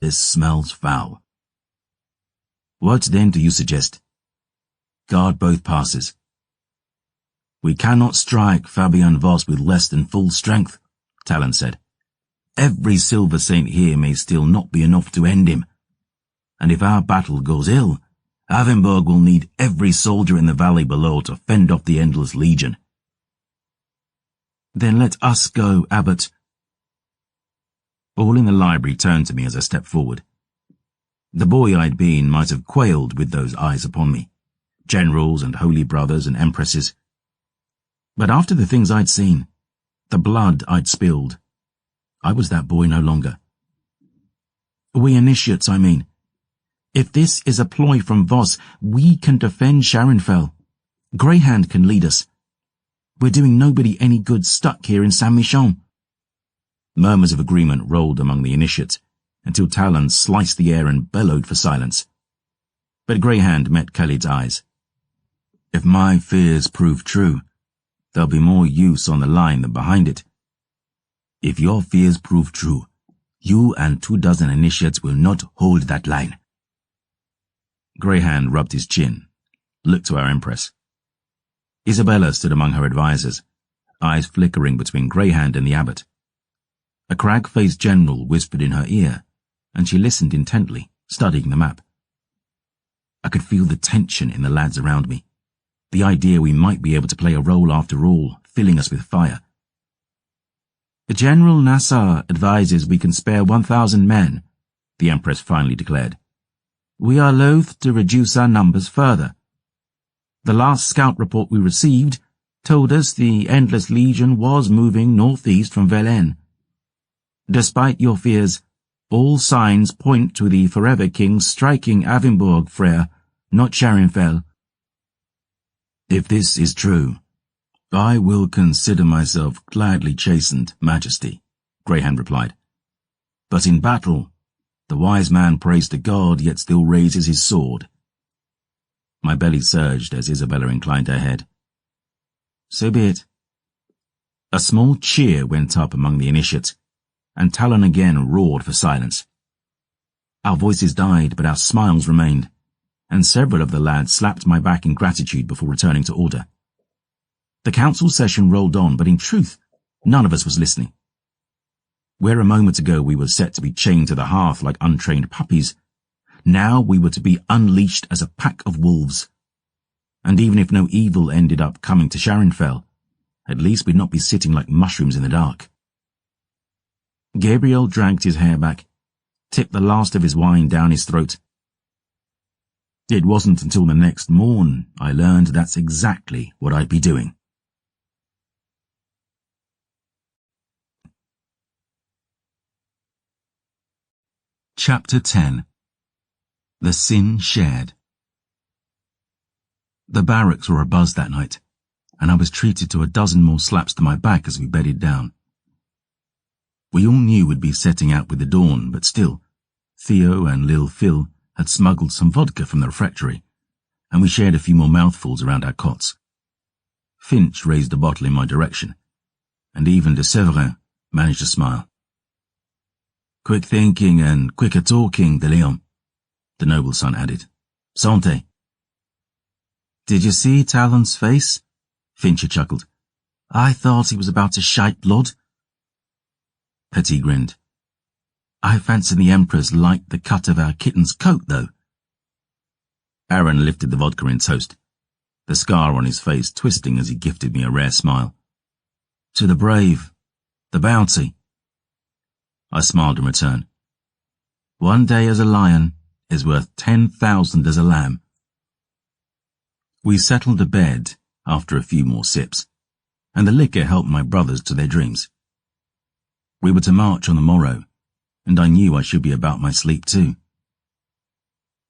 This smells foul. What then do you suggest? Guard both passes. We cannot strike Fabian Voss with less than full strength, Talon said. Every Silver Saint here may still not be enough to end him. And if our battle goes ill, Avinburg will need every soldier in the valley below to fend off the Endless Legion. Then let us go, Abbot. All in the library turned to me as I stepped forward. The boy I'd been might have quailed with those eyes upon me, generals and holy brothers and empresses. But after the things I'd seen, the blood I'd spilled, I was that boy no longer. We initiates, I mean. If this is a ploy from Voss, we can defend Sharonfell. Greyhand can lead us. We're doing nobody any good stuck here in Saint-Michon. Murmurs of agreement rolled among the initiates, until Talon sliced the air and bellowed for silence. But Greyhand met Khalid's eyes. If my fears prove true, there'll be more use on the line than behind it. If your fears prove true, you and 24 initiates will not hold that line. Greyhand rubbed his chin, looked to our Empress. Isabella stood among her advisers, eyes flickering between Greyhand and the abbot. A crag-faced general whispered in her ear, and she listened intently, studying the map. I could feel the tension in the lads around me, the idea we might be able to play a role after all, filling us with fire. General Nassar advises we can spare 1,000 men, the Empress finally declared. We are loath to reduce our numbers further. The last scout report we received told us the Endless Legion was moving northeast from Verlaine. Despite your fears, all signs point to the Forever King striking Avinburg, Frere, not Sharonfell. If this is true, I will consider myself gladly chastened, Majesty, Greyhand replied. But in battle, the wise man prays to God yet still raises his sword. My belly surged as Isabella inclined her head. So be it. A small cheer went up among the initiates, and Talon again roared for silence. Our voices died, but our smiles remained, and several of the lads slapped my back in gratitude before returning to order. The council session rolled on, but in truth, none of us was listening. Where a moment ago we were set to be chained to the hearth like untrained puppies, now we were to be unleashed as a pack of wolves. And even if no evil ended up coming to Sharonfell, at least we'd not be sitting like mushrooms in the dark. Gabriel dragged his hair back, tipped the last of his wine down his throat. It wasn't until the next morn I learned that's exactly what I'd be doing. Chapter 10. The Sin Shared. The barracks were abuzz that night, and I was treated to a dozen more slaps to my back as we bedded down. We all knew we'd be setting out with the dawn, but still, Theo and Lil Phil had smuggled some vodka from the refectory, and we shared a few more mouthfuls around our cots. Finch raised a bottle in my direction, and even de Severin managed to smile. Quick thinking and quicker talking, de Leon, the noble son added. Santé. Did you see Talon's face? Fincher chuckled. I thought he was about to shite blood. Petty grinned. I fancy the Empress liked the cut of our kitten's coat, though. Aaron lifted the vodka in toast, the scar on his face twisting as he gifted me a rare smile. To the brave, the bounty. I smiled in return. 1 day as a lion is worth 10,000 as a lamb. We settled to bed after a few more sips, and the liquor helped my brothers to their dreams. We were to march on the morrow, and I knew I should be about my sleep too.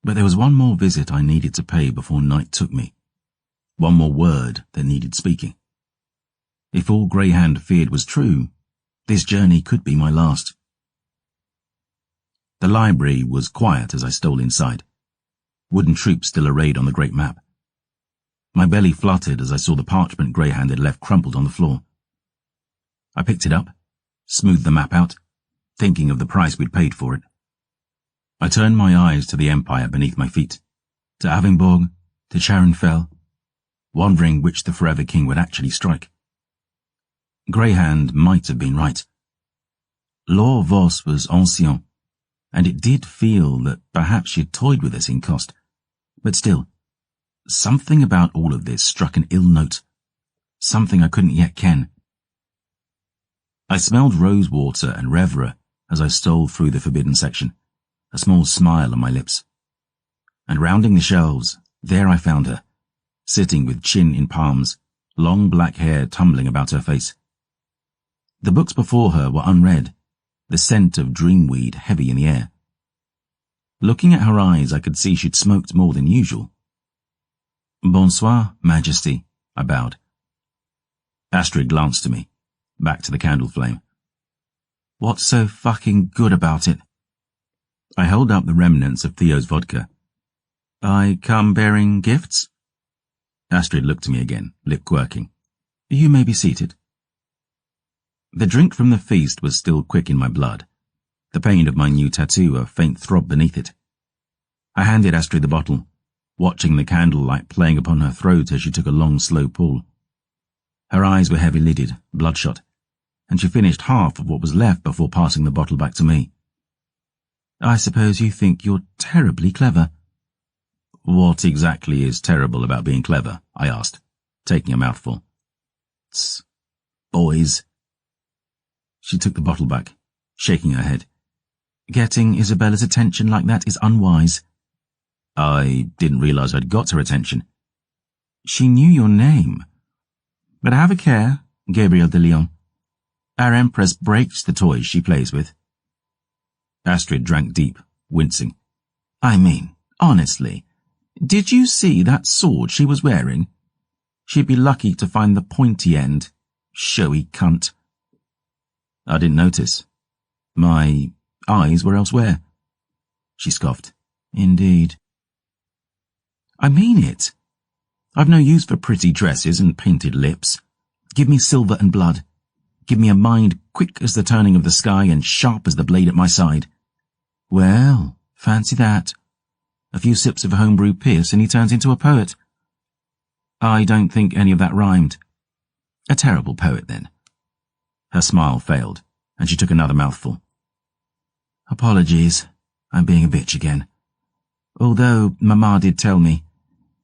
But there was one more visit I needed to pay before night took me, one more word that needed speaking. If all Greyhand feared was true, this journey could be my last. The library was quiet as I stole inside, wooden troops still arrayed on the great map. My belly fluttered as I saw the parchment Greyhand had left crumpled on the floor. I picked it up, smoothed the map out, thinking of the price we'd paid for it. I turned my eyes to the empire beneath my feet, to Avingborg, to Charon Fell, wondering which the Forever King would actually strike. Greyhand might have been right. Lor Vos was ancien, and it did feel that perhaps she'd toyed with us in cost. But still, something about all of this struck an ill note, something I couldn't yet ken. I smelled rosewater and revera as I stole through the forbidden section, a small smile on my lips. And rounding the shelves, there I found her, sitting with chin in palms, long black hair tumbling about her face. The books before her were unread, the scent of dreamweed heavy in the air. Looking at her eyes, I could see she'd smoked more than usual. "Bonsoir, Majesty," I bowed. Astrid glanced to me, back to the candle flame. "What's so fucking good about it?" I held up the remnants of Theo's vodka. "I come bearing gifts?" Astrid looked at me again, lip quirking. "You may be seated." The drink from the feast was still quick in my blood, the pain of my new tattoo a faint throb beneath it. I handed Astrid the bottle, watching the candlelight playing upon her throat as she took a long, slow pull. Her eyes were heavy-lidded, bloodshot, and she finished half of what was left before passing the bottle back to me. "I suppose you think you're terribly clever." "What exactly is terrible about being clever?" I asked, taking a mouthful. "Tss, boys." She took the bottle back, shaking her head. "Getting Isabella's attention like that is unwise." "I didn't realize I'd got her attention." "She knew your name. But have a care, Gabriel de Leon. Our Empress breaks the toys she plays with." Astrid drank deep, wincing. "I mean, honestly, did you see that sword she was wearing? She'd be lucky to find the pointy end. Showy cunt." "I didn't notice. My eyes were elsewhere." She scoffed. "Indeed." "I mean it. I've no use for pretty dresses and painted lips. Give me silver and blood. Give me a mind quick as the turning of the sky and sharp as the blade at my side." "Well, fancy that. A few sips of homebrew piss and he turns into a poet." "I don't think any of that rhymed." "A terrible poet, then." Her smile failed, and she took another mouthful. "Apologies, I'm being a bitch again. Although Mama did tell me,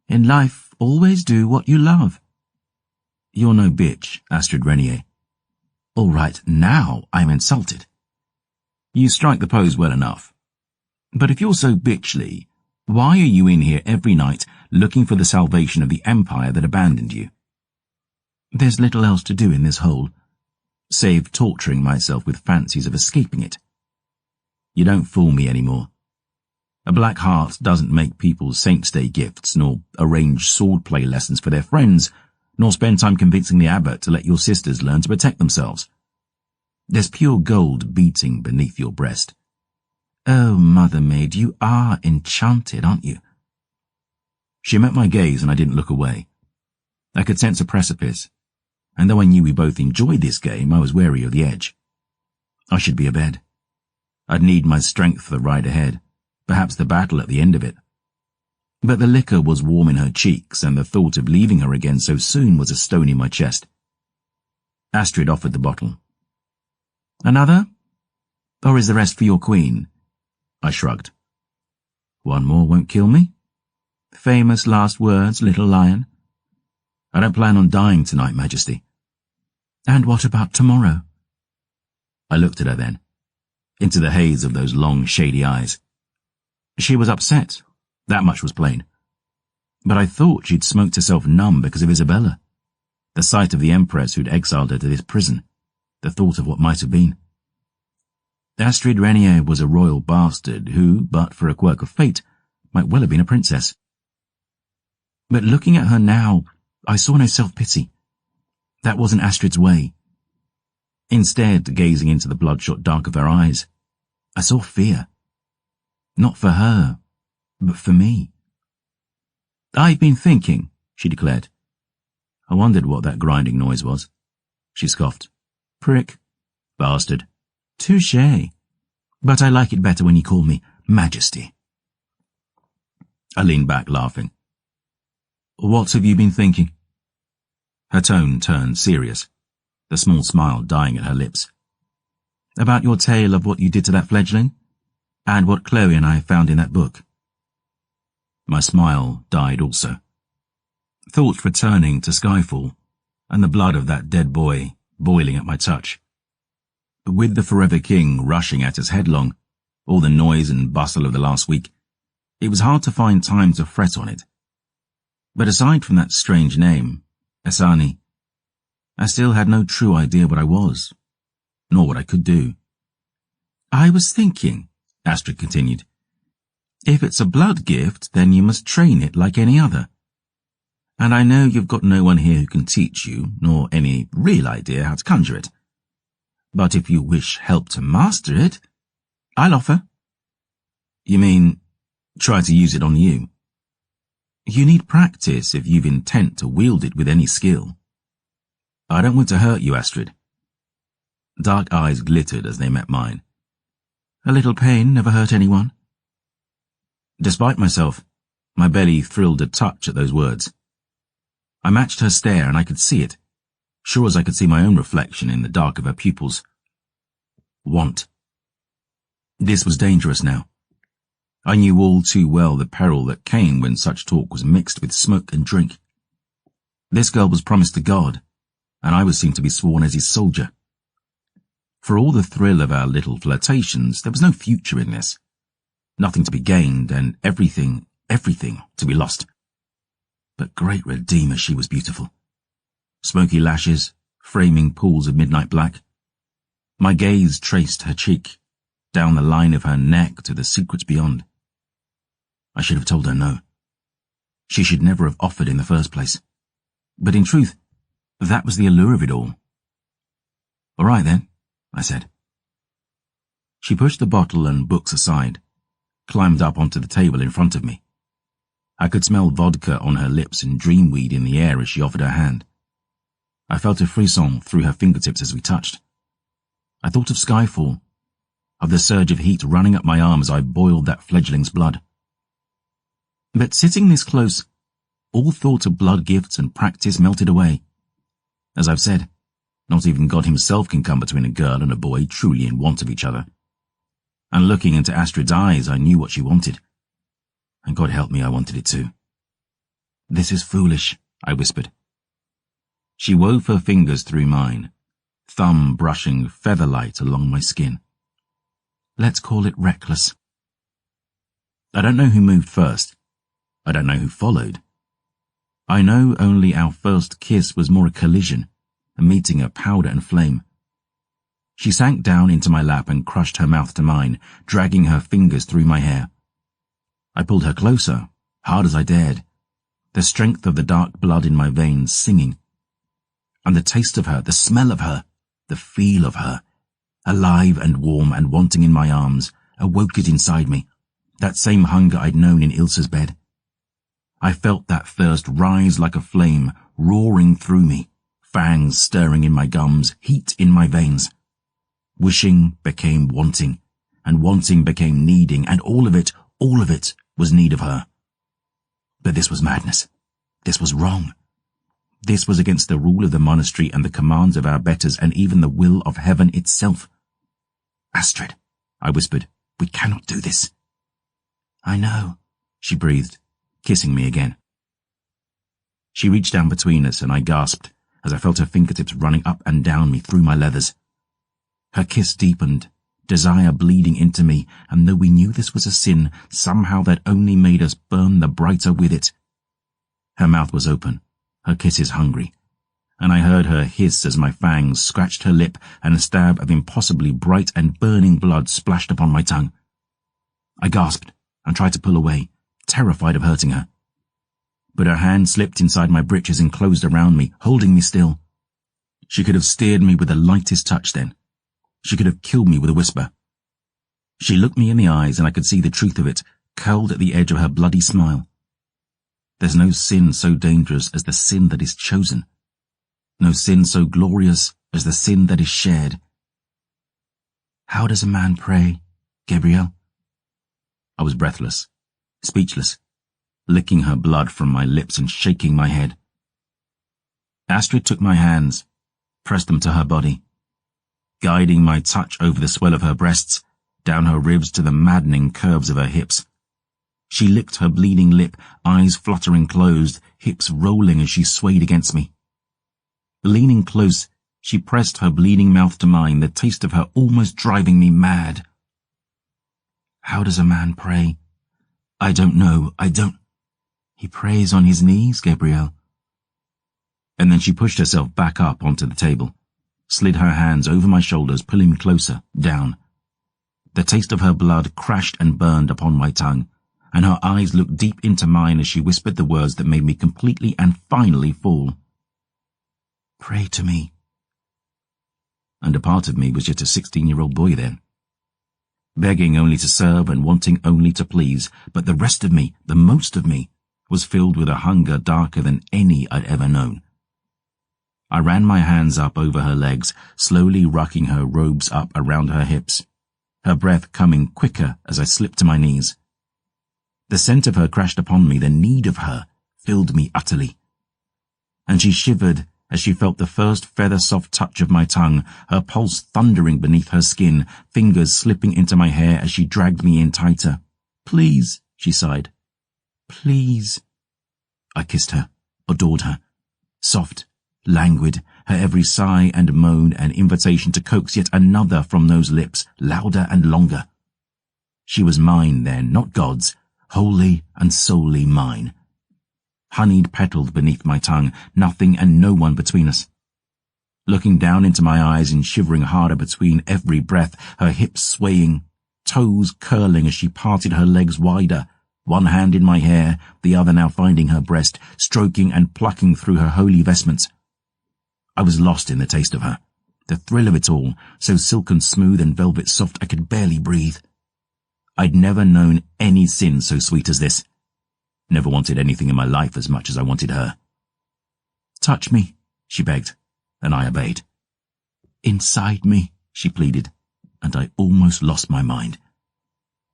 in life, always do what you love." "You're no bitch, Astrid Renier." "All right, now I'm insulted." "You strike the pose well enough. But if you're so bitchly, why are you in here every night looking for the salvation of the empire that abandoned you?" "There's little else to do in this hole, save torturing myself with fancies of escaping it." "You don't fool me anymore. A black heart doesn't make people Saints' Day gifts, nor arrange swordplay lessons for their friends, nor spend time convincing the abbot to let your sisters learn to protect themselves. There's pure gold beating beneath your breast. Oh, Mother Maid, you are enchanted, aren't you?" She met my gaze and I didn't look away. I could sense a precipice, and though I knew we both enjoyed this game, I was wary of the edge. I should be abed. I'd need my strength for the ride ahead, perhaps the battle at the end of it. But the liquor was warm in her cheeks, and the thought of leaving her again so soon was a stone in my chest. Astrid offered the bottle. "Another? Or is the rest for your queen?" I shrugged. "One more won't kill me." "Famous last words, little lion." "I don't plan on dying tonight, Majesty." "And what about tomorrow?" I looked at her then, into the haze of those long, shady eyes. She was upset, that much was plain. But I thought she'd smoked herself numb because of Isabella. The sight of the Empress who'd exiled her to this prison, the thought of what might have been. Astrid Renier was a royal bastard who, but for a quirk of fate, might well have been a princess. But looking at her now, I saw no self-pity. That wasn't Astrid's way. Instead, gazing into the bloodshot dark of her eyes, I saw fear. Not for her, but for me. "I've been thinking," she declared. I wondered what that grinding noise was. She scoffed. "Prick." "Bastard." "Touché. But I like it better when you call me Majesty. I leaned back, laughing. What have you been thinking? Her tone turned serious, the small smile dying at her lips. About your tale of what you did to that fledgling, and what Chloe and I found in that book. My smile died also. Thoughts returning to Skyfall, and the blood of that dead boy boiling at my touch. With the Forever King rushing at us headlong, all the noise and bustle of the last week, it was hard to find time to fret on it. But aside from that strange name, Asani, I still had no true idea what I was, nor what I could do. I was thinking, Astrid continued, if it's a blood gift, then you must train it like any other. And I know you've got no one here who can teach you, nor any real idea how to conjure it. But if you wish help to master it, I'll offer. You mean, try to use it on you? You need practice if you've intent to wield it with any skill. I don't want to hurt you, Astrid. Dark eyes glittered as they met mine. A little pain never hurt anyone. Despite myself, my belly thrilled a touch at those words. I matched her stare and I could see it, sure as I could see my own reflection in the dark of her pupils. Want. This was dangerous now. I knew all too well the peril that came when such talk was mixed with smoke and drink. This girl was promised to God, and I was seen to be sworn as his soldier. For all the thrill of our little flirtations, there was no future in this. Nothing to be gained, and everything to be lost. But great Redeemer, she was beautiful. Smoky lashes, framing pools of midnight black. My gaze traced her cheek, down the line of her neck to the secrets beyond. I should have told her no. She should never have offered in the first place. But in truth, that was the allure of it all. All right then, I said. She pushed the bottle and books aside, climbed up onto the table in front of me. I could smell vodka on her lips and dreamweed in the air as she offered her hand. I felt a frisson through her fingertips as we touched. I thought of Skyfall, of the surge of heat running up my arm as I boiled that fledgling's blood. But sitting this close, all thought of blood gifts and practice melted away. As I've said, not even God himself can come between a girl and a boy truly in want of each other. And looking into Astrid's eyes, I knew what she wanted. And God help me, I wanted it too. This is foolish, I whispered. She wove her fingers through mine, thumb brushing featherlight along my skin. Let's call it reckless. I don't know who moved first. I don't know who followed. I know only our first kiss was more a collision, a meeting of powder and flame. She sank down into my lap and crushed her mouth to mine, dragging her fingers through my hair. I pulled her closer, hard as I dared, the strength of the dark blood in my veins singing. And the taste of her, the smell of her, the feel of her, alive and warm and wanting in my arms, awoke it inside me, that same hunger I'd known in Ilsa's bed. I felt that thirst rise like a flame, roaring through me, fangs stirring in my gums, heat in my veins. Wishing became wanting, and wanting became needing, and all of it was need of her. But this was madness. This was wrong. This was against the rule of the monastery and the commands of our betters and even the will of heaven itself. Astrid, I whispered, we cannot do this. I know, she breathed, kissing me again. She reached down between us and I gasped as I felt her fingertips running up and down me through my leathers. Her kiss deepened, desire bleeding into me, and though we knew this was a sin, somehow that only made us burn the brighter with it. Her mouth was open, her kisses hungry, and I heard her hiss as my fangs scratched her lip and a stab of impossibly bright and burning blood splashed upon my tongue. I gasped and tried to pull away, terrified of hurting her. But her hand slipped inside my breeches and closed around me, holding me still. She could have steered me with the lightest touch then. She could have killed me with a whisper. She looked me in the eyes and I could see the truth of it, curled at the edge of her bloody smile. There's no sin so dangerous as the sin that is chosen. No sin so glorious as the sin that is shared. How does a man pray, Gabriel? I was breathless, speechless, licking her blood from my lips and shaking my head. Astrid took my hands, pressed them to her body, guiding my touch over the swell of her breasts, down her ribs to the maddening curves of her hips. She licked her bleeding lip, eyes fluttering closed, hips rolling as she swayed against me. Leaning close, she pressed her bleeding mouth to mine, the taste of her almost driving me mad. How does a man pray? I don't know, He prays on his knees, Gabrielle. And then she pushed herself back up onto the table, slid her hands over my shoulders, pulling me closer, down. The taste of her blood crashed and burned upon my tongue, and her eyes looked deep into mine as she whispered the words that made me completely and finally fall. Pray to me. And a part of me was just a 16-year-old boy then, begging only to serve and wanting only to please, but the rest of me, the most of me, was filled with a hunger darker than any I'd ever known. I ran my hands up over her legs, slowly rocking her robes up around her hips, her breath coming quicker as I slipped to my knees. The scent of her crashed upon me, the need of her filled me utterly. And she shivered as she felt the first feather-soft touch of my tongue, her pulse thundering beneath her skin, fingers slipping into my hair as she dragged me in tighter. Please, she sighed. Please. I kissed her, adored her. Soft, languid, her every sigh and moan an invitation to coax yet another from those lips, louder and longer. She was mine then, not God's, wholly and solely mine. Honeyed petaled beneath my tongue, nothing and no one between us. Looking down into my eyes and shivering harder between every breath, her hips swaying, toes curling as she parted her legs wider, one hand in my hair, the other now finding her breast, stroking and plucking through her holy vestments. I was lost in the taste of her, the thrill of it all, so silken smooth and velvet soft I could barely breathe. I'd never known any sin so sweet as this. Never wanted anything in my life as much as I wanted her. Touch me, she begged, and I obeyed. Inside me, she pleaded, and I almost lost my mind.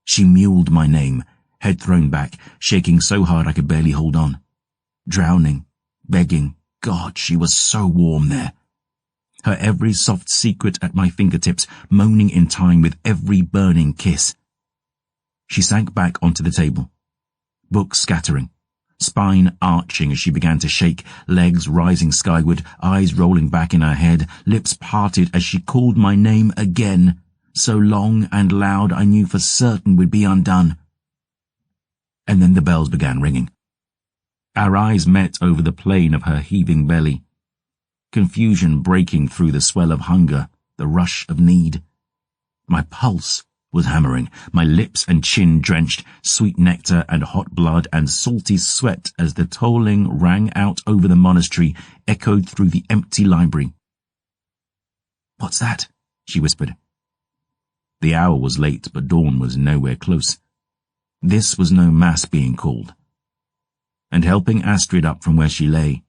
She mewled my name, head thrown back, shaking so hard I could barely hold on. Drowning, begging, God, she was so warm there. Her every soft secret at my fingertips, moaning in time with every burning kiss. She sank back onto the table, books scattering, spine arching as she began to shake, legs rising skyward, eyes rolling back in her head, lips parted as she called my name again, so long and loud I knew for certain we'd be undone. And then the bells began ringing. Our eyes met over the plain of her heaving belly, confusion breaking through the swell of hunger, the rush of need. My pulse was hammering, my lips and chin drenched, sweet nectar and hot blood and salty sweat as the tolling rang out over the monastery, echoed through the empty library. What's that? She whispered. The hour was late, but dawn was nowhere close. This was no mass being called. And helping Astrid up from where she lay,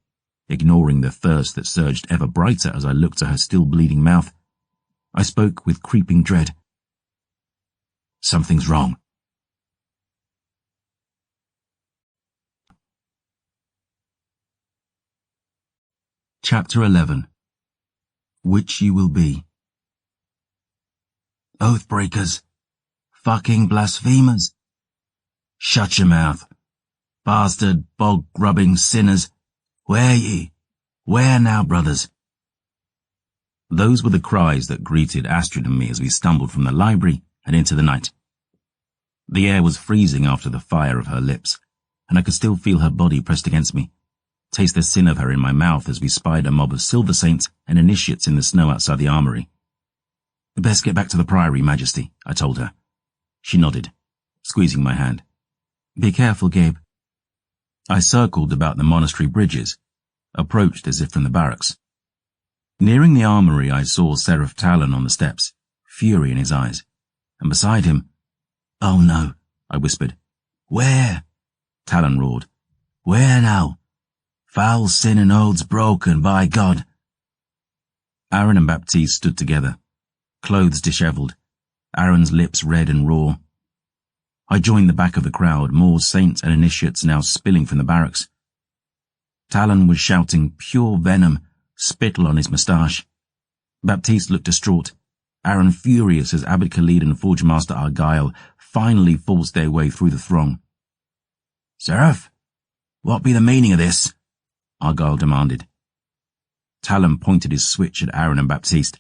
ignoring the thirst that surged ever brighter as I looked at her still bleeding mouth, I spoke with creeping dread. Something's wrong. Chapter 11. Which You Will Be. Oathbreakers. Fucking blasphemers. Shut your mouth. Bastard, bog-grubbing sinners. Where ye? Where now, brothers? Those were the cries that greeted Astrid and me as we stumbled from the library and into the night. The air was freezing after the fire of her lips, and I could still feel her body pressed against me, taste the sin of her in my mouth as we spied a mob of silver saints and initiates in the snow outside the armory. Best get back to the priory, Majesty, I told her. She nodded, squeezing my hand. Be careful, Gabe. I circled about the monastery bridges, approached as if from the barracks. Nearing the armory, I saw Seraph Talon on the steps, fury in his eyes, and beside him, "Oh no," I whispered. "Where?" Talon roared. "Where now? Foul sin and oaths broken, by God." Aaron and Baptiste stood together, clothes dishevelled, Aaron's lips red and raw. I joined the back of the crowd, more saints and initiates now spilling from the barracks. Talon was shouting pure venom, spittle on his moustache. Baptiste looked distraught, Aaron furious as Abbot Khalid and Forge Master Argyle finally forced their way through the throng. "Seraph, what be the meaning of this?" Argyle demanded. Talon pointed his switch at Aaron and Baptiste.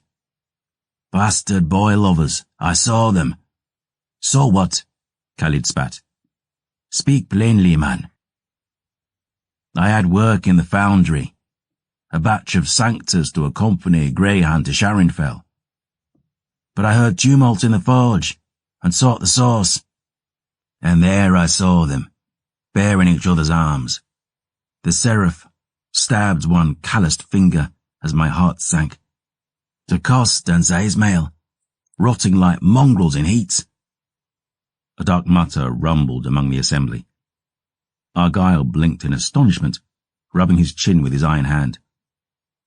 "Bastard boy lovers, I saw them." "So what?" Khalid spat. "Speak plainly, man." "I had work in the foundry. A batch of Sanctus to accompany Greyhound to Sharinfell. But I heard tumult in the forge, and sought the source. And there I saw them, bearing each other's arms. The seraph stabbed one calloused finger as my heart sank. To Cost and Zaismail, rotting like mongrels in heat." A dark mutter rumbled among the assembly. Argyle blinked in astonishment, rubbing his chin with his iron hand.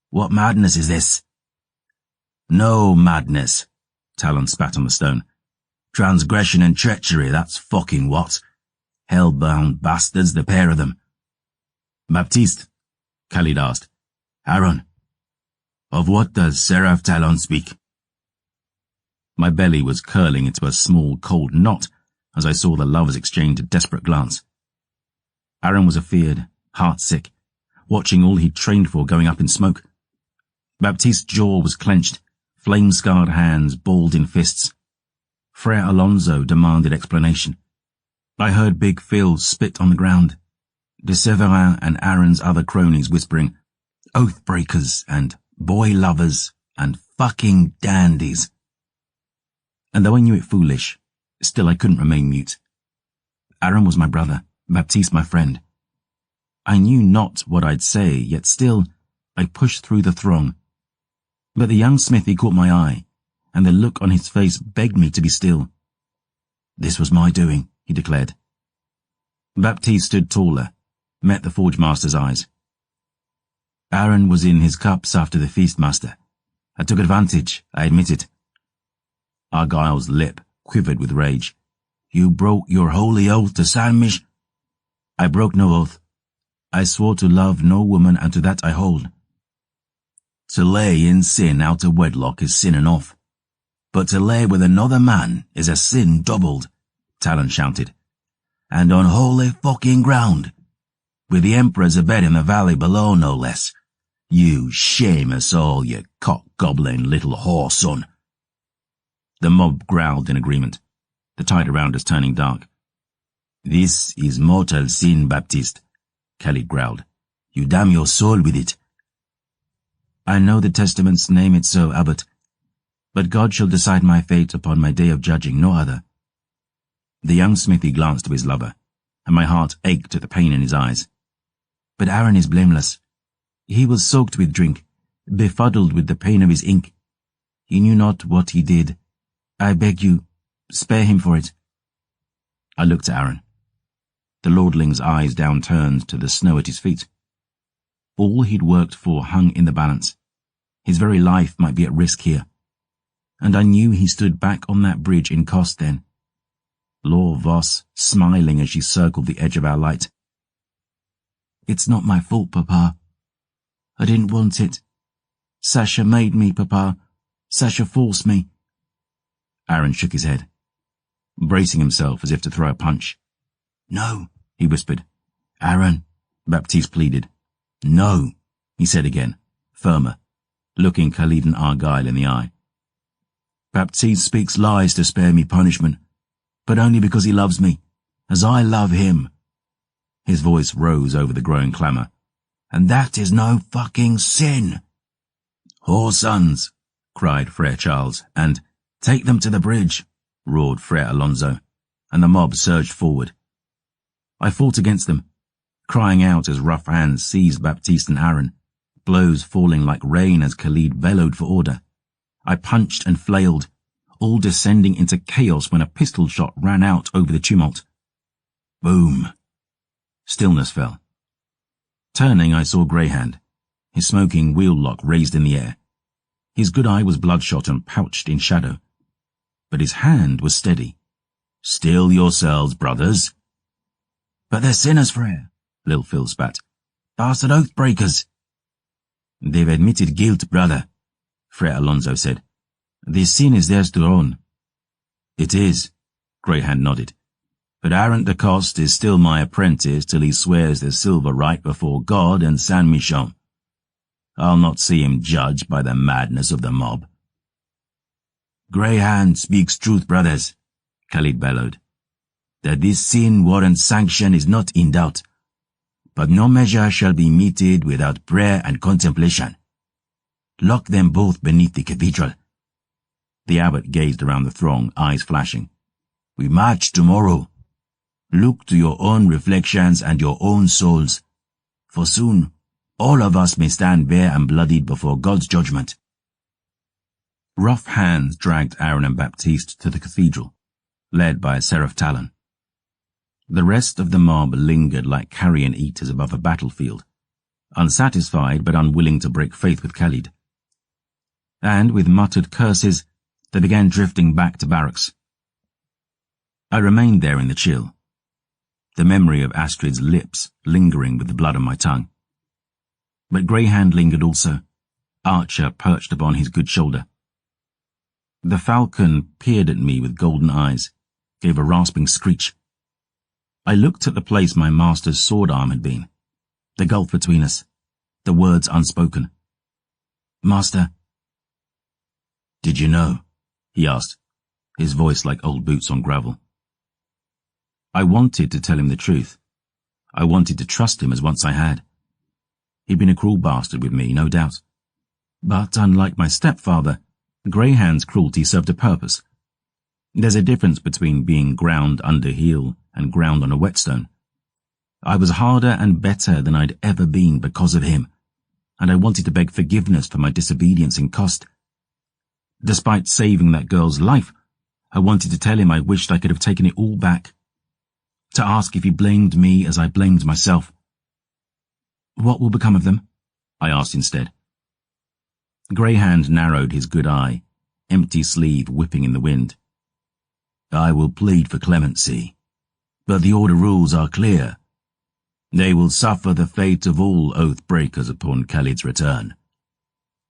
"What madness is this?" "No madness," Talon spat on the stone. "Transgression and treachery, that's fucking what. Hell-bound bastards, the pair of them." "Baptiste," Khalid asked. "Aaron, of what does Seraph Talon speak?" My belly was curling into a small, cold knot as I saw the lovers exchange a desperate glance. Aaron was afeared, heart-sick, watching all he'd trained for going up in smoke. Baptiste's jaw was clenched, flame-scarred hands balled in fists. Frere Alonso demanded explanation. I heard Big Phil spit on the ground, de Severin and Aaron's other cronies whispering, "Oath-breakers" and "boy lovers" and "fucking dandies." And though I knew it foolish, still I couldn't remain mute. Aaron was my brother, Baptiste my friend. I knew not what I'd say, yet still I pushed through the throng. But the young smithy caught my eye, and the look on his face begged me to be still. "This was my doing," he declared. Baptiste stood taller, met the Forge Master's eyes. "Aaron was in his cups after the feast, Master. I took advantage, I admit it." Argyle's lip quivered with rage. "You broke your holy oath to Sanmish." "I broke no oath. I swore to love no woman, and to that I hold." "To lay in sin out of wedlock is sin enough, but to lay with another man is a sin doubled," Talon shouted. "And on holy fucking ground, with the Emperor's abed in the valley below no less. You shame us all, you cock-gobbling little whoreson." The mob growled in agreement, the tide around us turning dark. "This is mortal sin, Baptiste," Khalid growled. "You damn your soul with it." "I know the testaments name it so, Abbot, but God shall decide my fate upon my day of judging, no other." The young smithy glanced to his lover, and my heart ached at the pain in his eyes. "But Aaron is blameless. He was soaked with drink, befuddled with the pain of his ink. He knew not what he did. I beg you, spare him for it." I looked at Aaron. The lordling's eyes downturned to the snow at his feet. All he'd worked for hung in the balance. His very life might be at risk here. And I knew he stood back on that bridge in Kost then. Lor Voss smiling as she circled the edge of our light. "It's not my fault, Papa. I didn't want it. Sasha made me, Papa. Sasha forced me." Aaron shook his head, bracing himself as if to throw a punch. "No," he whispered. "Aaron," Baptiste pleaded. "No," he said again, firmer, looking Khalid and Argyle in the eye. "Baptiste speaks lies to spare me punishment, but only because he loves me, as I love him." His voice rose over the growing clamour. "And that is no fucking sin." "Whore sons," cried Frere Charles, and "Take them to the bridge," roared Frere Alonso, and the mob surged forward. I fought against them, crying out as rough hands seized Baptiste and Aaron, blows falling like rain as Khalid bellowed for order. I punched and flailed, all descending into chaos when a pistol shot ran out over the tumult. Boom. Stillness fell. Turning, I saw Greyhound, his smoking wheel-lock raised in the air. His good eye was bloodshot and pouched in shadow, but his hand was steady. Still yourselves, brothers. But they're sinners, Frere, Lil Phil spat. Bastard oath breakers. They've admitted guilt, brother, Frere Alonso said. The sin is theirs to own. It is, Greyhand nodded. But Aaron de Coste is still my apprentice till he swears the silver right before God and Saint Michon. I'll not see him judged by the madness of the mob. Greyhand speaks truth, brothers, Khalid bellowed. That this sin warrants sanction is not in doubt, but no measure shall be meted without prayer and contemplation. Lock them both beneath the cathedral. The abbot gazed around the throng, eyes flashing. We march tomorrow. Look to your own reflections and your own souls, for soon all of us may stand bare and bloodied before God's judgment. Rough hands dragged Aaron and Baptiste to the cathedral, led by Seraph Talon. The rest of the mob lingered like carrion eaters above a battlefield, unsatisfied but unwilling to break faith with Khalid. And with muttered curses, they began drifting back to barracks. I remained there in the chill, the memory of Astrid's lips lingering with the blood on my tongue. But Greyhand lingered also, Archer perched upon his good shoulder. The falcon peered at me with golden eyes, gave a rasping screech. I looked at the place my master's sword arm had been, the gulf between us, the words unspoken. Master. Did you know? He asked, his voice like old boots on gravel. I wanted to tell him the truth. I wanted to trust him as once I had. He'd been a cruel bastard with me, no doubt. But unlike my stepfather, Greyhand's cruelty served a purpose. There's a difference between being ground under heel and ground on a whetstone. I was harder and better than I'd ever been because of him, and I wanted to beg forgiveness for my disobedience in Cost. Despite saving that girl's life, I wanted to tell him I wished I could have taken it all back, to ask if he blamed me as I blamed myself. What will become of them? I asked instead. Greyhand narrowed his good eye, empty sleeve whipping in the wind. I will plead for clemency, but the order rules are clear. They will suffer the fate of all oath breakers upon Khalid's return.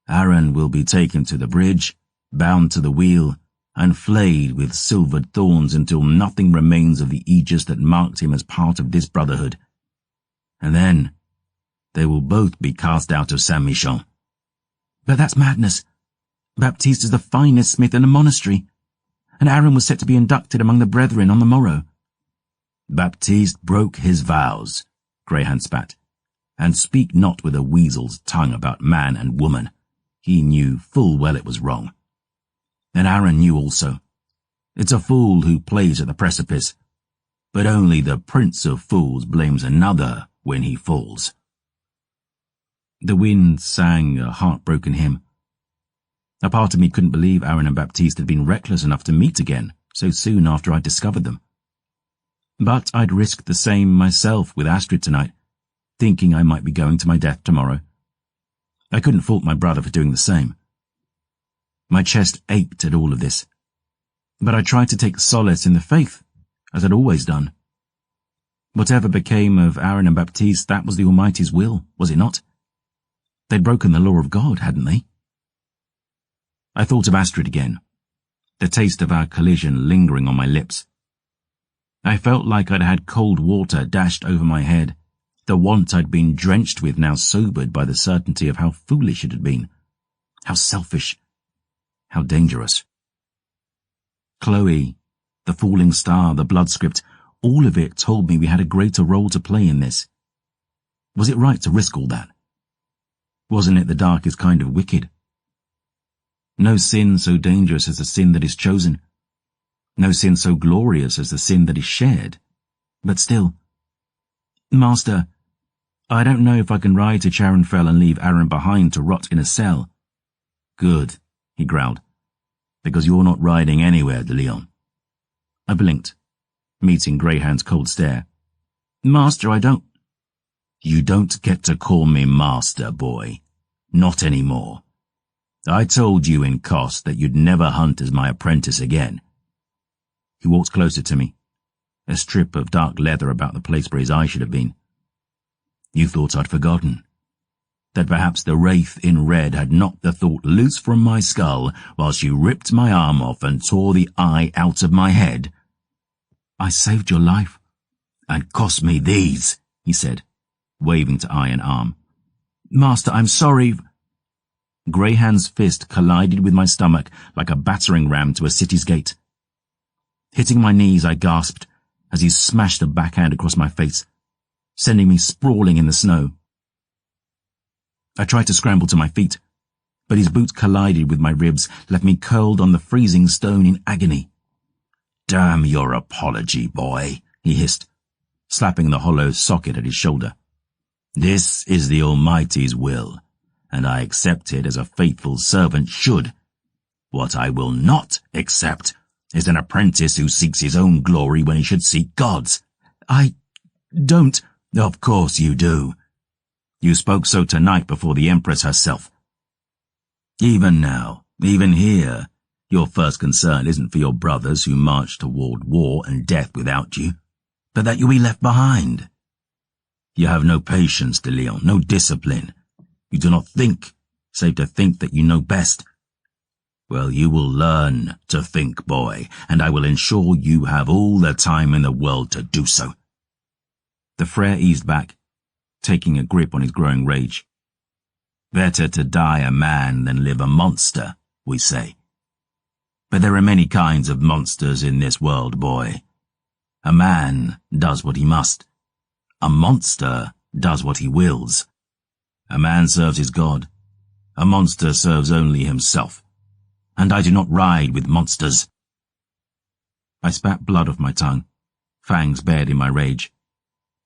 Aaron will be taken to the bridge, bound to the wheel, and flayed with silvered thorns until nothing remains of the aegis that marked him as part of this brotherhood. And then they will both be cast out of Saint Michon. But that's madness. Baptiste is the finest smith in the monastery, and Aaron was set to be inducted among the brethren on the morrow. Baptiste broke his vows, Greyhand spat, and speak not with a weasel's tongue about man and woman. He knew full well it was wrong. And Aaron knew also. It's a fool who plays at the precipice, but only the prince of fools blames another when he falls. The wind sang a heartbroken hymn. A part of me couldn't believe Aaron and Baptiste had been reckless enough to meet again so soon after I'd discovered them. But I'd risked the same myself with Astrid tonight, thinking I might be going to my death tomorrow. I couldn't fault my brother for doing the same. My chest ached at all of this, but I tried to take solace in the faith, as I'd always done. Whatever became of Aaron and Baptiste, that was the Almighty's will, was it not? They'd broken the law of God, hadn't they? I thought of Astrid again, the taste of our collision lingering on my lips. I felt like I'd had cold water dashed over my head, the want I'd been drenched with now sobered by the certainty of how foolish it had been, how selfish, how dangerous. Chloe, the falling star, the blood script, all of it told me we had a greater role to play in this. Was it right to risk all that? Wasn't it the darkest kind of wicked? No sin so dangerous as the sin that is chosen. No sin so glorious as the sin that is shared. But still. Master, I don't know if I can ride to Charonfell and leave Aaron behind to rot in a cell. Good, he growled, because you're not riding anywhere, de Leon. I blinked, meeting Greyhand's cold stare. Master, I don't... You don't get to call me master, boy. Not anymore. I told you in Cost that you'd never hunt as my apprentice again. He walked closer to me, a strip of dark leather about the place where his eye should have been. You thought I'd forgotten. That perhaps the wraith in red had knocked the thought loose from my skull whilst you ripped my arm off and tore the eye out of my head. I saved your life. And cost me these, he said, waving to eye and arm. Master, I'm sorry. Greyhand's fist collided with my stomach like a battering ram to a city's gate. Hitting my knees, I gasped as he smashed a backhand across my face, sending me sprawling in the snow. I tried to scramble to my feet, but his boot collided with my ribs, left me curled on the freezing stone in agony. Damn your apology, boy, he hissed, slapping the hollow socket at his shoulder. This is the Almighty's will, and I accept it as a faithful servant should. What I will not accept is an apprentice who seeks his own glory when he should seek God's. I don't. Of course you do. You spoke so tonight before the Empress herself. Even now, even here, your first concern isn't for your brothers who march toward war and death without you, but that you be left behind. You have no patience, de Leon, no discipline. You do not think, save to think that you know best. Well, you will learn to think, boy, and I will ensure you have all the time in the world to do so. The Frere eased back, taking a grip on his growing rage. Better to die a man than live a monster, we say. But there are many kinds of monsters in this world, boy. A man does what he must. A monster does what he wills. A man serves his God. A monster serves only himself. And I do not ride with monsters. I spat blood off my tongue, fangs bared in my rage,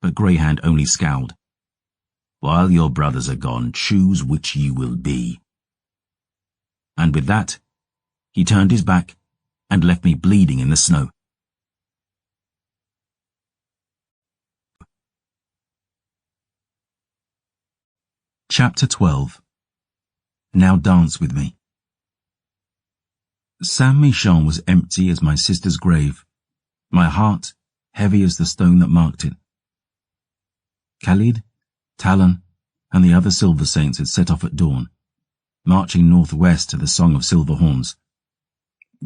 but Greyhand only scowled. While your brothers are gone, choose which you will be. And with that, he turned his back and left me bleeding in the snow. Chapter 12. Now dance with me. Saint-Michon was empty as my sister's grave, my heart heavy as the stone that marked it. Khalid, Talon, and the other silver saints had set off at dawn, marching northwest to the song of silver horns.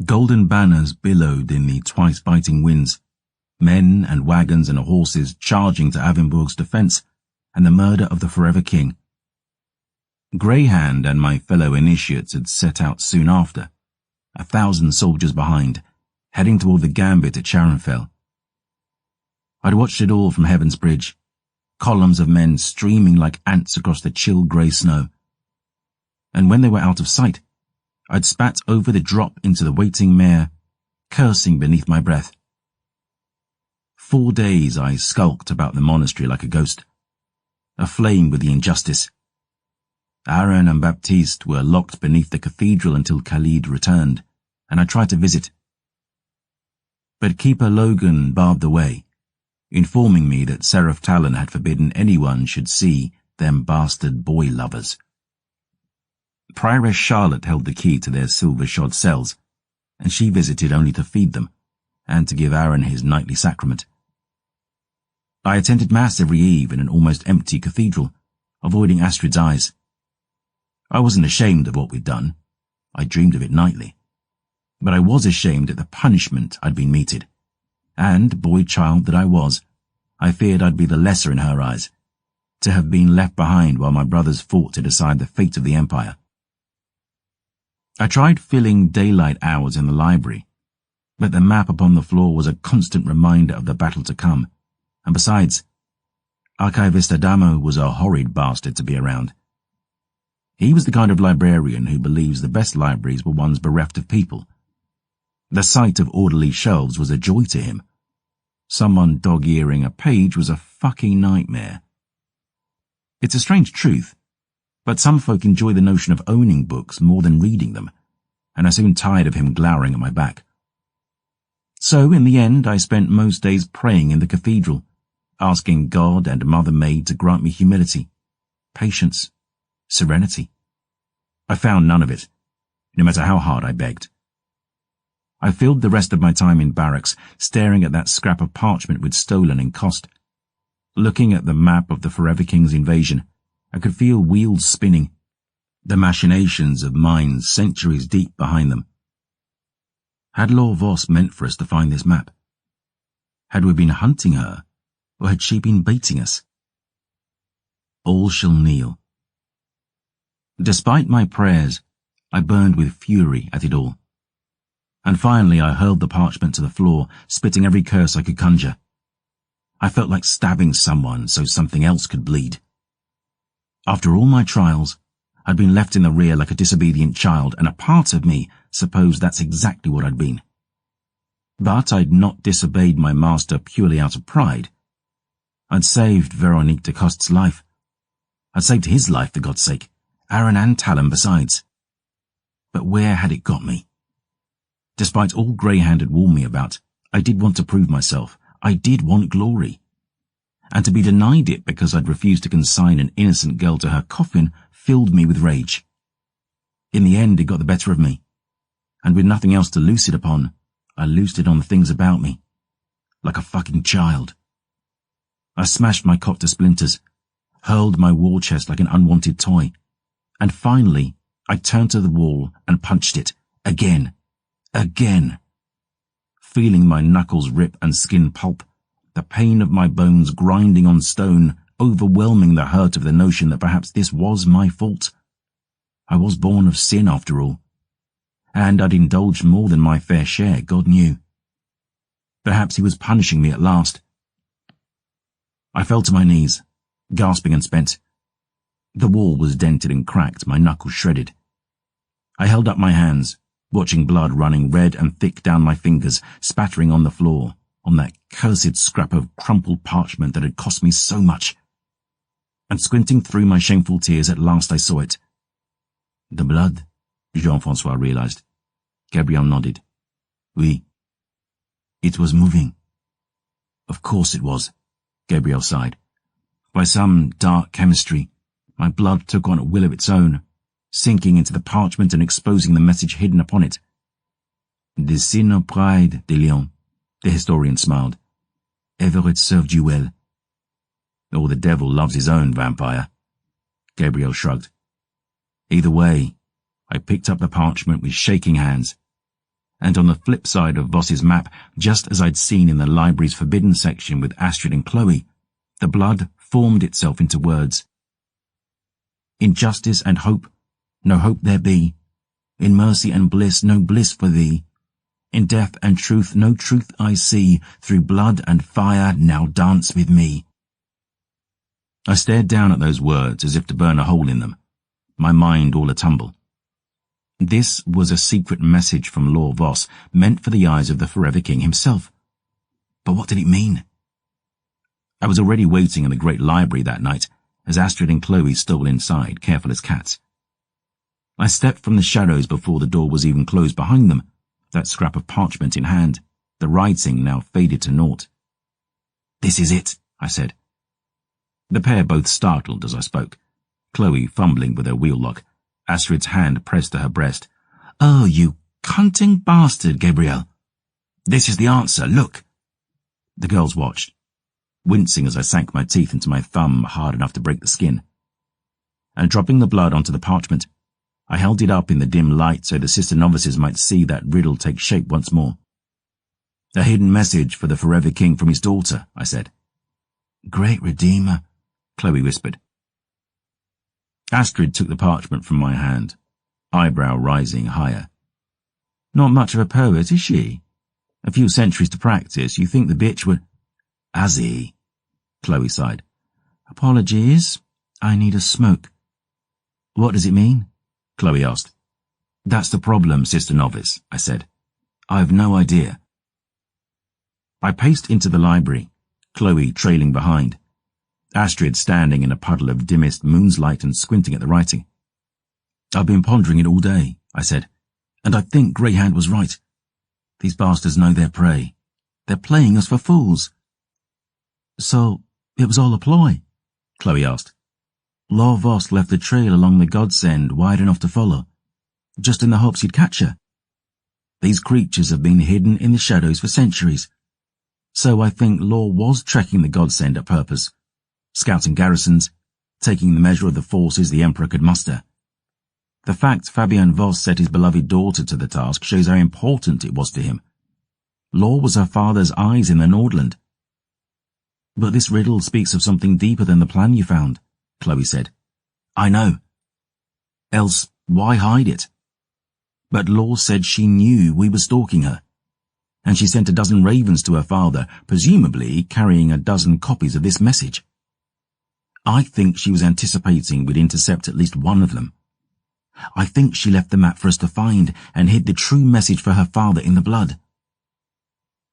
Golden banners billowed in the twice-biting winds, men and wagons and horses charging to Avonburg's defence and the murder of the Forever King. Greyhand and my fellow initiates had set out soon after, 1,000 soldiers behind, heading toward the gambit at Charonfell. I'd watched it all from Heaven's Bridge, columns of men streaming like ants across the chill grey snow. And when they were out of sight, I'd spat over the drop into the waiting mare, cursing beneath my breath. 4 days I skulked about the monastery like a ghost, aflame with the injustice. Aaron and Baptiste were locked beneath the cathedral until Khalid returned, and I tried to visit. But Keeper Logan barred the way, informing me that Seraph Talon had forbidden anyone should see them bastard boy lovers. Prioress Charlotte held the key to their silver-shod cells, and she visited only to feed them, and to give Aaron his nightly sacrament. I attended Mass every eve in an almost empty cathedral, avoiding Astrid's eyes. I wasn't ashamed of what we'd done. I dreamed of it nightly. But I was ashamed at the punishment I'd been meted. And, boy-child that I was, I feared I'd be the lesser in her eyes, to have been left behind while my brothers fought to decide the fate of the Empire. I tried filling daylight hours in the library, but the map upon the floor was a constant reminder of the battle to come, and besides, Archivist Adamo was a horrid bastard to be around. He was the kind of librarian who believes the best libraries were ones bereft of people. The sight of orderly shelves was a joy to him. Someone dog-earing a page was a fucking nightmare. It's a strange truth, but some folk enjoy the notion of owning books more than reading them, and I soon tired of him glowering at my back. So, in the end, I spent most days praying in the cathedral, asking God and Mother Maid to grant me humility, patience, serenity. I found none of it, no matter how hard I begged. I filled the rest of my time in barracks, staring at that scrap of parchment we'd stolen in Cost. Looking at the map of the Forever King's invasion, I could feel wheels spinning, the machinations of minds centuries deep behind them. Had Lord Voss meant for us to find this map? Had we been hunting her, or had she been baiting us? All shall kneel. Despite my prayers, I burned with fury at it all. And finally I hurled the parchment to the floor, spitting every curse I could conjure. I felt like stabbing someone so something else could bleed. After all my trials, I'd been left in the rear like a disobedient child, and a part of me supposed that's exactly what I'd been. But I'd not disobeyed my master purely out of pride. I'd saved Veronique de Cost's life. I'd saved his life, for God's sake, Aaron and Talon besides. But where had it got me? Despite all Greyhound had warned me about, I did want to prove myself. I did want glory. And to be denied it because I'd refused to consign an innocent girl to her coffin filled me with rage. In the end, it got the better of me. And with nothing else to loose it upon, I loosed it on the things about me. Like a fucking child. I smashed my cot to splinters, hurled my war chest like an unwanted toy, and finally I turned to the wall and punched it. Again. Feeling my knuckles rip and skin pulp, the pain of my bones grinding on stone, overwhelming the hurt of the notion that perhaps this was my fault. I was born of sin after all, and I'd indulged more than my fair share, God knew. Perhaps he was punishing me at last. I fell to my knees, gasping and spent. The wall was dented and cracked, my knuckles shredded. I held up my hands, watching blood running red and thick down my fingers, spattering on the floor, on that cursed scrap of crumpled parchment that had cost me so much. And squinting through my shameful tears, at last I saw it. The blood, Jean-Francois realized. Gabriel nodded. Oui. It was moving. Of course it was, Gabriel sighed. By some dark chemistry, my blood took on a will of its own, sinking into the parchment and exposing the message hidden upon it. The sin of pride, de Leon, the historian smiled. Ever it served you well. Or the devil loves his own vampire. Gabriel shrugged. Either way, I picked up the parchment with shaking hands, and on the flip side of Voss's map, just as I'd seen in the library's forbidden section with Astrid and Chloe, the blood formed itself into words. In justice and hope, no hope there be. In mercy and bliss, no bliss for thee. In death and truth, no truth I see. Through blood and fire, now dance with me. I stared down at those words as if to burn a hole in them, my mind all a-tumble. This was a secret message from Lord Voss, meant for the eyes of the Forever King himself. But what did it mean? I was already waiting in the great library that night, as Astrid and Chloe stole inside, careful as cats. I stepped from the shadows before the door was even closed behind them, that scrap of parchment in hand, the writing now faded to naught. This is it, I said. The pair both startled as I spoke, Chloe fumbling with her wheel lock, Astrid's hand pressed to her breast. Oh, you cunting bastard, Gabriel. This is the answer, look. The girls watched, wincing as I sank my teeth into my thumb hard enough to break the skin. And dropping the blood onto the parchment, I held it up in the dim light so the sister novices might see that riddle take shape once more. A hidden message for the Forever King from his daughter, I said. Great Redeemer, Chloe whispered. Astrid took the parchment from my hand, eyebrow rising higher. Not much of a poet, is she? A few centuries to practice, you think the bitch would... Azzy, Chloe sighed. Apologies, I need a smoke. What does it mean? Chloe asked. That's the problem, Sister Novice, I said. I've no idea. I paced into the library, Chloe trailing behind, Astrid standing in a puddle of dimmest moon's light and squinting at the writing. I've been pondering it all day, I said, and I think Greyhound was right. These bastards know their prey. They're playing us for fools. So, it was all a ploy? Chloe asked. Lord Voss left a trail along the God's End wide enough to follow, just in the hopes you'd catch her. These creatures have been hidden in the shadows for centuries. So I think Law was trekking the godsend at purpose, scouting garrisons, taking the measure of the forces the Emperor could muster. The fact Fabian Voss set his beloved daughter to the task shows how important it was to him. Law was her father's eyes in the Nordland. But this riddle speaks of something deeper than the plan you found, Chloe said. I know. Else, why hide it? But Law said she knew we were stalking her, and she sent a dozen ravens to her father, presumably carrying a dozen copies of this message. I think she was anticipating we'd intercept at least one of them. I think she left the map for us to find and hid the true message for her father in the blood.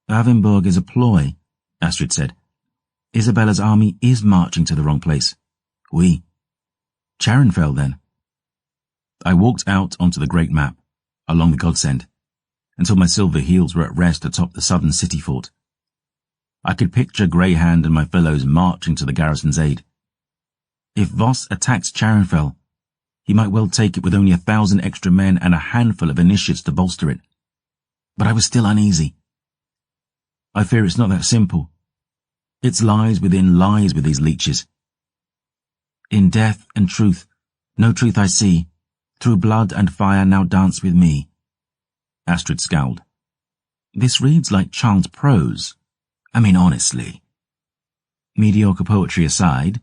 Avenborg is a ploy, Astrid said. Isabella's army is marching to the wrong place. Oui. Charon fell then. I walked out onto the great map, along the godsend, until my silver heels were at rest atop the southern city fort. I could picture Greyhand and my fellows marching to the garrison's aid. If Voss attacks Charonfell, he might well take it with only 1,000 extra men and a handful of initiates to bolster it. But I was still uneasy. I fear it's not that simple. It's lies within lies with these leeches. In death and truth, no truth I see, through blood and fire now dance with me. Astrid scowled. This reads like chant prose. I mean, honestly. Mediocre poetry aside,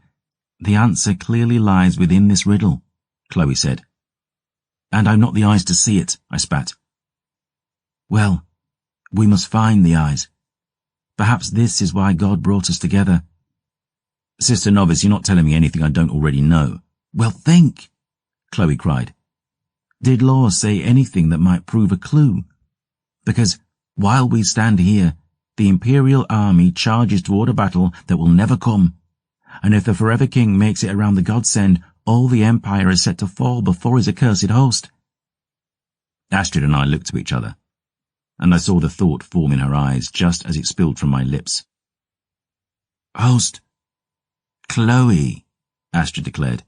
the answer clearly lies within this riddle, Chloe said. And I've not the eyes to see it, I spat. Well, we must find the eyes. Perhaps this is why God brought us together. Sister Novice, you're not telling me anything I don't already know. Well, think, Chloe cried. Did Law say anything that might prove a clue? Because, while we stand here, the Imperial army charges toward a battle that will never come, and if the Forever King makes it around the godsend, all the Empire is set to fall before his accursed host. Astrid and I looked to each other, and I saw the thought form in her eyes just as it spilled from my lips. Host. Chloe, Astrid declared.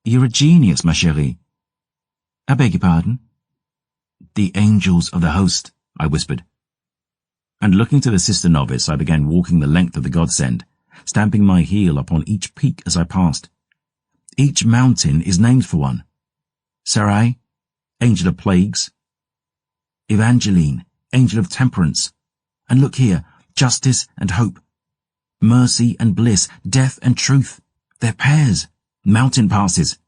You're a genius, ma chérie. I beg your pardon? The angels of the host, I whispered. And looking to the Sister Novice, I began walking the length of the godsend, stamping my heel upon each peak as I passed. Each mountain is named for one. Sarai, angel of plagues. Evangeline, angel of temperance. And look here, justice and hope. Mercy and bliss, death and truth. They're pairs, mountain passes.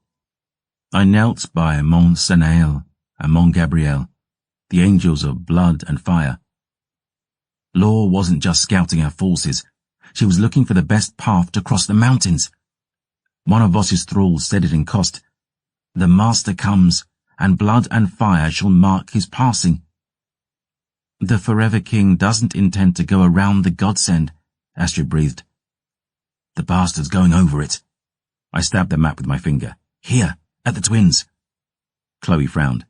I knelt by Mont Sanael and Mont Gabriel, the angels of blood and fire. Law wasn't just scouting our forces. She was looking for the best path to cross the mountains. One of Voss's thralls said it in Kost. The master comes, and blood and fire shall mark his passing. The Forever King doesn't intend to go around the godsend, Astrid breathed. The bastard's going over it. I stabbed the map with my finger. Here, at the twins. Chloe frowned.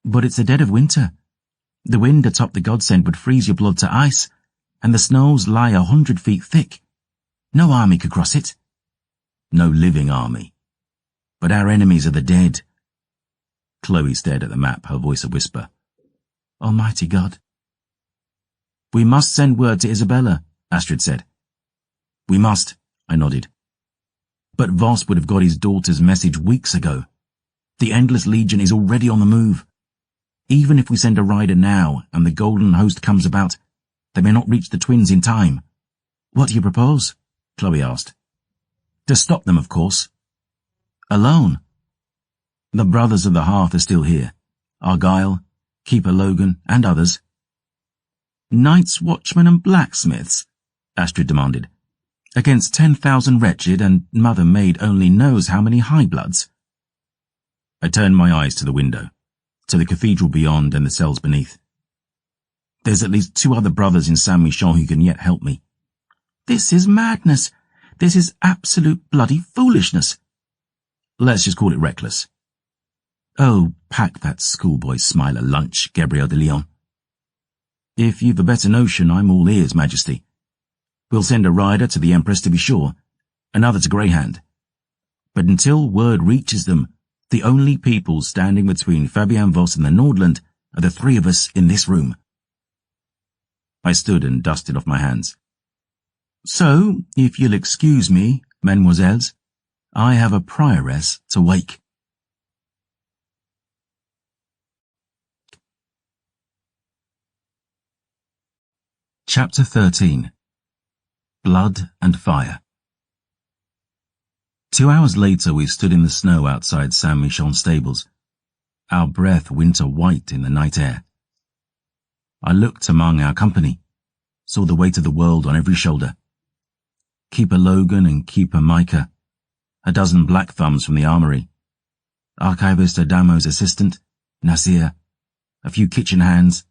But it's the dead of winter. The wind atop the godsend would freeze your blood to ice, and the snows lie 100 feet thick. No army could cross it. No living army. But our enemies are the dead. Chloe stared at the map, her voice a whisper. Almighty God. We must send word to Isabella, Astrid said. We must, I nodded. But Voss would have got his daughter's message weeks ago. The Endless Legion is already on the move. Even if we send a rider now and the Golden Host comes about, they may not reach the twins in time. What do you propose? Chloe asked. To stop them, of course. Alone? The brothers of the Hearth are still here. Argyle, Keeper Logan, and others. Knights, watchmen, and blacksmiths? Astrid demanded. Against 10,000 wretched, and Mother Maid only knows how many high-bloods. I turned my eyes to the window, to the cathedral beyond and the cells beneath. There's at least 2 other brothers in Saint-Michon who can yet help me. This is madness. This is absolute bloody foolishness. Let's just call it reckless. Oh, pack that schoolboy smile a lunch, Gabriel de Lyon. If you've a better notion, I'm all ears, Majesty. We'll send a rider to the Empress to be sure, another to Greyhand. But until word reaches them, the only people standing between Fabian Voss and the Nordland are the three of us in this room. I stood and dusted off my hands. So, if you'll excuse me, mesdemoiselles, I have a prioress to wake. Chapter 13. Blood and Fire. 2 hours later we stood in the snow outside Saint-Michon's stables, our breath winter white in the night air. I looked among our company, saw the weight of the world on every shoulder. Keeper Logan and Keeper Micah, a dozen black thumbs from the armory, Archivist Adamo's assistant, Nasir, a few kitchen hands,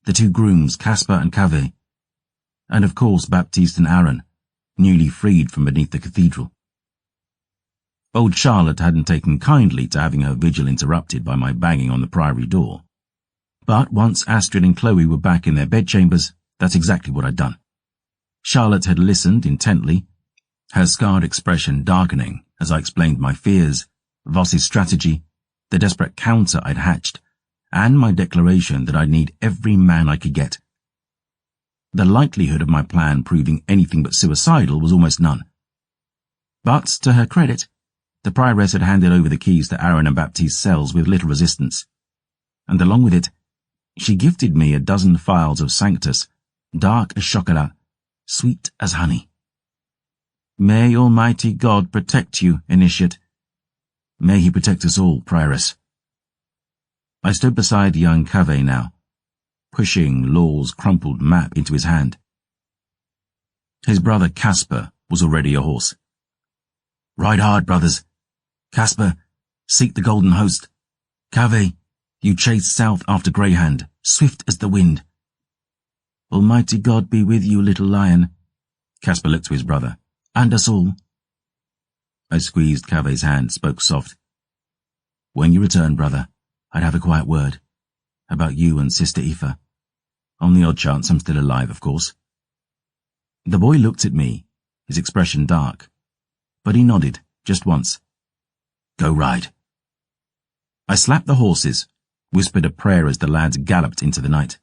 the two grooms, Caspar and Cave, and of course Baptiste and Aaron, newly freed from beneath the cathedral. Old Charlotte hadn't taken kindly to having her vigil interrupted by my banging on the priory door. But once Astrid and Chloe were back in their bedchambers, that's exactly what I'd done. Charlotte had listened intently, her scarred expression darkening as I explained my fears, Voss's strategy, the desperate counter I'd hatched, and my declaration that I'd need every man I could get. The likelihood of my plan proving anything but suicidal was almost none. But, to her credit, the prioress had handed over the keys to Aaron and Baptiste's cells with little resistance, and along with it, she gifted me a dozen phials of Sanctus, dark as chocolat, sweet as honey. May Almighty God protect you, Initiate. May he protect us all, prioress. I stood beside young Cave now, pushing Law's crumpled map into his hand. His brother Caspar was already a horse. Ride hard, brothers. Caspar, seek the golden host. Cave, you chase south after Greyhound, swift as the wind. Almighty God be with you, little lion. Caspar looked to his brother. And us all. I squeezed Cave's hand, spoke soft. When you return, brother, I'd have a quiet word. About you and Sister Aoife. On the odd chance I'm still alive, of course. The boy looked at me, his expression dark. But he nodded, just once. Go ride. I slapped the horses, whispered a prayer as the lads galloped into the night.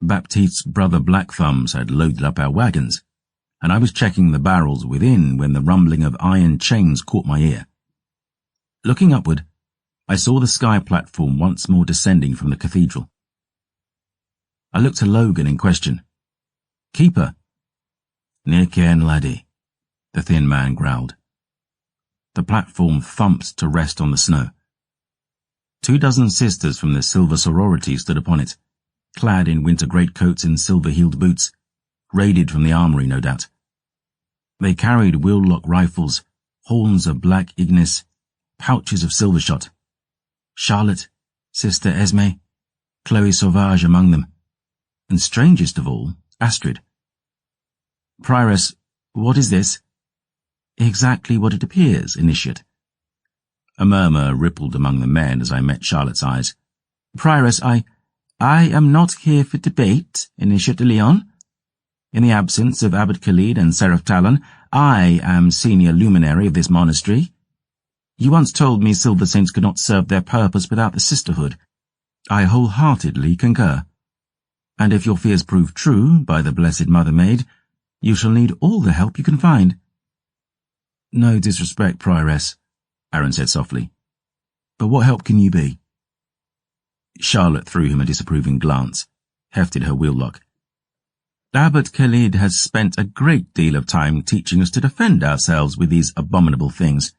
Baptiste's brother Black Thumbs had loaded up our wagons, and I was checking the barrels within when the rumbling of iron chains caught my ear. Looking upward, I saw the sky platform once more descending from the cathedral. I looked to Logan in question. Keeper. Near Cairn, laddie, the thin man growled. The platform thumped to rest on the snow. 24 sisters from the Silver Sorority stood upon it, clad in winter greatcoats and silver-heeled boots, raided from the armory, no doubt. They carried wheel-lock rifles, horns of black Ignis, pouches of silver shot. Charlotte, Sister Esme, Chloe Sauvage among them, and strangest of all, Astrid. Prioress, what is this? Exactly what it appears, Initiate. A murmur rippled among the men as I met Charlotte's eyes. Prioress, I am not here for debate, Initiate de Leon. In the absence of Abbot Khalid and Seraph Talon, I am senior luminary of this monastery. You once told me Silver Saints could not serve their purpose without the sisterhood. I wholeheartedly concur. And if your fears prove true, by the Blessed Mother Maid, you shall need all the help you can find. No disrespect, Prioress, Aaron said softly. But what help can you be? Charlotte threw him a disapproving glance, hefted her wheel-lock. Abbot Khalid has spent a great deal of time teaching us to defend ourselves with these abominable things.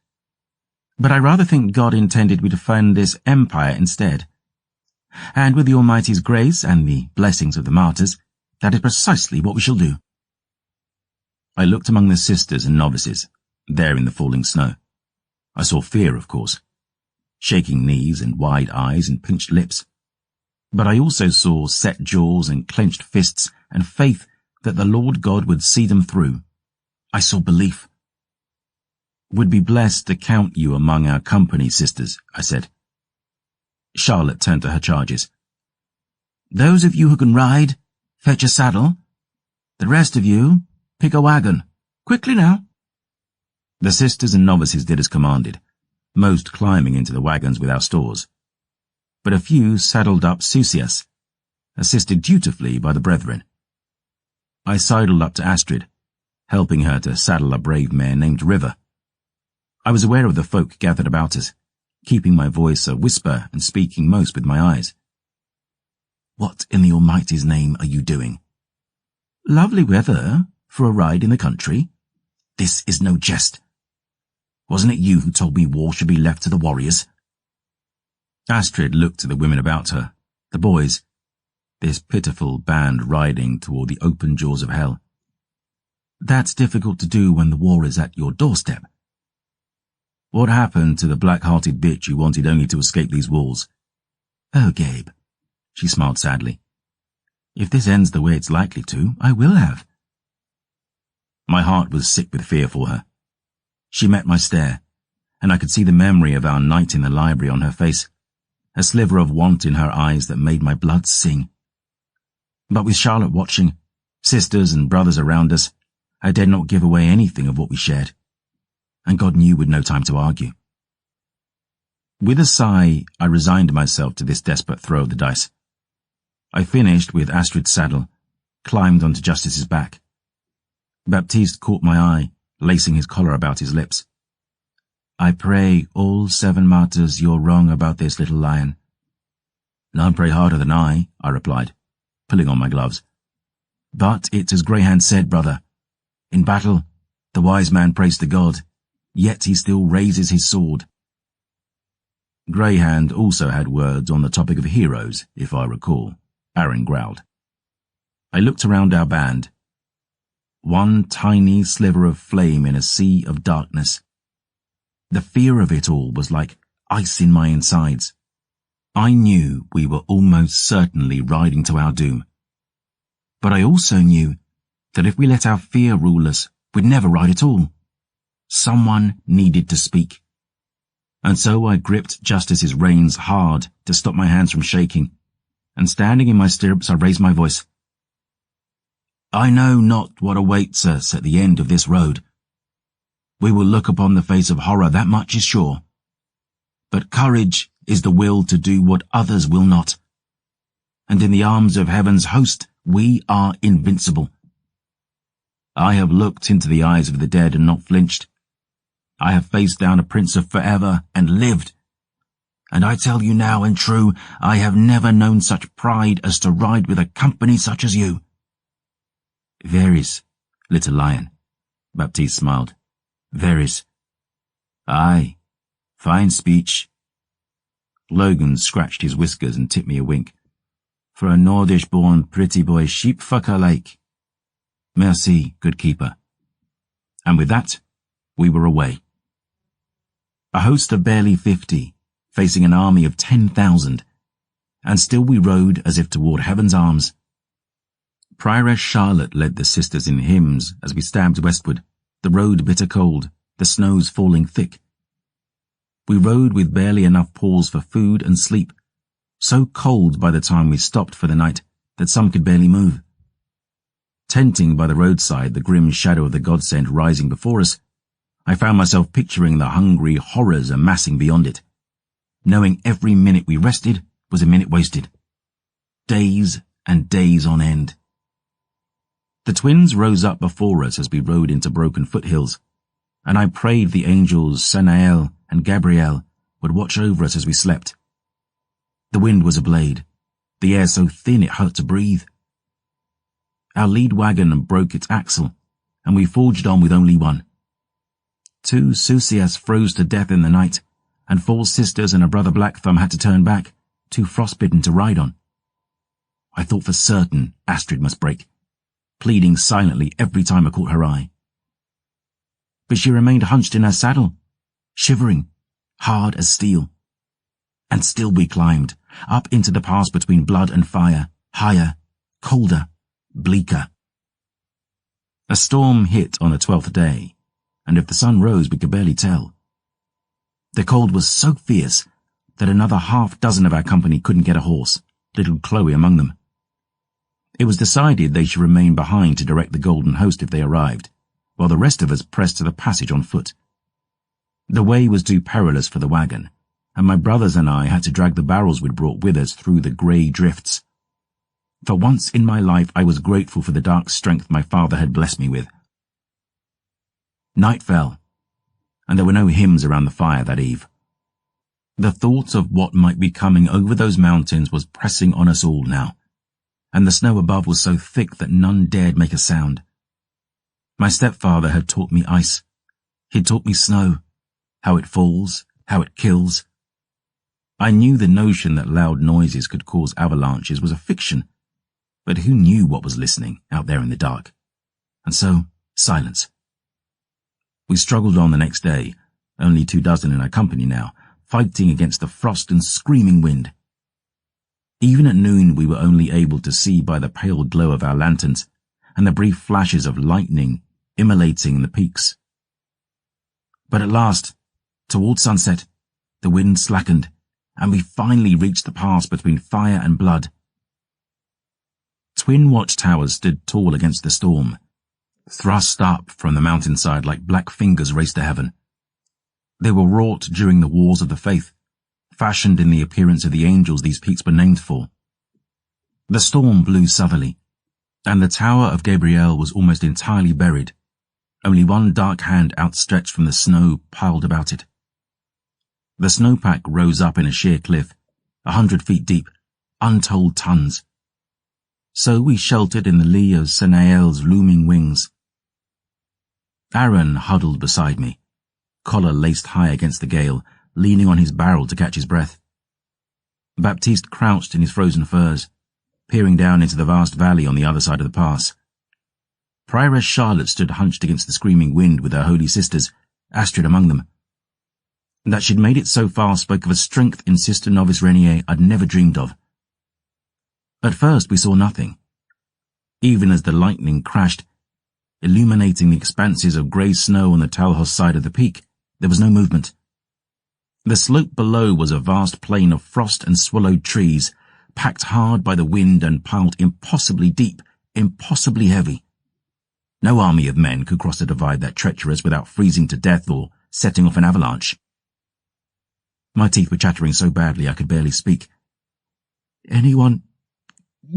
But I rather think God intended we defend this empire instead. And with the Almighty's grace and the blessings of the martyrs, that is precisely what we shall do. I looked among the sisters and novices, there in the falling snow. I saw fear, of course, shaking knees and wide eyes and pinched lips. But I also saw set jaws and clenched fists and faith that the Lord God would see them through. I saw belief. Would be blessed to count you among our company, sisters, I said. Charlotte turned to her charges. Those of you who can ride, fetch a saddle. The rest of you, pick a wagon. Quickly now. The sisters and novices did as commanded, most climbing into the wagons with our stores. but a few saddled up Susias, assisted dutifully by the brethren. I sidled up to Astrid, helping her to saddle a brave mare named River. I was aware of the folk gathered about us, keeping my voice a whisper and speaking most with my eyes. "What in the Almighty's name are you doing?" "Lovely weather for a ride in the country." "This is no jest. Wasn't it you who told me war should be left to the warriors?" Astrid looked to the women about her, the boys, this pitiful band riding toward the open jaws of hell. "That's difficult to do when the war is at your doorstep." "What happened to the black-hearted bitch who wanted only to escape these walls?" "Oh, Gabe," she smiled sadly. "If this ends the way it's likely to, I will have." My heart was sick with fear for her. She met my stare, and I could see the memory of our night in the library on her face, a sliver of want in her eyes that made my blood sing. But with Charlotte watching, sisters and brothers around us, I dared not give away anything of what we shared, and God knew we'd no time to argue. With a sigh, I resigned myself to this desperate throw of the dice. I finished with Astrid's saddle, climbed onto Justice's back. Baptiste caught my eye, lacing his collar about his lips. "I pray all 7 martyrs you're wrong about this little lion." "None pray harder than I replied, pulling on my gloves. "But it's as Greyhand said, brother. In battle, the wise man prays to God, yet he still raises his sword." Greyhand also had words on the topic of heroes, if I recall, Aaron growled. I looked around our band. One tiny sliver of flame in a sea of darkness. The fear of it all was like ice in my insides. I knew we were almost certainly riding to our doom. But I also knew that if we let our fear rule us, we'd never ride at all. Someone needed to speak. And so I gripped Justice's reins hard to stop my hands from shaking, and standing in my stirrups I raised my voice. "I know not what awaits us at the end of this road. We will look upon the face of horror, that much is sure. But courage is the will to do what others will not. And in the arms of heaven's host, we are invincible. I have looked into the eyes of the dead and not flinched. I have faced down a prince of forever and lived. And I tell you now and true, I have never known such pride as to ride with a company such as you." "Veris, little lion," Baptiste smiled. "Veris." "Aye, fine speech." Logan scratched his whiskers and tipped me a wink. "For a Nordish-born pretty boy sheepfucker like." "Merci, good keeper." And with that, we were away. A host of barely 50, facing an army of 10,000, and still we rode as if toward heaven's arms. Prioress Charlotte led the sisters in hymns as we stabbed westward, the road bitter cold, the snows falling thick. We rode with barely enough pause for food and sleep, so cold by the time we stopped for the night that some could barely move. Tenting by the roadside, the grim shadow of the godsend rising before us, I found myself picturing the hungry horrors amassing beyond it, knowing every minute we rested was a minute wasted. Days and days on end. The twins rose up before us as we rode into broken foothills, and I prayed the angels Sanael and Gabriel would watch over us as we slept. The wind was a blade, the air so thin it hurt to breathe. Our lead wagon broke its axle, and we forged on with only one. 2 Susias froze to death in the night, and 4 sisters and a brother Black Thumb had to turn back, too frostbitten to ride on. I thought for certain Astrid must break, pleading silently every time I caught her eye. But she remained hunched in her saddle, shivering, hard as steel. And still we climbed, up into the pass between blood and fire, higher, colder, bleaker. A storm hit on the 12th day, and if the sun rose we could barely tell. The cold was so fierce that another half-dozen of our company couldn't get a horse, little Chloe among them. It was decided they should remain behind to direct the Golden Host if they arrived, while the rest of us pressed to the passage on foot. The way was too perilous for the wagon, and my brothers and I had to drag the barrels we'd brought with us through the grey drifts. For once in my life I was grateful for the dark strength my father had blessed me with. Night fell, and there were no hymns around the fire that eve. The thought of what might be coming over those mountains was pressing on us all now, and the snow above was so thick that none dared make a sound. My stepfather had taught me ice. He'd taught me snow, how it falls, how it kills. I knew the notion that loud noises could cause avalanches was a fiction, but who knew what was listening out there in the dark? And so, silence. We struggled on the next day, only 24 in our company now, fighting against the frost and screaming wind. Even at noon we were only able to see by the pale glow of our lanterns and the brief flashes of lightning immolating the peaks. But at last, toward sunset, the wind slackened, and we finally reached the pass between fire and blood. Twin watchtowers stood tall against the storm, thrust up from the mountainside like black fingers raised to heaven. They were wrought during the wars of the faith, fashioned in the appearance of the angels these peaks were named for. The storm blew southerly, and the tower of Gabriel was almost entirely buried, only one dark hand outstretched from the snow piled about it. The snowpack rose up in a sheer cliff, 100 feet deep, untold tons. So we sheltered in the lee of Sanael's looming wings. Aaron huddled beside me, collar laced high against the gale, leaning on his barrel to catch his breath. Baptiste crouched in his frozen furs, peering down into the vast valley on the other side of the pass. Prioress Charlotte stood hunched against the screaming wind with her holy sisters, Astrid among them. That she'd made it so far spoke of a strength in Sister Novice Renier I'd never dreamed of. At first we saw nothing. Even as the lightning crashed, illuminating the expanses of grey snow on the Talhos side of the peak, there was no movement. The slope below was a vast plain of frost and swallowed trees, packed hard by the wind and piled impossibly deep, impossibly heavy. No army of men could cross a divide that treacherous without freezing to death or setting off an avalanche. My teeth were chattering so badly I could barely speak. "Anyone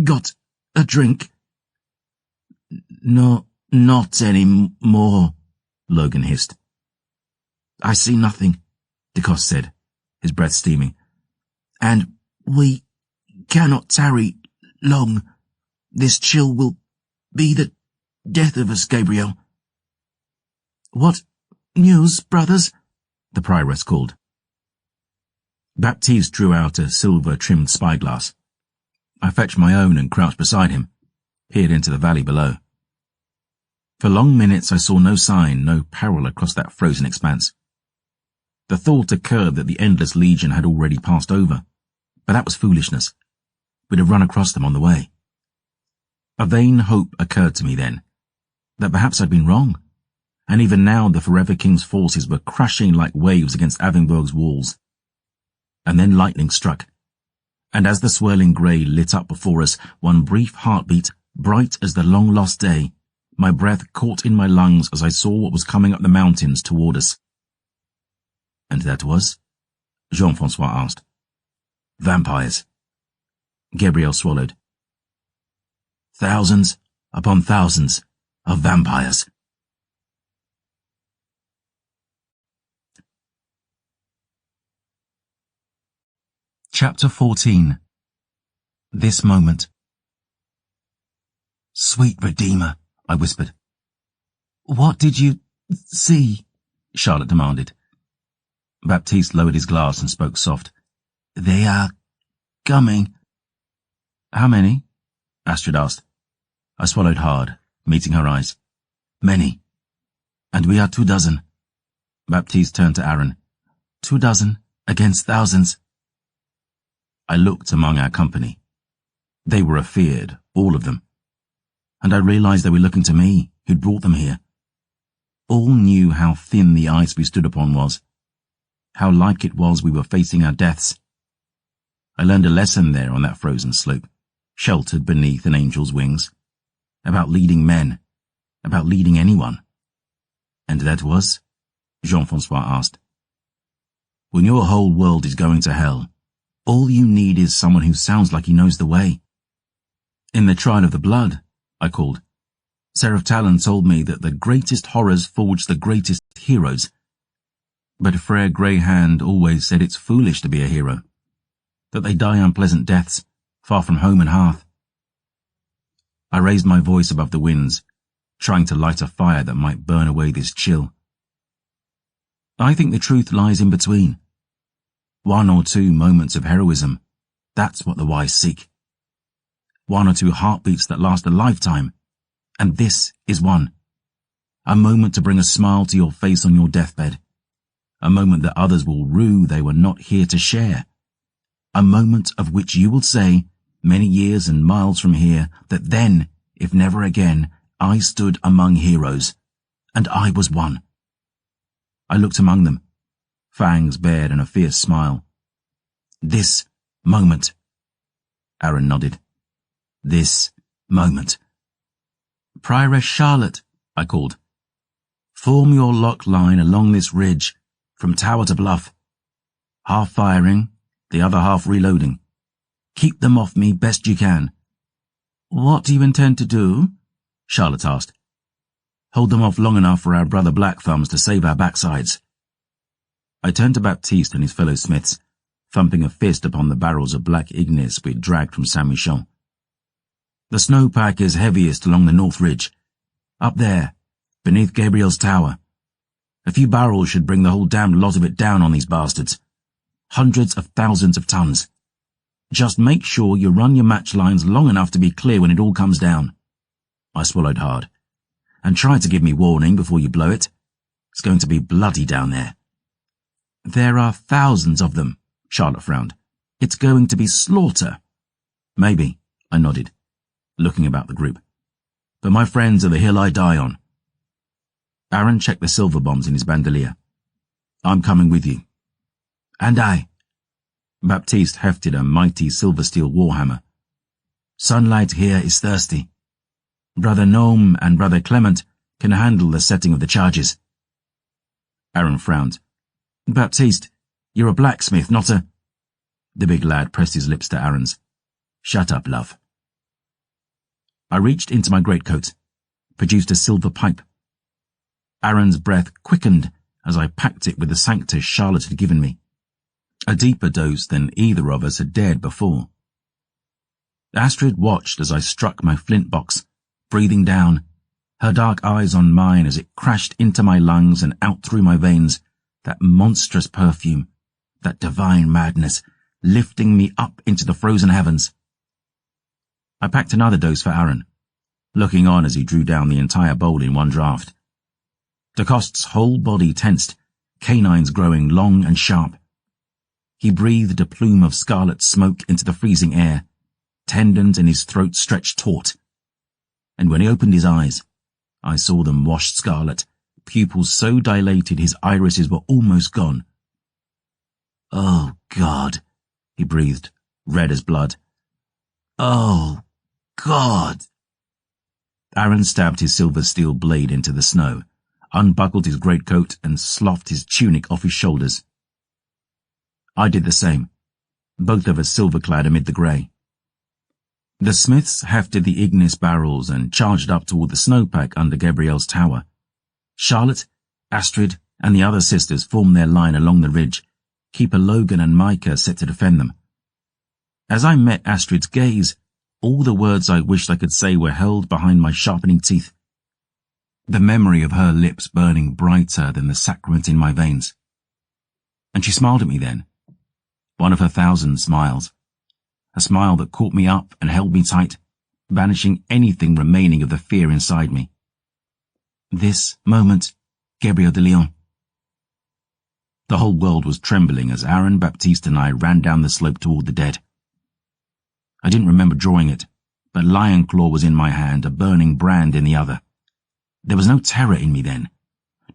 got a drink?" "No, not any more," Logan hissed. "I see nothing," DeCoste said, his breath steaming. "And we cannot tarry long. This chill will be the death of us, Gabriel." "What news, brothers?" the prioress called. Baptiste drew out a silver-trimmed spyglass. I fetched my own and crouched beside him, peered into the valley below. For long minutes I saw no sign, no peril across that frozen expanse. The thought occurred that the Endless Legion had already passed over, but that was foolishness. We'd have run across them on the way. A vain hope occurred to me then, that perhaps I'd been wrong, and even now the Forever King's forces were crashing like waves against Avingberg's walls. And then lightning struck, and as the swirling grey lit up before us, one brief heartbeat, bright as the long-lost day, my breath caught in my lungs as I saw what was coming up the mountains toward us. "And that was?" Jean-Francois asked. "Vampires." Gabriel swallowed. "Thousands upon thousands of vampires." Chapter 14. This moment. "Sweet Redeemer," I whispered. "What did you see?" Charlotte demanded. Baptiste lowered his glass and spoke soft. "They are coming." "How many?" Astrid asked. I swallowed hard, meeting her eyes. "Many. And we are 24." Baptiste turned to Aaron. 24 against thousands." I looked among our company. They were afeared, all of them. And I realized they were looking to me, who'd brought them here. All knew how thin the ice we stood upon was, how like it was we were facing our deaths. I learned a lesson there on that frozen slope, sheltered beneath an angel's wings, about leading men, about leading anyone. "And that was?" Jean-Francois asked. When your whole world is going to hell, all you need is someone who sounds like he knows the way. In the Trial of the Blood, I called. Seraph Talon told me that the greatest horrors forge the greatest heroes. But Frere Greyhand always said it's foolish to be a hero, that they die unpleasant deaths, far from home and hearth. I raised my voice above the winds, trying to light a fire that might burn away this chill. I think the truth lies in between. 1 or 2 moments of heroism, that's what the wise seek. 1 or 2 heartbeats that last a lifetime, and this is one. A moment to bring a smile to your face on your deathbed. A moment that others will rue they were not here to share. A moment of which you will say, many years and miles from here, that then, if never again, I stood among heroes, and I was one. I looked among them, fangs bared and a fierce smile. This moment. Aaron nodded. This moment. Prioress Charlotte, I called. Form your lock line along this ridge, from tower to bluff. Half firing, the other half reloading. Keep them off me best you can. What do you intend to do? Charlotte asked. Hold them off long enough for our brother Black Thumbs to save our backsides. I turned to Baptiste and his fellow smiths, thumping a fist upon the barrels of black Ignis we'd dragged from Saint-Michel. The snowpack is heaviest along the north ridge. Up there, beneath Gabriel's tower. A few barrels should bring the whole damned lot of it down on these bastards. Hundreds of thousands of tons. Just make sure you run your match lines long enough to be clear when it all comes down. I swallowed hard. And try to give me warning before you blow it. It's going to be bloody down there. There are thousands of them, Charlotte frowned. It's going to be slaughter. Maybe, I nodded, looking about the group. But my friends are the hill I die on. Aaron checked the silver bombs in his bandolier. I'm coming with you. And I. Baptiste hefted a mighty silver steel warhammer. Sunlight here is thirsty. Brother Gnome and Brother Clement can handle the setting of the charges. Aaron frowned. Baptiste, you're a blacksmith, not a... The big lad pressed his lips to Aaron's. Shut up, love. I reached into my greatcoat, produced a silver pipe. Aaron's breath quickened as I packed it with the sanctus Charlotte had given me. A deeper dose than either of us had dared before. Astrid watched as I struck my flint box, breathing down, her dark eyes on mine as it crashed into my lungs and out through my veins, that monstrous perfume, that divine madness, lifting me up into the frozen heavens. I packed another dose for Aaron, looking on as he drew down the entire bowl in one draught. DeCoste's whole body tensed, canines growing long and sharp. He breathed a plume of scarlet smoke into the freezing air, tendons in his throat stretched taut. And when he opened his eyes, I saw them washed scarlet, pupils so dilated his irises were almost gone. Oh, God, he breathed, red as blood. Oh, God. Aaron stabbed his silver steel blade into the snow, unbuckled his greatcoat and sloughed his tunic off his shoulders. I did the same, both of us silver-clad amid the grey. The smiths hefted the Ignis barrels and charged up toward the snowpack under Gabriel's tower. Charlotte, Astrid, and the other sisters formed their line along the ridge, Keeper Logan and Micah set to defend them. As I met Astrid's gaze, all the words I wished I could say were held behind my sharpening teeth. The memory of her lips burning brighter than the sacrament in my veins. And she smiled at me then, one of her 1,000 smiles. A smile that caught me up and held me tight, banishing anything remaining of the fear inside me. This moment, Gabriel de Leon. The whole world was trembling as Aaron, Baptiste and I ran down the slope toward the dead. I didn't remember drawing it, but Lion Claw was in my hand, a burning brand in the other. There was no terror in me then,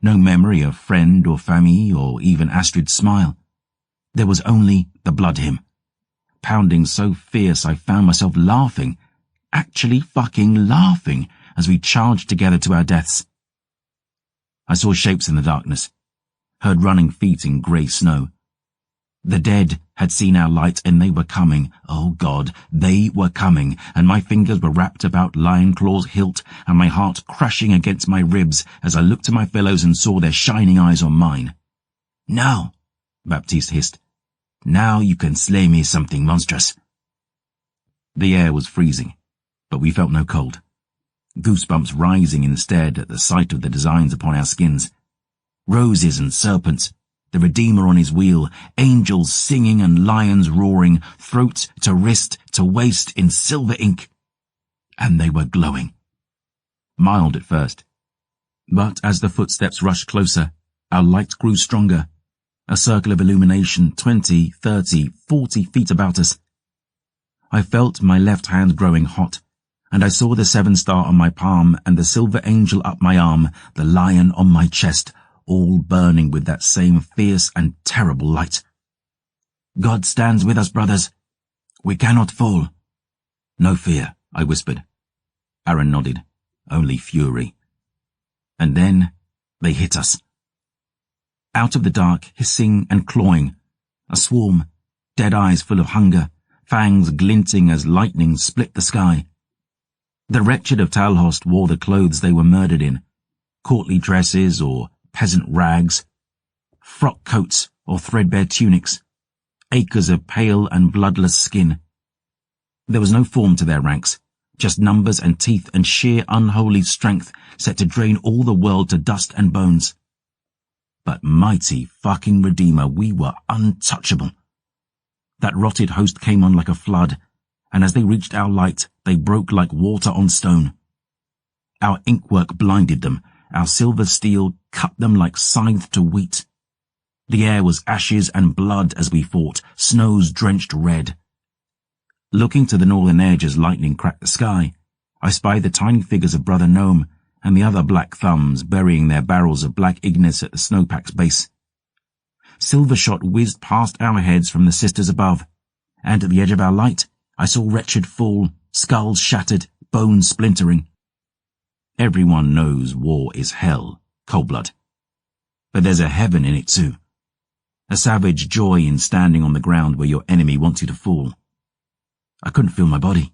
no memory of friend or famille or even Astrid's smile. There was only the blood hymn, pounding so fierce I found myself laughing, actually fucking laughing, as we charged together to our deaths. I saw shapes in the darkness, heard running feet in grey snow, The dead had seen our light and they were coming. Oh God, they were coming, and my fingers were wrapped about Lion Claw's hilt and my heart crashing against my ribs as I looked to my fellows and saw their shining eyes on mine. "Now," Baptiste hissed. "Now you can slay me something monstrous." The air was freezing, but we felt no cold. Goosebumps rising instead at the sight of the designs upon our skins. Roses and serpents, the Redeemer on his wheel, angels singing and lions roaring, throat to wrist to waist in silver ink. And they were glowing. Mild at first. But as the footsteps rushed closer, our light grew stronger. A circle of illumination 20, 30, 40 feet about us. I felt my left hand growing hot, and I saw the 7-star on my palm and the silver angel up my arm, the lion on my chest, all burning with that same fierce and terrible light. "God stands with us, brothers. We cannot fall." "No fear," I whispered. Aaron nodded. "Only fury." And then they hit us. Out of the dark, hissing and clawing, a swarm, dead eyes full of hunger, fangs glinting as lightning split the sky. The wretched of Talhost wore the clothes they were murdered in, courtly dresses or peasant rags, frock coats or threadbare tunics, acres of pale and bloodless skin. There was no form to their ranks, just numbers and teeth and sheer unholy strength set to drain all the world to dust and bones. But mighty fucking Redeemer, we were untouchable. That rotted host came on like a flood, and as they reached our light, they broke like water on stone. Our inkwork blinded them, our silver steel cut them like scythe to wheat. The air was ashes and blood as we fought, snows drenched red. Looking to the northern edge as lightning cracked the sky, I spied the tiny figures of Brother Gnome and the other black thumbs burying their barrels of black Ignis at the snowpack's base. Silver shot whizzed past our heads from the sisters above, and at the edge of our light, I saw wretched fall, skulls shattered, bones splintering. Everyone knows war is hell, cold blood. But there's a heaven in it too. A savage joy in standing on the ground where your enemy wants you to fall. I couldn't feel my body.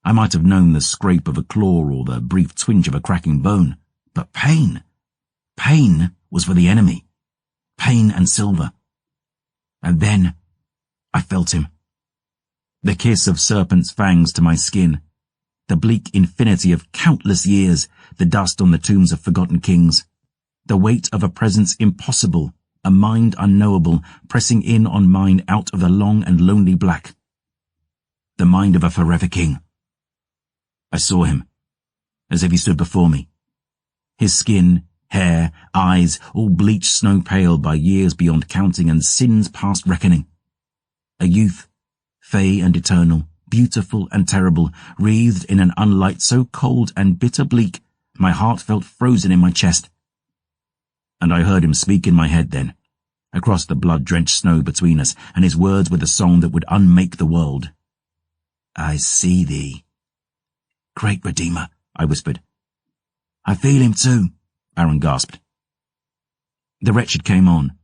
I might have known the scrape of a claw or the brief twinge of a cracking bone, but pain was for the enemy. Pain and silver. And then I felt him. The kiss of serpent's fangs to my skin, the bleak infinity of countless years, the dust on the tombs of forgotten kings, the weight of a presence impossible, a mind unknowable, pressing in on mine out of the long and lonely black. The mind of a forever king. I saw him, as if he stood before me. His skin, hair, eyes, all bleached snow pale by years beyond counting and sins past reckoning. A youth, fey and eternal, beautiful and terrible, wreathed in an unlight so cold and bitter bleak, my heart felt frozen in my chest. And I heard him speak in my head then, across the blood-drenched snow between us, and his words were the song that would unmake the world. "I see thee." "Great Redeemer," I whispered. "I feel him too," Aaron gasped. The wretched came on,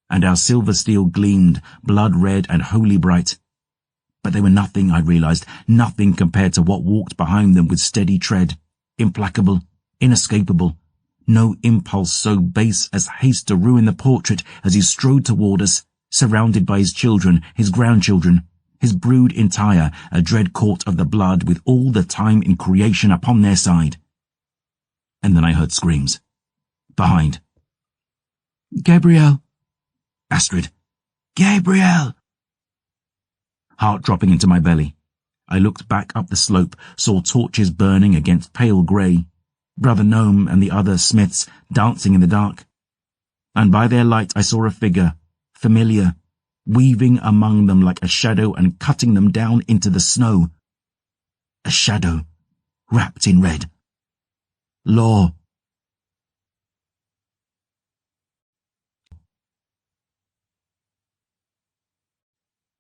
and our silver steel gleamed, blood-red and holy bright. But they were nothing, I realized, nothing compared to what walked behind them with steady tread, implacable, inescapable, no impulse so base as haste to ruin the portrait as he strode toward us, surrounded by his children, his grandchildren, his brood entire, a dread court of the blood with all the time in creation upon their side. And then I heard screams. Behind. "Gabriel!" "Astrid!" "Gabriel!" Heart dropping into my belly. I looked back up the slope, saw torches burning against pale grey, Brother Gnome and the other smiths dancing in the dark. And by their light I saw a figure, familiar, weaving among them like a shadow and cutting them down into the snow. A shadow, wrapped in red. Law.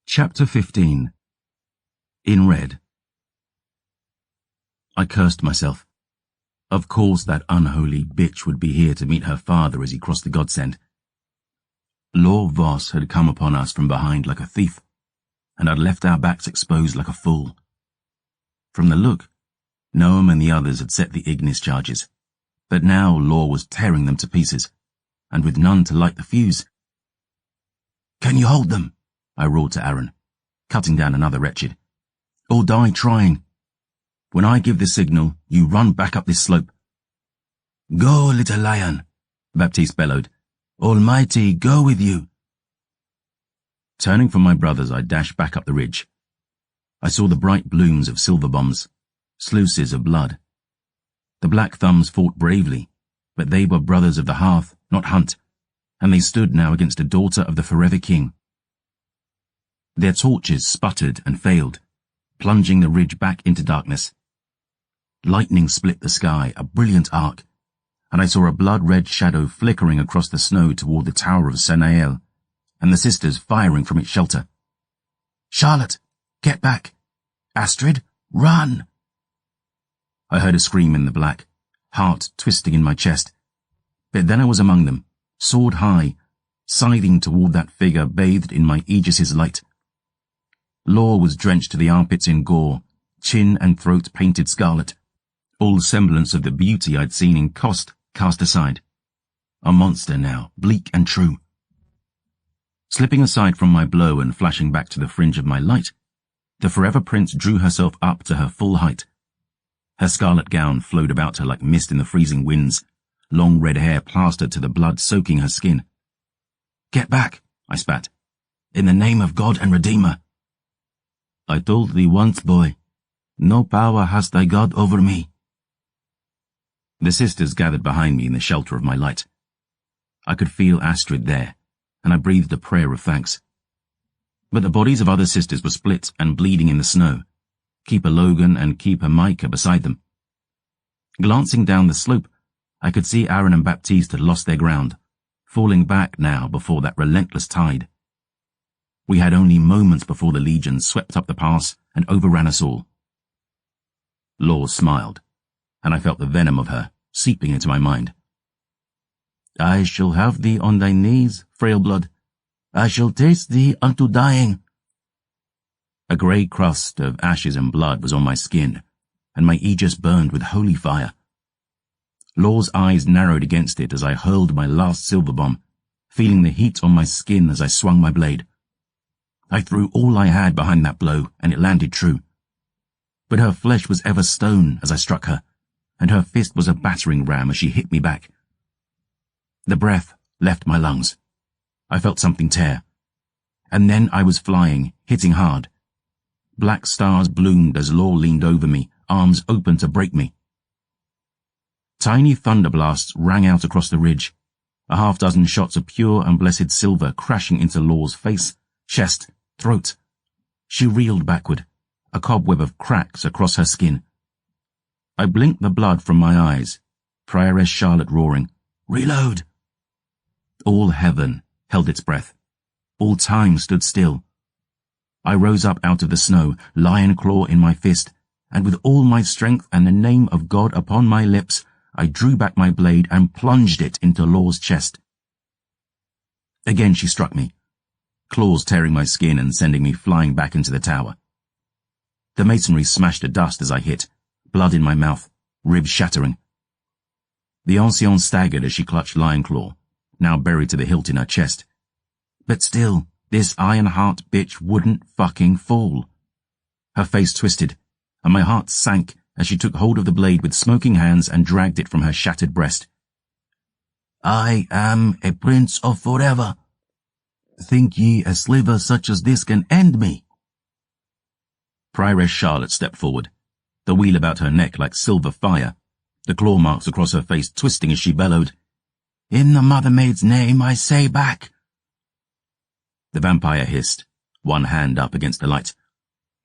Chapter 15. In Red. I cursed myself. Of course that unholy bitch would be here to meet her father as he crossed the godsend. Lord Voss had come upon us from behind like a thief, and had left our backs exposed like a fool. From the look, Noam and the others had set the Ignis charges, but now Law was tearing them to pieces, and with none to light the fuse. "Can you hold them?" I roared to Aaron, cutting down another wretched. "Or die trying. When I give the signal, you run back up this slope." "Go, little lion," Baptiste bellowed. "Almighty, go with you." Turning from my brothers, I dashed back up the ridge. I saw the bright blooms of silver bombs, sluices of blood. The Black Thumbs fought bravely, but they were brothers of the hearth, not hunt, and they stood now against a daughter of the Forever King. Their torches sputtered and failed, plunging the ridge back into darkness. Lightning split the sky, a brilliant arc, and I saw a blood-red shadow flickering across the snow toward the tower of Sanael, and the sisters firing from its shelter. "Charlotte, get back! Astrid, run!" I heard a scream in the black, heart twisting in my chest. But then I was among them, sword high, scything toward that figure bathed in my Aegis's light. Law was drenched to the armpits in gore, chin and throat painted scarlet, all semblance of the beauty I'd seen in Kost cast aside. A monster now, bleak and true. Slipping aside from my blow and flashing back to the fringe of my light, the Forever Prince drew herself up to her full height. Her scarlet gown flowed about her like mist in the freezing winds, long red hair plastered to the blood soaking her skin. "Get back," I spat. "In the name of God and Redeemer." "I told thee once, boy, no power has thy God over me." The sisters gathered behind me in the shelter of my light. I could feel Astrid there, and I breathed a prayer of thanks. But the bodies of other sisters were split and bleeding in the snow, Keeper Logan and Keeper Micah beside them. Glancing down the slope, I could see Aaron and Baptiste had lost their ground, falling back now before that relentless tide. We had only moments before the legions swept up the pass and overran us all. Law smiled, and I felt the venom of her seeping into my mind. "I shall have thee on thy knees, frail blood. I shall taste thee unto dying." A grey crust of ashes and blood was on my skin, and my aegis burned with holy fire. Law's eyes narrowed against it as I hurled my last silver bomb, feeling the heat on my skin as I swung my blade. I threw all I had behind that blow, and it landed true. But her flesh was ever stone as I struck her, and her fist was a battering ram as she hit me back. The breath left my lungs. I felt something tear. And then I was flying, hitting hard. Black stars bloomed as Law leaned over me, arms open to break me. Tiny thunder blasts rang out across the ridge, a half-dozen shots of pure and blessed silver crashing into Law's face, chest, throat. She reeled backward, a cobweb of cracks across her skin. I blinked the blood from my eyes, Prioress Charlotte roaring, "Reload!" All heaven held its breath. All time stood still. I rose up out of the snow, lion claw in my fist, and with all my strength and the name of God upon my lips, I drew back my blade and plunged it into Law's chest. Again she struck me, claws tearing my skin and sending me flying back into the tower. The masonry smashed to dust as I hit, blood in my mouth, ribs shattering. The ancien staggered as she clutched Lion Claw, now buried to the hilt in her chest. But still, this iron-heart bitch wouldn't fucking fall. Her face twisted, and my heart sank as she took hold of the blade with smoking hands and dragged it from her shattered breast. "I am a prince of forever. Think ye a sliver such as this can end me?" Prioress Charlotte stepped forward, the wheel about her neck like silver fire, the claw marks across her face twisting as she bellowed, "In the Mother Maid's name I say back." The vampire hissed, one hand up against the light,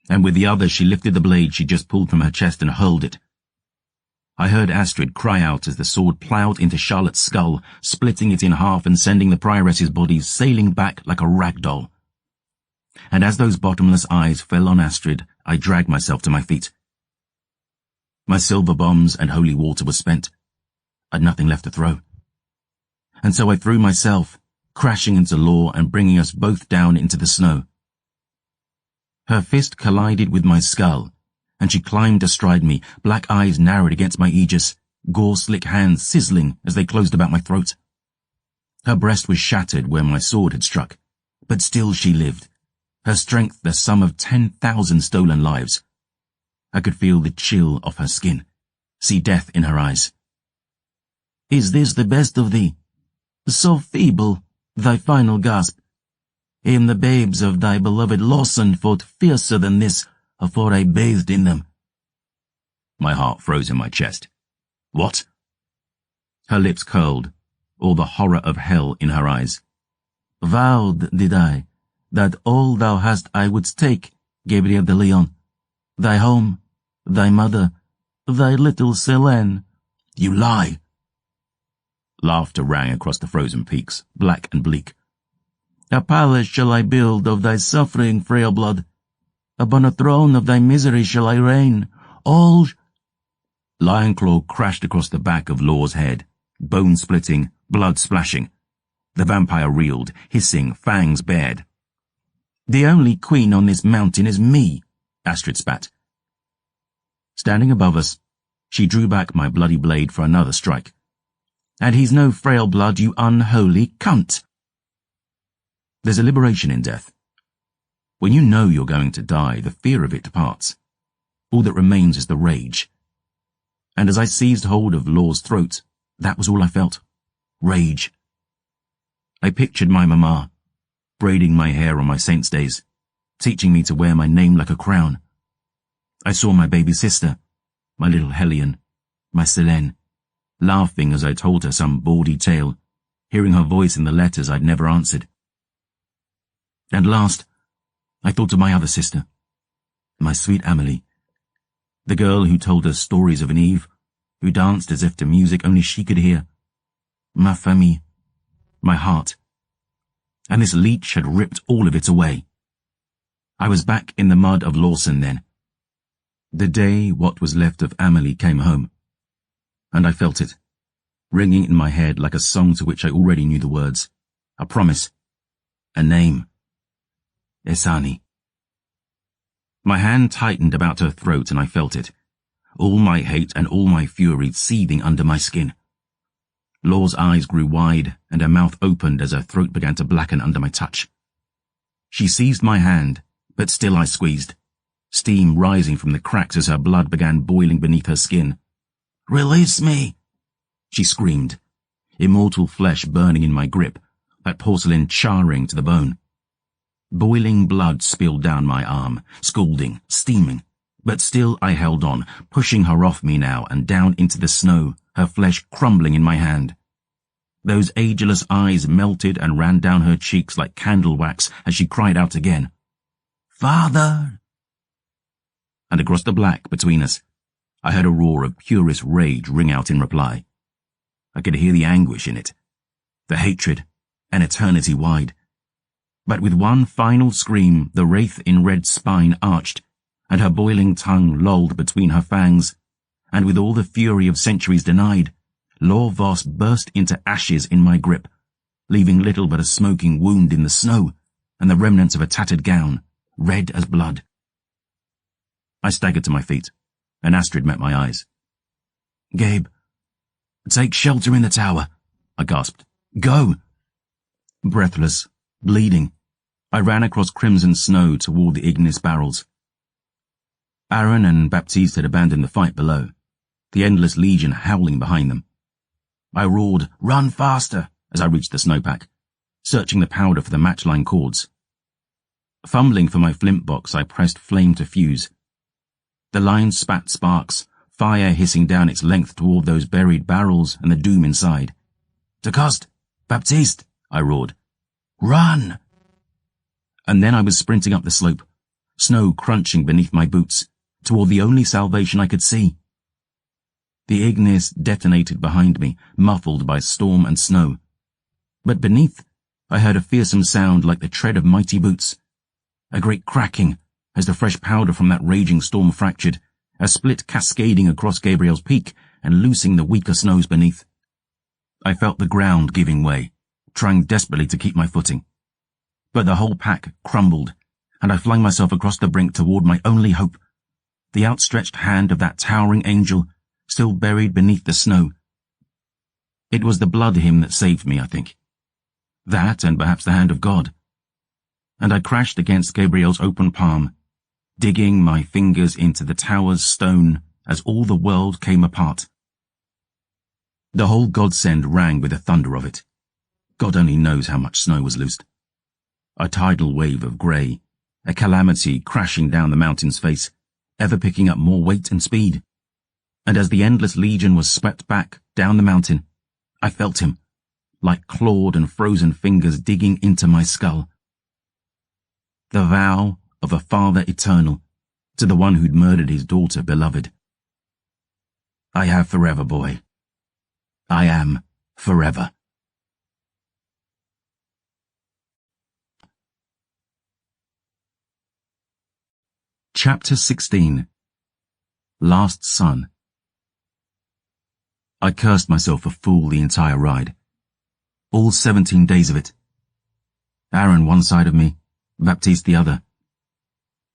and with the other she lifted the blade she just pulled from her chest and hurled it. I heard Astrid cry out as the sword ploughed into Charlotte's skull, splitting it in half and sending the prioress's body sailing back like a rag doll. And as those bottomless eyes fell on Astrid, I dragged myself to my feet. My silver bombs and holy water were spent. I'd nothing left to throw. And so I threw myself, crashing into Law and bringing us both down into the snow. Her fist collided with my skull, and she climbed astride me, black eyes narrowed against my aegis, gore-slick hands sizzling as they closed about my throat. Her breast was shattered where my sword had struck, but still she lived, her strength the sum of 10,000 stolen lives. I could feel the chill off her skin, see death in her eyes. "Is this the best of thee? So feeble, thy final gasp. E'en the babes of thy beloved Lawson fought fiercer than this, afore I bathed in them." My heart froze in my chest. "What?" Her lips curled, all the horror of hell in her eyes. "Vowed, did I, that all thou hast I would take, Gabriel de Leon. Thy home, thy mother, thy little Selene." "You lie!" Laughter rang across the frozen peaks, black and bleak. "A palace shall I build of thy suffering, frail blood. Upon a throne of thy misery shall I reign. All—" Lionclaw crashed across the back of Law's head, bone splitting, blood splashing. The vampire reeled, hissing, fangs bared. "The only queen on this mountain is me," Astrid spat. Standing above us, she drew back my bloody blade for another strike. "And he's no frail blood, you unholy cunt." There's a liberation in death. When you know you're going to die, the fear of it departs. All that remains is the rage. And as I seized hold of Law's throat, that was all I felt. Rage. I pictured my mama, braiding my hair on my saint's days, teaching me to wear my name like a crown. I saw my baby sister, my little Hellion, my Selene, laughing as I told her some bawdy tale, hearing her voice in the letters I'd never answered. And last, I thought of my other sister, my sweet Amelie, the girl who told us stories of an Eve, who danced as if to music only she could hear. Ma famille, my heart. And this leech had ripped all of it away. I was back in the mud of Lawson then. The day what was left of Amelie came home, and I felt it, ringing in my head like a song to which I already knew the words, a promise, a name. Esani. My hand tightened about her throat and I felt it, all my hate and all my fury seething under my skin. Law's eyes grew wide and her mouth opened as her throat began to blacken under my touch. She seized my hand, but still I squeezed, steam rising from the cracks as her blood began boiling beneath her skin. "Release me!" she screamed, immortal flesh burning in my grip, that porcelain charring to the bone. Boiling blood spilled down my arm, scalding, steaming, but still I held on, pushing her off me now and down into the snow, her flesh crumbling in my hand. Those ageless eyes melted and ran down her cheeks like candle wax as she cried out again, "Father!" And across the black between us, I heard a roar of purest rage ring out in reply. I could hear the anguish in it, the hatred, an eternity wide. But with one final scream, the wraith in red spine arched, and her boiling tongue lolled between her fangs, and with all the fury of centuries denied, Law Voss burst into ashes in my grip, leaving little but a smoking wound in the snow, and the remnants of a tattered gown, red as blood. I staggered to my feet, and Astrid met my eyes. "Gabe, take shelter in the tower," I gasped. "Go!" Breathless, bleeding, I ran across crimson snow toward the ignis barrels. Aaron and Baptiste had abandoned the fight below, the endless legion howling behind them. I roared, "Run faster!" as I reached the snowpack, searching the powder for the matchline cords. Fumbling for my flint box, I pressed flame to fuse. The line spat sparks, fire hissing down its length toward those buried barrels and the doom inside. "Dacoste! Baptiste!" I roared. "Run!" And then I was sprinting up the slope, snow crunching beneath my boots, toward the only salvation I could see. The ignis detonated behind me, muffled by storm and snow. But beneath, I heard a fearsome sound like the tread of mighty boots. A great cracking, as the fresh powder from that raging storm fractured, a split cascading across Gabriel's peak and loosing the weaker snows beneath. I felt the ground giving way, trying desperately to keep my footing. But the whole pack crumbled, and I flung myself across the brink toward my only hope, the outstretched hand of that towering angel still buried beneath the snow. It was the blood hymn that saved me, I think. That, and perhaps the hand of God. And I crashed against Gabriel's open palm, digging my fingers into the tower's stone as all the world came apart. The whole godsend rang with the thunder of it. God only knows how much snow was loosed. A tidal wave of grey, a calamity crashing down the mountain's face, ever picking up more weight and speed. And as the endless legion was swept back down the mountain, I felt him, like clawed and frozen fingers digging into my skull. The vow of a Father eternal to the one who'd murdered his daughter beloved. I have forever, boy. I am forever. Chapter 16. Last Son. I cursed myself a fool the entire ride. All 17 days of it. Aaron one side of me, Baptiste the other.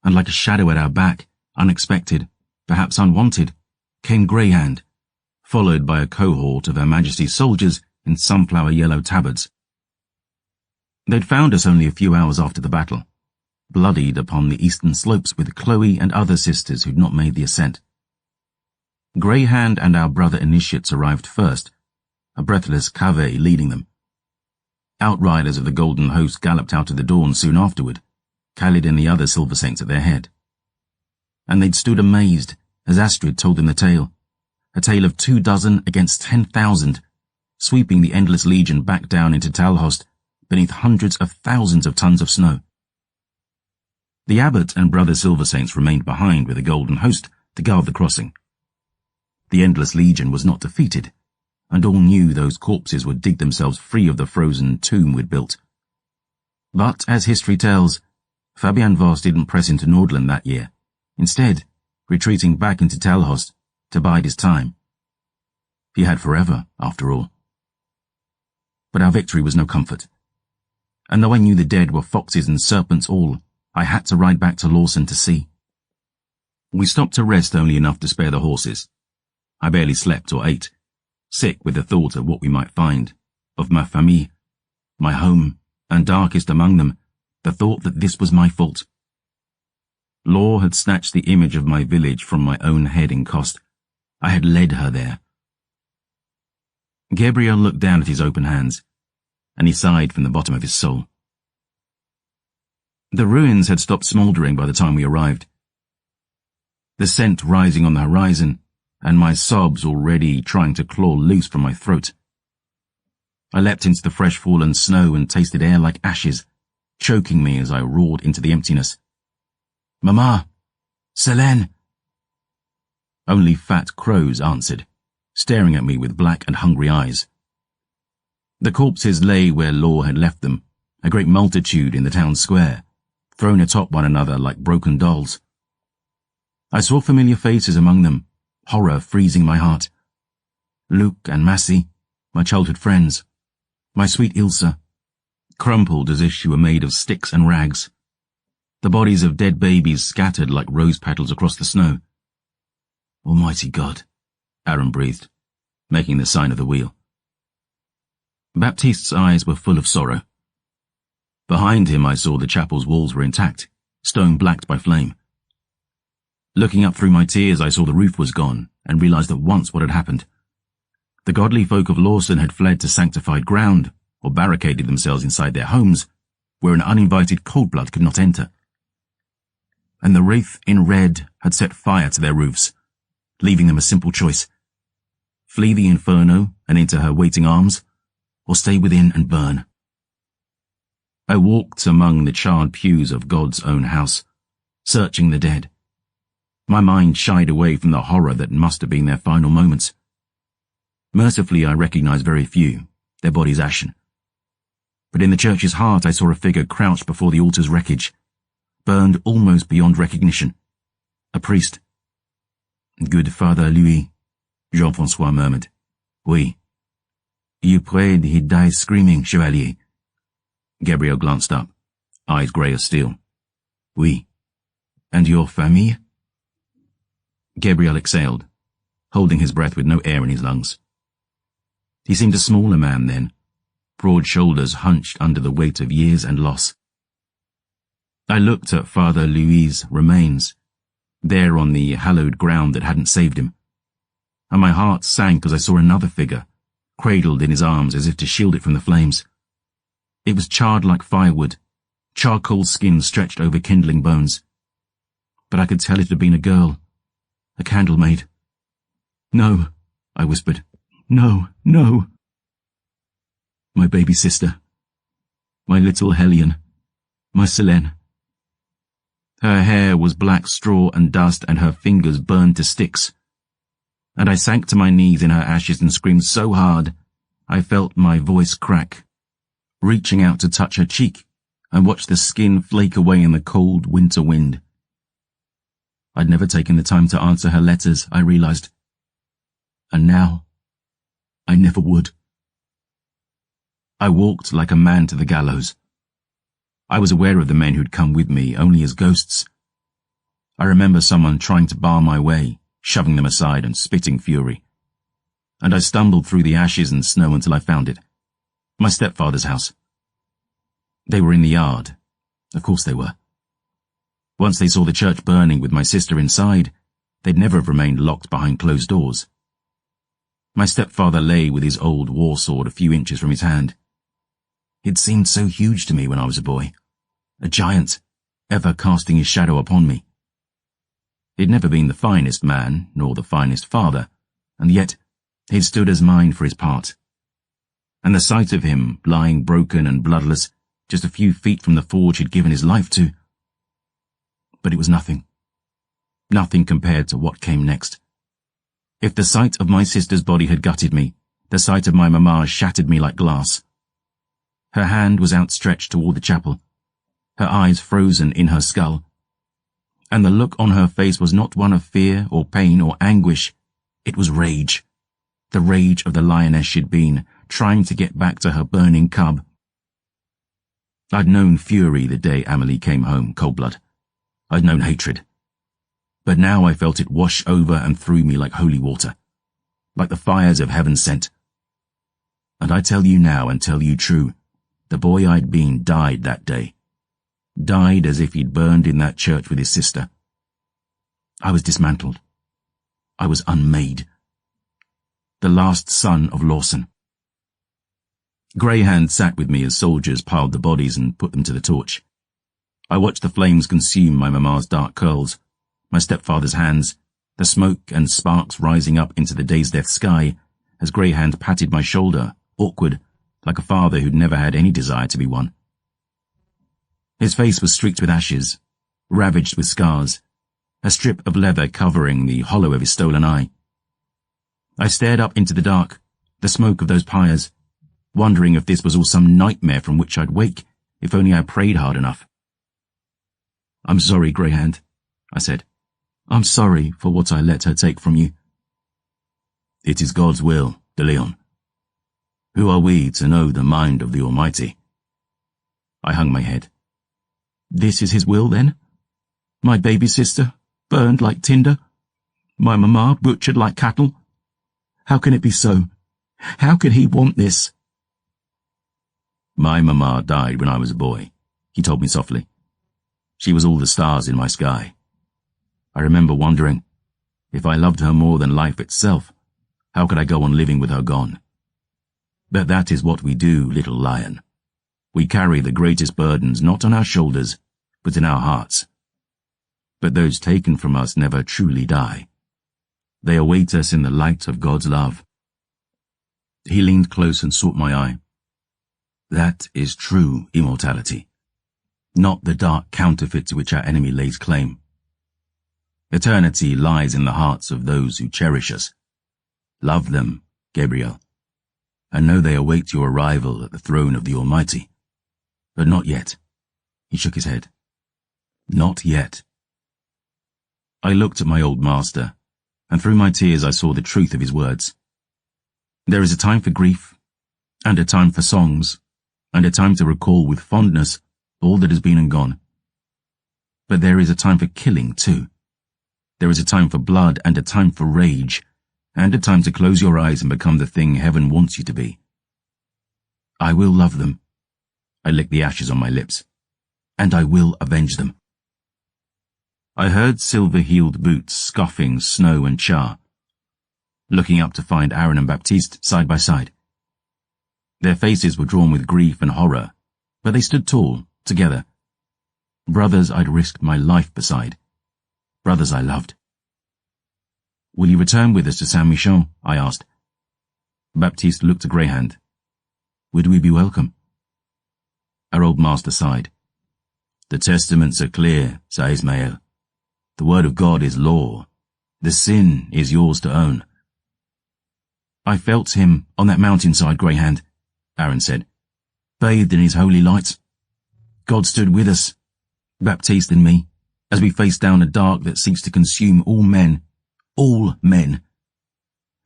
And like a shadow at our back, unexpected, perhaps unwanted, came Greyhand, followed by a cohort of Her Majesty's soldiers in sunflower yellow tabards. They'd found us only a few hours after the battle, bloodied upon the eastern slopes with Chloe and other sisters who'd not made the ascent. Greyhand and our brother initiates arrived first, a breathless Cave leading them. Outriders of the Golden Host galloped out of the dawn soon afterward, Khalid and the other Silver Saints at their head. And they'd stood amazed as Astrid told them the tale, a tale of 24 against 10,000, sweeping the endless legion back down into Talhost beneath hundreds of thousands of tons of snow. The abbot and brother Silver Saints remained behind with the Golden Host to guard the crossing. The endless legion was not defeated, and all knew those corpses would dig themselves free of the frozen tomb we'd built. But, as history tells, Fabian Voss didn't press into Nordland that year, instead retreating back into Talhost to bide his time. He had forever, after all. But our victory was no comfort. And though I knew the dead were foxes and serpents all, I had to ride back to Lawson to see. We stopped to rest only enough to spare the horses. I barely slept or ate, sick with the thought of what we might find, of ma famille, my home, and darkest among them, the thought that this was my fault. Law had snatched the image of my village from my own head in Kost. I had led her there. Gabriel looked down at his open hands, and he sighed from the bottom of his soul. The ruins had stopped smouldering by the time we arrived. The scent rising on the horizon, and my sobs already trying to claw loose from my throat. I leapt into the fresh fallen snow and tasted air like ashes, choking me as I roared into the emptiness. Mama! Selene! Only fat crows answered, staring at me with black and hungry eyes. The corpses lay where Law had left them, a great multitude in the town square, thrown atop one another like broken dolls. I saw familiar faces among them, horror freezing my heart. Luke and Massey, my childhood friends, my sweet Ilsa, crumpled as if she were made of sticks and rags. The bodies of dead babies scattered like rose petals across the snow. Almighty God, Aaron breathed, making the sign of the wheel. Baptiste's eyes were full of sorrow. Behind him I saw the chapel's walls were intact, stone-blacked by flame. Looking up through my tears I saw the roof was gone and realized at once what had happened. The godly folk of Lawson had fled to sanctified ground or barricaded themselves inside their homes where an uninvited cold-blood could not enter. And the wraith in red had set fire to their roofs, leaving them a simple choice: flee the inferno and into her waiting arms, or stay within and burn. I walked among the charred pews of God's own house, searching the dead. My mind shied away from the horror that must have been their final moments. Mercifully, I recognized very few, their bodies ashen. But in the church's heart I saw a figure crouched before the altar's wreckage, burned almost beyond recognition. A priest. Good Father Louis, Jean-François murmured. Oui. You prayed he'd die screaming, Chevalier. Gabriel glanced up, eyes grey as steel. Oui. And your famille? Gabriel exhaled, holding his breath with no air in his lungs. He seemed a smaller man then, broad shoulders hunched under the weight of years and loss. I looked at Father Louis' remains, there on the hallowed ground that hadn't saved him, and my heart sank as I saw another figure, cradled in his arms as if to shield it from the flames. It was charred like firewood, charcoal skin stretched over kindling bones. But I could tell it had been a girl, a candle maid. No, I whispered. No, no. My baby sister. My little Hellion. My Selene. Her hair was black straw and dust, and her fingers burned to sticks. And I sank to my knees in her ashes and screamed so hard I felt my voice crack, reaching out to touch her cheek and watch the skin flake away in the cold winter wind. I'd never taken the time to answer her letters, I realized. And now, I never would. I walked like a man to the gallows. I was aware of the men who'd come with me only as ghosts. I remember someone trying to bar my way, shoving them aside and spitting fury. And I stumbled through the ashes and snow until I found it. My stepfather's house. They were in the yard. Of course they were. Once they saw the church burning with my sister inside, they'd never have remained locked behind closed doors. My stepfather lay with his old war sword a few inches from his hand. It seemed so huge to me when I was a boy. A giant, ever casting his shadow upon me. He'd never been the finest man, nor the finest father, and yet he'd stood as mine for his part. And the sight of him, lying broken and bloodless, just a few feet from the forge he'd given his life to. But it was nothing. Nothing compared to what came next. If the sight of my sister's body had gutted me, the sight of my mamma shattered me like glass. Her hand was outstretched toward the chapel, her eyes frozen in her skull. And the look on her face was not one of fear or pain or anguish. It was rage. The rage of the lioness she'd been, trying to get back to her burning cub. I'd known fury the day Amelie came home, cold blood. I'd known hatred. But now I felt it wash over and through me like holy water, like the fires of heaven sent. And I tell you now and tell you true, the boy I'd been died that day. Died as if he'd burned in that church with his sister. I was dismantled. I was unmade. The last son of Lawson. Greyhand sat with me as soldiers piled the bodies and put them to the torch. I watched the flames consume my mamma's dark curls, my stepfather's hands, the smoke and sparks rising up into the day's death sky as Greyhand patted my shoulder, awkward, like a father who'd never had any desire to be one. His face was streaked with ashes, ravaged with scars, a strip of leather covering the hollow of his stolen eye. I stared up into the dark, the smoke of those pyres, wondering if this was all some nightmare from which I'd wake, if only I prayed hard enough. "I'm sorry, Greyhand," I said. "I'm sorry for what I let her take from you." "It is God's will, de Leon. Who are we to know the mind of the Almighty?" I hung my head. This is his will, then? My baby sister, burned like tinder? My mamma butchered like cattle? How can it be so? How can he want this? "My mamma died when I was a boy," he told me softly. "She was all the stars in my sky. I remember wondering, if I loved her more than life itself, how could I go on living with her gone? But that is what we do, little lion. We carry the greatest burdens not on our shoulders, but in our hearts. But those taken from us never truly die. They await us in the light of God's love." He leaned close and sought my eye. "That is true immortality, not the dark counterfeit to which our enemy lays claim. Eternity lies in the hearts of those who cherish us. Love them, Gabriel, and know they await your arrival at the throne of the Almighty. But not yet." He shook his head. "Not yet." I looked at my old master, and through my tears I saw the truth of his words. There is a time for grief, and a time for songs, and a time to recall with fondness all that has been and gone. But there is a time for killing too. There is a time for blood and a time for rage, and a time to close your eyes and become the thing heaven wants you to be. I will love them. I licked the ashes on my lips. And I will avenge them. I heard silver-heeled boots scuffing snow and char, looking up to find Aaron and Baptiste side by side. Their faces were drawn with grief and horror, but they stood tall, together. Brothers I'd risked my life beside. Brothers I loved. Will you return with us to Saint-Michel? I asked. Baptiste looked to Greyhand. Would we be welcome? Our old master sighed. The testaments are clear, sa Ismael. The word of God is law. The sin is yours to own. I felt him on that mountainside, Greyhand, Aaron said, bathed in his holy light. God stood with us, Baptiste and me, as we faced down a dark that seeks to consume all men. All men.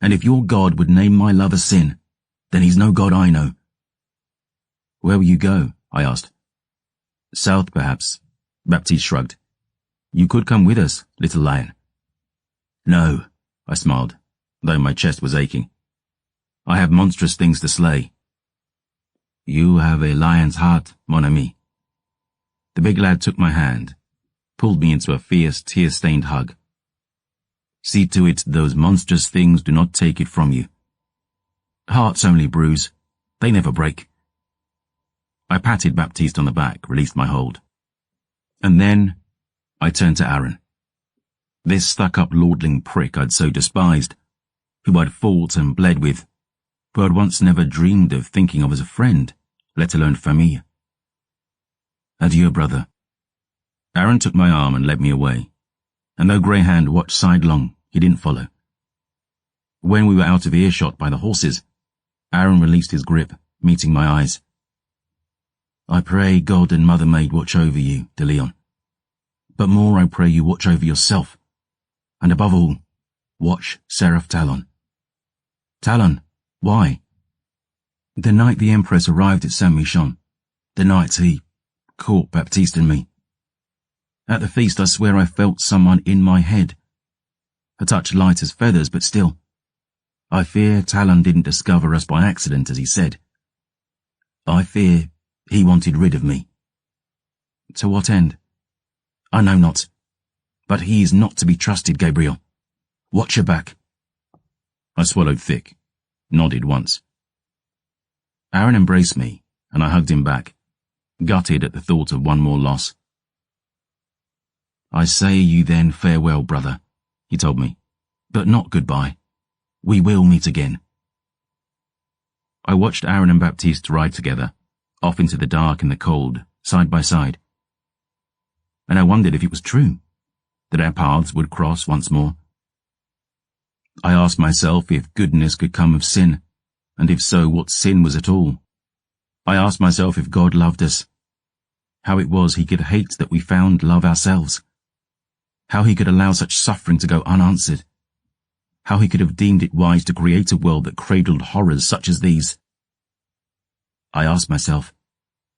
And if your God would name my love a sin, then he's no God I know. Where will you go? I asked. South, perhaps. Baptiste shrugged. You could come with us, little lion. No, I smiled, though my chest was aching. I have monstrous things to slay. You have a lion's heart, mon ami. The big lad took my hand, pulled me into a fierce, tear-stained hug. See to it those monstrous things do not take it from you. Hearts only bruise. They never break. I patted Baptiste on the back, released my hold. And then I turned to Aaron. This stuck-up lordling prick I'd so despised, who I'd fought and bled with, who I'd once never dreamed of thinking of as a friend, let alone famille. Adieu, brother. Aaron took my arm and led me away, and though Greyhand watched sidelong, he didn't follow. When we were out of earshot by the horses, Aaron released his grip, meeting my eyes. I pray God and Mother Maid watch over you, de Leon. But more I pray you watch over yourself. And above all, watch Seraph Talon. Talon? Why? The night the Empress arrived at Saint-Michel, the night he caught Baptiste and me. At the feast I swear I felt someone in my head. A touch light as feathers, but still. I fear Talon didn't discover us by accident, as he said. I fear he wanted rid of me. To what end? I know not. But he is not to be trusted, Gabriel. Watch your back. I swallowed thick, nodded once. Aaron embraced me, and I hugged him back, gutted at the thought of one more loss. I say you then farewell, brother, he told me, but not goodbye. We will meet again. I watched Aaron and Baptiste ride together, off into the dark and the cold, side by side. And I wondered if it was true, that our paths would cross once more. I asked myself if goodness could come of sin, and if so, what sin was at all. I asked myself if God loved us, how it was he could hate that we found love ourselves, how he could allow such suffering to go unanswered, how he could have deemed it wise to create a world that cradled horrors such as these. I asked myself,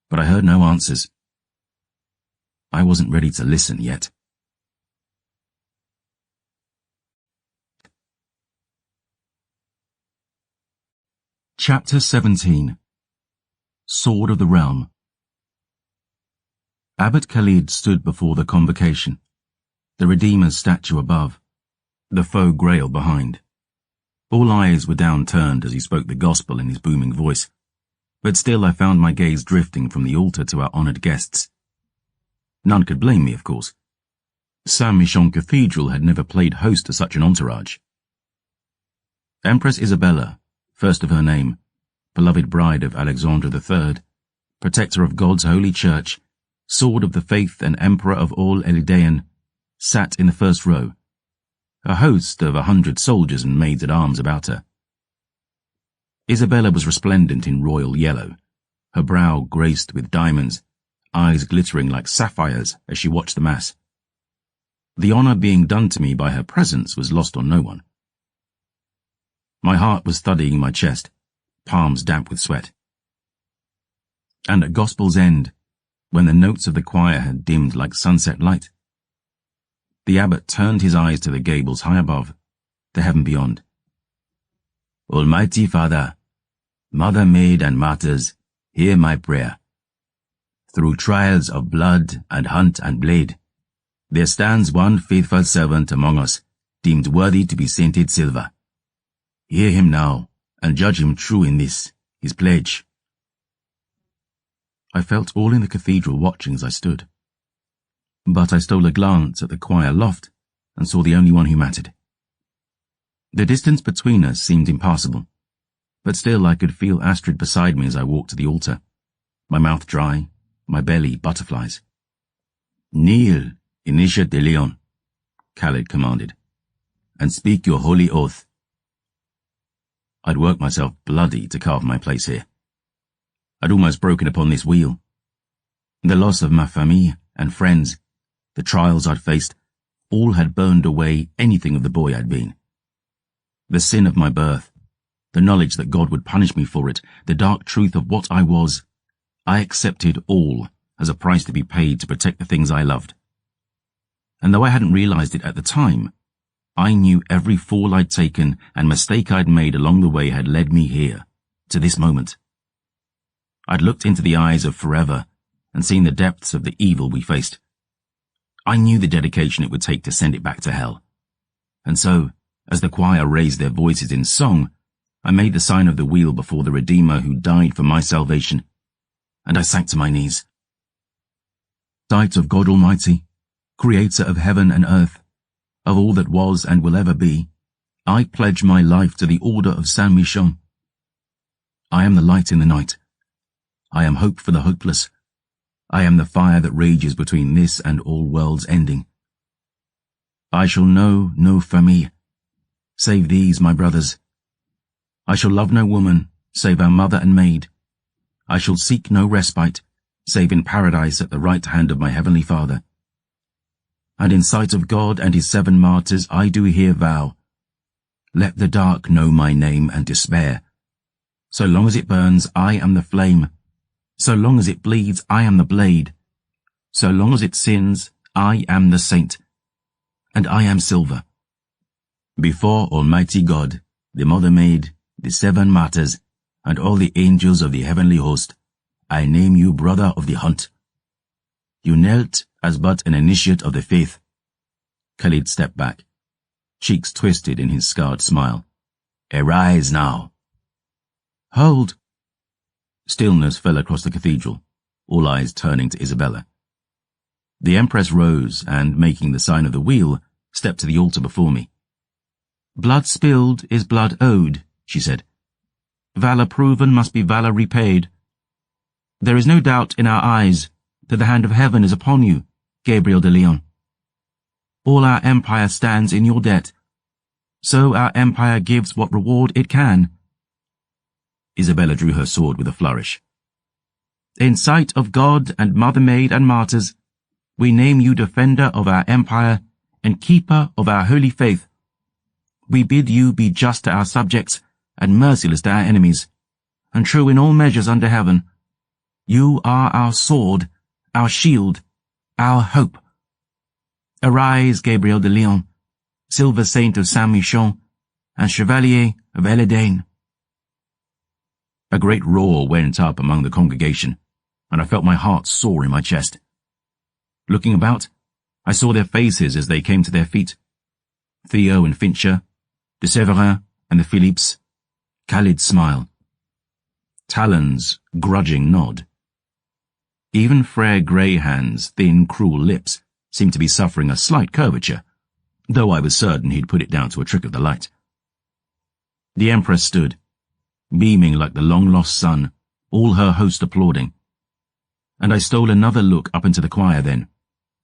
but I heard no answers. I wasn't ready to listen yet. Chapter 17. Sword of the Realm. Abbot Khalid stood before the convocation, the Redeemer's statue above, the faux grail behind. All eyes were downturned as he spoke the gospel in his booming voice, but still I found my gaze drifting from the altar to our honoured guests. None could blame me, of course. Saint-Michel Cathedral had never played host to such an entourage. Empress Isabella, first of her name, beloved bride of Alexander III, protector of God's holy church, sword of the faith and emperor of all Elidean, sat in the first row, a host of 100 soldiers and maids at arms about her. Isabella was resplendent in royal yellow, her brow graced with diamonds, eyes glittering like sapphires as she watched the mass. The honour being done to me by her presence was lost on no one. My heart was studying my chest, palms damp with sweat. And at gospel's end, when the notes of the choir had dimmed like sunset light, the abbot turned his eyes to the gables high above, to heaven beyond. Almighty Father, Mother Maid and Martyrs, hear my prayer. Through trials of blood and hunt and blade, there stands one faithful servant among us, deemed worthy to be sainted silver. Hear him now, and judge him true in this, his pledge. I felt all in the cathedral watching as I stood. But I stole a glance at the choir loft and saw the only one who mattered. The distance between us seemed impassable, but still I could feel Astrid beside me as I walked to the altar, my mouth dry, my belly butterflies. Kneel, Initiate de Leon, Khalid commanded, and speak your holy oath. I'd worked myself bloody to carve my place here. I'd almost broken upon this wheel. The loss of ma famille and friends, the trials I'd faced, all had burned away anything of the boy I'd been. The sin of my birth, the knowledge that God would punish me for it, the dark truth of what I was, I accepted all as a price to be paid to protect the things I loved. And though I hadn't realized it at the time, I knew every fall I'd taken and mistake I'd made along the way had led me here, to this moment. I'd looked into the eyes of forever and seen the depths of the evil we faced. I knew the dedication it would take to send it back to hell. And so, as the choir raised their voices in song, I made the sign of the wheel before the Redeemer who died for my salvation, and I sank to my knees. Sight of God Almighty, Creator of heaven and earth, of all that was and will ever be, I pledge my life to the order of Saint Michon. I am the light in the night. I am hope for the hopeless. I am the fire that rages between this and all worlds ending. I shall know no famille, save these my brothers. I shall love no woman, save our mother and maid. I shall seek no respite, save in paradise at the right hand of my heavenly Father. And in sight of God and his 7 martyrs I do here vow, let the dark know my name and despair. So long as it burns, I am the flame. So long as it bleeds, I am the blade. So long as it sins, I am the saint. And I am silver. Before Almighty God, the Mother Maid, the 7 martyrs, and all the angels of the heavenly host, I name you brother of the hunt. You knelt as but an initiate of the faith. Khalid stepped back, cheeks twisted in his scarred smile. Arise now. Hold. Stillness fell across the cathedral, all eyes turning to Isabella. The Empress rose and, making the sign of the wheel, stepped to the altar before me. Blood spilled is blood owed, she said. Valor proven must be valor repaid. There is no doubt in our eyes that the hand of heaven is upon you, Gabriel de Leon. All our empire stands in your debt. So our empire gives what reward it can. Isabella drew her sword with a flourish. In sight of God and Mother Maid and martyrs, we name you defender of our empire and keeper of our holy faith. We bid you be just to our subjects and merciless to our enemies, and true in all measures under heaven. You are our sword, our shield, our hope. Arise, Gabriel de Leon, silver saint of Saint Michon, and chevalier of Eladane. A great roar went up among the congregation, and I felt my heart soar in my chest. Looking about, I saw their faces as they came to their feet. Theo and Fincher, de Severin and the Philippes, Khalid's smile. Talon's grudging nod. Even Frere Greyhand's thin, cruel lips seemed to be suffering a slight curvature, though I was certain he'd put it down to a trick of the light. The Empress stood, beaming like the long-lost sun, all her host applauding. And I stole another look up into the choir then,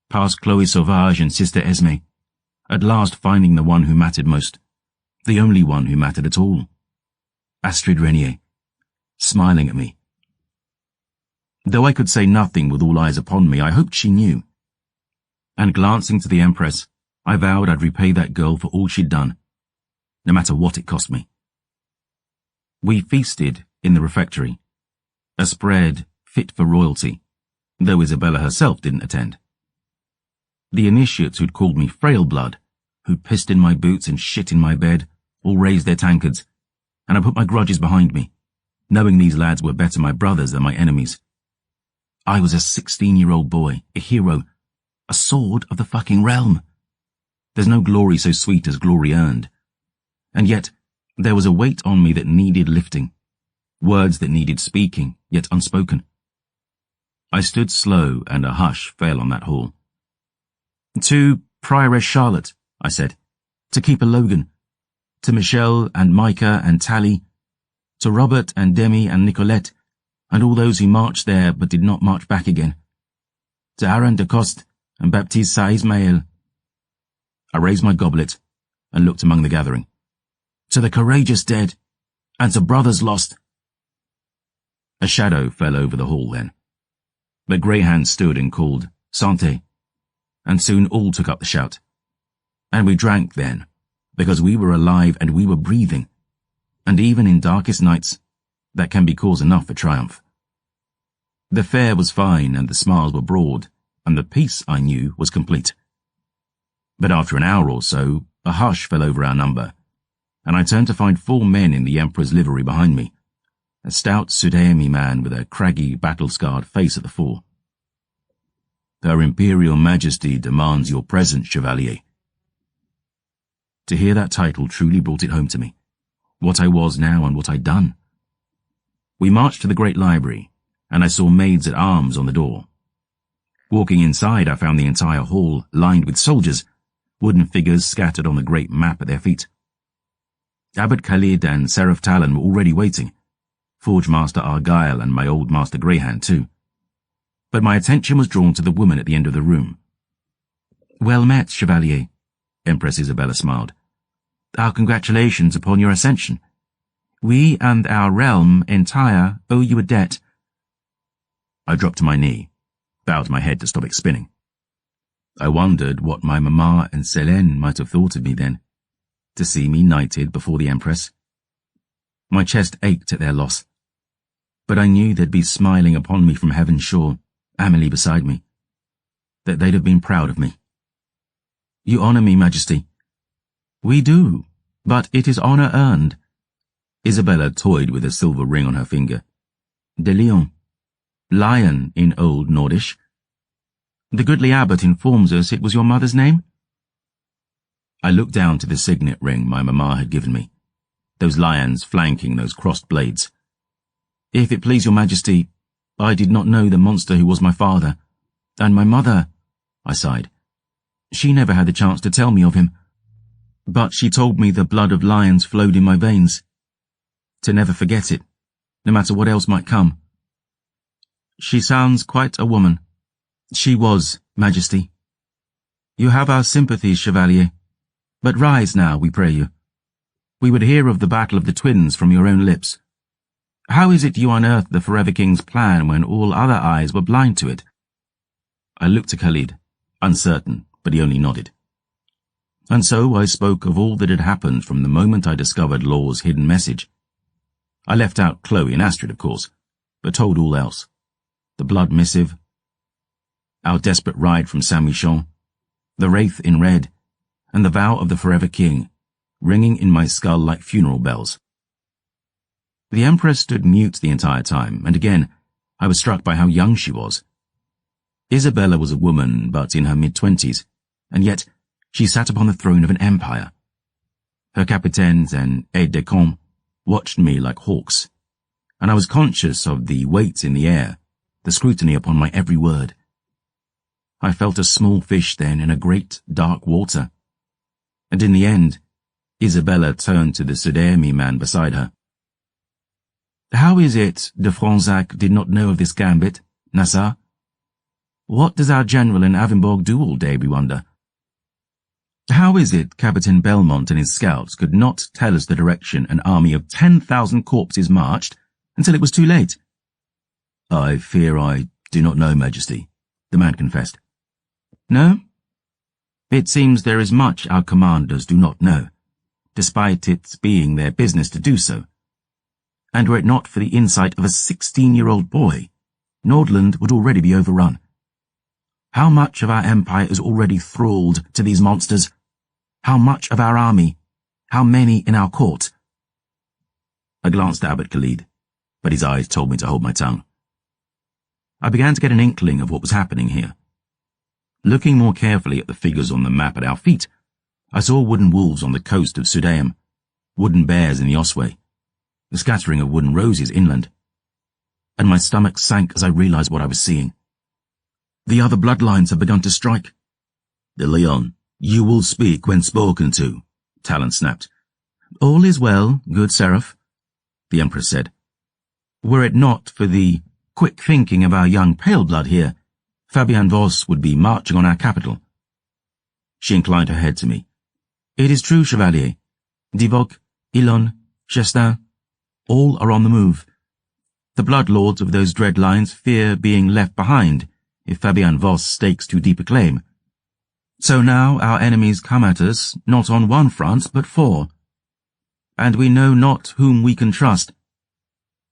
past Chloe Sauvage and Sister Esme, at last finding the one who mattered most, the only one who mattered at all. Astrid Renier, smiling at me. Though I could say nothing with all eyes upon me, I hoped she knew. And glancing to the Empress, I vowed I'd repay that girl for all she'd done, no matter what it cost me. We feasted in the refectory, a spread fit for royalty, though Isabella herself didn't attend. The initiates who'd called me frail blood, who'd pissed in my boots and shit in my bed, all raised their tankards, and I put my grudges behind me, knowing these lads were better my brothers than my enemies. I was a 16-year-old boy, a hero, a sword of the fucking realm. There's no glory so sweet as glory earned. And yet, there was a weight on me that needed lifting, words that needed speaking, yet unspoken. I stood slow, and a hush fell on that hall. To Prioress Charlotte, I said, to Keeper Logan, to Michelle and Micah and Tally, to Robert and Demi and Nicolette, and all those who marched there but did not march back again, to Aaron de Coste and Baptiste Ismael. I raised my goblet and looked among the gathering. To the courageous dead, and to brothers lost. A shadow fell over the hall then, but Greyhound stood and called, Santé, and soon all took up the shout. And we drank then, because we were alive and we were breathing, and even in darkest nights, that can be cause enough for triumph. The fare was fine and the smiles were broad, and the peace, I knew, was complete. But after an hour or so, a hush fell over our number, and I turned to find 4 men in the Emperor's livery behind me, a stout Sudemi man with a craggy, battle-scarred face at the fore. Her Imperial Majesty demands your presence, Chevalier. To hear that title truly brought it home to me, what I was now and what I'd done. We marched to the great library, and I saw maids at arms on the door. Walking inside, I found the entire hall lined with soldiers, wooden figures scattered on the great map at their feet. Abbot Khalid and Seraph Talon were already waiting, Forge Master Argyle and my old Master Greyhound too. But my attention was drawn to the woman at the end of the room. Well met, Chevalier, Empress Isabella smiled. Our congratulations upon your ascension. We and our realm entire owe you a debt. I dropped to my knee, bowed my head to stop it spinning. I wondered what my mamma and Selene might have thought of me then, to see me knighted before the Empress. My chest ached at their loss, but I knew they'd be smiling upon me from heaven's shore, Amelie beside me, that they'd have been proud of me. You honour me, Majesty. We do, but it is honour earned. Isabella toyed with a silver ring on her finger. De Lion, lion in Old Nordish. The goodly abbot informs us it was your mother's name? I looked down to the signet ring my mamma had given me, those lions flanking those crossed blades. If it please your Majesty, I did not know the monster who was my father, and my mother, I sighed. She never had the chance to tell me of him, but she told me the blood of lions flowed in my veins, to never forget it, no matter what else might come. She sounds quite a woman. She was, Majesty. You have our sympathies, Chevalier, but rise now, we pray you. We would hear of the Battle of the Twins from your own lips. How is it you unearthed the Forever King's plan when all other eyes were blind to it? I looked to Khalid, uncertain, but he only nodded. And so I spoke of all that had happened from the moment I discovered Law's hidden message. I left out Chloe and Astrid, of course, but told all else. The blood missive, our desperate ride from Saint-Michon, the wraith in red, and the vow of the Forever King, ringing in my skull like funeral bells. The Empress stood mute the entire time, and again, I was struck by how young she was. Isabella was a woman, but in her mid-20s, and yet she sat upon the throne of an empire. Her capitaines and aides-de-camp watched me like hawks, and I was conscious of the weight in the air, the scrutiny upon my every word. I felt a small fish then in a great, dark water, and in the end, Isabella turned to the Sudemi man beside her. How is it de Fronsac did not know of this gambit, Nassar? What does our general in Avinborg do all day, we wonder? How is it Captain Belmont and his scouts could not tell us the direction an army of 10,000 corpses marched until it was too late? I fear I do not know, Majesty, the man confessed. No? It seems there is much our commanders do not know, despite its being their business to do so. and were it not for the insight of a 16-year-old boy, Nordland would already be overrun. How much of our empire is already thralled to these monsters? How much of our army? How many in our court? I glanced at Abbot Khalid, but his eyes told me to hold my tongue. I began to get an inkling of what was happening here. Looking more carefully at the figures on the map at our feet, I saw wooden wolves on the coast of Sudaim, wooden bears in the Osway, the scattering of wooden roses inland, and my stomach sank as I realized what I was seeing. The other bloodlines had begun to strike. "De Leon, you will speak when spoken to," Talon snapped. "All is well, good Seraph," the Empress said. "Were it not for the quick thinking of our young pale blood here, Fabian Voss would be marching on our capital." She inclined her head to me. "It is true, Chevalier. Divok, Ilon, Chestin, all are on the move. The bloodlords of those dread lines fear being left behind if Fabian Voss stakes too deep a claim. So now our enemies come at us not on one front but four, and we know not whom we can trust."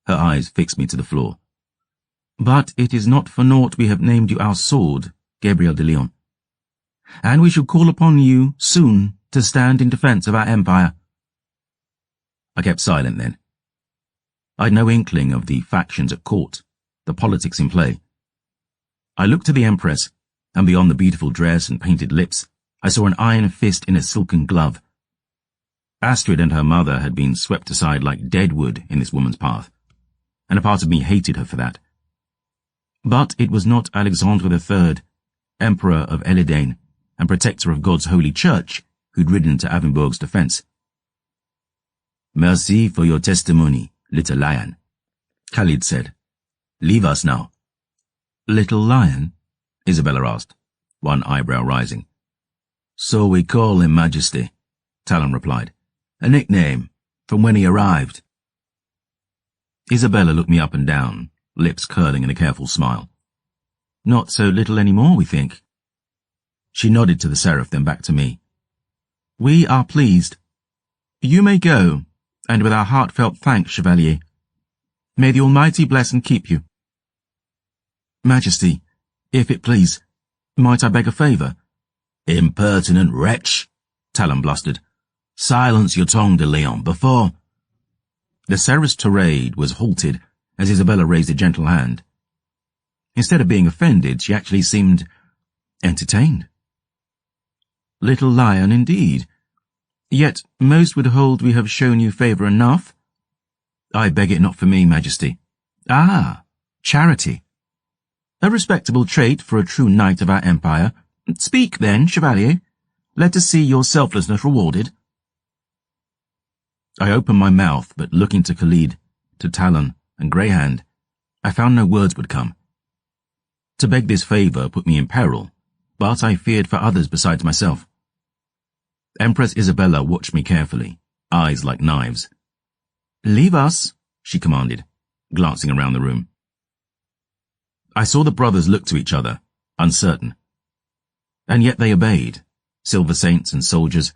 Her eyes fixed me to the floor. "But it is not for naught we have named you our sword, Gabriel de Leon. And we shall call upon you soon to stand in defense of our empire." I kept silent then. I'd no inkling of the factions at court, the politics in play. I looked to the Empress, and beyond the beautiful dress and painted lips, I saw an iron fist in a silken glove. Astrid and her mother had been swept aside like dead wood in this woman's path, and a part of me hated her for that. But it was not Alexandre III, Emperor of Eledane and protector of God's holy church, who'd ridden to Avinburg's defense. "Merci for your testimony, little lion," Khalid said. "Leave us now." "Little lion?" Isabella asked, one eyebrow rising. "So we call him, Majesty," Talon replied. "A nickname from when he arrived." Isabella looked me up and down, lips curling in a careful smile. "Not so little any more, we think." She nodded to the Seraph, then back to me. "We are pleased. You may go, and with our heartfelt thanks, Chevalier. May the Almighty bless and keep you." "Majesty, if it please, might I beg a favour?" "Impertinent wretch," Talon blustered. "Silence your tongue, de Leon, before—" The Seraph's tirade was halted as Isabella raised a gentle hand. Instead of being offended, she actually seemed entertained. "Little lion, indeed. Yet most would hold we have shown you favour enough." "I beg it not for me, Majesty." "Ah, charity. A respectable trait for a true knight of our empire. Speak then, Chevalier. Let us see your selflessness rewarded." I opened my mouth, but looking to Khalid, to Talon, and Greyhand, I found no words would come. To beg this favour put me in peril, but I feared for others besides myself. Empress Isabella watched me carefully, eyes like knives. "Leave us," she commanded, glancing around the room. I saw the brothers look to each other, uncertain. And yet they obeyed, silver saints and soldiers,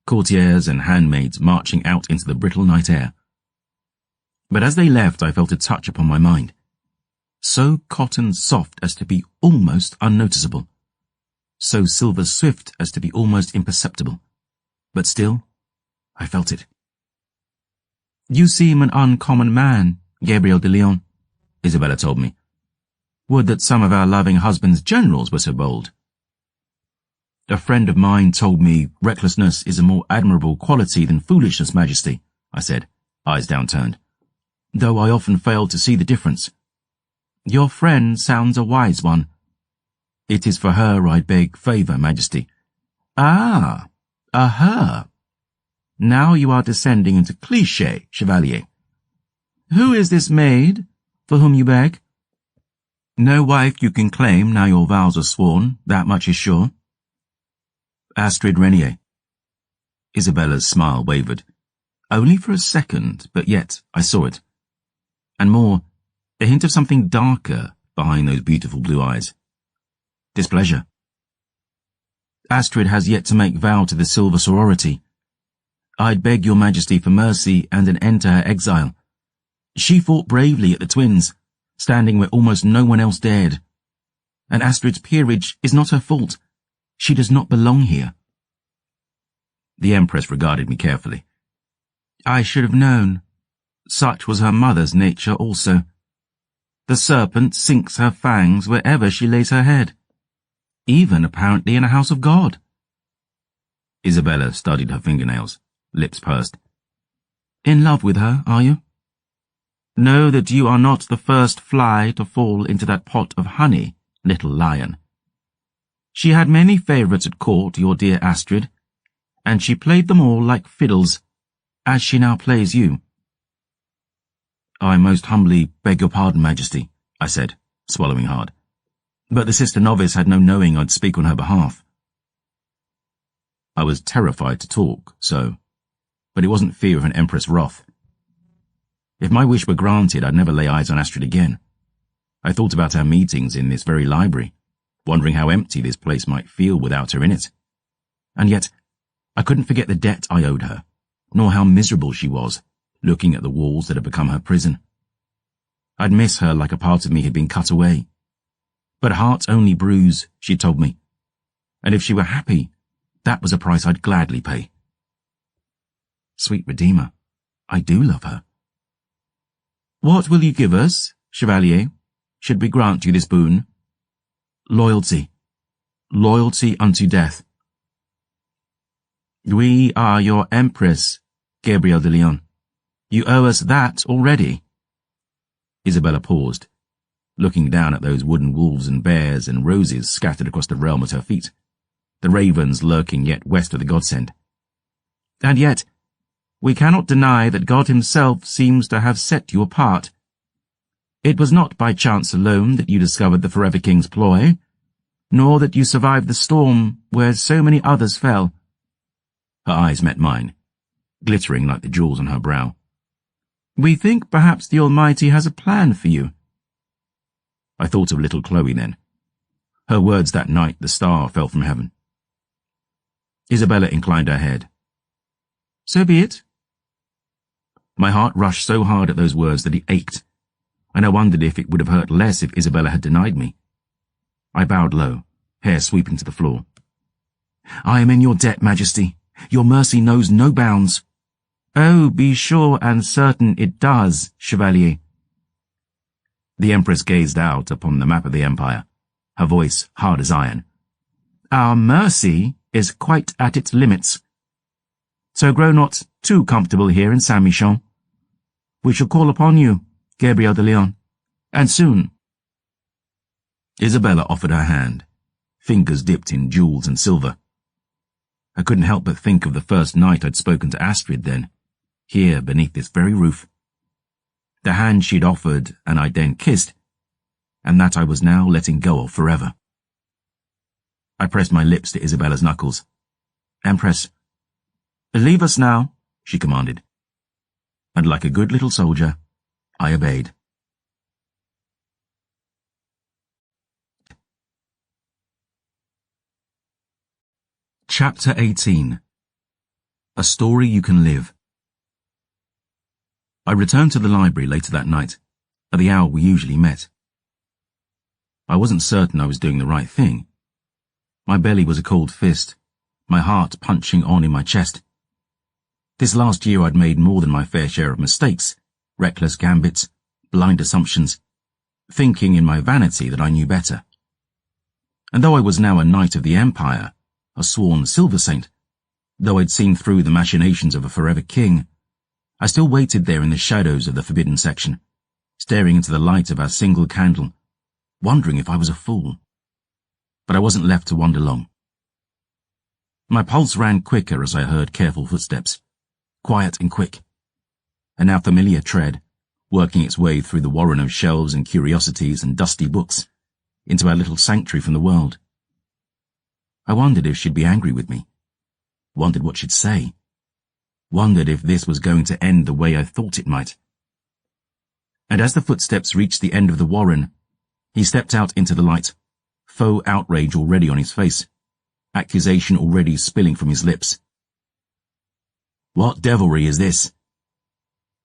courtiers and handmaids marching out into the brittle night air. But as they left, I felt a touch upon my mind, so cotton soft as to be almost unnoticeable, so silver swift as to be almost imperceptible. But still, I felt it. "You seem an uncommon man, Gabriel de Leon," Isabella told me. "Would that some of our loving husband's generals were so bold." "A friend of mine told me recklessness is a more admirable quality than foolishness, Majesty," I said, eyes downturned, "though I often fail to see the difference." "Your friend sounds a wise one." "It is for her I beg favour, Majesty." "Ah, a her. Now you are descending into cliché, Chevalier. Who is this maid for whom you beg?" "No wife you can claim now your vows are sworn, that much is sure." "Astrid Renier." Isabella's smile wavered. Only for a second, but yet I saw it. And more, a hint of something darker behind those beautiful blue eyes. Displeasure. "Astrid has yet to make vow to the Silver Sorority. I'd beg your Majesty for mercy and an end to her exile. She fought bravely at the twins, standing where almost no one else dared. And Astrid's peerage is not her fault. She does not belong here. The Empress regarded me carefully. I should have known. Such was her mother's nature also. The serpent sinks her fangs wherever she lays her head, even apparently in a house of God. Isabella studied her fingernails, lips pursed. In love with her, are you? Know that you are not the first fly to fall into that pot of honey, little lion. She had many favourites at court, your dear Astrid, and she played them all like fiddles, as she now plays you. I most humbly beg your pardon, Majesty, I said, swallowing hard. But the sister novice had no knowing I'd speak on her behalf. I was terrified to talk, but it wasn't fear of an Empress' wrath. If my wish were granted, I'd never lay eyes on Astrid again. I thought about our meetings in this very library, wondering how empty this place might feel without her in it. And yet, I couldn't forget the debt I owed her, nor how miserable she was, looking at the walls that had become her prison. I'd miss her like a part of me had been cut away. But hearts only bruise, she told me. And if she were happy, that was a price I'd gladly pay. Sweet Redeemer, I do love her. What will you give us, Chevalier, should we grant you this boon? Loyalty. Loyalty unto death. We are your Empress, Gabriel de Leon. You owe us that already. Isabella paused, looking down at those wooden wolves and bears and roses scattered across the realm at her feet, the ravens lurking yet west of the godsend. And yet, we cannot deny that God himself seems to have set you apart. It was not by chance alone that you discovered the Forever King's ploy, nor that you survived the storm where so many others fell. Her eyes met mine, glittering like the jewels on her brow. We think perhaps the Almighty has a plan for you. I thought of little Chloe then. Her words that night the star fell from heaven. Isabella inclined her head. So be it. My heart rushed so hard at those words that it ached, and I wondered if it would have hurt less if Isabella had denied me. I bowed low, hair sweeping to the floor. I am in your debt, Majesty. Your mercy knows no bounds. Oh, be sure and certain it does, Chevalier. The Empress gazed out upon the map of the Empire, her voice hard as iron. Our mercy is quite at its limits. So grow not too comfortable here in Saint-Michon. We shall call upon you, Gabriel de Leon, and soon. Isabella offered her hand, fingers dipped in jewels and silver. I couldn't help but think of the first night I'd spoken to Astrid then, here beneath this very roof. The hand she'd offered and I'd then kissed, and that I was now letting go of forever. I pressed my lips to Isabella's knuckles. Empress, leave us now, she commanded. And like a good little soldier, I obeyed. Chapter 18. A Story You Can Live. I returned to the library later that night, at the hour we usually met. I wasn't certain I was doing the right thing. My belly was a cold fist, my heart punching on in my chest. This last year I'd made more than my fair share of mistakes, reckless gambits, blind assumptions, thinking in my vanity that I knew better. And though I was now a knight of the Empire, a sworn silver saint, though I'd seen through the machinations of a forever king, I still waited there in the shadows of the forbidden section, staring into the light of our single candle, wondering if I was a fool. But I wasn't left to wonder long. My pulse ran quicker as I heard careful footsteps, quiet and quick, and now familiar tread, working its way through the warren of shelves and curiosities and dusty books, into our little sanctuary from the world. I wondered if she'd be angry with me, wondered what she'd say, wondered if this was going to end the way I thought it might. And as the footsteps reached the end of the warren, he stepped out into the light, faux outrage already on his face, accusation already spilling from his lips. What devilry is this?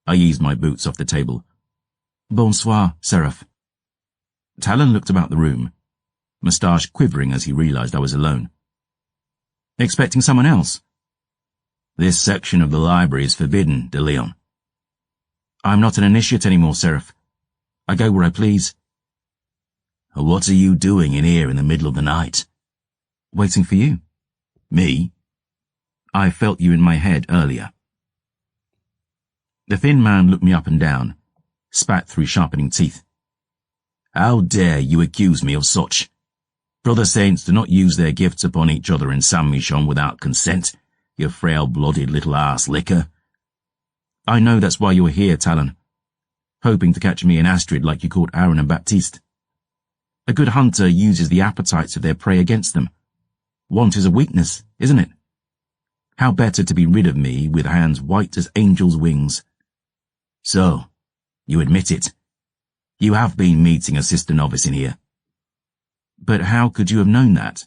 I eased my boots off the table, Bonsoir, Seraph. Talon looked about the room, moustache quivering as he realized I was alone. Expecting someone else? This section of the library is forbidden, de Leon. I'm not an initiate anymore, Seraph. I go where I please. What are you doing in here in the middle of the night? Waiting for you. Me? I felt you in my head earlier. The thin man looked me up and down, spat through sharpening teeth. How dare you accuse me of such? Brother saints do not use their gifts upon each other in Saint-Michon without consent, you frail-blooded little arse-licker. I know that's why you're here, Talon, hoping to catch me and Astrid like you caught Aaron and Baptiste. A good hunter uses the appetites of their prey against them. Want is a weakness, isn't it? How better to be rid of me with hands white as angels' wings. So, you admit it. You have been meeting a sister novice in here. But how could you have known that?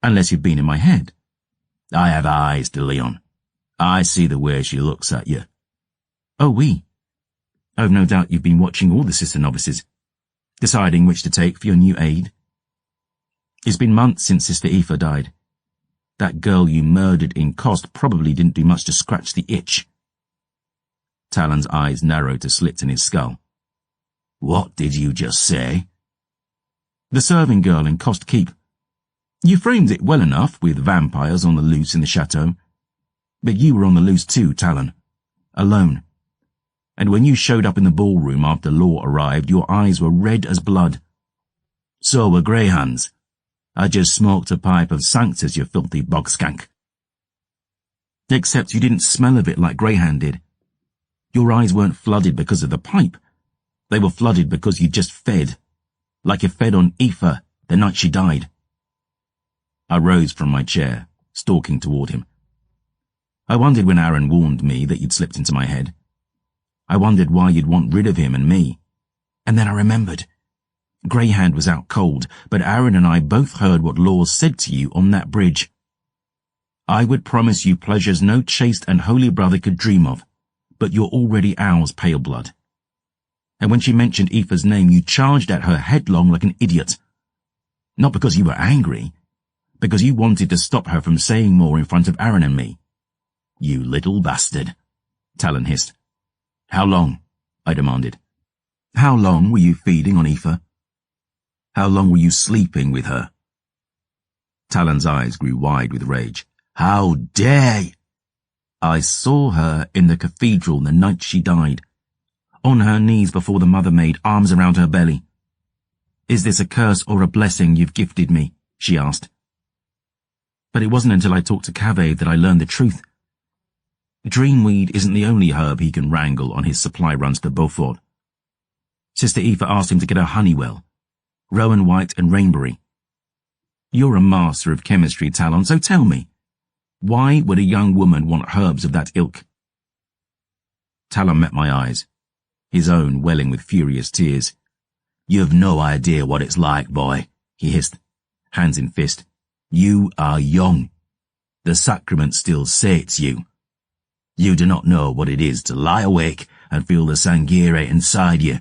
Unless you've been in my head. I have eyes, de Leon. I see the way she looks at you. Oh, oui. I've no doubt you've been watching all the sister novices, deciding which to take for your new aid. It's been months since Sister Aoife died. That girl you murdered in Cost probably didn't do much to scratch the itch. Talon's eyes narrowed to slits in his skull. What did you just say? The serving girl in Cost Keep. You framed it well enough with vampires on the loose in the chateau. But you were on the loose too, Talon. Alone. And when you showed up in the ballroom after Law arrived, your eyes were red as blood. So were Greyhands. I just smoked a pipe of Sanctus, you filthy bog skank. Except you didn't smell of it like Greyhand did. Your eyes weren't flooded because of the pipe. They were flooded because you just fed. Like you fed on Aoife the night she died. I rose from my chair, stalking toward him. I wondered when Aaron warned me that you'd slipped into my head. I wondered why you'd want rid of him and me. And then I remembered. Greyhand was out cold, but Aaron and I both heard what Law said to you on that bridge. I would promise you pleasures no chaste and holy brother could dream of, but you're already ours, pale blood. And when she mentioned Aoife's name, you charged at her headlong like an idiot. Not because you were angry, because you wanted to stop her from saying more in front of Aaron and me. You little bastard, Talon hissed. How long? I demanded. How long were you feeding on Aoife? How long were you sleeping with her? Talon's eyes grew wide with rage. How dare you! I saw her in the cathedral the night she died. On her knees before the Mother Maid, arms around her belly. Is this a curse or a blessing you've gifted me? She asked. But it wasn't until I talked to Cave that I learned the truth. Dreamweed isn't the only herb he can wrangle on his supply runs to Beaufort. Sister Aoife asked him to get her Honeywell, Rowan White and Rainberry. You're a master of chemistry, Talon, so tell me, why would a young woman want herbs of that ilk? Talon met my eyes, his own welling with furious tears. You've no idea what it's like, boy, he hissed, hands in fist. You are young. The sacrament still sates you. You do not know what it is to lie awake and feel the sangire inside you,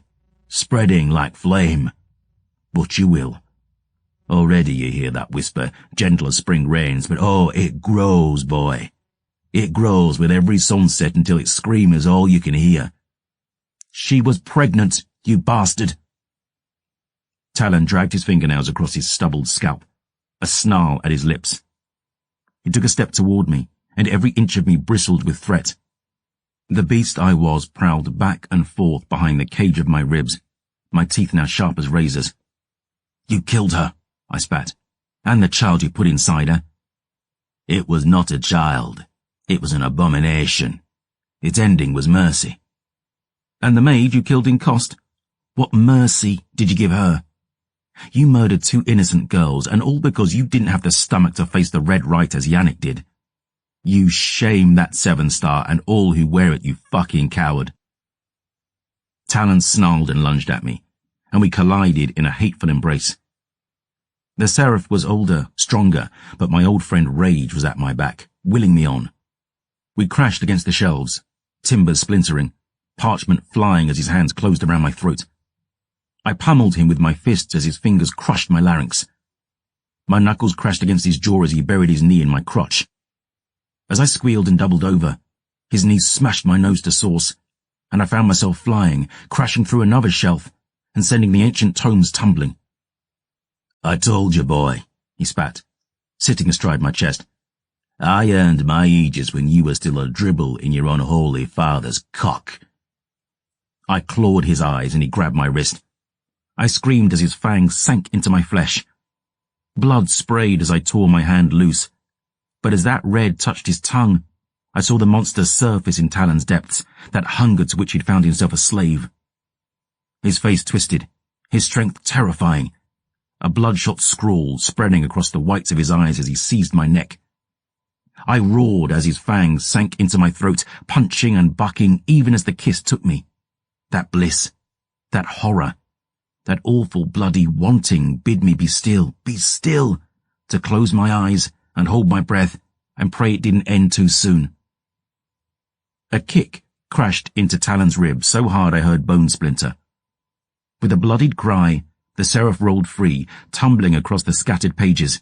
spreading like flame. But you will. Already you hear that whisper, gentle as spring rains, but oh, it grows, boy. It grows with every sunset until its scream is all you can hear. She was pregnant, you bastard. Talon dragged his fingernails across his stubbled scalp, a snarl at his lips. He took a step toward me, and every inch of me bristled with threat. The beast I was prowled back and forth behind the cage of my ribs, my teeth now sharp as razors. You killed her, I spat, and the child you put inside her. It was not a child. It was an abomination. Its ending was mercy. And the maid you killed in Cost? What mercy did you give her? You murdered 2 innocent girls, and all because you didn't have the stomach to face the red right as Yannick did. You shame that 7-star and all who wear it, you fucking coward. Talon snarled and lunged at me, and we collided in a hateful embrace. The Seraph was older, stronger, but my old friend Rage was at my back, willing me on. We crashed against the shelves, timbers splintering, parchment flying as his hands closed around my throat. I pummeled him with my fists as his fingers crushed my larynx. My knuckles crashed against his jaw as he buried his knee in my crotch. As I squealed and doubled over, his knees smashed my nose to sauce, and I found myself flying, crashing through another shelf, and sending the ancient tomes tumbling. "I told you, boy," he spat, sitting astride my chest. "I earned my aegis when you were still a dribble in your unholy father's cock." I clawed his eyes and he grabbed my wrist. I screamed as his fangs sank into my flesh. Blood sprayed as I tore my hand loose, but as that red touched his tongue, I saw the monster surface in Talon's depths, that hunger to which he'd found himself a slave. His face twisted, his strength terrifying, a bloodshot scrawl spreading across the whites of his eyes as he seized my neck. I roared as his fangs sank into my throat, punching and bucking even as the kiss took me. That bliss, that horror, that awful bloody wanting bid me be still, to close my eyes and hold my breath and pray it didn't end too soon. A kick crashed into Talon's rib so hard I heard bone splinter. With a bloodied cry, the seraph rolled free, tumbling across the scattered pages.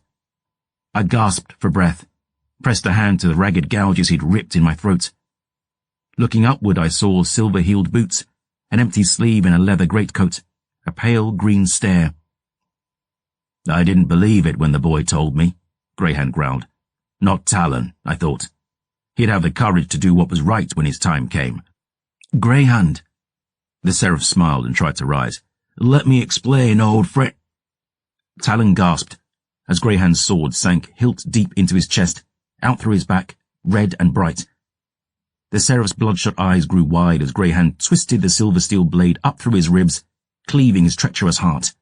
I gasped for breath, pressed a hand to the ragged gouges he'd ripped in my throat. Looking upward, I saw silver-heeled boots, an empty sleeve in a leather greatcoat, a pale green stare. "I didn't believe it when the boy told me," Greyhand growled. "Not Talon, I thought. He'd have the courage to do what was right when his time came." "Greyhand." The seraph smiled and tried to rise. "Let me explain, old friend." Talon gasped as Greyhand's sword sank hilt deep into his chest, out through his back, red and bright. The seraph's bloodshot eyes grew wide as Greyhand twisted the silver steel blade up through his ribs, cleaving his treacherous heart.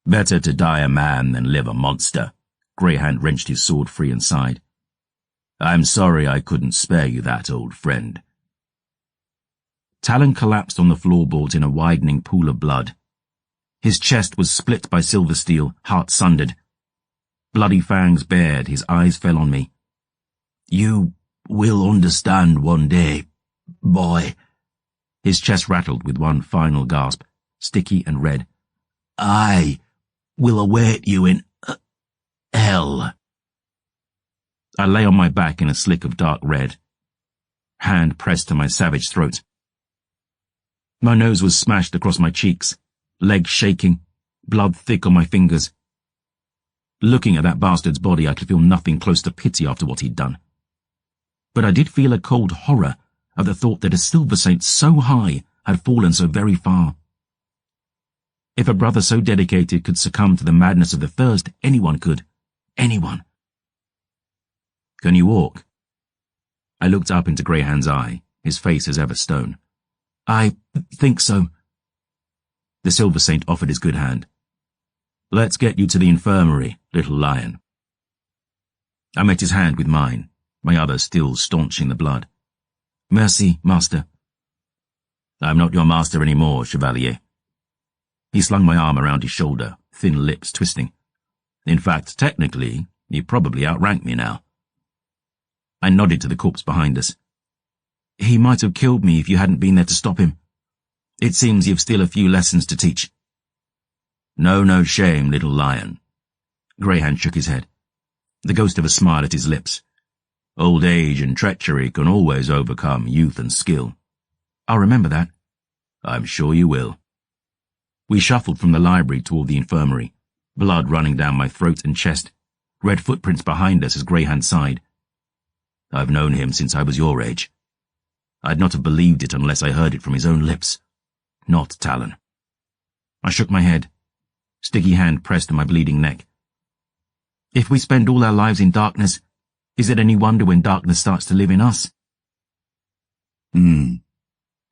"Better to die a man than live a monster." Greyhand wrenched his sword free and sighed. "I'm sorry I couldn't spare you that, old friend." Talon collapsed on the floorboards in a widening pool of blood. His chest was split by silver steel, heart sundered. Bloody fangs bared, his eyes fell on me. "You will understand one day, boy." His chest rattled with one final gasp, sticky and red. "I will await you in hell." I lay on my back in a slick of dark red, hand pressed to my savage throat. My nose was smashed across my cheeks, legs shaking, blood thick on my fingers. Looking at that bastard's body, I could feel nothing close to pity after what he'd done. But I did feel a cold horror at the thought that a silver saint so high had fallen so very far. If a brother so dedicated could succumb to the madness of the thirst, anyone could. Anyone. "Can you walk?" I looked up into Greyhand's eye, his face as ever stone. "I think so." The silver saint offered his good hand. "Let's get you to the infirmary, little lion." I met his hand with mine, my other still staunching the blood. "Merci, master." "I'm not your master anymore, chevalier." He slung my arm around his shoulder, thin lips twisting. "In fact, technically, you probably outrank me now." I nodded to the corpse behind us. "He might have killed me if you hadn't been there to stop him. It seems you've still a few lessons to teach." No shame, little lion." Greyhand shook his head, the ghost of a smile at his lips. "Old age and treachery can always overcome youth and skill." "I'll remember that." "I'm sure you will." We shuffled from the library toward the infirmary, blood running down my throat and chest, red footprints behind us as Greyhand sighed. "I've known him since I was your age. I'd not have believed it unless I heard it from his own lips. Not Talon." I shook my head. Sticky hand pressed to my bleeding neck. "If we spend all our lives in darkness, is it any wonder when darkness starts to live in us?"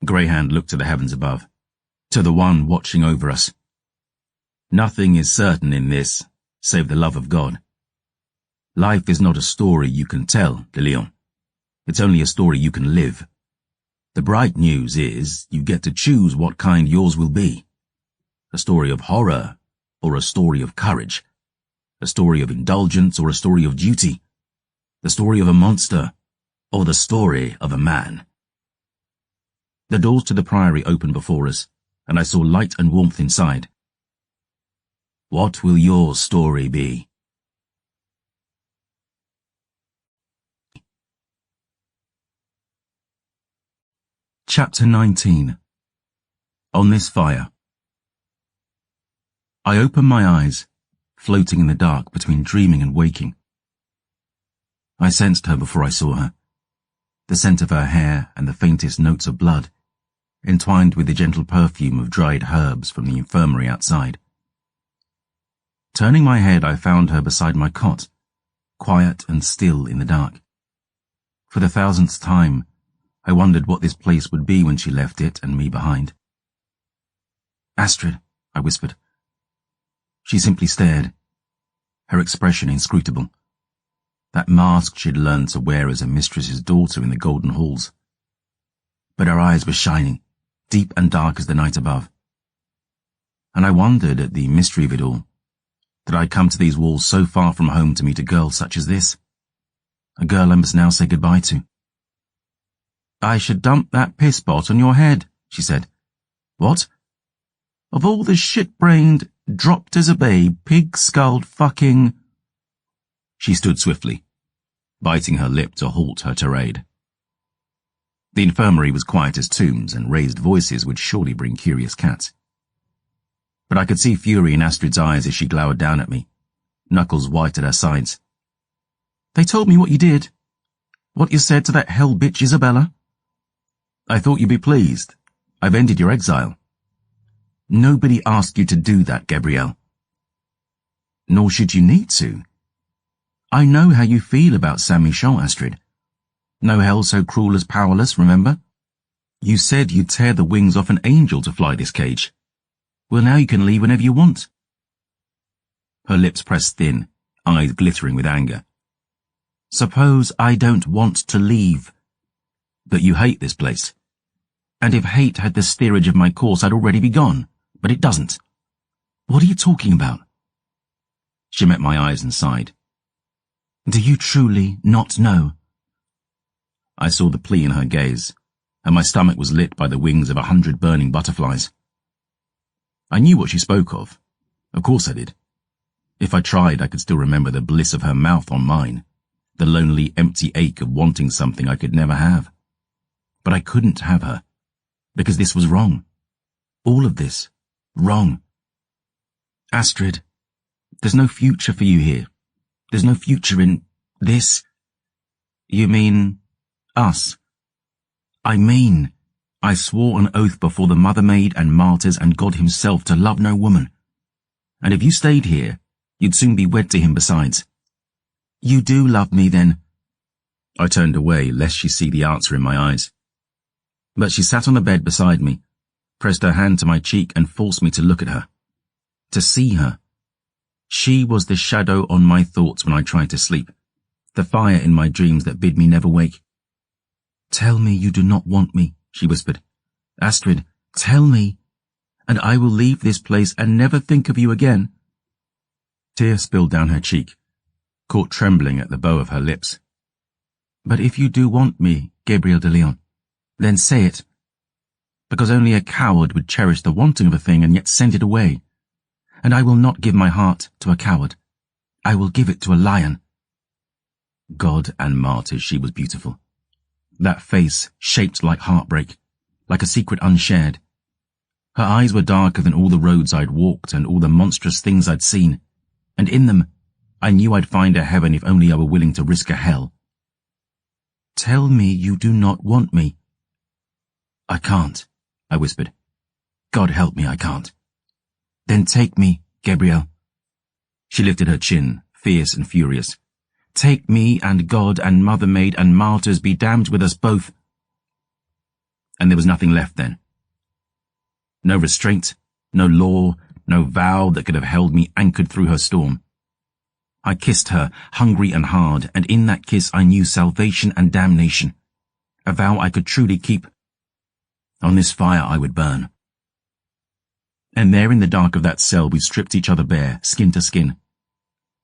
Greyhand looked to the heavens above, to the one watching over us. "Nothing is certain in this, save the love of God. Life is not a story you can tell, de Leon. It's only a story you can live. The bright news is you get to choose what kind yours will be. A story of horror or a story of courage. A story of indulgence or a story of duty. The story of a monster or the story of a man." The doors to the priory opened before us, and I saw light and warmth inside. What will your story be? Chapter 19. On this fire. I opened my eyes, floating in the dark between dreaming and waking. I sensed her before I saw her, the scent of her hair and the faintest notes of blood, entwined with the gentle perfume of dried herbs from the infirmary outside. Turning my head, I found her beside my cot, quiet and still in the dark. For the 1000th time, I wondered what this place would be when she left it and me behind. "Astrid," I whispered. She simply stared, her expression inscrutable. That mask she'd learned to wear as a mistress's daughter in the golden halls. But her eyes were shining, deep and dark as the night above. And I wondered at the mystery of it all. That I'd come to these walls so far from home to meet a girl such as this. A girl I must now say goodbye to. "I should dump that piss pot on your head," she said. "What?" "Of all the shit-brained, dropped as a babe, pig-skulled fucking—" She stood swiftly, biting her lip to halt her tirade. The infirmary was quiet as tombs, and raised voices would surely bring curious cats. But I could see fury in Astrid's eyes as she glowered down at me, knuckles white at her sides. "They told me what you did. What you said to that hell bitch Isabella. I thought you'd be pleased. I've ended your exile." "Nobody asked you to do that, Gabrielle." "Nor should you need to. I know how you feel about Saint-Michel, Astrid. No hell so cruel as powerless, remember? You said you'd tear the wings off an angel to fly this cage. Well, now you can leave whenever you want." Her lips pressed thin, eyes glittering with anger. "Suppose I don't want to leave." "But you hate this place. And if hate had the steerage of my course, I'd already be gone. But it doesn't." "What are you talking about?" She met my eyes and sighed. "Do you truly not know?" I saw the plea in her gaze, and my stomach was lit by the wings of 100 burning butterflies. I knew what she spoke of. Of course I did. If I tried, I could still remember the bliss of her mouth on mine, the lonely, empty ache of wanting something I could never have. But I couldn't have her, because this was wrong. All of this. Wrong. "Astrid, there's no future for you here. There's no future in this." "You mean us?" "I mean, I swore an oath before the Mother Maid and martyrs and God himself to love no woman. And if you stayed here, you'd soon be wed to him besides." "You do love me, then?" I turned away, lest she see the answer in my eyes. But she sat on the bed beside me, pressed her hand to my cheek and forced me to look at her. To see her. She was the shadow on my thoughts when I tried to sleep, the fire in my dreams that bid me never wake. "Tell me you do not want me," she whispered. "Astrid, tell me, and I will leave this place and never think of you again." Tears spilled down her cheek, caught trembling at the bow of her lips. "But if you do want me, Gabrielle de Leon, then say it. Because only a coward would cherish the wanting of a thing and yet send it away. And I will not give my heart to a coward. I will give it to a lion." God and martyrs, she was beautiful. That face shaped like heartbreak, like a secret unshared. Her eyes were darker than all the roads I'd walked and all the monstrous things I'd seen, and in them I knew I'd find a heaven if only I were willing to risk a hell. "Tell me you do not want me." "I can't," I whispered. "God help me, I can't." "Then take me, Gabrielle." She lifted her chin, fierce and furious. "Take me, and God and Mother Maid and martyrs be damned with us both." And there was nothing left then. No restraint, no law, no vow that could have held me anchored through her storm. I kissed her, hungry and hard, and in that kiss I knew salvation and damnation, a vow I could truly keep. On this fire I would burn. And there in the dark of that cell we stripped each other bare, skin to skin.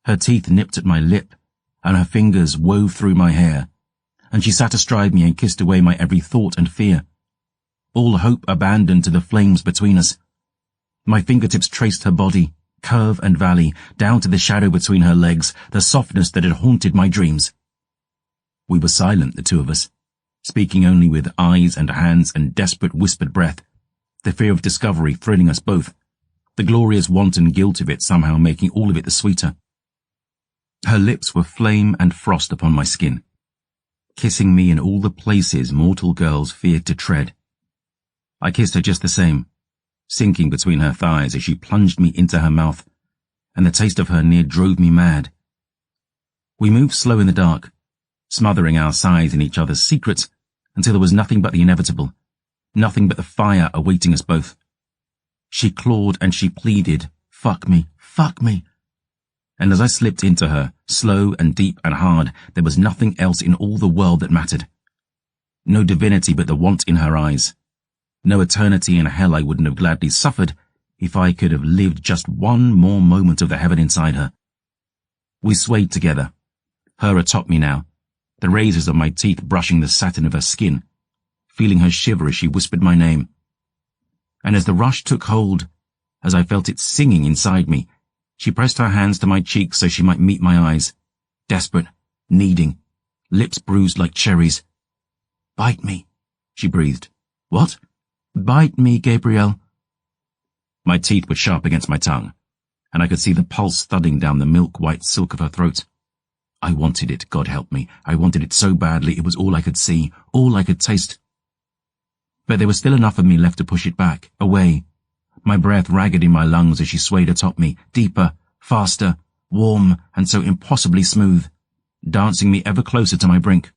Her teeth nipped at my lip, and her fingers wove through my hair, and she sat astride me and kissed away my every thought and fear. all hope abandoned to the flames between us. My fingertips traced her body, curve and valley, down to the shadow between her legs, the softness that had haunted my dreams. We were silent, the two of us, speaking only with eyes and hands and desperate whispered breath, the fear of discovery thrilling us both, the glorious wanton guilt of it somehow making all of it the sweeter. Her lips were flame and frost upon my skin, kissing me in all the places mortal girls feared to tread. I kissed her just the same, sinking between her thighs as she plunged me into her mouth, and the taste of her near drove me mad. We moved slow in the dark, smothering our sighs in each other's secrets until there was nothing but the inevitable, nothing but the fire awaiting us both. She clawed and she pleaded, fuck me, fuck me. And as I slipped into her, slow and deep and hard, there was nothing else in all the world that mattered. No divinity but the want in her eyes. No eternity in hell I wouldn't have gladly suffered if I could have lived just one more moment of the heaven inside her. We swayed together, her atop me now, the razors of my teeth brushing the satin of her skin, feeling her shiver as she whispered my name. And as the rush took hold, as I felt it singing inside me, she pressed her hands to my cheeks so she might meet my eyes, desperate, needing, lips bruised like cherries. Bite me, she breathed. What? Bite me, Gabriel. My teeth were sharp against my tongue, and I could see the pulse thudding down the milk-white silk of her throat. I wanted it, God help me. I wanted it so badly it was all I could see, all I could taste. But there was still enough of me left to push it back, away, my breath ragged in my lungs as she swayed atop me, deeper, faster, warm, and so impossibly smooth, dancing me ever closer to my brink.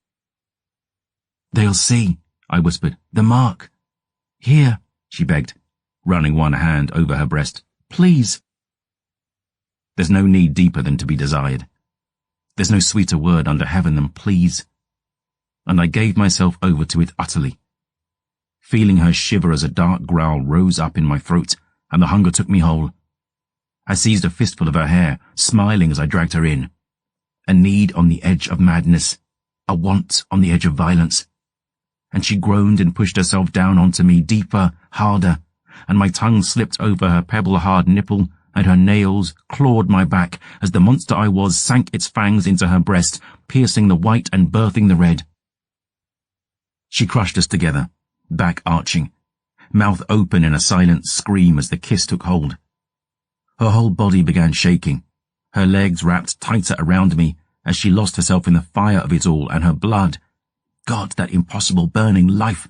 They'll see, I whispered. The mark. Here, she begged, running one hand over her breast. Please. There's no need deeper than to be desired. There's no sweeter word under heaven than please. And I gave myself over to it utterly, feeling her shiver as a dark growl rose up in my throat and the hunger took me whole. I seized a fistful of her hair, smiling as I dragged her in. A need on the edge of madness, a want on the edge of violence. And she groaned and pushed herself down onto me, deeper, harder, and my tongue slipped over her pebble-hard nipple, and her nails clawed my back as the monster I was sank its fangs into her breast, piercing the white and birthing the red. She crushed us together, back arching, mouth open in a silent scream as the kiss took hold. Her whole body began shaking, her legs wrapped tighter around me as she lost herself in the fire of it all, and her blood, God, that impossible burning life,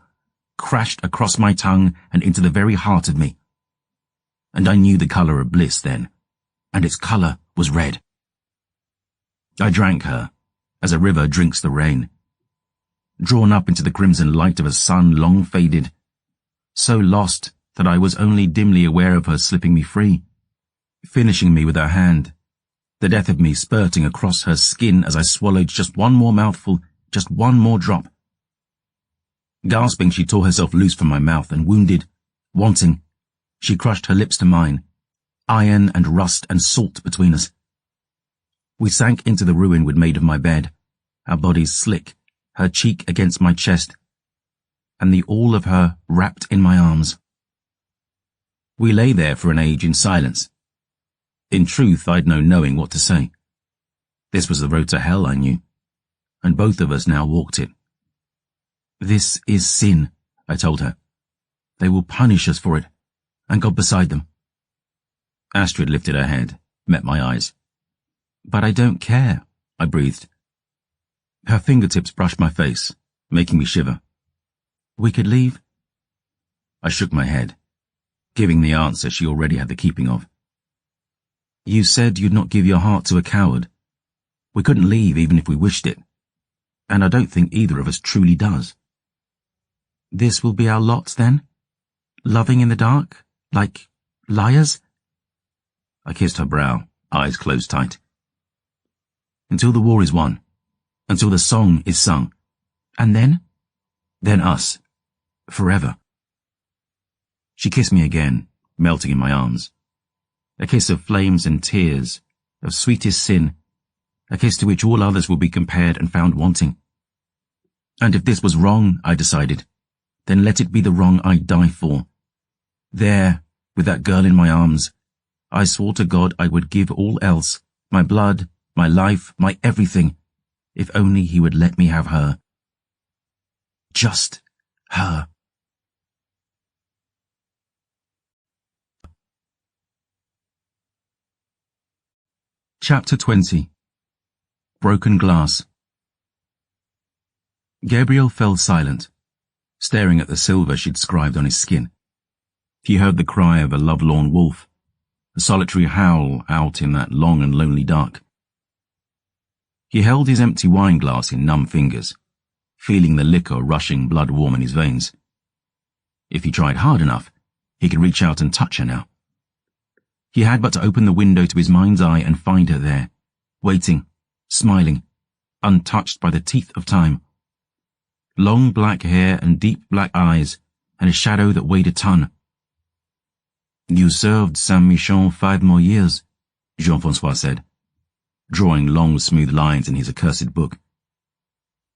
crashed across my tongue and into the very heart of me. And I knew the colour of bliss then, and its colour was red. I drank her, as a river drinks the rain, drawn up into the crimson light of a sun long faded, so lost that I was only dimly aware of her slipping me free, finishing me with her hand, the death of me spurting across her skin as I swallowed just one more mouthful, just one more drop. Gasping, she tore herself loose from my mouth, and wounded, wanting, she crushed her lips to mine, iron and rust and salt between us. We sank into the ruin we'd made of my bed, our bodies slick, her cheek against my chest, and the all of her wrapped in my arms. We lay there for an age in silence. In truth, I'd no knowing what to say. This was the road to hell, I knew, and both of us now walked it. This is sin, I told her. They will punish us for it, and God beside them. Astrid lifted her head, met my eyes. But I don't care, I breathed. Her fingertips brushed my face, making me shiver. We could leave? I shook my head, giving the answer she already had the keeping of. You said you'd not give your heart to a coward. We couldn't leave even if we wished it, and I don't think either of us truly does. This will be our lot, then? Loving in the dark? Like liars? I kissed her brow, eyes closed tight. Until the war is won. Until the song is sung. And then? Then us. Forever. She kissed me again, melting in my arms. A kiss of flames and tears, of sweetest sin, a kiss to which all others will be compared and found wanting. And if this was wrong, I decided, then let it be the wrong I'd die for. There, with that girl in my arms, I swore to God I would give all else, my blood, my life, my everything, if only he would let me have her. Just her. Chapter 20. Broken Glass. Gabriel fell silent, staring at the silver she'd scribed on his skin. He heard the cry of a lovelorn wolf, a solitary howl out in that long and lonely dark. He held his empty wine glass in numb fingers, feeling the liquor rushing blood-warm in his veins. If he tried hard enough, he could reach out and touch her now. He had but to open the window to his mind's eye and find her there, waiting, smiling, untouched by the teeth of time. Long black hair and deep black eyes, and a shadow that weighed a ton. You served Saint-Michon 5 more years, Jean-François said, drawing long smooth lines in his accursed book.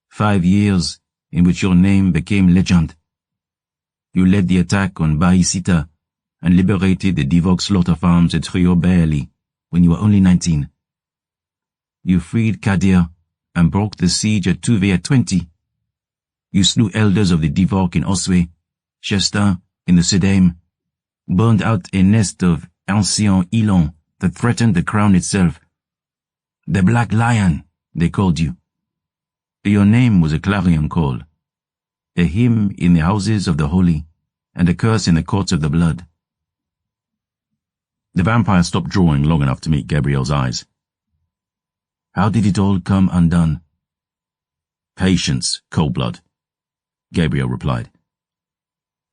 5 years in which your name became legend. You led the attack on Baïsita and liberated the Divock slaughter farms at Trioberli when you were only 19. You freed Kadir and broke the siege at Touvet at 20. You slew elders of the Divock in Osway, Chestin in the Cédème, burned out a nest of ancien Ilon that threatened the crown itself. The Black Lion, they called you. Your name was a clarion call, a hymn in the houses of the holy, and a curse in the courts of the blood. The vampire stopped drawing long enough to meet Gabriel's eyes. How did it all come undone? Patience, cold-blood, Gabriel replied.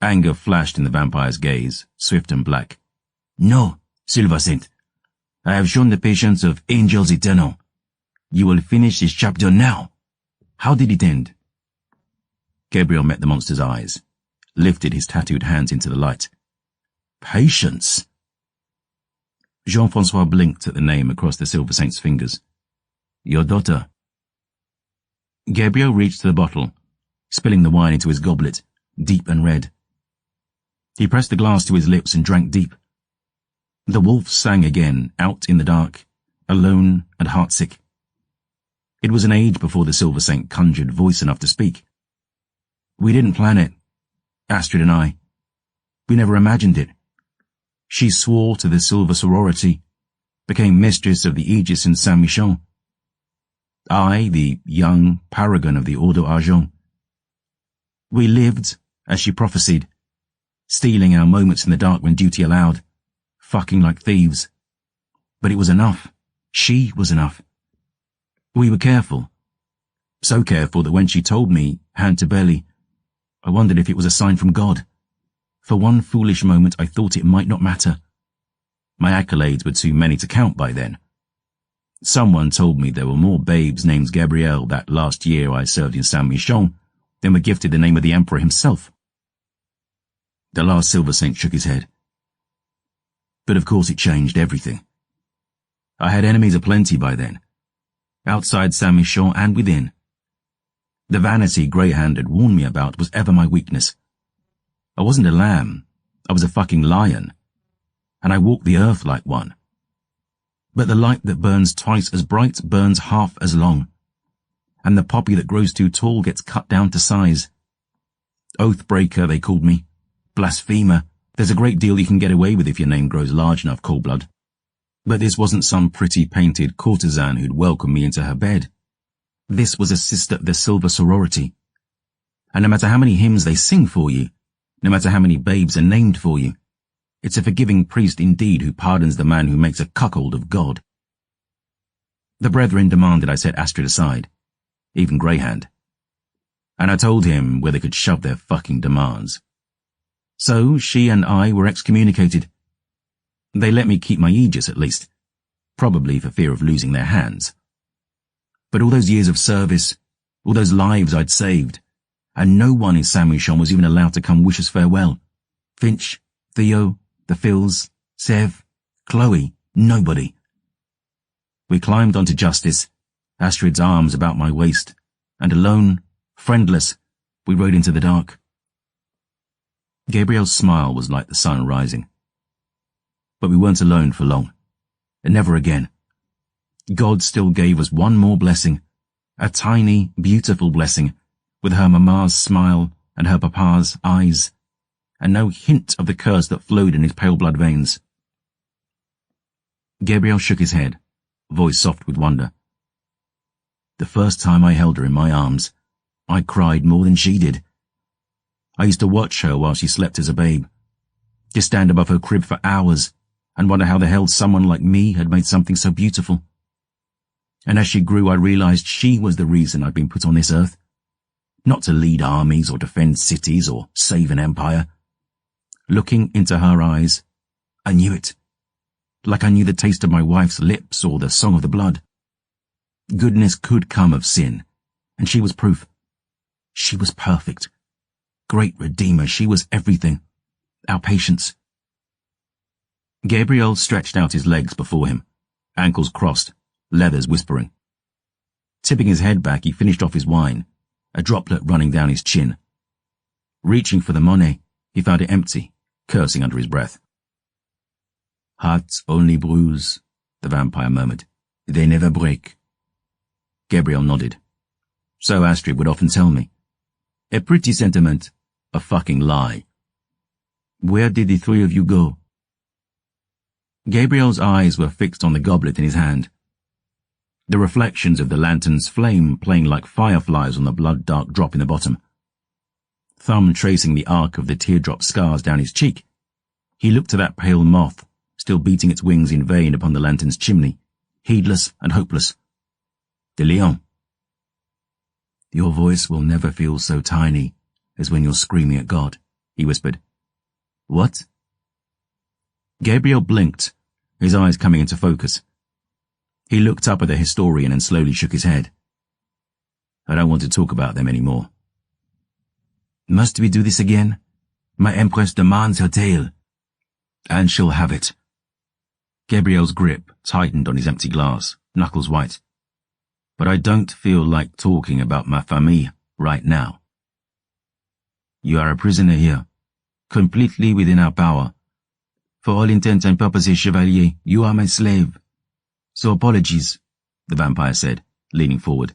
Anger flashed in the vampire's gaze, swift and black. No, Silver Saint. I have shown the patience of angels eternal. You will finish this chapter now. How did it end? Gabriel met the monster's eyes, lifted his tattooed hands into the light. Patience? Jean-François blinked at the name across the Silver Saint's fingers. Your daughter. Gabriel reached for the bottle, spilling the wine into his goblet, deep and red. He pressed the glass to his lips and drank deep. The wolf sang again, out in the dark, alone and heartsick. It was an age before the Silver Saint conjured voice enough to speak. We didn't plan it, Astrid and I. We never imagined it. She swore to the Silver Sorority, became mistress of the Aegis in Saint-Michon. I, the young paragon of the Ordo Argent. We lived, as she prophesied, stealing our moments in the dark when duty allowed, fucking like thieves. But it was enough. She was enough. We were careful. So careful that when she told me, hand to belly, I wondered if it was a sign from God. For one foolish moment I thought it might not matter. My accolades were too many to count by then. Someone told me there were more babes named Gabrielle that last year I served in Saint-Michon than were gifted the name of the Emperor himself. The last Silver Saint shook his head. But of course it changed everything. I had enemies aplenty by then, outside Saint-Michon and within. The vanity Greyhound had warned me about was ever my weakness. I wasn't a lamb, I was a fucking lion, and I walked the earth like one. But the light that burns twice as bright burns half as long, and the poppy that grows too tall gets cut down to size. Oathbreaker, they called me. Blasphemer. There's a great deal you can get away with if your name grows large enough, cold-blood. But this wasn't some pretty painted courtesan who'd welcome me into her bed. This was a sister of the Silver Sorority. And no matter how many hymns they sing for you, no matter how many babes are named for you, it's a forgiving priest indeed who pardons the man who makes a cuckold of God. The brethren demanded I set Astrid aside, even Greyhound. And I told him where they could shove their fucking demands. So she and I were excommunicated. They let me keep my Aegis at least, probably for fear of losing their hands. But all those years of service, all those lives I'd saved, and no one in Saint-Michon was even allowed to come wish us farewell. Finch, Theo, the Phils, Sev, Chloe, nobody. We climbed onto Justice, Astrid's arms about my waist, and alone, friendless, we rode into the dark. Gabriel's smile was like the sun rising. But we weren't alone for long. And never again. God still gave us one more blessing. A tiny, beautiful blessing, with her mama's smile and her papa's eyes, and no hint of the curse that flowed in his pale blood veins. Gabriel shook his head, voice soft with wonder. The first time I held her in my arms, I cried more than she did. I used to watch her while she slept as a babe, just stand above her crib for hours and wonder how the hell someone like me had made something so beautiful. And as she grew, I realized she was the reason I'd been put on this earth. Not to lead armies or defend cities or save an empire. Looking into her eyes, I knew it. Like I knew the taste of my wife's lips or the song of the blood. Goodness could come of sin, and she was proof. She was perfect. Great Redeemer, she was everything. Our patience. Gabriel stretched out his legs before him, ankles crossed, leathers whispering. Tipping his head back, he finished off his wine, a droplet running down his chin. Reaching for the money, he found it empty, cursing under his breath. Hearts only bruise, the vampire murmured. They never break. Gabriel nodded. So Astrid would often tell me. A pretty sentiment, a fucking lie. Where did the three of you go? Gabriel's eyes were fixed on the goblet in his hand. The reflections of the lantern's flame playing like fireflies on the blood-dark drop in the bottom. Thumb tracing the arc of the teardrop scars down his cheek, he looked to that pale moth, still beating its wings in vain upon the lantern's chimney, heedless and hopeless. De Leon. Your voice will never feel so tiny as when you're screaming at God, he whispered. What? Gabriel blinked, his eyes coming into focus. He looked up at the historian and slowly shook his head. I don't want to talk about them anymore. Must we do this again? My Empress demands her tale. And she'll have it. Gabriel's grip tightened on his empty glass, knuckles white. But I don't feel like talking about ma famille right now. You are a prisoner here, completely within our power. For all intents and purposes, Chevalier, you are my slave. So apologies, the vampire said, leaning forward.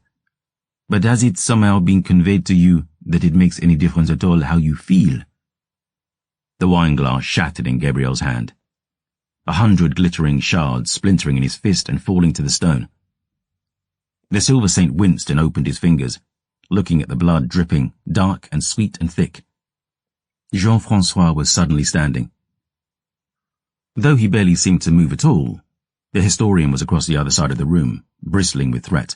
But has it somehow been conveyed to you that it makes any difference at all how you feel? The wine glass shattered in Gabriel's hand. 100 glittering shards splintering in his fist and falling to the stone. The Silver Saint winced and opened his fingers, looking at the blood dripping, dark and sweet and thick. Jean-Francois was suddenly standing. Though he barely seemed to move at all, the historian was across the other side of the room, bristling with threat.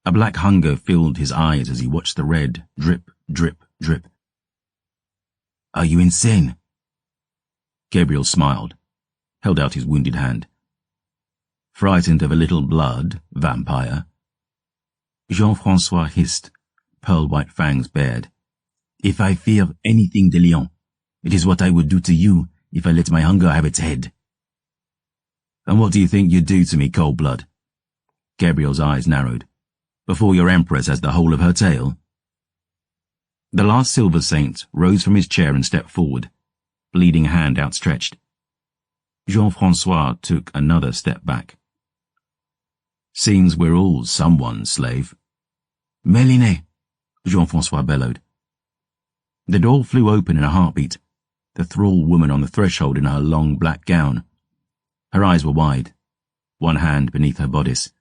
A black hunger filled his eyes as he watched the red drip, drip, drip. Are you insane? Gabriel smiled, held out his wounded hand. Frightened of a little blood, vampire? Jean-Francois hissed, pearl-white fangs bared. If I fear anything, De Leon, it is what I would do to you if I let my hunger have its head. And what do you think you'd do to me, cold blood? Gabriel's eyes narrowed. Before your Empress has the whole of her tale? The last Silver Saint rose from his chair and stepped forward, bleeding hand outstretched. Jean-Francois took another step back. Seems we're all someone's slave. Méline, Jean-Francois bellowed. The door flew open in a heartbeat, the thrall woman on the threshold in her long black gown. Her eyes were wide, one hand beneath her bodice.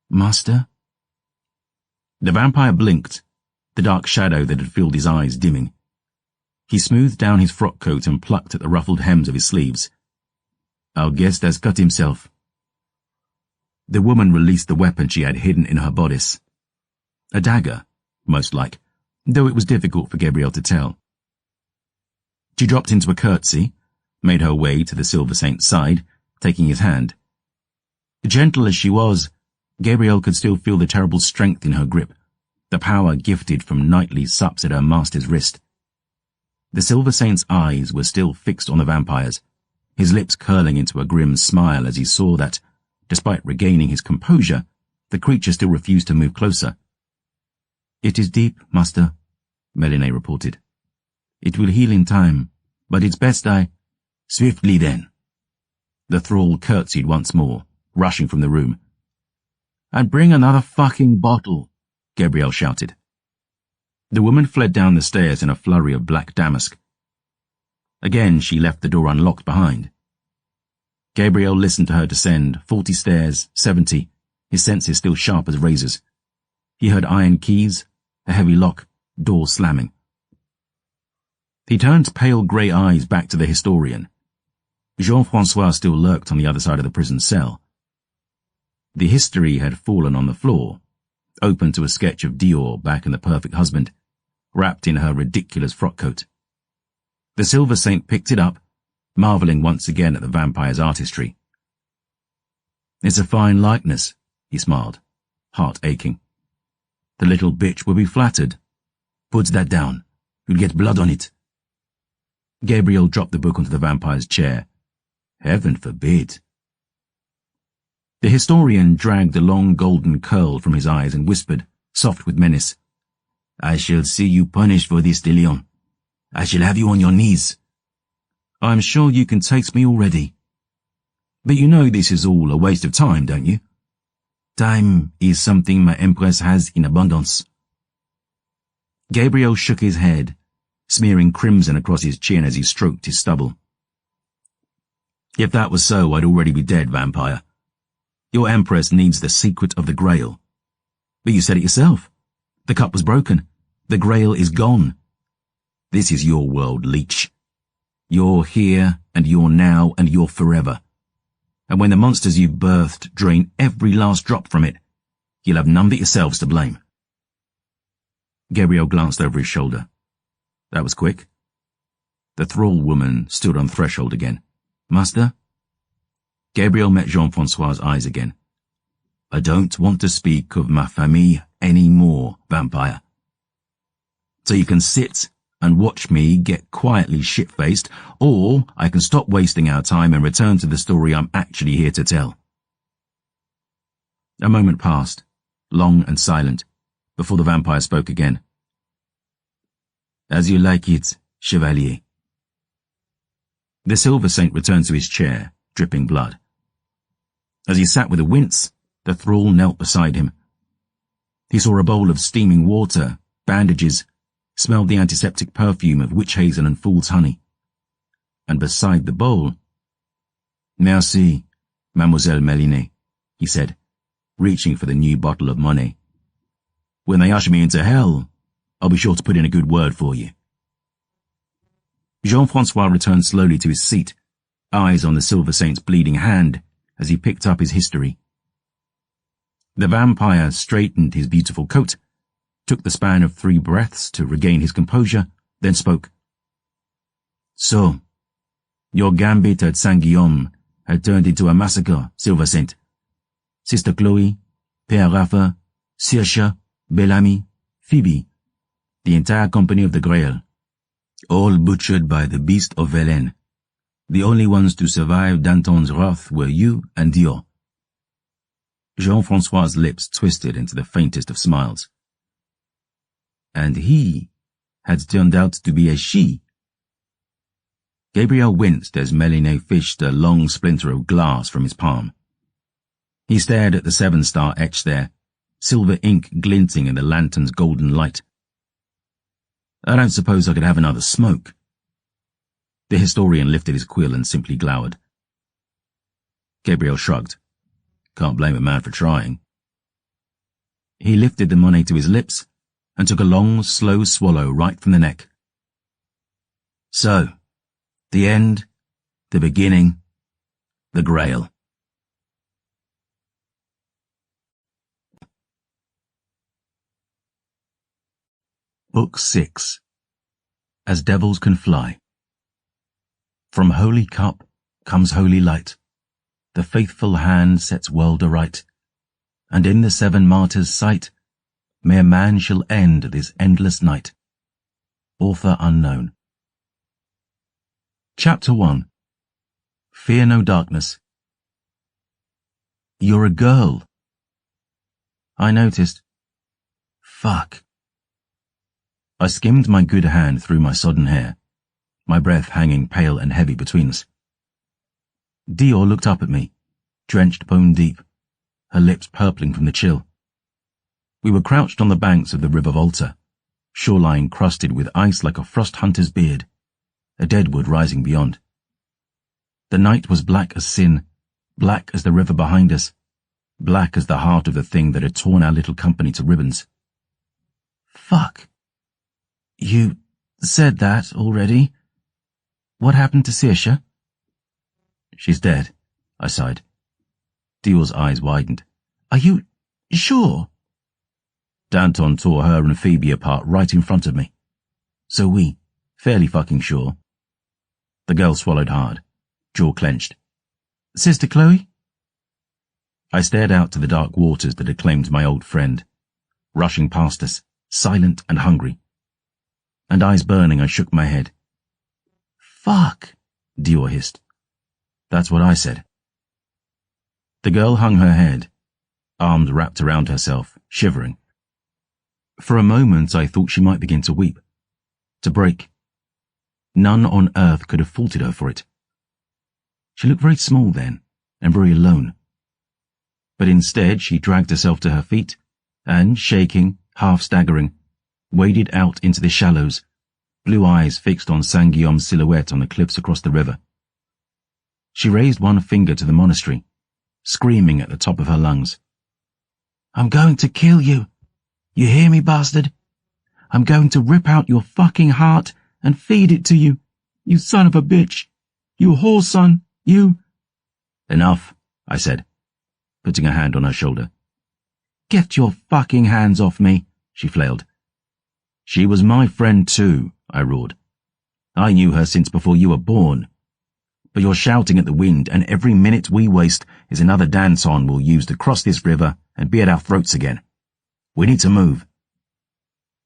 Master? The vampire blinked, the dark shadow that had filled his eyes dimming. He smoothed down his frock coat and plucked at the ruffled hems of his sleeves. Our guest has cut himself. The woman released the weapon she had hidden in her bodice. A dagger, most like, though it was difficult for Gabriel to tell. She dropped into a curtsy, made her way to the Silver Saint's side, taking his hand. Gentle as she was, Gabriel could still feel the terrible strength in her grip, the power gifted from nightly sups at her master's wrist. The Silver Saint's eyes were still fixed on the vampires, his lips curling into a grim smile as he saw that, despite regaining his composure, the creature still refused to move closer. It is deep, master, Méline reported. It will heal in time, but it's best I— Swiftly then. The thrall curtsied once more, rushing from the room. And bring another fucking bottle, Gabrielle shouted. The woman fled down the stairs in a flurry of black damask. Again she left the door unlocked behind. Gabriel listened to her descend, 40 stairs, 70, his senses still sharp as razors. He heard iron keys, a heavy lock, door slamming. He turned pale grey eyes back to the historian. Jean-Francois still lurked on the other side of the prison cell. The history had fallen on the floor, open to a sketch of Dior back in The Perfect Husband, wrapped in her ridiculous frock coat. The Silver Saint picked it up, marvelling once again at the vampire's artistry. It's a fine likeness, he smiled, heart aching. The little bitch will be flattered. Put that down. You'll get blood on it. Gabriel dropped the book onto the vampire's chair. Heaven forbid. The historian dragged a long golden curl from his eyes and whispered, soft with menace, I shall see you punished for this, de Leon. I shall have you on your knees. I'm sure you can taste me already. But you know this is all a waste of time, don't you? Time is something my Empress has in abundance. Gabriel shook his head, smearing crimson across his chin as he stroked his stubble. If that was so, I'd already be dead, vampire. Your Empress needs the secret of the Grail. But you said it yourself. The cup was broken. The Grail is gone. This is your world, leech. You're here, and you're now, and you're forever. And when the monsters you've birthed drain every last drop from it, you'll have none but yourselves to blame. Gabriel glanced over his shoulder. That was quick. The thrall woman stood on threshold again. Master? Gabriel met Jean-Francois's eyes again. I don't want to speak of ma famille any more, vampire. So you can sit and watch me get quietly shit-faced, or I can stop wasting our time and return to the story I'm actually here to tell. A moment passed, long and silent, before the vampire spoke again. As you like it, Chevalier. The Silver Saint returned to his chair, dripping blood. As he sat with a wince, the thrall knelt beside him. He saw a bowl of steaming water, bandages, smelled the antiseptic perfume of witch hazel and fool's honey. And beside the bowl, Merci, Mademoiselle Méliné, he said, reaching for the new bottle of Monet. When they usher me into hell, I'll be sure to put in a good word for you. Jean-Francois returned slowly to his seat, eyes on the Silver Saint's bleeding hand as he picked up his history. The vampire straightened his beautiful coat, took the span of 3 breaths to regain his composure, then spoke. So, your gambit at Saint-Guillaume had turned into a massacre, Silver Saint. Sister Chloe, Père Raphael, Saoirse, Bellamy, Phoebe, the entire company of the Grail, all butchered by the beast of Velen. The only ones to survive Danton's wrath were you and Dior. Jean-Francois's lips twisted into the faintest of smiles. And he had turned out to be a she. Gabriel winced as Méliné fished a long splinter of glass from his palm. He stared at the 7-star etched there, silver ink glinting in the lantern's golden light. I don't suppose I could have another smoke. The historian lifted his quill and simply glowered. Gabriel shrugged. Can't blame a man for trying. He lifted the Monet to his lips and took a long, slow swallow right from the neck. So, the end, the beginning, the Grail. Book 6. As Devils Can Fly. From holy cup comes holy light. The faithful hand sets world aright. And in the 7 martyrs' sight, mere man shall end this endless night. Author unknown. Chapter 1. Fear no darkness. You're a girl. I noticed. Fuck. I skimmed my good hand through my sodden hair, my breath hanging pale and heavy between us. Dior looked up at me, drenched bone deep, her lips purpling from the chill. We were crouched on the banks of the River Volta, shoreline crusted with ice like a frost hunter's beard, a deadwood rising beyond. The night was black as sin, black as the river behind us, black as the heart of the thing that had torn our little company to ribbons. Fuck. You said that already. What happened to Saoirse? She's dead, I sighed. Dior's eyes widened. Are you sure? Danton tore her and Phoebe apart right in front of me. So we, fairly fucking sure. The girl swallowed hard, jaw clenched. Sister Chloe? I stared out to the dark waters that had claimed my old friend, rushing past us, silent and hungry. And eyes burning, I shook my head. Fuck, Dior hissed. That's what I said. The girl hung her head, arms wrapped around herself, shivering. For a moment I thought she might begin to weep, to break. None on earth could have faulted her for it. She looked very small then, and very alone. But instead she dragged herself to her feet, and, shaking, half staggering, waded out into the shallows, blue eyes fixed on Saint-Guillaume's silhouette on the cliffs across the river. She raised one finger to the monastery, screaming at the top of her lungs. I'm going to kill you. You hear me, bastard? I'm going to rip out your fucking heart and feed it to you, you son of a bitch. You whore son, you... Enough, I said, putting a hand on her shoulder. Get your fucking hands off me, she flailed. She was my friend too, I roared. I knew her since before you were born. But you're shouting at the wind, and every minute we waste is another Danton we'll use to cross this river and be at our throats again. We need to move.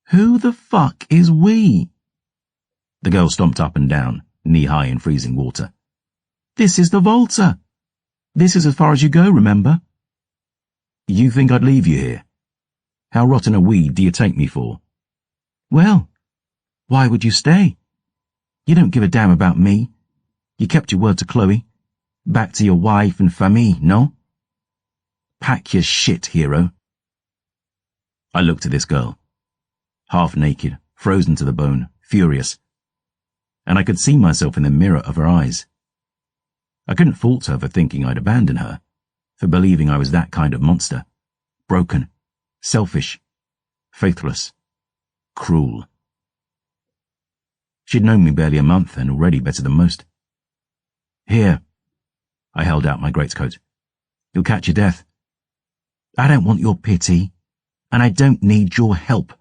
Who the fuck is we? The girl stomped up and down, knee-high in freezing water. This is the Volta. This is as far as you go, remember? You think I'd leave you here? How rotten a weed do you take me for? Well, why would you stay? You don't give a damn about me. You kept your word to Chloe. Back to your wife and famille, no? Pack your shit, hero. I looked at this girl, half naked, frozen to the bone, furious, and I could see myself in the mirror of her eyes. I couldn't fault her for thinking I'd abandon her, for believing I was that kind of monster, broken, selfish, faithless, cruel. She'd known me barely a month and already better than most. Here, I held out my greatcoat. You'll catch your death. I don't want your pity, and I don't need your help.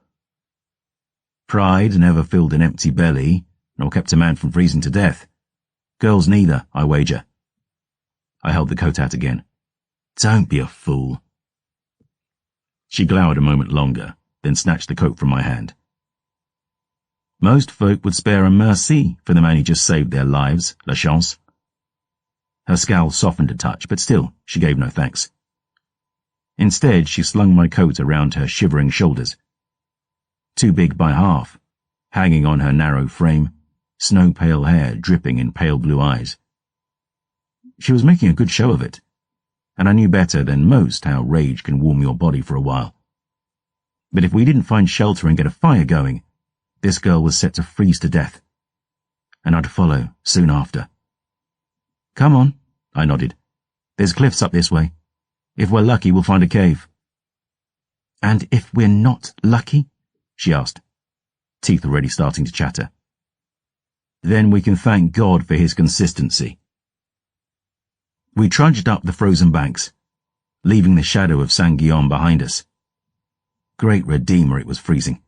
Pride never filled an empty belly, nor kept a man from freezing to death. Girls neither, I wager. I held the coat out again. Don't be a fool. She glowered a moment longer, then snatched the coat from my hand. Most folk would spare a merci for the man who just saved their lives, la chance. Her scowl softened a touch, but still, she gave no thanks. Instead, she slung my coat around her shivering shoulders. Too big by half, hanging on her narrow frame, snow-pale hair dripping in pale blue eyes. She was making a good show of it, and I knew better than most how rage can warm your body for a while. But if we didn't find shelter and get a fire going, this girl was set to freeze to death, and I'd follow soon after. Come on, I nodded. There's cliffs up this way. If we're lucky, we'll find a cave. And if we're not lucky? She asked, teeth already starting to chatter. Then we can thank God for his consistency. We trudged up the frozen banks, leaving the shadow of Saint-Guillaume behind us. Great Redeemer, it was freezing.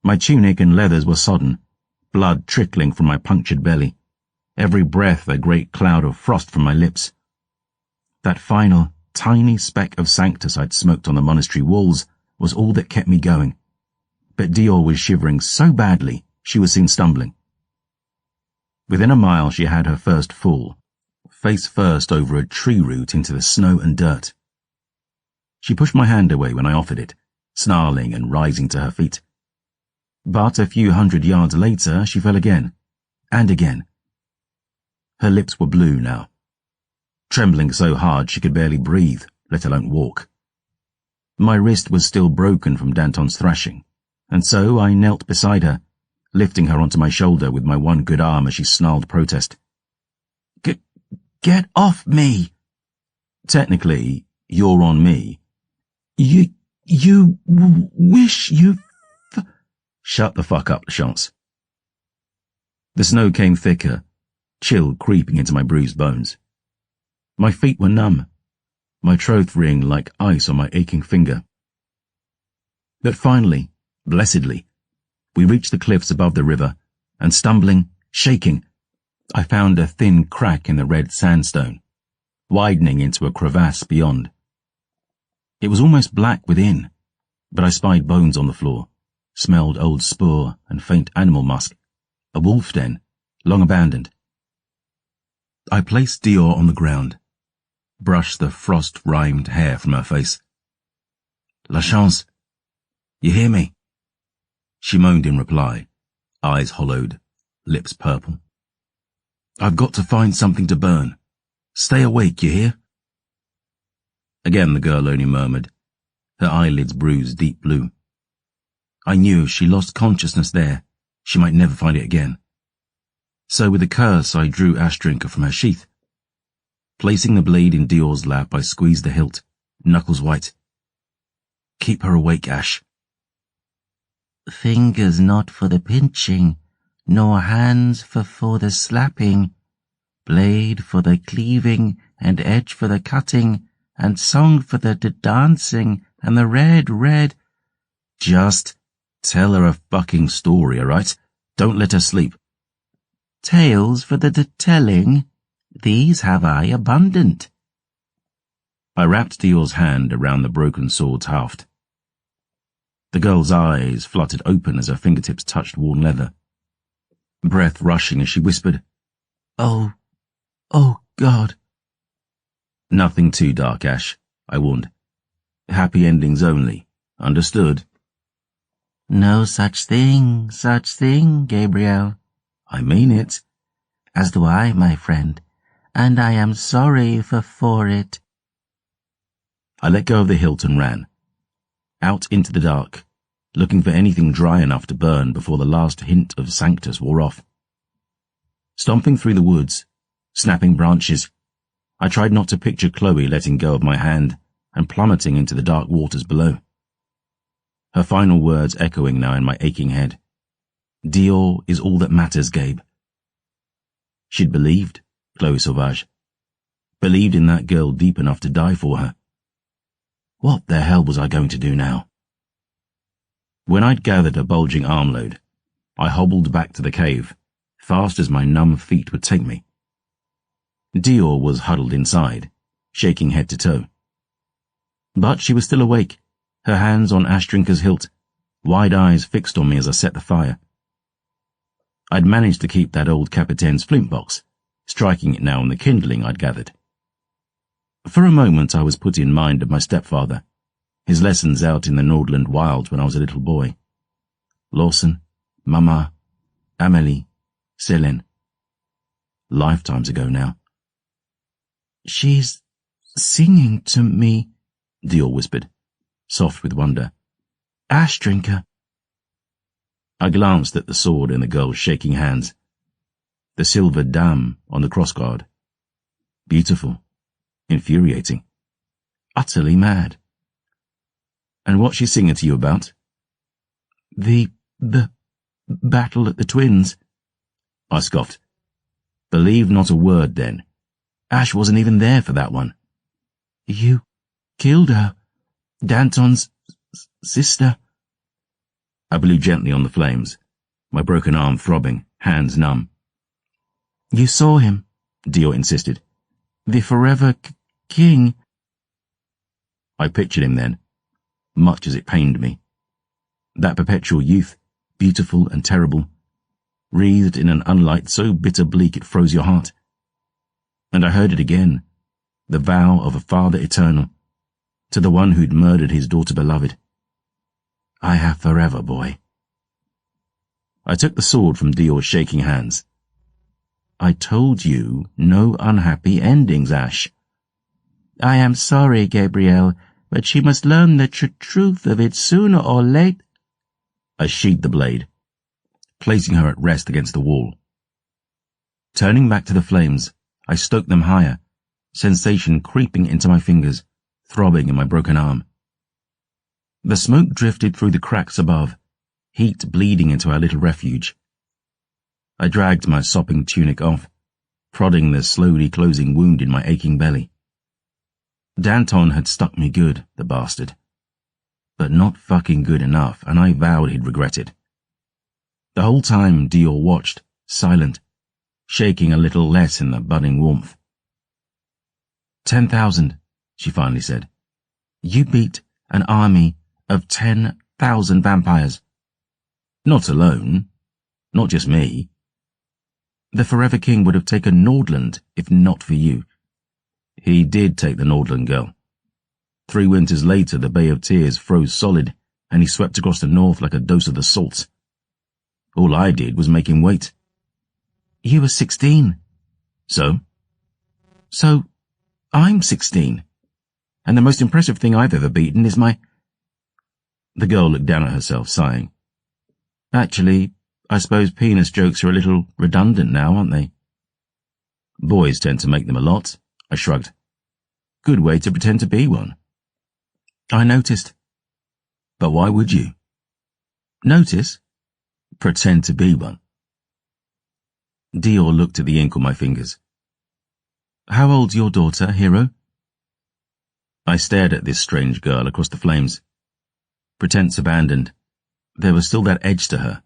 My tunic and leathers were sodden, blood trickling from my punctured belly, every breath a great cloud of frost from my lips. That final, tiny speck of sanctus I'd smoked on the monastery walls was all that kept me going. But Dior was shivering so badly she was soon stumbling. Within a mile she had her first fall, face first over a tree root into the snow and dirt. She pushed my hand away when I offered it, snarling and rising to her feet. But a few 100 yards later, she fell again, and again. Her lips were blue now, trembling so hard she could barely breathe, let alone walk. My wrist was still broken from Danton's thrashing, and so I knelt beside her, lifting her onto my shoulder with my one good arm as she snarled protest. Get off me! Technically, you're on me. You wish you... Shut the fuck up, Lachance. The snow came thicker, chill creeping into my bruised bones. My feet were numb, my throat ring like ice on my aching finger. But finally, blessedly, we reached the cliffs above the river, and stumbling, shaking, I found a thin crack in the red sandstone, widening into a crevasse beyond. It was almost black within, but I spied bones on the floor, smelled old spoor and faint animal musk, a wolf den, long abandoned. I placed Dior on the ground, brushed the frost-rimed hair from her face. Lachance, you hear me? She moaned in reply, eyes hollowed, lips purple. I've got to find something to burn. Stay awake, you hear? Again the girl only murmured, her eyelids bruised deep blue. I knew if she lost consciousness there, she might never find it again. So with a curse I drew Ashdrinker from her sheath. Placing the blade in Dior's lap, I squeezed the hilt, knuckles white. Keep her awake, Ash. Fingers not for the pinching, nor hands for the slapping, blade for the cleaving, and edge for the cutting, and song for the dancing, and the red. Just tell her a fucking story, alright? Don't let her sleep. Tales for the telling, these have I abundant. I wrapped Dior's hand around the broken sword's haft. The girl's eyes fluttered open as her fingertips touched worn leather, breath rushing as she whispered, Oh God. Nothing too dark, Ash, I warned. Happy endings only. Understood? No such thing, Gabriel. I mean it. As do I, my friend, and I am sorry for it. I let go of the hilt and ran, out into the dark, looking for anything dry enough to burn before the last hint of Sanctus wore off. Stomping through the woods, snapping branches, I tried not to picture Chloe letting go of my hand and plummeting into the dark waters below. Her final words echoing now in my aching head. Dior is all that matters, Gabe. She'd believed, Chloe Sauvage. Believed in that girl deep enough to die for her. What the hell was I going to do now? When I'd gathered a bulging armload, I hobbled back to the cave, fast as my numb feet would take me. Dior was huddled inside, shaking head to toe. But she was still awake, her hands on Ashdrinker's hilt, wide eyes fixed on me as I set the fire. I'd managed to keep that old Capitain's flint box, striking it now on the kindling I'd gathered. For a moment I was put in mind of my stepfather, his lessons out in the Nordland wilds when I was a little boy. Lawson, Mama, Amélie, Céline. Lifetimes ago now. She's singing to me, Dior whispered, soft with wonder. Ashdrinker. I glanced at the sword in the girl's shaking hands. The silver dam on the crossguard. Beautiful. Infuriating. Utterly mad. And what's she singing to you about? The battle at the Twins. I scoffed. Believe not a word, then. Ash wasn't even there for that one. You killed her. Danton's sister. I blew gently on the flames, my broken arm throbbing, hands numb. You saw him, Dior insisted. The forever king. I pictured him then, much as it pained me. That perpetual youth, beautiful and terrible, wreathed in an unlight so bitter bleak it froze your heart. And I heard it again, the vow of a father eternal, to the one who'd murdered his daughter beloved. I have forever, boy. I took the sword from Dior's shaking hands. I told you no unhappy endings, Ash. I am sorry, Gabrielle, but she must learn the truth of it sooner or late. I sheathed the blade, placing her at rest against the wall. Turning back to the flames, I stoked them higher, sensation creeping into my fingers, throbbing in my broken arm. The smoke drifted through the cracks above, heat bleeding into our little refuge. I dragged my sopping tunic off, prodding the slowly closing wound in my aching belly. Danton had stuck me good, the bastard. But not fucking good enough, and I vowed he'd regret it. The whole time Dior watched, silent, shaking a little less in the budding warmth. 10,000, she finally said. You beat an army of 10,000 vampires. Not alone. Not just me. The Forever King would have taken Nordland if not for you. He did take the Nordland girl. 3 winters later, the Bay of Tears froze solid, and he swept across the north like a dose of the salts. All I did was make him wait. You were 16. So? So, I'm 16. And the most impressive thing I've ever beaten is my... The girl looked down at herself, sighing. Actually, I suppose penis jokes are a little redundant now, aren't they? Boys tend to make them a lot, I shrugged. Good way to pretend to be one. I noticed. But why would you? Notice? Pretend to be one. Dior looked at the ink on my fingers. How old's your daughter, Hero? I stared at this strange girl across the flames. Pretense abandoned. There was still that edge to her.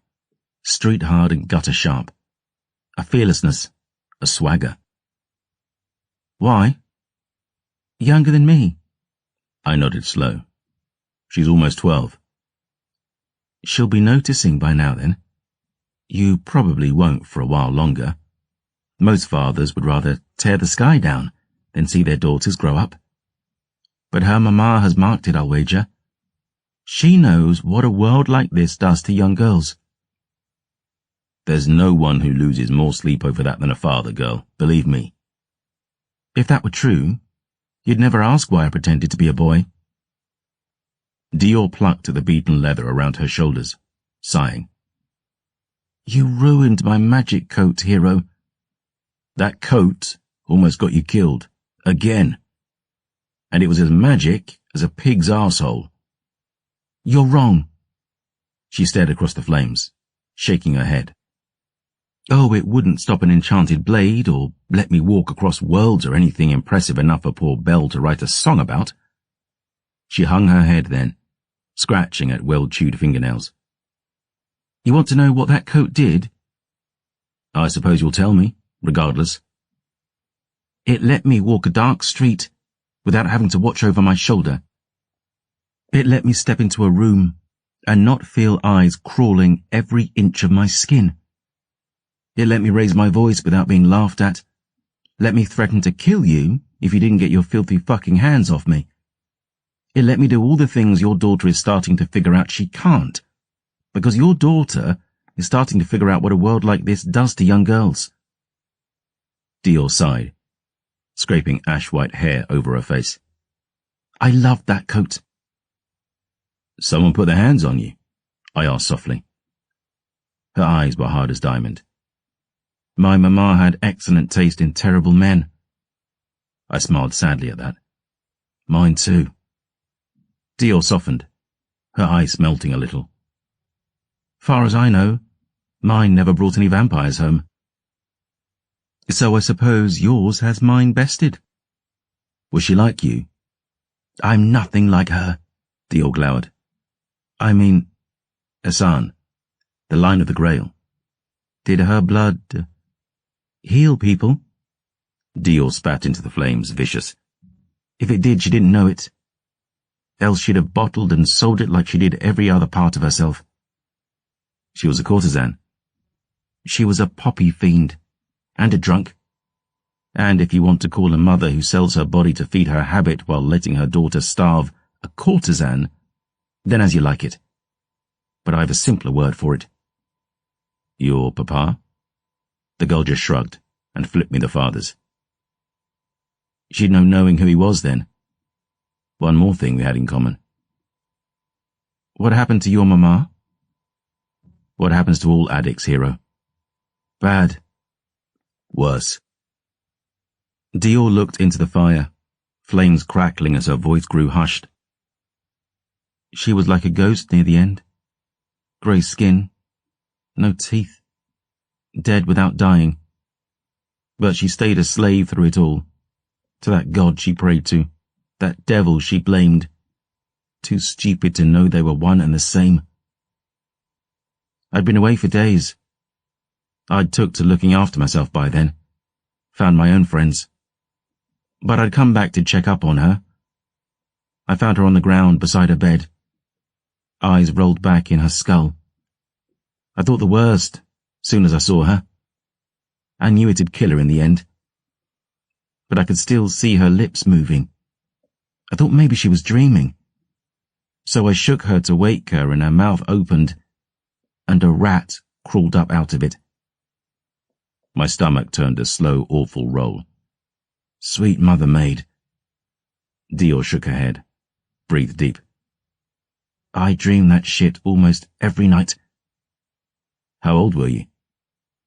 Street hard and gutter sharp. A fearlessness. A swagger. Why? Younger than me. I nodded slow. She's almost 12. She'll be noticing by now then. You probably won't for a while longer. Most fathers would rather tear the sky down than see their daughters grow up. But her mama has marked it, I'll wager. She knows what a world like this does to young girls. There's no one who loses more sleep over that than a father, girl, believe me. If that were true, you'd never ask why I pretended to be a boy. Dior plucked at the beaten leather around her shoulders, sighing. You ruined my magic coat, Hero. That coat almost got you killed. Again. And it was as magic as a pig's arsehole. You're wrong. She stared across the flames, shaking her head. Oh, it wouldn't stop an enchanted blade or let me walk across worlds or anything impressive enough for poor Belle to write a song about. She hung her head then, scratching at well-chewed fingernails. You want to know what that coat did? I suppose you'll tell me, regardless. It let me walk a dark street without having to watch over my shoulder. It let me step into a room and not feel eyes crawling every inch of my skin. It let me raise my voice without being laughed at. Let me threaten to kill you if you didn't get your filthy fucking hands off me. It let me do all the things your daughter is starting to figure out she can't, because your daughter is starting to figure out what a world like this does to young girls. Dior sighed, scraping ash-white hair over her face. I loved that coat. Someone put their hands on you? I asked softly. Her eyes were hard as diamond. My mama had excellent taste in terrible men. I smiled sadly at that. Mine too. Dior softened, her eyes melting a little. Far as I know, mine never brought any vampires home. So I suppose yours has mine bested. Was she like you? I'm nothing like her, Dior glowered. I mean, Hassan, the line of the Grail. Did her blood heal people? Dior spat into the flames, vicious. If it did, she didn't know it. Else she'd have bottled and sold it like she did every other part of herself. She was a courtesan. She was a poppy fiend. And a drunk. And if you want to call a mother who sells her body to feed her habit while letting her daughter starve a courtesan, then as you like it. But I've a simpler word for it. Your papa? The girl just shrugged and flipped me the father's. She'd no knowing who he was then. One more thing we had in common. What happened to your mama? What happens to all addicts, Hero? Bad. Worse. Dior looked into the fire, flames crackling as her voice grew hushed. She was like a ghost near the end. Grey skin, no teeth, dead without dying. But she stayed a slave through it all, to that God she prayed to, that devil she blamed, too stupid to know they were one and the same. I'd been away for days. I'd took to looking after myself by then, found my own friends. But I'd come back to check up on her. I found her on the ground beside her bed, eyes rolled back in her skull. I thought the worst, soon as I saw her. I knew it'd kill her in the end. But I could still see her lips moving. I thought maybe she was dreaming. So I shook her to wake her and her mouth opened, and a rat crawled up out of it. My stomach turned a slow, awful roll. Sweet mother maid. Dior shook her head, breathed deep. I dream that shit almost every night. How old were you?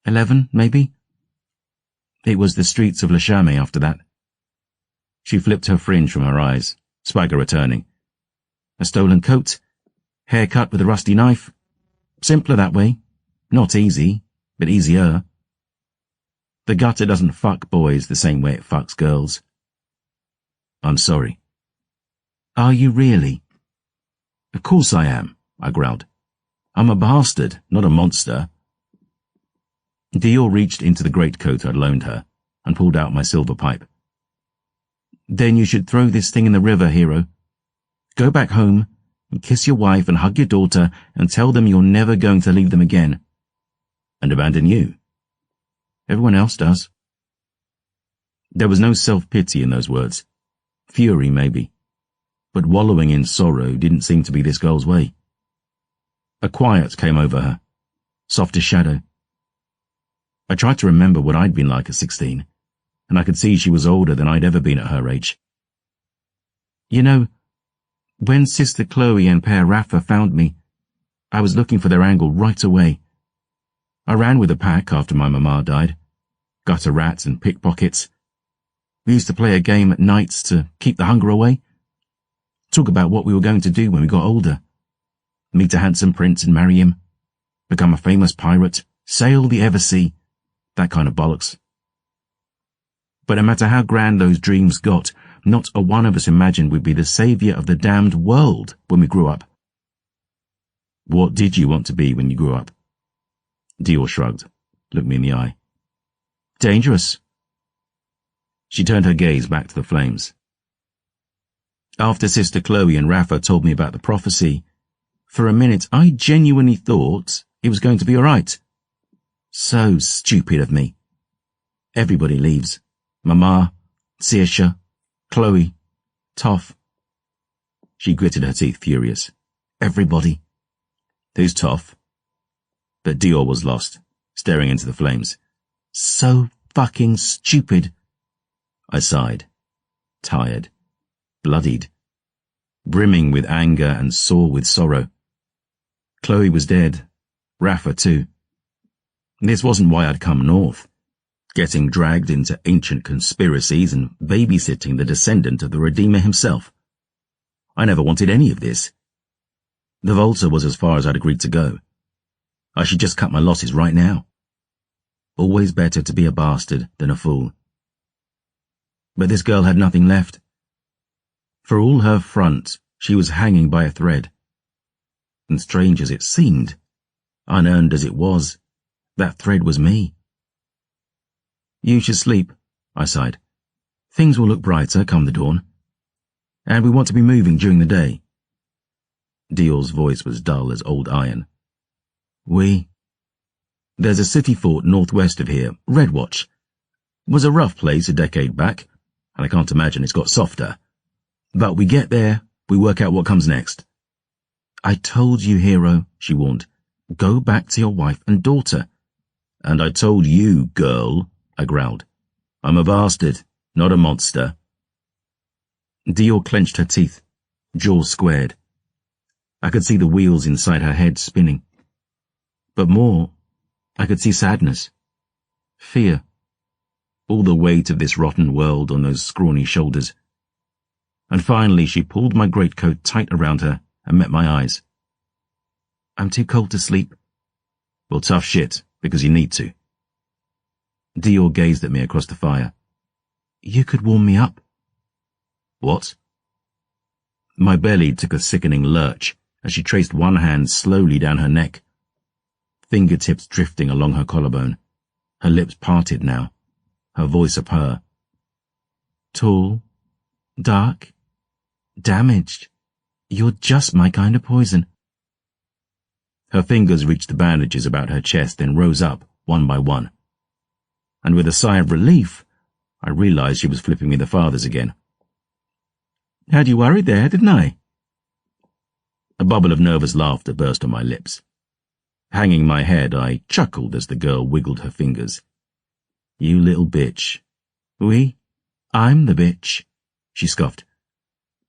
11, maybe? It was the streets of Le Charme after that. She flipped her fringe from her eyes, swagger returning. A stolen coat, haircut with a rusty knife. Simpler that way. Not easy, but easier. The gutter doesn't fuck boys the same way it fucks girls. I'm sorry. Are you really? Of course I am, I growled. I'm a bastard, not a monster. Dior reached into the greatcoat I'd loaned her and pulled out my silver pipe. Then you should throw this thing in the river, Hero. Go back home and kiss your wife and hug your daughter and tell them you're never going to leave them again. And abandon you. Everyone else does. There was no self-pity in those words. Fury, maybe. But wallowing in sorrow didn't seem to be this girl's way. A quiet came over her, soft as shadow. I tried to remember what I'd been like at 16, and I could see she was older than I'd ever been at her age. You know, when Sister Chloe and Père Rafa found me, I was looking for their angle right away. I ran with the pack after my mama died. Gutter rats and pickpockets. We used to play a game at nights to keep the hunger away. Talk about what we were going to do when we got older. Meet a handsome prince and marry him. Become a famous pirate. Sail the ever sea. That kind of bollocks. But no matter how grand those dreams got, not a one of us imagined we'd be the saviour of the damned world when we grew up. What did you want to be when you grew up? Dior shrugged, looked me in the eye. Dangerous. She turned her gaze back to the flames. After Sister Chloe and Rafa told me about the prophecy, for a minute I genuinely thought it was going to be all right. So stupid of me. Everybody leaves. Mama, Saoirse, Chloe, Toph. She gritted her teeth, furious. Everybody. Who's Toph? But Dior was lost, staring into the flames. So fucking stupid. I sighed, tired, bloodied, brimming with anger and sore with sorrow. Chloe was dead, Rafa too. This wasn't why I'd come north, getting dragged into ancient conspiracies and babysitting the descendant of the Redeemer himself. I never wanted any of this. The Volta was as far as I'd agreed to go. I should just cut my losses right now. Always better to be a bastard than a fool. But this girl had nothing left. For all her front, she was hanging by a thread. And strange as it seemed, unearned as it was, that thread was me. You should sleep, I sighed. Things will look brighter come the dawn. And we want to be moving during the day. Dior's voice was dull as old iron. There's a city fort northwest of here, Redwatch. Was a rough place a decade back, and I can't imagine it's got softer. But we get there, we work out what comes next. I told you, Hero, she warned. Go back to your wife and daughter. And I told you, girl, I growled. I'm a bastard, not a monster. Dior clenched her teeth, jaw squared. I could see the wheels inside her head spinning. But more, I could see sadness, fear, all the weight of this rotten world on those scrawny shoulders. And finally she pulled my greatcoat tight around her and met my eyes. I'm too cold to sleep. Well, tough shit, because you need to. Dior gazed at me across the fire. You could warm me up. What? My belly took a sickening lurch as she traced one hand slowly down her neck, fingertips drifting along her collarbone, her lips parted now, her voice a purr. Tall, dark, damaged. You're just my kind of poison. Her fingers reached the bandages about her chest, then rose up, one by one. And with a sigh of relief, I realized she was flipping me the fathers again. Had you worried there, didn't I? A bubble of nervous laughter burst on my lips. Hanging my head, I chuckled as the girl wiggled her fingers. You little bitch. Oui, I'm the bitch, she scoffed.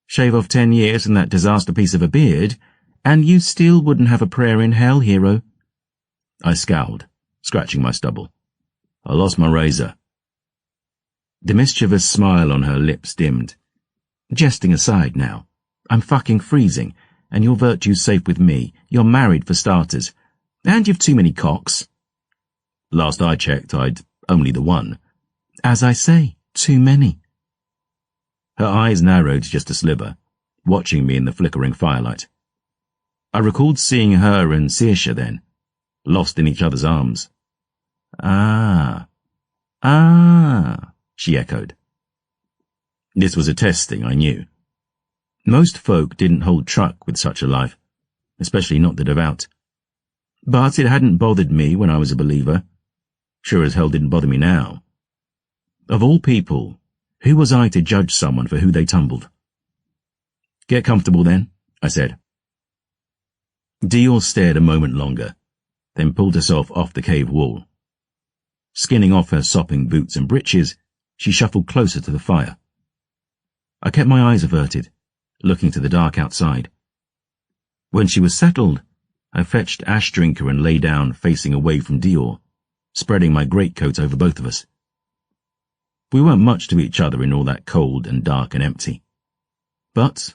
Shave off 10 years and that disaster piece of a beard, and you still wouldn't have a prayer in hell, hero. I scowled, scratching my stubble. I lost my razor. The mischievous smile on her lips dimmed. Jesting aside now, I'm fucking freezing, and your virtue's safe with me. You're married for starters, and you've too many cocks. Last I checked, I'd only the one. As I say, too many. Her eyes narrowed just a sliver, watching me in the flickering firelight. I recalled seeing her and Saoirse then, lost in each other's arms. Ah, she echoed. This was a testing, I knew. Most folk didn't hold truck with such a life, especially not the devout. But it hadn't bothered me when I was a believer. Sure as hell didn't bother me now. Of all people, who was I to judge someone for who they tumbled? Get comfortable then, I said. Dior stared a moment longer, then pulled herself off the cave wall. Skinning off her sopping boots and breeches, she shuffled closer to the fire. I kept my eyes averted, looking to the dark outside. When she was settled, I fetched ash drinker and lay down facing away from Dior, spreading my greatcoat over both of us. We weren't much to each other in all that cold and dark and empty. But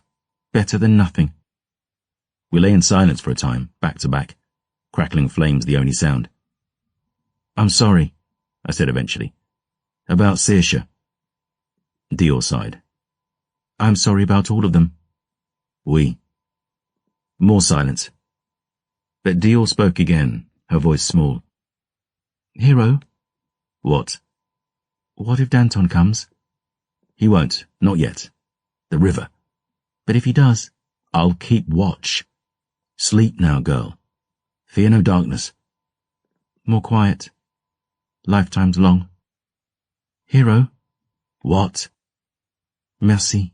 better than nothing. We lay in silence for a time, back to back, crackling flames the only sound. I'm sorry, I said eventually. About Saoirse. Dior sighed. I'm sorry about all of them. Oui. More silence. But Dior spoke again, her voice small. Hero? What? What if Danton comes? He won't, not yet. The river. But if he does, I'll keep watch. Sleep now, girl. Fear no darkness. More quiet. Lifetimes long. Hero? What? Merci.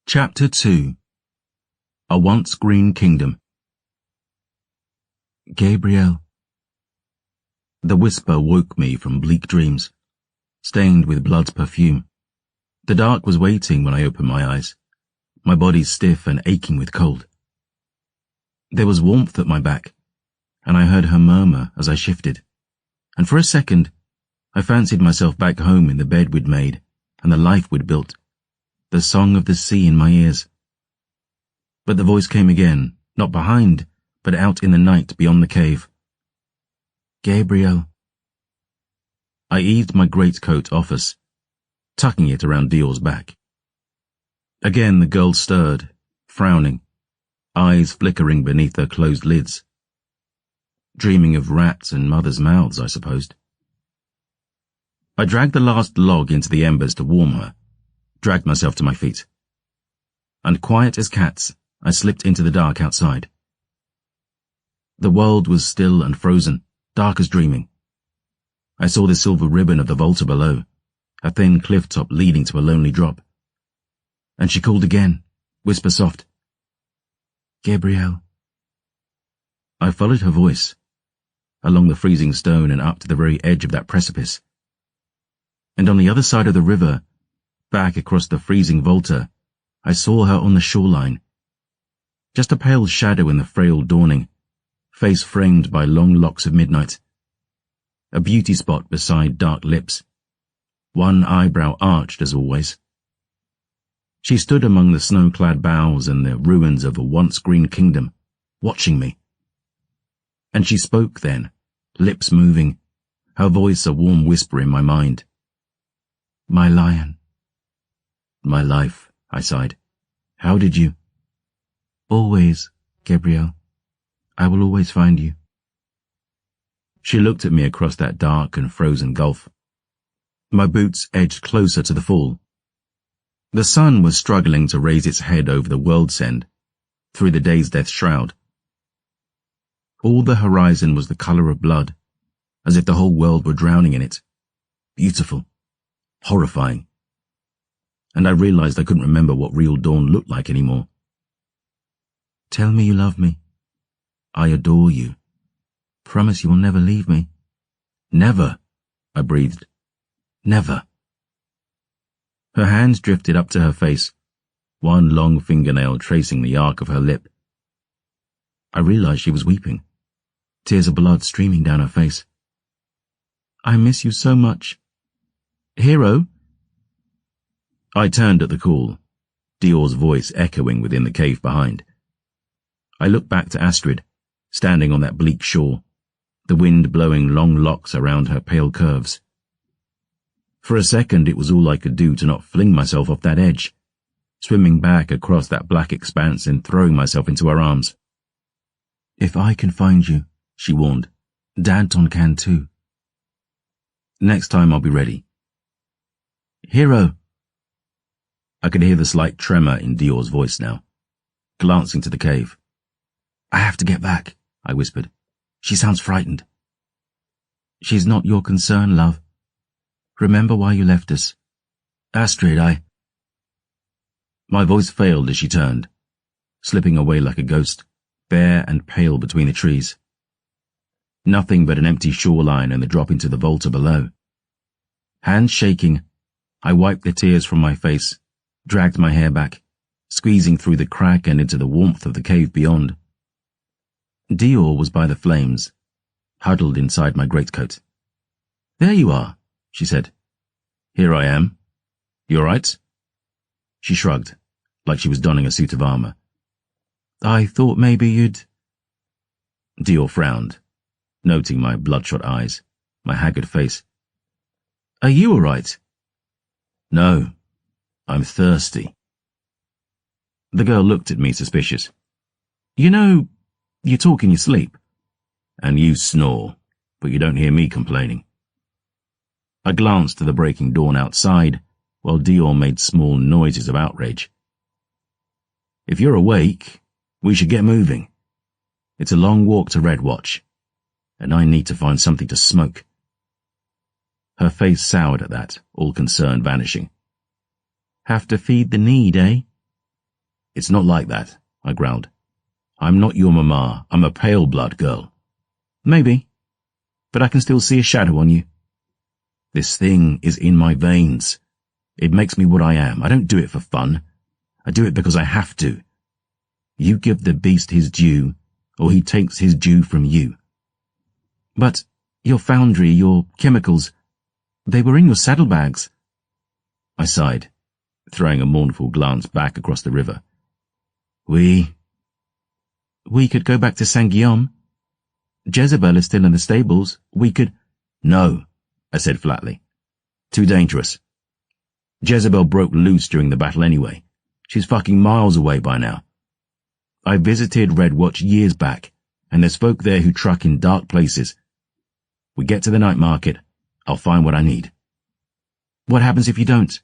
Chapter 2. A Once Green Kingdom. Gabriel. The whisper woke me from bleak dreams, stained with blood's perfume. The dark was waiting when I opened my eyes, my body stiff and aching with cold. There was warmth at my back, and I heard her murmur as I shifted, and for a second I fancied myself back home in the bed we'd made and the life we'd built, the song of the sea in my ears. But the voice came again, not behind, but out in the night beyond the cave. Gabriel. I eased my greatcoat off us, tucking it around Dior's back. Again the girl stirred, frowning, eyes flickering beneath her closed lids. Dreaming of rats and mothers' mouths, I supposed. I dragged the last log into the embers to warm her, dragged myself to my feet. And quiet as cats, I slipped into the dark outside. The world was still and frozen, dark as dreaming. I saw the silver ribbon of the Volta below, a thin cliff top leading to a lonely drop. And she called again, whisper soft, Gabrielle. I followed her voice, along the freezing stone and up to the very edge of that precipice. And on the other side of the river, back across the freezing Volta, I saw her on the shoreline. Just a pale shadow in the frail dawning, face framed by long locks of midnight. A beauty spot beside dark lips, one eyebrow arched as always. She stood among the snow-clad boughs and the ruins of a once green kingdom, watching me. And she spoke then, lips moving, her voice a warm whisper in my mind. My lion. My life, I sighed. How did you? Always, Gabrielle. I will always find you. She looked at me across that dark and frozen gulf. My boots edged closer to the fall. The sun was struggling to raise its head over the world's end, through the day's death shroud. All the horizon was the colour of blood, as if the whole world were drowning in it. Beautiful. Horrifying. And I realised I couldn't remember what real dawn looked like anymore. Tell me you love me. I adore you. Promise you will never leave me. Never, I breathed. Never. Her hands drifted up to her face, one long fingernail tracing the arc of her lip. I realised she was weeping, tears of blood streaming down her face. I miss you so much. Hero? I turned at the call, Dior's voice echoing within the cave behind. I looked back to Astrid, standing on that bleak shore, the wind blowing long locks around her pale curves. For a second it was all I could do to not fling myself off that edge, swimming back across that black expanse and throwing myself into her arms. If I can find you, she warned, Danton can too. Next time I'll be ready. Hero! I could hear the slight tremor in Dior's voice now, glancing to the cave. I have to get back, I whispered. She sounds frightened. She's not your concern, love. Remember why you left us. Astrid, My voice failed as she turned, slipping away like a ghost, bare and pale between the trees. Nothing but an empty shoreline and the drop into the Volta below. Hands shaking, I wiped the tears from my face, dragged my hair back, squeezing through the crack and into the warmth of the cave beyond. Dior was by the flames, huddled inside my greatcoat. There you are, she said. Here I am. You all right? She shrugged, like she was donning a suit of armour. I thought maybe you'd... Dior frowned, noting my bloodshot eyes, my haggard face. Are you all right? No, I'm thirsty. The girl looked at me suspicious. You know, you talk in your sleep. And you snore, but you don't hear me complaining. I glanced to the breaking dawn outside, while Dior made small noises of outrage. If you're awake, we should get moving. It's a long walk to Red Watch, and I need to find something to smoke. Her face soured at that, all concern vanishing. Have to feed the need, eh? It's not like that, I growled. I'm not your mama, I'm a pale-blood girl. Maybe, but I can still see a shadow on you. This thing is in my veins. It makes me what I am. I don't do it for fun. I do it because I have to. You give the beast his due, or he takes his due from you. But your foundry, your chemicals, they were in your saddlebags. I sighed, throwing a mournful glance back across the river. We could go back to Saint-Guillaume. Jezebel is still in the stables. We could... No, I said flatly. Too dangerous. Jezebel broke loose during the battle anyway. She's fucking miles away by now. I visited Red Watch years back, and there's folk there who truck in dark places. We get to the night market, I'll find what I need. What happens if you don't?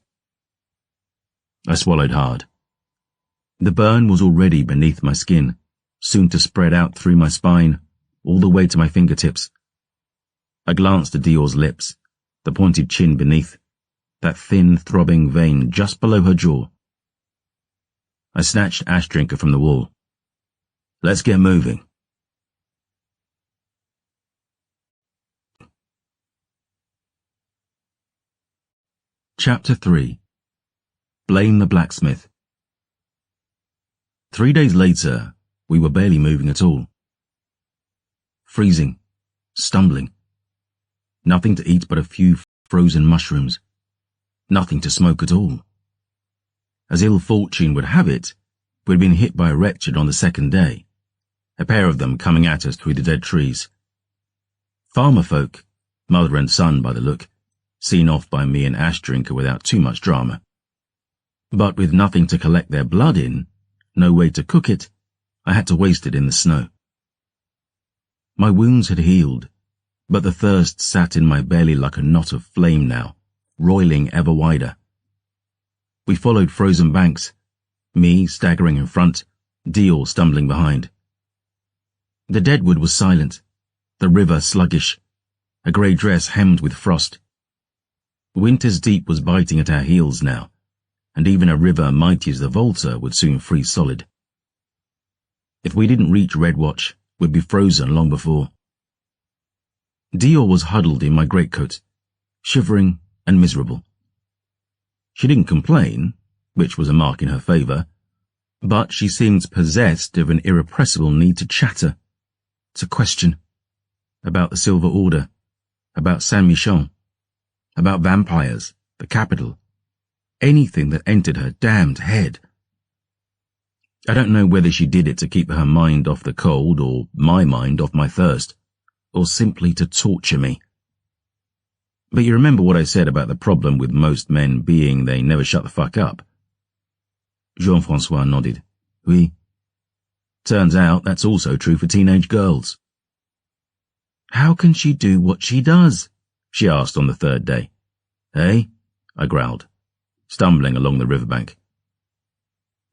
I swallowed hard. The burn was already beneath my skin, soon to spread out through my spine, all the way to my fingertips. I glanced at Dior's lips, the pointed chin beneath, that thin, throbbing vein just below her jaw. I snatched ash drinker from the wall. Let's get moving. Chapter 3. Blame the blacksmith. 3 days later, we were barely moving at all. Freezing, stumbling. Nothing to eat but a few frozen mushrooms. Nothing to smoke at all. As ill fortune would have it, we'd been hit by a wretched on the second day, a pair of them coming at us through the dead trees. Farmer folk, mother and son by the look, seen off by me and Ash Drinker without too much drama. But with nothing to collect their blood in, no way to cook it, I had to waste it in the snow. My wounds had healed, but the thirst sat in my belly like a knot of flame now, roiling ever wider. We followed frozen banks, me staggering in front, Dior stumbling behind. The deadwood was silent, the river sluggish, a grey dress hemmed with frost. Winter's deep was biting at our heels now, and even a river mighty as the Volta would soon freeze solid. If we didn't reach Redwatch, we'd be frozen long before. Dior was huddled in my greatcoat, shivering and miserable. She didn't complain, which was a mark in her favour, but she seemed possessed of an irrepressible need to chatter, to question, about the Silver Order, about Saint-Michel, about vampires, the capital, anything that entered her damned head. I don't know whether she did it to keep her mind off the cold or my mind off my thirst, or simply to torture me. But you remember what I said about the problem with most men being they never shut the fuck up? Jean-François nodded. Oui. Turns out that's also true for teenage girls. How can she do what she does? She asked on the third day. Eh? I growled, stumbling along the riverbank.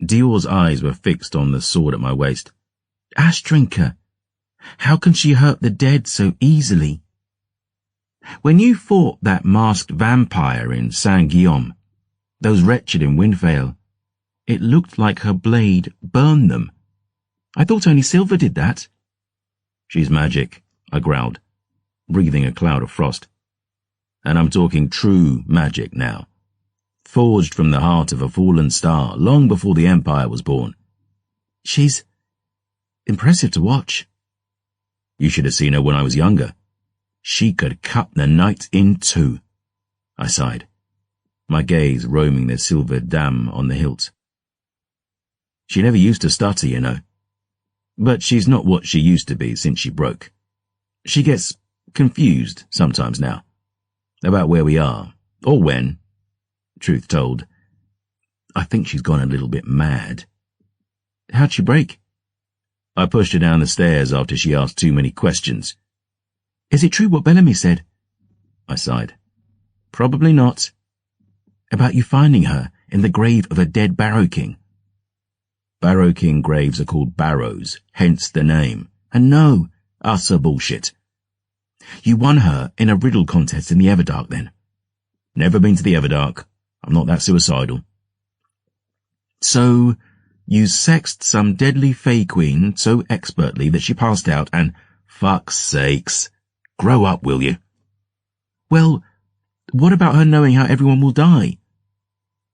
Dior's eyes were fixed on the sword at my waist. Ash Drinker, how can she hurt the dead so easily? When you fought that masked vampire in Saint-Guillaume, those wretched in Windvale, it looked like her blade burned them. I thought only silver did that. She's magic, I growled, breathing a cloud of frost. And I'm talking true magic now, forged from the heart of a fallen star long before the Empire was born. She's impressive to watch. You should have seen her when I was younger. She could cut the night in two. I sighed, my gaze roaming the silvered dam on the hilt. She never used to stutter, you know. But she's not what she used to be since she broke. She gets confused sometimes now, about where we are, or when. Truth told, I think she's gone a little bit mad. How'd she break? I pushed her down the stairs after she asked too many questions. Is it true what Bellamy said? I sighed. Probably not. About you finding her in the grave of a dead Barrow King. Barrow King graves are called barrows, hence the name. And no, utter bullshit. You won her in a riddle contest in the Everdark then. Never been to the Everdark. I'm not that suicidal. So, you sexed some deadly Fey Queen so expertly that she passed out and, fuck's sakes, grow up, will you? Well, what about her knowing how everyone will die?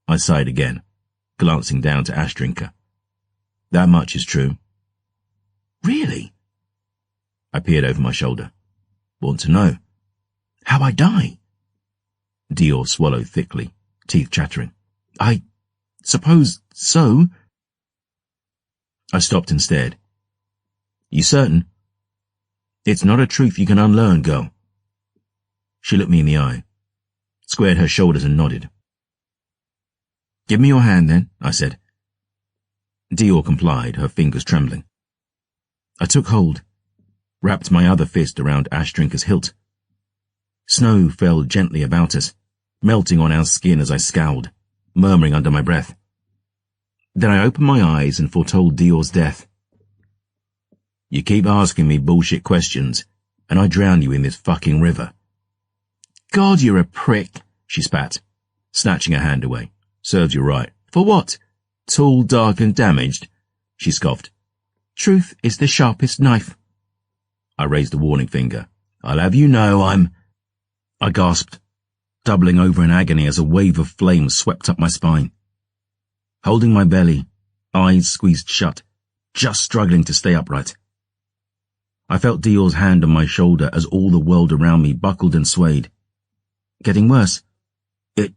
I sighed again, glancing down to Ash Drinker. That much is true. Really? I peered over my shoulder. Want to know? How I die? Dior swallowed thickly, teeth chattering. I suppose so. I stopped and stared. You certain? It's not a truth you can unlearn, girl. She looked me in the eye, squared her shoulders and nodded. Give me your hand then, I said. Dior complied, her fingers trembling. I took hold, wrapped my other fist around Ash Drinker's hilt. Snow fell gently about us, melting on our skin as I scowled, murmuring under my breath. Then I opened my eyes and foretold Dior's death. You keep asking me bullshit questions, and I drown you in this fucking river. God, you're a prick, she spat, snatching her hand away. Serves you right. For what? Tall, dark, and damaged? She scoffed. Truth is the sharpest knife. I raised a warning finger. I'll have you know I gasped, doubling over in agony as a wave of flame swept up my spine. Holding my belly, eyes squeezed shut, just struggling to stay upright. I felt Dior's hand on my shoulder as all the world around me buckled and swayed. Getting worse? It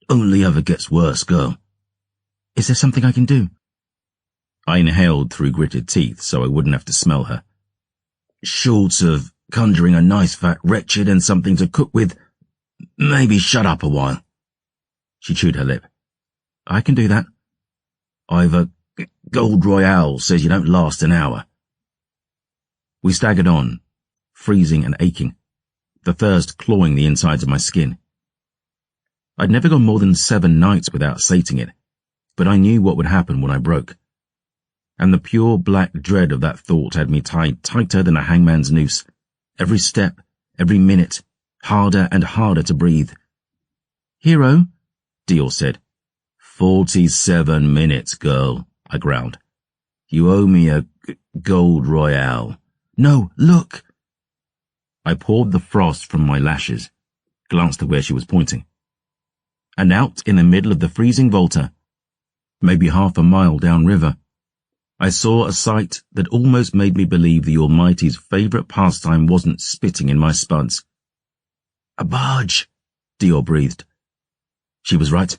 only ever gets worse, girl. Is there something I can do? I inhaled through gritted teeth so I wouldn't have to smell her. Short of conjuring a nice fat wretched and something to cook with, maybe shut up a while. She chewed her lip. I can do that. I've Gold Royale says you don't last an hour. We staggered on, freezing and aching, the thirst clawing the insides of my skin. I'd never gone more than 7 nights without sating it, but I knew what would happen when I broke. And the pure black dread of that thought had me tied tighter than a hangman's noose, every step, every minute, harder and harder to breathe. Hero, Dior said. 47 minutes, girl, I growled. You owe me a Gold Royale. No, look! I poured the frost from my lashes, glanced at where she was pointing. And out in the middle of the freezing Volta, maybe half a mile downriver, I saw a sight that almost made me believe the Almighty's favourite pastime wasn't spitting in my spuds. A barge, Dior breathed. She was right.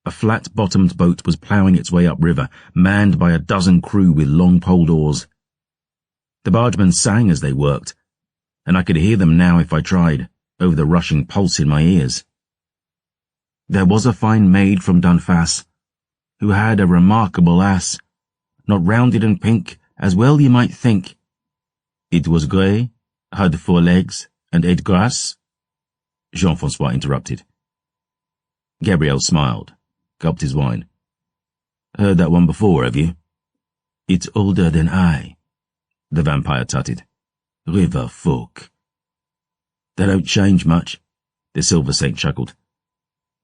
A flat-bottomed boat was ploughing its way upriver, manned by a dozen crew with long-poled oars. The bargemen sang as they worked, and I could hear them now if I tried, over the rushing pulse in my ears. There was a fine maid from Dunfass, who had a remarkable ass, not rounded and pink, as well you might think. It was grey, had 4 legs, and ate grass. Jean-François interrupted. Gabriel smiled, gulped his wine. Heard that one before, have you? It's older than I, the vampire tutted. River folk. They don't change much, the Silver Saint chuckled.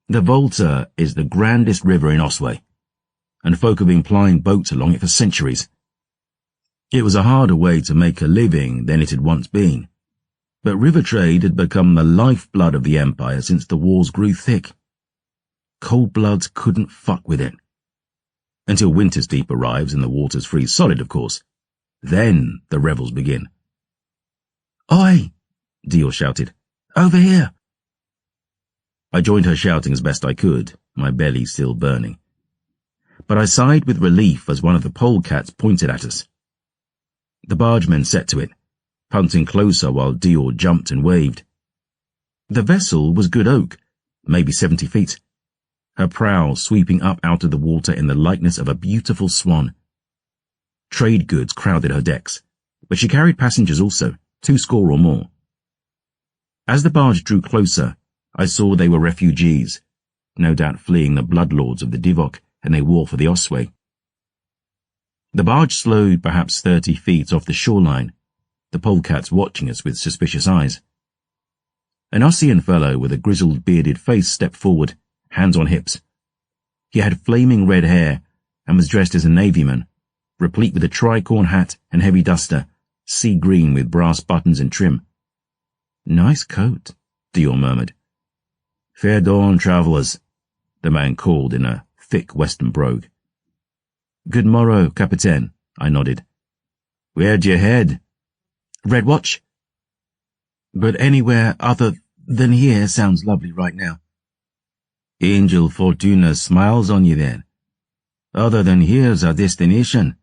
The Volta is the grandest river in Osway, and folk have been plying boats along it for centuries. It was a harder way to make a living than it had once been, but river trade had become the lifeblood of the empire since the wars grew thick. Cold-bloods couldn't fuck with it. Until Winter's Deep arrives and the waters freeze solid, of course. Then the revels begin. Oi! Dior shouted. Over here! I joined her shouting as best I could, my belly still burning. But I sighed with relief as one of the polecats pointed at us. The bargemen set to it, punting closer while Dior jumped and waved. The vessel was good oak, maybe 70 feet, her prow sweeping up out of the water in the likeness of a beautiful swan. Trade goods crowded her decks, but she carried passengers also, 2 score or more. As the barge drew closer, I saw they were refugees, no doubt fleeing the bloodlords of the Divok, and they wore for the Osway. The barge slowed perhaps 30 feet off the shoreline, the polecats watching us with suspicious eyes. An Ossian fellow with a grizzled bearded face stepped forward, hands on hips. He had flaming red hair and was dressed as a navyman, replete with a tricorn hat and heavy duster, sea green with brass buttons and trim. Nice coat, Dior murmured. Fair dawn, travellers, the man called in a thick western brogue. Good morrow, Capitaine, I nodded. Where'd you head? Red Watch. But anywhere other than here sounds lovely right now. Angel Fortuna smiles on you then. Other than here's our destination.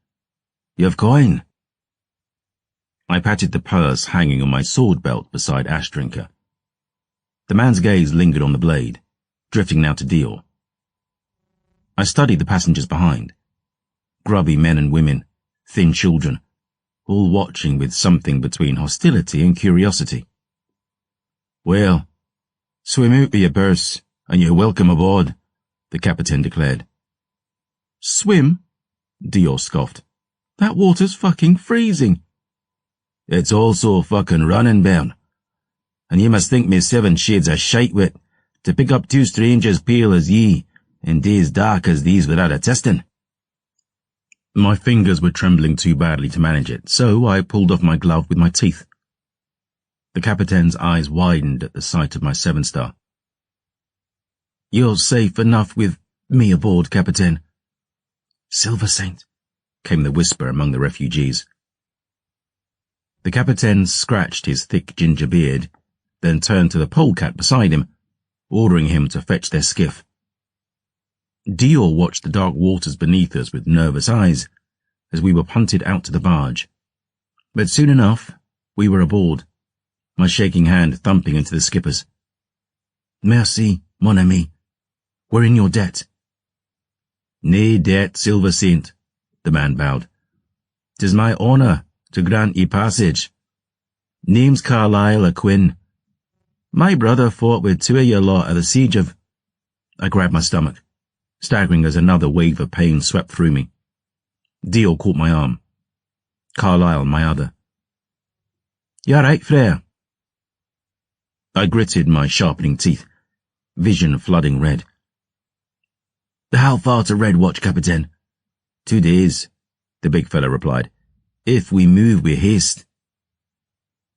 You've coin. I patted the purse hanging on my sword belt beside Ashdrinker. The man's gaze lingered on the blade, drifting now to Dior. I studied the passengers behind. Grubby men and women, thin children, all watching with something between hostility and curiosity. Well, swim out with your purse, and you're welcome aboard, the Captain declared. Swim? Dior scoffed. That water's fucking freezing. It's also fucking running, Bairn. And you must think me 7 shades of shite wit to pick up 2 strangers pale as ye, in days dark as these without a testing. My fingers were trembling too badly to manage it, so I pulled off my glove with my teeth. The Capitain's eyes widened at the sight of my 7-star. "You're safe enough with me aboard, Captain." "Silver Saint," came the whisper among the refugees. The Captain scratched his thick ginger beard, then turned to the polecat beside him, ordering him to fetch their skiff. Dior watched the dark waters beneath us with nervous eyes as we were punted out to the barge. But soon enough, we were aboard, my shaking hand thumping into the skipper's. "Merci, mon ami. We're in your debt." "Nae debt, Silver Saint," the man bowed. "'Tis my honour to grant ye passage. Name's Carlyle of Quinn. My brother fought with 2 of your lot at the siege of—" I grabbed my stomach, staggering as another wave of pain swept through me. Dior caught my arm. Carlyle my other. "You all right, Frere?" I gritted my sharpening teeth, vision flooding red. "How far to Red Watch, Captain?" 2 days, the big fellow replied. "If we move with haste."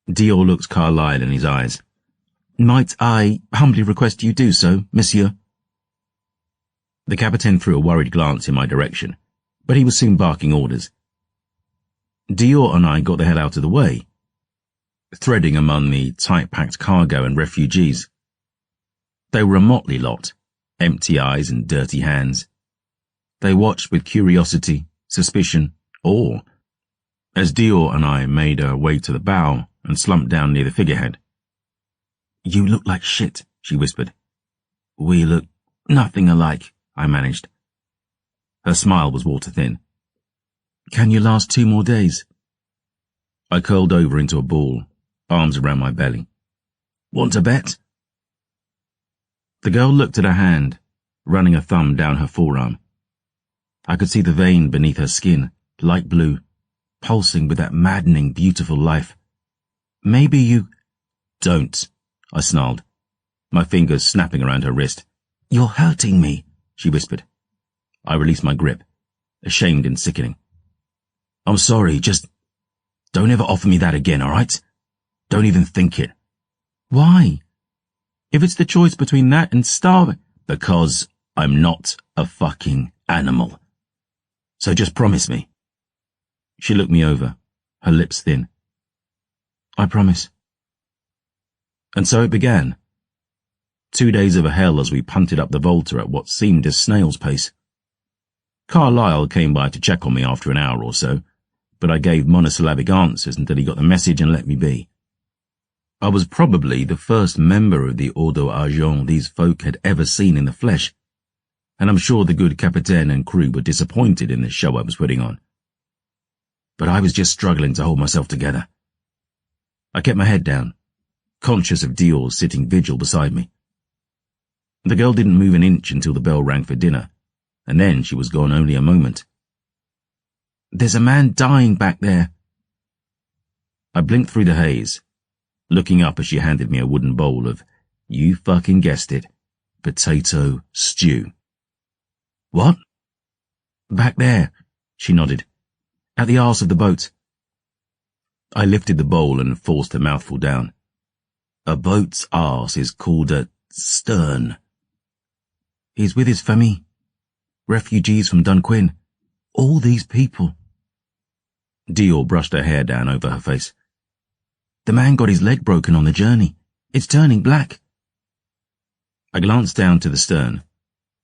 Dior looked Carlyle in his eyes. "Might I humbly request you do so, monsieur?" The Captain threw a worried glance in my direction, but he was soon barking orders. Dior and I got the hell out of the way, threading among the tight-packed cargo and refugees. They were a motley lot, empty eyes and dirty hands. They watched with curiosity, suspicion, awe, as Dior and I made our way to the bow and slumped down near the figurehead. "You look like shit," she whispered. "We look nothing alike," I managed. Her smile was water-thin. "Can you last 2 more days?" I curled over into a ball, arms around my belly. "Want a bet?" The girl looked at her hand, running a thumb down her forearm. I could see the vein beneath her skin, light blue, pulsing with that maddening, beautiful life. "Maybe you—" "Don't," I snarled, my fingers snapping around her wrist. "You're hurting me," she whispered. I released my grip, ashamed and sickening. "I'm sorry, just don't ever offer me that again, all right? Don't even think it." "Why? If it's the choice between that and starving—" "Because I'm not a fucking animal. So just promise me." She looked me over, her lips thin. "I promise." And so it began. 2 days of hell as we punted up the Volta at what seemed a snail's pace. Carlyle came by to check on me after an hour or so, but I gave monosyllabic answers until he got the message and let me be. I was probably the first member of the Ordo Argent these folk had ever seen in the flesh, and I'm sure the good Capitaine and crew were disappointed in the show I was putting on. But I was just struggling to hold myself together. I kept my head down, conscious of Dior sitting vigil beside me. The girl didn't move an inch until the bell rang for dinner, and then she was gone only a moment. "There's a man dying back there." I blinked through the haze, looking up as she handed me a wooden bowl of, you fucking guessed it, potato stew. "What?" "Back there," she nodded, "at the arse of the boat." I lifted the bowl and forced a mouthful down. A boat's arse is called a stern. "He's with his famille. Refugees from Dunquin. All these people." Dior brushed her hair down over her face. "The man got his leg broken on the journey. It's turning black." I glanced down to the stern,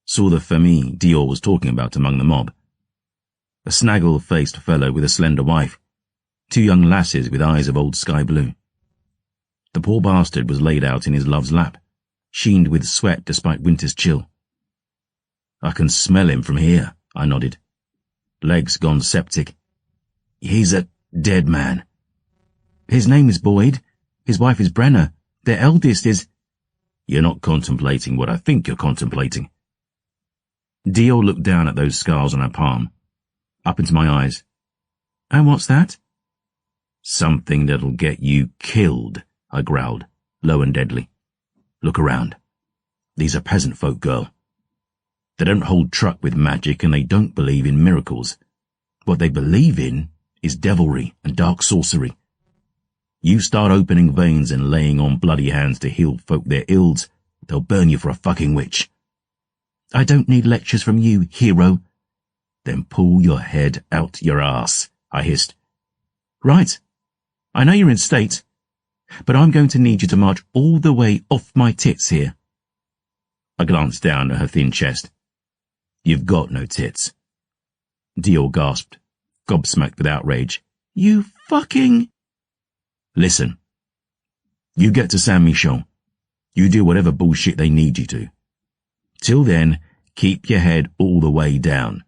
saw the famille Dior was talking about among the mob. A snaggle-faced fellow with a slender wife, 2 young lasses with eyes of old sky blue. The poor bastard was laid out in his love's lap, sheened with sweat despite winter's chill. "I can smell him from here," I nodded. "Legs gone septic. He's a dead man." "His name is Boyd. His wife is Brenner. Their eldest is—" "You're not contemplating what I think you're contemplating." Dior looked down at those scars on her palm, up into my eyes. "And what's that?" "Something that'll get you killed," I growled, low and deadly. "Look around. These are peasant folk, girl. They don't hold truck with magic and they don't believe in miracles. What they believe in is devilry and dark sorcery. You start opening veins and laying on bloody hands to heal folk their ills, they'll burn you for a fucking witch. I don't need lectures from you, hero. Then pull your head out your ass, I hissed. Right. I know you're in state, but I'm going to need you to march all the way off my tits here. I glanced down at her thin chest. You've got no tits. Dior gasped, gobsmacked with outrage. You fucking... Listen. You get to Saint Michel. You do whatever bullshit they need you to. Till then, keep your head all the way down.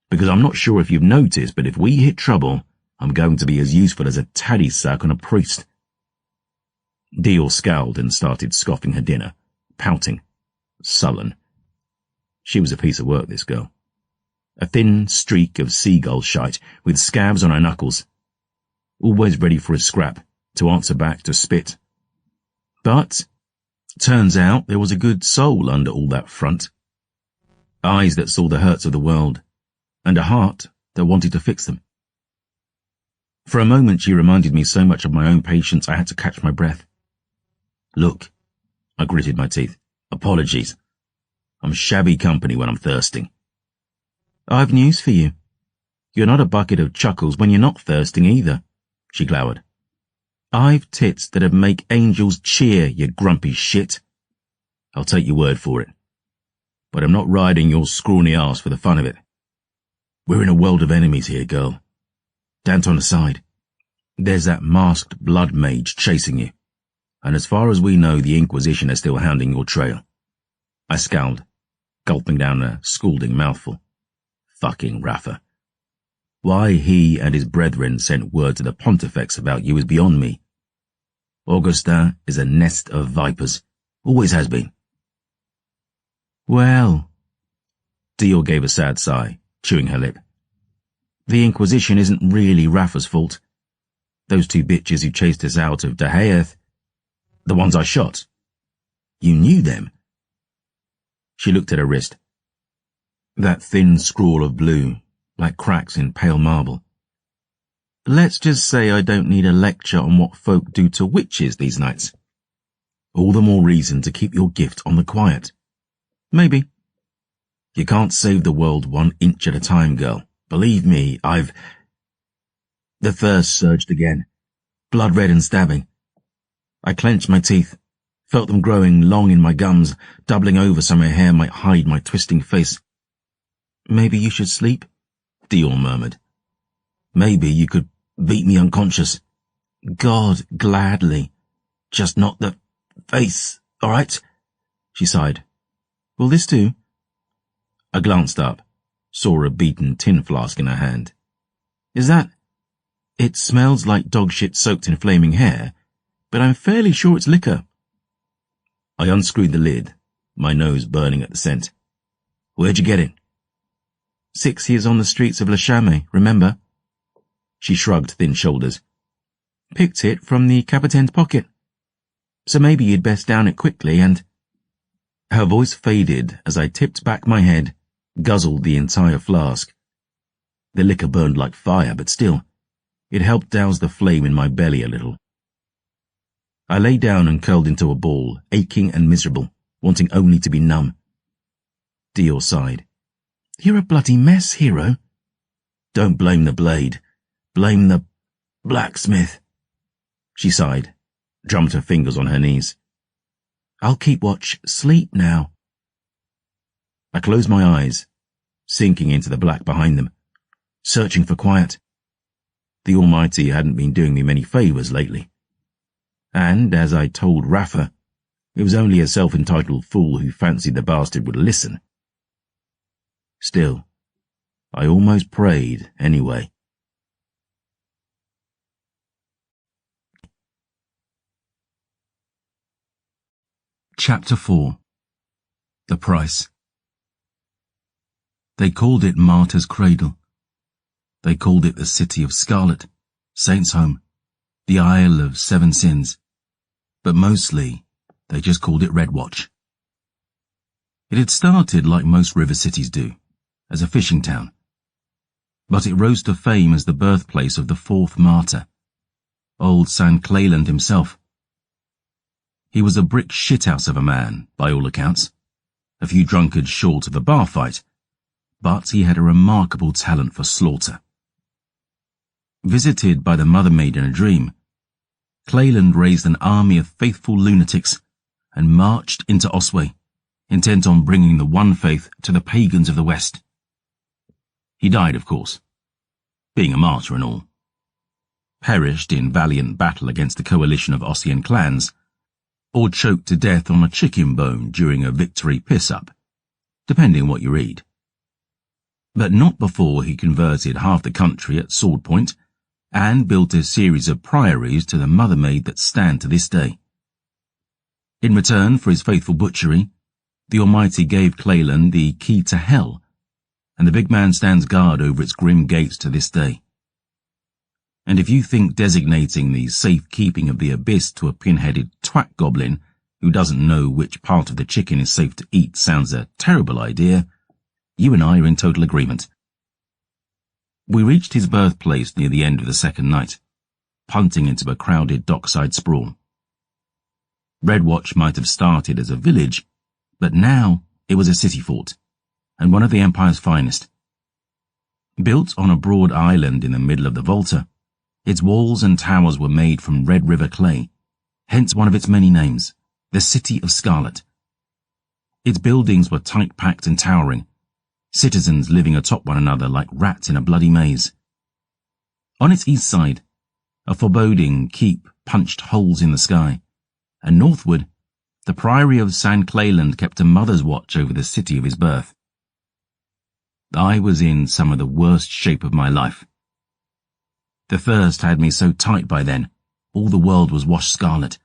Because I'm not sure if you've noticed, but if we hit trouble, I'm going to be as useful as a taddy sack on a priest. Dior scowled and started scoffing her dinner, pouting, sullen. She was a piece of work, this girl. A thin streak of seagull shite with scabs on her knuckles. Always ready for a scrap, to answer back, to spit. But, turns out there was a good soul under all that front. Eyes that saw the hurts of the world, and a heart that wanted to fix them. For a moment she reminded me so much of my own patience I had to catch my breath. Look, I gritted my teeth. Apologies. I'm shabby company when I'm thirsting. I've news for you. You're not a bucket of chuckles when you're not thirsting either, she glowered. I've tits that'd make angels cheer, you grumpy shit. I'll take your word for it. But I'm not riding your scrawny ass for the fun of it. We're in a world of enemies here, girl. Danton aside. There's that masked blood mage chasing you. And as far as we know, the Inquisition is still hounding your trail. I scowled, gulping down a scalding mouthful. Fucking Rafa. Why he and his brethren sent word to the Pontifex about you is beyond me. Augustin is a nest of vipers. Always has been. Well, Dior gave a sad sigh, chewing her lip. The Inquisition isn't really Rafa's fault. Those two bitches who chased us out of Dahaeth, the ones I shot. You knew them? She looked at her wrist. That thin scrawl of blue, like cracks in pale marble. Let's just say I don't need a lecture on what folk do to witches these nights. All the more reason to keep your gift on the quiet. Maybe. You can't save the world 1 inch at a time, girl. Believe me, The thirst surged again, blood red and stabbing. I clenched my teeth, felt them growing long in my gums, doubling over so my hair might hide my twisting face. Maybe you should sleep, Dior murmured. Maybe you could beat me unconscious. God, gladly. Just not the face, all right? She sighed. Will this do? I glanced up, saw a beaten tin flask in her hand. Is that... It smells like dog shit soaked in flaming hair, but I'm fairly sure it's liquor. I unscrewed the lid, my nose burning at the scent. Where'd you get it? 6 years on the streets of Le Chamay, remember? She shrugged thin shoulders. Picked it from the Capitain's pocket. So maybe you'd best down it quickly and... Her voice faded as I tipped back my head, guzzled the entire flask. The liquor burned like fire, but still, it helped douse the flame in my belly a little. I lay down and curled into a ball, aching and miserable, wanting only to be numb. Dior sighed. You're a bloody mess, hero. Don't blame the blade. Blame the blacksmith. She sighed, drummed her fingers on her knees. I'll keep watch. Sleep now. I closed my eyes, sinking into the black behind them, searching for quiet. The Almighty hadn't been doing me many favours lately. And, as I told Rafa, it was only a self-entitled fool who fancied the bastard would listen. Still, I almost prayed anyway. Chapter 4. The Price. They called it Martyr's Cradle. They called it the City of Scarlet, Saints' Home, the Isle of Seven Sins. But mostly, they just called it Red Watch. It had started like most river cities do, as a fishing town. but it rose to fame as the birthplace of the fourth martyr, old St. Cleland himself. He was a brick shithouse of a man, by all accounts, a few drunkards short of a bar fight, but he had a remarkable talent for slaughter. Visited by the Mother Maid in a dream, Cleland raised an army of faithful lunatics and marched into Osway, intent on bringing the one faith to the pagans of the West. He died, of course, being a martyr and all. Perished in valiant battle against a coalition of Ossian clans, or choked to death on a chicken bone during a victory piss-up, depending on what you read. But not before he converted half the country at sword point and built a series of priories to the Mother Maid that stand to this day. In return for his faithful butchery, the Almighty gave Cleland the key to hell, and the big man stands guard over its grim gates to this day. And if you think designating the safekeeping of the abyss to a pin-headed twat goblin who doesn't know which part of the chicken is safe to eat sounds a terrible idea, you and I are in total agreement. We reached his birthplace near the end of the second night, punting into a crowded dockside sprawl. Redwatch might have started as a village, but now it was a city fort, and one of the Empire's finest. Built on a broad island in the middle of the Volta, its walls and towers were made from Red River clay, hence one of its many names, the City of Scarlet. Its buildings were tight-packed and towering, citizens living atop one another like rats in a bloody maze. On its east side, a foreboding keep punched holes in the sky, and northward, the Priory of St. Cleland kept a mother's watch over the city of his birth. I was in some of the worst shape of my life. The thirst had me so tight by then, all the world was washed scarlet.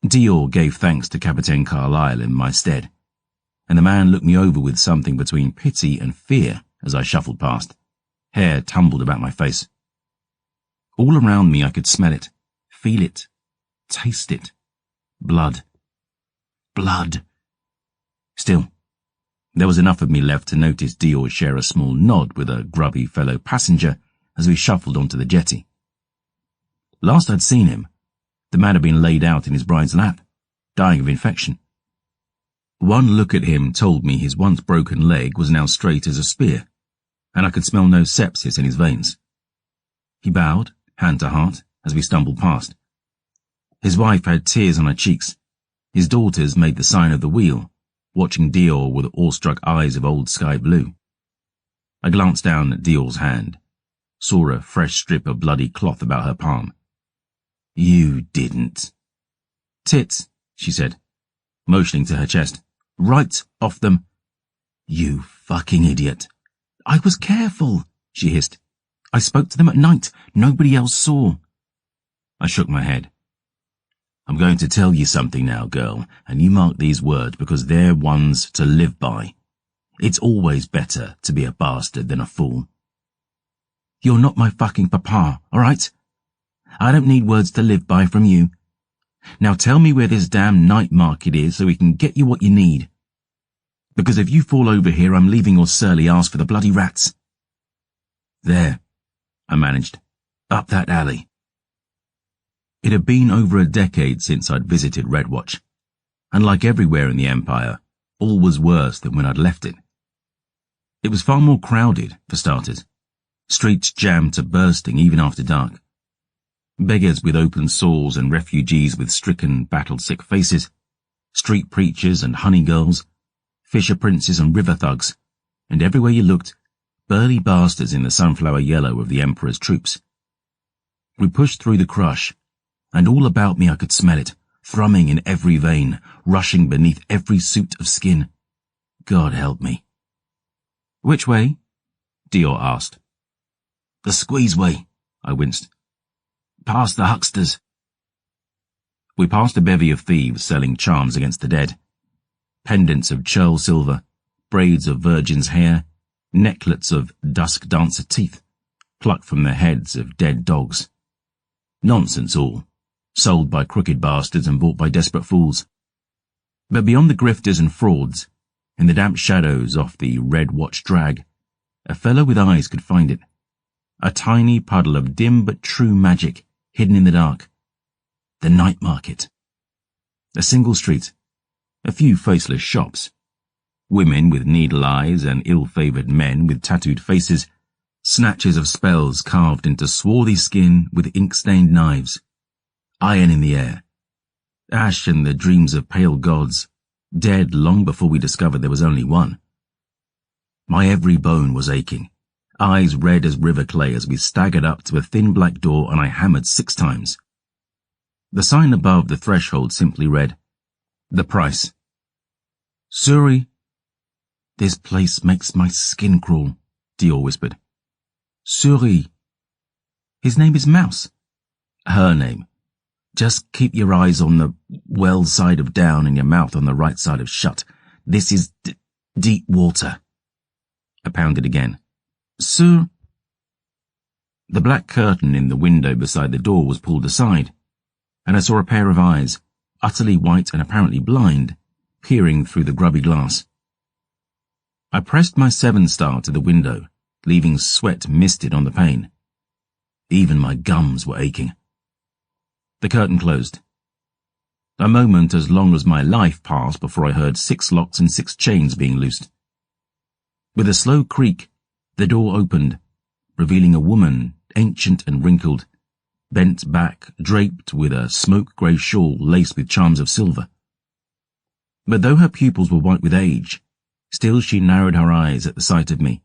Dior gave thanks to Captain Carlyle in my stead, and the man looked me over with something between pity and fear as I shuffled past. Hair tumbled about my face. All around me I could smell it, feel it, taste it. Blood. Blood. Still, there was enough of me left to notice Dior share a small nod with a grubby fellow passenger as we shuffled onto the jetty. Last I'd seen him, the man had been laid out in his bride's lap, dying of infection. One look at him told me his once broken leg was now straight as a spear, and I could smell no sepsis in his veins. He bowed, hand to heart, as we stumbled past. His wife had tears on her cheeks. His daughters made the sign of the wheel, watching Dior with awestruck eyes of old sky blue. I glanced down at Dior's hand, saw a fresh strip of bloody cloth about her palm. You didn't. Tits, she said, motioning to her chest. Right off them. You fucking idiot. I was careful, she hissed. I spoke to them at night. Nobody else saw. I shook my head. I'm going to tell you something now, girl, and you mark these words because they're ones to live by. It's always better to be a bastard than a fool. You're not my fucking papa, all right? I don't need words to live by from you. Now tell me where this damn night market is so we can get you what you need. Because if you fall over here, I'm leaving your surly ass for the bloody rats. There, I managed. Up that alley. It had been over a decade since I'd visited Redwatch, and like everywhere in the Empire, all was worse than when I'd left it. It was far more crowded, for starters. Streets jammed to bursting even after dark. Beggars with open sores and refugees with stricken, battle-sick faces, street preachers and honey girls, fisher princes and river thugs, and everywhere you looked, burly bastards in the sunflower yellow of the Emperor's troops. We pushed through the crush, and all about me I could smell it, thrumming in every vein, rushing beneath every suit of skin. God help me. Which way? Dior asked. The squeeze way, I winced. Past the hucksters. We passed a bevy of thieves selling charms against the dead. Pendants of churl silver, braids of virgin's hair, necklets of dusk dancer teeth, plucked from the heads of dead dogs. Nonsense all, sold by crooked bastards and bought by desperate fools. But beyond the grifters and frauds, in the damp shadows off the Red Watch drag, A fellow with eyes could find it. A tiny puddle of dim but true magic, hidden in the dark. The night market. A single street. A few faceless shops. Women with needle eyes and ill-favoured men with tattooed faces. Snatches of spells carved into swarthy skin with ink-stained knives. Iron in the air. Ash and the dreams of pale gods, dead long before we discovered there was only one. My every bone was aching, eyes red as river clay as we staggered up to a thin black door and I hammered 6 times. The sign above the threshold simply read, "The price." "Suri." "This place makes my skin crawl," Dior whispered. "Suri." "His name is Mouse." "Her name. Just keep your eyes on the well side of down and your mouth on the right side of shut. This is deep water." I pounded again. "Sir." The black curtain in the window beside the door was pulled aside, and I saw a pair of eyes, utterly white and apparently blind, peering through the grubby glass. I pressed my 7-star to the window, leaving sweat misted on the pane. Even my gums were aching. The curtain closed. A moment as long as my life passed before I heard 6 locks and 6 chains being loosed. With a slow creak, the door opened, revealing a woman, ancient and wrinkled, bent back, draped with a smoke-grey shawl laced with charms of silver. But though her pupils were white with age, still she narrowed her eyes at the sight of me.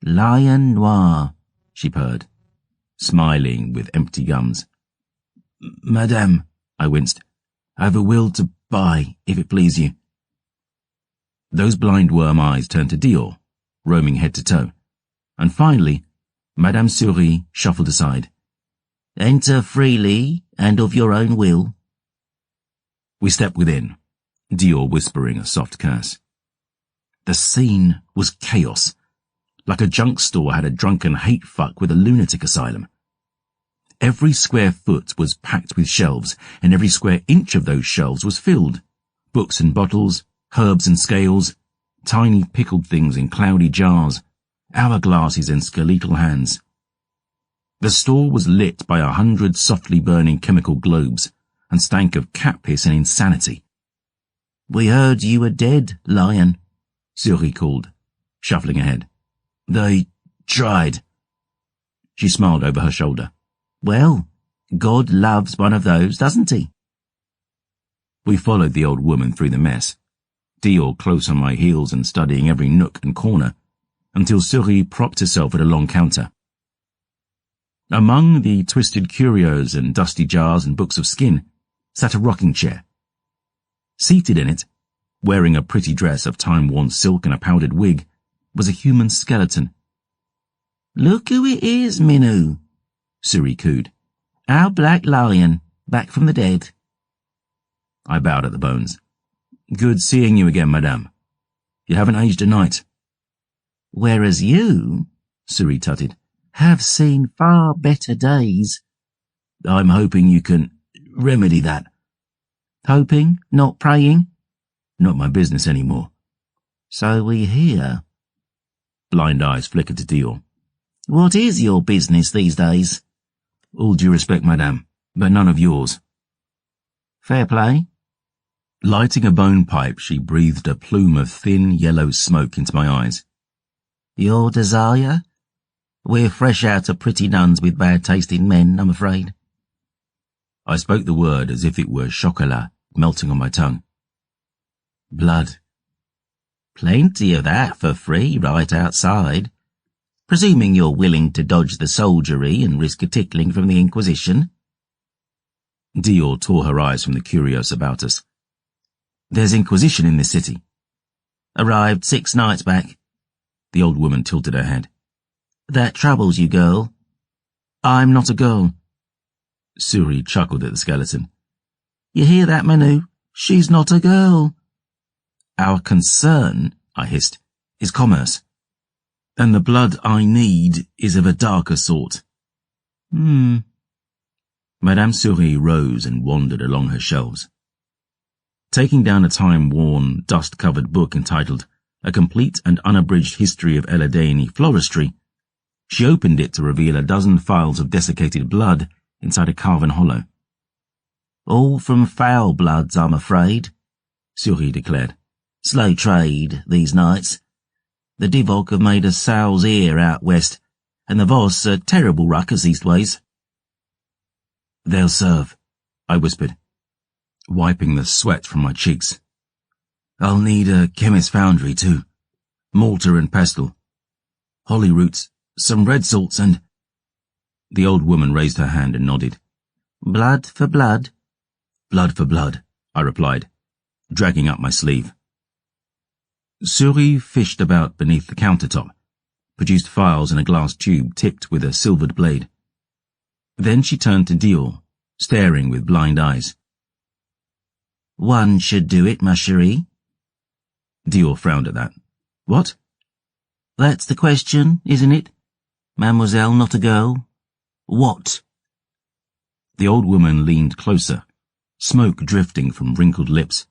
"Lion noir," she purred, smiling with empty gums. "Madame," I winced, "I've a will to buy, if it please you." Those blind worm eyes turned to Dior, roaming head to toe, and finally, Madame Suri shuffled aside. "Enter freely and of your own will." We stepped within, Dior whispering a soft curse. The scene was chaos, like a junk store had a drunken hate fuck with a lunatic asylum. Every square foot was packed with shelves, and every square inch of those shelves was filled. Books and bottles, herbs and scales, tiny pickled things in cloudy jars, hourglasses and skeletal hands. The store was lit by 100 softly burning chemical globes, and stank of cat piss and insanity. "We heard you were dead, Lion," Suri called, shuffling ahead. "They tried." She smiled over her shoulder. "Well, God loves one of those, doesn't he?" We followed the old woman through the mess, Dior close on my heels and studying every nook and corner, until Suri propped herself at a long counter. Among the twisted curios and dusty jars and books of skin sat a rocking chair. Seated in it, wearing a pretty dress of time-worn silk and a powdered wig, was a human skeleton. "Look who it is, Minoo," Suri cooed. "Our black lion, back from the dead." I bowed at the bones. "Good seeing you again, madame. You haven't aged a night." "Whereas you," Suri tutted, "have seen far better days." "I'm hoping you can remedy that." "Hoping, not praying?" "Not my business anymore." "So we hear." Blind eyes flickered to Dior. "What is your business these days?" "All due respect, madame, but none of yours." "Fair play." Lighting a bone pipe, she breathed a plume of thin, yellow smoke into my eyes. "Your desire? We're fresh out of pretty nuns with bad-tasting men, I'm afraid." I spoke the word as if it were chocolat melting on my tongue. "Blood." "Plenty of that for free right outside. Presuming you're willing to dodge the soldiery and risk a tickling from the Inquisition." Dior tore her eyes from the curios about us. "There's Inquisition in this city." "Arrived 6 nights back." The old woman tilted her head. "That troubles you, girl?" "I'm not a girl." Suri chuckled at the skeleton. "You hear that, Manu? She's not a girl." "Our concern," I hissed, "is commerce. And the blood I need is of a darker sort." Madame Suri rose and wandered along her shelves. Taking down a time-worn, dust-covered book entitled a complete and unabridged history of Eladani floristry, she opened it to reveal a dozen phials of desiccated blood inside a carven hollow. All from foul bloods, I'm afraid, Souris declared. Slow trade, these nights. The Divok have made a sow's ear out west, and the Voss are terrible ruckers eastways. They'll serve, I whispered, wiping the sweat from my cheeks. I'll need a chemist's foundry too. Mortar and pestle. Holly roots, some red salts and... The old woman raised her hand and nodded. Blood for blood? Blood for blood, I replied, dragging up my sleeve. Souris fished about beneath the countertop, produced phials in a glass tube tipped with a silvered blade. Then she turned to Dior, staring with blind eyes. One should do it, ma chérie. Dior frowned at that. What? That's the question, isn't it? Mademoiselle, not a girl. What? The old woman leaned closer, smoke drifting from wrinkled lips.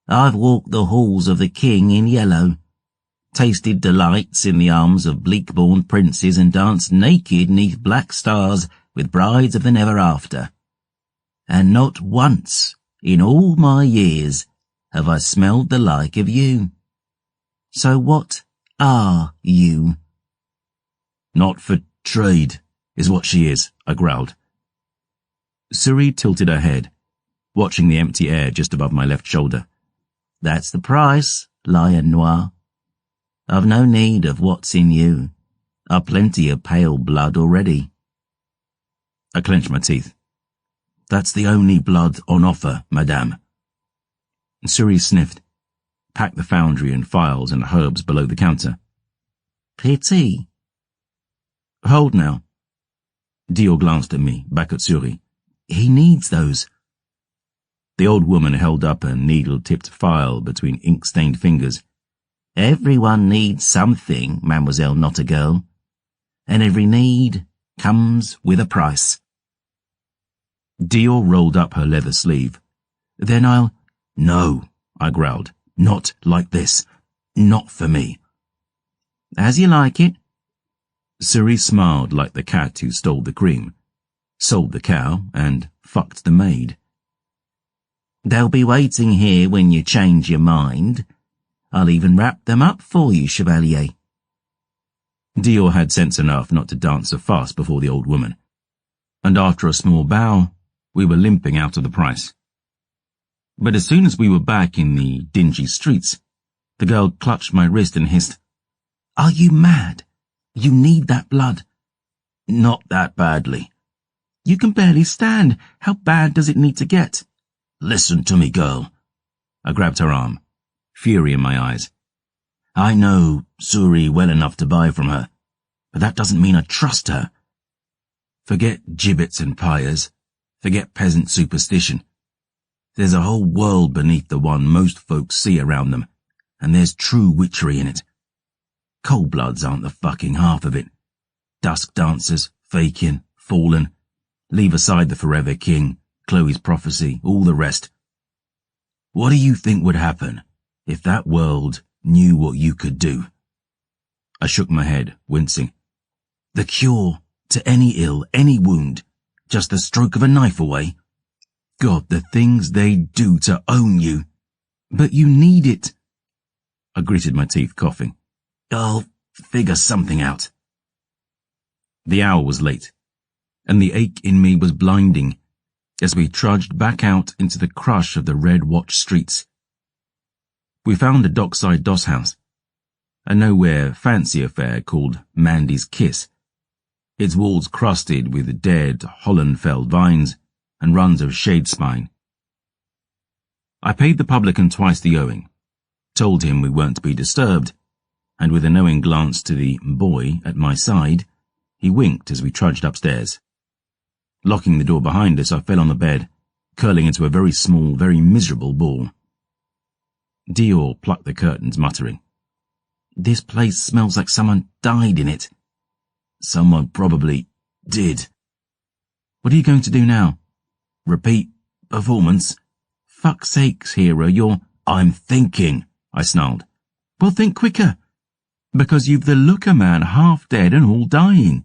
I've walked the halls of the king in yellow, tasted delights in the arms of bleak-born princes and danced naked neath black stars with brides of the never after. And not once, in all my years, have I smelled the like of you. So what are you? Not for trade, is what she is, I growled. Souris tilted her head, watching the empty air just above my left shoulder. That's the price, lion noir. I've no need of what's in you. I've plenty of pale blood already. I clenched my teeth. That's the only blood on offer, madame. Souris sniffed, packed the foundry and phials and herbs below the counter. Pity. Hold now. Dior glanced at me, back at Souris. He needs those. The old woman held up a needle-tipped phial between ink-stained fingers. Everyone needs something, Mademoiselle Not a Girl. And every need comes with a price. Dior rolled up her leather sleeve. Then I'll... No, I growled. Not like this. Not for me. As you like it. Souris smiled like the cat who stole the cream, sold the cow, and fucked the maid. They'll be waiting here when you change your mind. I'll even wrap them up for you, Chevalier. Dior had sense enough not to dance so fast before the old woman, and after a small bow, we were limping out of the price. But as soon as we were back in the dingy streets, the girl clutched my wrist and hissed, Are you mad? You need that blood. Not that badly. You can barely stand. How bad does it need to get? Listen to me, girl. I grabbed her arm, fury in my eyes. I know Souris well enough to buy from her, but that doesn't mean I trust her. Forget gibbets and pyres. Forget peasant superstition. There's a whole world beneath the one most folks see around them, and there's true witchery in it. Cold-bloods aren't the fucking half of it. Dusk dancers, faking, fallen. Leave aside the forever king, Chloe's prophecy, all the rest. What do you think would happen if that world knew what you could do? I shook my head, wincing. The cure to any ill, any wound, just the stroke of a knife away. God, the things they do to own you. But you need it. I gritted my teeth, coughing. I'll figure something out. The hour was late, and the ache in me was blinding as we trudged back out into the crush of the red-watched streets. We found a dockside doss house, a nowhere fancy affair called Mandy's Kiss, its walls crusted with dead Hollandfeld vines and runs of shadespine. I paid the publican twice the owing, told him we weren't to be disturbed, and with a knowing glance to the boy at my side, he winked as we trudged upstairs. Locking the door behind us, I fell on the bed, curling into a very small, very miserable ball. Dior plucked the curtains, muttering, This place smells like someone died in it. Someone probably did. What are you going to do now? Repeat performance? Fuck's sakes, hero, I'm thinking, I snarled. Well, think quicker. Because you've the look of man half dead and all dying.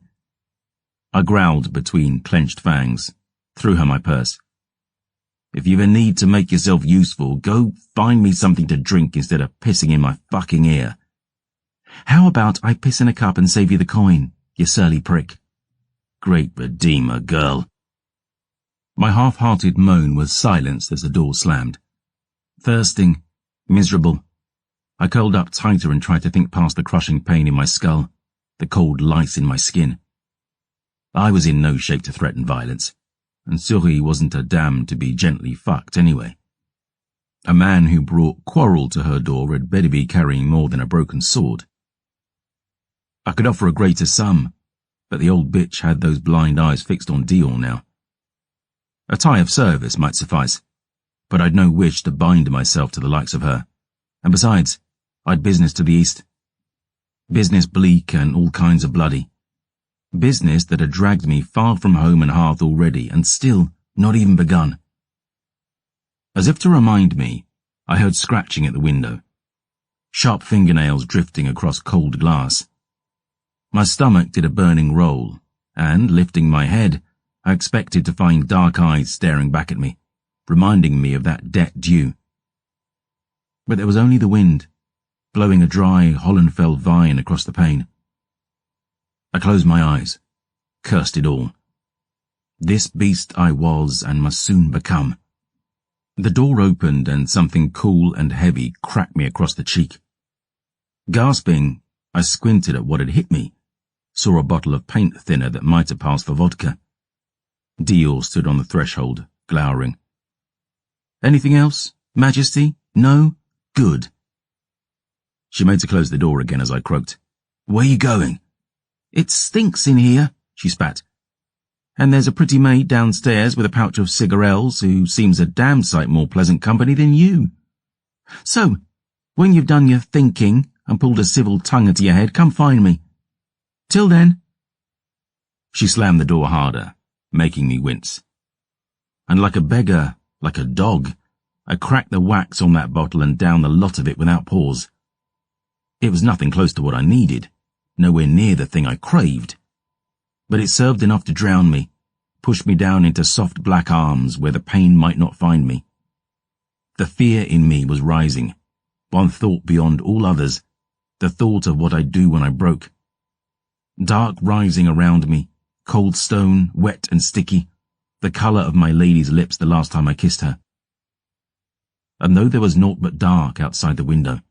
I growled between clenched fangs, threw her my purse. If you've a need to make yourself useful, go find me something to drink instead of pissing in my fucking ear. How about I piss in a cup and save you the coin, you surly prick? Great Redeemer, girl. My half-hearted moan was silenced as the door slammed. Thirsting, miserable, I curled up tighter and tried to think past the crushing pain in my skull, the cold lice in my skin. I was in no shape to threaten violence, and Souris wasn't a dam to be gently fucked anyway. A man who brought quarrel to her door had better be carrying more than a broken sword. I could offer a greater sum, but the old bitch had those blind eyes fixed on Dior now. A tie of service might suffice, but I'd no wish to bind myself to the likes of her, and besides, I'd business to the east. Business bleak and all kinds of bloody. Business that had dragged me far from home and hearth already, and still not even begun. As if to remind me, I heard scratching at the window. Sharp fingernails drifting across cold glass. My stomach did a burning roll, and, lifting my head, I expected to find dark eyes staring back at me, reminding me of that debt due. But there was only the wind, blowing a dry Hollandfell vine across the pane. I closed my eyes, cursed it all. This beast I was and must soon become. The door opened and something cool and heavy cracked me across the cheek. Gasping, I squinted at what had hit me, saw a bottle of paint thinner that might have passed for vodka. Dior stood on the threshold, glowering. Anything else, Majesty? No? Good. She made to close the door again as I croaked. Where you going? It stinks in here, she spat. And there's a pretty maid downstairs with a pouch of cigarettes who seems a damn sight more pleasant company than you. So, when you've done your thinking and pulled a civil tongue into your head, come find me. Till then. She slammed the door harder, making me wince. And like a beggar, like a dog, I cracked the wax on that bottle and downed the lot of it without pause. It was nothing close to what I needed, nowhere near the thing I craved. But it served enough to drown me, push me down into soft black arms where the pain might not find me. The fear in me was rising, one thought beyond all others, the thought of what I'd do when I broke. Dark rising around me, cold stone, wet and sticky, the colour of my lady's lips the last time I kissed her. And though there was naught but dark outside the window,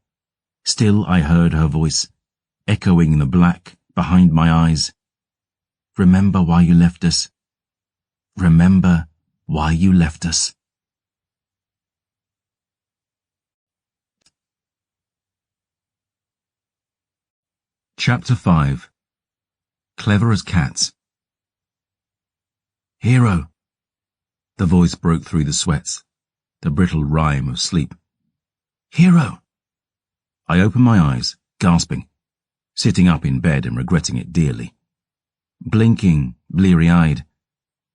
still I heard her voice, echoing in the black behind my eyes. Remember why you left us. Remember why you left us. Chapter 5. Clever as cats. Hero. The voice broke through the sweats, the brittle rhyme of sleep. Hero. I opened my eyes, gasping, sitting up in bed and regretting it dearly. Blinking, bleary-eyed,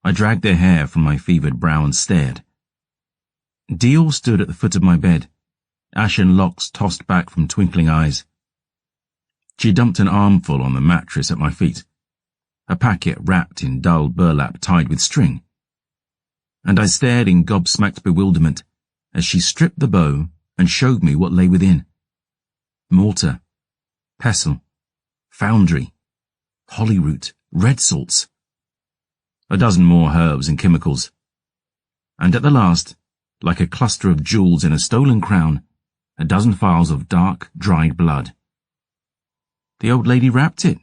I dragged their hair from my fevered brow and stared. Dior stood at the foot of my bed, ashen locks tossed back from twinkling eyes. She dumped an armful on the mattress at my feet, a packet wrapped in dull burlap tied with string. And I stared in gobsmacked bewilderment as she stripped the bow and showed me what lay within. Mortar, pestle, foundry, holly root, red salts. A dozen more herbs and chemicals. And at the last, like a cluster of jewels in a stolen crown, a dozen phials of dark, dried blood. The old lady wrapped it,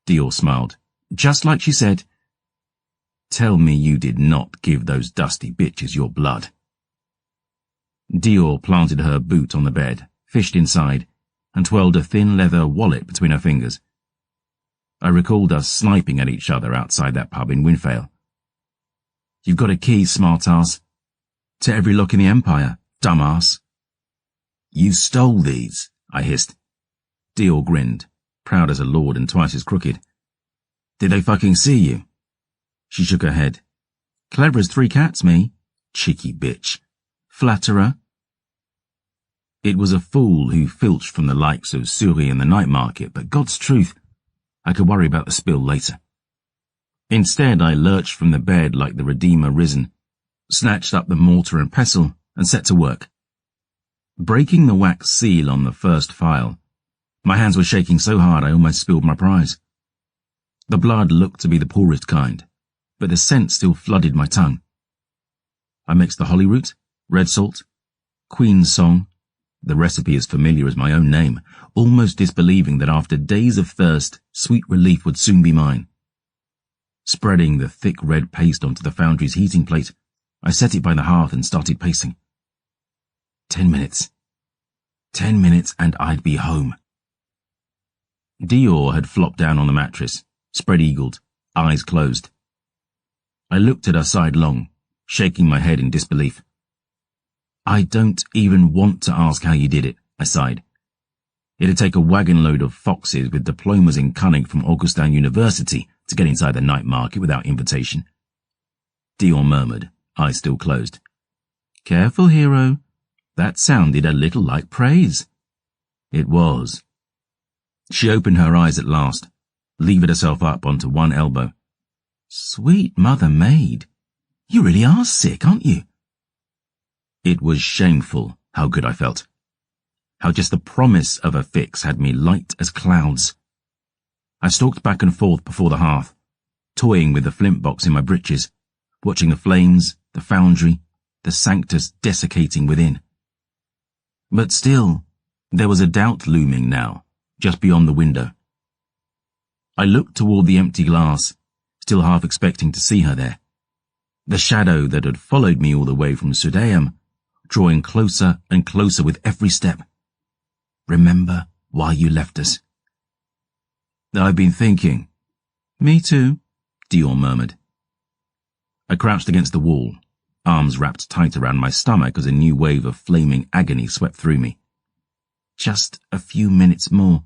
Dior smiled, just like she said. Tell me you did not give those dusty bitches your blood. Dior planted her boot on the bed, fished inside, and twirled a thin leather wallet between her fingers. I recalled us sniping at each other outside that pub in Winfale. You've got a key, smart-ass. To every lock in the Empire, dumbass. You stole these, I hissed. Dior grinned, proud as a lord and twice as crooked. Did they fucking see you? She shook her head. Clever as three cats, me. Cheeky bitch. Flatterer. It was a fool who filched from the likes of Souris and the night market, but God's truth, I could worry about the spill later. Instead, I lurched from the bed like the Redeemer risen, snatched up the mortar and pestle, and set to work. Breaking the wax seal on the first file, my hands were shaking so hard I almost spilled my prize. The blood looked to be the poorest kind, but the scent still flooded my tongue. I mixed the holly root, red salt, Queen's song, the recipe as familiar as my own name, almost disbelieving that after days of thirst, sweet relief would soon be mine. Spreading the thick red paste onto the foundry's heating plate, I set it by the hearth and started pacing. 10 minutes. 10 minutes and I'd be home. Dior had flopped down on the mattress, spread-eagled, eyes closed. I looked at her sidelong, shaking my head in disbelief. I don't even want to ask how you did it, I sighed. It'd take a wagon load of foxes with diplomas in cunning from Augustin University to get inside the night market without invitation. Dior murmured, eyes still closed. Careful, hero. That sounded a little like praise. It was. She opened her eyes at last, levered herself up onto one elbow. Sweet mother maid, you really are sick, aren't you? It was shameful how good I felt. How just the promise of a fix had me light as clouds. I stalked back and forth before the hearth, toying with the flint box in my breeches, watching the flames, the foundry, the sanctus desiccating within. But still, there was a doubt looming now, just beyond the window. I looked toward the empty glass, still half expecting to see her there. The shadow that had followed me all the way from Sudeam, drawing closer and closer with every step. Remember why you left us. I've been thinking. Me too, Dior murmured. I crouched against the wall, arms wrapped tight around my stomach as a new wave of flaming agony swept through me. Just a few minutes more.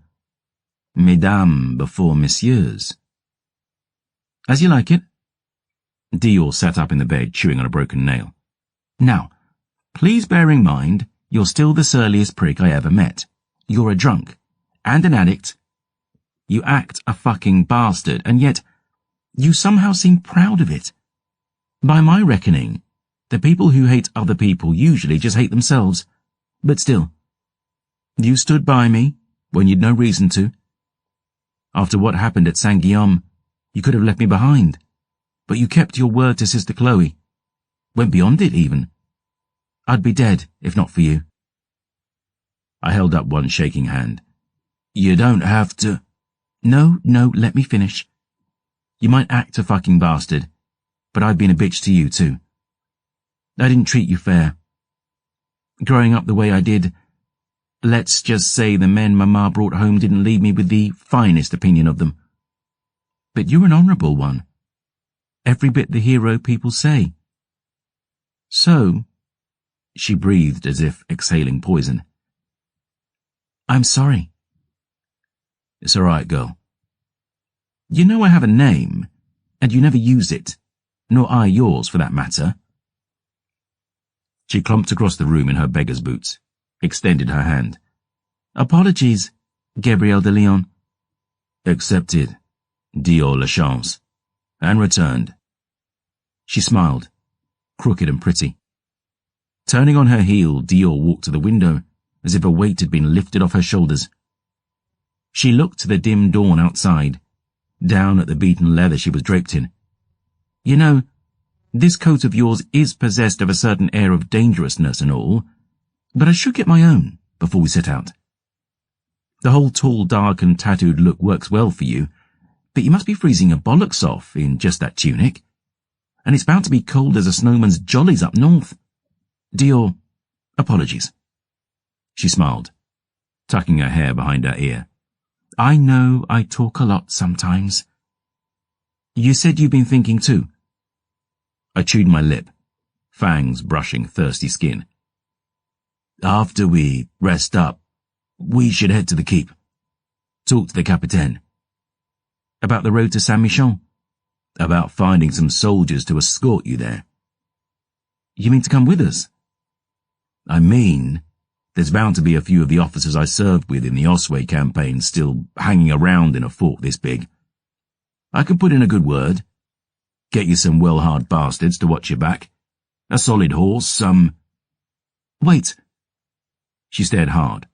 Mesdames before messieurs. As you like it. Dior sat up in the bed, chewing on a broken nail. Now, please bear in mind, you're still the surliest prick I ever met. You're a drunk. And an addict. You act a fucking bastard, and yet, you somehow seem proud of it. By my reckoning, the people who hate other people usually just hate themselves. But still, you stood by me when you'd no reason to. After what happened at Saint-Guillaume, you could have left me behind. But you kept your word to Sister Chloe. Went beyond it, even. I'd be dead if not for you. I held up one shaking hand. You don't have to. No, let me finish. You might act a fucking bastard, but I've been a bitch to you too. I didn't treat you fair. Growing up the way I did, let's just say the men Mama brought home didn't leave me with the finest opinion of them. But you're an honourable one. Every bit the hero people say. So, she breathed as if exhaling poison. I'm sorry. It's all right, girl. You know I have a name, and you never use it, nor I yours for that matter. She clumped across the room in her beggar's boots, extended her hand. Apologies, Gabrielle de Leon. Accepted, Dior Lachance, and returned. She smiled, crooked and pretty. Turning on her heel, Dior walked to the window, as if a weight had been lifted off her shoulders. She looked to the dim dawn outside, down at the beaten leather she was draped in. You know, this coat of yours is possessed of a certain air of dangerousness and all, but I should get my own before we set out. The whole tall, dark and tattooed look works well for you, but you must be freezing your bollocks off in just that tunic. And it's bound to be cold as a snowman's jollies up north. Dior, apologies. She smiled, tucking her hair behind her ear. I know I talk a lot sometimes. You said you've been thinking too. I chewed my lip, fangs brushing thirsty skin. After we rest up, we should head to the keep. Talk to the Capitaine. About the road to Saint-Michel? About finding some soldiers to escort you there. You mean to come with us? I mean, There's bound to be a few of the officers I served with in the Osway campaign still hanging around in a fort this big. I could put in a good word. Get you some well-hard bastards to watch your back. A solid horse, some... Wait. She stared hard,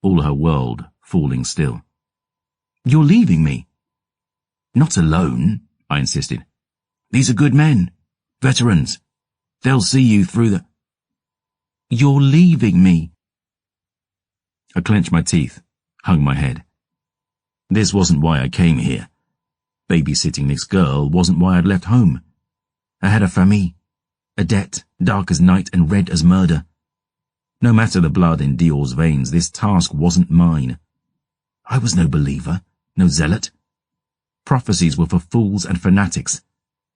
all her world falling still. You're leaving me? Not alone, I insisted. These are good men, veterans. They'll see you through the... You're leaving me. I clenched my teeth, hung my head. This wasn't why I came here. Babysitting this girl wasn't why I'd left home. I had a famille, a debt dark as night and red as murder. No matter the blood in Dior's veins, this task wasn't mine. I was no believer, no zealot. Prophecies were for fools and fanatics,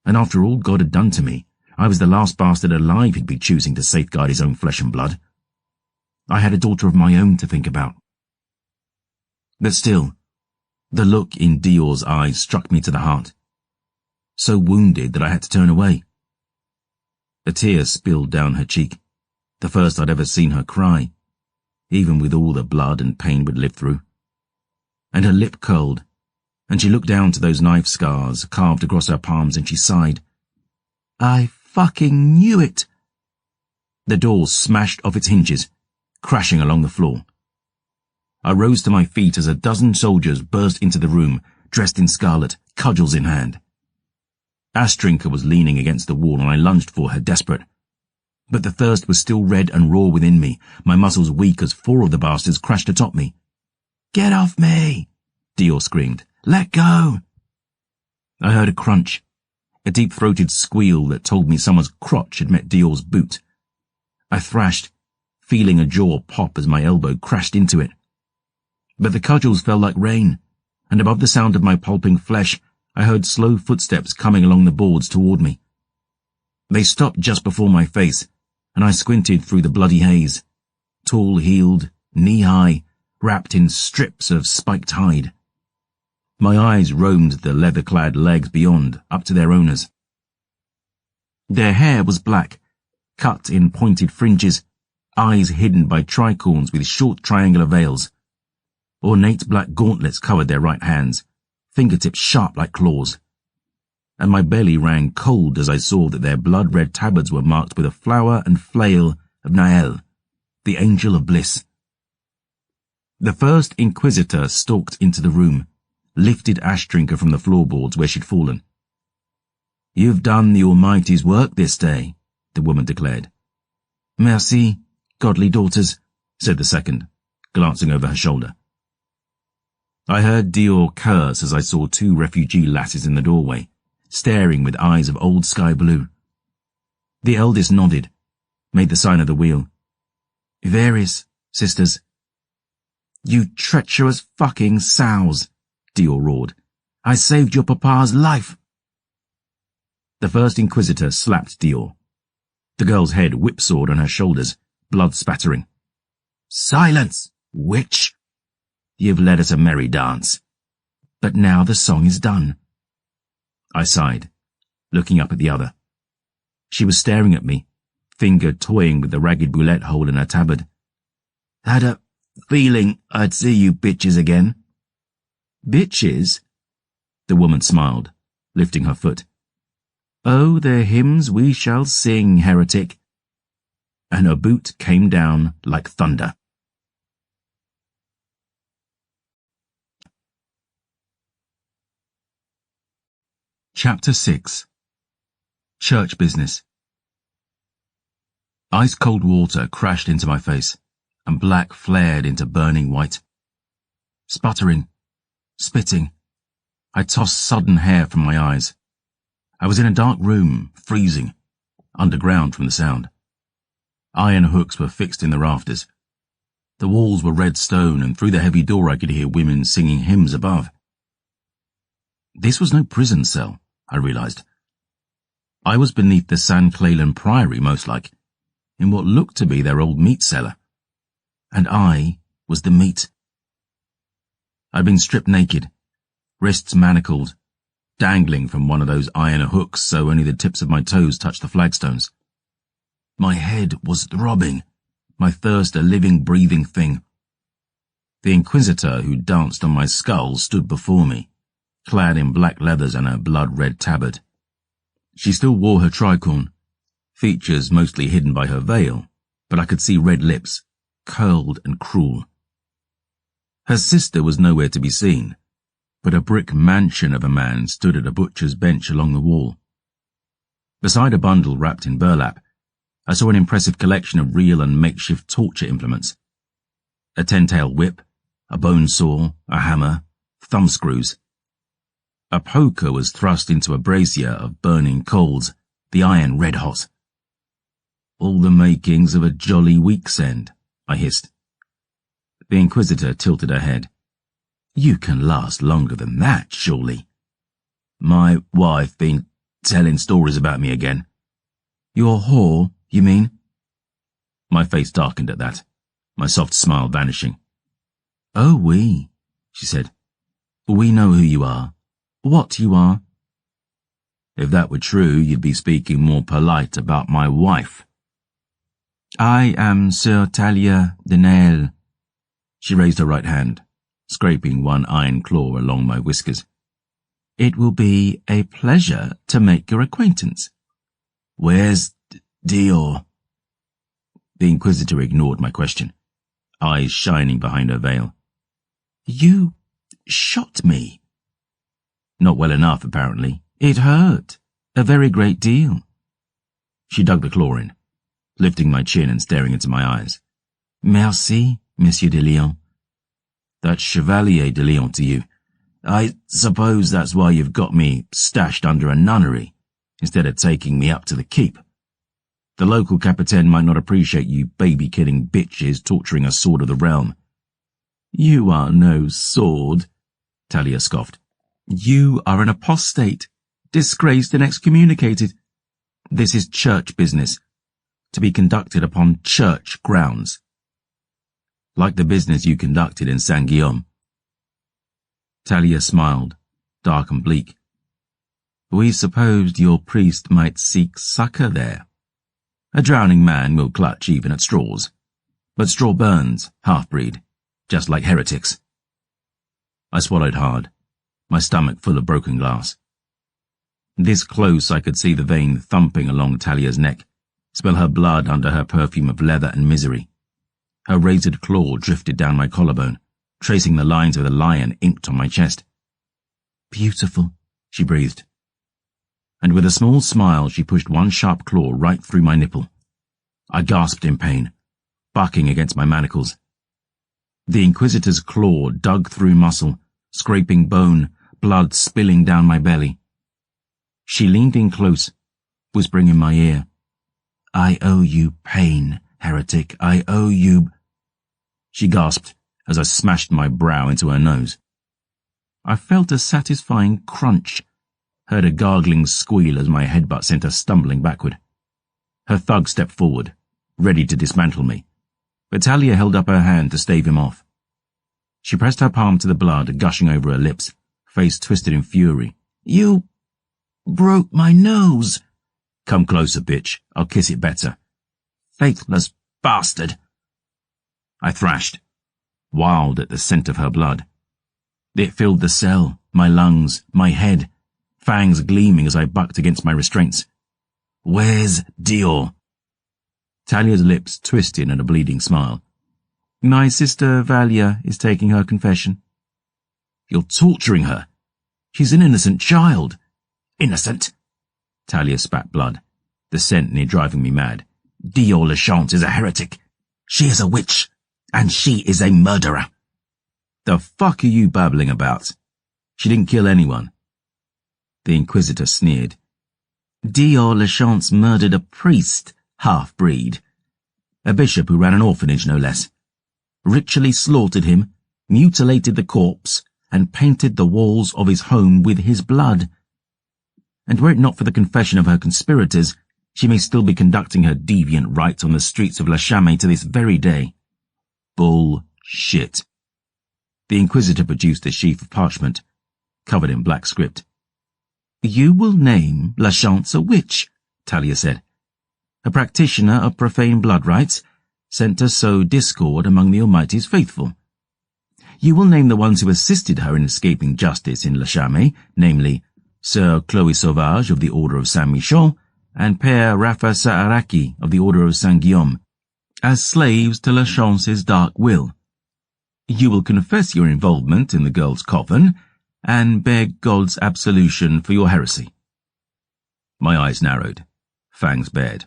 and after all God had done to me, I was the last bastard alive he'd be choosing to safeguard his own flesh and blood. I had a daughter of my own to think about. But still, the look in Dior's eyes struck me to the heart, so wounded that I had to turn away. A tear spilled down her cheek, the first I'd ever seen her cry, even with all the blood and pain we'd lived through. And her lip curled, and she looked down to those knife scars carved across her palms and she sighed. I fucking knew it! The door smashed off its hinges, crashing along the floor. I rose to my feet as a dozen soldiers burst into the room, dressed in scarlet, cudgels in hand. Astrinka was leaning against the wall and I lunged for her, desperate. But the thirst was still red and raw within me, my muscles weak as 4 of the bastards crashed atop me. Get off me! Dior screamed. Let go! I heard a crunch, a deep-throated squeal that told me someone's crotch had met Dior's boot. I thrashed, feeling a jaw pop as my elbow crashed into it. But the cudgels fell like rain, and above the sound of my pulping flesh, I heard slow footsteps coming along the boards toward me. They stopped just before my face, and I squinted through the bloody haze, tall-heeled, knee-high, wrapped in strips of spiked hide. My eyes roamed the leather-clad legs beyond, up to their owners. Their hair was black, cut in pointed fringes, eyes hidden by tricorns with short triangular veils. Ornate black gauntlets covered their right hands, fingertips sharp like claws. And my belly rang cold as I saw that their blood-red tabards were marked with a flower and flail of Nael, the angel of bliss. The first inquisitor stalked into the room, lifted Astrinka from the floorboards where she'd fallen. You've done the Almighty's work this day, the woman declared. Merci, godly daughters, said the second, glancing over her shoulder. I heard Dior curse as I saw 2 refugee lasses in the doorway, staring with eyes of old sky blue. The eldest nodded, made the sign of the wheel. Veris, sisters. You treacherous fucking sows, Dior roared. I saved your papa's life. The first inquisitor slapped Dior. The girl's head whipsawed on her shoulders, blood spattering. Silence, witch! You've led us a merry dance. But now the song is done. I sighed, looking up at the other. She was staring at me, finger toying with the ragged boulette hole in her tabard. Had a feeling I'd see you bitches again. Bitches? The woman smiled, lifting her foot. Oh, the hymns we shall sing, heretic. And her boot came down like thunder. Chapter 6. Church Business. Ice-cold water crashed into my face, and black flared into burning white. Sputtering, spitting, I tossed sodden hair from my eyes. I was in a dark room, freezing, underground from the sound. Iron hooks were fixed in the rafters. The walls were red stone, and through the heavy door I could hear women singing hymns above. This was no prison cell, I realized. I was beneath the San Cleland Priory, most like, in what looked to be their old meat cellar. And I was the meat. I'd been stripped naked, wrists manacled, dangling from one of those iron hooks so only the tips of my toes touched the flagstones. My head was throbbing, My thirst a living, breathing thing. The Inquisitor who danced on my skull stood before me, clad in black leathers and a blood-red tabard. She still wore her tricorn, features mostly hidden by her veil, but I could see red lips, curled and cruel. Her sister was nowhere to be seen, but a brick mansion of a man stood at a butcher's bench along the wall. Beside a bundle wrapped in burlap, I saw an impressive collection of real and makeshift torture implements. A 10-tail whip, a bone saw, a hammer, thumbscrews. A poker was thrust into a brazier of burning coals, the iron red hot. All the makings of a jolly week's end, I hissed. The Inquisitor tilted her head. You can last longer than that, surely. My wife been telling stories about me again. Your whore, you mean? My face darkened at that, my soft smile vanishing. Oh, we, she said. We know who you are. What you are. If that were true, you'd be speaking more polite about my wife. I am Sir Talia de Nael. She raised her right hand, scraping one iron claw along my whiskers. It will be a pleasure to make your acquaintance. Where's Dior? The Inquisitor ignored my question, eyes shining behind her veil. You shot me. Not well enough, apparently. It hurt. A very great deal. She dug the claw in, lifting my chin and staring into my eyes. Merci, Monsieur de Lyon. That's Chevalier de Lyon to you. I suppose that's why you've got me stashed under a nunnery, instead of taking me up to the keep. The local capitaine might not appreciate you baby-killing bitches torturing a sword of the realm. You are no sword, Talia scoffed. You are an apostate, disgraced and excommunicated. This is church business, to be conducted upon church grounds. Like the business you conducted in Saint-Guillaume. Talia smiled, dark and bleak. We supposed your priest might seek succor there. A drowning man will clutch even at straws. But straw burns, half-breed, just like heretics. I swallowed hard, my stomach full of broken glass. This close I could see the vein thumping along Talia's neck, smell her blood under her perfume of leather and misery. Her razored claw drifted down my collarbone, tracing the lines of the lion inked on my chest. Beautiful, she breathed. And with a small smile she pushed one sharp claw right through my nipple. I gasped in pain, bucking against my manacles. The Inquisitor's claw dug through muscle, scraping bone, blood spilling down my belly. She leaned in close, whispering in my ear, I owe you pain, heretic, I owe you... She gasped as I smashed my brow into her nose. I felt a satisfying crunch, heard a gargling squeal as my headbutt sent her stumbling backward. Her thug stepped forward, ready to dismantle me, but Talia held up her hand to stave him off. She pressed her palm to the blood gushing over her lips, face twisted in fury. You broke my nose. Come closer, bitch. I'll kiss it better. Faithless bastard. I thrashed, wild at the scent of her blood. It filled the cell, my lungs, my head, fangs gleaming as I bucked against my restraints. Where's Dior? Talia's lips twisted in a bleeding smile. My sister Valia is taking her confession. You're torturing her. She's an innocent child. Innocent? Talia spat blood, the scent near driving me mad. Dior Lachance is a heretic. She is a witch, and she is a murderer. The fuck are you babbling about? She didn't kill anyone. The Inquisitor sneered. Dior Lachance murdered a priest, half-breed. A bishop who ran an orphanage, no less. Ritually slaughtered him, mutilated the corpse, and painted the walls of his home with his blood. And were it not for the confession of her conspirators, she may still be conducting her deviant rites on the streets of La Chamée to this very day. Bullshit. The Inquisitor produced a sheaf of parchment, covered in black script. You will name Lachance a witch, Talia said. A practitioner of profane blood rites, sent to sow discord among the Almighty's faithful. You will name the ones who assisted her in escaping justice in Le Charmé, namely Sir Chloé Sauvage of the Order of Saint-Michel and Père Raphaël Saaraki of the Order of Saint-Guillaume, as slaves to La Chance's dark will. You will confess your involvement in the girl's coven and beg God's absolution for your heresy. My eyes narrowed, fangs bared.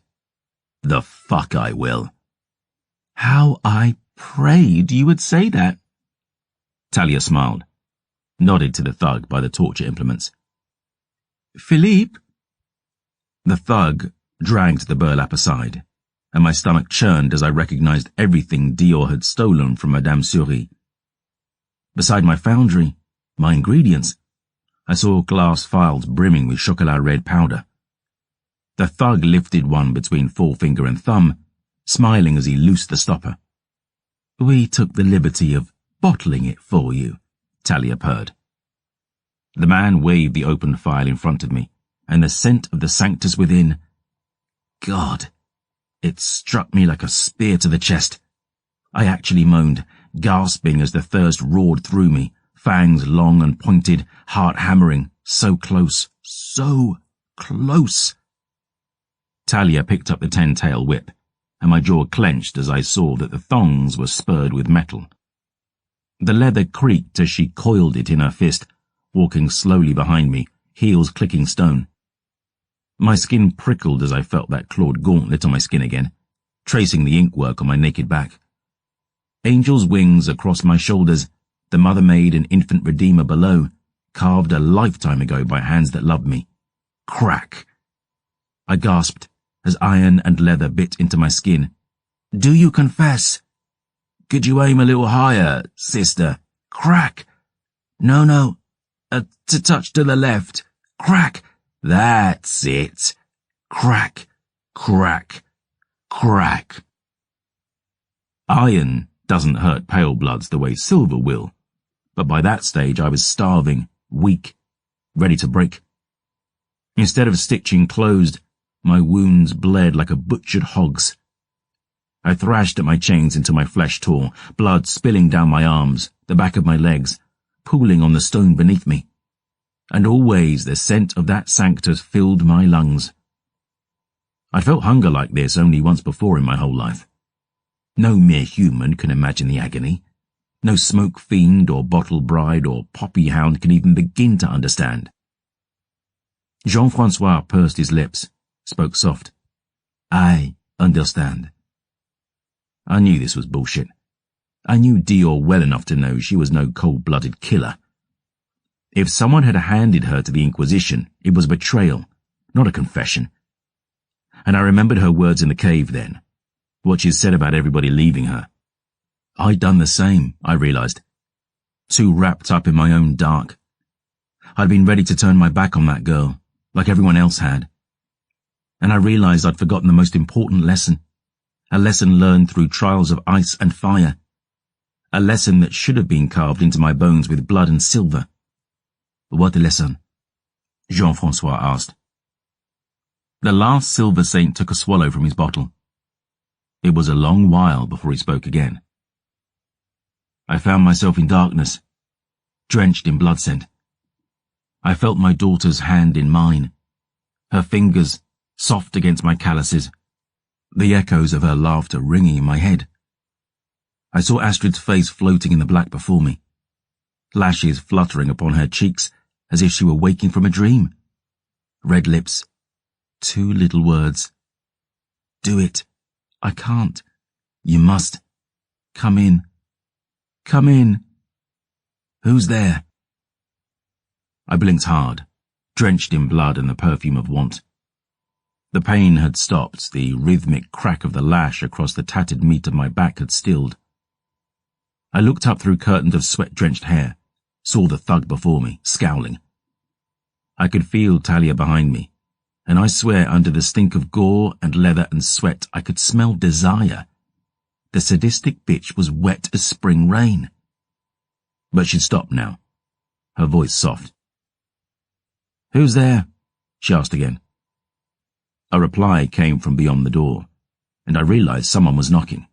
The fuck I will. How I prayed you would say that. Talia smiled, nodded to the thug by the torture implements. Philippe? The thug dragged the burlap aside, and my stomach churned as I recognized everything Dior had stolen from Madame Souris. Beside my foundry, my ingredients, I saw glass phials brimming with chocolat-red powder. The thug lifted one between forefinger and thumb, smiling as he loosed the stopper. We took the liberty of bottling it for you, Talia purred. The man waved the open phial in front of me, and the scent of the Sanctus within. God, it struck me like a spear to the chest. I actually moaned, gasping as the thirst roared through me, fangs long and pointed, heart hammering, so close, so close. Talia picked up the 10-tail whip, and my jaw clenched as I saw that the thongs were spurred with metal. The leather creaked as she coiled it in her fist, walking slowly behind me, heels clicking stone. My skin prickled as I felt that clawed gauntlet on my skin again, tracing the inkwork on my naked back. Angel's wings across my shoulders, the Mother Maid and Infant Redeemer below, carved a lifetime ago by hands that loved me. Crack! I gasped as iron and leather bit into my skin. Do you confess? Could you aim a little higher, sister? Crack! No, a touch to the left. Crack! That's it. Crack, crack, crack. Iron doesn't hurt pale bloods the way silver will, but by that stage I was starving, weak, ready to break. Instead of stitching closed, my wounds bled like a butchered hog's. I thrashed at my chains until my flesh tore, blood spilling down my arms, the back of my legs, pooling on the stone beneath me. And always the scent of that Sanctus filled my lungs. I'd felt hunger like this only once before in my whole life. No mere human can imagine the agony. No smoke fiend or bottle bride or poppy hound can even begin to understand. Jean-Francois pursed his lips, spoke soft. I understand. I knew this was bullshit. I knew Dior well enough to know she was no cold-blooded killer. If someone had handed her to the Inquisition, it was betrayal, not a confession. And I remembered her words in the cave then, what she'd said about everybody leaving her. I'd done the same, I realized. Too wrapped up in my own dark. I'd been ready to turn my back on that girl, like everyone else had. And I realized I'd forgotten the most important lesson, a lesson learned through trials of ice and fire, a lesson that should have been carved into my bones with blood and silver. What lesson? Jean-Francois asked. The last silver saint took a swallow from his bottle. It was a long while before he spoke again. I found myself in darkness, drenched in blood scent. I felt my daughter's hand in mine, her fingers soft against my calluses, the echoes of her laughter ringing in my head. I saw Astrid's face floating in the black before me, lashes fluttering upon her cheeks as if she were waking from a dream. Red lips, 2 little words. Do it. I can't. You must. Come in. Come in. Who's there? I blinked hard, drenched in blood and the perfume of want. The pain had stopped, the rhythmic crack of the lash across the tattered meat of my back had stilled. I looked up through curtains of sweat-drenched hair, saw the thug before me, scowling. I could feel Talia behind me, and I swear under the stink of gore and leather and sweat I could smell desire. The sadistic bitch was wet as spring rain. But she'd stopped now, her voice soft. Who's there? She asked again. A reply came from beyond the door, and I realized someone was knocking.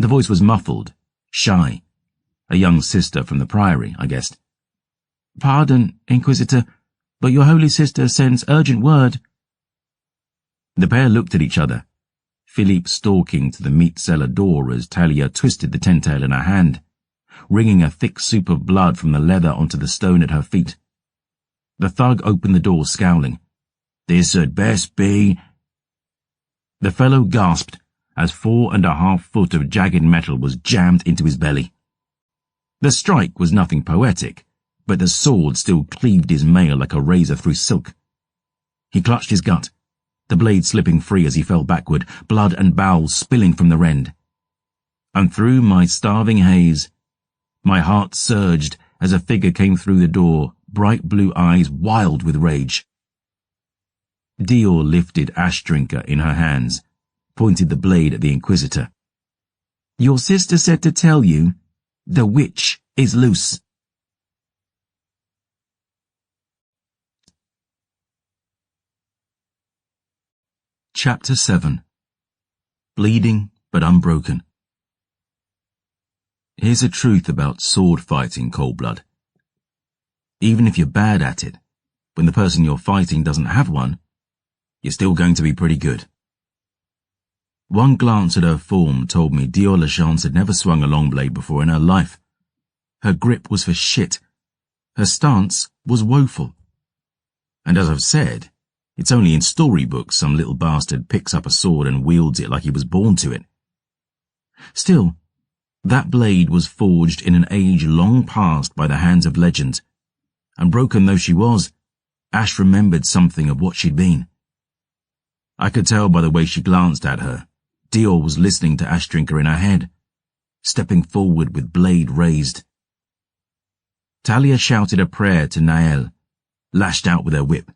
The voice was muffled, shy. A young sister from the Priory, I guessed. "Pardon, Inquisitor, but your holy sister sends urgent word." The pair looked at each other, Philippe stalking to the meat cellar door as Talia twisted the tentacle in her hand, wringing a thick soup of blood from the leather onto the stone at her feet. The thug opened the door, scowling. "This had best be—" The fellow gasped as 4.5 foot of jagged metal was jammed into his belly. The strike was nothing poetic, but the sword still cleaved his mail like a razor through silk. He clutched his gut, the blade slipping free as he fell backward, blood and bowels spilling from the rend. And through my starving haze, my heart surged as a figure came through the door, bright blue eyes wild with rage. Dior lifted Ash Drinker in her hands, pointed the blade at the Inquisitor. "Your sister said to tell you, the witch is loose." Chapter 7. Bleeding but Unbroken. Here's a truth about sword fighting cold blood. Even if you're bad at it, when the person you're fighting doesn't have one, you're still going to be pretty good. One glance at her form told me Dior Lachance had never swung a long blade before in her life. Her grip was for shit. Her stance was woeful. And as I've said, it's only in storybooks some little bastard picks up a sword and wields it like he was born to it. Still, that blade was forged in an age long past by the hands of legend, and broken though she was, Ash remembered something of what she'd been. I could tell by the way she glanced at her. Dior was listening to Ash Drinker in her head, stepping forward with blade raised. Talia shouted a prayer to Nael, lashed out with her whip.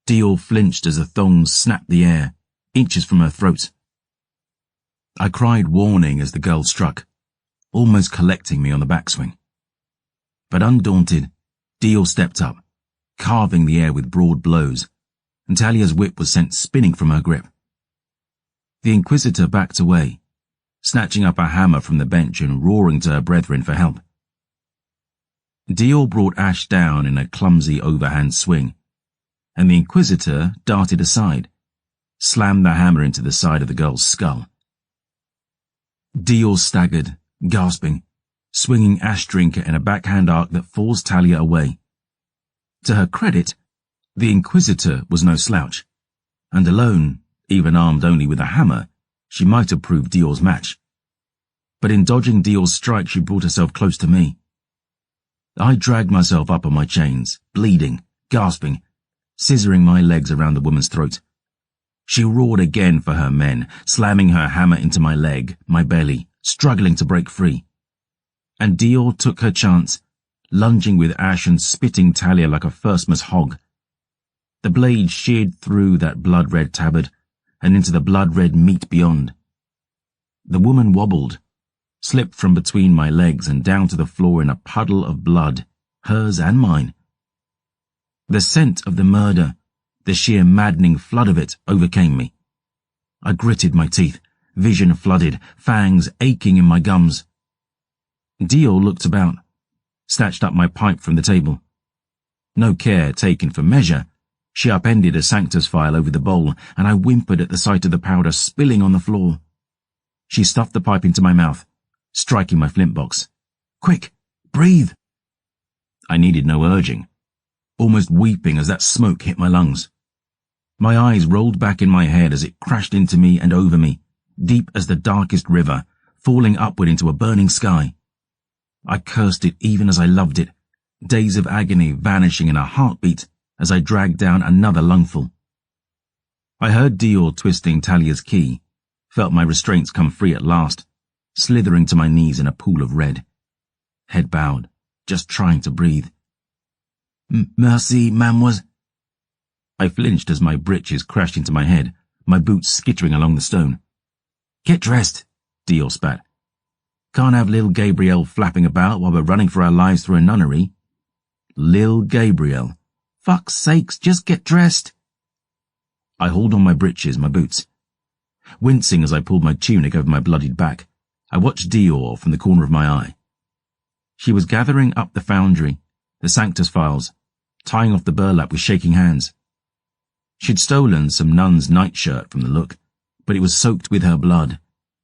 Dior flinched as the thongs snapped the air, inches from her throat. I cried warning as the girl struck, almost collecting me on the backswing. But undaunted, Dior stepped up, carving the air with broad blows, and Talia's whip was sent spinning from her grip. The Inquisitor backed away, snatching up a hammer from the bench and roaring to her brethren for help. Dior brought Ash down in a clumsy overhand swing, and the Inquisitor darted aside, slammed the hammer into the side of the girl's skull. Dior staggered, gasping, swinging Ash Drinker in a backhand arc that forced Talia away. To her credit, the Inquisitor was no slouch, and alone, even armed only with a hammer, she might have proved Dior's match. But in dodging Dior's strike, she brought herself close to me. I dragged myself up on my chains, bleeding, gasping, scissoring my legs around the woman's throat. She roared again for her men, slamming her hammer into my leg, my belly, struggling to break free. And Dior took her chance, lunging with Ash and spitting Talia like a firstmas hog. The blade sheared through that blood-red tabard and into the blood-red meat beyond. The woman wobbled, slipped from between my legs and down to the floor in a puddle of blood, hers and mine. The scent of the murder, the sheer maddening flood of it, overcame me. I gritted my teeth, vision flooded, fangs aching in my gums. Dior looked about, snatched up my pipe from the table. No care taken for measure, she upended a Sanctus phial over the bowl, and I whimpered at the sight of the powder spilling on the floor. She stuffed the pipe into my mouth, striking my flint box. "Quick! Breathe!" I needed no urging, almost weeping as that smoke hit my lungs. My eyes rolled back in my head as it crashed into me and over me, deep as the darkest river, falling upward into a burning sky. I cursed it even as I loved it, days of agony vanishing in a heartbeat as I dragged down another lungful. I heard Dior twisting Talia's key, felt my restraints come free at last, slithering to my knees in a pool of red. Head bowed, just trying to breathe. "Merci, mademoiselle." I flinched as my breeches crashed into my head, my boots skittering along the stone. "Get dressed," Dior spat. "Can't have Lil Gabrielle flapping about while we're running for our lives through a nunnery." Lil Gabrielle. Fuck's sakes, just get dressed. I hauled on my breeches, my boots. Wincing as I pulled my tunic over my bloodied back, I watched Dior from the corner of my eye. She was gathering up the foundry, the Sanctus files, tying off the burlap with shaking hands. She'd stolen some nun's nightshirt from the look, but it was soaked with her blood,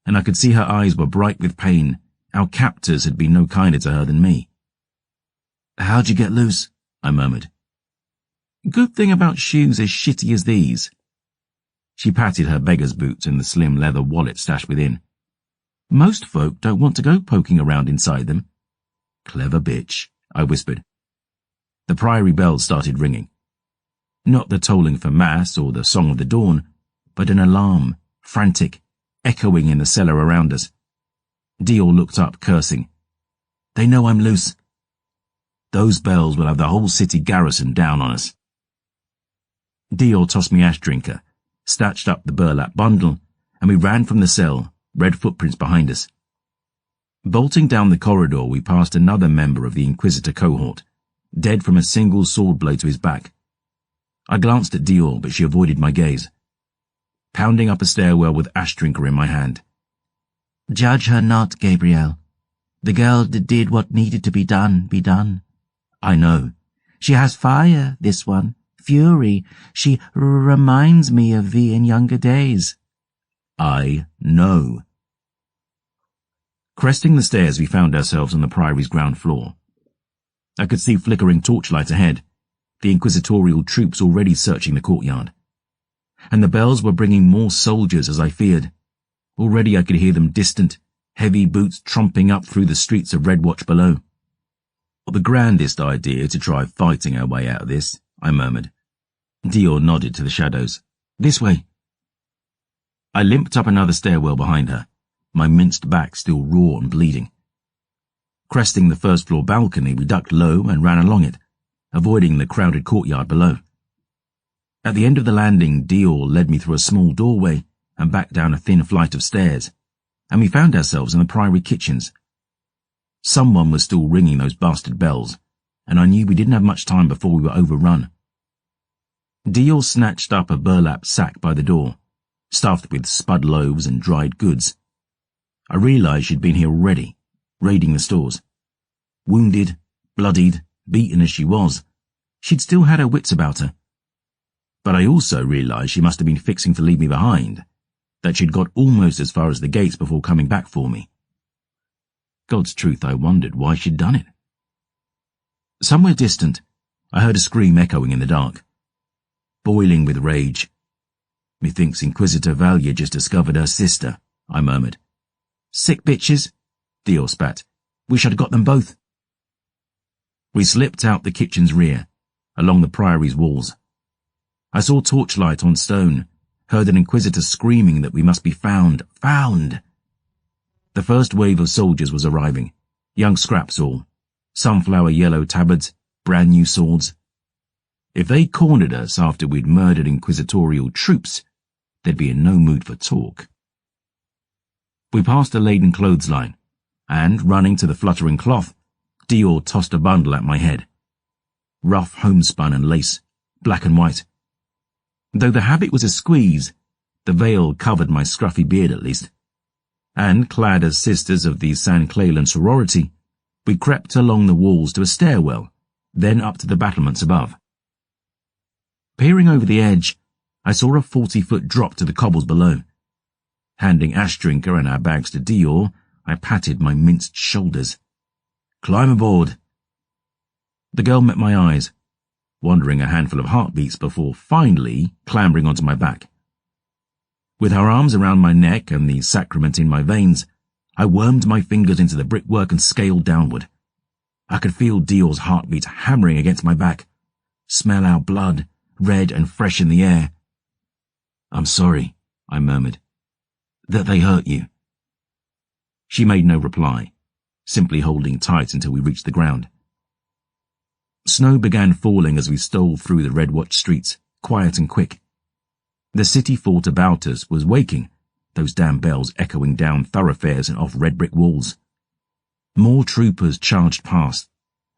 and I could see her eyes were bright with pain. Our captors had been no kinder to her than me. "How'd you get loose?" I murmured. "Good thing about shoes as shitty as these." She patted her beggar's boots and the slim leather wallet stashed within. "Most folk don't want to go poking around inside them." "Clever bitch," I whispered. The priory bells started ringing. Not the tolling for mass or the song of the dawn, but an alarm, frantic, echoing in the cellar around us. Dior looked up, cursing. "They know I'm loose. Those bells will have the whole city garrison down on us." Dior tossed me ash drinker, snatched up the burlap bundle, and we ran from the cell, red footprints behind us. Bolting down the corridor, we passed another member of the Inquisitor cohort, dead from a single sword blow to his back. I glanced at Dior, but she avoided my gaze. Pounding up a stairwell with ash drinker in my hand. "Judge her not, Gabriel. The girl did what needed to be done. I know. She has fire, this one. Fury. She reminds me of thee in younger days." "I know." Cresting the stairs, we found ourselves on the priory's ground floor. I could see flickering torchlight ahead, the inquisitorial troops already searching the courtyard. And the bells were bringing more soldiers, as I feared. Already I could hear them distant, heavy boots tromping up through the streets of Redwatch below. "Not the grandest idea to try fighting our way out of this," I murmured. Dior nodded to the shadows. "This way." I limped up another stairwell behind her, my minced back still raw and bleeding. Cresting the first-floor balcony, we ducked low and ran along it, avoiding the crowded courtyard below. At the end of the landing, Dior led me through a small doorway and back down a thin flight of stairs, and we found ourselves in the priory kitchens. Someone was still ringing those bastard bells, and I knew we didn't have much time before we were overrun. Dior snatched up a burlap sack by the door, stuffed with spud loaves and dried goods. I realized she'd been here already, raiding the stores. Wounded, bloodied, beaten as she was, she'd still had her wits about her. But I also realized she must have been fixing to leave me behind, that she'd got almost as far as the gates before coming back for me. God's truth, I wondered why she'd done it. Somewhere distant, I heard a scream echoing in the dark. Boiling with rage. "Methinks Inquisitor Valia just discovered her sister," I murmured. "Sick bitches," Dior spat. "Wish I'd got them both." We slipped out the kitchen's rear, along the priory's walls. I saw torchlight on stone, heard an Inquisitor screaming that we must be found. Found! The first wave of soldiers was arriving, young scraps all, sunflower yellow tabards, brand new swords. If they cornered us after we'd murdered inquisitorial troops, they'd be in no mood for talk. We passed a laden clothesline, and, running to the fluttering cloth, Dior tossed a bundle at my head. Rough homespun and lace, black and white. Though the habit was a squeeze, the veil covered my scruffy beard at least. And, clad as sisters of the San Cleland sorority, we crept along the walls to a stairwell, then up to the battlements above. Peering over the edge, I saw a 40-foot drop to the cobbles below. Handing ash drinker and our bags to Dior, I patted my minced shoulders. "Climb aboard." The girl met my eyes, wandering a handful of heartbeats before finally clambering onto my back. With her arms around my neck and the sacrament in my veins, I wormed my fingers into the brickwork and scaled downward. I could feel Dior's heartbeat hammering against my back, smell our blood, red and fresh in the air. "I'm sorry," I murmured, "that they hurt you." She made no reply, simply holding tight until we reached the ground. Snow began falling as we stole through the Redwatch streets, quiet and quick. The city fort about us was waking, those damn bells echoing down thoroughfares and off red brick walls. More troopers charged past,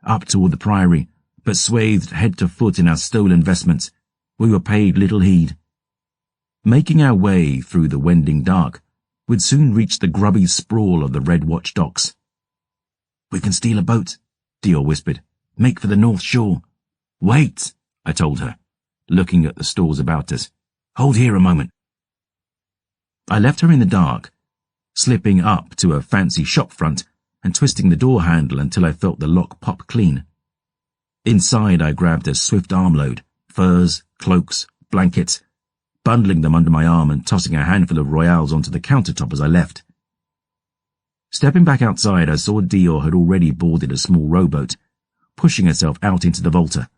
up toward the priory, but swathed head to foot in our stolen vestments, we were paid little heed. Making our way through the wending dark, We'd soon reached the grubby sprawl of the Red Watch docks. "We can steal a boat," Dior whispered. "Make for the north shore." "Wait," I told her, looking at the stores about us. "Hold here a moment." I left her in the dark, slipping up to a fancy shop front and twisting the door handle until I felt the lock pop clean. Inside, I grabbed a swift armload, furs, cloaks, blankets, bundling them under my arm and tossing a handful of royales onto the countertop as I left. Stepping back outside, I saw Dior had already boarded a small rowboat, pushing herself out into the Volta.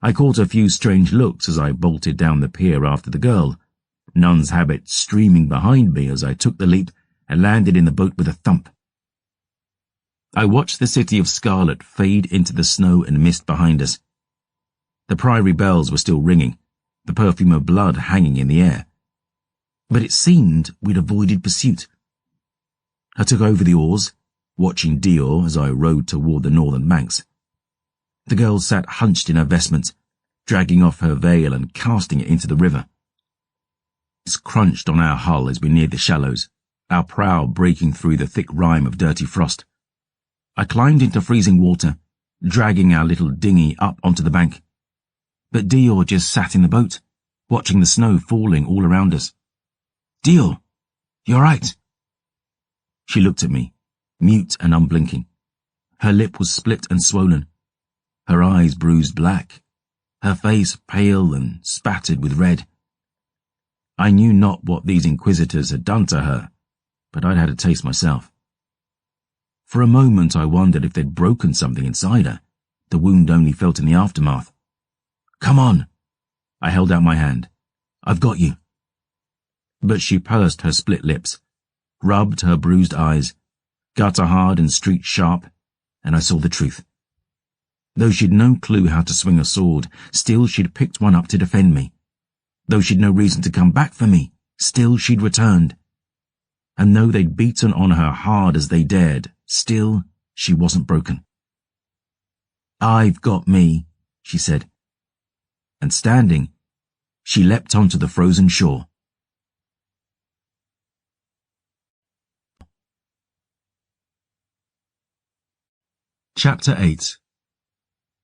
I caught a few strange looks as I bolted down the pier after the girl, Nun's habit streaming behind me as I took the leap and landed in the boat with a thump. I watched the city of Scarlet fade into the snow and mist behind us. The priory bells were still ringing, the perfume of blood hanging in the air. But it seemed we'd avoided pursuit. I took over the oars, watching Dior as I rowed toward the northern banks. The girl sat hunched in her vestments, dragging off her veil and casting it into the river. It crunched on our hull as we neared the shallows, our prow breaking through the thick rime of dirty frost. I climbed into freezing water, dragging our little dinghy up onto the bank. But Dior just sat in the boat, watching the snow falling all around us. "Dior, you all right?" She looked at me, mute and unblinking. Her lip was split and swollen, her eyes bruised black, her face pale and spattered with red. I knew not what these inquisitors had done to her, but I'd had a taste myself. For a moment I wondered if they'd broken something inside her, the wound only felt in the aftermath. "Come on." I held out my hand. "I've got you." But she pursed her split lips, rubbed her bruised eyes, gutter hard and street sharp, and I saw the truth. Though she'd no clue how to swing a sword, still she'd picked one up to defend me. Though she'd no reason to come back for me, still she'd returned. And though they'd beaten on her hard as they dared, still she wasn't broken. "I've got me," she said. And standing, she leapt onto the frozen shore. Chapter 8.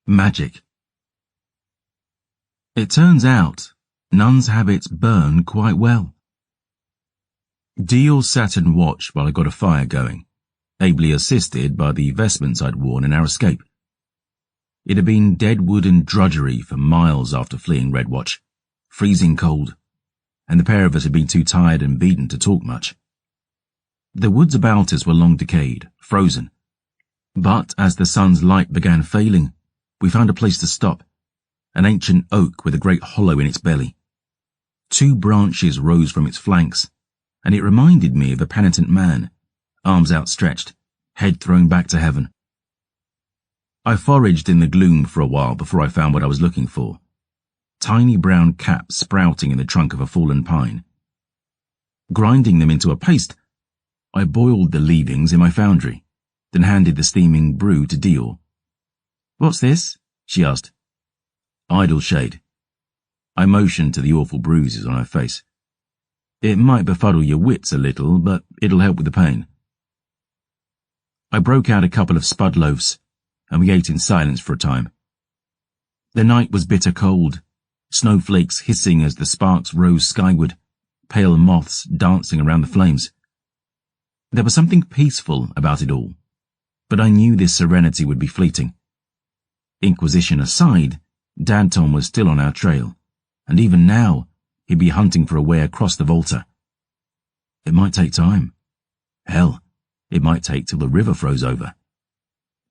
Magic. It turns out, Nun's habits burn quite well. Dior sat and watched while I got a fire going, ably assisted by the vestments I'd worn in our escape. It had been dead wood and drudgery for miles after fleeing Red Watch, freezing cold, and the pair of us had been too tired and beaten to talk much. The woods about us were long decayed, frozen, but as the sun's light began failing, we found a place to stop, an ancient oak with a great hollow in its belly. 2 branches rose from its flanks, and it reminded me of a penitent man, arms outstretched, head thrown back to heaven. I foraged in the gloom for a while before I found what I was looking for. Tiny brown caps sprouting in the trunk of a fallen pine. Grinding them into a paste, I boiled the leavings in my foundry, then handed the steaming brew to Dior. "What's this?" she asked. "Idle shade." I motioned to the awful bruises on her face. "It might befuddle your wits a little, but it'll help with the pain." I broke out a couple of spud loaves, and we ate in silence for a time. The night was bitter cold, snowflakes hissing as the sparks rose skyward, pale moths dancing around the flames. There was something peaceful about it all, but I knew this serenity would be fleeting. Inquisition aside, Danton was still on our trail, and even now he'd be hunting for a way across the Volta. It might take time. Hell, it might take till the river froze over.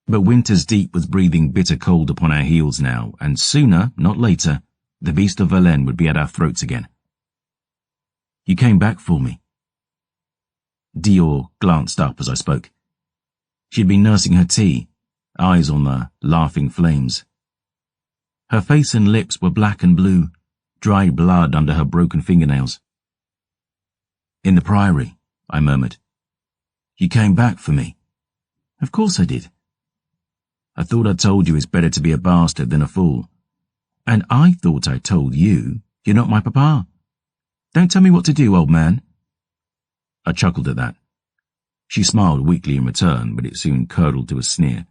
But winter's deep was breathing bitter cold upon our heels now, and sooner, not later, the beast of Verlaine would be at our throats again. "You came back for me." Dior glanced up as I spoke. She'd been nursing her tea, eyes on the laughing flames. Her face and lips were black and blue, dried blood under her broken fingernails. "In the priory," I murmured. "You came back for me." "Of course I did." "I thought I told you it's better to be a bastard than a fool. And I thought I told you you're not my papa. Don't tell me what to do, old man." I chuckled at that. She smiled weakly in return, but it soon curdled to a sneer.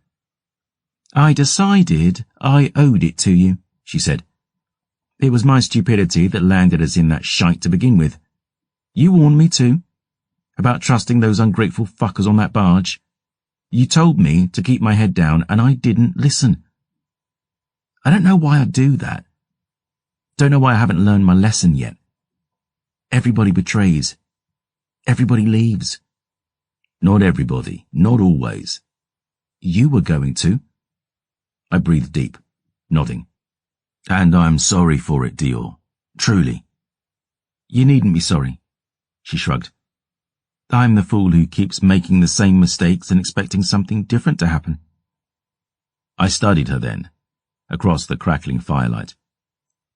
I decided I owed it to you, she said. It was my stupidity that landed us in that shite to begin with. You warned me too, about trusting those ungrateful fuckers on that barge. You told me to keep my head down, and I didn't listen. I don't know why I do that. Don't know why I haven't learned my lesson yet. Everybody betrays. Everybody leaves. Not everybody, not always. You were going to. I breathed deep, nodding. And I'm sorry for it, Dior. Truly. You needn't be sorry, she shrugged. I'm the fool who keeps making the same mistakes and expecting something different to happen. I studied her then, across the crackling firelight.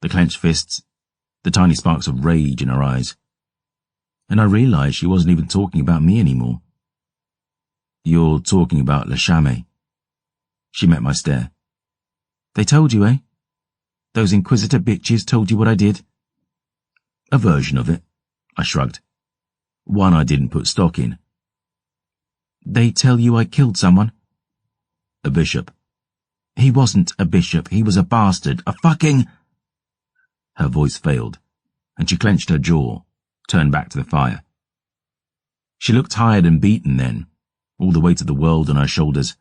The clenched fists, the tiny sparks of rage in her eyes. And I realized she wasn't even talking about me anymore. You're talking about Le Chamet. She met my stare. They told you, eh? Those inquisitor bitches told you what I did? A version of it, I shrugged. One I didn't put stock in. They tell you I killed someone? A bishop. He wasn't a bishop, he was a bastard, a fucking... Her voice failed, and she clenched her jaw, turned back to the fire. She looked tired and beaten then, all the weight of the world on her shoulders.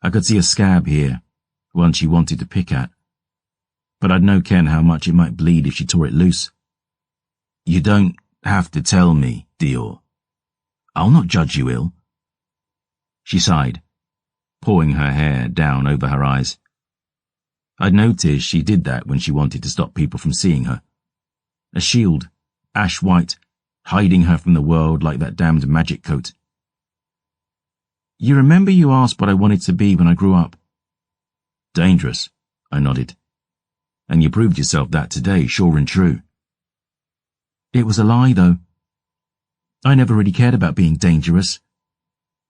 I could see a scab here, one she wanted to pick at. But I'd no ken how much it might bleed if she tore it loose. You don't have to tell me, Dior. I'll not judge you ill. She sighed, pawing her hair down over her eyes. I'd noticed she did that when she wanted to stop people from seeing her. A shield, ash white, hiding her from the world like that damned magic coat. You remember you asked what I wanted to be when I grew up? Dangerous, I nodded. And you proved yourself that today, sure and true. It was a lie, though. I never really cared about being dangerous.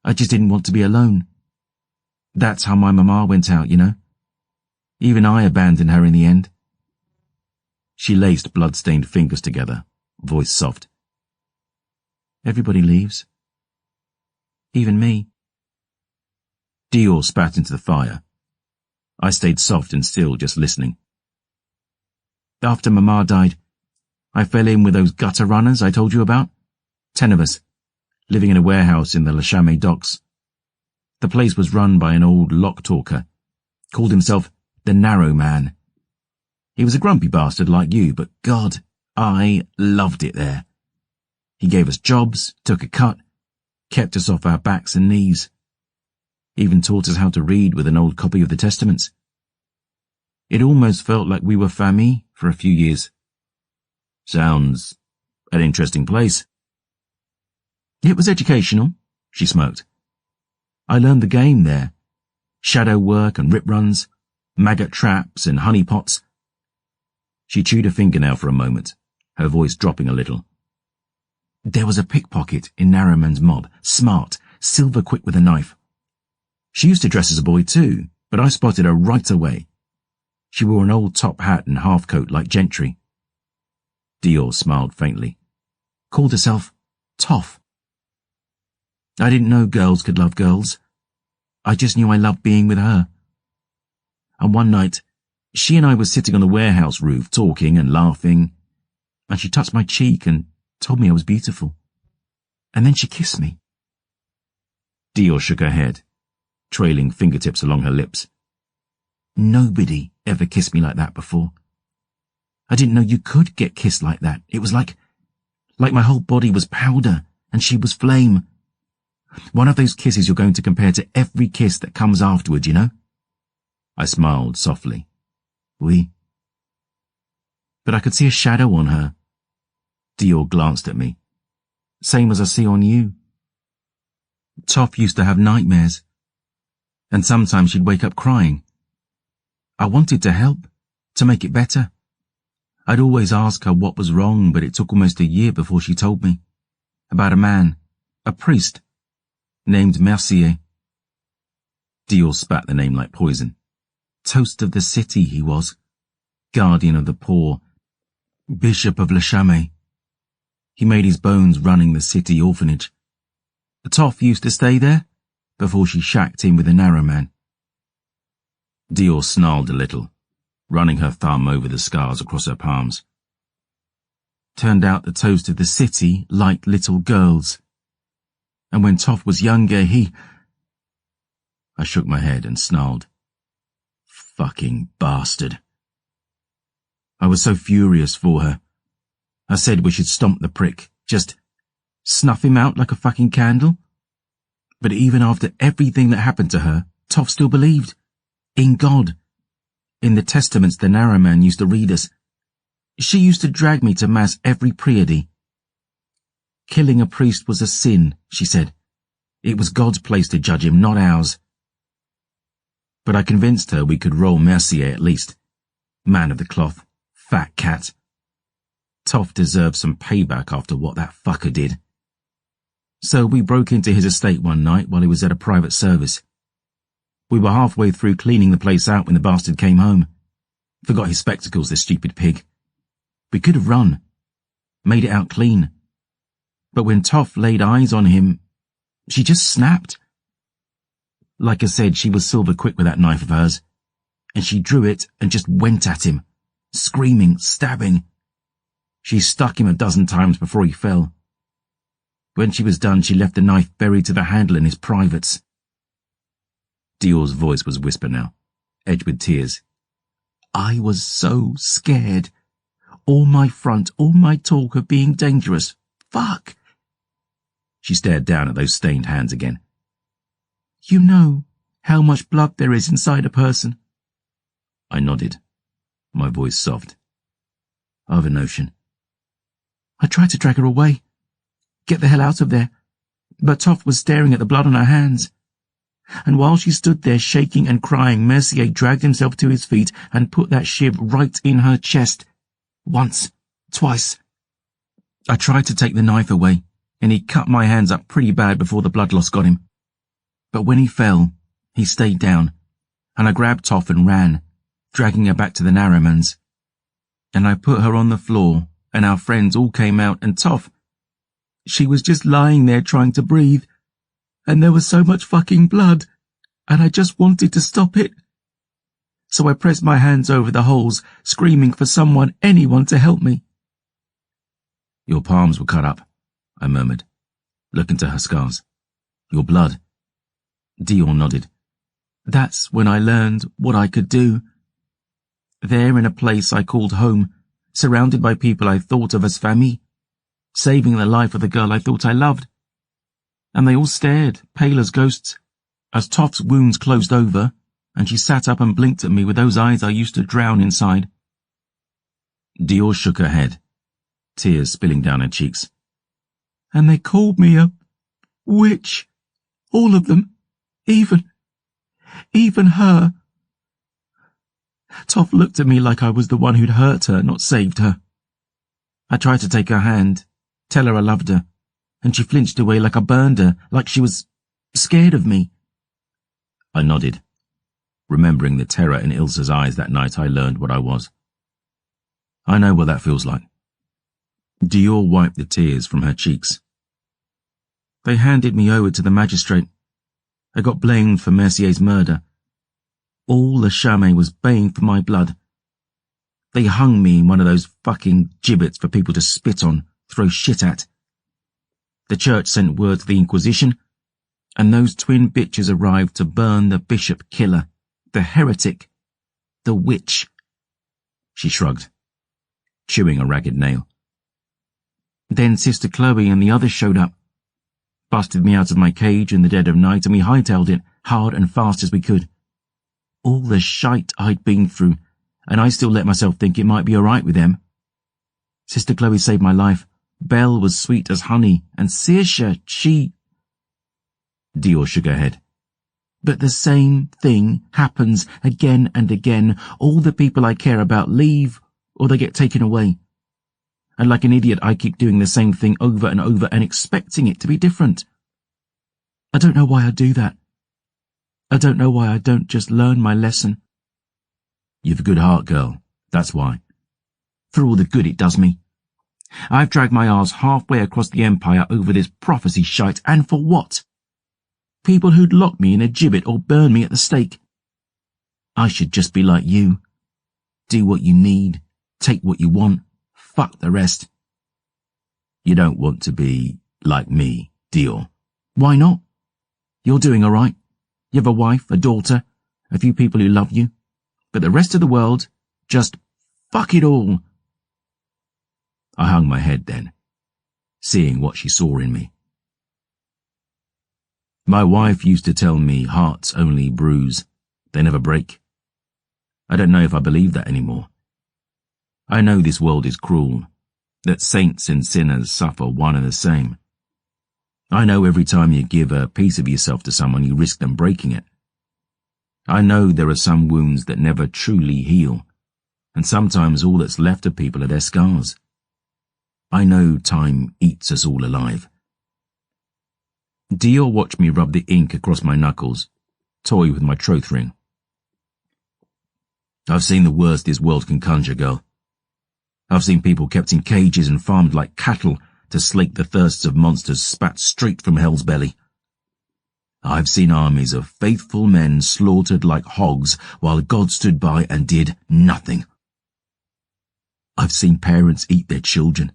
I just didn't want to be alone. That's how my mama went out, you know. Even I abandoned her in the end. She laced blood-stained fingers together, voice soft. Everybody leaves. Even me. Dior spat into the fire. I stayed soft and still, just listening. After Mama died, I fell in with those gutter runners I told you about. 10 of us, living in a warehouse in the Le Chamet docks. The place was run by an old lock-talker, called himself the Narrow Man. He was a grumpy bastard like you, but God, I loved it there. He gave us jobs, took a cut, kept us off our backs and knees. Even taught us how to read with an old copy of the Testaments. It almost felt like we were famille for a few years. Sounds an interesting place. It was educational, she smirked. I learned the game there. Shadow work and rip runs, maggot traps and honey pots. She chewed a fingernail for a moment, her voice dropping a little. There was a pickpocket in Narrowman's mob, smart, silver quick with a knife. She used to dress as a boy too, but I spotted her right away. She wore an old top hat and half-coat like gentry. Dior smiled faintly. Called herself Toff. I didn't know girls could love girls. I just knew I loved being with her. And one night, she and I were sitting on the warehouse roof talking and laughing, and she touched my cheek and told me I was beautiful. And then she kissed me. Dior shook her head, trailing fingertips along her lips. Nobody ever kissed me like that before. I didn't know you could get kissed like that. It was like my whole body was powder and she was flame. One of those kisses you're going to compare to every kiss that comes afterward, you know? I smiled softly. Oui. But I could see a shadow on her. Dior glanced at me. Same as I see on you. Toff used to have nightmares. And sometimes she'd wake up crying. I wanted to help, to make it better. I'd always ask her what was wrong, but it took almost a year before she told me. About a man, a priest, named Mercier. Dior spat the name like poison. Toast of the city he was. Guardian of the poor. Bishop of Le Chamet. He made his bones running the city orphanage. Toff used to stay there before she shacked him with a narrow man. Dior snarled a little, running her thumb over the scars across her palms. Turned out the toast of the city liked little girls. And when Toff was younger, I shook my head and snarled. Fucking bastard. I was so furious for her. I said we should stomp the prick, just snuff him out like a fucking candle. But even after everything that happened to her, Toff still believed. In God. In the testaments the narrow man used to read us. She used to drag me to mass every Priady. Killing a priest was a sin, she said. It was God's place to judge him, not ours. But I convinced her we could roll Mercier at least. Man of the cloth. Fat cat. Toff deserved some payback after what that fucker did. So we broke into his estate one night while he was at a private service. We were halfway through cleaning the place out when the bastard came home. Forgot his spectacles, the stupid pig. We could have run. Made it out clean. But when Toff laid eyes on him, she just snapped. Like I said, she was silver quick with that knife of hers. And she drew it and just went at him. Screaming, stabbing. She stuck him a dozen times before he fell. When she was done, she left the knife buried to the handle in his privates. Dior's voice was whisper now, edged with tears. I was so scared. All my front, all my talk of being dangerous. Fuck. She stared down at those stained hands again. You know how much blood there is inside a person. I nodded, my voice soft. I've a notion. I tried to drag her away. Get the hell out of there. But Toff was staring at the blood on her hands. And while she stood there shaking and crying, Mercier dragged himself to his feet and put that shiv right in her chest. Once, twice. I tried to take the knife away, and he cut my hands up pretty bad before the blood loss got him. But when he fell, he stayed down, and I grabbed Toff and ran, dragging her back to the Narrowmans. And I put her on the floor, and our friends all came out, and Toff, she was just lying there trying to breathe, and there was so much fucking blood, and I just wanted to stop it. So I pressed my hands over the holes, screaming for someone, anyone to help me. Your palms were cut up, I murmured, looking to her scars. Your blood. Dior nodded. That's when I learned what I could do. There in a place I called home, surrounded by people I thought of as famille, saving the life of the girl I thought I loved. And they all stared, pale as ghosts, as Toff's wounds closed over, and she sat up and blinked at me with those eyes I used to drown inside. Dior shook her head, tears spilling down her cheeks. And they called me a witch. All of them. Even her. Toff looked at me like I was the one who'd hurt her, not saved her. I tried to take her hand, tell her I loved her, and she flinched away like I burned her, like she was scared of me. I nodded. Remembering the terror in Ilsa's eyes that night, I learned what I was. I know what that feels like. Dior wiped the tears from her cheeks. They handed me over to the magistrate. I got blamed for Mercier's murder. All the Chamay was baying for my blood. They hung me in one of those fucking gibbets for people to spit on, throw shit at. The church sent word to the Inquisition, and those twin bitches arrived to burn the bishop killer, the heretic, the witch. She shrugged, chewing a ragged nail. Then Sister Chloe and the others showed up, busted me out of my cage in the dead of night, and we hightailed it hard and fast as we could. All the shite I'd been through, and I still let myself think it might be all right with them. Sister Chloe saved my life. Belle was sweet as honey, and Saoirse, she... Dior shook her head. But the same thing happens again and again. All the people I care about leave, or they get taken away. And like an idiot, I keep doing the same thing over and over and expecting it to be different. I don't know why I do that. I don't know why I don't just learn my lesson. You've a good heart, girl. That's why. For all the good it does me. I've dragged my arse halfway across the Empire over this prophecy shite, and for what? People who'd lock me in a gibbet or burn me at the stake. I should just be like you. Do what you need, take what you want, fuck the rest. You don't want to be like me, Dior. Why not? You're doing all right. You have a wife, a daughter, a few people who love you. But the rest of the world, just fuck it all. I hung my head then, seeing what she saw in me. My wife used to tell me hearts only bruise, they never break. I don't know if I believe that anymore. I know this world is cruel, that saints and sinners suffer one and the same. I know every time you give a piece of yourself to someone, you risk them breaking it. I know there are some wounds that never truly heal, and sometimes all that's left of people are their scars. I know time eats us all alive. Dior watched me rub the ink across my knuckles, toy with my troth ring. I've seen the worst this world can conjure, girl. I've seen people kept in cages and farmed like cattle to slake the thirsts of monsters spat straight from hell's belly. I've seen armies of faithful men slaughtered like hogs while God stood by and did nothing. I've seen parents eat their children.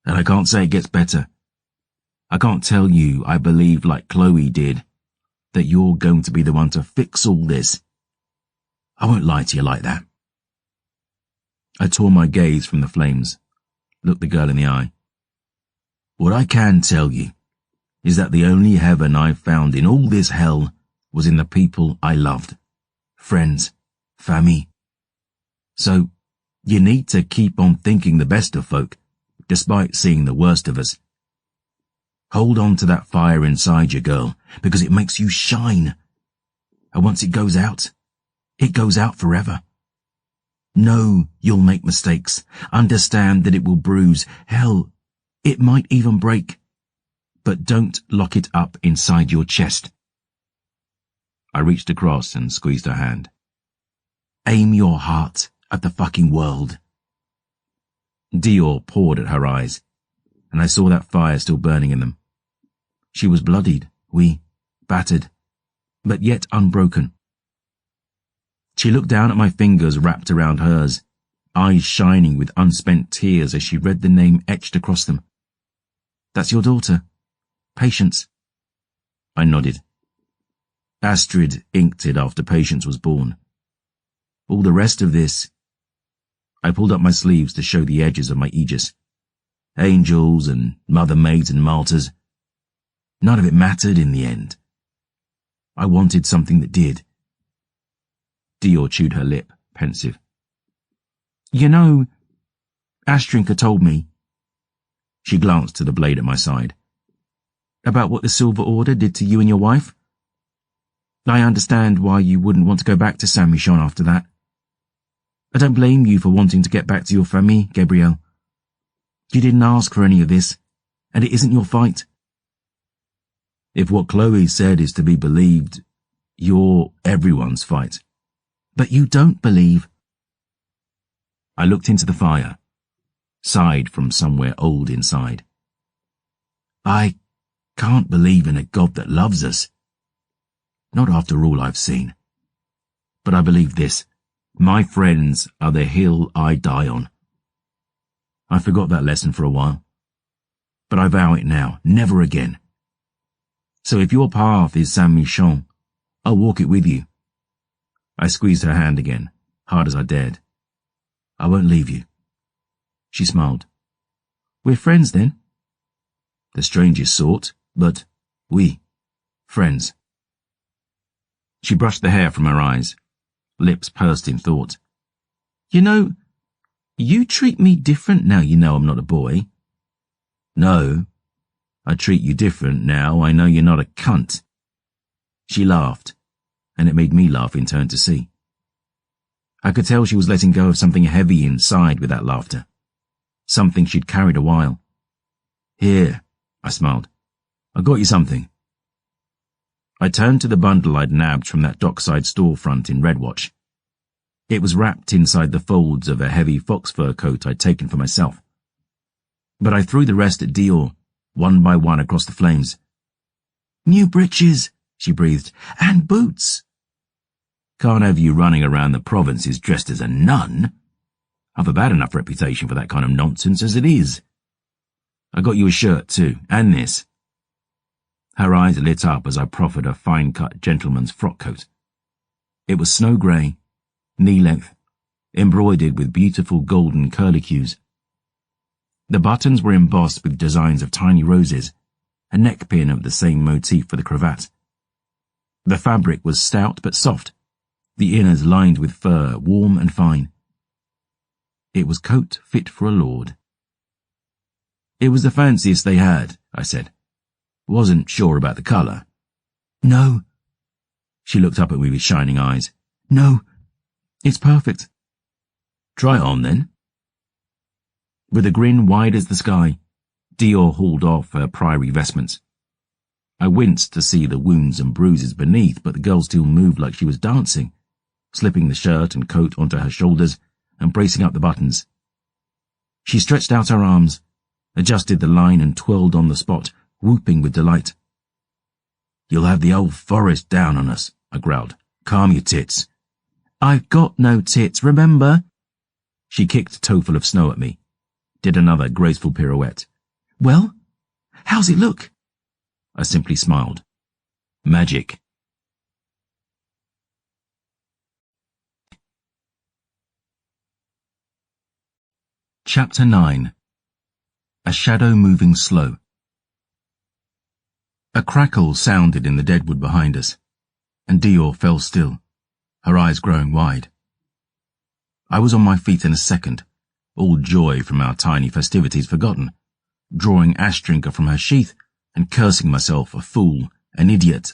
And I can't say it gets better. I can't tell you I believe like Chloe did, that you're going to be the one to fix all this. I won't lie to you like that. I tore my gaze from the flames, looked the girl in the eye. What I can tell you is that the only heaven I've found in all this hell was in the people I loved. Friends, family. So, you need to keep on thinking the best of folk, despite seeing the worst of us. Hold on to that fire inside you, girl, because it makes you shine. And once it goes out forever. Know you'll make mistakes. Understand that it will bruise. Hell, it might even break. But don't lock it up inside your chest. I reached across and squeezed her hand. Aim your heart at the fucking world. Dior poured at her eyes, and I saw that fire still burning in them. She was bloodied, battered, but yet unbroken. She looked down at my fingers wrapped around hers, eyes shining with unspent tears as she read the name etched across them. That's your daughter. Patience. I nodded. Astrid inked it after Patience was born. All the rest of this... I pulled up my sleeves to show the edges of my aegis. Angels and mother maids and martyrs. None of it mattered in the end. I wanted something that did. Dior chewed her lip, pensive. You know, Astrinka told me. She glanced to the blade at my side. About what the Silver Order did to you and your wife? I understand why you wouldn't want to go back to Saint Michon after that. I don't blame you for wanting to get back to your famille, Gabrielle. You didn't ask for any of this, and it isn't your fight. If what Chloe said is to be believed, you're everyone's fight. But you don't believe. I looked into the fire, sighed from somewhere old inside. I can't believe in a God that loves us. Not after all I've seen. But I believe this. My friends are the hill I die on. I forgot that lesson for a while. But I vow it now, never again. So if your path is Saint Michon, I'll walk it with you. I squeezed her hand again, hard as I dared. I won't leave you. She smiled. We're friends then? The strangest sort, but friends. She brushed the hair from her eyes, lips pursed in thought. You know, you treat me different now you know I'm not a boy. No, I treat you different now I know you're not a cunt. She laughed, and it made me laugh in turn to see. I could tell she was letting go of something heavy inside with that laughter, something she'd carried a while. Here, I smiled. I got you something. I turned to the bundle I'd nabbed from that dockside storefront in Redwatch. It was wrapped inside the folds of a heavy fox fur coat I'd taken for myself. But I threw the rest at Dior, one by one across the flames. "New breeches," she breathed, "and boots." Can't have you running around the provinces dressed as a nun. I've a bad enough reputation for that kind of nonsense as it is. I got you a shirt too, and this. Her eyes lit up as I proffered a fine-cut gentleman's frock coat. It was snow grey, knee-length, embroidered with beautiful golden curlicues. The buttons were embossed with designs of tiny roses, a neckpin of the same motif for the cravat. The fabric was stout but soft, the inners lined with fur, warm and fine. It was coat fit for a lord. It was the fanciest they had, I said. Wasn't sure about the colour. "No." She looked up at me with shining eyes. "No, it's perfect." Try it on then. With a grin wide as the sky, Dior hauled off her priory vestments. I winced to see the wounds and bruises beneath, but the girl still moved like she was dancing, slipping the shirt and coat onto her shoulders and bracing up the buttons. She stretched out her arms, adjusted the line and twirled on the spot, whooping with delight. "You'll have the old forest down on us," I growled. "Calm your tits." "I've got no tits, remember?" She kicked a toe full of snow at me, did another graceful pirouette. "Well, how's it look?" I simply smiled. Magic. Chapter 9. A shadow moving slow. A crackle sounded in the deadwood behind us, and Dior fell still, her eyes growing wide. I was on my feet in a second, all joy from our tiny festivities forgotten, drawing ash drinker from her sheath and cursing myself a fool, an idiot,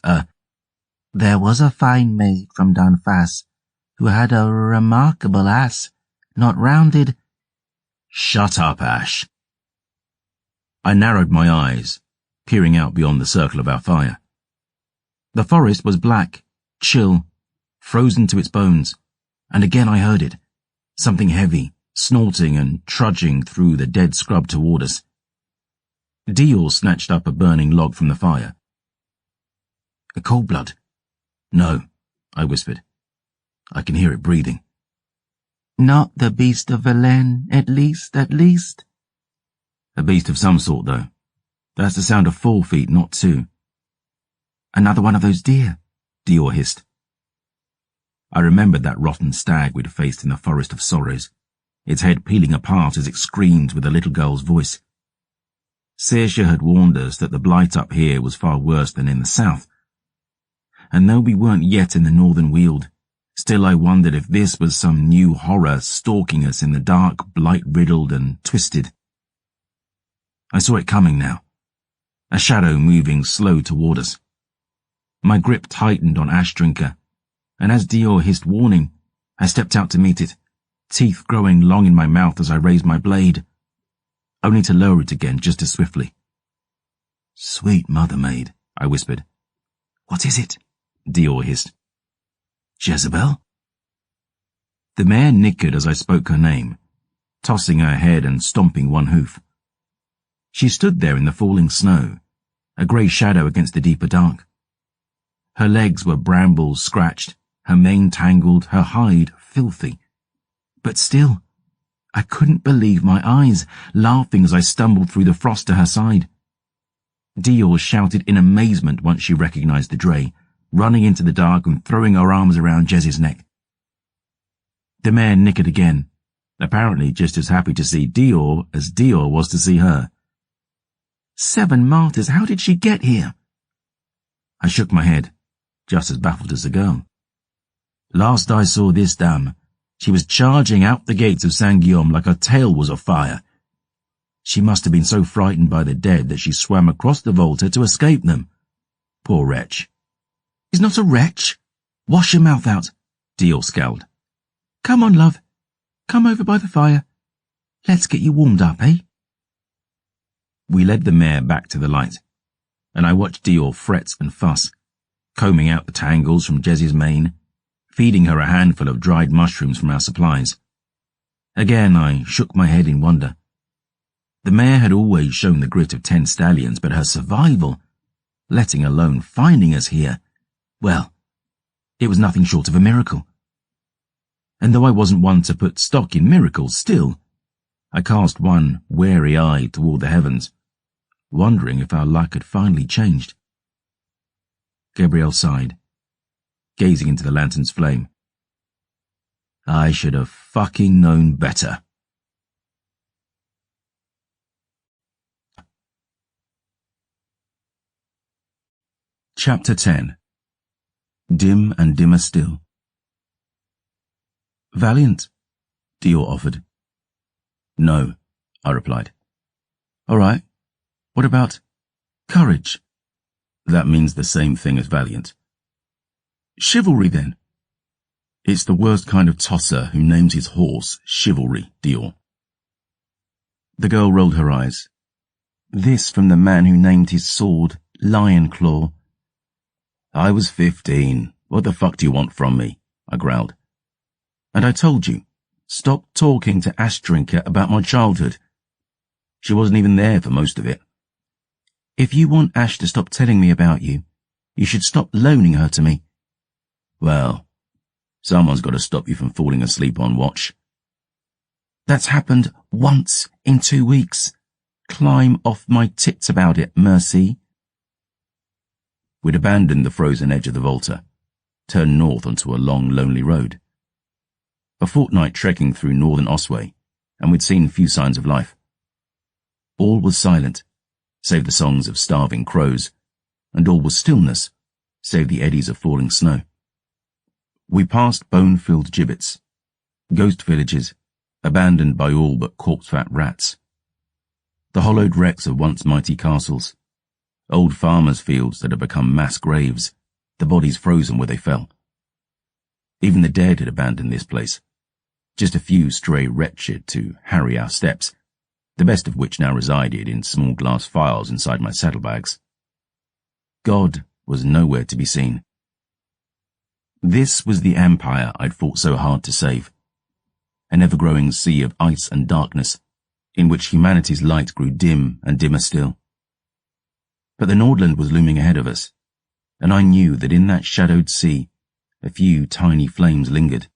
"There was a fine maid from Dunfas who had a remarkable ass, not rounded—" Shut up, Ash. I narrowed my eyes, peering out beyond the circle of our fire. The forest was black, chill, frozen to its bones, and again I heard it, something heavy, snorting and trudging through the dead scrub toward us. Dior snatched up a burning log from the fire. "A cold blood?" "No," I whispered. "I can hear it breathing." "Not the beast of Verlaine, at least." A beast of some sort, though. That's the sound of 4 feet, not 2. "Another one of those deer," Dior hissed. I remembered that rotten stag we'd faced in the Forest of Sorrows, its head peeling apart as it screamed with a little girl's voice. Saoirse had warned us that the blight up here was far worse than in the south. And though we weren't yet in the northern Weald, still I wondered if this was some new horror stalking us in the dark, blight-riddled and twisted. I saw it coming now, a shadow moving slow toward us. My grip tightened on Ash Drinker, and as Dior hissed warning, I stepped out to meet it, teeth growing long in my mouth as I raised my blade, only to lower it again just as swiftly. "Sweet mother maid," I whispered. "What is it?" Dior hissed. "Jezebel?" The mare nickered as I spoke her name, tossing her head and stomping one hoof. She stood there in the falling snow, a grey shadow against the deeper dark. Her legs were brambles scratched, her mane tangled, her hide filthy. But still, I couldn't believe my eyes, laughing as I stumbled through the frost to her side. Dior shouted in amazement once she recognized the dray, running into the dark and throwing her arms around Jez's neck. The mare nickered again, apparently just as happy to see Dior as Dior was to see her. 7 martyrs, how did she get here? I shook my head, just as baffled as the girl. Last I saw this dame, she was charging out the gates of Saint-Guillaume like her tail was afire. She must have been so frightened by the dead that she swam across the Volta to escape them. Poor wretch. "He's not a wretch. Wash your mouth out," Dior scowled. "Come on, love. Come over by the fire. Let's get you warmed up, eh?" We led the mare back to the light, and I watched Dior fret and fuss, combing out the tangles from Jez's mane, feeding her a handful of dried mushrooms from our supplies. Again I shook my head in wonder. The mare had always shown the grit of 10 stallions, but her survival, letting alone finding us here, well, it was nothing short of a miracle. And though I wasn't one to put stock in miracles, still, I cast one wary eye toward the heavens, wondering if our luck had finally changed. Gabrielle sighed, gazing into the lantern's flame. I should have fucking known better. Chapter 10. Dim and dimmer still. Valiant, Dior offered. No, I replied. All right, what about courage? That means the same thing as valiant. Chivalry, then. It's the worst kind of tosser who names his horse chivalry, Dior. The girl rolled her eyes. This from the man who named his sword Lion Claw. I was 15. What the fuck do you want from me? I growled. And I told you, stop talking to Ash Drinker about my childhood. She wasn't even there for most of it. If you want Ash to stop telling me about you, you should stop loaning her to me. Well, someone's got to stop you from falling asleep on watch. That's happened once in 2 weeks. Climb off my tits about it, Mercy. We'd abandoned the frozen edge of the Volta, turned north onto a long, lonely road. A fortnight trekking through northern Osway, and we'd seen few signs of life. All was silent, save the songs of starving crows, and all was stillness, save the eddies of falling snow. We passed bone-filled gibbets, ghost villages, abandoned by all but corpse-fat rats. The hollowed wrecks of once mighty castles, old farmers' fields that had become mass graves, the bodies frozen where they fell. Even the dead had abandoned this place, just a few stray wretched to harry our steps, the best of which now resided in small glass phials inside my saddlebags. God was nowhere to be seen. This was the empire I'd fought so hard to save, an ever-growing sea of ice and darkness, in which humanity's light grew dim and dimmer still. But the Nordland was looming ahead of us, and I knew that in that shadowed sea, a few tiny flames lingered.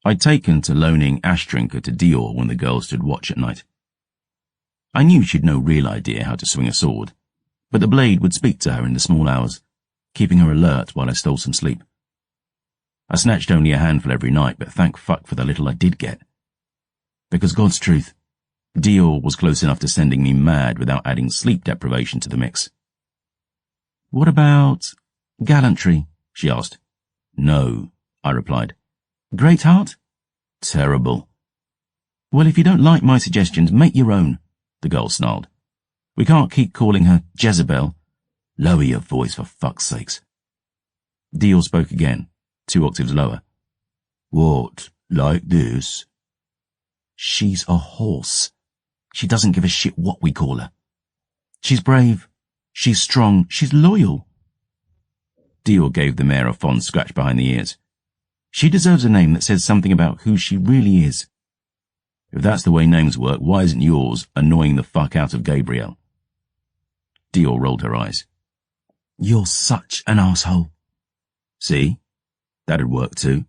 I'd taken to loaning Ash Drinker to Dior when the girl stood watch at night. I knew she'd no real idea how to swing a sword, but the blade would speak to her in the small hours, keeping her alert while I stole some sleep. I snatched only a handful every night, but thank fuck for the little I did get. Because God's truth, Dior was close enough to sending me mad without adding sleep deprivation to the mix. What about gallantry? She asked. No, I replied. Great heart? Terrible. Well, if you don't like my suggestions, make your own, the girl snarled. We can't keep calling her Jezebel. Lower your voice, for fuck's sakes. Dior spoke again, 2 octaves lower. What, like this? She's a horse. She doesn't give a shit what we call her. She's brave, she's strong, she's loyal. Dior gave the mare a fond scratch behind the ears. She deserves a name that says something about who she really is. If that's the way names work, why isn't yours annoying the fuck out of Gabrielle? Dior rolled her eyes. You're such an asshole. See? That'd work too.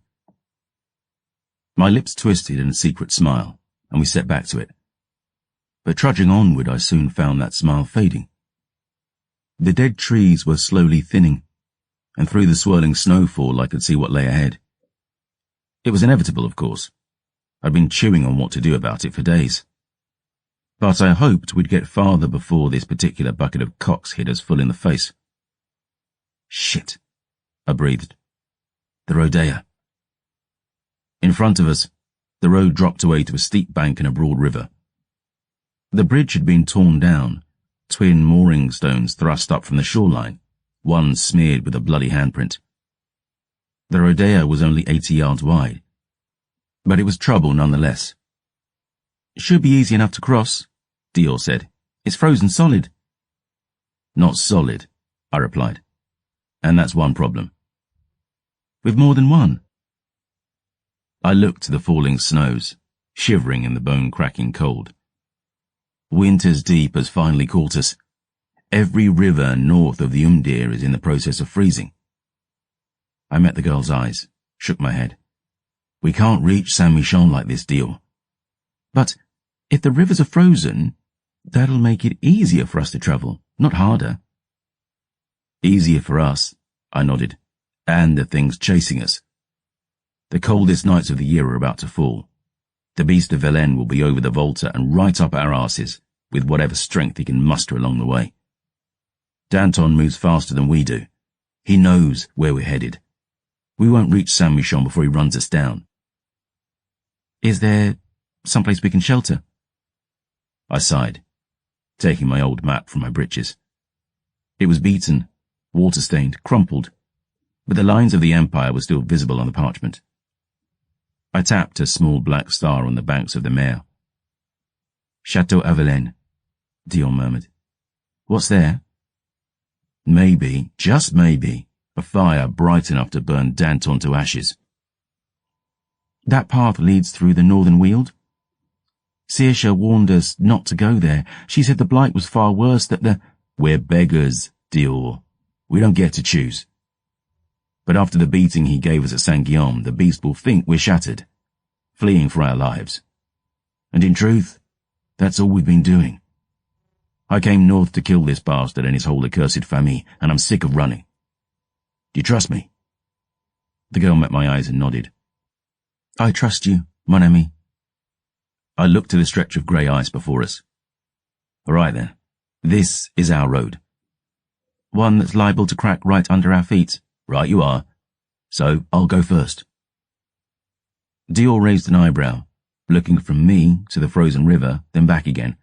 My lips twisted in a secret smile, and we set back to it. But trudging onward, I soon found that smile fading. The dead trees were slowly thinning, and through the swirling snowfall I could see what lay ahead. It was inevitable, of course. I'd been chewing on what to do about it for days. But I hoped we'd get farther before this particular bucket of cocks hit us full in the face. Shit, I breathed. The Rodea. In front of us, the road dropped away to a steep bank and a broad river. The bridge had been torn down, twin mooring stones thrust up from the shoreline, one smeared with a bloody handprint. The Rodea was only 80 yards wide, but it was trouble nonetheless. Should be easy enough to cross, Dior said. It's frozen solid. Not solid, I replied. And that's one problem. With more than one. I looked to the falling snows, shivering in the bone-cracking cold. Winter's deep has finally caught us. Every river north of the Umdir is in the process of freezing. I met the girl's eyes, shook my head. We can't reach Saint-Michel like this, deal. But if the rivers are frozen, that'll make it easier for us to travel, not harder. Easier for us, I nodded, and the things chasing us. The coldest nights of the year are about to fall. The beast of Velen will be over the Volta and right up our arses, with whatever strength he can muster along the way. Danton moves faster than we do. He knows where we're headed. We won't reach Saint-Michel before he runs us down. Is there someplace we can shelter? I sighed, taking my old map from my breeches. It was beaten, water-stained, crumpled, but the lines of the Empire were still visible on the parchment. I tapped a small black star on the banks of the Mer. Chateau Avelaine, Dion murmured. What's there? Maybe, just maybe, a fire bright enough to burn Danton to ashes. That path leads through the northern Weald? Saoirse warned us not to go there. She said the blight was far worse, that the— We're beggars, Dior. We don't get to choose. But after the beating he gave us at Saint-Guillaume, the beast will think we're shattered, fleeing for our lives. And in truth, that's all we've been doing. I came north to kill this bastard and his whole accursed famille, and I'm sick of running. Do you trust me? The girl met my eyes and nodded. I trust you, mon ami. I looked to the stretch of grey ice before us. All right then, this is our road. One that's liable to crack right under our feet. Right you are. So I'll go first. Dior raised an eyebrow, looking from me to the frozen river, then back again.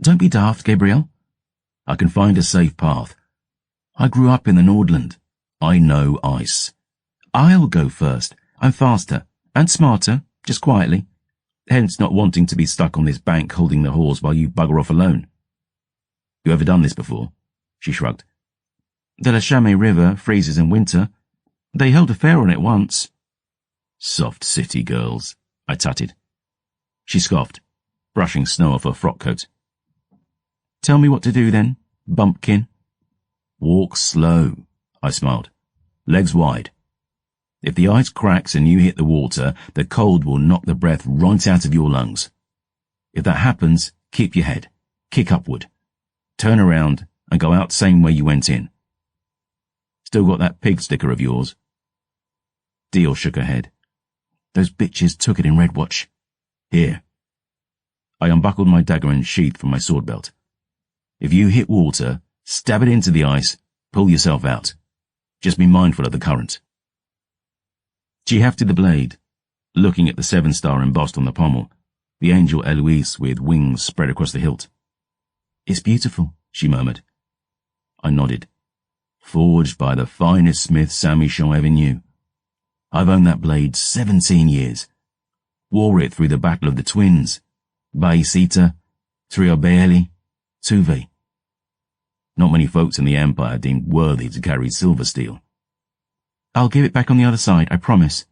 Don't be daft, Gabriel. I can find a safe path. I grew up in the Nordland. I know ice. I'll go first. I'm faster and smarter, just quietly. Hence not wanting to be stuck on this bank holding the horse while you bugger off alone. You ever done this before? She shrugged. The La Chamée River freezes in winter. They held a fair on it once. Soft city girls, I tutted. She scoffed, brushing snow off her frock coat. Tell me what to do then, bumpkin. Walk slow, I smiled. Legs wide. If the ice cracks and you hit the water, the cold will knock the breath right out of your lungs. If that happens, keep your head, kick upward, turn around and go out same way you went in. Still got that pig sticker of yours? Dior shook her head. Those bitches took it in Redwatch. Here. I unbuckled my dagger and sheath from my sword belt. If you hit water, stab it into the ice, pull yourself out. Just be mindful of the current. She hefted the blade, looking at the 7-star embossed on the pommel, the angel Eloise with wings spread across the hilt. It's beautiful, she murmured. I nodded. Forged by the finest smith Saint-Michel ever knew. I've owned that blade 17 years. Wore it through the Battle of the Twins, Baïsita, Triobeeli, Tuve. Not many folks in the Empire deemed worthy to carry silver steel. I'll give it back on the other side, I promise.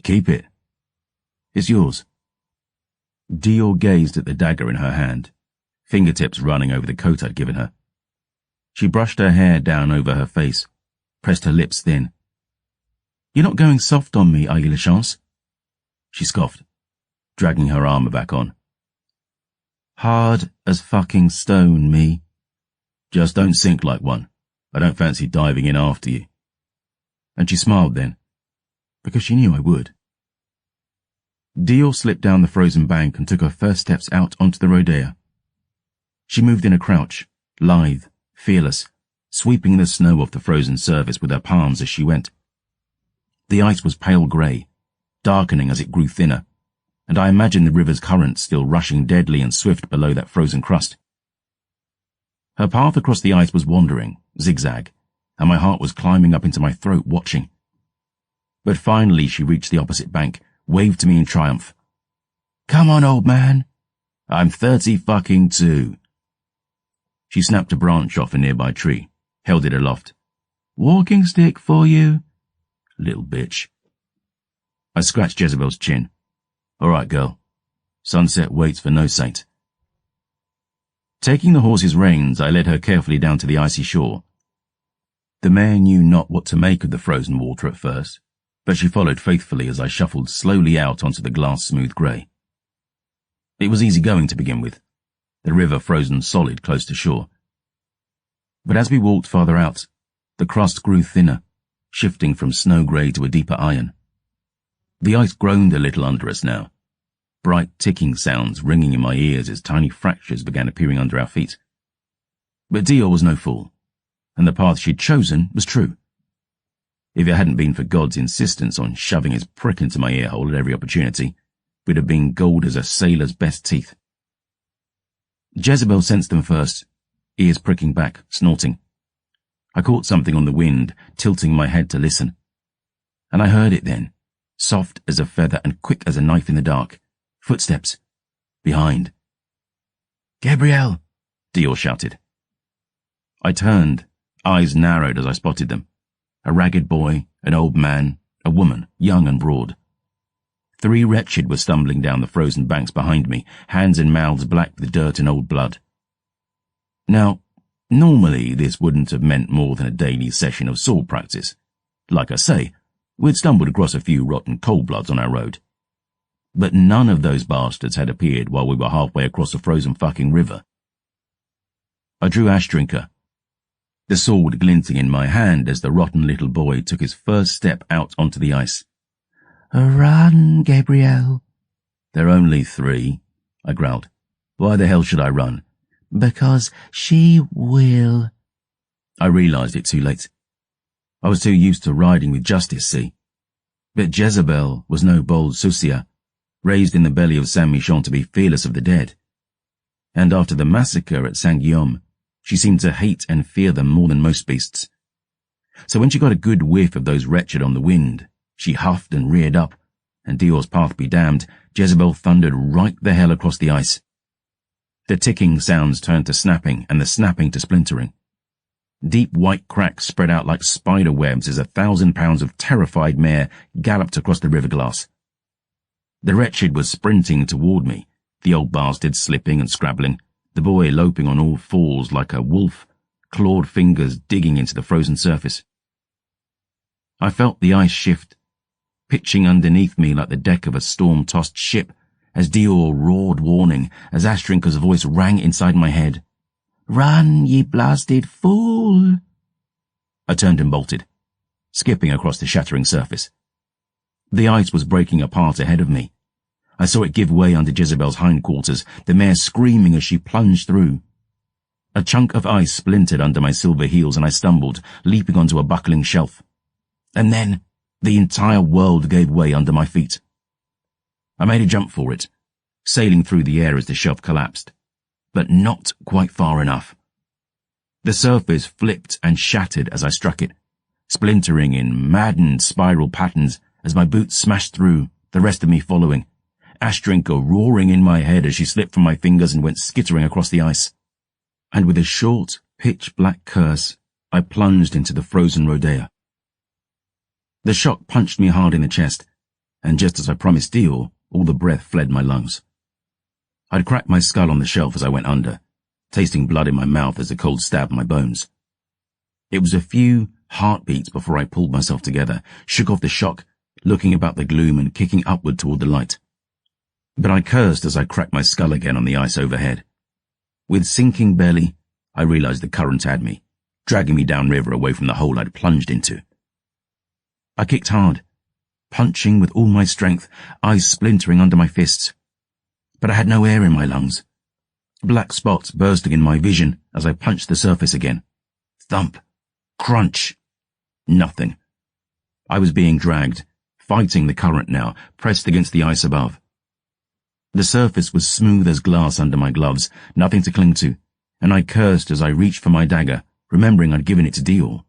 Keep it. It's yours. Dior gazed at the dagger in her hand, fingertips running over the coat I'd given her. She brushed her hair down over her face, pressed her lips thin. You're not going soft on me, are you, Lachance? She scoffed, dragging her armor back on. Hard as fucking stone, me. Just don't sink like one. I don't fancy diving in after you. And she smiled then, because she knew I would. Dior slipped down the frozen bank and took her first steps out onto the Rodea. She moved in a crouch, lithe, fearless, sweeping the snow off the frozen surface with her palms as she went. The ice was pale grey, darkening as it grew thinner, and I imagined the river's current still rushing deadly and swift below that frozen crust. Her path across the ice was wandering, zigzag, and my heart was climbing up into my throat watching. But finally she reached the opposite bank, waved to me in triumph. Come on, old man. I'm 32. She snapped a branch off a nearby tree, held it aloft. Walking stick for you. Little bitch. I scratched Jezebel's chin. All right, girl. Sunset waits for no saint. Taking the horse's reins, I led her carefully down to the icy shore. The mare knew not what to make of the frozen water at first, but she followed faithfully as I shuffled slowly out onto the glass-smooth grey. It was easy going to begin with, the river frozen solid close to shore. But as we walked farther out, the crust grew thinner, shifting from snow-grey to a deeper iron. The ice groaned a little under us now, bright ticking sounds ringing in my ears as tiny fractures began appearing under our feet. But Dior was no fool, and the path she'd chosen was true. If it hadn't been for God's insistence on shoving his prick into my earhole at every opportunity, we'd have been gold as a sailor's best teeth. Jezebel sensed them first, ears pricking back, snorting. I caught something on the wind, tilting my head to listen. And I heard it then, soft as a feather and quick as a knife in the dark. Footsteps. Behind. "Gabrielle!" Dior shouted. I turned, eyes narrowed as I spotted them. A ragged boy, an old man, a woman, young and broad. 3 wretched were stumbling down the frozen banks behind me, hands and mouths black with dirt and old blood. Now, normally this wouldn't have meant more than a daily session of sword practice. Like I say, we'd stumbled across a few rotten cold-bloods on our road. But none of those bastards had appeared while we were halfway across the frozen fucking river. I drew Ash Drinker, the sword glinting in my hand as the rotten little boy took his first step out onto the ice. "Run, Gabrielle." "They're only 3, I growled. "Why the hell should I run?" "Because she will." I realised it too late. I was too used to riding with justice, see? But Jezebel was no bold Susia, raised in the belly of Saint-Michon to be fearless of the dead. And after the massacre at Saint-Guillaume, she seemed to hate and fear them more than most beasts. So when she got a good whiff of those wretched on the wind, she huffed and reared up, and Dior's path be damned, Jezebel thundered right the hell across the ice. The ticking sounds turned to snapping, and the snapping to splintering. Deep white cracks spread out like spider webs as 1,000 pounds of terrified mare galloped across the river glass. The wretched was sprinting toward me, the old bastard slipping and scrabbling, the boy loping on all fours like a wolf, clawed fingers digging into the frozen surface. I felt the ice shift, pitching underneath me like the deck of a storm-tossed ship, as Dior roared warning, as Ash Drinker's voice rang inside my head. "Run, ye blasted fool!" I turned and bolted, skipping across the shattering surface. The ice was breaking apart ahead of me. I saw it give way under Jezebel's hindquarters, the mare screaming as she plunged through. A chunk of ice splintered under my silver heels and I stumbled, leaping onto a buckling shelf. And then the entire world gave way under my feet. I made a jump for it, sailing through the air as the shelf collapsed, but not quite far enough. The surface flipped and shattered as I struck it, splintering in maddened spiral patterns as my boots smashed through, the rest of me following, Ash Drinker roaring in my head as she slipped from my fingers and went skittering across the ice. And with a short, pitch-black curse, I plunged into the frozen Rodea. The shock punched me hard in the chest, and just as I promised Dior, all the breath fled my lungs. I'd cracked my skull on the shelf as I went under, tasting blood in my mouth as the cold stabbed my bones. It was a few heartbeats before I pulled myself together, shook off the shock, looking about the gloom and kicking upward toward the light. But I cursed as I cracked my skull again on the ice overhead. With sinking belly, I realized the current had me, dragging me downriver away from the hole I'd plunged into. I kicked hard, punching with all my strength, ice splintering under my fists. But I had no air in my lungs. Black spots bursting in my vision as I punched the surface again. Thump. Crunch. Nothing. I was being dragged, fighting the current now, pressed against the ice above. The surface was smooth as glass under my gloves, nothing to cling to, and I cursed as I reached for my dagger, remembering I'd given it to Dior.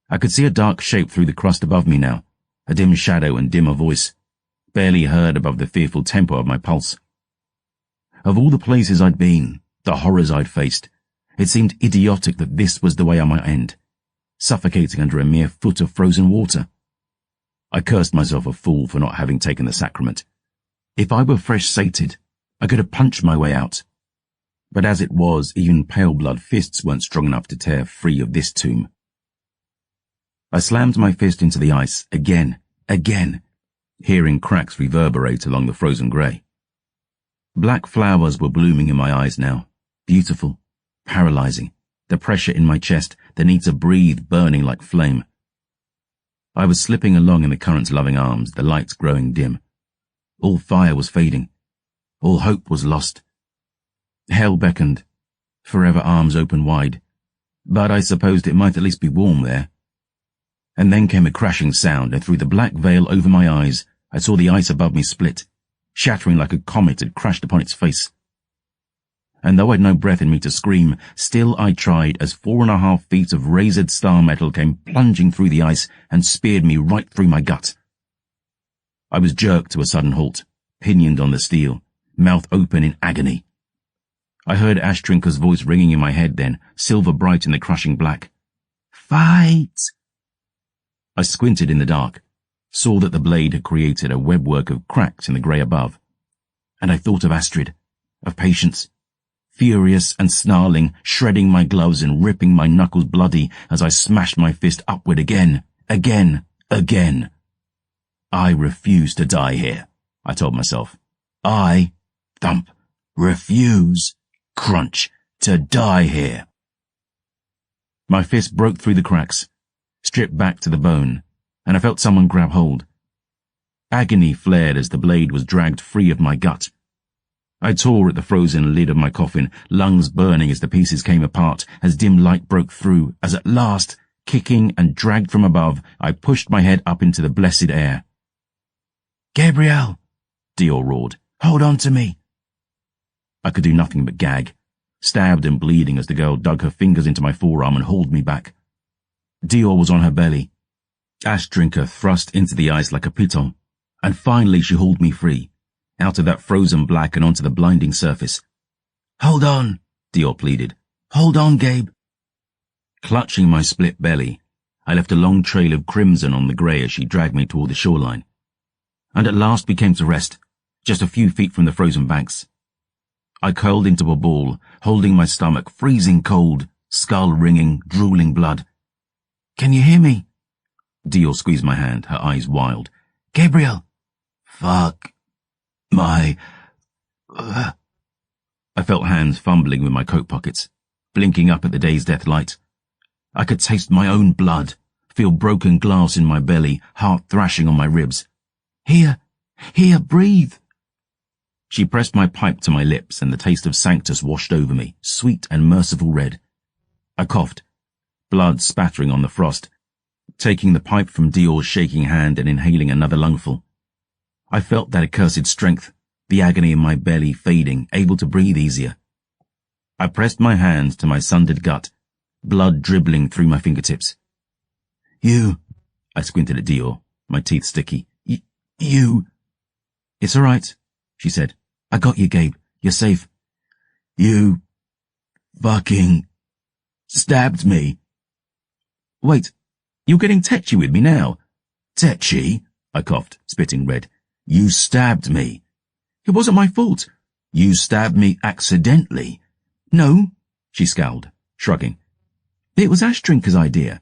I could see a dark shape through the crust above me now, a dim shadow and dimmer voice, barely heard above the fearful tempo of my pulse. Of all the places I'd been, the horrors I'd faced, it seemed idiotic that this was the way I might end, suffocating under a mere foot of frozen water. I cursed myself a fool for not having taken the sacrament. If I were fresh sated, I could have punched my way out. But as it was, even pale blood fists weren't strong enough to tear free of this tomb. I slammed my fist into the ice again, hearing cracks reverberate along the frozen grey. Black flowers were blooming in my eyes now, beautiful, paralysing, the pressure in my chest, the need to breathe burning like flame. I was slipping along in the current's loving arms, the lights growing dim. All fire was fading. All hope was lost. Hell beckoned, forever arms open wide, but I supposed it might at least be warm there. And then came a crashing sound, and through the black veil over my eyes, I saw the ice above me split, shattering like a comet had crashed upon its face. And though I'd no breath in me to scream, still I tried as 4.5 feet of razored star metal came plunging through the ice and speared me right through my gut. I was jerked to a sudden halt, pinioned on the steel, mouth open in agony. I heard Ashtrinker's voice ringing in my head then, silver bright in the crushing black. Fight! I squinted in the dark, saw that the blade had created a webwork of cracks in the grey above. And I thought of Astrid, of Patience, furious and snarling, shredding my gloves and ripping my knuckles bloody as I smashed my fist upward again. I refuse to die here, I told myself. I, thump, refuse, crunch, to die here. My fist broke through the cracks, stripped back to the bone, and I felt someone grab hold. Agony flared as the blade was dragged free of my gut. I tore at the frozen lid of my coffin, lungs burning as the pieces came apart, as dim light broke through, as at last, kicking and dragged from above, I pushed my head up into the blessed air. Gabrielle! Dior roared. Hold on to me! I could do nothing but gag, stabbed and bleeding as the girl dug her fingers into my forearm and hauled me back. Dior was on her belly. Ashtrinker thrust into the ice like a piton, and finally she hauled me free, out of that frozen black and onto the blinding surface. Hold on, Dior pleaded. Hold on, Gabe. Clutching my split belly, I left a long trail of crimson on the grey as she dragged me toward the shoreline. And at last we came to rest, just a few feet from the frozen banks. I curled into a ball, holding my stomach, freezing cold, skull ringing, drooling blood. Can you hear me? Dior squeezed my hand, her eyes wild. Gabriel! Fuck. I felt hands fumbling with my coat pockets, blinking up at the day's death light. I could taste my own blood, feel broken glass in my belly, heart thrashing on my ribs. Here, breathe. She pressed my pipe to my lips and the taste of Sanctus washed over me, sweet and merciful red. I coughed, blood spattering on the frost, taking the pipe from Dior's shaking hand and inhaling another lungful. I felt that accursed strength, the agony in my belly fading, able to breathe easier. I pressed my hand to my sundered gut, blood dribbling through my fingertips. You, I squinted at Dior, my teeth sticky. You. It's all right, she said. I got you, Gabe. You're safe. You fucking stabbed me. Wait, you're getting tetchy with me now. Tetchy? I coughed, spitting red. You stabbed me. It wasn't my fault. You stabbed me accidentally. No, she scowled, shrugging. It was Ashtrinker's idea.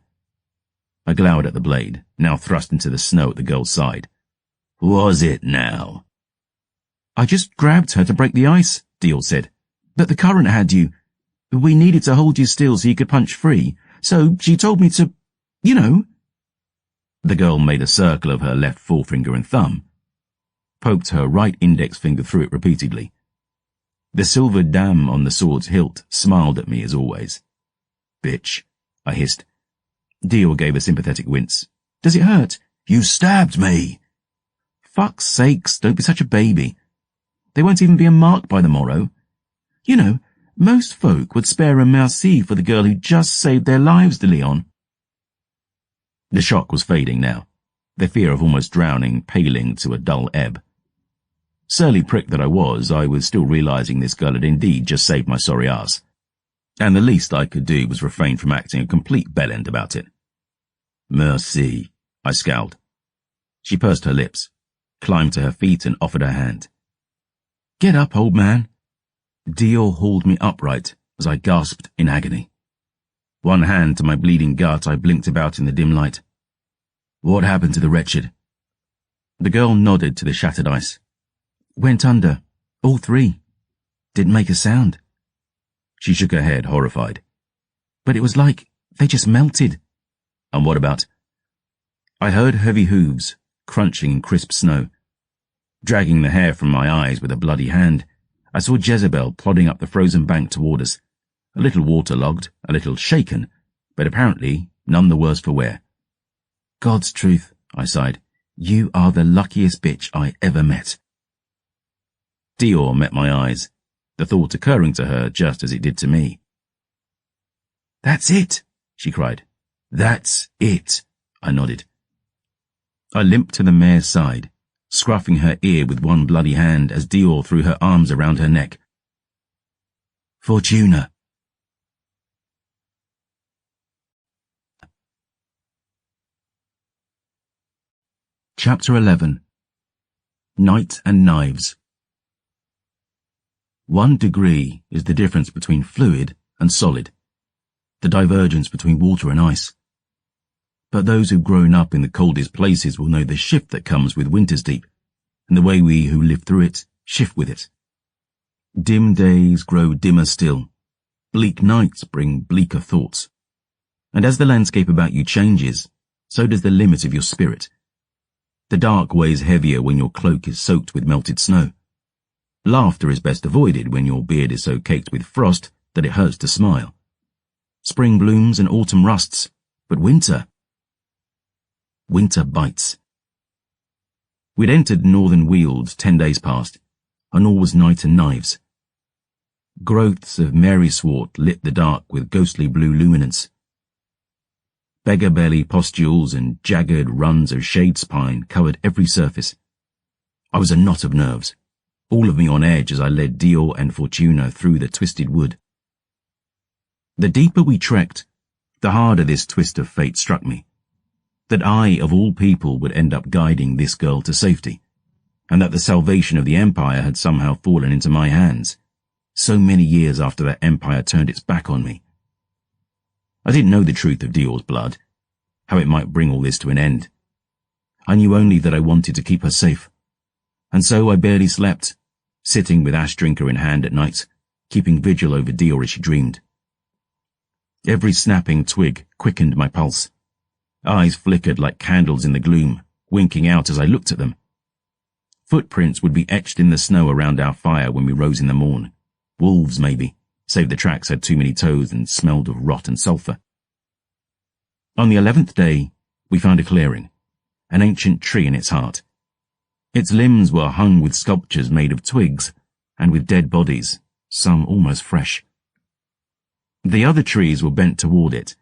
I glowered at the blade, now thrust into the snow at the girl's side. Was it now? I just grabbed her to break the ice, Dior said. But the current had you. We needed to hold you still so you could punch free. So she told me to, you know. The girl made a circle of her left forefinger and thumb, poked her right index finger through it repeatedly. The silver dam on the sword's hilt smiled at me as always. Bitch, I hissed. Dior gave a sympathetic wince. Does it hurt? You stabbed me. Fuck's sakes, don't be such a baby. There won't even be a mark by the morrow. You know, most folk would spare a merci for the girl who just saved their lives, de Leon. The shock was fading now, the fear of almost drowning paling to a dull ebb. Surly prick that I was still realizing this girl had indeed just saved my sorry ass, and the least I could do was refrain from acting a complete bellend about it. Merci, I scowled. She pursed her lips, climbed to her feet and offered her hand. Get up, old man. Dior hauled me upright as I gasped in agony. One hand to my bleeding gut, I blinked about in the dim light. What happened to the wretched? The girl nodded to the shattered ice. Went under. All three. Didn't make a sound. She shook her head, horrified. But it was like they just melted. And what about? I heard heavy hooves, crunching in crisp snow. Dragging the hair from my eyes with a bloody hand, I saw Jezebel plodding up the frozen bank toward us, a little waterlogged, a little shaken, but apparently none the worse for wear. God's truth, I sighed. You are the luckiest bitch I ever met. Dior met my eyes, the thought occurring to her just as it did to me. That's it, she cried. That's it, I nodded. I limped to the mare's side, scruffing her ear with one bloody hand as Dior threw her arms around her neck. Fortuna. Chapter 11. Night and Knives. 1 degree is the difference between fluid and solid, the divergence between water and ice. But those who've grown up in the coldest places will know the shift that comes with winter's deep, and the way we who live through it shift with it. Dim days grow dimmer still. Bleak nights bring bleaker thoughts. And as the landscape about you changes, so does the limit of your spirit. The dark weighs heavier when your cloak is soaked with melted snow. Laughter is best avoided when your beard is so caked with frost that it hurts to smile. Spring blooms and autumn rusts, but winter bites. We'd entered Northern Weald 10 days past, and all was night and knives. Growths of maryswort lit the dark with ghostly blue luminance. Beggar-belly pustules and jagged runs of shade spine covered every surface. I was a knot of nerves, all of me on edge as I led Dior and Fortuna through the twisted wood. The deeper we trekked, the harder this twist of fate struck me. That I, of all people, would end up guiding this girl to safety, and that the salvation of the Empire had somehow fallen into my hands, so many years after that Empire turned its back on me. I didn't know the truth of Dior's blood, how it might bring all this to an end. I knew only that I wanted to keep her safe, and so I barely slept, sitting with ash drinker in hand at night, keeping vigil over Dior as she dreamed. Every snapping twig quickened my pulse. Eyes flickered like candles in the gloom, winking out as I looked at them. Footprints would be etched in the snow around our fire when we rose in the morn. Wolves, maybe, save the tracks had too many toes and smelled of rot and sulphur. On the 11th day, we found a clearing, an ancient tree in its heart. Its limbs were hung with sculptures made of twigs and with dead bodies, some almost fresh. The other trees were bent toward it,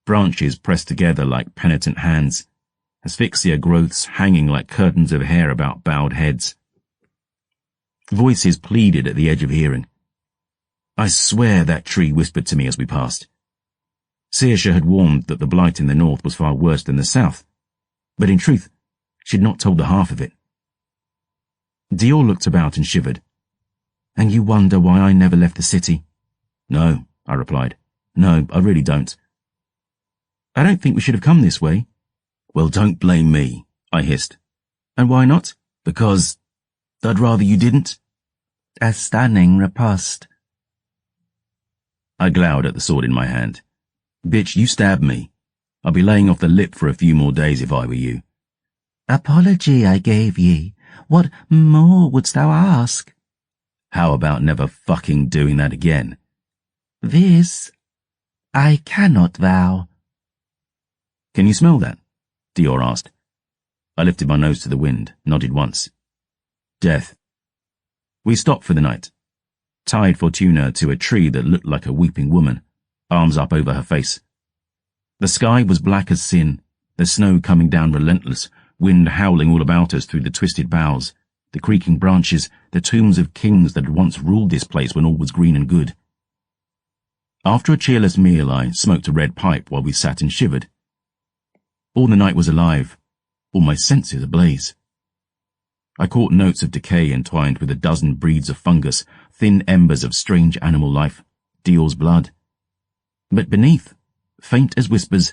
branches pressed together like penitent hands, asphyxia growths hanging like curtains of hair about bowed heads. Voices pleaded at the edge of hearing. I swear that tree whispered to me as we passed. Saoirse had warned that the blight in the north was far worse than the south, but in truth, she'd not told the half of it. Dior looked about and shivered. And you wonder why I never left the city? No, I replied. No, I really don't. I don't think we should have come this way. Well, don't blame me, I hissed. And why not? Because I'd rather you didn't. A stunning riposte. I glowered at the sword in my hand. Bitch, you stabbed me. I'll be laying off the lip for a few more days if I were you. Apology I gave ye. What more wouldst thou ask? How about never fucking doing that again? This I cannot vow. Can you smell that? Dior asked. I lifted my nose to the wind, nodded once. Death. We stopped for the night, tied Fortuna to a tree that looked like a weeping woman, arms up over her face. The sky was black as sin, the snow coming down relentless, wind howling all about us through the twisted boughs, the creaking branches, the tombs of kings that had once ruled this place when all was green and good. After a cheerless meal, I smoked a red pipe while we sat and shivered. All the night was alive, all my senses ablaze. I caught notes of decay entwined with a dozen breeds of fungus, thin embers of strange animal life, Dior's blood. But beneath, faint as whispers,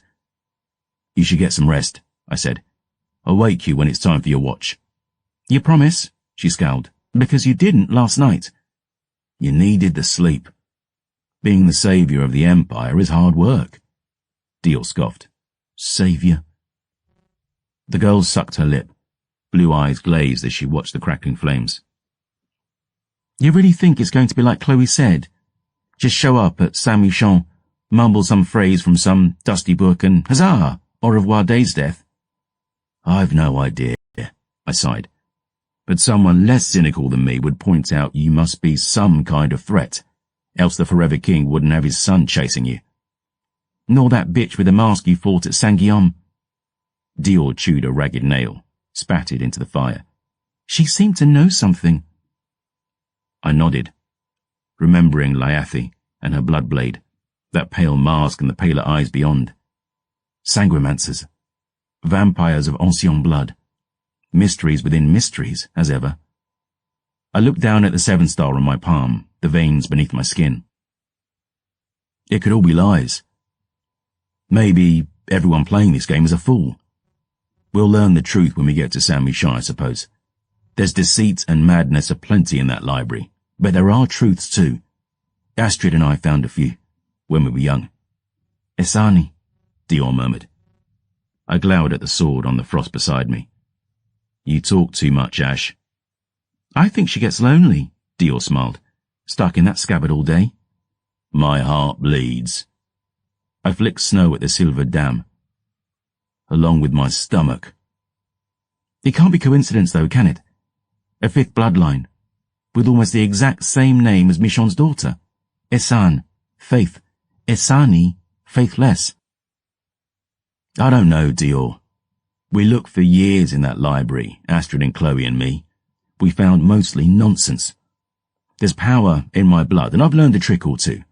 "You should get some rest," I said. "I'll wake you when it's time for your watch." "You promise?" she scowled. "Because you didn't last night." "You needed the sleep. Being the saviour of the Empire is hard work." Dior scoffed. "Saviour?" The girl sucked her lip. Blue eyes glazed as she watched the crackling flames. "You really think it's going to be like Chloe said? Just show up at Saint-Michon, mumble some phrase from some dusty book and huzzah, au revoir day's death?" "I've no idea," I sighed. "But someone less cynical than me would point out you must be some kind of threat, else the Forever King wouldn't have his son chasing you." "Nor that bitch with the mask you fought at Saint-Guillaume." Dior chewed a ragged nail, spat it into the fire. "She seemed to know something." I nodded, remembering Lyathi and her blood blade, that pale mask and the paler eyes beyond. Sanguimancers, vampires of ancient blood, mysteries within mysteries, as ever. I looked down at the 7-star on my palm, the veins beneath my skin. It could all be lies. Maybe everyone playing this game is a fool. We'll learn the truth when we get to Saint-Michel, I suppose. There's deceit and madness aplenty in that library, but there are truths too. Astrid and I found a few, when we were young. "Esani," Dior murmured. I glowered at the sword on the frost beside me. "You talk too much, Ash." "I think she gets lonely," Dior smiled. "Stuck in that scabbard all day." "My heart bleeds." I flicked snow at the silver dam. "Along with my stomach." "It can't be coincidence though, can it? A 5th bloodline, with almost the exact same name as Michon's daughter. Esan, faith. Esani, faithless." "I don't know, Dior. We looked for years in that library, Astrid and Chloe and me. We found mostly nonsense. There's power in my blood, and I've learned a trick or two.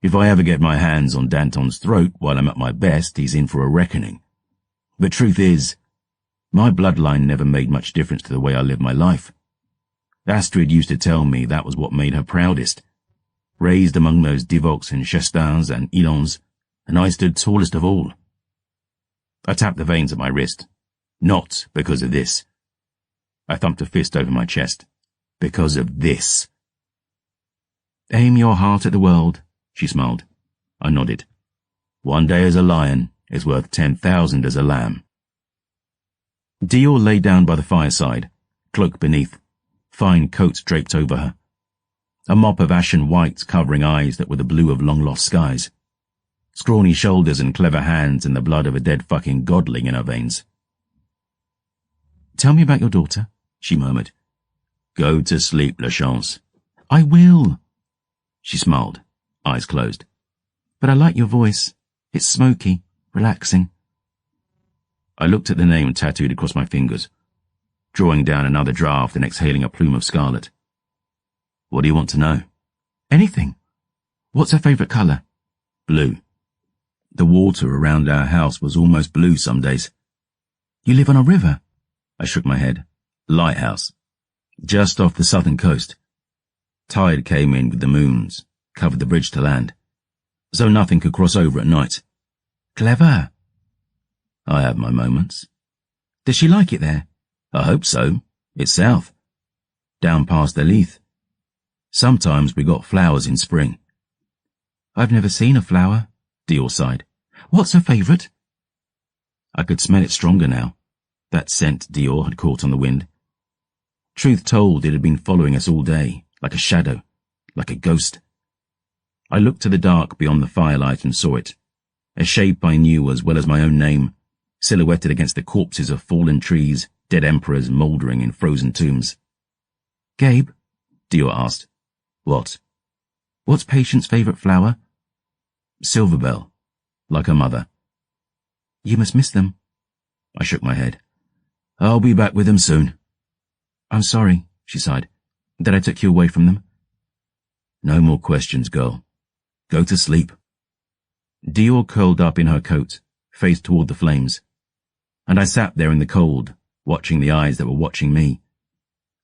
If I ever get my hands on Danton's throat while I'm at my best, he's in for a reckoning. The truth is, my bloodline never made much difference to the way I live my life. Astrid used to tell me that was what made her proudest. Raised among those Divoks and Chastins and Ilons, and I stood tallest of all." I tapped the veins at my wrist. "Not because of this." I thumped a fist over my chest. "Because of this." "Aim your heart at the world," she smiled. I nodded. "One day as a lion is worth 10,000 as a lamb." Dior lay down by the fireside, cloak beneath, fine coats draped over her. A mop of ashen white covering eyes that were the blue of long-lost skies. Scrawny shoulders and clever hands and the blood of a dead fucking godling in her veins. "Tell me about your daughter," she murmured. "Go to sleep, Lachance." "I will." She smiled, eyes closed. "But I like your voice. It's smoky, relaxing." I looked at the name tattooed across my fingers, drawing down another draft and exhaling a plume of scarlet. "What do you want to know?" "Anything. What's her favourite colour?" "Blue. The water around our house was almost blue some days." "You live on a river?" I shook my head. "Lighthouse. Just off the southern coast. Tide came in with the moons, covered the bridge to land, so nothing could cross over at night." "Clever." "I have my moments." "Does she like it there?" "I hope so. It's south. Down past the Leith. Sometimes we got flowers in spring." "I've never seen a flower," Dior sighed. "What's her favourite?" I could smell it stronger now, that scent Dior had caught on the wind. Truth told, it had been following us all day, like a shadow, like a ghost. I looked to the dark beyond the firelight and saw it, a shape I knew as well as my own name, silhouetted against the corpses of fallen trees, dead emperors mouldering in frozen tombs. "Gabe," Dior asked. "What?" "What's Patience's favourite flower?" "Silverbell, like her mother." "You must miss them." I shook my head. "I'll be back with them soon." "I'm sorry," she sighed, "that I took you away from them." "No more questions, girl. Go to sleep." Dior curled up in her coat, face toward the flames, and I sat there in the cold, watching the eyes that were watching me,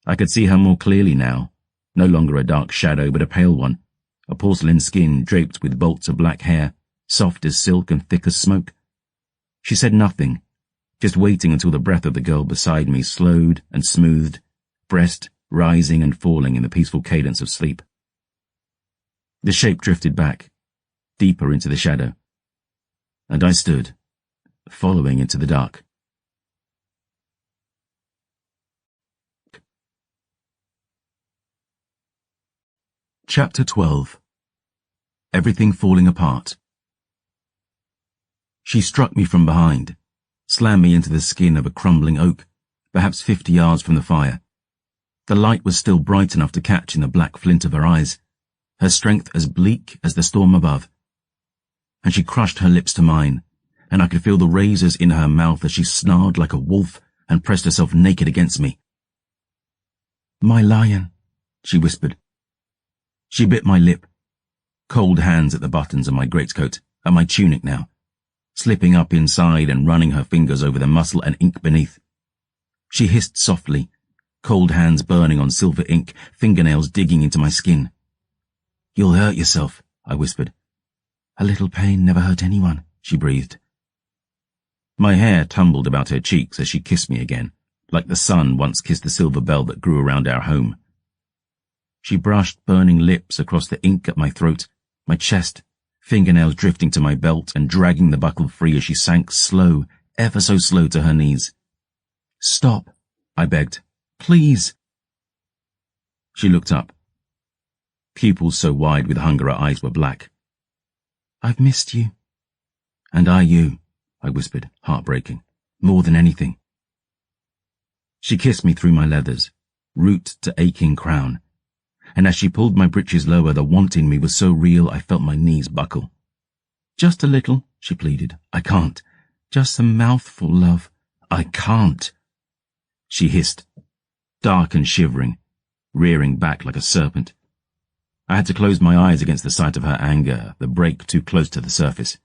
I could see her more clearly now, no longer a dark shadow but a pale one, a porcelain skin draped with bolts of black hair, soft as silk and thick as smoke. She said nothing, just waiting until the breath of the girl beside me slowed and smoothed, breast rising and falling in the peaceful cadence of sleep. The shape drifted back, deeper into the shadow, and I stood, following into the dark. Chapter 12. Everything falling apart. She struck me from behind, slammed me into the skin of a crumbling oak, perhaps 50 yards from the fire. The light was still bright enough to catch in the black flint of her eyes, her strength as bleak as the storm above. And she crushed her lips to mine, and I could feel the razors in her mouth as she snarled like a wolf and pressed herself naked against me. "My lion," she whispered. She bit my lip, cold hands at the buttons of my greatcoat, and my tunic now, slipping up inside and running her fingers over the muscle and ink beneath. She hissed softly, cold hands burning on silver ink, fingernails digging into my skin. "You'll hurt yourself," I whispered. "A little pain never hurt anyone," she breathed. My hair tumbled about her cheeks as she kissed me again, like the sun once kissed the silver bell that grew around our home. She brushed burning lips across the ink at my throat, my chest, fingernails drifting to my belt and dragging the buckle free as she sank slow, ever so slow to her knees. "Stop," I begged. "Please." She looked up. Pupils so wide with hunger her eyes were black. "I've missed you." "And I you," I whispered, heartbreaking, "more than anything." She kissed me through my leathers, root to aching crown, and as she pulled my breeches lower, the want in me was so real I felt my knees buckle. "Just a little," she pleaded. "I can't. Just a mouthful, love. I can't." She hissed, dark and shivering, rearing back like a serpent. I had to close my eyes against the sight of her anger, the break too close to the surface.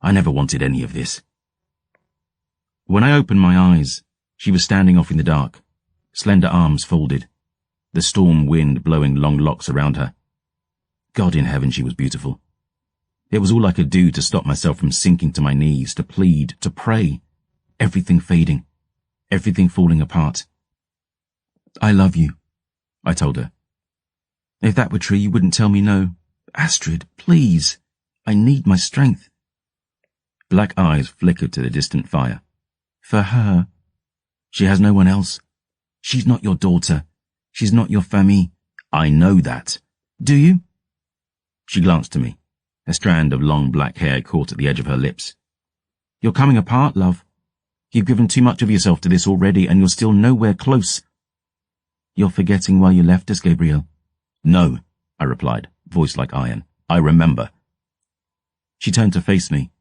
I never wanted any of this. When I opened my eyes, she was standing off in the dark, slender arms folded, the storm wind blowing long locks around her. God in heaven, she was beautiful. It was all I could do to stop myself from sinking to my knees, to plead, to pray, everything fading, everything falling apart. "I love you," I told her. "If that were true, you wouldn't tell me no. Astrid, please. I need my strength." Black eyes flickered to the distant fire. "For her. She has no one else. She's not your daughter. She's not your famille." "I know that. Do you?" She glanced to me, a strand of long black hair caught at the edge of her lips. "You're coming apart, love. You've given too much of yourself to this already, and you're still nowhere close." "You're forgetting why you left us, Gabriel." "No," I replied, voice like iron. "I remember." She turned to face me,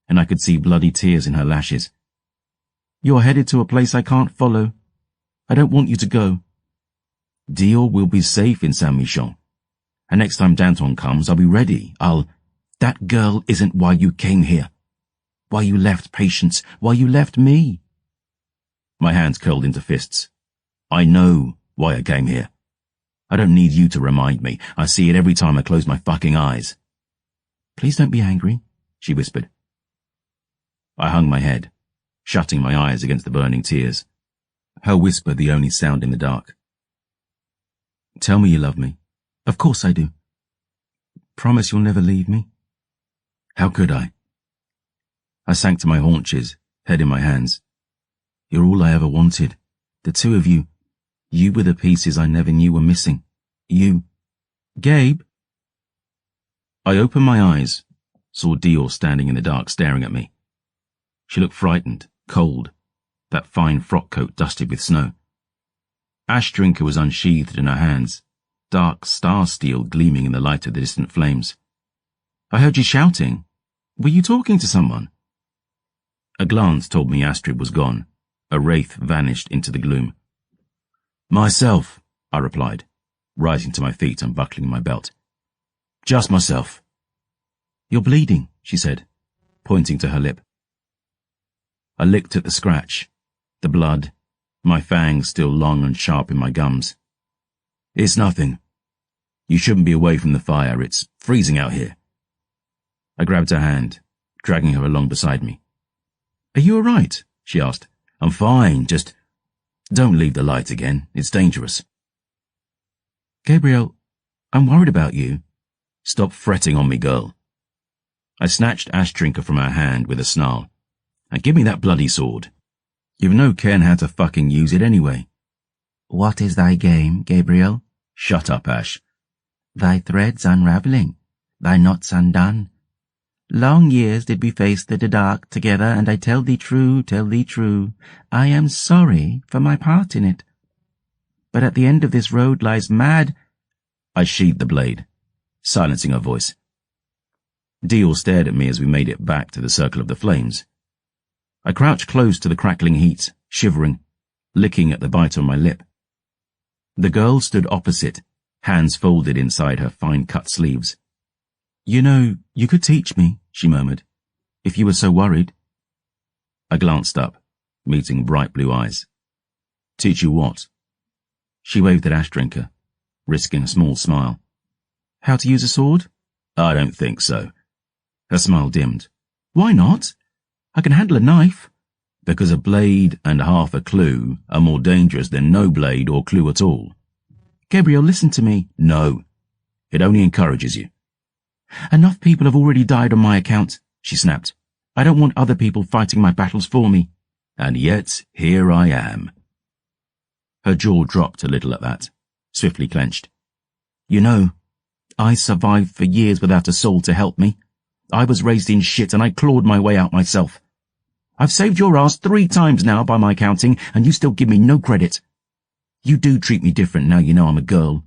and I could see bloody tears in her lashes. "You're headed to a place I can't follow. I don't want you to go." "Dior will be safe in Saint-Michel. And next time Danton comes, I'll be ready. That girl isn't why you came here. Why you left Patience. Why you left me." My hands curled into fists. "I know why I came here. I don't need you to remind me. I see it every time I close my fucking eyes." "Please don't be angry," she whispered. I hung my head, shutting my eyes against the burning tears, her whisper the only sound in the dark. "Tell me you love me." "Of course I do." "Promise you'll never leave me." "How could I?" I sank to my haunches, head in my hands. "You're all I ever wanted. The two of you. You were the pieces I never knew were missing. You." "Gabe?" I opened my eyes, saw Dior standing in the dark staring at me. She looked frightened, cold, that fine frock coat dusted with snow. Ash drinker was unsheathed in her hands, dark star steel gleaming in the light of the distant flames. "I heard you shouting. Were you talking to someone?" A glance told me Astrid was gone. A wraith vanished into the gloom. "Myself," I replied, rising to my feet and buckling my belt. "Just myself." "You're bleeding," she said, pointing to her lip. I licked at the scratch, the blood, my fangs still long and sharp in my gums. It's nothing. You shouldn't be away from the fire. It's freezing out here. I grabbed her hand, dragging her along beside me. Are you all right? She asked. I'm fine, just don't leave the light again. It's dangerous. Gabriel, I'm worried about you. Stop fretting on me, girl. I snatched Ash Drinker from her hand with a snarl. And give me that bloody sword. You've no ken how to fucking use it anyway. What is thy game, Gabriel? Shut up, Ash. Thy threads unravelling, thy knots undone. Long years did we face the dark together, and I tell thee true, I am sorry for my part in it. But at the end of this road lies mad— I sheathed the blade, silencing her voice. Deal stared at me as we made it back to the circle of the flames. I crouched close to the crackling heat, shivering, licking at the bite on my lip. The girl stood opposite, hands folded inside her fine-cut sleeves. You know, you could teach me, she murmured, if you were so worried. I glanced up, meeting bright blue eyes. Teach you what? She waved at Ash Drinker, risking a small smile. How to use a sword? I don't think so. Her smile dimmed. Why not? I can handle a knife. Because a blade and half a clue are more dangerous than no blade or clue at all. Gabriel, listen to me. No. It only encourages you. Enough people have already died on my account, she snapped. I don't want other people fighting my battles for me. And yet, here I am. Her jaw dropped a little at that, swiftly clenched. You know, I survived for years without a soul to help me. I was raised in shit and I clawed my way out myself. I've saved your ass 3 times now by my counting, and you still give me no credit. You do treat me different now you know I'm a girl.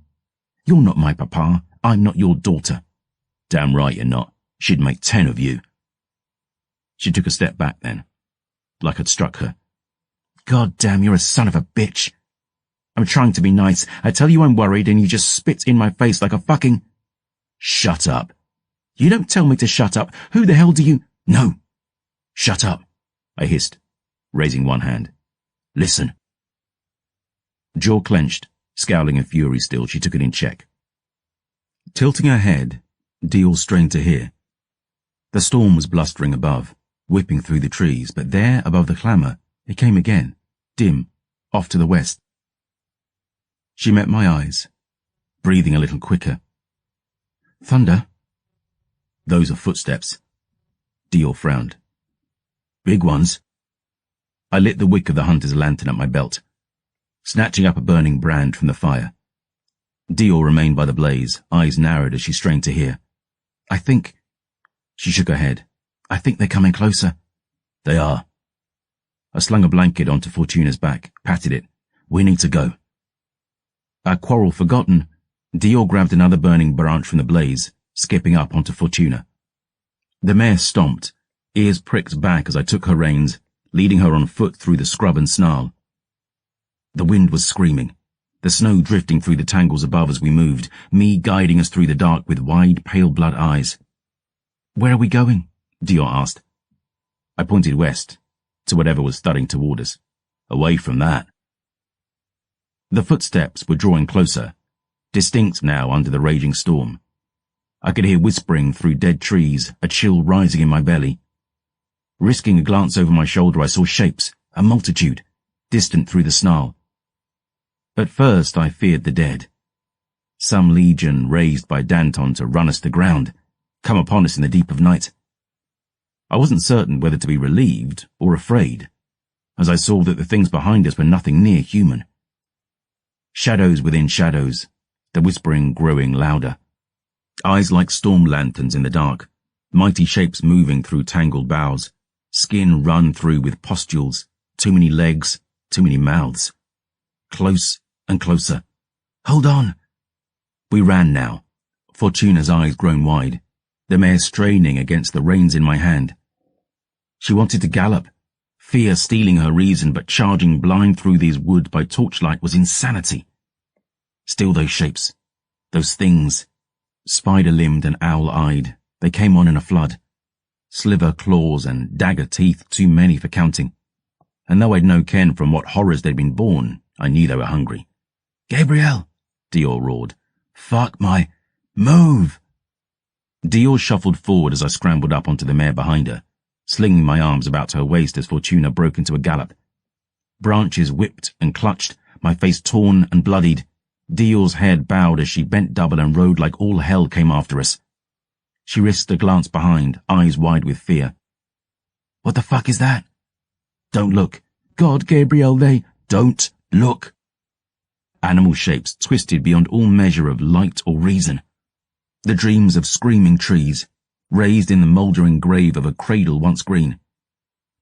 You're not my papa. I'm not your daughter. Damn right you're not. She'd make 10 of you. She took a step back then, like I'd struck her. God damn, you're a son of a bitch. I'm trying to be nice. I tell you I'm worried and you just spit in my face like a fucking— Shut up. You don't tell me to shut up. Who the hell do you— No. Shut up, I hissed, raising one hand. Listen. Jaw clenched, scowling in fury still, she took it in check. Tilting her head, Deal strained to hear. The storm was blustering above, whipping through the trees, but there, above the clamour, it came again, dim, off to the west. She met my eyes, breathing a little quicker. Thunder? Those are footsteps. Deal frowned. Big ones. I lit the wick of the hunter's lantern at my belt, snatching up a burning brand from the fire. Deal remained by the blaze, eyes narrowed as she strained to hear. I think— She shook her head. I think they're coming closer. They are. I slung a blanket onto Fortuna's back, patted it. We need to go. Our quarrel forgotten, Deal grabbed another burning branch from the blaze, skipping up onto Fortuna. The mare stomped, ears pricked back as I took her reins, leading her on foot through the scrub and snarl. The wind was screaming, the snow drifting through the tangles above as we moved, me guiding us through the dark with wide, pale blood eyes. Where are we going? Deal asked. I pointed west, to whatever was thudding toward us. Away from that. The footsteps were drawing closer, distinct now under the raging storm. I could hear whispering through dead trees, a chill rising in my belly. Risking a glance over my shoulder, I saw shapes, a multitude, distant through the snarl. At first I feared the dead. Some legion raised by Danton to run us to ground, come upon us in the deep of night. I wasn't certain whether to be relieved or afraid, as I saw that the things behind us were nothing near human. Shadows within shadows, the whispering growing louder. Eyes like storm lanterns in the dark, mighty shapes moving through tangled boughs, skin run through with pustules, too many legs, too many mouths. Close and closer. Hold on! We ran now, Fortuna's eyes grown wide, the mare straining against the reins in my hand. She wanted to gallop, fear stealing her reason, but charging blind through these woods by torchlight was insanity. Still those shapes, those things, spider-limbed and owl-eyed, they came on in a flood. Sliver claws and dagger teeth too many for counting. and though I'd no ken from what horrors they'd been born, I knew they were hungry. "Gabrielle!" Dior roared. "Fuck my... Move!" Dior shuffled forward as I scrambled up onto the mare behind her, slinging my arms about her waist as Fortuna broke into a gallop. Branches whipped and clutched, my face torn and bloodied. Dior's head bowed as she bent double and rode like all hell came after us. She risked a glance behind, eyes wide with fear. "What the fuck is that?" "Don't look. God, Gabrielle, they... Don't look." Animal shapes twisted beyond all measure of light or reason. The dreams of screaming trees, raised in the mouldering grave of a cradle once green.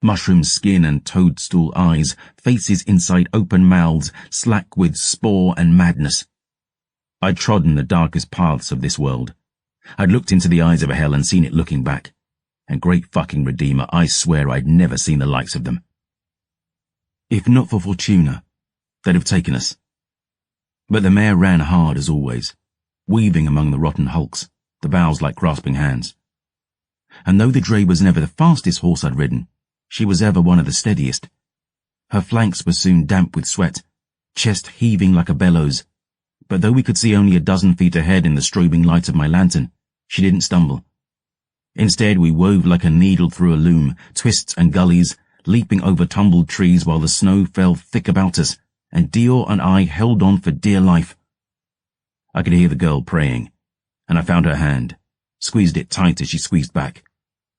Mushroom skin and toadstool eyes, faces inside open mouths, slack with spore and madness. I'd trodden the darkest paths of this world. I'd looked into the eyes of hell and seen it looking back. And great fucking Redeemer, I swear I'd never seen the likes of them. If not for Fortuna, they'd have taken us. But the mare ran hard as always, weaving among the rotten hulks, the boughs like grasping hands. And though the dray was never the fastest horse I'd ridden, she was ever one of the steadiest. Her flanks were soon damp with sweat, chest heaving like a bellows, but though we could see only a dozen feet ahead in the strobing light of my lantern, she didn't stumble. Instead, we wove like a needle through a loom, twists and gullies, leaping over tumbled trees while the snow fell thick about us, and Dior and I held on for dear life. I could hear the girl praying, and I found her hand, squeezed it tight as she squeezed back.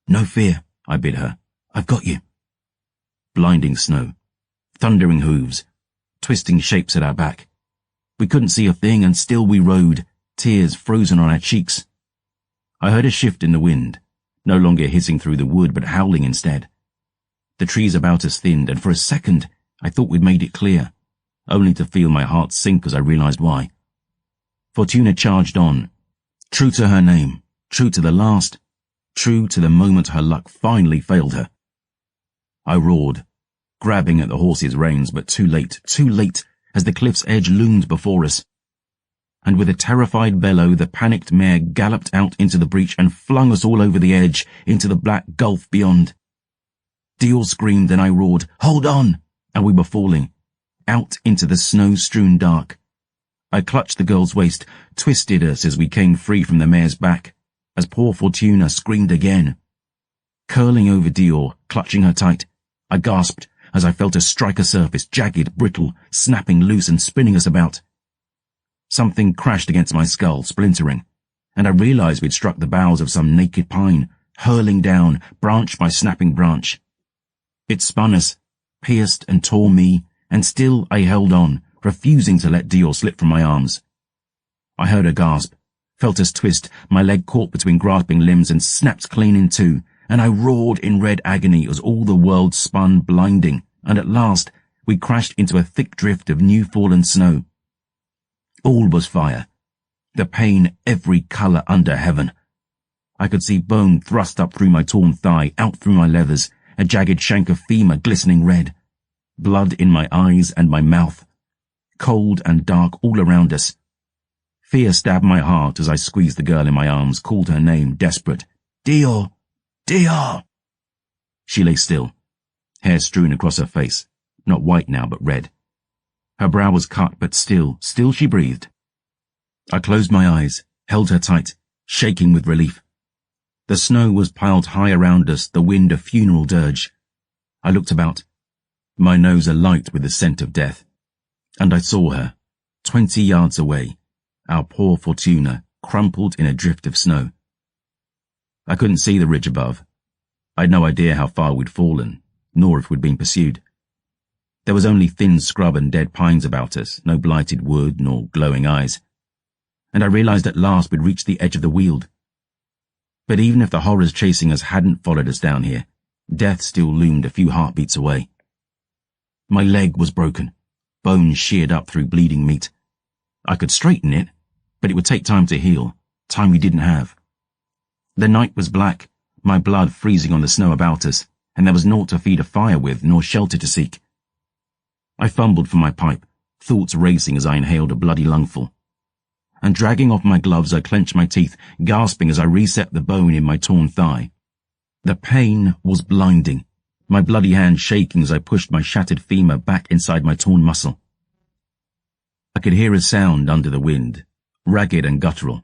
"No fear," I bid her. "I've got you." Blinding snow, thundering hooves, twisting shapes at our back. We couldn't see a thing, and still we rode, tears frozen on our cheeks. I heard a shift in the wind, no longer hissing through the wood but howling instead. The trees about us thinned, and for a second I thought we'd made it clear, only to feel my heart sink as I realized why. Fortuna charged on, true to her name, true to the last, true to the moment her luck finally failed her. I roared, grabbing at the horse's reins, but too late, as the cliff's edge loomed before us. And with a terrified bellow, the panicked mare galloped out into the breach and flung us all over the edge, into the black gulf beyond. Dior screamed and I roared, "Hold on!" and we were falling, out into the snow-strewn dark. I clutched the girl's waist, twisted us as we came free from the mare's back, as poor Fortuna screamed again. Curling over Dior, clutching her tight, I gasped as I felt her strike a surface, jagged, brittle, snapping loose and spinning us about. Something crashed against my skull, splintering, and I realized we'd struck the boughs of some naked pine, hurling down, branch by snapping branch. It spun us, pierced and tore me, and still I held on, refusing to let Dior slip from my arms. I heard her gasp, felt us twist, my leg caught between grasping limbs and snapped clean in two, and I roared in red agony as all the world spun blinding, and at last we crashed into a thick drift of new-fallen snow. All was fire, the pain every colour under heaven. I could see bone thrust up through my torn thigh, out through my leathers, a jagged shank of femur glistening red, blood in my eyes and my mouth, cold and dark all around us. Fear stabbed my heart as I squeezed the girl in my arms, called her name, desperate. "Dior! Dior!" She lay still, hair strewn across her face, not white now but red. Her brow was cut, but still she breathed. I closed my eyes, held her tight, shaking with relief. The snow was piled high around us, the wind a funeral dirge. I looked about, my nose alight with the scent of death, and I saw her, 20 yards away, our poor Fortuna, crumpled in a drift of snow. I couldn't see the ridge above. I'd no idea how far we'd fallen, nor if we'd been pursued. There was only thin scrub and dead pines about us, no blighted wood nor glowing eyes. And I realized at last we'd reached the edge of the weald. But even if the horrors chasing us hadn't followed us down here, death still loomed a few heartbeats away. My leg was broken, bones sheared up through bleeding meat. I could straighten it, but it would take time to heal, time we didn't have. The night was black, my blood freezing on the snow about us, and there was naught to feed a fire with, nor shelter to seek. I fumbled for my pipe, thoughts racing as I inhaled a bloody lungful. And dragging off my gloves, I clenched my teeth, gasping as I reset the bone in my torn thigh. The pain was blinding, my bloody hand shaking as I pushed my shattered femur back inside my torn muscle. I could hear a sound under the wind, ragged and guttural,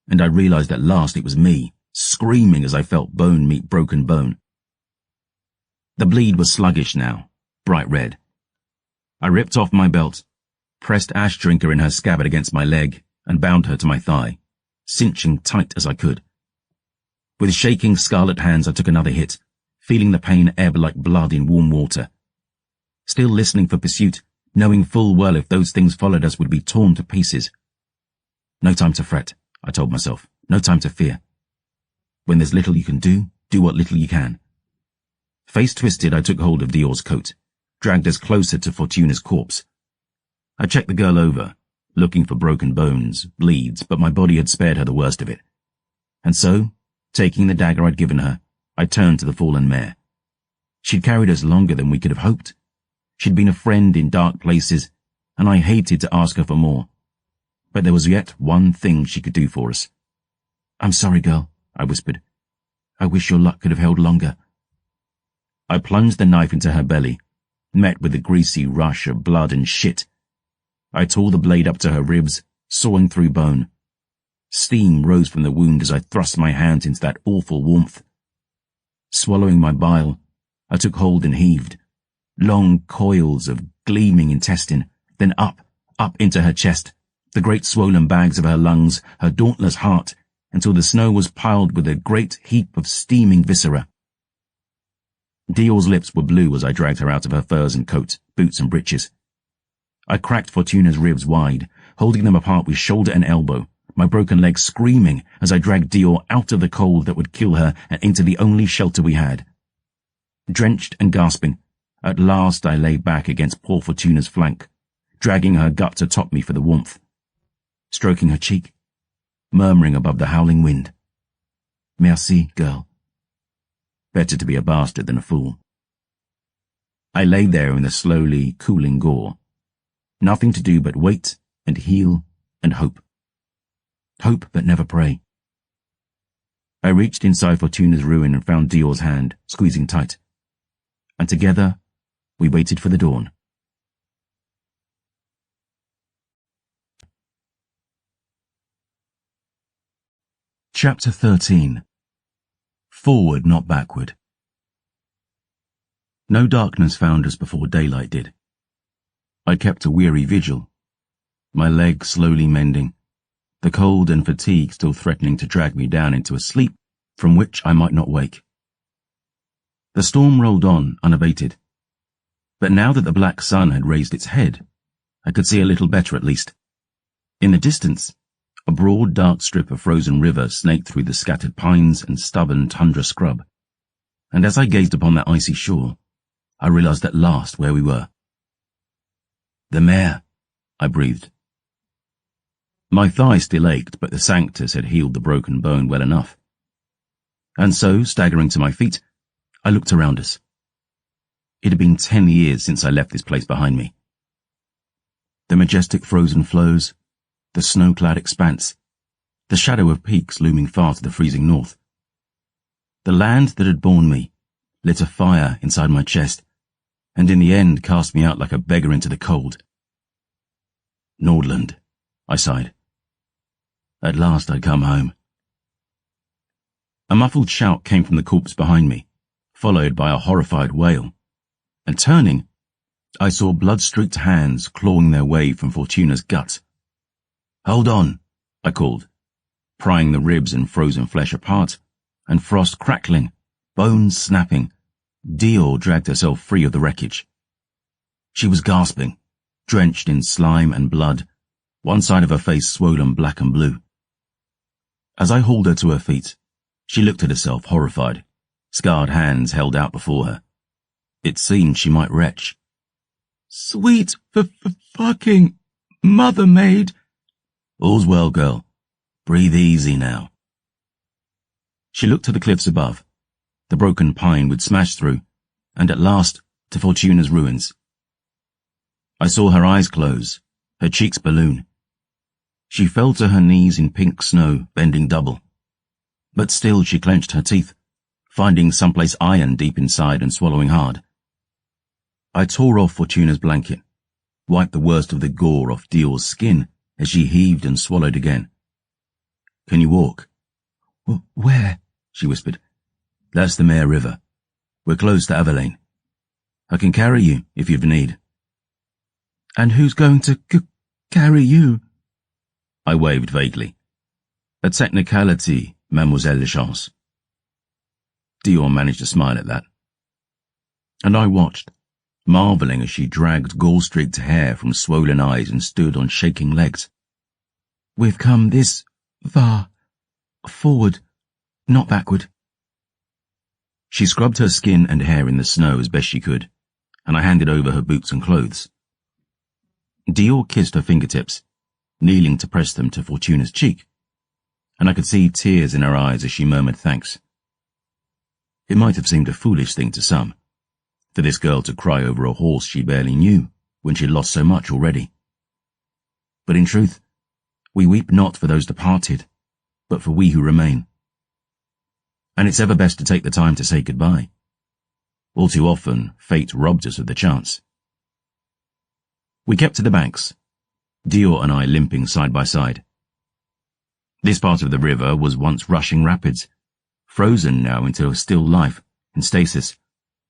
and I realized at last it was me, screaming as I felt bone meet broken bone. The bleed was sluggish now, bright red. I ripped off my belt, pressed Ash Drinker in her scabbard against my leg, and bound her to my thigh, cinching tight as I could. With shaking scarlet hands I took another hit, feeling the pain ebb like blood in warm water. Still listening for pursuit, knowing full well if those things followed us would be torn to pieces. No time to fret, I told myself. No time to fear. When there's little you can do what little you can. Face twisted, I took hold of Dior's coat, dragged us closer to Fortuna's corpse. I checked the girl over, looking for broken bones, bleeds, but my body had spared her the worst of it. And so, taking the dagger I'd given her, I turned to the fallen mare. She'd carried us longer than we could have hoped. She'd been a friend in dark places, and I hated to ask her for more. But there was yet one thing she could do for us. "I'm sorry, girl," I whispered. "I wish your luck could have held longer." I plunged the knife into her belly, met with a greasy rush of blood and shit. I tore the blade up to her ribs, sawing through bone. Steam rose from the wound as I thrust my hands into that awful warmth. Swallowing my bile, I took hold and heaved. Long coils of gleaming intestine, then up into her chest, the great swollen bags of her lungs, her dauntless heart, until the snow was piled with a great heap of steaming viscera. Dior's lips were blue as I dragged her out of her furs and coat, boots and breeches. I cracked Fortuna's ribs wide, holding them apart with shoulder and elbow, my broken legs screaming as I dragged Dior out of the cold that would kill her and into the only shelter we had. Drenched and gasping, at last I lay back against poor Fortuna's flank, dragging her gut atop me for the warmth, stroking her cheek, murmuring above the howling wind. "Merci, girl." Better to be a bastard than a fool. I lay there in the slowly cooling gore. Nothing to do but wait and heal and hope. Hope but never pray. I reached inside Fortuna's ruin and found Dior's hand, squeezing tight. And together, we waited for the dawn. Chapter 13. Forward, not backward. No darkness found us before daylight did. I kept a weary vigil, my leg slowly mending, the cold and fatigue still threatening to drag me down into a sleep from which I might not wake. The storm rolled on unabated, but now that the black sun had raised its head, I could see a little better at least. In the distance, a broad dark strip of frozen river snaked through the scattered pines and stubborn tundra scrub, and as I gazed upon that icy shore, I realized at last where we were. "The mare," I breathed. My thigh still ached, but the Sanctus had healed the broken bone well enough. And so, staggering to my feet, I looked around us. It had been 10 years since I left this place behind me. The majestic frozen flows, the snow-clad expanse, the shadow of peaks looming far to the freezing north. The land that had borne me lit a fire inside my chest, and in the end cast me out like a beggar into the cold. Nordland, I sighed. At last I'd come home. A muffled shout came from the corpse behind me, followed by a horrified wail, and turning, I saw blood-streaked hands clawing their way from Fortuna's gut. "Hold on," I called, prying the ribs and frozen flesh apart, and frost crackling, bones snapping, Dior dragged herself free of the wreckage. She was gasping, drenched in slime and blood, one side of her face swollen black and blue. As I hauled her to her feet, she looked at herself horrified, scarred hands held out before her. It seemed she might retch. "Sweet fucking mother maid." "All's well, girl. Breathe easy now." She looked to the cliffs above, the broken pine we'd smashed through, and at last to Fortuna's ruins. I saw her eyes close, her cheeks balloon. She fell to her knees in pink snow, bending double. But still she clenched her teeth, finding someplace iron deep inside and swallowing hard. I tore off Fortuna's blanket, wiped the worst of the gore off Dior's skin as she heaved and swallowed again. "Can you walk?" Where?" she whispered. "That's the Mare River. We're close to Avelaine. I can carry you if you've need." "And who's going to carry you?" I waved vaguely. "A technicality, Mademoiselle Lechance." Dior managed to smile at that. And I watched, marvelling as she dragged gall-streaked hair from swollen eyes and stood on shaking legs. "We've come this far. Forward, not backward." She scrubbed her skin and hair in the snow as best she could, and I handed over her boots and clothes. Dior kissed her fingertips, kneeling to press them to Fortuna's cheek, and I could see tears in her eyes as she murmured thanks. It might have seemed a foolish thing to some, for this girl to cry over a horse she barely knew when she'd lost so much already. But in truth, we weep not for those departed, but for we who remain. And it's ever best to take the time to say goodbye. All too often, fate robbed us of the chance. We kept to the banks, Dior and I limping side by side. This part of the river was once rushing rapids, frozen now into a still life, in stasis,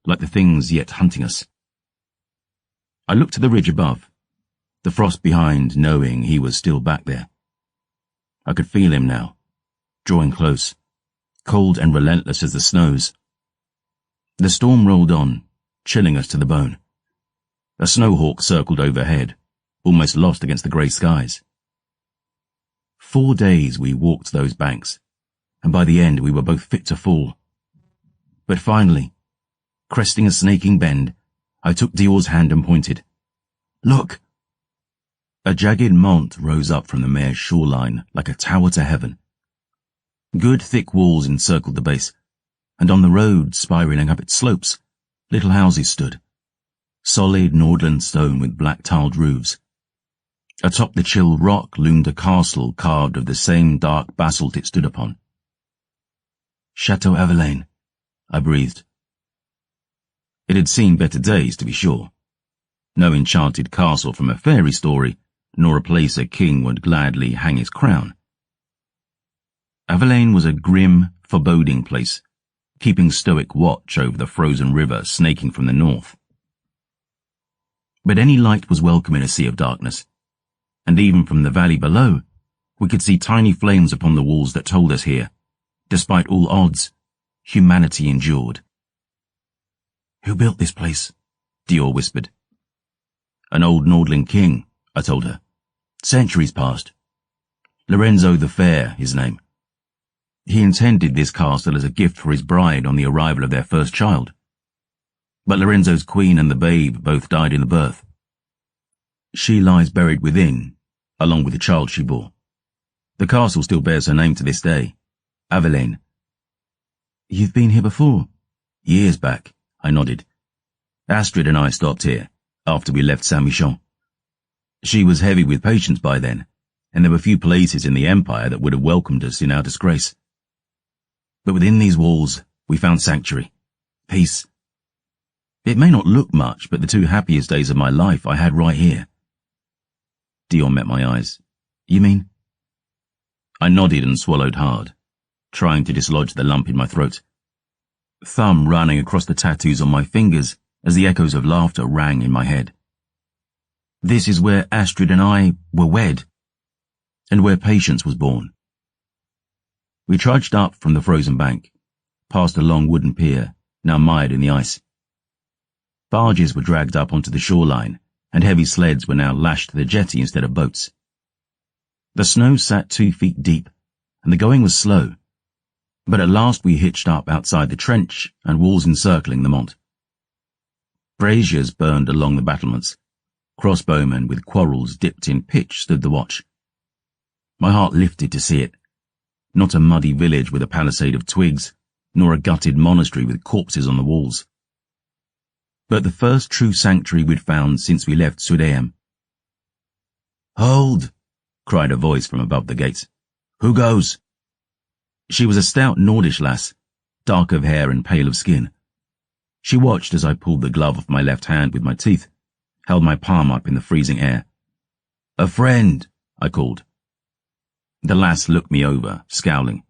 like the things yet hunting us. I looked to the ridge above, the frost behind, knowing he was still back there. I could feel him now, drawing close, cold and relentless as the snows. The storm rolled on, chilling us to the bone. A snowhawk circled overhead, almost lost against the grey skies. 4 days we walked those banks, and by the end we were both fit to fall. But finally, cresting a snaking bend, I took Dior's hand and pointed. "Look!" A jagged mont rose up from the Mare's shoreline like a tower to heaven. Good thick walls encircled the base, and on the road spiralling up its slopes, little houses stood. Solid Nordland stone with black tiled roofs. Atop the chill rock loomed a castle carved of the same dark basalt it stood upon. "Chateau Avelaine," I breathed. It had seen better days, to be sure. No enchanted castle from a fairy story, nor a place a king would gladly hang his crown. Avelaine was a grim, foreboding place, keeping stoic watch over the frozen river snaking from the north. But any light was welcome in a sea of darkness, and even from the valley below, we could see tiny flames upon the walls that told us here, despite all odds, humanity endured. "Who built this place?" Dior whispered. "An old Nordland king," I told her. "Centuries past. Lorenzo the Fair, his name. He intended this castle as a gift for his bride on the arrival of their first child. But Lorenzo's queen and the babe both died in the birth. She lies buried within, along with the child she bore. The castle still bears her name to this day, Avelaine." "You've been here before?" "Years back," I nodded. "Astrid and I stopped here, after we left Saint-Michon. She was heavy with patients by then, and there were few places in the Empire that would have welcomed us in our disgrace. But within these walls, we found sanctuary, peace. It may not look much, but the 2 happiest days of my life I had right here." Dior met my eyes. "You mean?" I nodded and swallowed hard, trying to dislodge the lump in my throat, thumb running across the tattoos on my fingers as the echoes of laughter rang in my head. "This is where Astrid and I were wed, and where Patience was born." We trudged up from the frozen bank, past a long wooden pier, now mired in the ice. Barges were dragged up onto the shoreline, and heavy sleds were now lashed to the jetty instead of boats. The snow sat 2 feet deep, and the going was slow, but at last we hitched up outside the trench and walls encircling the mont. Braziers burned along the battlements. Crossbowmen with quarrels dipped in pitch stood the watch. My heart lifted to see it. Not a muddy village with a palisade of twigs, nor a gutted monastery with corpses on the walls. But the first true sanctuary we'd found since we left Sudeam. "Hold!" cried a voice from above the gates. "Who goes?" She was a stout Nordish lass, dark of hair and pale of skin. She watched as I pulled the glove off my left hand with my teeth, held my palm up in the freezing air. "A friend," I called. The lass looked me over, scowling.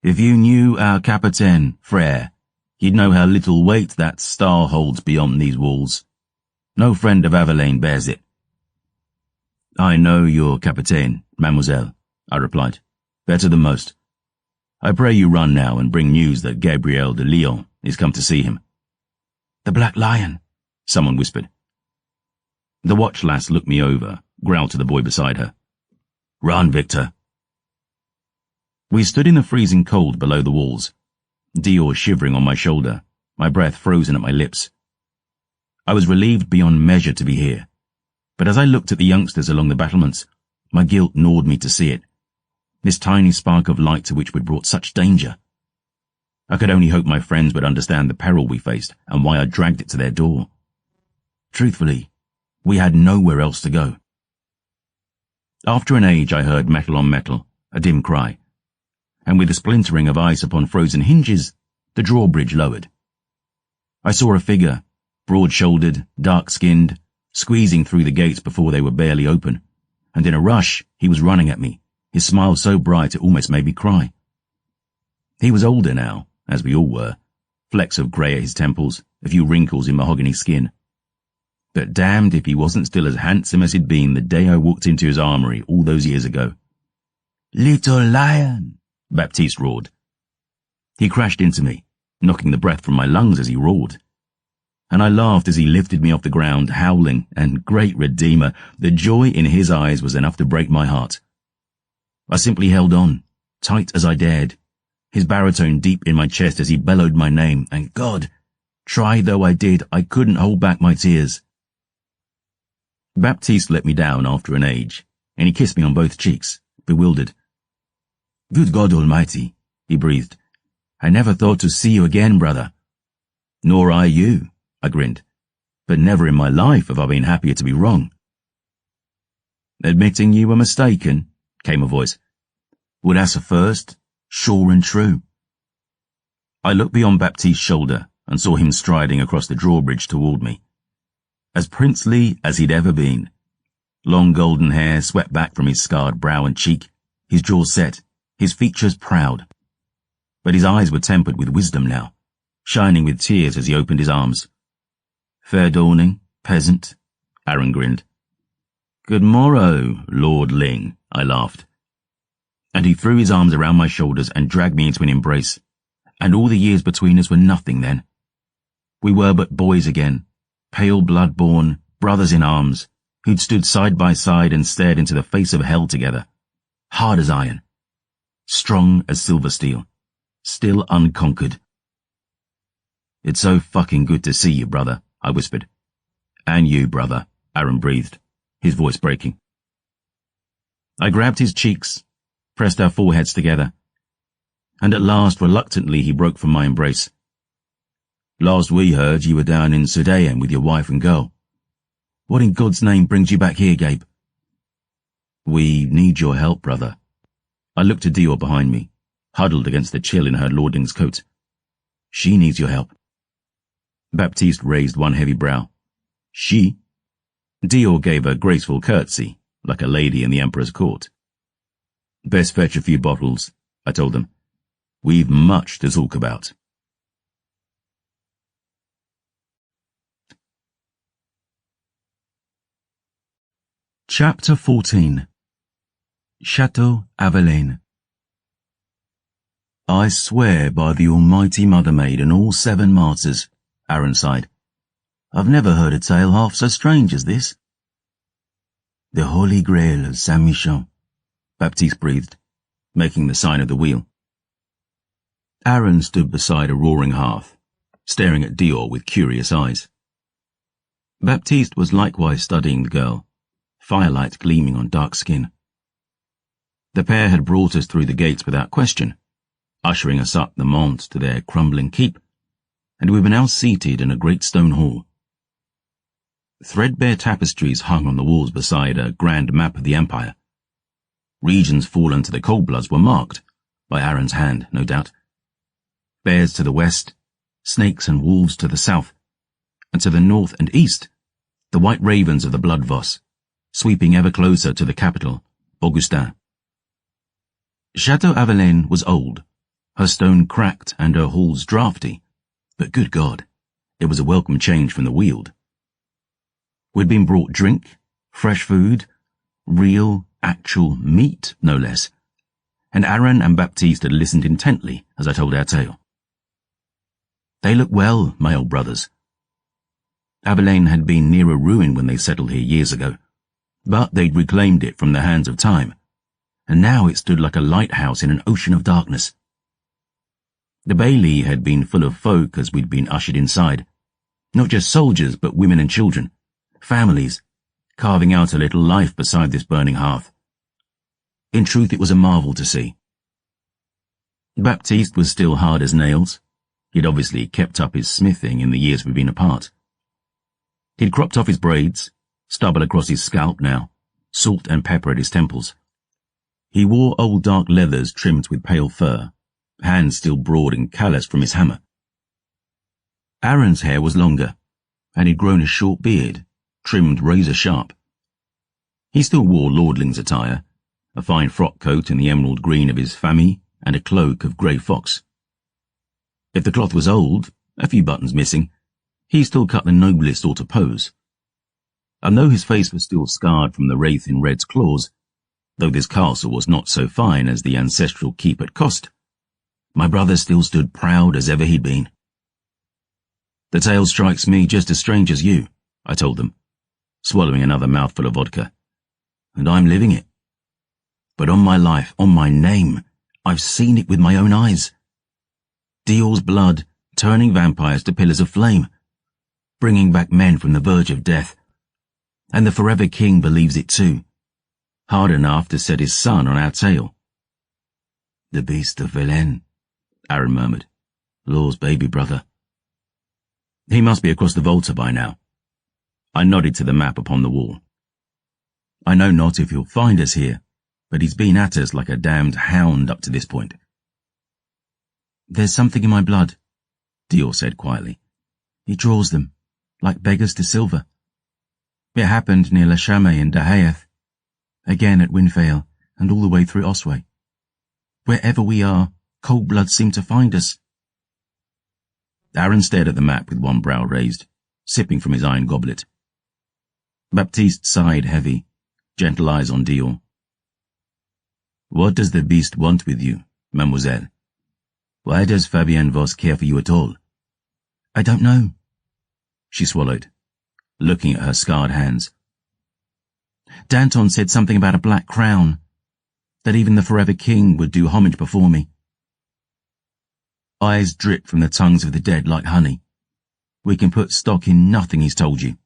"If you knew our Capitaine, Frere, you'd know how little weight that star holds beyond these walls. No friend of Avelaine bears it." "I know your Capitaine, mademoiselle," I replied, "better than most. I pray you run now and bring news that Gabriel de Lyon is come to see him." "The Black Lion," someone whispered. The watch lass looked me over, growled to the boy beside her. "Run, Victor." We stood in the freezing cold below the walls, Dior shivering on my shoulder, my breath frozen at my lips. I was relieved beyond measure to be here, but as I looked at the youngsters along the battlements, my guilt gnawed me to see it, this tiny spark of light to which we'd brought such danger. I could only hope my friends would understand the peril we faced and why I dragged it to their door. Truthfully, we had nowhere else to go. After an age I heard metal on metal, a dim cry, and with the splintering of ice upon frozen hinges, the drawbridge lowered. I saw a figure, broad-shouldered, dark-skinned, squeezing through the gates before they were barely open, and in a rush he was running at me, his smile so bright it almost made me cry. He was older now, as we all were, flecks of grey at his temples, a few wrinkles in mahogany skin. But damned if he wasn't still as handsome as he'd been the day I walked into his armory all those years ago. "Little lion," Baptiste roared. He crashed into me, knocking the breath from my lungs as he roared. And I laughed as he lifted me off the ground, howling, and great Redeemer, the joy in his eyes was enough to break my heart. I simply held on, tight as I dared, his baritone deep in my chest as he bellowed my name, and God, try though I did, I couldn't hold back my tears. Baptiste let me down after an age, and he kissed me on both cheeks, bewildered. "Good God Almighty," he breathed. "I never thought to see you again, brother." "Nor I you," I grinned. "But never in my life have I been happier to be wrong." "Admitting you were mistaken," came a voice. "Well, that's a first, sure and true." I looked beyond Baptiste's shoulder and saw him striding across the drawbridge toward me. As princely as he'd ever been. Long golden hair swept back from his scarred brow and cheek, his jaw set, his features proud. But his eyes were tempered with wisdom now, shining with tears as he opened his arms. "Fair dawning, peasant," Aaron grinned. "Good morrow, Lord Ling," I laughed. And he threw his arms around my shoulders and dragged me into an embrace, and all the years between us were nothing then. We were but boys again, pale blood-born, brothers in arms, who'd stood side by side and stared into the face of hell together, hard as iron, strong as silver steel, still unconquered. "It's so fucking good to see you, brother," I whispered. "And you, brother," Aaron breathed, his voice breaking. I grabbed his cheeks, pressed our foreheads together, and at last reluctantly he broke from my embrace. "Last we heard you were down in Sudan with your wife and girl. What in God's name brings you back here, Gabe?" "We need your help, brother." I looked at Dior behind me, huddled against the chill in her lordling's coat. "She needs your help." Baptiste raised one heavy brow. "She?" Dior gave a graceful curtsy, like a lady in the Emperor's court. "Best fetch a few bottles," I told them. "We've much to talk about." Chapter 14. Chateau Avelaine. "I swear by the almighty Mother Maid and all 7 martyrs," Aaron sighed. "I've never heard a tale half so strange as this." "The Holy Grail of Saint-Michel," Baptiste breathed, making the sign of the wheel. Aaron stood beside a roaring hearth, staring at Dior with curious eyes. Baptiste was likewise studying the girl, firelight gleaming on dark skin. The pair had brought us through the gates without question, ushering us up the Mont to their crumbling keep, and we were now seated in a great stone hall. Threadbare tapestries hung on the walls beside a grand map of the empire. Regions fallen to the cold-bloods were marked, by Aaron's hand, no doubt. bears to the west, snakes and wolves to the south, and to the north and east, the white ravens of the blood Voss, sweeping ever closer to the capital, Augustin. Chateau Avelaine was old, her stone cracked and her halls draughty, but good God, it was a welcome change from the Weald. We'd been brought drink, fresh food, real, actual meat, no less, and Aaron and Baptiste had listened intently as I told our tale. They looked well, my old brothers. Avelaine had been near a ruin when they settled here years ago, but they'd reclaimed it from the hands of time, and now it stood like a lighthouse in an ocean of darkness. The bailey had been full of folk as we'd been ushered inside, not just soldiers but women and children, families, carving out a little life beside this burning hearth. In truth, it was a marvel to see. Baptiste was still hard as nails. He'd obviously kept up his smithing in the years we'd been apart. He'd cropped off his braids, stubble across his scalp now, salt and pepper at his temples. He wore old dark leathers trimmed with pale fur, hands still broad and calloused from his hammer. Aaron's hair was longer, and he'd grown a short beard, trimmed razor sharp. He still wore lordling's attire, a fine frock coat in the emerald green of his famille, and a cloak of grey fox. If the cloth was old, a few buttons missing, he still cut the noblest sort of pose. And though his face was still scarred from the wraith in Red's claws, though this castle was not so fine as the ancestral keep at Cost, my brother still stood proud as ever he'd been. The tale strikes me just as strange as you, I told them, swallowing another mouthful of vodka. And I'm living it. But on my life, on my name, I've seen it with my own eyes. Dior's blood turning vampires to pillars of flame, bringing back men from the verge of death. And the Forever King believes it too, hard enough to set his son on our tail. The beast of Vilaine, Aaron murmured. Law's baby brother. He must be across the Volta by now. I nodded to the map upon the wall. I know not if he'll find us here, but he's been at us like a damned hound up to this point. There's something in my blood, Dior said quietly. He draws them, like beggars to silver. It happened near La Chamay in Dahaeth, again at Winfale, and all the way through Osway. Wherever we are, cold blood seemed to find us. Aaron stared at the map with one brow raised, sipping from his iron goblet. Baptiste sighed heavy, gentle eyes on Dior. What does the beast want with you, mademoiselle? Why does Fabienne Voss care for you at all? I don't know. She swallowed, looking at her scarred hands. Danton said something about a black crown, that even the Forever King would do homage before me. Eyes drip from the tongues of the dead like honey. We can put stock in nothing he's told you.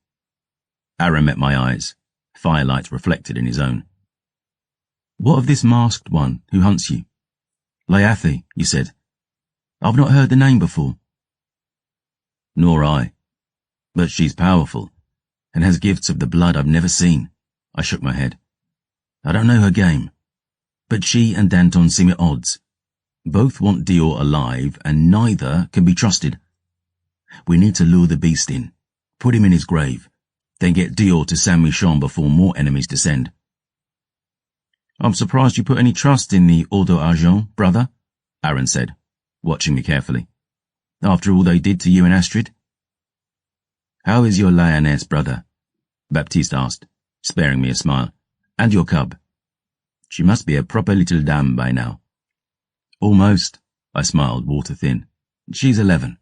Aaron met my eyes, firelight reflected in his own. What of this masked one who hunts you? Layathi, you said. I've not heard the name before. Nor I. But she's powerful, and has gifts of the blood I've never seen. I shook my head. I don't know her game, but she and Danton seem at odds. Both want Dior alive, and neither can be trusted. We need to lure the beast in, put him in his grave, then get Dior to Saint-Michon before more enemies descend. I'm surprised you put any trust in the Ordre Argent, brother, Aaron said, watching me carefully. After all they did to you and Astrid? How is your lioness, brother? Baptiste asked, sparing me a smile. And your cub? She must be a proper little dame by now. Almost, I smiled, water thin. She's 11.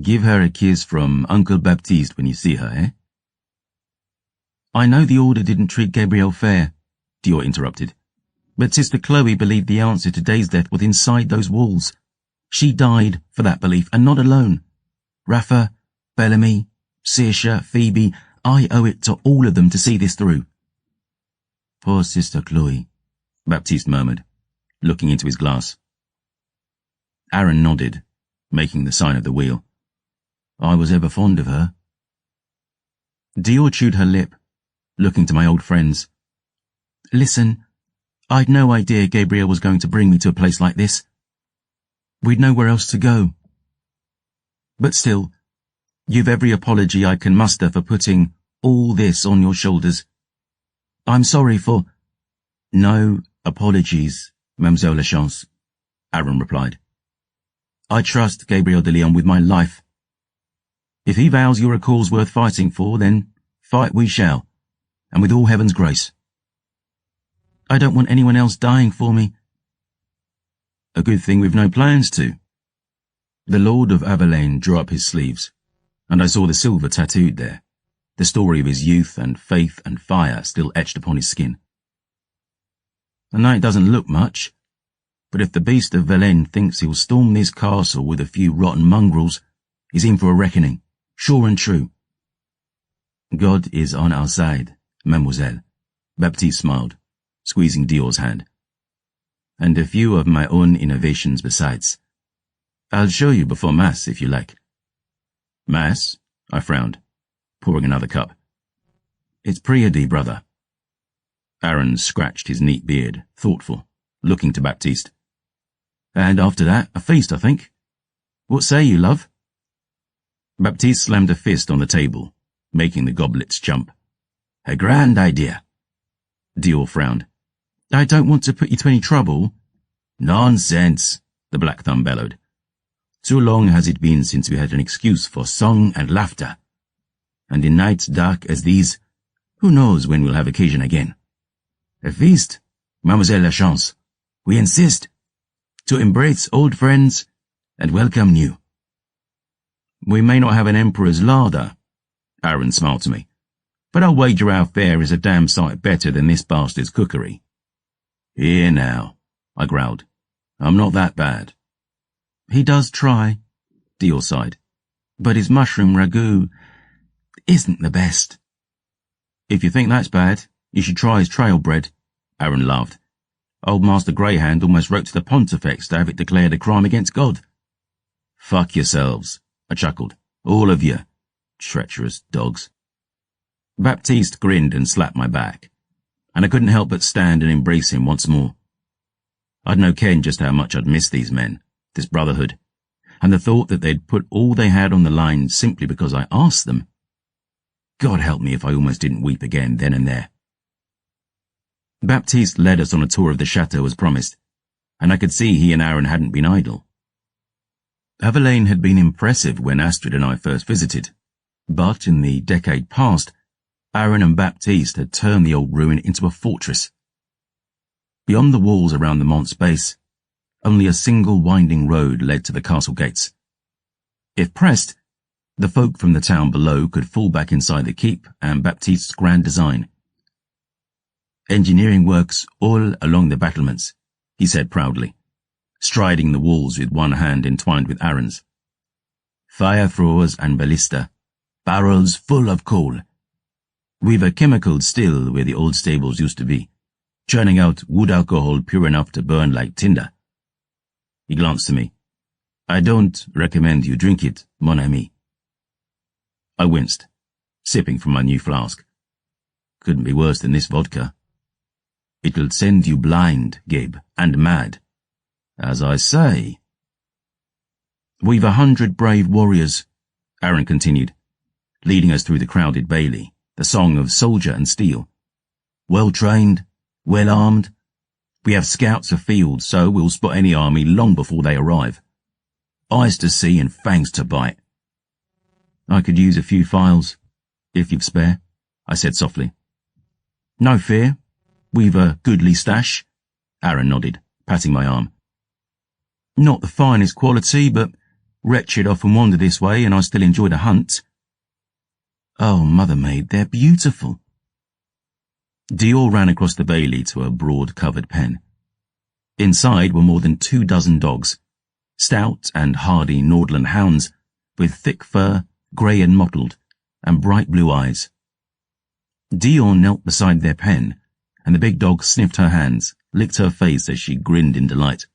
Give her a kiss from Uncle Baptiste when you see her, eh? I know the Order didn't treat Gabrielle fair, Dior interrupted. But Sister Chloe believed the answer to Day's death was inside those walls. She died for that belief, and not alone. Rafa, Bellamy, Saoirse, Phoebe, I owe it to all of them to see this through. Poor Sister Chloe, Baptiste murmured, looking into his glass. Aaron nodded, making the sign of the wheel. I was ever fond of her. Dior chewed her lip, looking to my old friends. Listen, I'd no idea Gabrielle was going to bring me to a place like this. We'd nowhere else to go. But still, you've every apology I can muster for putting all this on your shoulders. I'm sorry for—" "No apologies, Mademoiselle Lachance," Aaron replied. "I trust Gabriel de Leon with my life. If he vows you're a cause worth fighting for, then fight we shall, and with all heaven's grace. I don't want anyone else dying for me." "A good thing we've no plans to." The Lord of Avelaine drew up his sleeves, and I saw the silver tattooed there, the story of his youth and faith and fire still etched upon his skin. "I know it doesn't look much, but if the beast of Velaine thinks he'll storm this castle with a few rotten mongrels, he's in for a reckoning, sure and true." "God is on our side, mademoiselle," Baptiste smiled, squeezing Dior's hand. "And a few of my own innovations besides. I'll show you before Mass, if you like." "Mass?" I frowned, pouring another cup. "It's Priady, brother." Aaron scratched his neat beard, thoughtful, looking to Baptiste. "And after that, a feast, I think. What say you, love?" Baptiste slammed a fist on the table, making the goblets jump. "A grand idea." Dior frowned. "I don't want to put you to any trouble." "Nonsense," the Black Thumb bellowed. "Too long has it been since we had an excuse for song and laughter. And in nights dark as these, who knows when we'll have occasion again. A feast, Mademoiselle Lachance. We insist. To embrace old friends and welcome new." "We may not have an emperor's larder," Aaron smiled to me, "but I'll wager our fare is a damn sight better than this bastard's cookery." "Here now," I growled. "I'm not that bad." "He does try," Dior sighed, "but his mushroom ragout isn't the best." "If you think that's bad, you should try his trail bread," Aaron laughed. "Old Master Greyhand almost wrote to the Pontifex to have it declared a crime against God." "Fuck yourselves," I chuckled. "All of you. Treacherous dogs." Baptiste grinned and slapped my back, and I couldn't help but stand and embrace him once more. I'd no ken just how much I'd missed these men, this brotherhood, and the thought that they'd put all they had on the line simply because I asked them. God help me if I almost didn't weep again then and there. Baptiste led us on a tour of the chateau as promised, and I could see he and Aaron hadn't been idle. Avelaine had been impressive when Astrid and I first visited, but in the decade past, Aaron and Baptiste had turned the old ruin into a fortress. Beyond the walls around the Mont's base, only a single winding road led to the castle gates. If pressed, the folk from the town below could fall back inside the keep and Baptiste's grand design. "Engineering works all along the battlements," he said proudly, striding the walls with one hand entwined with Aaron's. "Fire throwers and ballista, barrels full of coal. We've a chemical still where the old stables used to be, churning out wood alcohol pure enough to burn like tinder." He glanced to me. "I don't recommend you drink it, mon ami." I winced, sipping from my new flask. "Couldn't be worse than this vodka." "It'll send you blind, Gabe, and mad." "As I say." "We've 100 brave warriors," Aaron continued, leading us through the crowded bailey, the song of soldier and steel. "Well-trained, well-armed. We have scouts afield, so we'll spot any army long before they arrive. Eyes to see and fangs to bite." "I could use a few files, if you've spare," I said softly. "No fear. We've a goodly stash," Aaron nodded, patting my arm. "Not the finest quality, but wretched often wander this way and I still enjoy the hunt." "Oh, mother maid, they're beautiful." Dior ran across the bailey to a broad covered pen. Inside were more than 24 dogs, stout and hardy Nordland hounds, with thick fur, grey and mottled, and bright blue eyes. Dior knelt beside their pen, and the big dog sniffed her hands, licked her face as she grinned in delight.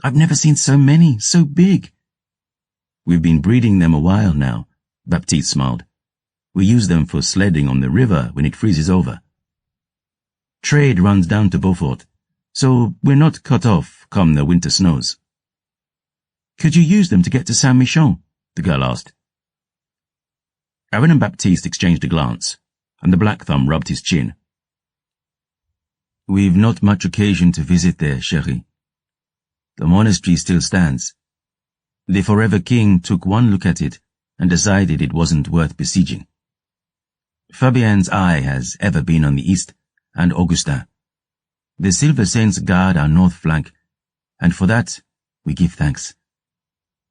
"I've never seen so many, so big." "We've been breeding them a while now," Baptiste smiled. "We use them for sledding on the river when it freezes over. Trade runs down to Beaufort, so we're not cut off come the winter snows." Could you use them to get to Saint-Michel? The girl asked. Aaron and Baptiste exchanged a glance, and the black thumb rubbed his chin. We've not much occasion to visit there, chérie. The monastery still stands. The Forever King took one look at it and decided it wasn't worth besieging. Fabienne's eye has ever been on the east, and Augustin. The Silver Saints guard our north flank, and for that we give thanks.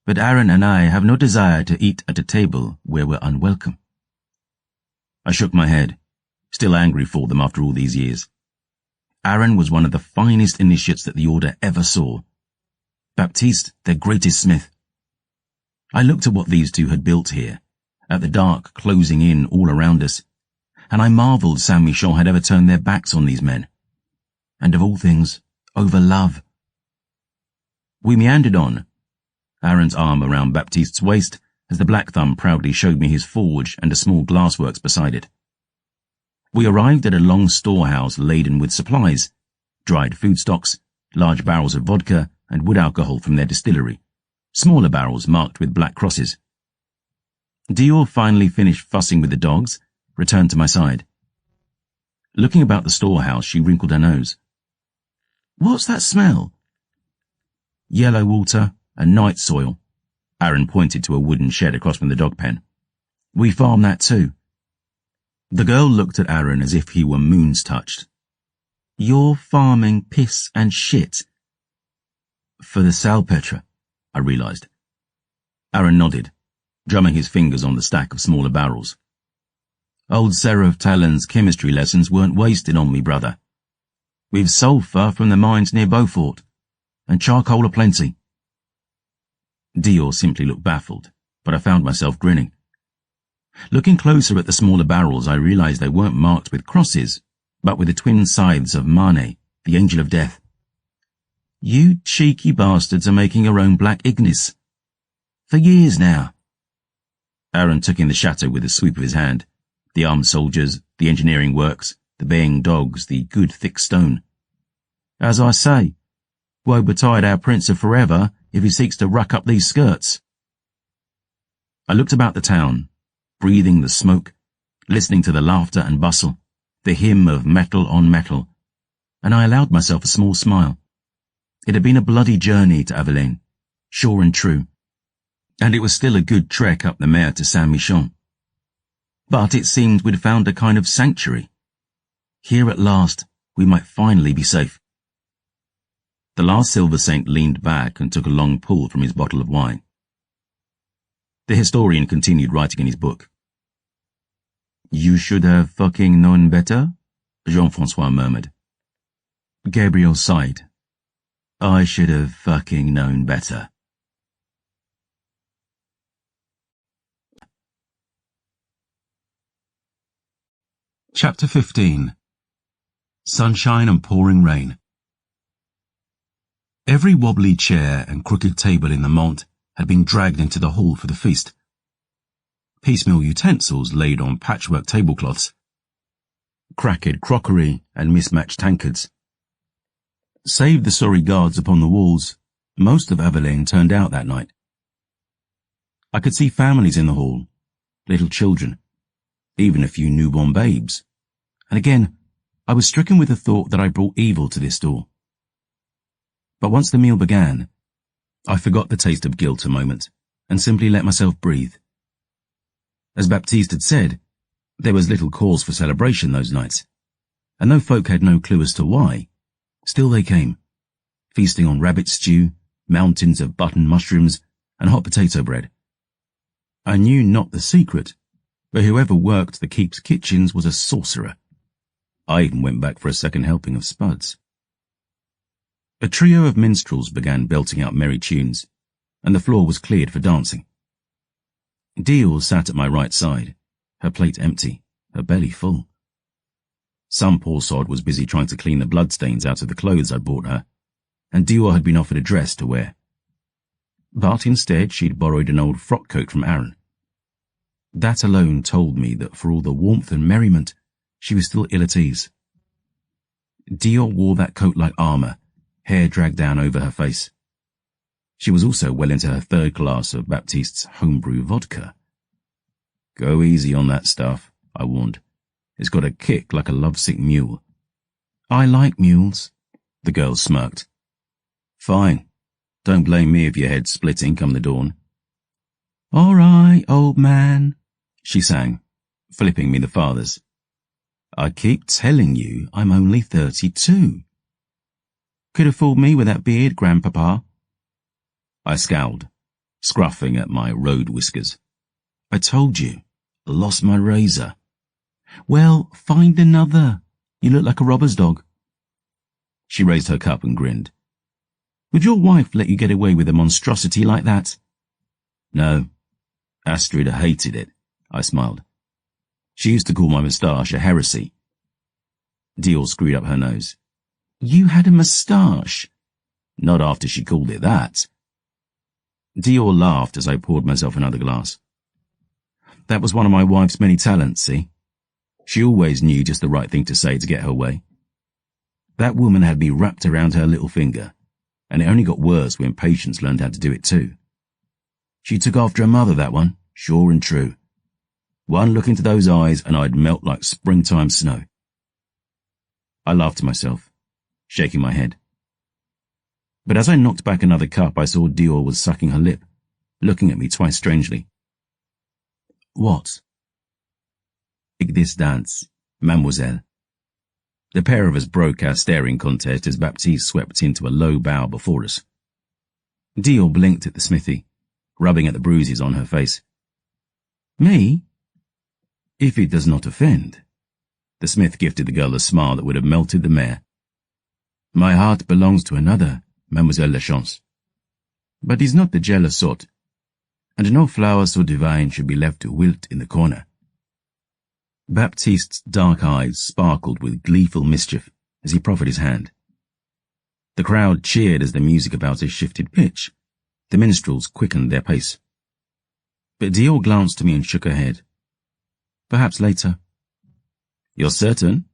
But Aaron and I have no desire to eat at a table where we're unwelcome. I shook my head, still angry for them after all these years. Aaron was one of the finest initiates that the Order ever saw. Baptiste, their greatest smith. I looked at what these two had built here, at the dark closing in all around us, and I marvelled Saint-Michel had ever turned their backs on these men. And of all things, over love. We meandered on, Aaron's arm around Baptiste's waist as the black thumb proudly showed me his forge and a small glassworks beside it. We arrived at a long storehouse laden with supplies, dried food stocks, large barrels of vodka and wood alcohol from their distillery, smaller barrels marked with black crosses. Dior finally finished fussing with the dogs, returned to my side. Looking about the storehouse, she wrinkled her nose. What's that smell? Yellow water and night soil. Aaron pointed to a wooden shed across from the dog pen. We farm that too. The girl looked at Aaron as if he were moons touched. You're farming piss and shit. For the Salpetre, I realised. Aaron nodded, drumming his fingers on the stack of smaller barrels. Old Seraph Talon's chemistry lessons weren't wasted on me, brother. We've sulphur from the mines near Beaufort, and charcoal aplenty. Dior simply looked baffled, but I found myself grinning. Looking closer at the smaller barrels, I realised they weren't marked with crosses, but with the twin scythes of Mane, the angel of death. You cheeky bastards are making your own black ignis. For years now. Aaron took in the chateau with a sweep of his hand. The armed soldiers, the engineering works, the baying dogs, the good thick stone. As I say, woe betide our prince of forever if he seeks to ruck up these skirts. I looked about the town, breathing the smoke, listening to the laughter and bustle, the hymn of metal on metal, and I allowed myself a small smile. It had been a bloody journey to Avelaine, sure and true, and it was still a good trek up the Mer to Saint-Michel. But it seemed we'd found a kind of sanctuary. Here at last, we might finally be safe. The last Silver Saint leaned back and took a long pull from his bottle of wine. The historian continued writing in his book. You should have fucking known better, Jean-Francois murmured. Gabriel sighed. I should have fucking known better. Chapter 15. Sunshine and pouring rain. Every wobbly chair and crooked table in the Mont had been dragged into the hall for the feast. Piecemeal utensils laid on patchwork tablecloths, cracked crockery and mismatched tankards. Save the sorry guards upon the walls, most of Avelaine turned out that night. I could see families in the hall, little children, even a few newborn babes, and again I was stricken with the thought that I brought evil to this door. But once the meal began, I forgot the taste of guilt a moment and simply let myself breathe. As Baptiste had said, there was little cause for celebration those nights, and though folk had no clue as to why, still they came, feasting on rabbit stew, mountains of button mushrooms, and hot potato bread. I knew not the secret, but whoever worked the keep's kitchens was a sorcerer. I even went back for a second helping of spuds. A trio of minstrels began belting out merry tunes, and the floor was cleared for dancing. Dior sat at my right side, her plate empty, her belly full. Some poor sod was busy trying to clean the bloodstains out of the clothes I'd bought her, and Dior had been offered a dress to wear. But instead she'd borrowed an old frock coat from Aaron. That alone told me that for all the warmth and merriment, she was still ill at ease. Dior wore that coat like armour, hair dragged down over her face. She was also well into her third glass of Baptiste's homebrew vodka. Go easy on that stuff, I warned. It's got a kick like a lovesick mule. I like mules, the girl smirked. Fine. Don't blame me if your head's splitting come the dawn. All right, old man, she sang, flipping me the fathers. I keep telling you I'm only 32. Could have fooled me with that beard, Grandpapa. I scowled, scruffing at my road whiskers. I told you, I lost my razor. Well, find another. You look like a robber's dog. She raised her cup and grinned. Would your wife let you get away with a monstrosity like that? No. Astrid hated it, I smiled. She used to call my moustache a heresy. Dior screwed up her nose. You had a moustache? Not after she called it that. Dior laughed as I poured myself another glass. That was one of my wife's many talents, see? She always knew just the right thing to say to get her way. That woman had me wrapped around her little finger, and it only got worse when Patience learned how to do it too. She took after her mother, that one, sure and true. One look into those eyes and I'd melt like springtime snow. I laughed to myself, shaking my head. But as I knocked back another cup, I saw Dior was sucking her lip, looking at me twice strangely. What? Take this dance, mademoiselle. The pair of us broke our staring contest as Baptiste swept into a low bow before us. Dior blinked at the smithy, rubbing at the bruises on her face. Me? If it does not offend. The smith gifted the girl a smile that would have melted the mare. My heart belongs to another, Mademoiselle Lachance. But he's not the jealous sort, and no flower so divine should be left to wilt in the corner. Baptiste's dark eyes sparkled with gleeful mischief as he proffered his hand. The crowd cheered as the music about us shifted pitch. The minstrels quickened their pace. But Dior glanced to me and shook her head. Perhaps later. You're certain?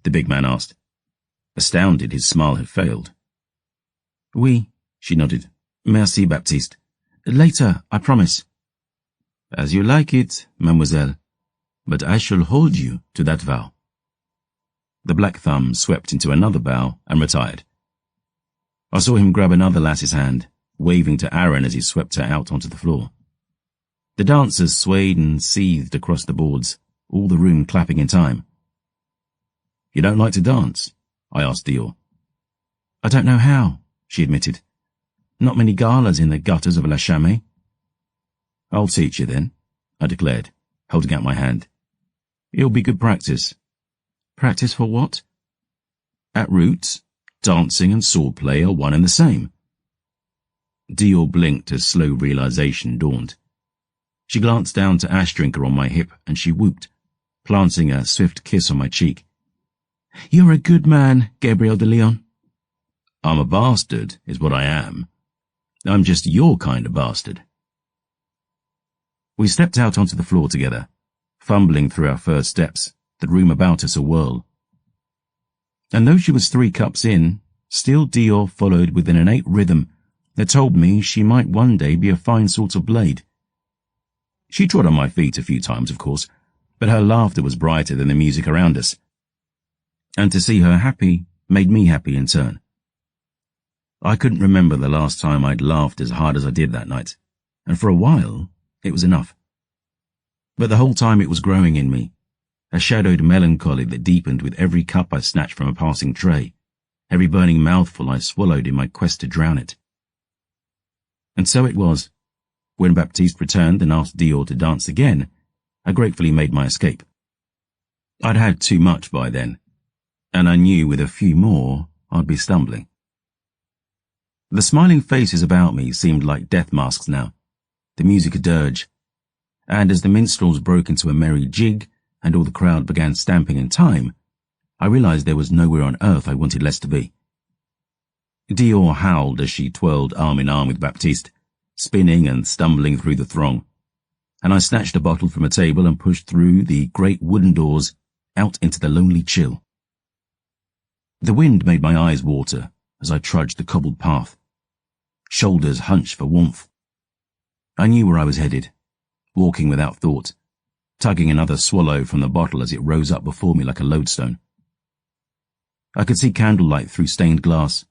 The big man asked. Astounded, his smile had failed. Oui, she nodded. Merci, Baptiste. Later, I promise. As you like it, mademoiselle, but I shall hold you to that vow. The black thumb swept into another bow and retired. I saw him grab another lass's hand, waving to Aaron as he swept her out onto the floor. The dancers swayed and seethed across the boards, all the room clapping in time. You don't like to dance? I asked Dior. I don't know how, she admitted. Not many galas in the gutters of La Chamée. I'll teach you then, I declared, holding out my hand. It'll be good practice. Practice for what? At roots, dancing and swordplay are one and the same. Dior blinked as slow realization dawned. She glanced down to ash drinker on my hip and she whooped, planting a swift kiss on my cheek. You're a good man, Gabriel de Leon. I'm a bastard, is what I am. I'm just your kind of bastard. We stepped out onto the floor together, fumbling through our first steps, the room about us a whirl. And though she was 3 cups in, still Dior followed with an innate rhythm that told me she might one day be a fine sort of blade. She trod on my feet a few times, of course, but her laughter was brighter than the music around us. And to see her happy made me happy in turn. I couldn't remember the last time I'd laughed as hard as I did that night, and for a while it was enough. But the whole time it was growing in me, a shadowed melancholy that deepened with every cup I snatched from a passing tray, every burning mouthful I swallowed in my quest to drown it. And so it was. When Baptiste returned and asked Dior to dance again, I gratefully made my escape. I'd had too much by then, and I knew with a few more I'd be stumbling. The smiling faces about me seemed like death masks now, the music a dirge, and as the minstrels broke into a merry jig and all the crowd began stamping in time, I realized there was nowhere on earth I wanted less to be. Dior howled as she twirled arm in arm with Baptiste, spinning and stumbling through the throng, and I snatched a bottle from a table and pushed through the great wooden doors out into the lonely chill. The wind made my eyes water as I trudged the cobbled path. shoulders hunched for warmth. I knew where I was headed, walking without thought, tugging another swallow from the bottle as it rose up before me like a lodestone. I could see candlelight through stained glass,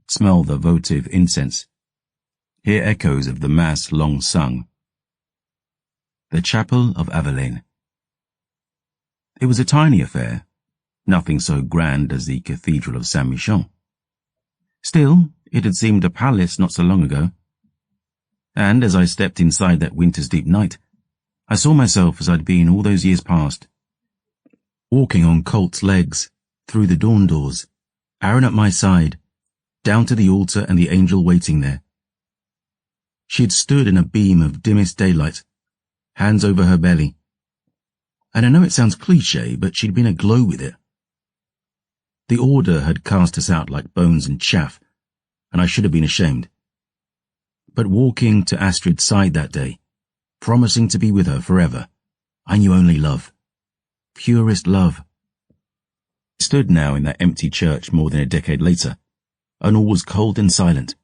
smell the votive incense, hear echoes of the Mass long sung. The Chapel of Avelaine. It was a tiny affair, nothing so grand as the Cathedral of Saint-Michel. Still, it had seemed a palace not so long ago. And as I stepped inside that winter's deep night, I saw myself as I'd been all those years past, walking on colt's legs, through the dawn doors, Aaron at my side, down to the altar and the angel waiting there. She had stood in a beam of dimmest daylight, hands over her belly. And I know it sounds cliché, but she'd been aglow with it. The order had cast us out like bones and chaff, and I should have been ashamed. But walking to Astrid's side that day, promising to be with her forever, I knew only love. Purest love. I stood now in that empty church more than a decade later, and all was cold and silent.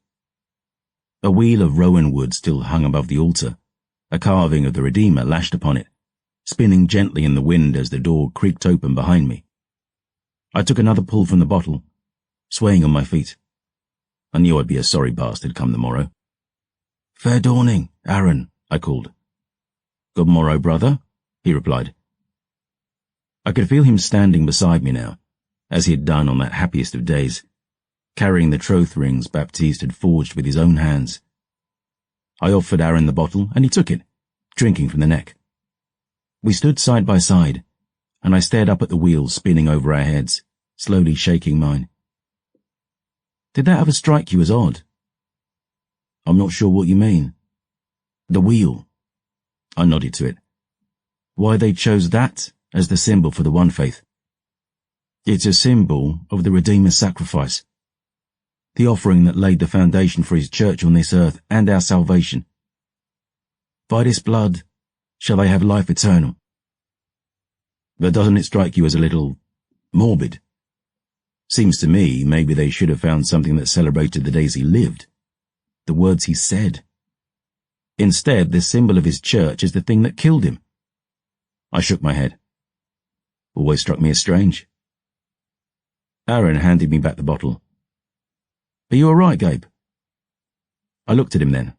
A wheel of rowan wood still hung above the altar, a carving of the Redeemer lashed upon it, spinning gently in the wind as the door creaked open behind me. I took another pull from the bottle, swaying on my feet. I knew I'd be a sorry bastard come the morrow. "Fair dawning, Aaron," I called. "Good morrow, brother," he replied. I could feel him standing beside me now, as he had done on that happiest of days, carrying the troth rings Baptiste had forged with his own hands. I offered Aaron the bottle, and he took it, drinking from the neck. We stood side by side, and I stared up at the wheels spinning over our heads, slowly shaking mine. "Did that ever strike you as odd?" "I'm not sure what you mean." "The wheel." I nodded to it. "Why they chose that as the symbol for the one faith?" "It's a symbol of the Redeemer's sacrifice, the offering that laid the foundation for his church on this earth and our salvation. By this blood shall they have life eternal." "But doesn't it strike you as a little morbid? Seems to me maybe they should have found something that celebrated the days he lived, the words he said. Instead, the symbol of his church is the thing that killed him." I shook my head. Always struck me as strange. Aaron handed me back the bottle. "Are you all right, Gabe?" I looked at him then.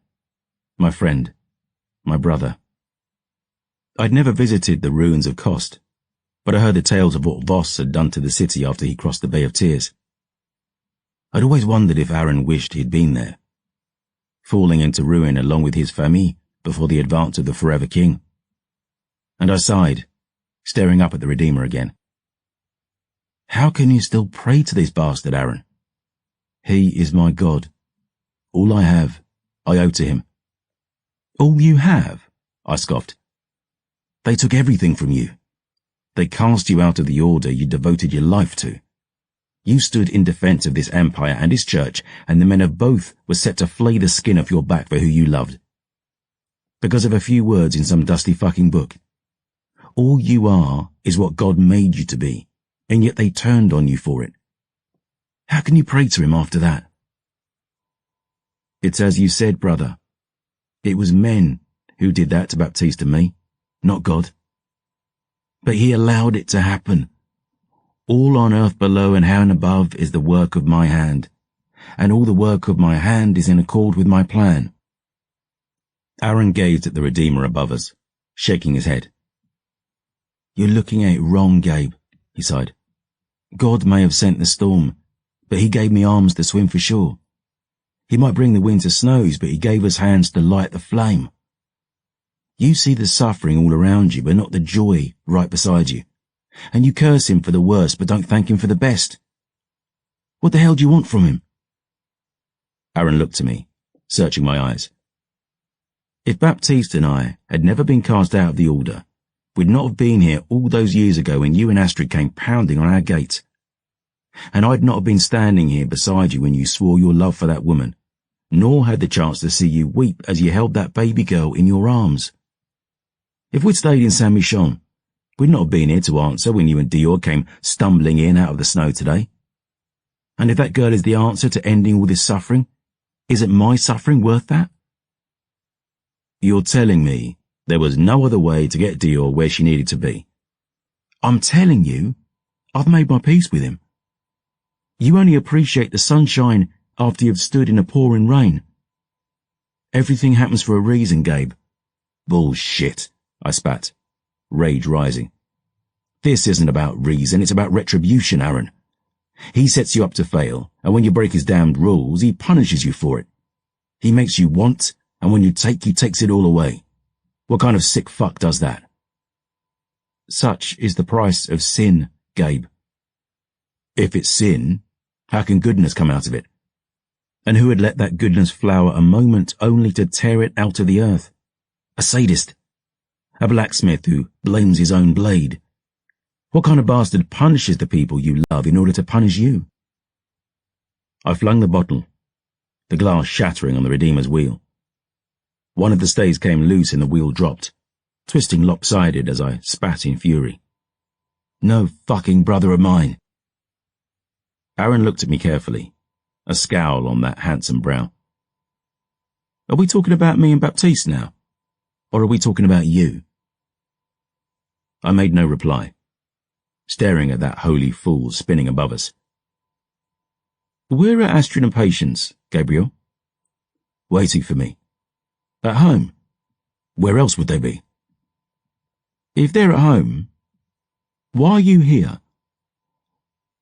My friend. My brother. I'd never visited the ruins of Kost, but I heard the tales of what Voss had done to the city after he crossed the Bay of Tears. I'd always wondered if Aaron wished he'd been there, falling into ruin along with his famille before the advance of the Forever King. And I sighed, staring up at the Redeemer again. "How can you still pray to this bastard, Aaron? He is my God. All I have, I owe to him." "All you have?" I scoffed. "They took everything from you. They cast you out of the order you devoted your life to. You stood in defense of this empire and his church, and the men of both were set to flay the skin off your back for who you loved. Because of a few words in some dusty fucking book. All you are is what God made you to be, and yet they turned on you for it. How can you pray to him after that?" "It's as you said, brother. It was men who did that to Baptiste and me, not God. But he allowed it to happen. All on earth below and heaven above is the work of my hand, and all the work of my hand is in accord with my plan." Aaron gazed at the Redeemer above us, shaking his head. "You're looking at it wrong, Gabe," he sighed. "God may have sent the storm, but he gave me arms to swim for shore. He might bring the winter snows, but he gave us hands to light the flame. You see the suffering all around you, but not the joy right beside you. And you curse him for the worst, but don't thank him for the best. What the hell do you want from him?" Aaron looked at me, searching my eyes. "If Baptiste and I had never been cast out of the order, we'd not have been here all those years ago when you and Astrid came pounding on our gate. And I'd not have been standing here beside you when you swore your love for that woman, nor had the chance to see you weep as you held that baby girl in your arms. If we'd stayed in Saint-Michel, we'd not have been here to answer when you and Dior came stumbling in out of the snow today. And if that girl is the answer to ending all this suffering, Isn't my suffering worth that? You're telling me there was no other way to get Dior where she needed to be. I'm telling you, I've made my peace with him. You only appreciate the sunshine after you've stood in a pouring rain. Everything happens for a reason, Gabe. Bullshit, I spat, rage rising. This isn't about reason, it's about retribution, Aaron. He sets you up to fail, and when you break his damned rules, he punishes you for it. He makes you want, and when you take, he takes it all away. What kind of sick fuck does that? Such is the price of sin, Gabe. If it's sin, how can goodness come out of it? And who had let that goodness flower a moment only to tear it out of the earth? A sadist. A blacksmith who blames his own blade. What kind of bastard punishes the people you love in order to punish you? I flung the bottle, the glass shattering on the Redeemer's wheel. One of the stays came loose and the wheel dropped, twisting lopsided as I spat in fury. No fucking brother of mine. Aaron looked at me carefully, a scowl on that handsome brow. Are we talking about me and Baptiste now? Or are we talking about you? I made no reply, staring at that holy fool spinning above us. Where are Astrid and Patience, Gabriel? Waiting for me. At home? Where else would they be? If they're at home, why are you here?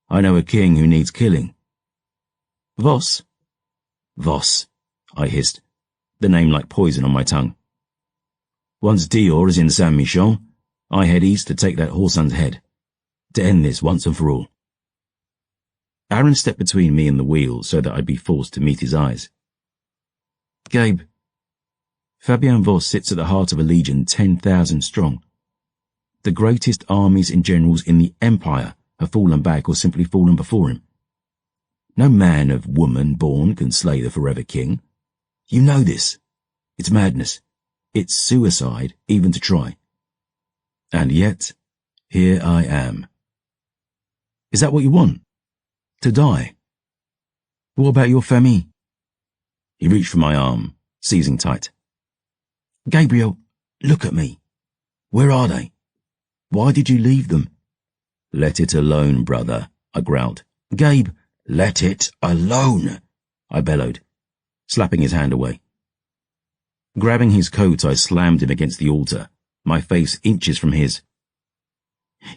I know a king who needs killing. Voss? Voss, I hissed, the name like poison on my tongue. Once Dior is in Saint-Michel, I head east to take that whoreson's head, to end this once and for all. Aaron stepped between me and the wheel so that I'd be forced to meet his eyes. Gabe, Fabien Voss sits at the heart of a legion 10,000 strong. The greatest armies and generals in the empire have fallen back or simply fallen before him. No man of woman born can slay the forever king. You know this. It's madness. It's suicide even to try. And yet, here I am. Is that what you want? To die? What about your famille? He reached for my arm, seizing tight. Gabriel, look at me. Where are they? Why did you leave them? Let it alone, brother, I growled. Gabe, let it alone, I bellowed, slapping his hand away. Grabbing his coat, I slammed him against the altar, my face inches from his.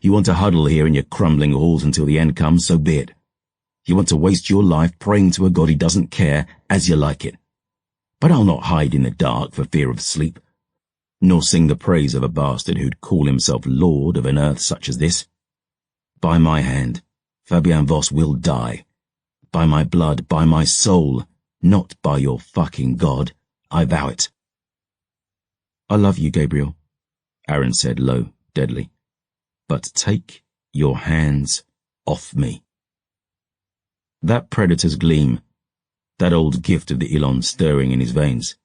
You want to huddle here in your crumbling halls until the end comes, so be it. You want to waste your life praying to a God who doesn't care, as you like it. But I'll not hide in the dark for fear of sleep, nor sing the praise of a bastard who'd call himself lord of an earth such as this. By my hand, Fabien Voss will die. By my blood, by my soul, not by your fucking God. I vow it. I love you, Gabriel, Aaron said low, deadly. But take your hands off me. That predator's gleam, that old gift of the Elon stirring in his veins.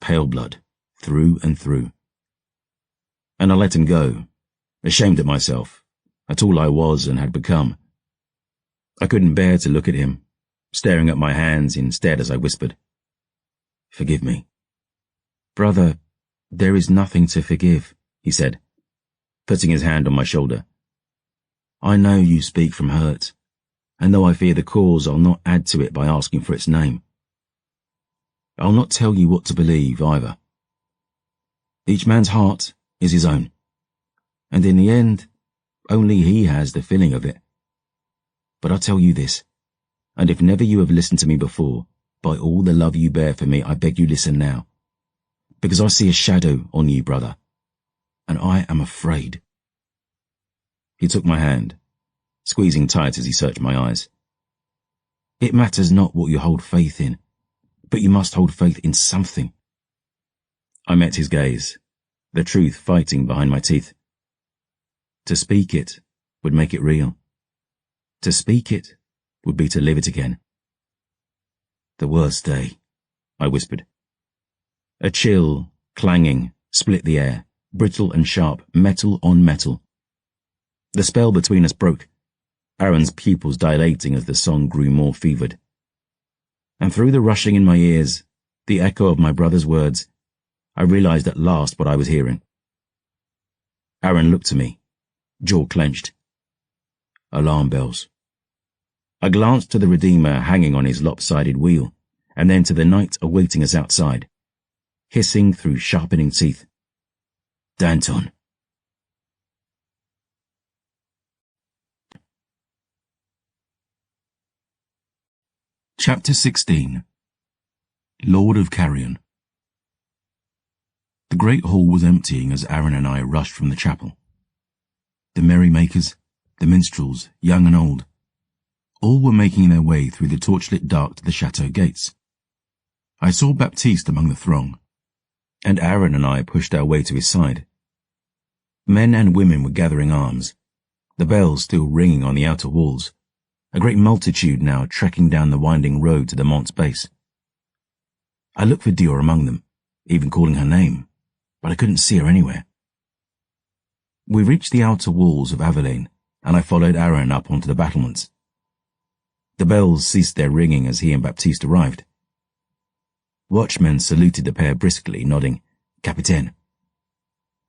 Pale blood, through and through. And I let him go, ashamed at myself, at all I was and had become. I couldn't bear to look at him, staring at my hands instead as I whispered, Forgive me. Brother, there is nothing to forgive, he said, putting his hand on my shoulder. I know you speak from hurt, and though I fear the cause, I'll not add to it by asking for its name. I'll not tell you what to believe either. Each man's heart is his own, and in the end, only he has the filling of it. But I'll tell you this, and if never you have listened to me before, by all the love you bear for me, I beg you listen now, because I see a shadow on you, brother, and I am afraid. He took my hand, squeezing tight as he searched my eyes. It matters not what you hold faith in, but you must hold faith in something. I met his gaze, the truth fighting behind my teeth. To speak it would make it real. To speak it would be to live it again. The worst day, I whispered. A chill, clanging, split the air, brittle and sharp, metal on metal. The spell between us broke, Aaron's pupils dilating as the song grew more fevered. and through the rushing in my ears, the echo of my brother's words, I realized at last what I was hearing. Aaron looked at me, jaw clenched. Alarm bells. I glanced to the Redeemer hanging on his lopsided wheel, and then to the night awaiting us outside, hissing through sharpening teeth. Danton. Chapter 16. Lord of Carrion. The great hall was emptying as Aaron and I rushed from the chapel. The merrymakers, the minstrels, young and old, all were making their way through the torchlit dark to the chateau gates. I saw Baptiste among the throng, and Aaron and I pushed our way to his side. Men and women were gathering arms, the bells still ringing on the outer walls, a great multitude now trekking down the winding road to the Mont's base. I looked for Dior among them, even calling her name, but I couldn't see her anywhere. We reached the outer walls of Avelaine, and I followed Aaron up onto the battlements. The bells ceased their ringing as he and Baptiste arrived. Watchmen saluted the pair briskly, nodding, Capitaine.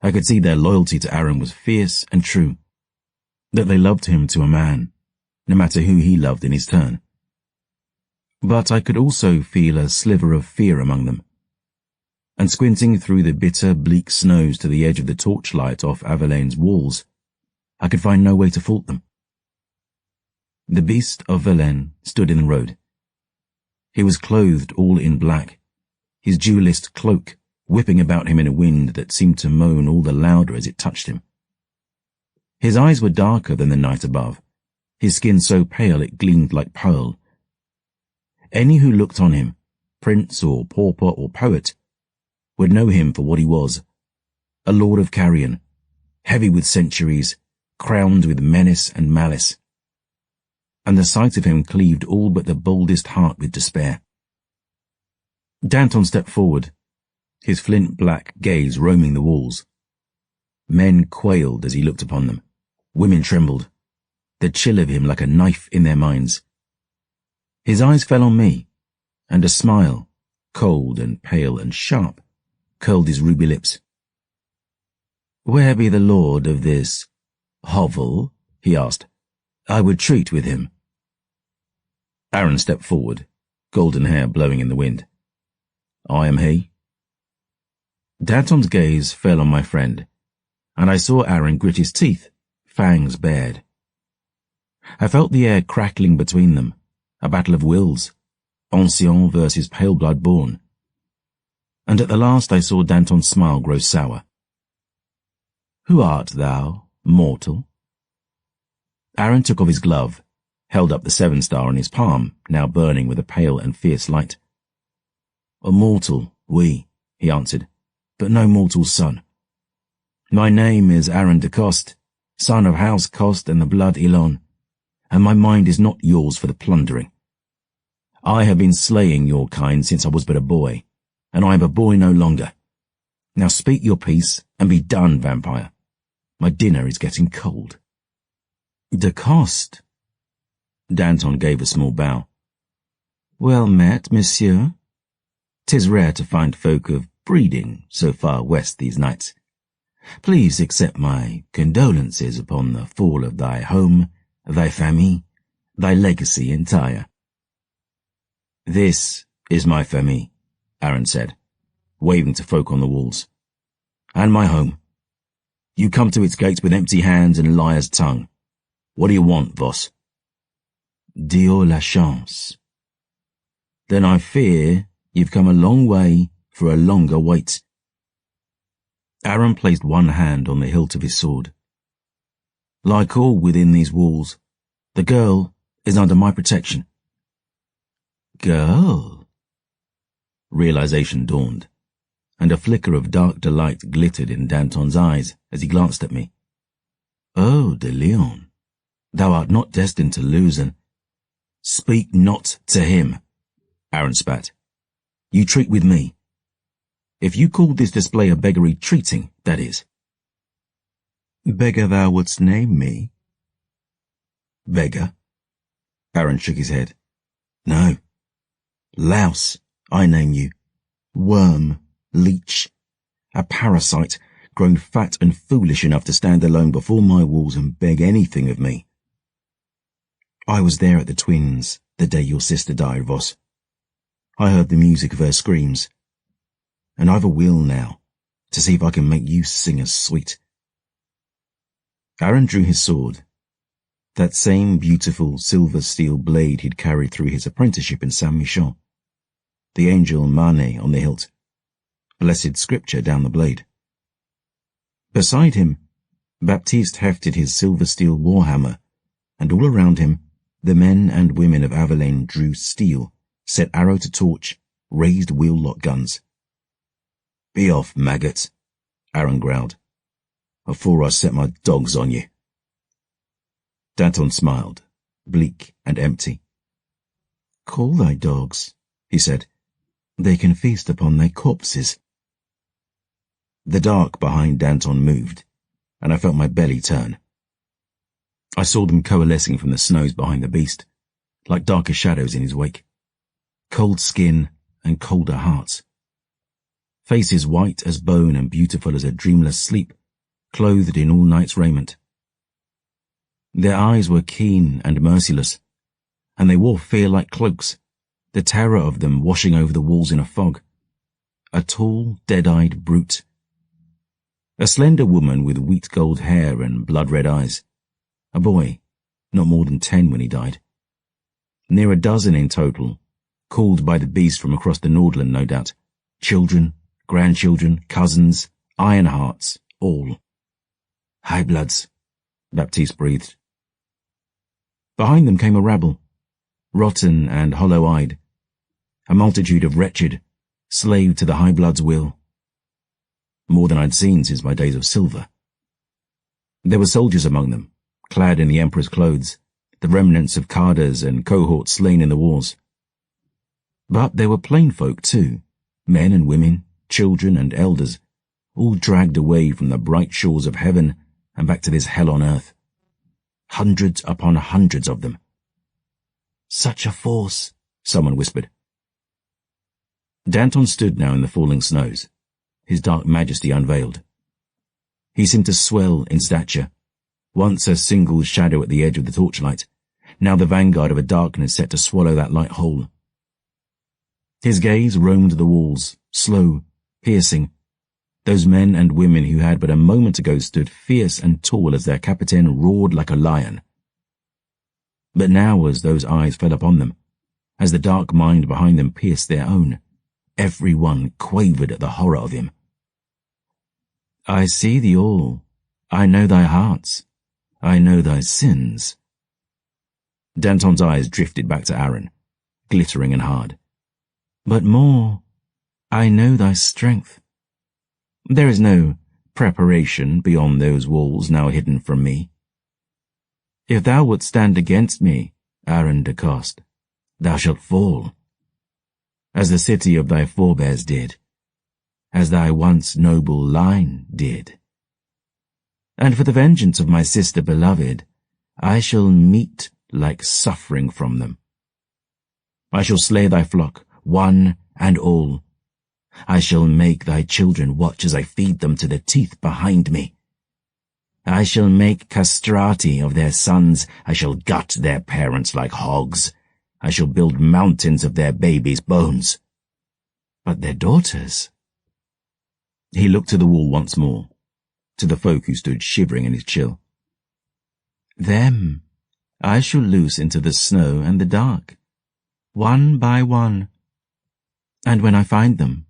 I could see their loyalty to Aaron was fierce and true, that they loved him to a man, no matter who he loved in his turn. But I could also feel a sliver of fear among them, and squinting through the bitter, bleak snows to the edge of the torchlight off Avelaine's walls, I could find no way to fault them. The beast of Verlaine stood in the road. He was clothed all in black, his jewellist cloak whipping about him in a wind that seemed to moan all the louder as it touched him. His eyes were darker than the night above, his skin so pale it gleamed like pearl. Any who looked on him, prince or pauper or poet, would know him for what he was, a lord of Carrion, heavy with centuries, crowned with menace and malice. And the sight of him cleaved all but the boldest heart with despair. Danton stepped forward, his flint-black gaze roaming the walls. Men quailed as he looked upon them. Women trembled, the chill of him like a knife in their minds. His eyes fell on me, and a smile, cold and pale and sharp, curled his ruby lips. "Where be the lord of this hovel?" he asked. "I would treat with him." Aaron stepped forward, golden hair blowing in the wind. "I am he." Danton's gaze fell on my friend, and I saw Aaron grit his teeth, fangs bared. I felt the air crackling between them, a battle of wills, ancien versus pale blood born. And at the last I saw Danton's smile grow sour. "Who art thou, mortal?" Aaron took off his glove, held up the 7-star on his palm, now burning with a pale and fierce light. "A mortal, oui," he answered, "but no mortal's son. My name is Aaron de Coste, son of House Coste and the blood Ilon, and my mind is not yours for the plundering. I have been slaying your kind since I was but a boy, and I am a boy no longer. Now speak your piece and be done, vampire. My dinner is getting cold." "De Coste." Danton gave a small bow. "Well met, monsieur. 'Tis rare to find folk of breeding so far west these nights. Please accept my condolences upon the fall of thy home, thy famille, thy legacy entire." "This is my famille," Aaron said, waving to folk on the walls. "And my home. You come to its gates with empty hands and liar's tongue. What do you want, Voss?" "Dieu la chance." "Then I fear you've come a long way for a longer wait." Aaron placed one hand on the hilt of his sword. "Like all within these walls, the girl is under my protection." "Girl?" Realization dawned, and a flicker of dark delight glittered in Danton's eyes as he glanced at me. "Oh, de Leon, thou art not destined to lose and—" "Speak not to him," Aaron spat. "You treat with me. If you called this display of beggary treating, that is." "Beggar thou wouldst name me?" "Beggar?" Aaron shook his head. "No. Louse, I name you. Worm, leech, a parasite grown fat and foolish enough to stand alone before my walls and beg anything of me. I was there at the twins the day your sister died, Voss. I heard the music of her screams, and I've a will now to see if I can make you sing as sweet. Aaron drew his sword, that same beautiful silver steel blade he'd carried through his apprenticeship in Saint-Michel, the angel Mane on the hilt, blessed scripture down the blade. Beside him, Baptiste hefted his silver steel warhammer, and all around him, the men and women of Avelaine drew steel, set arrow to torch, raised wheel-lock guns. Be off, maggot, Aaron growled, before I set my dogs on you. Danton smiled, bleak and empty. Call thy dogs, he said. They can feast upon thy corpses. The dark behind Danton moved, and I felt my belly turn. I saw them coalescing from the snows behind the beast, like darker shadows in his wake. Cold skin and colder hearts. Faces white as bone and beautiful as a dreamless sleep, clothed in all night's raiment. Their eyes were keen and merciless, and they wore fear like cloaks, the terror of them washing over the walls in a fog. A tall, dead-eyed brute. A slender woman with wheat gold hair and blood-red eyes. A boy, not more than 10 when he died. Near a dozen in total, called by the beast from across the Nordland, no doubt. Children, grandchildren, cousins, iron hearts, all. High bloods, Baptiste breathed. Behind them came a rabble, rotten and hollow-eyed, a multitude of wretched, slave to the high blood's will. More than I'd seen since my days of silver. There were soldiers among them, clad in the emperor's clothes, the remnants of cadres and cohorts slain in the wars. But there were plain folk too, men and women, children and elders, all dragged away from the bright shores of heaven and back to this hell on earth. Hundreds upon hundreds of them. Such a force, someone whispered. Danton stood now in the falling snows, his dark majesty unveiled. He seemed to swell in stature, once a single shadow at the edge of the torchlight, now the vanguard of a darkness set to swallow that light whole. His gaze roamed the walls, slow, piercing, those men and women who had but a moment ago stood fierce and tall as their capitaine roared like a lion. But now as those eyes fell upon them, as the dark mind behind them pierced their own, every one quavered at the horror of him. I see thee all. I know thy hearts. I know thy sins. Danton's eyes drifted back to Aaron, glittering and hard. But more, I know thy strength. There is no preparation beyond those walls now hidden from me. If thou wouldst stand against me, Aaron de Coste, thou shalt fall, as the city of thy forebears did, as thy once noble line did. And for the vengeance of my sister beloved, I shall meet like suffering from them. I shall slay thy flock, one and all. I shall make thy children watch as I feed them to the teeth behind me. I shall make castrati of their sons. I shall gut their parents like hogs. I shall build mountains of their babies' bones. But their daughters... He looked to the wall once more, to the folk who stood shivering in his chill. Them I shall loose into the snow and the dark, one by one. And when I find them,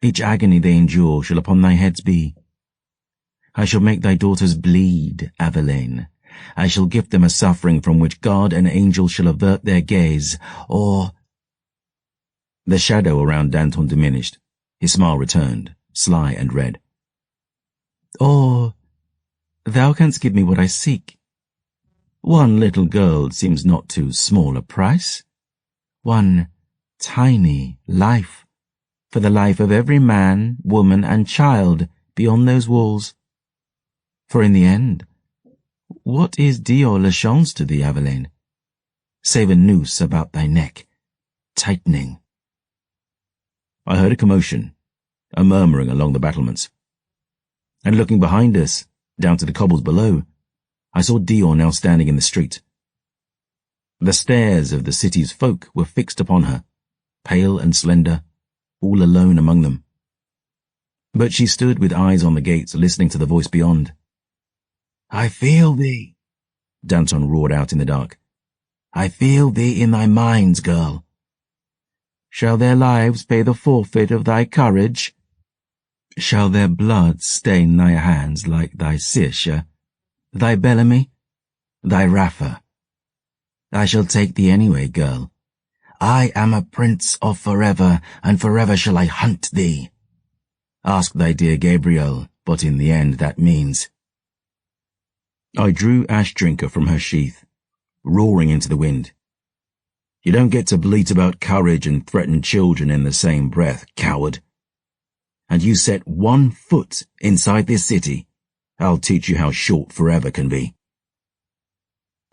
each agony they endure shall upon thy heads be. I shall make thy daughters bleed, Avelaine. I shall give them a suffering from which God and angel shall avert their gaze, or... The shadow around Danton diminished. His smile returned, sly and red. Or thou canst give me what I seek. One little girl seems not too small a price. One tiny life, for the life of every man, woman, and child beyond those walls. For in the end, what is Dior le Chance to thee, Avelaine, save a noose about thy neck, tightening I heard a commotion, a murmuring along the battlements. And looking behind us, down to the cobbles below, I saw Dior now standing in the street. The stares of the city's folk were fixed upon her, pale and slender, all alone among them. But she stood with eyes on the gates, listening to the voice beyond. "I feel thee," Danton roared out in the dark. "I feel thee in thy minds, girl. Shall their lives pay the forfeit of thy courage? Shall their blood stain thy hands like thy Circe, thy Bellamy, thy Rafa? I shall take thee anyway, girl. I am a prince of forever, and forever shall I hunt thee. Ask thy dear Gabriel, what in the end that means." I drew Ash Drinker from her sheath, roaring into the wind. "You don't get to bleat about courage and threaten children in the same breath, coward. And you set 1 foot inside this city, I'll teach you how short forever can be."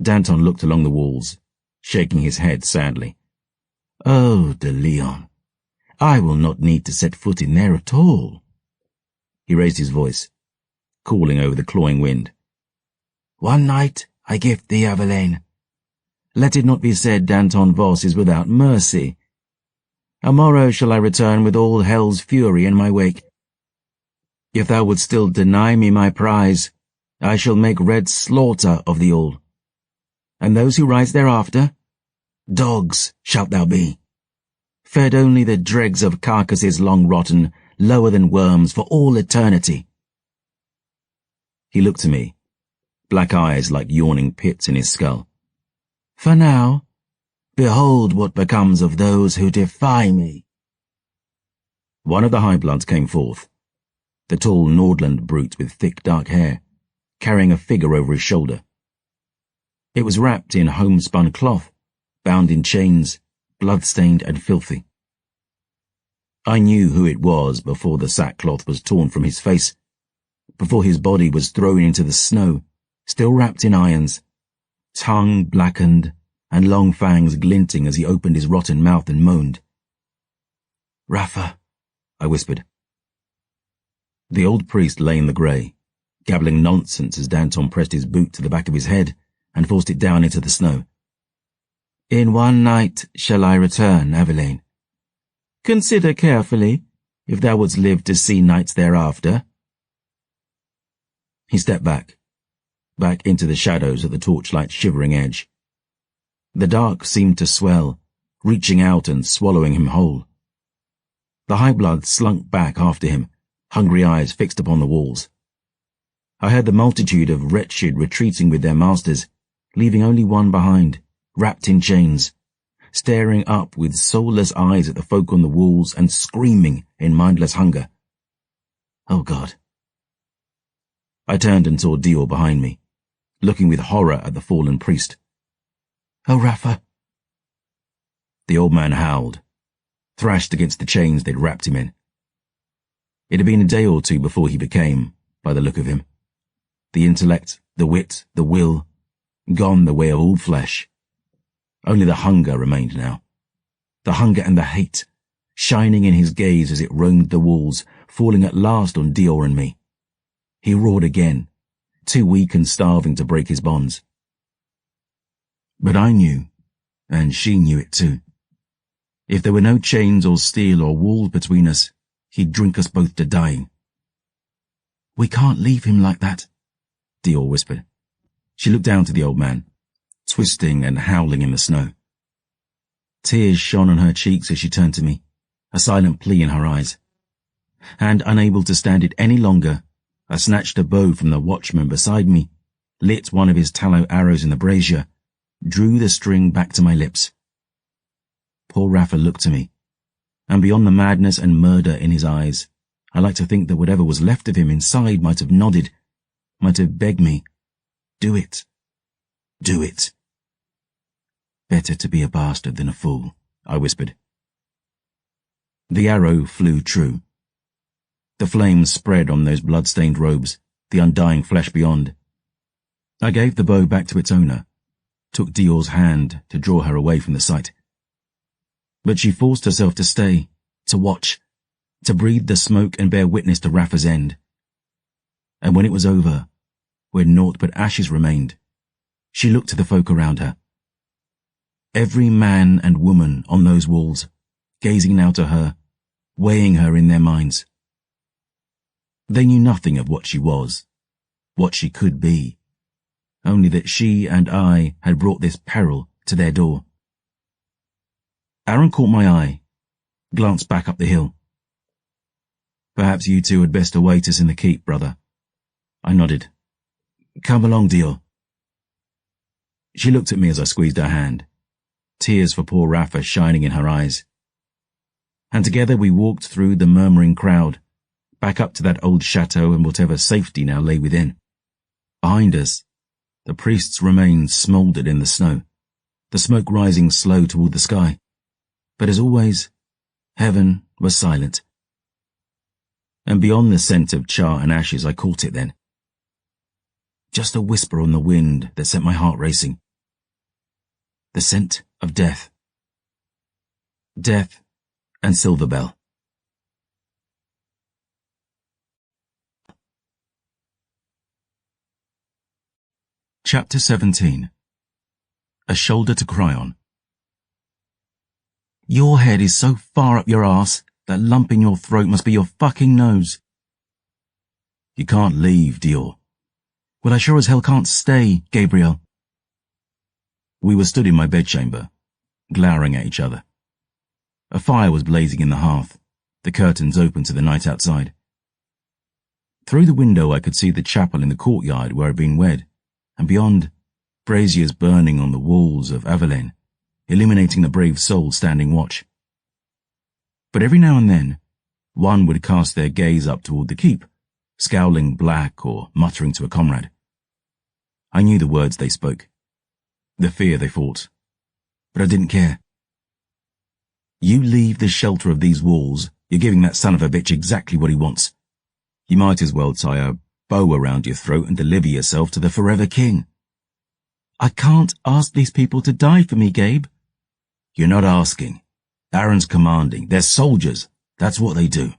Danton looked along the walls, shaking his head sadly. "Oh, de Leon, I will not need to set foot in there at all." He raised his voice, calling over the clawing wind. "One night I gift thee, Aveline. Let it not be said Danton Voss is without mercy. A-morrow shall I return with all hell's fury in my wake. If thou wouldst still deny me my prize, I shall make red slaughter of thee all. And those who rise thereafter, dogs shalt thou be, fed only the dregs of carcasses long rotten, lower than worms for all eternity." He looked to me, black eyes like yawning pits in his skull. "For now, behold what becomes of those who defy me." One of the high-bloods came forth, the tall Nordland brute with thick dark hair, carrying a figure over his shoulder. It was wrapped in homespun cloth, bound in chains, blood-stained and filthy. I knew who it was before the sackcloth was torn from his face, before his body was thrown into the snow, still wrapped in irons, tongue blackened and long fangs glinting as he opened his rotten mouth and moaned. "Rafa," I whispered. The old priest lay in the grey, gabbling nonsense as Danton pressed his boot to the back of his head and forced it down into the snow. "In 1 night shall I return, Aveline. Consider carefully, if thou wouldst live to see nights thereafter." He stepped back into the shadows at the torchlight's shivering edge. The dark seemed to swell, reaching out and swallowing him whole. The high-blood slunk back after him, hungry eyes fixed upon the walls. I heard the multitude of wretched retreating with their masters, leaving only one behind, wrapped in chains, staring up with soulless eyes at the folk on the walls and screaming in mindless hunger. Oh God. I turned and saw Dior behind me, looking with horror at the fallen priest. "Oh, Rafa." The old man howled, thrashed against the chains they'd wrapped him in. It had been a day or two before he became, by the look of him, the intellect, the wit, the will, gone the way of all flesh. Only the hunger remained now. The hunger and the hate, shining in his gaze as it roamed the walls, falling at last on Dior and me. He roared again, too weak and starving to break his bonds. But I knew, and she knew it too. If there were no chains or steel or walls between us, he'd drink us both to dying. "We can't leave him like that," Dior whispered. She looked down to the old man, twisting and howling in the snow. Tears shone on her cheeks as she turned to me, a silent plea in her eyes. And unable to stand it any longer, I snatched a bow from the watchman beside me, lit one of his tallow arrows in the brazier, drew the string back to my lips. Poor Rafa looked to me, and beyond the madness and murder in his eyes, I like to think that whatever was left of him inside might have nodded, might have begged me, "Do it. Do it." "Better to be a bastard than a fool," I whispered. The arrow flew true. The flames spread on those blood-stained robes, the undying flesh beyond. I gave the bow back to its owner, took Dior's hand to draw her away from the sight. But she forced herself to stay, to watch, to breathe the smoke and bear witness to Rafa's end. And when it was over, when naught but ashes remained, she looked to the folk around her. Every man and woman on those walls, gazing now to her, weighing her in their minds. They knew nothing of what she was, what she could be, only that she and I had brought this peril to their door. Aaron caught my eye, glanced back up the hill. Perhaps you two had best await us in the keep, brother. I nodded. Come along, Dior. She looked at me as I squeezed her hand, tears for poor Rafa shining in her eyes. And together we walked through the murmuring crowd, back up to that old chateau and whatever safety now lay within. Behind us, the priest's remains smouldered in the snow, the smoke rising slow toward the sky. But as always, heaven was silent. And beyond the scent of char and ashes, I caught it then. Just a whisper on the wind that sent my heart racing. The scent of death. Death and Silverbell. Chapter 17. A Shoulder to Cry On. Your head is so far up your arse, that lump in your throat must be your fucking nose. You can't leave, Dior. Well, I sure as hell can't stay, Gabriel. We were stood in my bedchamber, glowering at each other. A fire was blazing in the hearth, the curtains open to the night outside. Through the window I could see the chapel in the courtyard where I'd been wed, and beyond, braziers burning on the walls of Avelaine, illuminating the brave souls standing watch. But every now and then, one would cast their gaze up toward the keep, scowling black or muttering to a comrade. I knew the words they spoke, the fear they fought, but I didn't care. You leave the shelter of these walls, you're giving that son of a bitch exactly what he wants. You might as well tie a bow around your throat and deliver yourself to the forever king. I can't ask these people to die for me, Gabe. You're not asking. Aaron's commanding. They're soldiers. That's what they do.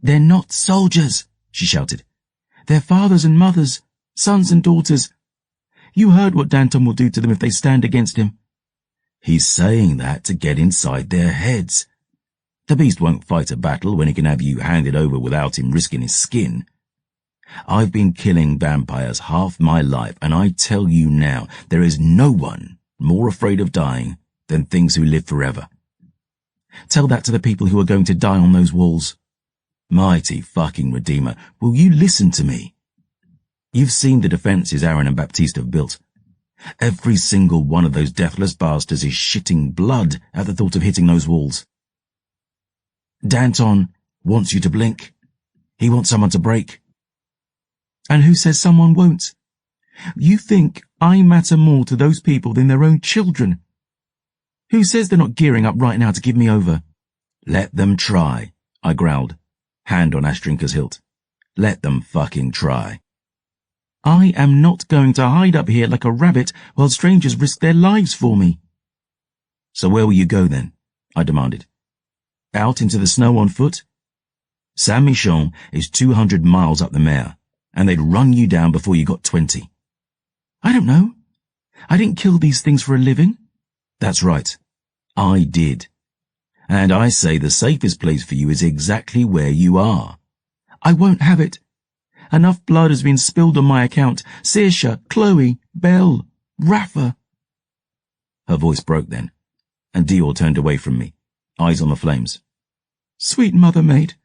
They're not soldiers, she shouted. They're fathers and mothers, sons and daughters. You heard what Danton will do to them if they stand against him. He's saying that to get inside their heads. The beast won't fight a battle when he can have you handed over without him risking his skin. I've been killing vampires half my life, and I tell you now, there is no one more afraid of dying than things who live forever. Tell that to the people who are going to die on those walls. Mighty fucking Redeemer, will you listen to me? You've seen the defences Aaron and Baptiste have built. Every single one of those deathless bastards is shitting blood at the thought of hitting those walls. Danton wants you to blink. He wants someone to break. And who says someone won't? You think I matter more to those people than their own children? Who says they're not gearing up right now to give me over? Let them try, I growled, hand on Astrinka's hilt. Let them fucking try. I am not going to hide up here like a rabbit while strangers risk their lives for me. So where will you go then? I demanded. Out into the snow on foot? Saint-Michon is 200 miles up the Mare, and they'd run you down before you got 20. I don't know. I didn't kill these things for a living. That's right. I did. And I say the safest place for you is exactly where you are. I won't have it. Enough blood has been spilled on my account. Saoirse, Chloe, Belle, Rafa. Her voice broke then, and Dior turned away from me, eyes on the flames. Sweet mother maid,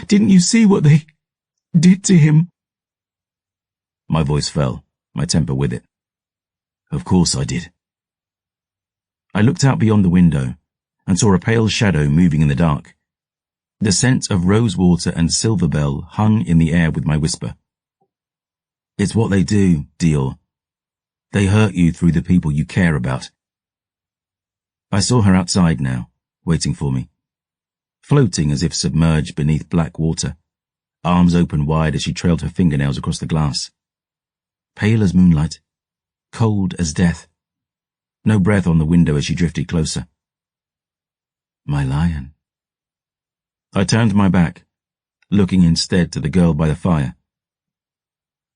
didn't you see what they did to him? My voice fell, my temper with it. Of course I did. I looked out beyond the window and saw a pale shadow moving in the dark. The scent of rosewater and Silverbell hung in the air with my whisper. It's what they do, Dior. They hurt you through the people you care about. I saw her outside now, waiting for me, floating as if submerged beneath black water, arms open wide as she trailed her fingernails across the glass. Pale as moonlight, cold as death. No breath on the window as she drifted closer. My lion. I turned my back, looking instead to the girl by the fire.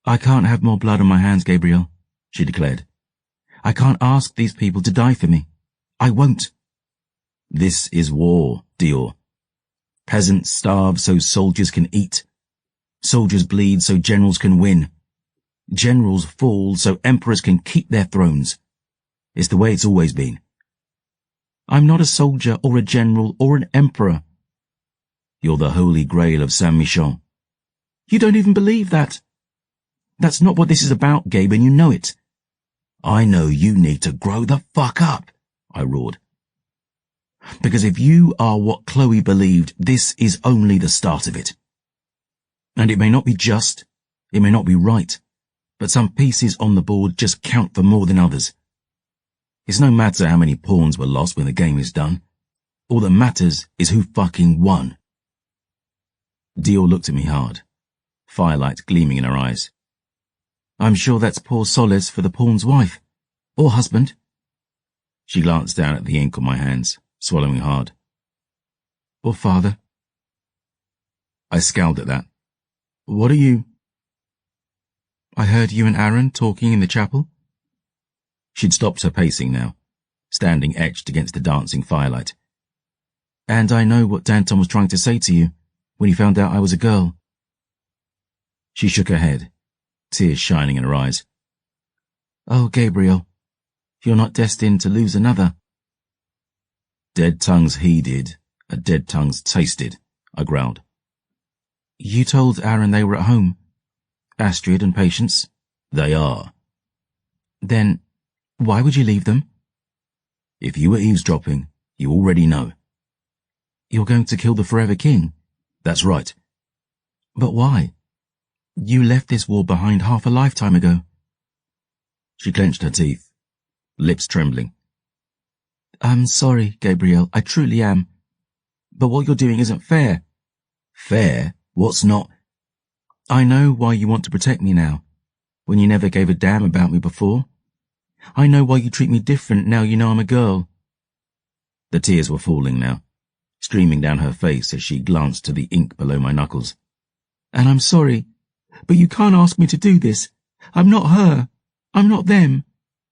I can't have more blood on my hands, Gabriel, she declared. I can't ask these people to die for me. I won't. This is war, Dior. Peasants starve so soldiers can eat. Soldiers bleed so generals can win. Generals fall so emperors can keep their thrones. It's the way it's always been. I'm not a soldier or a general or an emperor. You're the holy grail of Saint-Michel. You don't even believe that. That's not what this is about, Gabe, and you know it. I know you need to grow the fuck up, I roared. Because if you are what Chloe believed, this is only the start of it. And it may not be just, it may not be right, but some pieces on the board just count for more than others. It's no matter how many pawns were lost when the game is done. All that matters is who fucking won. Dior looked at me hard, firelight gleaming in her eyes. I'm sure that's poor solace for the pawn's wife, or husband. She glanced down at the ink on my hands, swallowing hard. Or father. I scowled at that. What are you? I heard you and Aaron talking in the chapel. She'd stopped her pacing now, standing etched against the dancing firelight. And I know what Danton was trying to say to you when he found out I was a girl. She shook her head, tears shining in her eyes. Oh, Gabriel, you're not destined to lose another. Dead tongues heeded, a dead tongues tasted, I growled. You told Aaron they were at home. Astrid and Patience. They are. Then, why would you leave them? If you were eavesdropping, you already know. You're going to kill the Forever King? That's right. But why? You left this war behind half a lifetime ago. She clenched her teeth, lips trembling. I'm sorry, Gabriel, I truly am. But what you're doing isn't fair. Fair? What's not? I know why you want to protect me now, when you never gave a damn about me before. I know why you treat me different now you know I'm a girl. The tears were falling now, streaming down her face as she glanced to the ink below my knuckles. And I'm sorry, but you can't ask me to do this. I'm not her. I'm not them.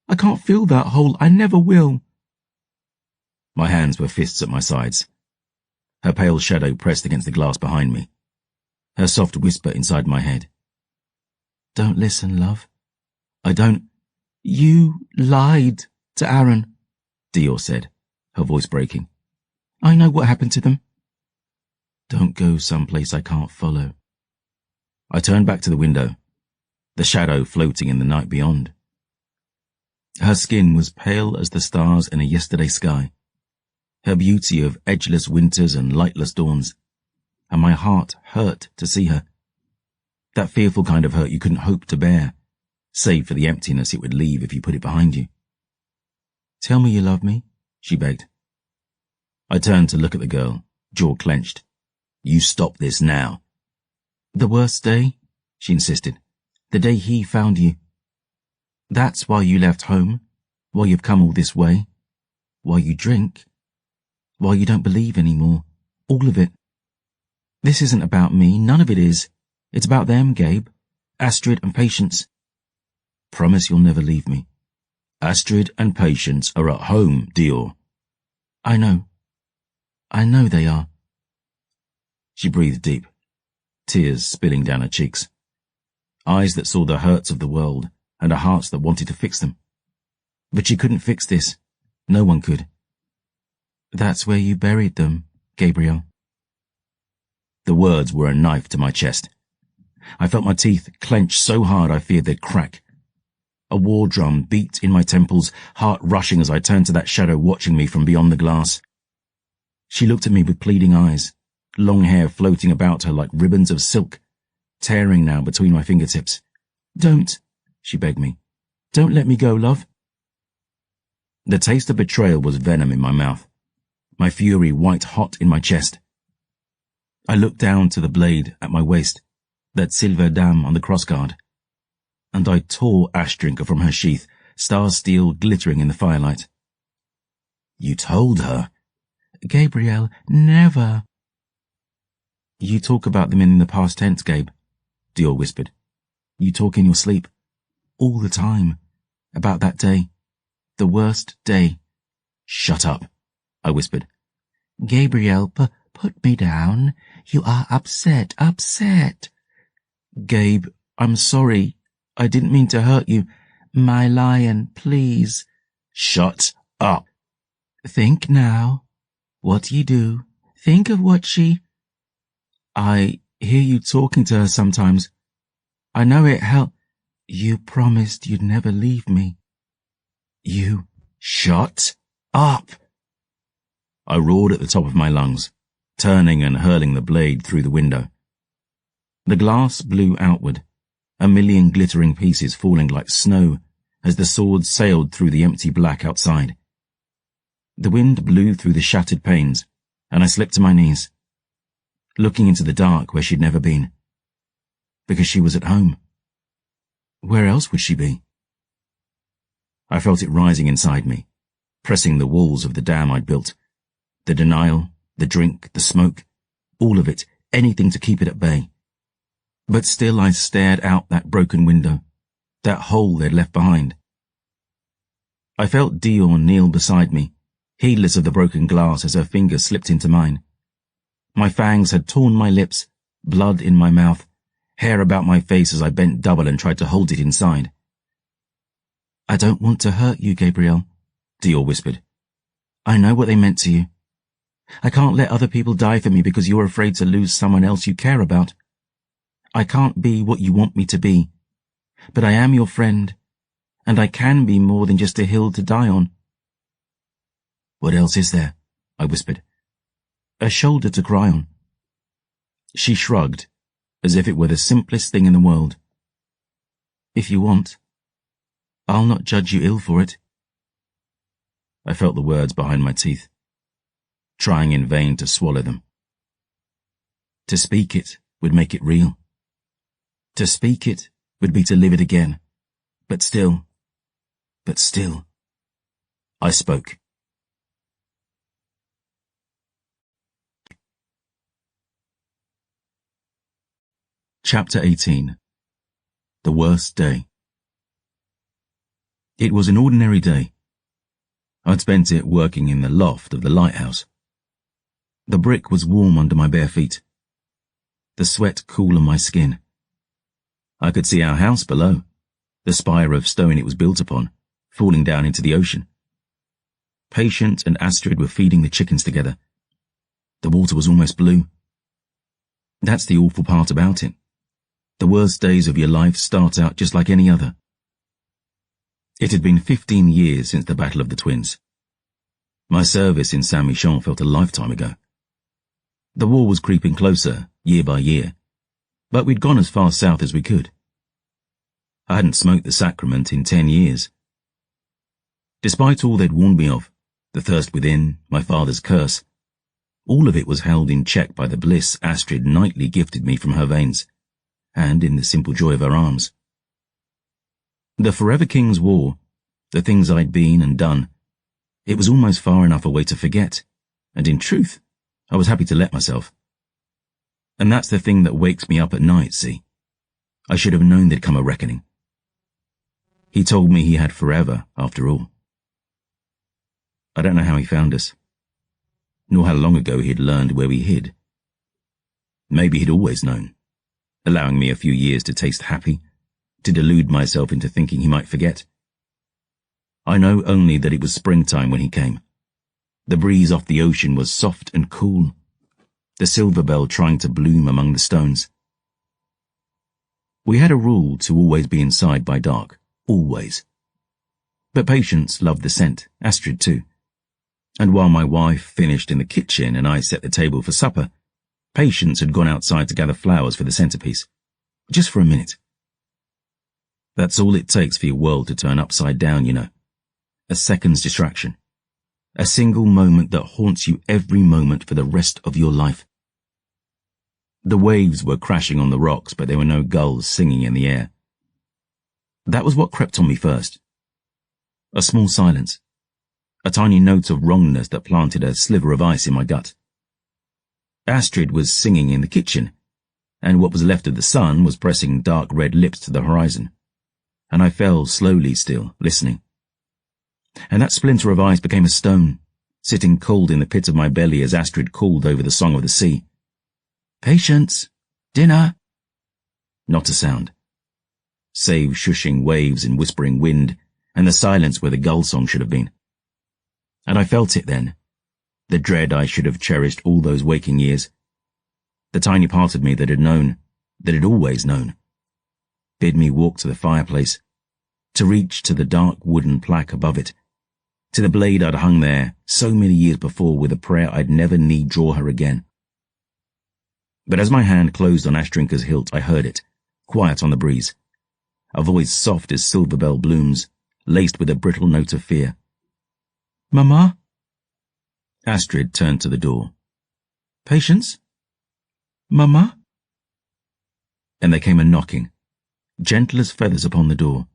I can't fill that hole. I never will. My hands were fists at my sides. Her pale shadow pressed against the glass behind me. Her soft whisper inside my head. Don't listen, love. I don't. You lied to Aaron, Dior said, her voice breaking. I know what happened to them. Don't go someplace I can't follow. I turned back to the window, the shadow floating in the night beyond. Her skin was pale as the stars in a yesterday sky, her beauty of edgeless winters and lightless dawns, and my heart hurt to see her. That fearful kind of hurt you couldn't hope to bear, save for the emptiness it would leave if you put it behind you. Tell me you love me, she begged. I turned to look at the girl, jaw clenched. You stop this now. The worst day, she insisted. The day he found you. That's why you left home, why you've come all this way, why you drink, why you don't believe anymore, all of it. This isn't about me, none of it is. It's about them, Gabe, Astrid and Patience. Promise you'll never leave me. Astrid and Patience are at home, Dior. I know. I know they are. She breathed deep, tears spilling down her cheeks. Eyes that saw the hurts of the world and hearts that wanted to fix them. But she couldn't fix this. No one could. That's where you buried them, Gabriel. The words were a knife to my chest. I felt my teeth clench so hard I feared they'd crack. A war drum beat in my temples, heart rushing as I turned to that shadow watching me from beyond the glass. She looked at me with pleading eyes, long hair floating about her like ribbons of silk, tearing now between my fingertips. Don't, she begged me. Don't let me go, love. The taste of betrayal was venom in my mouth, my fury white hot in my chest. I looked down to the blade at my waist, that silver dam on the crossguard, and I tore Ash Drinker from her sheath, star steel glittering in the firelight. You told her? Gabriel, never. You talk about them in the past tense, Gabe, Dior whispered. You talk in your sleep. All the time. About that day. The worst day. Shut up, I whispered. Gabriel, put me down. You are upset. Gabe, I'm sorry. I didn't mean to hurt you. My lion, please. Shut up. Think now. What you do. Think of what she... I hear you talking to her sometimes. I know it helped. You promised you'd never leave me. You shut up. I roared at the top of my lungs, turning and hurling the blade through the window. The glass blew outward, a million glittering pieces falling like snow as the sword sailed through the empty black outside. The wind blew through the shattered panes, and I slipped to my knees, looking into the dark where she'd never been. Because she was at home. Where else would she be? I felt it rising inside me, pressing the walls of the dam I'd built. The denial, the drink, the smoke, all of it, anything to keep it at bay. But still I stared out that broken window, that hole they'd left behind. I felt Dior kneel beside me, heedless of the broken glass as her fingers slipped into mine. My fangs had torn my lips, blood in my mouth, hair about my face as I bent double and tried to hold it inside. I don't want to hurt you, Gabriel, Dior whispered. I know what they meant to you. I can't let other people die for me because you're afraid to lose someone else you care about. I can't be what you want me to be, but I am your friend, and I can be more than just a hill to die on. What else is there? I whispered. A shoulder to cry on. She shrugged, as if it were the simplest thing in the world. If you want, I'll not judge you ill for it. I felt the words behind my teeth, trying in vain to swallow them. To speak it would make it real. To speak it would be to live it again. But still, I spoke. Chapter 18. The Worst Day. It was an ordinary day. I'd spent it working in the loft of the lighthouse. The brick was warm under my bare feet, the sweat cool on my skin. I could see our house below, the spire of stone it was built upon, falling down into the ocean. Patient and Astrid were feeding the chickens together. The water was almost blue. That's the awful part about it. The worst days of your life start out just like any other. It had been 15 years since the Battle of the Twins. My service in Saint-Michel felt a lifetime ago. The war was creeping closer, year by year, but we'd gone as far south as we could. I hadn't smoked the sacrament in 10 years. Despite all they'd warned me of, the thirst within, my father's curse, all of it was held in check by the bliss Astrid nightly gifted me from her veins, and in the simple joy of her arms. The Forever King's War, the things I'd been and done, it was almost far enough away to forget, and in truth, I was happy to let myself. And that's the thing that wakes me up at night, see. I should have known there'd come a reckoning. He told me he had forever, after all. I don't know how he found us, nor how long ago he'd learned where we hid. Maybe he'd always known, allowing me a few years to taste happy, to delude myself into thinking he might forget. I know only that it was springtime when he came. The breeze off the ocean was soft and cool, the silver bell trying to bloom among the stones. We had a rule to always be inside by dark, always. But Patience loved the scent, Astrid too. And while my wife finished in the kitchen and I set the table for supper, Patience had gone outside to gather flowers for the centerpiece. Just for a minute. That's all it takes for your world to turn upside down, you know. A second's distraction. A single moment that haunts you every moment for the rest of your life. The waves were crashing on the rocks, but there were no gulls singing in the air. That was what crept on me first. A small silence. A tiny note of wrongness that planted a sliver of ice in my gut. Astrid was singing in the kitchen, and what was left of the sun was pressing dark red lips to the horizon, and I fell slowly still, listening. And that splinter of ice became a stone, sitting cold in the pit of my belly as Astrid called over the song of the sea. "Patience! Dinner!" Not a sound, save shushing waves and whispering wind, and the silence where the gull song should have been. And I felt it then, the dread I should have cherished all those waking years. The tiny part of me that had known, that had always known, bid me walk to the fireplace, to reach to the dark wooden plaque above it, to the blade I'd hung there so many years before with a prayer I'd never need draw her again. But as my hand closed on Astrinka's hilt, I heard it, quiet on the breeze, a voice soft as silver bell blooms, laced with a brittle note of fear. "Mama?" Astrid turned to the door. "Patience? Mama?" And there came a knocking, gentle as feathers upon the door.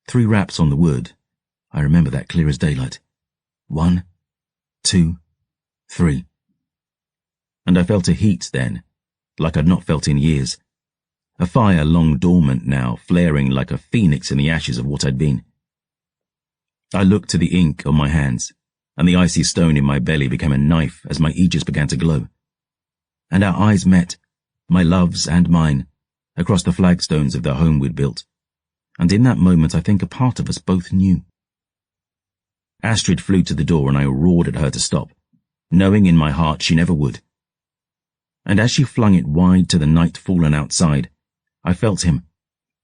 3 raps on the wood. I remember that clear as daylight. 1, 2, 3. And I felt a heat then, like I'd not felt in years. A fire long dormant now, flaring like a phoenix in the ashes of what I'd been. I looked to the ink on my hands, and the icy stone in my belly became a knife as my aegis began to glow. And our eyes met, my love's and mine, across the flagstones of the home we'd built. And in that moment I think a part of us both knew. Astrid flew to the door and I roared at her to stop, knowing in my heart she never would. And as she flung it wide to the night fallen outside, I felt him,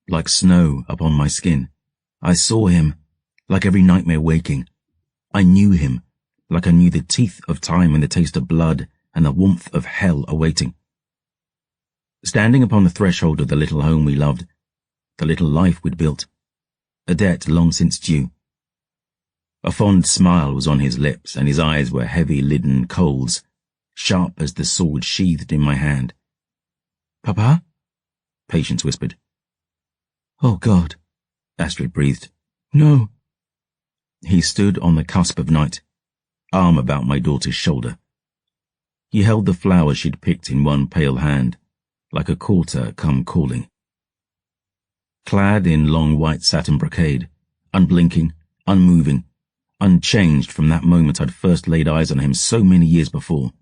like snow upon my skin. I saw him, like every nightmare waking. I knew him, like I knew the teeth of time and the taste of blood and the warmth of hell awaiting. Standing upon the threshold of the little home we loved, the little life we'd built, a debt long since due. A fond smile was on his lips, and his eyes were heavy-lidden coals, sharp as the sword sheathed in my hand. "Papa?" Patience whispered. "Oh, God," Astrid breathed. "No." He stood on the cusp of night, arm about my daughter's shoulder. He held the flowers she'd picked in one pale hand, like a courter come calling. Clad in long white satin brocade, unblinking, unmoving, unchanged from that moment I'd first laid eyes on him so many years before.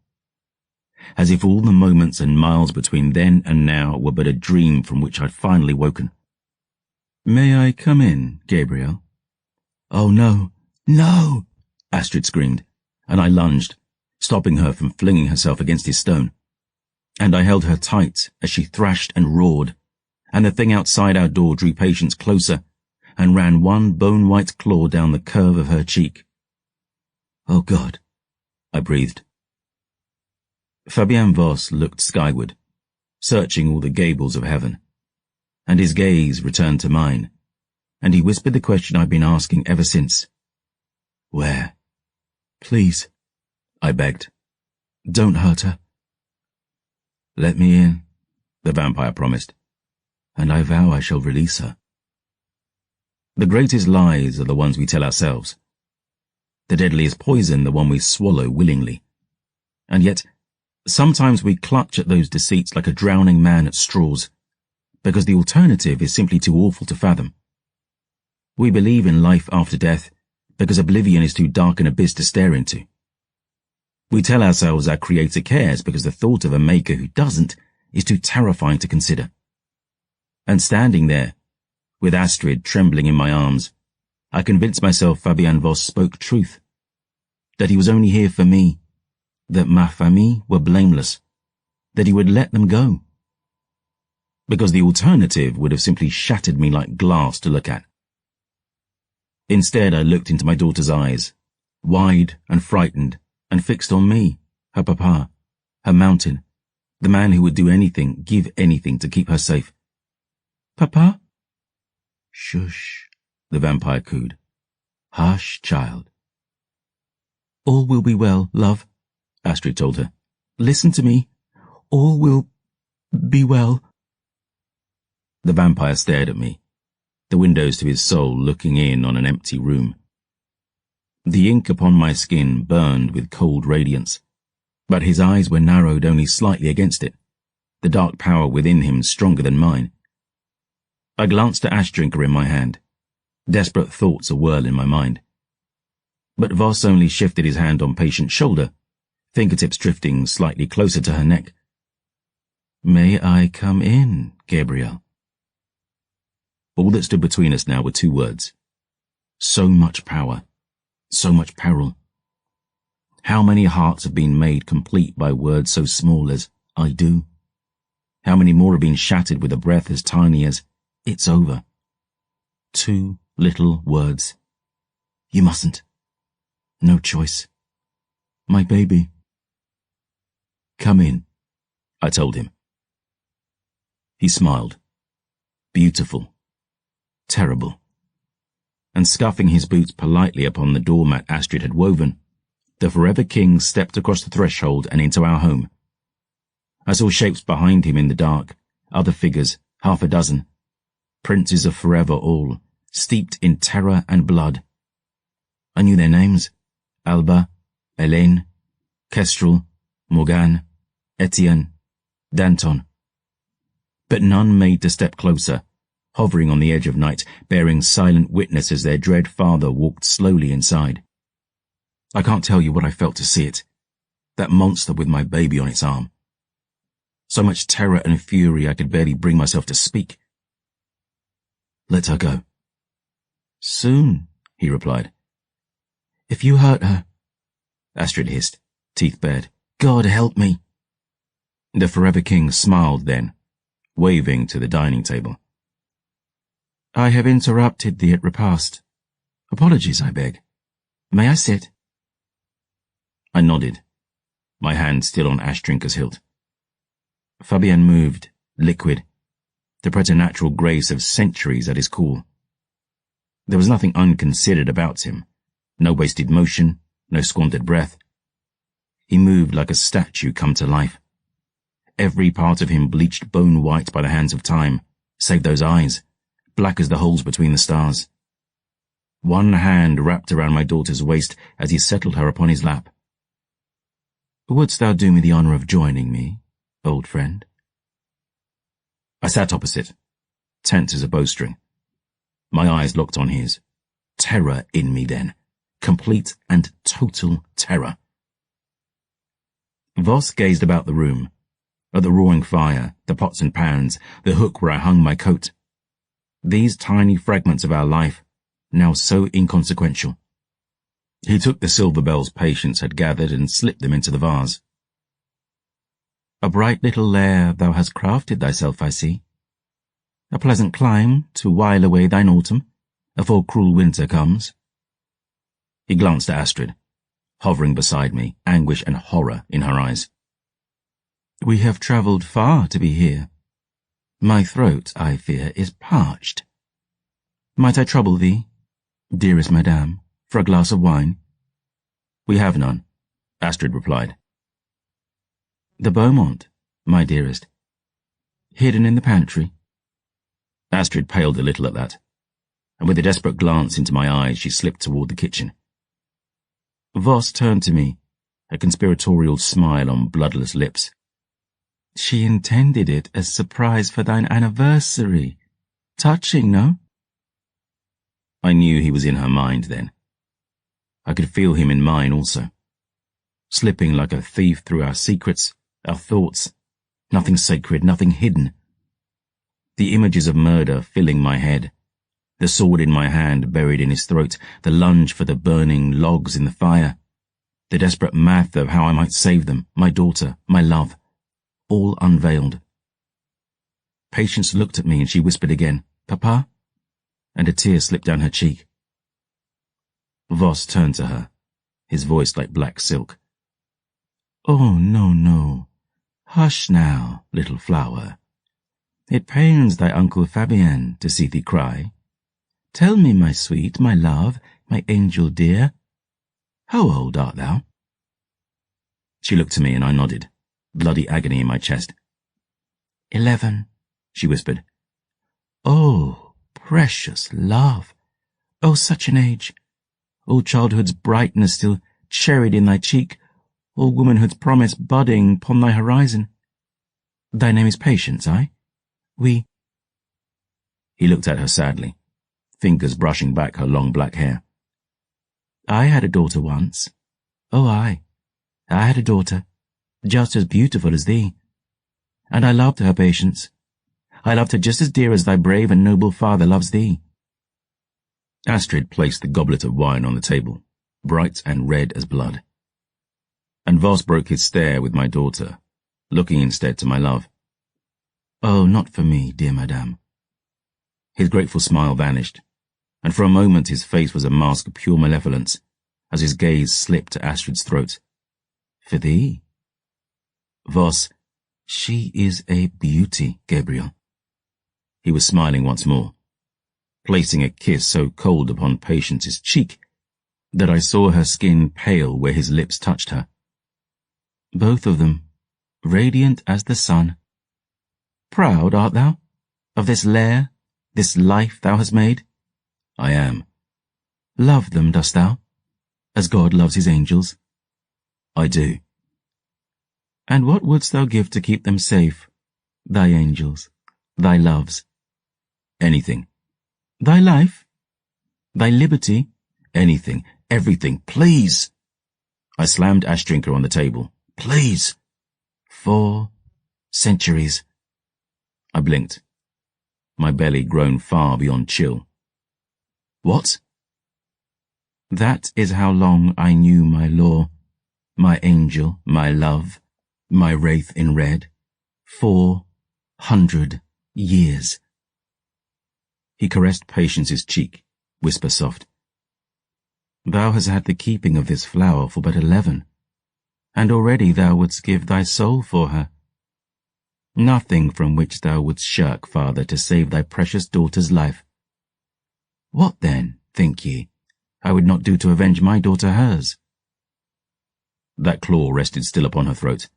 As if all the moments and miles between then and now were but a dream from which I'd finally woken. "May I come in, Gabriel?" "Oh, no, no!" Astrid screamed, and I lunged, stopping her from flinging herself against his stone. And I held her tight as she thrashed and roared, and the thing outside our door drew Patience closer and ran one bone-white claw down the curve of her cheek. "Oh, God," I breathed. Fabian Voss looked skyward, searching all the gables of heaven, and his gaze returned to mine, and he whispered the question I'd been asking ever since. "Where?" "Please," I begged. "Don't hurt her." "Let me in," the vampire promised, "and I vow I shall release her." The greatest lies are the ones we tell ourselves. The deadliest poison the one we swallow willingly. And yet, sometimes we clutch at those deceits like a drowning man at straws, because the alternative is simply too awful to fathom. We believe in life after death because oblivion is too dark an abyss to stare into. We tell ourselves our Creator cares because the thought of a Maker who doesn't is too terrifying to consider. And standing there, with Astrid trembling in my arms, I convinced myself Fabian Voss spoke truth, that he was only here for me, that ma famille were blameless, that he would let them go. Because the alternative would have simply shattered me like glass to look at. Instead, I looked into my daughter's eyes, wide and frightened, and fixed on me, her papa, her mountain, the man who would do anything, give anything to keep her safe. "Papa?" "Shush," the vampire cooed. "Hush, child." "All will be well, love," Astrid told her. "Listen to me. All will be well." The vampire stared at me, the windows to his soul looking in on an empty room. The ink upon my skin burned with cold radiance, but his eyes were narrowed only slightly against it, the dark power within him stronger than mine. I glanced at Ashdrinker in my hand, desperate thoughts awhirl in my mind. But Voss only shifted his hand on Patient's shoulder, fingertips drifting slightly closer to her neck. "May I come in, Gabriel?" All that stood between us now were two words. So much power, so much peril. How many hearts have been made complete by words so small as, "I do"? How many more have been shattered with a breath as tiny as, "It's over"? 2 little words. "You mustn't. No choice. My baby." "Come in," I told him. He smiled. Beautiful. Terrible. And scuffing his boots politely upon the doormat Astrid had woven, the Forever King stepped across the threshold and into our home. I saw shapes behind him in the dark, other figures, 6 princes of forever all, steeped in terror and blood. I knew their names: Alba, Hélène, Kestrel, Morgane, Etienne, Danton. But none made to step closer, hovering on the edge of night, bearing silent witness as their dread father walked slowly inside. I can't tell you what I felt to see it, that monster with my baby on its arm. So much terror and fury I could barely bring myself to speak. "Let her go." "Soon," he replied. "If you hurt her," Astrid hissed, teeth bared, "God help me." The Forever King smiled then, waving to the dining table. "I have interrupted thee at repast. Apologies, I beg. May I sit?" I nodded, my hand still on Ashdrinker's hilt. Fabienne moved, liquid, the preternatural grace of centuries at his call. There was nothing unconsidered about him, no wasted motion, no squandered breath. He moved like a statue come to life. Every part of him bleached bone white by the hands of time, save those eyes, black as the holes between the stars. One hand wrapped around my daughter's waist as he settled her upon his lap. "Wouldst thou do me the honour of joining me, old friend?" I sat opposite, tense as a bowstring. My eyes locked on his. Terror in me then, complete and total terror. Voss gazed about the room, at the roaring fire, the pots and pans, the hook where I hung my coat. These tiny fragments of our life, now so inconsequential. He took the silver bells Patience had gathered and slipped them into the vase. "A bright little lair thou hast crafted thyself, I see. A pleasant clime to while away thine autumn, afore cruel winter comes." He glanced at Astrid, hovering beside me, anguish and horror in her eyes. "We have travelled far to be here. My throat, I fear, is parched. Might I trouble thee, dearest madame, for a glass of wine?" "We have none," Astrid replied. "The Beaumont, my dearest. Hidden in the pantry." Astrid paled a little at that, and with a desperate glance into my eyes she slipped toward the kitchen. Voss turned to me, a conspiratorial smile on bloodless lips. "She intended it as surprise for thine anniversary. Touching, no?" I knew he was in her mind then. I could feel him in mine also, slipping like a thief through our secrets, our thoughts, nothing sacred, nothing hidden. The images of murder filling my head, the sword in my hand buried in his throat, the lunge for the burning logs in the fire, the desperate math of how I might save them, my daughter, my love, all unveiled. Patience looked at me and she whispered again, "Papa?" and a tear slipped down her cheek. Voss turned to her, his voice like black silk. "Oh, no, no. Hush now, little flower. It pains thy Uncle Fabienne to see thee cry. Tell me, my sweet, my love, my angel dear, how old art thou?" She looked to me and I nodded, bloody agony in my chest. 11, she whispered. "Oh, precious love! Oh, such an age! All childhood's brightness still cherried in thy cheek. all womanhood's promise budding upon thy horizon. Thy name is Patience, aye? We— He looked at her sadly, fingers brushing back her long black hair. I had a daughter once. Oh, I had a daughter, just as beautiful as thee. And I loved her, Patience. I loved her just as dear as thy brave and noble father loves thee. Astrid placed the goblet of wine on the table, bright and red as blood. And Voss broke his stare with my daughter, looking instead to my love. Oh, not for me, dear madame. His grateful smile vanished, and for a moment his face was a mask of pure malevolence, as his gaze slipped to Astrid's throat. For thee? Voss, she is a beauty, Gabriel. He was smiling once more, placing a kiss so cold upon Patience's cheek that I saw her skin pale where his lips touched her. Both of them, radiant as the sun. Proud art thou of this lair, this life thou hast made? I am. Love them, dost thou, as God loves his angels? I do. And what wouldst thou give to keep them safe, thy angels, thy loves? Anything. Thy life? Thy liberty? Anything, everything, please! I slammed Ash Drinker on the table. Please! 4 centuries. I blinked, my belly grown far beyond chill. What? That is how long I knew my law, my angel, my love, my wraith in red. 400 years. He caressed Patience's cheek, whisper soft. Thou hast had the keeping of this flower for but 11, and already thou wouldst give thy soul for her. Nothing from which thou wouldst shirk, father, to save thy precious daughter's life. What then, think ye, I would not do to avenge my daughter hers? That claw rested still upon her throat,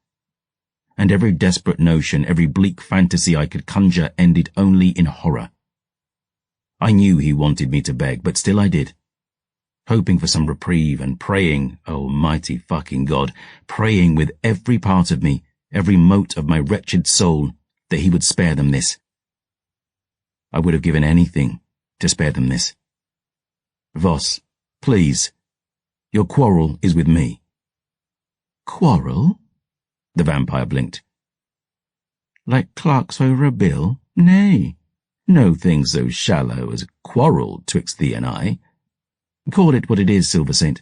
and every desperate notion, every bleak fantasy I could conjure ended only in horror. I knew he wanted me to beg, but still I did, hoping for some reprieve and praying, oh mighty fucking God, praying with every part of me, every mote of my wretched soul, that he would spare them this. I would have given anything to spare them this. Voss, please, your quarrel is with me. Quarrel? The vampire blinked. Like clerks over a bill? Nay, no thing so shallow as a quarrel twixt thee and I. Call it what it is, Silver Saint.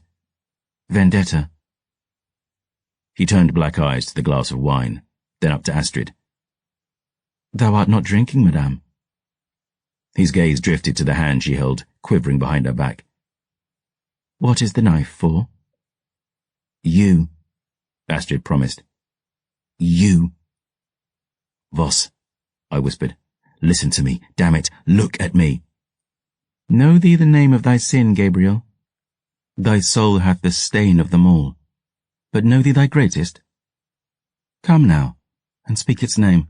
Vendetta. He turned black eyes to the glass of wine, then up to Astrid. Thou art not drinking, madame. His gaze drifted to the hand she held, quivering behind her back. What is the knife for? You, Astrid promised. You. Voss, I whispered. Listen to me, damn it, look at me. Know thee the name of thy sin, Gabriel. Thy soul hath the stain of them all. But know thee thy greatest? Come now, and speak its name.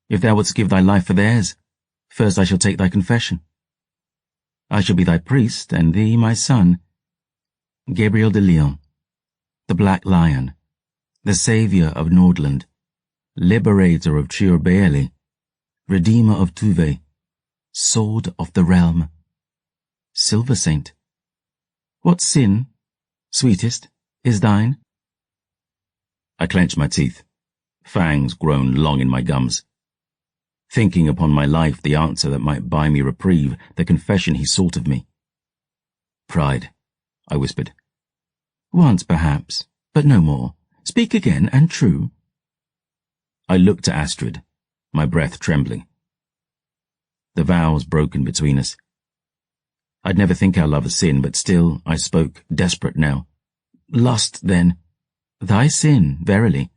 If thou wouldst give thy life for theirs, first I shall take thy confession. I shall be thy priest, and thee my son, Gabriel de Leon, the Black Lion, the saviour of Nordland, liberator of Triorbaeli, redeemer of Tuve, sword of the realm. Silver Saint, what sin, sweetest, is thine? I clenched my teeth, fangs grown long in my gums, thinking upon my life the answer that might buy me reprieve, the confession he sought of me. Pride, I whispered. Once perhaps, but no more. Speak again, and true. I looked at Astrid, my breath trembling. The vows broken between us. I'd never think our love a sin, but still I spoke, desperate now. Lust, then. Thy sin, verily,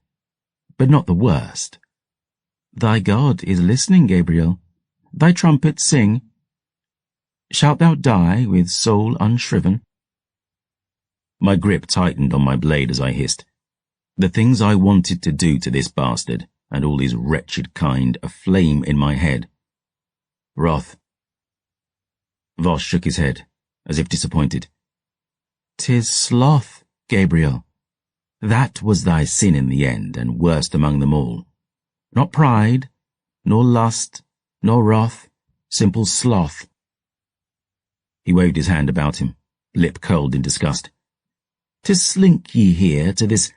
but not the worst. Thy God is listening, Gabriel. Thy trumpets sing. Shalt thou die with soul unshriven? My grip tightened on my blade as I hissed. The things I wanted to do to this bastard, and all his wretched kind, aflame in my head. Wrath. Voss shook his head, as if disappointed. 'Tis sloth, Gabriel. That was thy sin in the end, and worst among them all. Not pride, nor lust, nor wrath, simple sloth. He waved his hand about him, lip curled in disgust. To slink ye here to this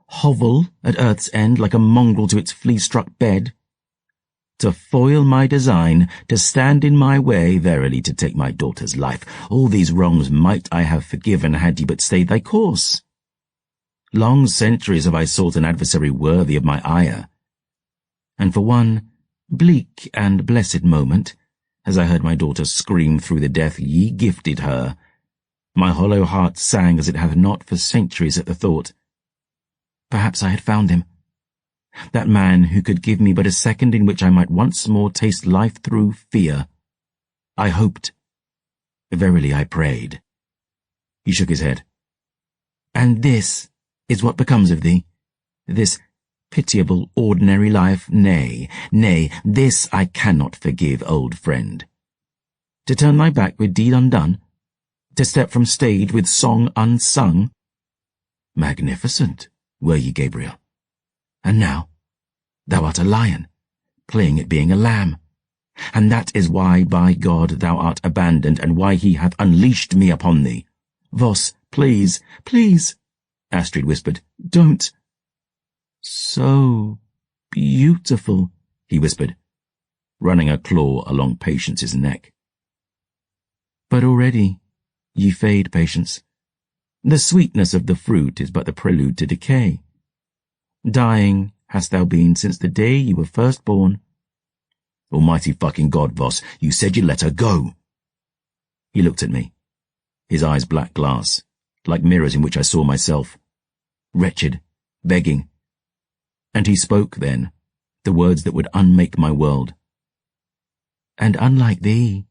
hovel at earth's end like a mongrel to its flea-struck bed? To foil my design, to stand in my way, verily to take my daughter's life. All these wrongs might I have forgiven had ye but stayed thy course. Long centuries have I sought an adversary worthy of my ire, and for one bleak and blessed moment, as I heard my daughter scream through the death ye gifted her, my hollow heart sang as it hath not for centuries at the thought. Perhaps I had found him, that man who could give me but a second in which I might once more taste life through fear. I hoped. Verily I prayed. He shook his head. And this is what becomes of thee? This pitiable, ordinary life? Nay, nay, this I cannot forgive, old friend. To turn thy back with deed undone? To step from stage with song unsung? Magnificent, were ye, Gabriel. And now, thou art a lion, playing at being a lamb. And that is why, by God, thou art abandoned, and why he hath unleashed me upon thee. Voss, please, please, Astrid whispered, don't. So beautiful, he whispered, running a claw along Patience's neck. But already ye fade, Patience. The sweetness of the fruit is but the prelude to decay. Dying hast thou been since the day you were first born. Almighty fucking God, Voss, you said you'd let her go. He looked at me, his eyes black glass, like mirrors in which I saw myself, wretched, begging. And he spoke then, the words that would unmake my world. And unlike thee,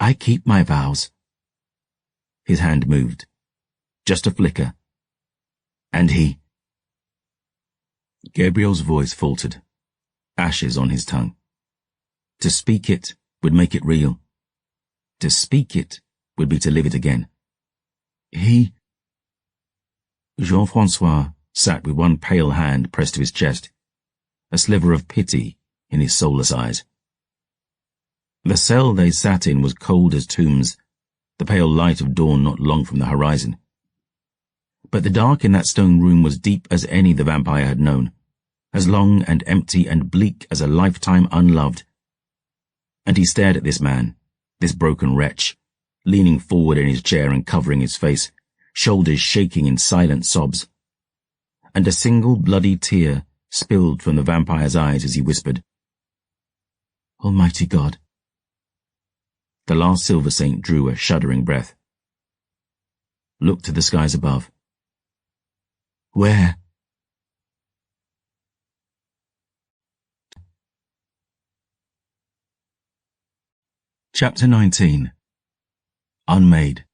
I keep my vows. His hand moved, just a flicker, and he... Gabriel's voice faltered, ashes on his tongue. To speak it would make it real. To speak it would be to live it again. Jean-Francois sat with one pale hand pressed to his chest, a sliver of pity in his soulless eyes. The cell they sat in was cold as tombs, the pale light of dawn not long from the horizon. But the dark in that stone room was deep as any the vampire had known, as long and empty and bleak as a lifetime unloved. And he stared at this man, this broken wretch, leaning forward in his chair and covering his face, shoulders shaking in silent sobs. And a single bloody tear spilled from the vampire's eyes as he whispered, Almighty God. The last silver saint drew a shuddering breath. Looked to the skies above. Where? Chapter 19. Unmade.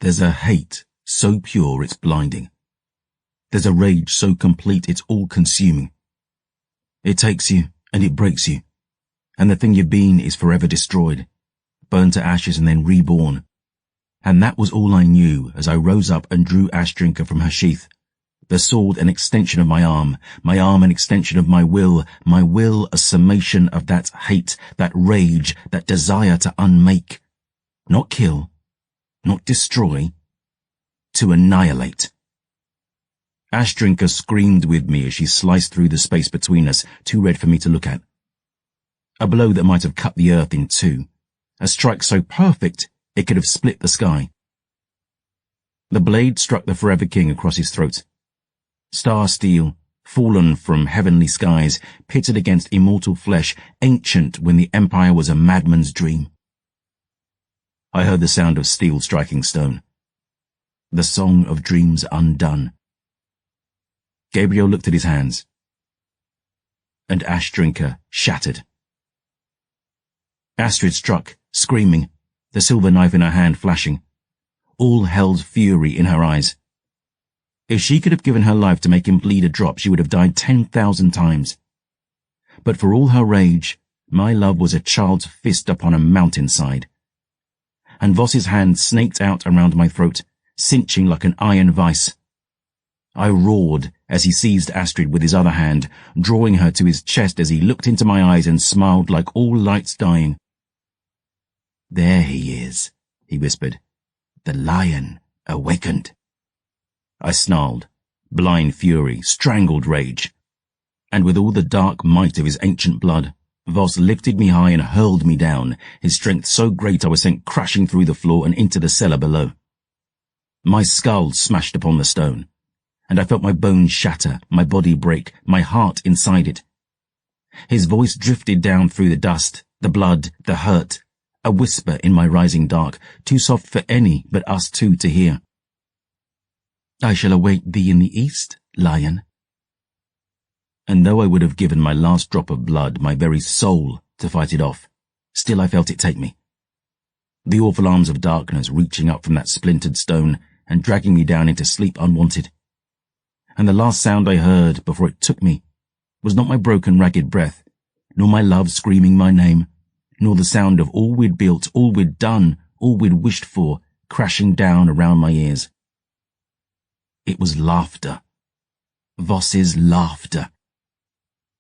There's a hate so pure it's blinding. There's a rage so complete it's all-consuming. It takes you and it breaks you, and the thing you've been is forever destroyed, burned to ashes and then reborn. And that was all I knew as I rose up and drew Ashdrinker from her sheath, the sword an extension of my arm an extension of my will a summation of that hate, that rage, that desire to unmake. Not kill, not destroy, to annihilate. Ashdrinker screamed with me as she sliced through the space between us, too red for me to look at. A blow that might have cut the earth in two, a strike so perfect it could have split the sky. The blade struck the Forever King across his throat. Star steel, fallen from heavenly skies, pitted against immortal flesh, ancient when the Empire was a madman's dream. I heard the sound of steel striking stone. The song of dreams undone. Gabriel looked at his hands. And Ashdrinker shattered. Astrid struck, screaming, the silver knife in her hand flashing. All hell's fury in her eyes. If she could have given her life to make him bleed a drop, she would have died 10,000 times. But for all her rage, my love was a child's fist upon a mountainside. And Voss's hand snaked out around my throat, cinching like an iron vice. I roared as he seized Astrid with his other hand, drawing her to his chest as he looked into my eyes and smiled like all lights dying. "There he is," he whispered. "The lion awakened." I snarled, blind fury, strangled rage. And with all the dark might of his ancient blood, Voss lifted me high and hurled me down, his strength so great I was sent crashing through the floor and into the cellar below. My skull smashed upon the stone, and I felt my bones shatter, my body break, my heart inside it. His voice drifted down through the dust, the blood, the hurt, a whisper in my rising dark, too soft for any but us two to hear. "I shall await thee in the east, lion." And though I would have given my last drop of blood, my very soul, to fight it off, still I felt it take me. The awful arms of darkness reaching up from that splintered stone and dragging me down into sleep unwanted. And the last sound I heard before it took me was not my broken, ragged breath, nor my love screaming my name, nor the sound of all we'd built, all we'd done, all we'd wished for, crashing down around my ears. It was laughter. Voss's laughter.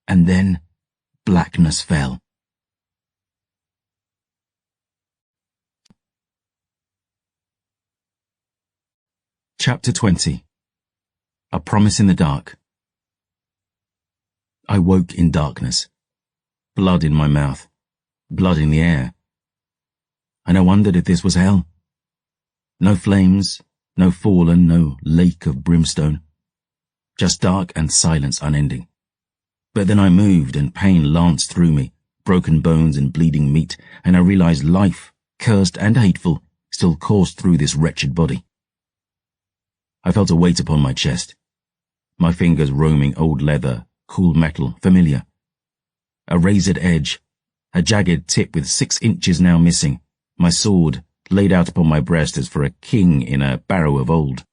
And then blackness fell. Chapter 20. A Promise in the Dark. I woke in darkness. Blood in my mouth. Blood in the air. And I wondered if this was hell. No flames, no fallen, no lake of brimstone. Just dark and silence unending. But then I moved and pain lanced through me, broken bones and bleeding meat, and I realized life, cursed and hateful, still coursed through this wretched body. I felt a weight upon my chest. My fingers roaming old leather, cool metal, familiar. A razored edge, a jagged tip with 6 inches now missing, my sword laid out upon my breast as for a king in a barrow of old.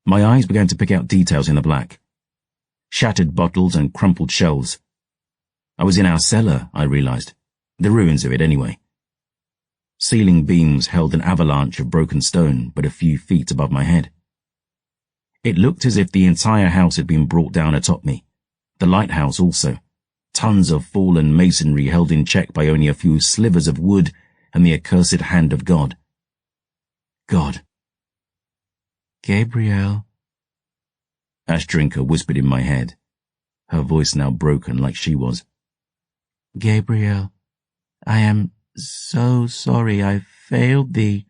My eyes began to pick out details in the black. Shattered bottles and crumpled shelves. I was in our cellar, I realized. The ruins of it, anyway. Ceiling beams held an avalanche of broken stone but a few feet above my head. It looked as if the entire house had been brought down atop me. The lighthouse also. Tons of fallen masonry held in check by only a few slivers of wood and the accursed hand of God. God. "Gabriel," Ashdrinker whispered in my head, her voice now broken like she was. "Gabriel, I am so sorry I failed thee.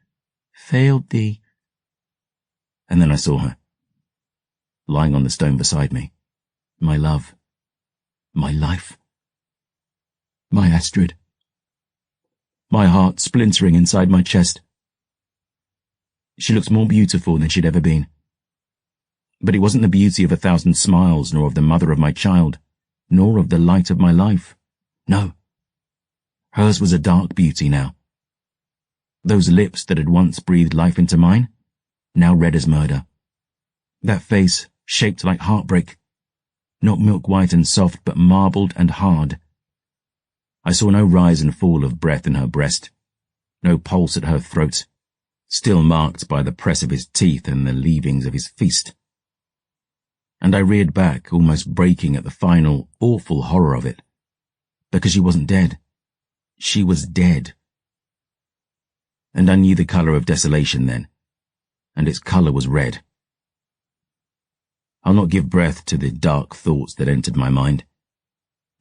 And then I saw her, lying on the stone beside me. My love. My life. My Astrid. My heart splintering inside my chest. She looks more beautiful than she'd ever been. But it wasn't the beauty of 1,000 smiles, nor of the mother of my child, nor of the light of my life. No. Hers was a dark beauty now. Those lips that had once breathed life into mine, now red as murder. That face shaped like heartbreak, not milk white and soft, but marbled and hard. I saw no rise and fall of breath in her breast, no pulse at her throat, still marked by the press of his teeth and the leavings of his feast. And I reared back, almost breaking at the final, awful horror of it. Because she wasn't dead. She was dead. And I knew the colour of desolation then, and its colour was red. I'll not give breath to the dark thoughts that entered my mind,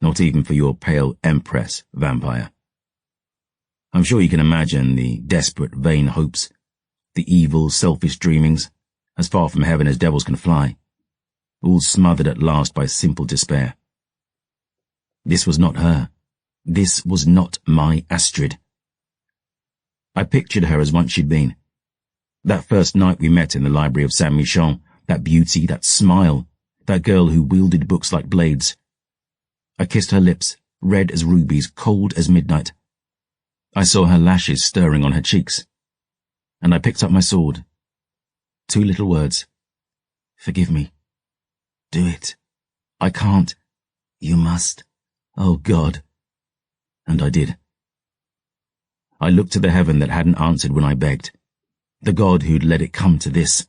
not even for your pale empress, vampire. I'm sure you can imagine the desperate, vain hopes, the evil, selfish dreamings, as far from heaven as devils can fly, all smothered at last by simple despair. This was not her. This was not my Astrid. I pictured her as once she'd been. That first night we met in the library of Saint-Michel, that beauty, that smile, that girl who wielded books like blades. I kissed her lips, red as rubies, cold as midnight. I saw her lashes stirring on her cheeks. And I picked up my sword. 2 little words. Forgive me. Do it. I can't. You must. Oh, God. And I did. I looked to the heaven that hadn't answered when I begged, the God who'd let it come to this.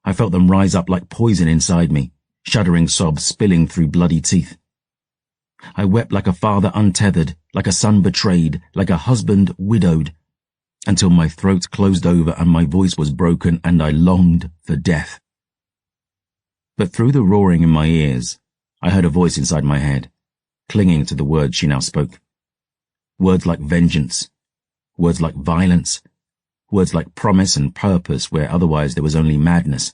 I felt them rise up like poison inside me, shuddering sobs spilling through bloody teeth. I wept like a father untethered, like a son betrayed, like a husband widowed, until my throat closed over and my voice was broken and I longed for death. But through the roaring in my ears, I heard a voice inside my head, clinging to the words she now spoke. Words like vengeance, words like violence, words like promise and purpose where otherwise there was only madness.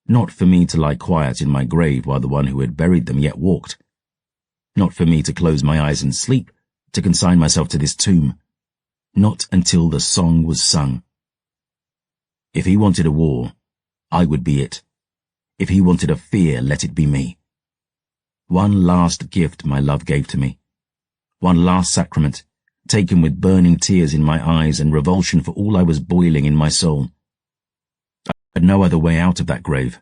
Not for me to lie quiet in my grave while the one who had buried them yet walked. Not for me to close my eyes and sleep, to consign myself to this tomb. Not until the song was sung. If he wanted a war, I would be it. If he wanted a fear, let it be me. One last gift my love gave to me. One last sacrament, taken with burning tears in my eyes and revulsion for all I was boiling in my soul. I had no other way out of that grave,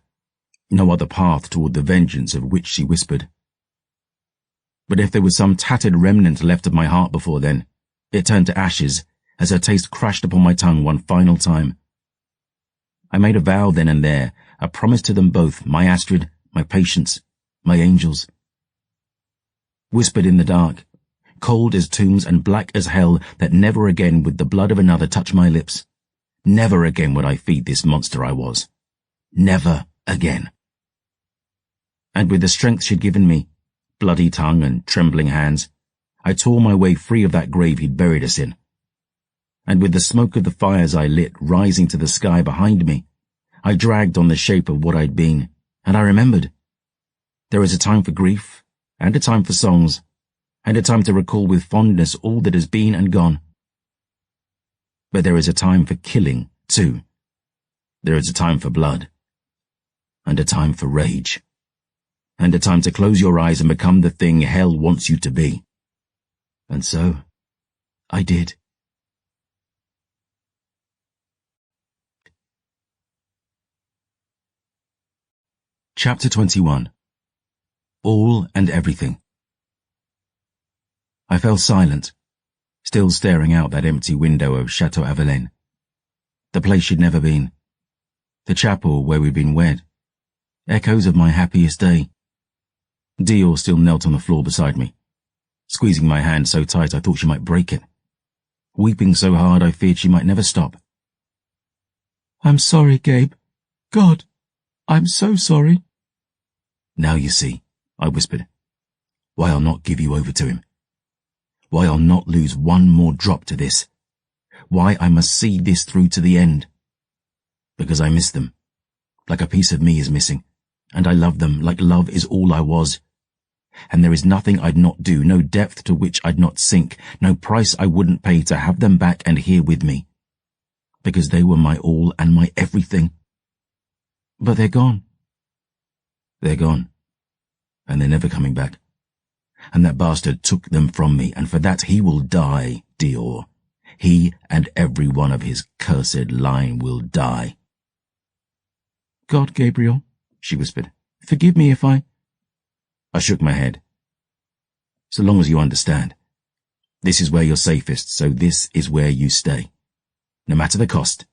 no other path toward the vengeance of which she whispered. But if there was some tattered remnant left of my heart before then, it turned to ashes as her taste crashed upon my tongue one final time. I made a vow then and there, a promise to them both, my Astrid, my patience, my angels. Whispered in the dark, cold as tombs and black as hell, that never again would the blood of another touch my lips. Never again would I feed this monster I was. Never again. And with the strength she'd given me, bloody tongue and trembling hands, I tore my way free of that grave he'd buried us in. And with the smoke of the fires I lit rising to the sky behind me, I dragged on the shape of what I'd been, and I remembered. There is a time for grief, and a time for songs, and a time to recall with fondness all that has been and gone. But there is a time for killing, too. There is a time for blood, and a time for rage, and a time to close your eyes and become the thing hell wants you to be. And so, I did. Chapter 21. All and Everything. I fell silent, still staring out that empty window of Chateau Avelaine. The place she'd never been. The chapel where we'd been wed. Echoes of my happiest day. Dior still knelt on the floor beside me, squeezing my hand so tight I thought she might break it. Weeping so hard I feared she might never stop. "I'm sorry, Gabe. God, I'm so sorry." "Now you see," I whispered, "why I'll not give you over to him. Why I'll not lose one more drop to this. Why I must see this through to the end. Because I miss them, like a piece of me is missing, and I love them like love is all I was. And there is nothing I'd not do, no depth to which I'd not sink, no price I wouldn't pay to have them back and here with me. Because they were my all and my everything. But they're gone. They're gone. And they're never coming back. And that bastard took them from me, and for that he will die, Dior. He and every one of his cursed line will die." "God, Gabriel," she whispered, "forgive me if I—" I shook my head. "So long as you understand. This is where you're safest, so this is where you stay. No matter the cost."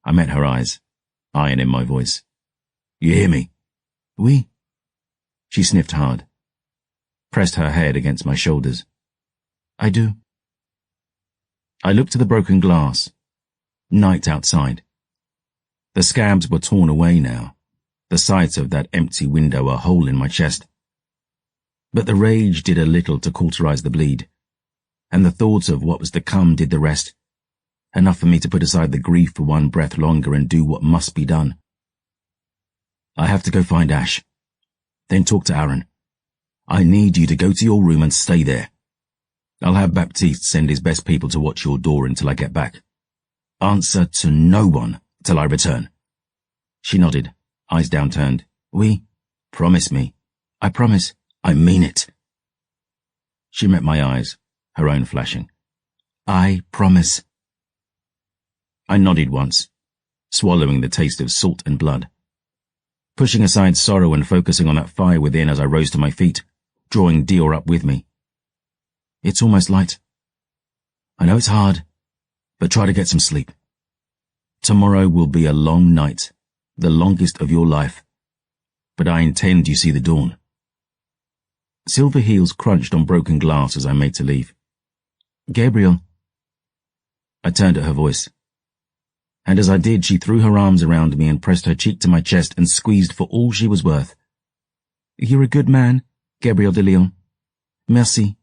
I met her eyes, iron in my voice. "You hear me?" "Oui." She sniffed hard, pressed her head against my shoulders. "I do." I looked to the broken glass. Night outside. The scabs were torn away now, the sight of that empty window a hole in my chest. But the rage did a little to cauterize the bleed, and the thought of what was to come did the rest, enough for me to put aside the grief for one breath longer and do what must be done. "I have to go find Ash. Then talk to Aaron. I need you to go to your room and stay there. I'll have Baptiste send his best people to watch your door until I get back. Answer to no one till I return." She nodded, eyes downturned. "Oui, promise me." "I promise. I mean it." She met my eyes, her own flashing. "I promise." I nodded once, swallowing the taste of salt and blood, pushing aside sorrow and focusing on that fire within as I rose to my feet, drawing Dior up with me. "It's almost light. I know it's hard, but try to get some sleep. Tomorrow will be a long night, the longest of your life. But I intend you see the dawn. Silver heels crunched on broken glass as I made to leave. Gabriel. I turned at her voice. And as I did, she threw her arms around me and pressed her cheek to my chest and squeezed for all she was worth. You're a good man, Gabriel de Leon. Merci.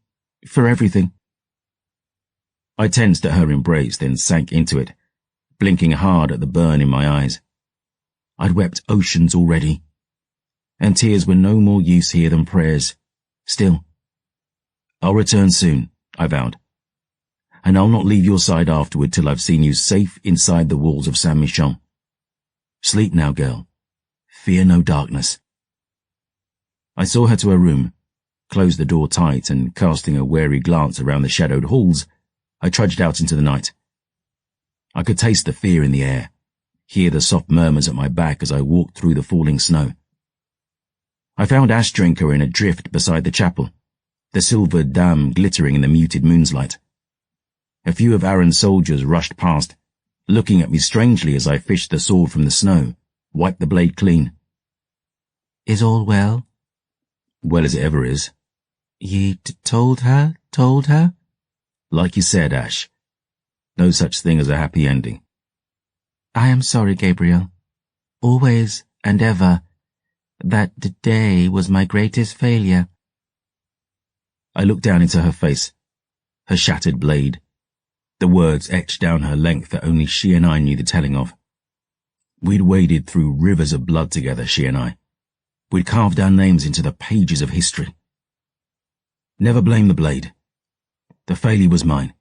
For everything. I tensed at her embrace, then sank into it, blinking hard at the burn in my eyes. I'd wept oceans already, and tears were no more use here than prayers. Still, I'll return soon, I vowed, and I'll not leave your side afterward till I've seen you safe inside the walls of Saint-Michel. Sleep now, girl. Fear no darkness. I saw her to her room, closed the door tight, and casting a wary glance around the shadowed halls, I trudged out into the night. I could taste the fear in the air, hear the soft murmurs at my back as I walked through the falling snow. I found Ash Drinker in a drift beside the chapel, the silver dam glittering in the muted moonlight. A few of Aaron's soldiers rushed past, looking at me strangely as I fished the sword from the snow, wiped the blade clean. Is all well? Well as it ever is. Ye told her? Like you said, Ash. No such thing as a happy ending. I am sorry, Gabriel. Always and ever. That day was my greatest failure. I looked down into her face, her shattered blade, the words etched down her length that only she and I knew the telling of. We'd waded through rivers of blood together, she and I. We'd carved our names into the pages of history. Never blame the blade. The failure was mine.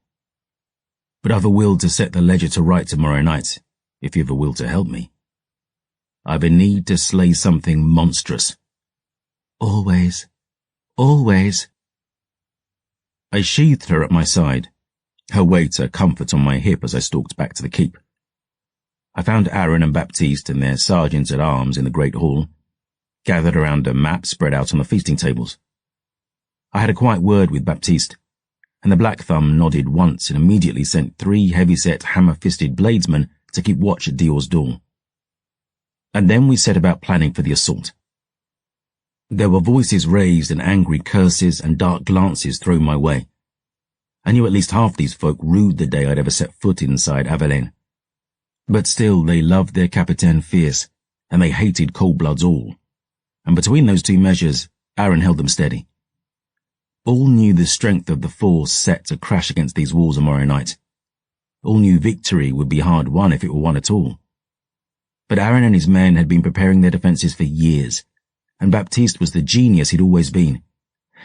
But I've a will to set the ledger to right tomorrow night, if you've a will to help me. I've a need to slay something monstrous. Always. Always. I sheathed her at my side, her weight a comfort on my hip as I stalked back to the keep. I found Aaron and Baptiste and their sergeants-at-arms in the great hall, gathered around a map spread out on the feasting tables. I had a quiet word with Baptiste, and the Black Thumb nodded once and immediately sent 3 heavy-set, hammer-fisted bladesmen to keep watch at Dior's door. And then we set about planning for the assault. There were voices raised and angry curses and dark glances thrown my way. I knew at least half these folk rued the day I'd ever set foot inside Avelaine. But still they loved their Capitaine fierce, and they hated cold-bloods all. And between those two measures, Aaron held them steady. All knew the strength of the force set to crash against these walls tomorrow night. All knew victory would be hard won if it were won at all. But Aaron and his men had been preparing their defences for years, and Baptiste was the genius he'd always been.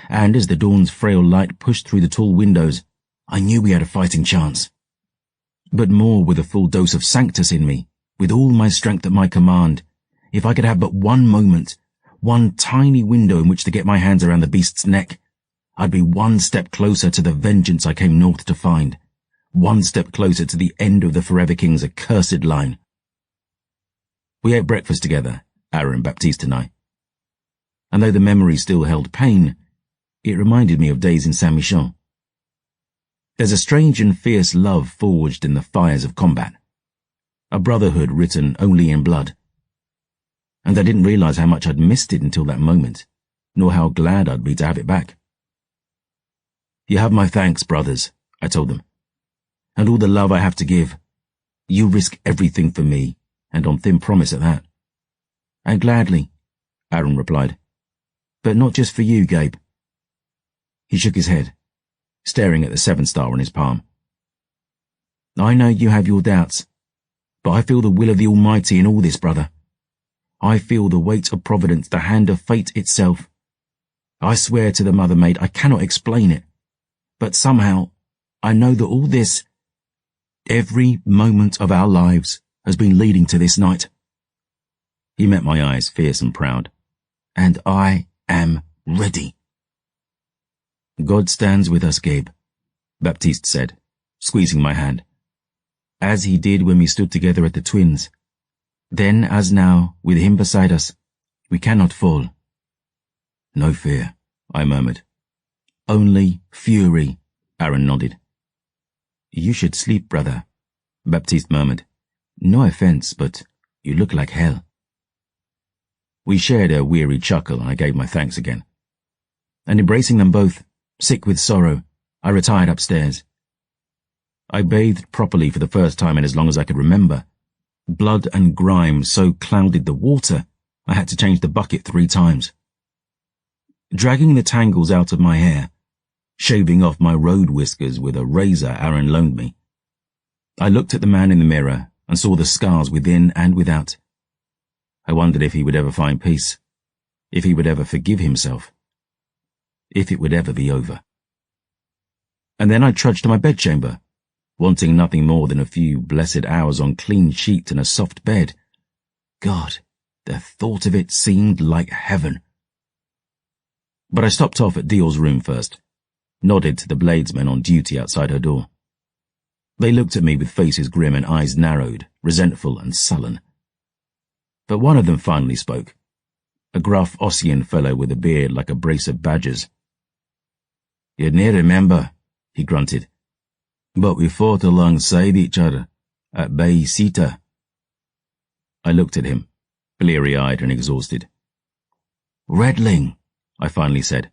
And as the dawn's frail light pushed through the tall windows, I knew we had a fighting chance. But more with a full dose of Sanctus in me, with all my strength at my command, if I could have but one moment, one tiny window in which to get my hands around the beast's neck, I'd be one step closer to the vengeance I came north to find, one step closer to the end of the Forever King's accursed line. We ate breakfast together, Aaron, Baptiste and I. And though the memory still held pain, it reminded me of days in Saint-Michel. There's a strange and fierce love forged in the fires of combat, a brotherhood written only in blood. And I didn't realize how much I'd missed it until that moment, nor how glad I'd be to have it back. You have my thanks, brothers, I told them, and all the love I have to give. You risk everything for me, and on thin promise at that. And gladly, Aaron replied. But not just for you, Gabe. He shook his head, staring at the 7-star on his palm. I know you have your doubts, but I feel the will of the Almighty in all this, brother. I feel the weight of Providence, the hand of fate itself. I swear to the Mother Maid I cannot explain it, but somehow I know that all this, every moment of our lives, has been leading to this night. He met my eyes, fierce and proud. And I am ready. God stands with us, Gabe, Baptiste said, squeezing my hand, as he did when we stood together at the Twins. Then, as now, with him beside us, we cannot fall. No fear, I murmured. Only fury, Aaron nodded. You should sleep, brother, Baptiste murmured. No offence, but you look like hell. We shared a weary chuckle, and I gave my thanks again. And embracing them both, sick with sorrow, I retired upstairs. I bathed properly for the first time in as long as I could remember. Blood and grime so clouded the water, I had to change the bucket 3 times. Dragging the tangles out of my hair, shaving off my road whiskers with a razor Aaron loaned me, I looked at the man in the mirror and saw the scars within and without. I wondered if he would ever find peace, if he would ever forgive himself, if it would ever be over. And then I trudged to my bedchamber, wanting nothing more than a few blessed hours on clean sheets and a soft bed. God, the thought of it seemed like heaven. But I stopped off at Dior's room first, nodded to the bladesmen on duty outside her door. They looked at me with faces grim and eyes narrowed, resentful and sullen. But one of them finally spoke, a gruff Ossian fellow with a beard like a brace of badgers. "You'd near remember," he grunted, "but we fought alongside each other at Bay Sita." I looked at him, bleary-eyed and exhausted. "Redling," I finally said.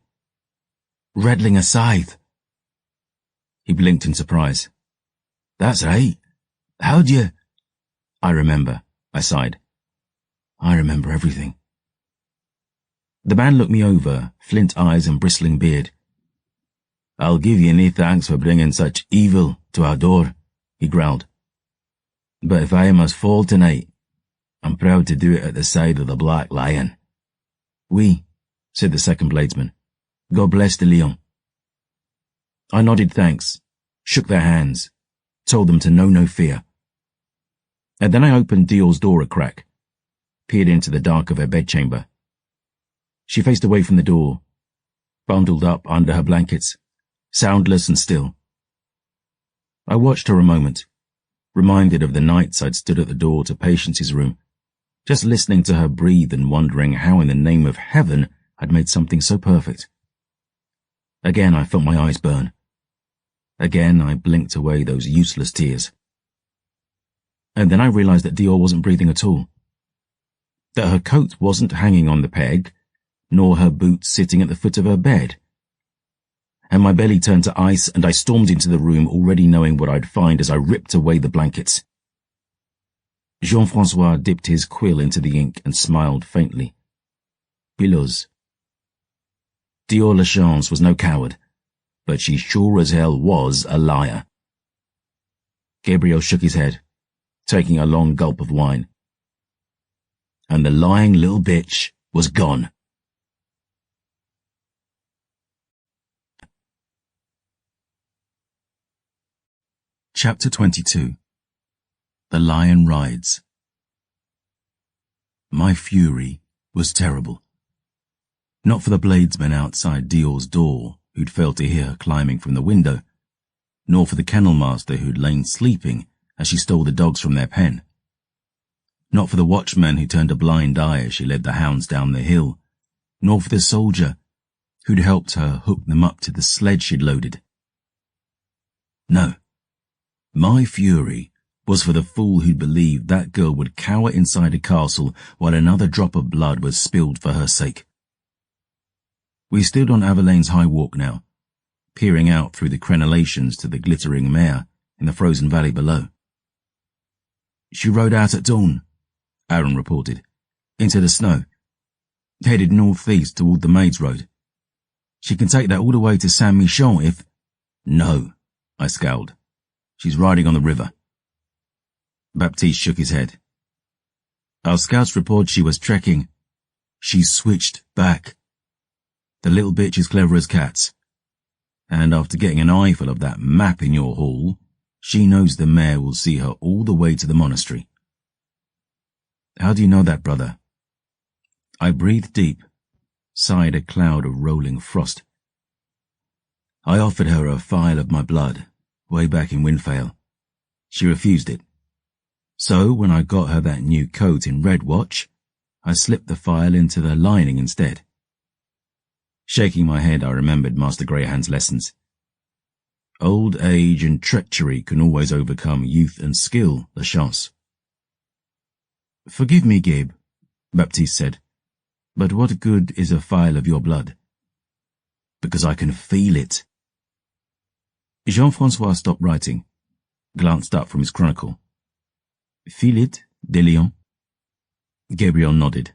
"Redling a scythe." He blinked in surprise. "That's right. How'd you—" "I remember," I sighed. "I remember everything." The man looked me over, flint eyes and bristling beard. "I'll give you nae thanks for bringing such evil to our door," he growled. "But if I must fall tonight, I'm proud to do it at the side of the Black Lion." "Oui," said the second bladesman. "God bless the Lion." I nodded thanks, shook their hands, told them to know no fear. And then I opened Dior's door a crack, peered into the dark of her bedchamber. She faced away from the door, bundled up under her blankets, soundless and still. I watched her a moment, reminded of the nights I'd stood at the door to Patience's room, just listening to her breathe and wondering how in the name of heaven I'd made something so perfect. Again I felt my eyes burn. Again I blinked away those useless tears. And then I realized that Dior wasn't breathing at all. That her coat wasn't hanging on the peg, nor her boots sitting at the foot of her bed. And my belly turned to ice, and I stormed into the room already knowing what I'd find as I ripped away the blankets. Jean-Francois dipped his quill into the ink and smiled faintly. Pillows. Dior Lachance was no coward, but she sure as hell was a liar. Gabriel shook his head, taking a long gulp of wine. And the lying little bitch was gone. Chapter 22. The Lion Rides. My fury was terrible. Not for the bladesmen outside Dior's door, who'd failed to hear her climbing from the window, nor for the kennel master who'd lain sleeping as she stole the dogs from their pen. Not for the watchman who turned a blind eye as she led the hounds down the hill, nor for the soldier who'd helped her hook them up to the sled she'd loaded. No. My fury was for the fool who'd believed that girl would cower inside a castle while another drop of blood was spilled for her sake. We stood on Averlane's high walk now, peering out through the crenellations to the glittering mare in the frozen valley below. "She rode out at dawn," Aaron reported, "into the snow, headed northeast toward the Maids Road. She can take that all the way to Saint-Michon if—" "No," I scowled. "She's riding on the river." Baptiste shook his head. "Our scouts report she was trekking. She switched back. The little bitch is clever as cats. And after getting an eyeful of that map in your hall, she knows the mare will see her all the way to the monastery." "How do you know that, brother?" I breathed deep, sighed a cloud of rolling frost. "I offered her a phial of my blood, way back in Windvale. She refused it. So when I got her that new coat in Red Watch, I slipped the phial into the lining instead." Shaking my head, I remembered Master Greyhand's lessons. Old age and treachery can always overcome youth and skill, Lachance. Forgive me, Gabe, Baptiste said, but what good is a phial of your blood? Because I can feel it. Jean-Francois stopped writing, glanced up from his chronicle. Feel it, de Leon? Gabriel nodded.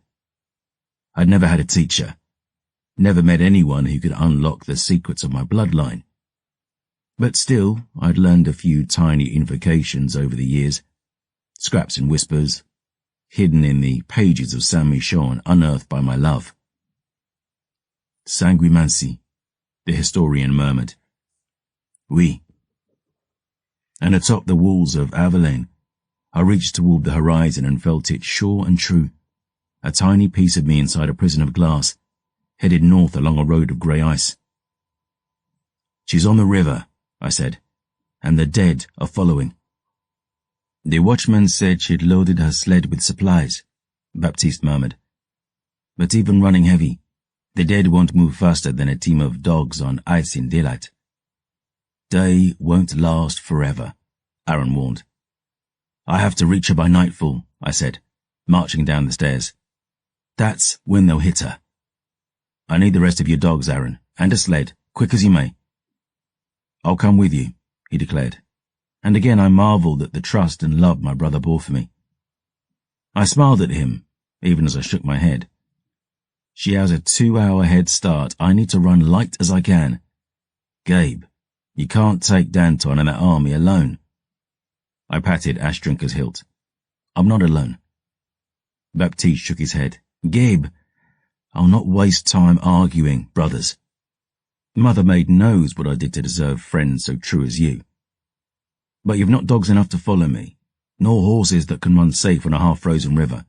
I'd never had a teacher, never met anyone who could unlock the secrets of my bloodline. But still, I'd learned a few tiny invocations over the years, scraps and whispers, hidden in the pages of Saint-Michel and unearthed by my love. Sanguimancy, the historian murmured. Oui. And atop the walls of Avelaine, I reached toward the horizon and felt it sure and true, a tiny piece of me inside a prison of glass, headed north along a road of grey ice. She's on the river, I said, and the dead are following. The watchman said she'd loaded her sled with supplies, Baptiste murmured. But even running heavy, the dead won't move faster than a team of dogs on ice in daylight. Day won't last forever, Aaron warned. I have to reach her by nightfall, I said, marching down the stairs. That's when they'll hit her. I need the rest of your dogs, Aaron, and a sled, quick as you may. I'll come with you, he declared, and again I marvelled at the trust and love my brother bore for me. I smiled at him, even as I shook my head. She has a 2-hour head start. I need to run light as I can. Gabe, you can't take Danton and that army alone. I patted Ashdrinker's hilt. I'm not alone. Baptiste shook his head. Gabe, I'll not waste time arguing, brothers. Mother Maid knows what I did to deserve friends so true as you. But you've not dogs enough to follow me, nor horses that can run safe on a half-frozen river.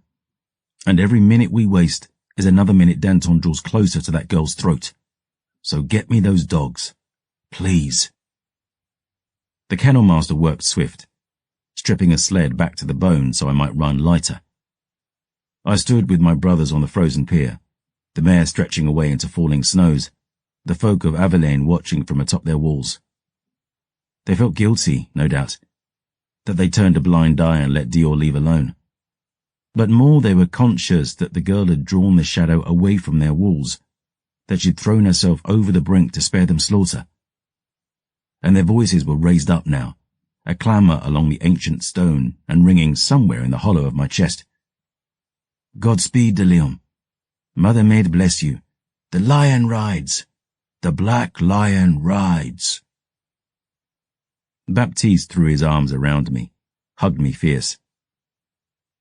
And every minute we waste is another minute Danton draws closer to that girl's throat. So get me those dogs. Please. The kennel master worked swift, stripping a sled back to the bone so I might run lighter. I stood with my brothers on the frozen pier, the mare stretching away into falling snows, the folk of Avelaine watching from atop their walls. They felt guilty, no doubt, that they turned a blind eye and let Dior leave alone. But more they were conscious that the girl had drawn the shadow away from their walls, that she'd thrown herself over the brink to spare them slaughter. And their voices were raised up now, a clamour along the ancient stone and ringing somewhere in the hollow of my chest. Godspeed, de Leon. Mother Maid bless you. The lion rides. The black lion rides. Baptiste threw his arms around me, hugged me fierce.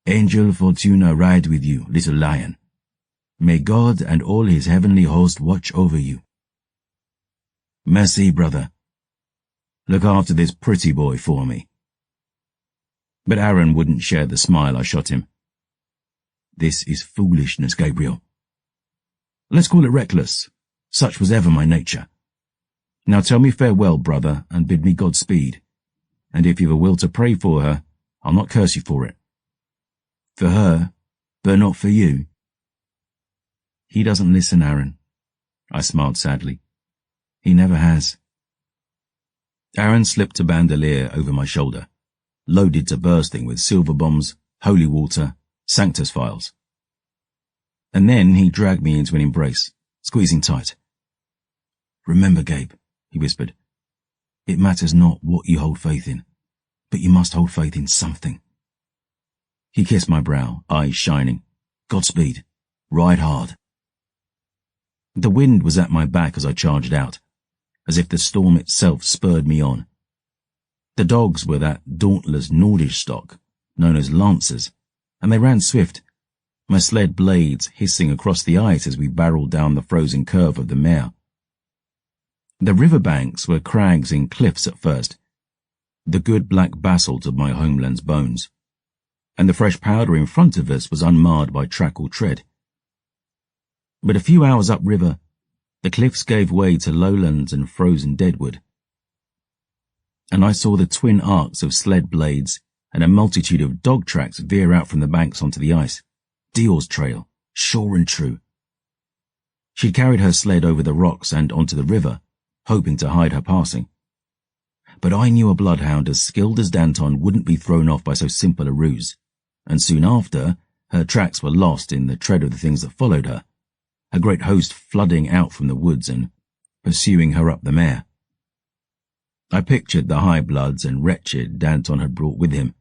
Angel Fortuna ride with you, little lion. May God and all his heavenly host watch over you. Merci, brother. Look after this pretty boy for me. But Aaron wouldn't share the smile I shot him. This is foolishness, Gabriel. Let's call it reckless. Such was ever my nature. Now tell me farewell, brother, and bid me Godspeed. And if you've a will to pray for her, I'll not curse you for it. For her, but not for you. He doesn't listen, Aaron. I smiled sadly. He never has. Aaron slipped a bandolier over my shoulder, loaded to bursting with silver bombs, holy water, Sanctus files. And then he dragged me into an embrace, squeezing tight. Remember, Gabe, he whispered, it matters not what you hold faith in, but you must hold faith in something. He kissed my brow, eyes shining. Godspeed. Ride hard. The wind was at my back as I charged out, as if the storm itself spurred me on. The dogs were that dauntless Nordish stock, known as lancers, and they ran swift, my sled blades hissing across the ice as we barreled down the frozen curve of the Mer. The riverbanks were crags and cliffs at first, the good black basalt of my homeland's bones, and the fresh powder in front of us was unmarred by track or tread. But a few hours upriver, the cliffs gave way to lowlands and frozen deadwood, and I saw the twin arcs of sled blades and a multitude of dog tracks veer out from the banks onto the ice. Dior's trail, sure and true. She'd carried her sled over the rocks and onto the river, hoping to hide her passing. But I knew a bloodhound as skilled as Danton wouldn't be thrown off by so simple a ruse, and soon after, Her tracks were lost in the tread of the things that followed her, a great host flooding out from the woods and pursuing her up the mare. I pictured the high bloods and wretched Danton had brought with him,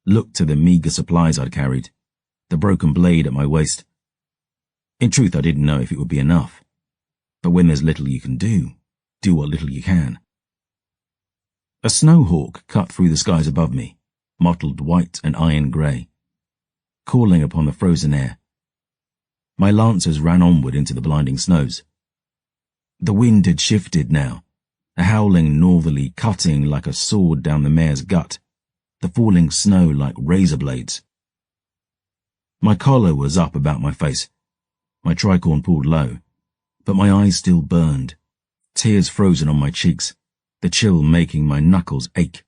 looked to the meagre supplies I'd carried, the broken blade at my waist. In truth, I didn't know if it would be enough, but when there's little you can do what little you can. A snowhawk cut through the skies above me, mottled white and iron grey, calling upon the frozen air. My lancers ran onward into the blinding snows. The wind had shifted now, a howling northerly cutting like a sword down the mare's gut, the falling snow like razor blades. My collar was up about my face, my tricorn pulled low, but my eyes still burned, tears frozen on my cheeks, the chill making my knuckles ache.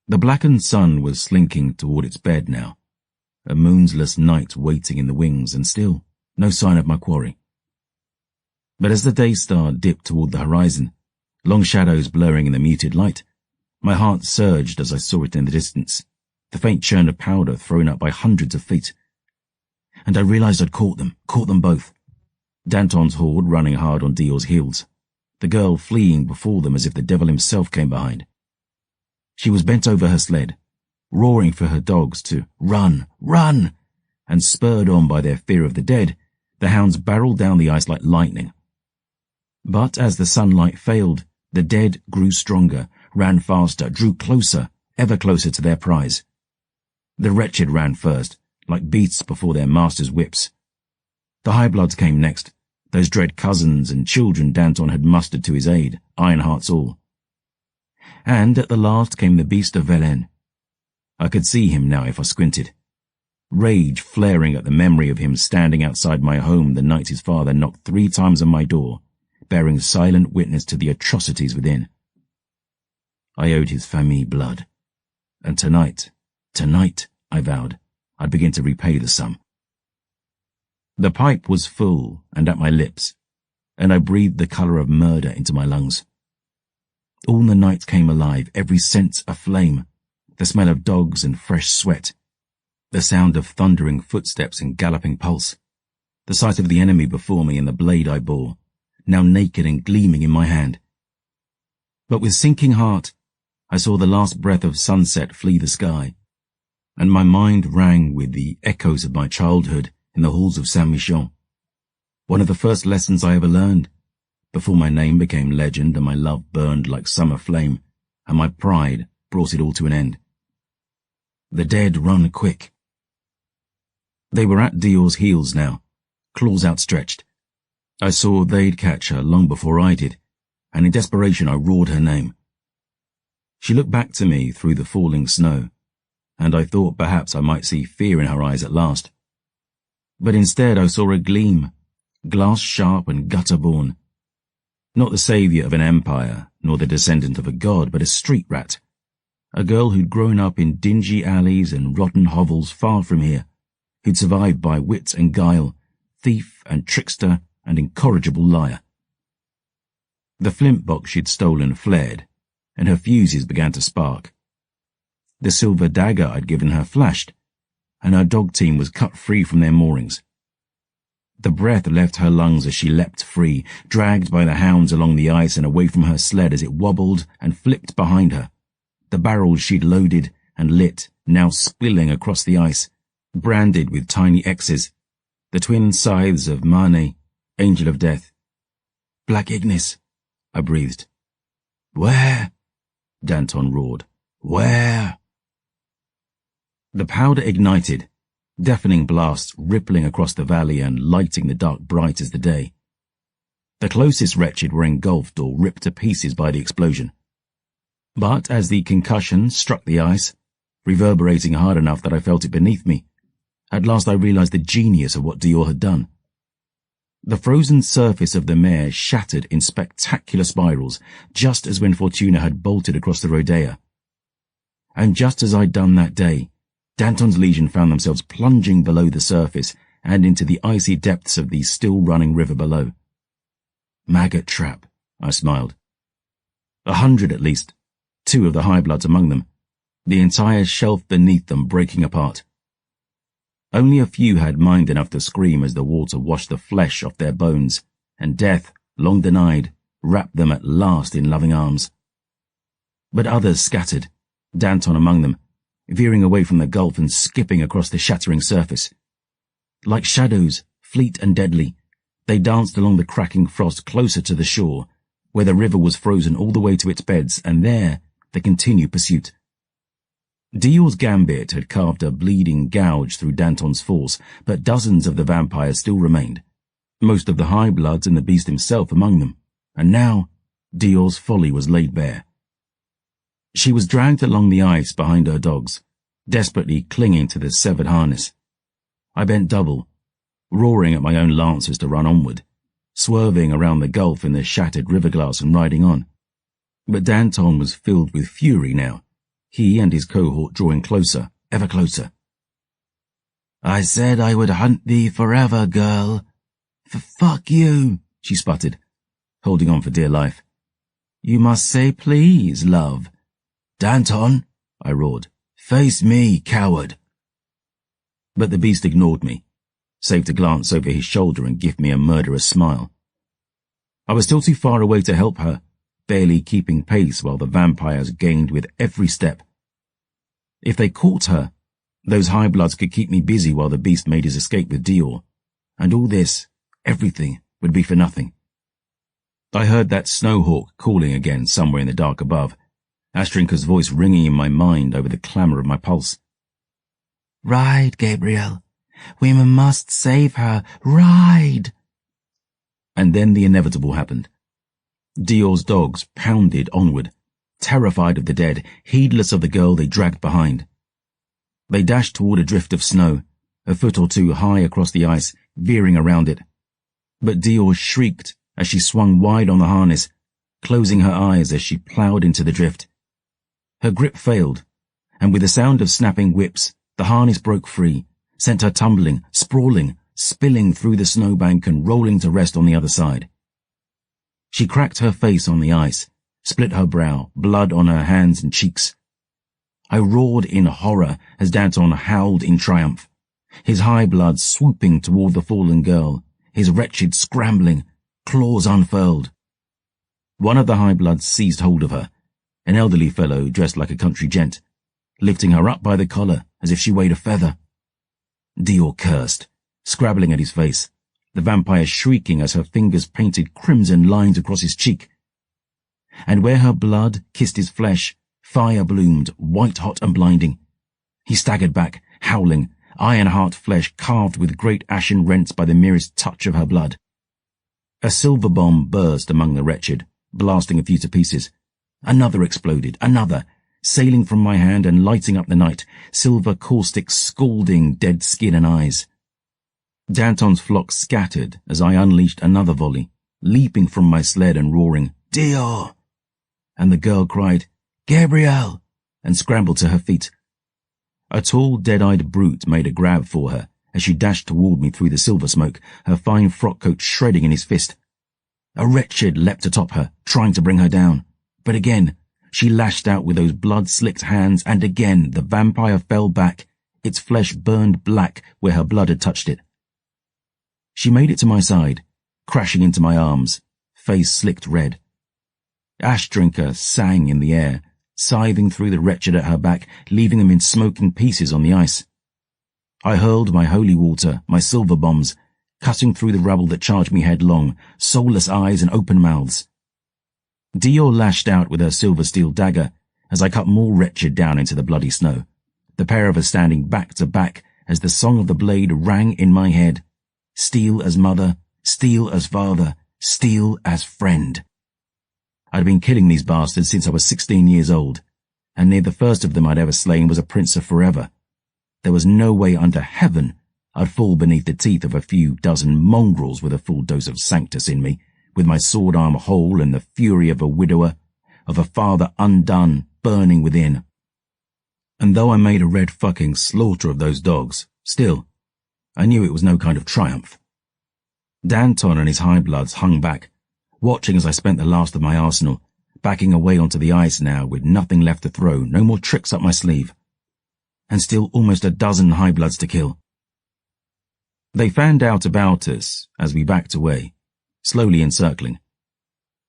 The blackened sun was slinking toward its bed now, a moonless night waiting in the wings, and still no sign of my quarry. But as the day star dipped toward the horizon, long shadows blurring in the muted light, my heart surged as I saw it in the distance, the faint churn of powder thrown up by hundreds of feet. And I realized I'd caught them both. Danton's horde running hard on Dior's heels, the girl fleeing before them as if the devil himself came behind. She was bent over her sled, roaring for her dogs to run, run, and spurred on by their fear of the dead, the hounds barreled down the ice like lightning. But as the sunlight failed, the dead grew stronger, ran faster, drew closer, ever closer to their prize. The wretched ran first, like beasts before their masters' whips. The high bloods came next, those dread cousins and children Danton had mustered to his aid, iron-hearts all. And at the last came the beast of Verlaine. I could see him now if I squinted, rage flaring at the memory of him standing outside my home the night his father knocked 3 times on my door, bearing silent witness to the atrocities within. I owed his famille blood, and tonight, I vowed, I'd begin to repay the sum. The pipe was full and at my lips, and I breathed the colour of murder into my lungs. All the night came alive, every sense aflame, the smell of dogs and fresh sweat, the sound of thundering footsteps and galloping pulse, the sight of the enemy before me and the blade I bore, now naked and gleaming in my hand. But with sinking heart, I saw the last breath of sunset flee the sky, and my mind rang with the echoes of my childhood in the halls of Saint-Michel. One of the first lessons I ever learned, before my name became legend and my love burned like summer flame, and my pride brought it all to an end. The dead run quick. They were at Dior's heels now, claws outstretched. I saw they'd catch her long before I did, and in desperation I roared her name. She looked back to me through the falling snow, and I thought perhaps I might see fear in her eyes at last. But instead I saw a gleam, glass-sharp and gutter-born. Not the saviour of an empire, nor the descendant of a god, but a street rat. A girl who'd grown up in dingy alleys and rotten hovels far from here, who'd survived by wit and guile, thief and trickster and incorrigible liar. The flint box she'd stolen flared, and her fuses began to spark. The silver dagger I'd given her flashed, and her dog team was cut free from their moorings. The breath left her lungs as she leapt free, dragged by the hounds along the ice and away from her sled as it wobbled and flipped behind her. The barrels she'd loaded and lit now spilling across the ice, branded with tiny X's, the twin scythes of Mane, angel of death. Black Ignis, I breathed. Where? Danton roared. Where? The powder ignited, deafening blasts rippling across the valley and lighting the dark bright as the day. The closest wretched were engulfed or ripped to pieces by the explosion. But as the concussion struck the ice, reverberating hard enough that I felt it beneath me, at last I realized the genius of what Dior had done. The frozen surface of the mare shattered in spectacular spirals, just as when Fortuna had bolted across the Rodea. And just as I'd done that day, Danton's legion found themselves plunging below the surface and into the icy depths of the still-running river below. Maggot trap, I smiled. 100 at least, 2 of the high bloods among them, the entire shelf beneath them breaking apart. Only a few had mind enough to scream as the water washed the flesh off their bones, and death, long denied, wrapped them at last in loving arms. But others scattered, Danton among them, veering away from the gulf and skipping across the shattering surface. Like shadows, fleet and deadly, they danced along the cracking frost closer to the shore, where the river was frozen all the way to its beds, and there they continued pursuit. Dior's gambit had carved a bleeding gouge through Danton's force, but dozens of the vampires still remained, most of the high bloods and the beast himself among them, and now Dior's folly was laid bare. She was dragged along the ice behind her dogs, desperately clinging to the severed harness. I bent double, roaring at my own lancers to run onward, swerving around the gulf in the shattered river glass and riding on. But Danton was filled with fury now, he and his cohort drawing closer, ever closer. "I said I would hunt thee forever, girl. Fuck you," she sputtered, holding on for dear life. "You must say please, love." "Danton," I roared, "face me, coward." But the beast ignored me, save to glance over his shoulder and give me a murderous smile. I was still too far away to help her, barely keeping pace while the vampires gained with every step. If they caught her, those high bloods could keep me busy while the beast made his escape with Dior, and all this, everything, would be for nothing. I heard that snowhawk calling again somewhere in the dark above, Astrinka's voice ringing in my mind over the clamour of my pulse. "Ride, Gabriel. We must save her. Ride!" And then the inevitable happened. Dior's dogs pounded onward, terrified of the dead, heedless of the girl they dragged behind. They dashed toward a drift of snow, a foot or two high across the ice, veering around it. But Dior shrieked as she swung wide on the harness, closing her eyes as she ploughed into the drift. Her grip failed, and with the sound of snapping whips, the harness broke free, sent her tumbling, sprawling, spilling through the snowbank and rolling to rest on the other side. She cracked her face on the ice, split her brow, blood on her hands and cheeks. I roared in horror as Danton howled in triumph, his high blood swooping toward the fallen girl, his wretched scrambling, claws unfurled. One of the high bloods seized hold of her, an elderly fellow dressed like a country gent, lifting her up by the collar as if she weighed a feather. Dior cursed, scrabbling at his face, the vampire shrieking as her fingers painted crimson lines across his cheek. And where her blood kissed his flesh, fire bloomed, white-hot and blinding. He staggered back, howling, iron-heart flesh carved with great ashen rents by the merest touch of her blood. A silver bomb burst among the wretched, blasting a few to pieces. Another exploded, another, sailing from my hand and lighting up the night, silver caustics scalding dead skin and eyes. Danton's flock scattered as I unleashed another volley, leaping from my sled and roaring, "Dior!" And the girl cried, "Gabrielle!" and scrambled to her feet. A tall, dead-eyed brute made a grab for her as she dashed toward me through the silver smoke, her fine frock coat shredding in his fist. A wretched leapt atop her, trying to bring her down. But again, she lashed out with those blood-slicked hands, and again the vampire fell back, its flesh burned black where her blood had touched it. She made it to my side, crashing into my arms, face slicked red. Astrinka sang in the air, scything through the wretched at her back, leaving them in smoking pieces on the ice. I hurled my holy water, my silver bombs, cutting through the rubble that charged me headlong, soulless eyes and open mouths. Dior lashed out with her silver steel dagger as I cut more wretched down into the bloody snow, the pair of us standing back to back as the song of the blade rang in my head. Steel as mother, steel as father, steel as friend. I'd been killing these bastards since I was 16 years old, and near the first of them I'd ever slain was a prince of forever. There was no way under heaven I'd fall beneath the teeth of a few dozen mongrels with a full dose of Sanctus in me, with my sword arm whole and the fury of a widower, of a father undone, burning within. And though I made a red fucking slaughter of those dogs, still, I knew it was no kind of triumph. Danton and his high bloods hung back, watching as I spent the last of my arsenal, backing away onto the ice now with nothing left to throw, no more tricks up my sleeve. And still almost a dozen high bloods to kill. They fanned out about us as we backed away, slowly encircling.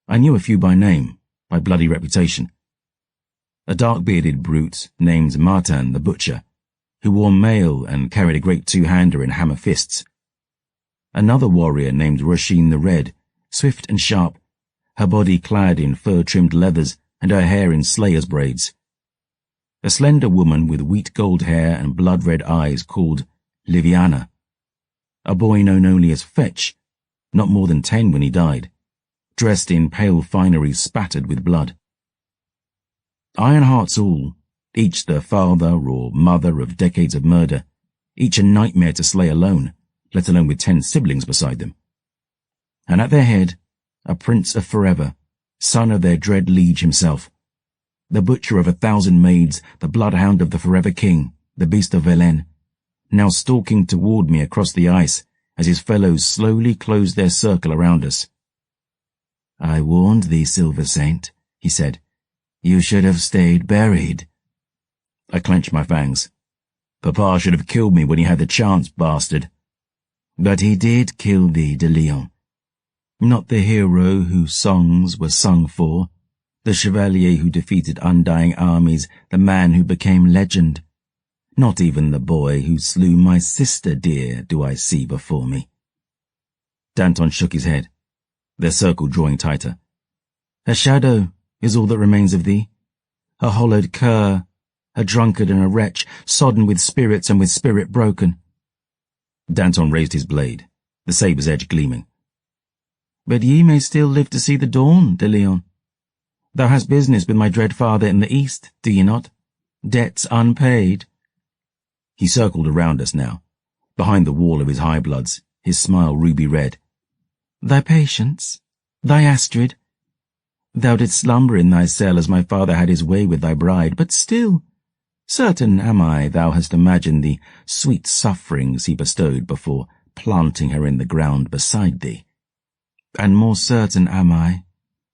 I knew a few by name, by bloody reputation. A dark-bearded brute named Martin the Butcher, who wore mail and carried a great two-hander in hammer fists. Another warrior named Roshin the Red, swift and sharp, her body clad in fur-trimmed leathers and her hair in slayer's braids. A slender woman with wheat-gold hair and blood-red eyes called Liviana. A boy known only as Fetch, not more than 10 when he died, dressed in pale finery spattered with blood. Ironhearts all, each the father or mother of decades of murder, each a nightmare to slay alone, let alone with 10 siblings beside them. And at their head, a prince of forever, son of their dread liege himself, the butcher of 1,000 maids, the bloodhound of the forever king, the beast of Velen, now stalking toward me across the ice as his fellows slowly closed their circle around us. "I warned thee, Silver Saint," he said. "You should have stayed buried." I clenched my fangs. "Papa should have killed me when he had the chance, bastard." "But he did kill thee, de Leon. Not the hero whose songs were sung for, the chevalier who defeated undying armies, the man who became legend. Not even the boy who slew my sister dear do I see before me." Danton shook his head, their circle drawing tighter. "A shadow is all that remains of thee, a hollowed cur, a drunkard and a wretch, sodden with spirits and with spirit broken." Danton raised his blade, the sabre's edge gleaming. "But ye may still live to see the dawn, de Leon. Thou hast business with my dread father in the east, do ye not? Debts unpaid." He circled around us now, behind the wall of his high bloods, his smile ruby red. "Thy patience, thy Astrid. Thou didst slumber in thy cell as my father had his way with thy bride, but still, certain am I thou hast imagined the sweet sufferings he bestowed before planting her in the ground beside thee. And more certain am I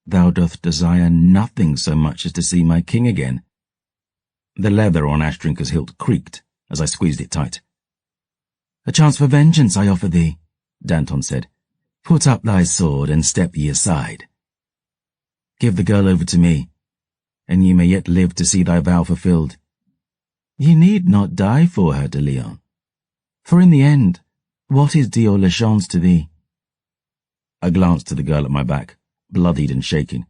thou doth desire nothing so much as to see my king again." The leather on Ashtrinka's hilt creaked as I squeezed it tight. "A chance for vengeance I offer thee," Danton said. "Put up thy sword and step ye aside. Give the girl over to me, and ye may yet live to see thy vow fulfilled. Ye need not die for her, de Leon. For in the end, what is Dior le Chance to thee?" I glanced to the girl at my back, bloodied and shaking,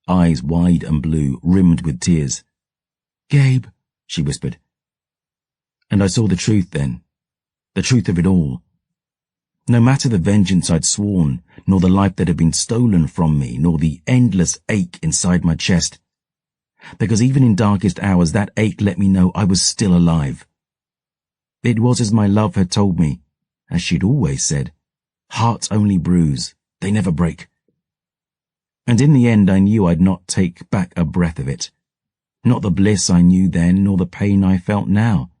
eyes wide and blue, rimmed with tears. "Gabe," she whispered. And I saw the truth then, the truth of it all. No matter the vengeance I'd sworn, nor the life that had been stolen from me, nor the endless ache inside my chest, because even in darkest hours that ache let me know I was still alive. It was as my love had told me, as she'd always said, hearts only bruise, they never break. And in the end I knew I'd not take back a breath of it, not the bliss I knew then, nor the pain I felt now.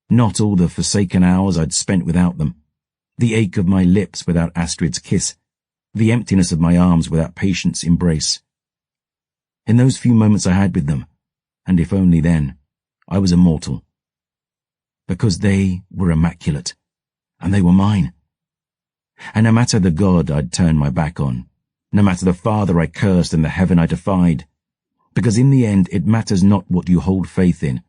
Not all the forsaken hours I'd spent without them, the ache of my lips without Astrid's kiss, the emptiness of my arms without Patience's embrace. In those few moments I had with them, and if only then, I was immortal. Because they were immaculate, and they were mine. And no matter the God I'd turned my back on, no matter the father I cursed and the heaven I defied, because in the end it matters not what you hold faith in,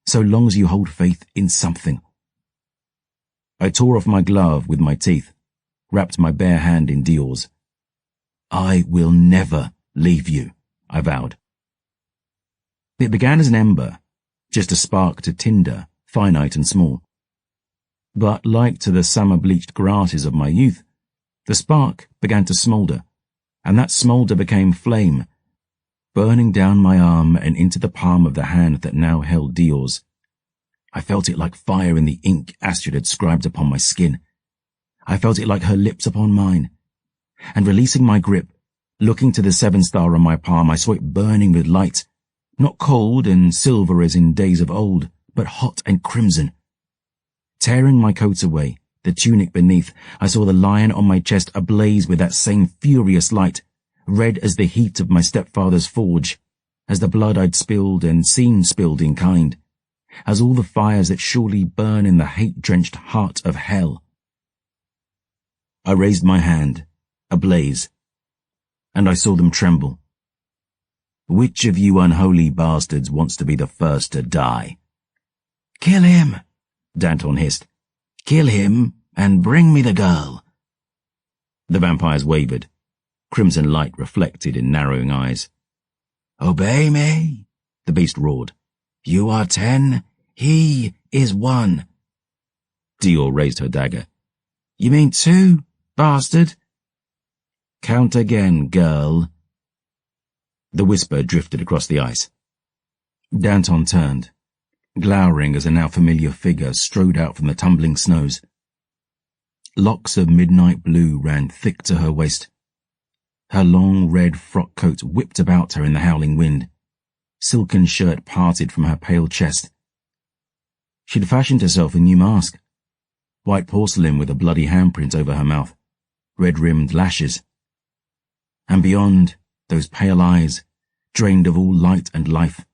so long as you hold faith in something. I tore off my glove with my teeth, wrapped my bare hand in Dior's. "I will never leave you," I vowed. It began as an ember, just a spark to tinder, finite and small. But like to the summer-bleached grasses of my youth, the spark began to smoulder, and that smoulder became flame, burning down my arm and into the palm of the hand that now held Dior's. I felt it like fire in the ink Astrid had scribed upon my skin. I felt it like her lips upon mine. And releasing my grip, looking to the 7-star on my palm, I saw it burning with light, not cold and silver as in days of old, but hot and crimson. Tearing my coat away, the tunic beneath, I saw the lion on my chest ablaze with that same furious light, red as the heat of my stepfather's forge, as the blood I'd spilled and seen spilled in kind, as all the fires that surely burn in the hate-drenched heart of hell. I raised my hand, ablaze, and I saw them tremble. Which of you unholy bastards wants to be the first to die? Kill him, Danton hissed. kill him and bring me the girl. The vampires wavered. Crimson light reflected in narrowing eyes. Obey me, the beast roared. You are 10, he is 1. Dior raised her dagger. You mean 2, bastard? Count again, girl. The whisper drifted across the ice. Danton turned, glowering as a now familiar figure strode out from the tumbling snows. Locks of midnight blue ran thick to her waist. Her long red frock coat whipped about her in the howling wind. Silken shirt parted from her pale chest. She'd fashioned herself a new mask. White porcelain with a bloody handprint over her mouth, red-rimmed lashes. And beyond, those pale eyes, drained of all light and life.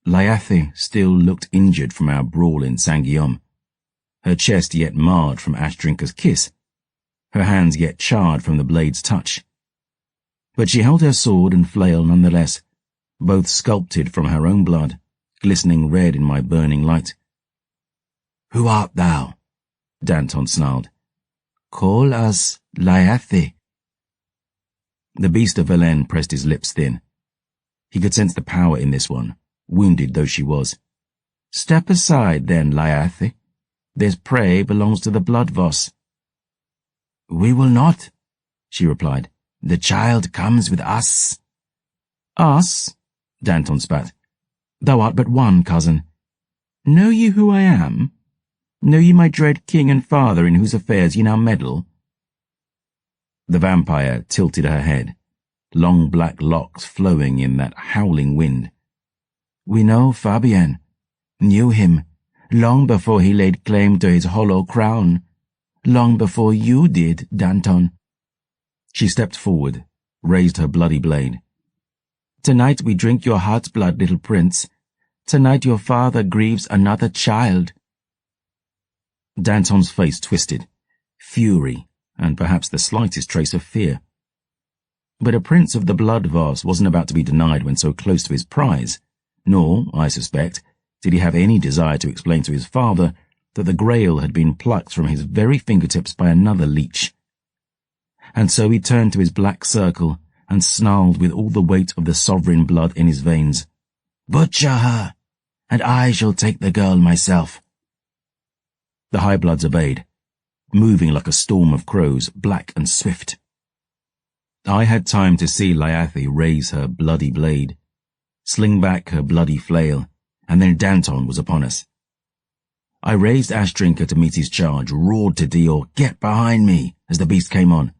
Layathi still looked injured from our brawl in Saint-Guillaume, her chest yet marred from Ashdrinker's kiss, her hands yet charred from the blade's touch. But she held her sword and flail nonetheless, both sculpted from her own blood, glistening red in my burning light. Who art thou? Danton snarled. Call us Layathi. The beast of Verlaine pressed his lips thin. He could sense the power in this one, wounded though she was. Step aside, then, Layathi. This prey belongs to the Bloodvoss. We will not, she replied. The child comes with us. Us? Danton spat. Thou art but one, cousin. Know ye who I am? Know ye my dread king and father in whose affairs ye now meddle? The vampire tilted her head, long black locks flowing in that howling wind. We know Fabien, knew him, long before he laid claim to his hollow crown, long before you did, Danton. She stepped forward, raised her bloody blade. Tonight we drink your heart's blood, little prince. Tonight your father grieves another child. Danton's face twisted, fury, and perhaps the slightest trace of fear. But a prince of the Bloodvoss wasn't about to be denied when so close to his prize, nor, I suspect, did he have any desire to explain to his father that the Grail had been plucked from his very fingertips by another leech. And so he turned to his black circle and snarled with all the weight of the sovereign blood in his veins. Butcher her, and I shall take the girl myself. The High-Bloods obeyed, moving like a storm of crows, black and swift. I had time to see Layathi raise her bloody blade, sling back her bloody flail, and then Danton was upon us. I raised Ashdrinker to meet his charge, roared to Dior, "Get behind me," as the beast came on.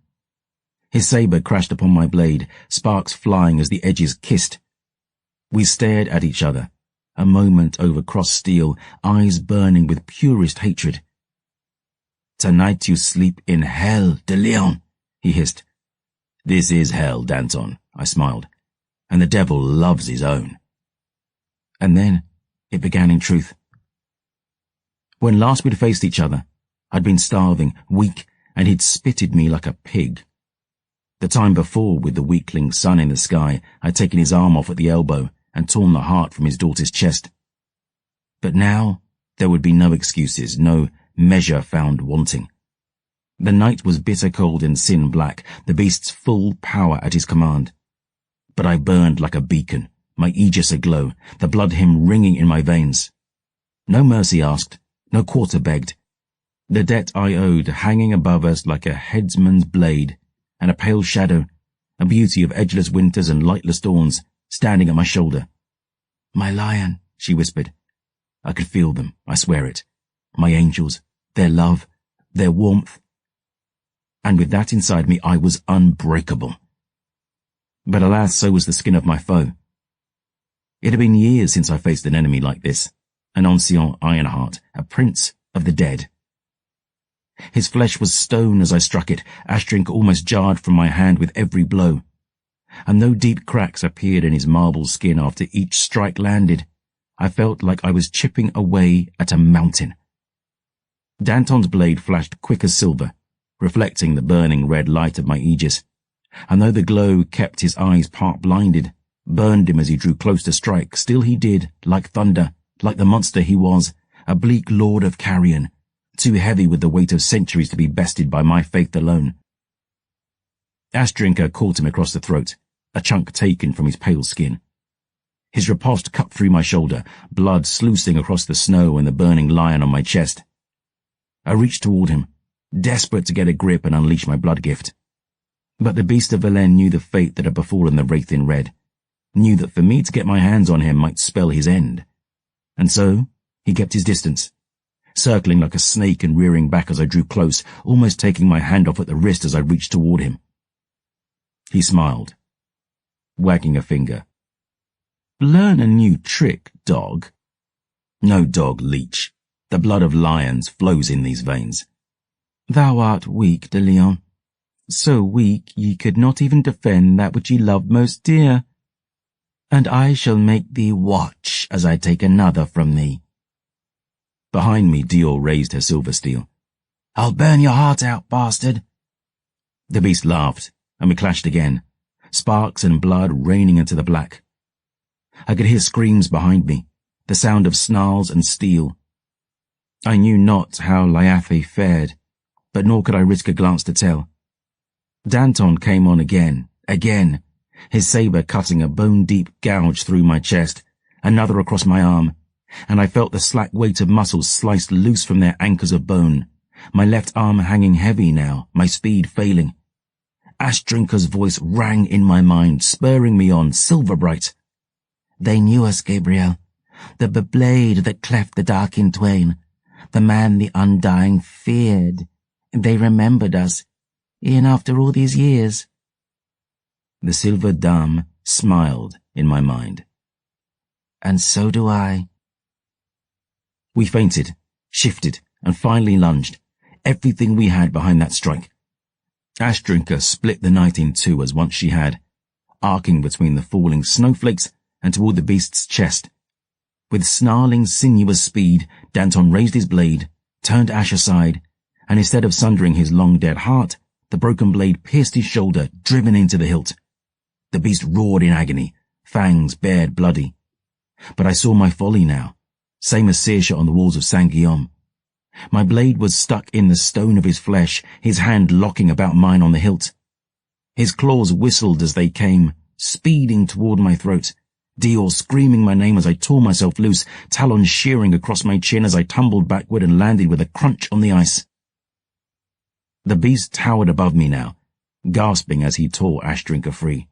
His sabre crashed upon my blade, sparks flying as the edges kissed. We stared at each other, a moment over crossed steel, eyes burning with purest hatred. "Tonight you sleep in hell, de Lion," he hissed. "This is hell, Danton," I smiled, "and the devil loves his own." And then it began in truth. When last we'd faced each other, I'd been starving, weak, and he'd spitted me like a pig. The time before, with the weakling sun in the sky, I'd taken his arm off at the elbow and torn the heart from his daughter's chest. But now there would be no excuses, no measure found wanting. The night was bitter cold and sin black, the beast's full power at his command. But I burned like a beacon, my aegis aglow, the blood hymn ringing in my veins. No mercy asked, no quarter begged. The debt I owed hanging above us like a headsman's blade, and a pale shadow, a beauty of edgeless winters and lightless dawns, standing at my shoulder. "My lion," she whispered. I could feel them, I swear it. My angels, their love, their warmth. And with that inside me, I was unbreakable. But alas, so was the skin of my foe. It had been years since I faced an enemy like this, an ancien Ironheart, a prince of the dead. His flesh was stone as I struck it, Ashdrinker almost jarred from my hand with every blow. And though deep cracks appeared in his marble skin after each strike landed, I felt like I was chipping away at a mountain. Danton's blade flashed quick as silver, reflecting the burning red light of my aegis, and though the glow kept his eyes part-blinded, burned him as he drew close to strike, still he did, like thunder, like the monster he was, a bleak lord of carrion, too heavy with the weight of centuries to be bested by my faith alone. Ashdrinker caught him across the throat, a chunk taken from his pale skin. His riposte cut through my shoulder, blood sluicing across the snow and the burning lion on my chest. I reached toward him, desperate to get a grip and unleash my blood gift. But the beast of Velen knew the fate that had befallen the wraith in red, knew that for me to get my hands on him might spell his end. And so, he kept his distance, circling like a snake and rearing back as I drew close, almost taking my hand off at the wrist as I reached toward him. He smiled, wagging a finger. "Learn a new trick, dog." "No dog, leech. The blood of lions flows in these veins." "Thou art weak, de Leon. So weak ye could not even defend that which ye loved most dear. And I shall make thee watch as I take another from thee." Behind me, Dior raised her silver steel. "I'll burn your heart out, bastard." The beast laughed, and we clashed again, sparks and blood raining into the black. I could hear screams behind me, the sound of snarls and steel. I knew not how Liathe fared, but nor could I risk a glance to tell. Danton came on again, his sabre cutting a bone-deep gouge through my chest, another across my arm, and I felt the slack weight of muscles sliced loose from their anchors of bone, my left arm hanging heavy now, my speed failing. Ashdrinker's voice rang in my mind, spurring me on, silver bright. "They knew us, Gabriel. The blade that cleft the dark in twain. The man the Undying feared. They remembered us, e'en after all these years." The silver dame smiled in my mind. "And so do I." We feinted, shifted, and finally lunged, everything we had behind that strike. Ashdrinker split the night in two as once she had, arcing between the falling snowflakes and toward the beast's chest. With snarling, sinuous speed, Danton raised his blade, turned Ash aside, and instead of sundering his long-dead heart, the broken blade pierced his shoulder, driven into the hilt. The beast roared in agony, fangs bared bloody. But I saw my folly now, same as Saoirse on the walls of Saint-Guillaume. My blade was stuck in the stone of his flesh, his hand locking about mine on the hilt. His claws whistled as they came, speeding toward my throat, Dior screaming my name as I tore myself loose, talons shearing across my chin as I tumbled backward and landed with a crunch on the ice. The beast towered above me now, gasping as he tore Ashdrinker free.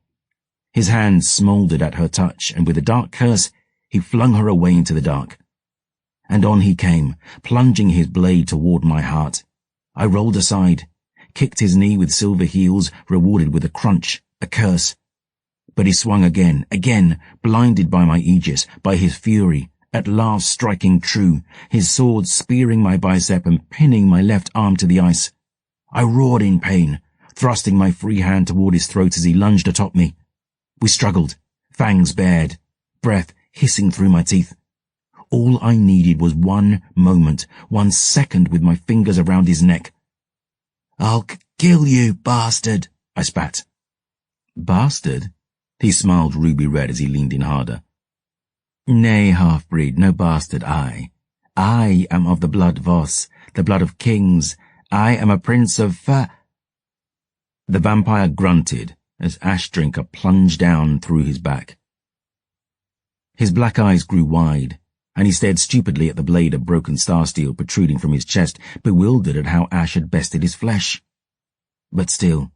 His hand smouldered at her touch, and with a dark curse, he flung her away into the dark. And on he came, plunging his blade toward my heart. I rolled aside, kicked his knee with silver heels, rewarded with a crunch, a curse. But he swung again, blinded by my aegis, by his fury, at last striking true, his sword spearing my bicep and pinning my left arm to the ice. I roared in pain, thrusting my free hand toward his throat as he lunged atop me. We struggled, fangs bared, breath hissing through my teeth. All I needed was 1 moment, 1 second with my fingers around his neck. "I'll kill you, bastard," I spat. "Bastard?" He smiled ruby red as he leaned in harder. "Nay, half-breed, no bastard I. I am of the blood Voss, the blood of kings. I am a prince of The vampire grunted as Ashdrinker plunged down through his back. His black eyes grew wide, and he stared stupidly at the blade of broken star steel protruding from his chest, bewildered at how Ash had bested his flesh. But still,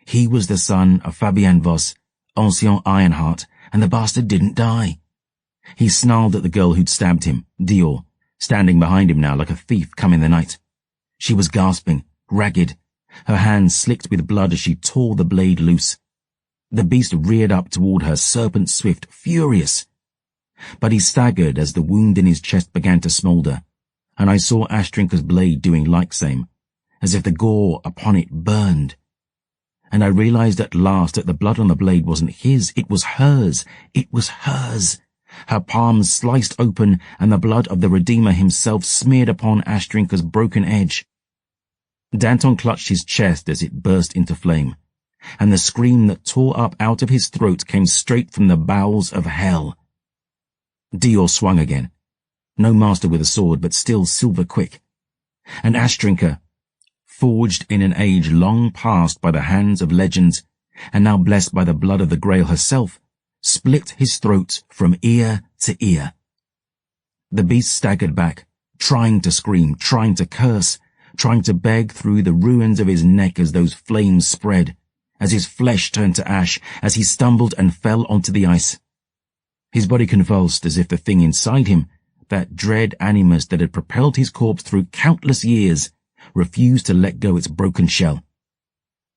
he was the son of Fabienne Voss, Ancien Ironheart, and the bastard didn't die. He snarled at the girl who'd stabbed him, Dior, standing behind him now like a thief come in the night. She was gasping, ragged, her hands slicked with blood as she tore the blade loose. The beast reared up toward her, serpent swift, furious. But he staggered as the wound in his chest began to smoulder, and I saw Ashdrinker's blade doing like same, as if the gore upon it burned. And I realized at last that the blood on the blade wasn't his, it was hers. It was hers. Her palms sliced open, and the blood of the Redeemer himself smeared upon Ashdrinker's broken edge. Danton clutched his chest as it burst into flame, and the scream that tore up out of his throat came straight from the bowels of hell. Dior swung again, no master with a sword, but still silver quick. And Ashtrinka, forged in an age long past by the hands of legends, and now blessed by the blood of the Grail herself, split his throat from ear to ear. The beast staggered back, trying to scream, trying to curse, trying to beg through the ruins of his neck as those flames spread, as his flesh turned to ash, as he stumbled and fell onto the ice. His body convulsed as if the thing inside him, that dread animus that had propelled his corpse through countless years, refused to let go its broken shell.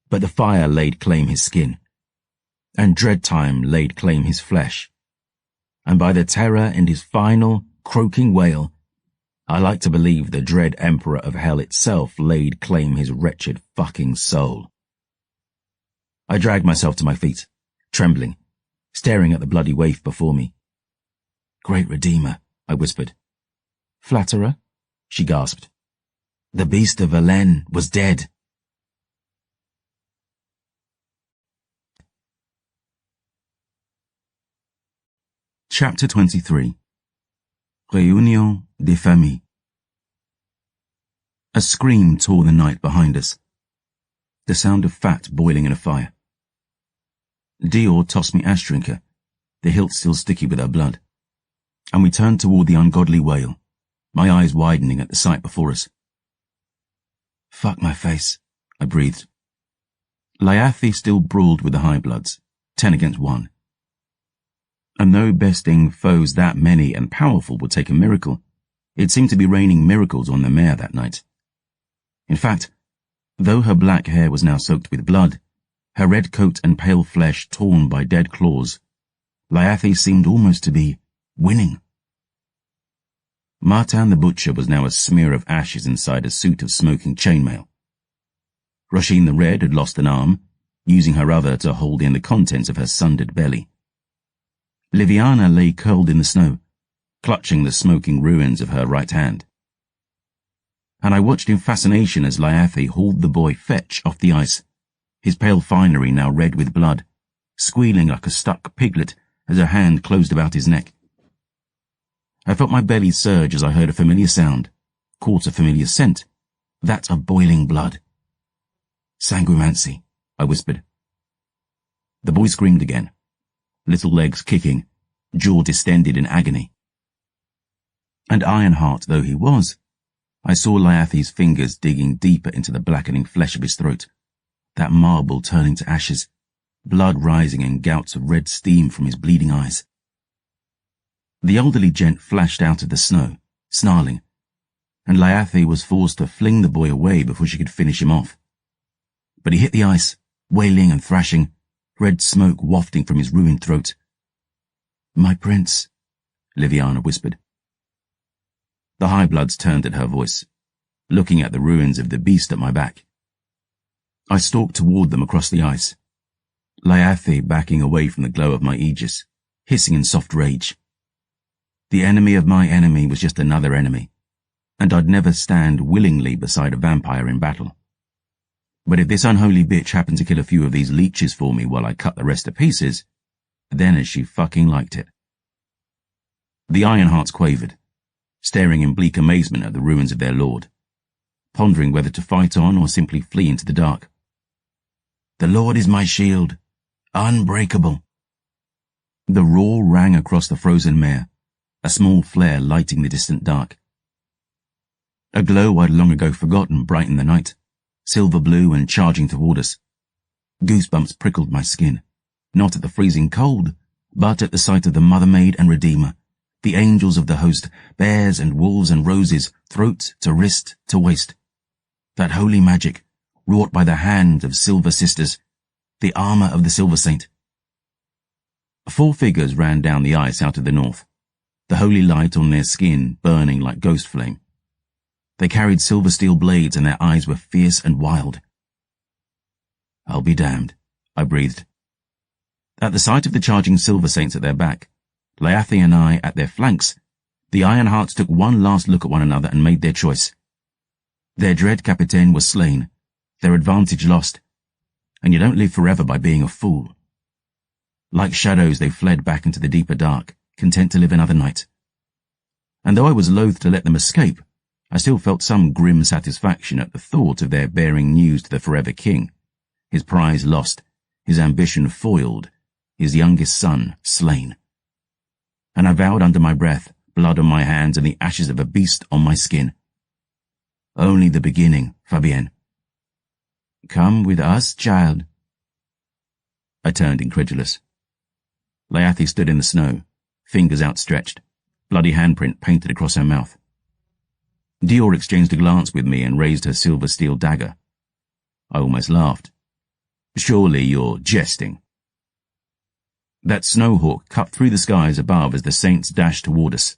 But the fire laid claim his skin, and dread time laid claim his flesh. And by the terror in his final, croaking wail, I like to believe the dread emperor of hell itself laid claim his wretched fucking soul. I dragged myself to my feet, trembling, staring at the bloody waif before me. Great Redeemer, I whispered. Flatterer? She gasped. The beast of Valene was dead. Chapter 23. Réunion des familles. A scream tore the night behind us. The sound of fat boiling in a fire. Dior tossed me Ashtrinka, the hilt still sticky with her blood, and we turned toward the ungodly wail, my eyes widening at the sight before us. Fuck my face, I breathed. Lyathi still brawled with the High Bloods, 10 against 1. And though besting foes that many and powerful would take a miracle, it seemed to be raining miracles on the mare that night. In fact, though her black hair was now soaked with blood, her red coat and pale flesh torn by dead claws, Lyathi seemed almost to be winning. Martin the Butcher was now a smear of ashes inside a suit of smoking chainmail. Roisin the Red had lost an arm, using her other to hold in the contents of her sundered belly. Liviana lay curled in the snow, clutching the smoking ruins of her right hand. And I watched in fascination as Lyathi hauled the boy Fetch off the ice, his pale finery now red with blood, squealing like a stuck piglet as her hand closed about his neck. I felt my belly surge as I heard a familiar sound, caught a familiar scent, that of boiling blood. Sanguimancy, I whispered. The boy screamed again, little legs kicking, jaw distended in agony. And Ironheart though he was, I saw Lyathi's fingers digging deeper into the blackening flesh of his throat, that marble turning to ashes, blood rising in gouts of red steam from his bleeding eyes. The elderly gent flashed out of the snow, snarling, and Lyathi was forced to fling the boy away before she could finish him off. But he hit the ice, wailing and thrashing, red smoke wafting from his ruined throat. My prince, Liviana whispered. The High Bloods turned at her voice, looking at the ruins of the beast at my back. I stalked toward them across the ice, Lyathi backing away from the glow of my aegis, hissing in soft rage. The enemy of my enemy was just another enemy, and I'd never stand willingly beside a vampire in battle. But if this unholy bitch happened to kill a few of these leeches for me while I cut the rest to pieces, then as she fucking liked it. The Ironhearts quavered, staring in bleak amazement at the ruins of their lord, pondering whether to fight on or simply flee into the dark. The Lord is my shield, unbreakable. The roar rang across the frozen mare, a small flare lighting the distant dark. A glow I'd long ago forgotten brightened the night, silver blue and charging toward us. Goosebumps prickled my skin, not at the freezing cold, but at the sight of the Mother Maid and Redeemer, the angels of the host, bears and wolves and roses, throat to wrist to waist. That holy magic, wrought by the hand of silver sisters, the armor of the Silver Saint. 4 figures ran down the ice out of the north, the holy light on their skin burning like ghost flame. They carried silver steel blades and their eyes were fierce and wild. I'll be damned, I breathed. At the sight of the charging Silver Saints at their back, Lyathi and I at their flanks, the Ironhearts took one last look at one another and made their choice. Their dread captain was slain, their advantage lost, and you don't live forever by being a fool. Like shadows, they fled back into the deeper dark, content to live another night. And though I was loath to let them escape, I still felt some grim satisfaction at the thought of their bearing news to the forever king, his prize lost, his ambition foiled, his youngest son slain. And I vowed under my breath, blood on my hands and the ashes of a beast on my skin. Only the beginning, Fabienne. Come with us, child. I turned incredulous. Layathi stood in the snow, fingers outstretched, bloody handprint painted across her mouth. Dior exchanged a glance with me and raised her silver steel dagger. I almost laughed. Surely you're jesting. That snowhawk cut through the skies above as the saints dashed toward us.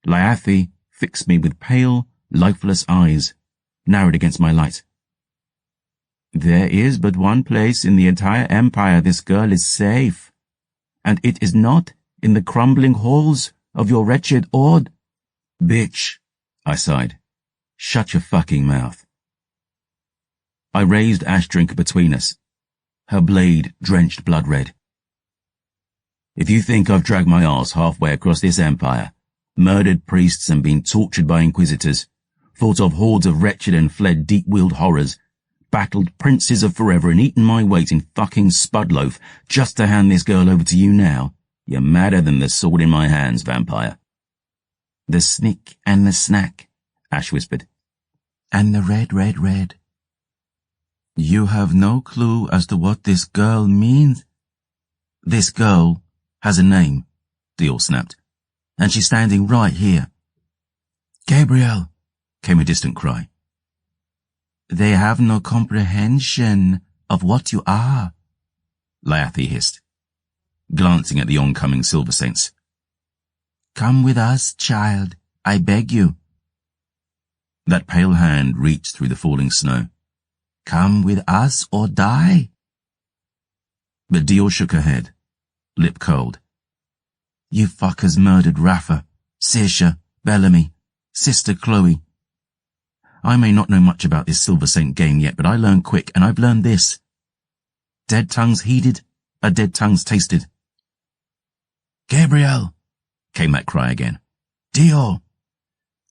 Layathi fixed me with pale, lifeless eyes, narrowed against my light. There is but one place in the entire empire this girl is safe, and it is not in the crumbling halls of your wretched Ord. Bitch, I sighed. Shut your fucking mouth. I raised Ashdrink between us, her blade drenched blood red. If you think I've dragged my arse halfway across this empire, murdered priests and been tortured by inquisitors, fought off hordes of wretched and fled deep-willed horrors, battled princes of forever and eaten my weight in fucking spudloaf just to hand this girl over to you now, you're madder than the sword in my hands, vampire. The snick and the snack, Ash whispered. And the red. You have no clue as to what this girl means. This girl has a name, Dior snapped, and she's standing right here. Gabriel, came a distant cry. They have no comprehension of what you are, Layathi hissed, glancing at the oncoming silver saints. Come with us, child, I beg you. That pale hand reached through the falling snow. Come with us or die. But Dior shook her head, lip curled. You fuckers murdered Rafa, Saoirse, Bellamy, Sister Chloe. I may not know much about this Silver Saint game yet, but I learned quick, and I've learned this. Dead tongues heeded, are dead tongues tasted. Gabriel, came that cry again. Dior.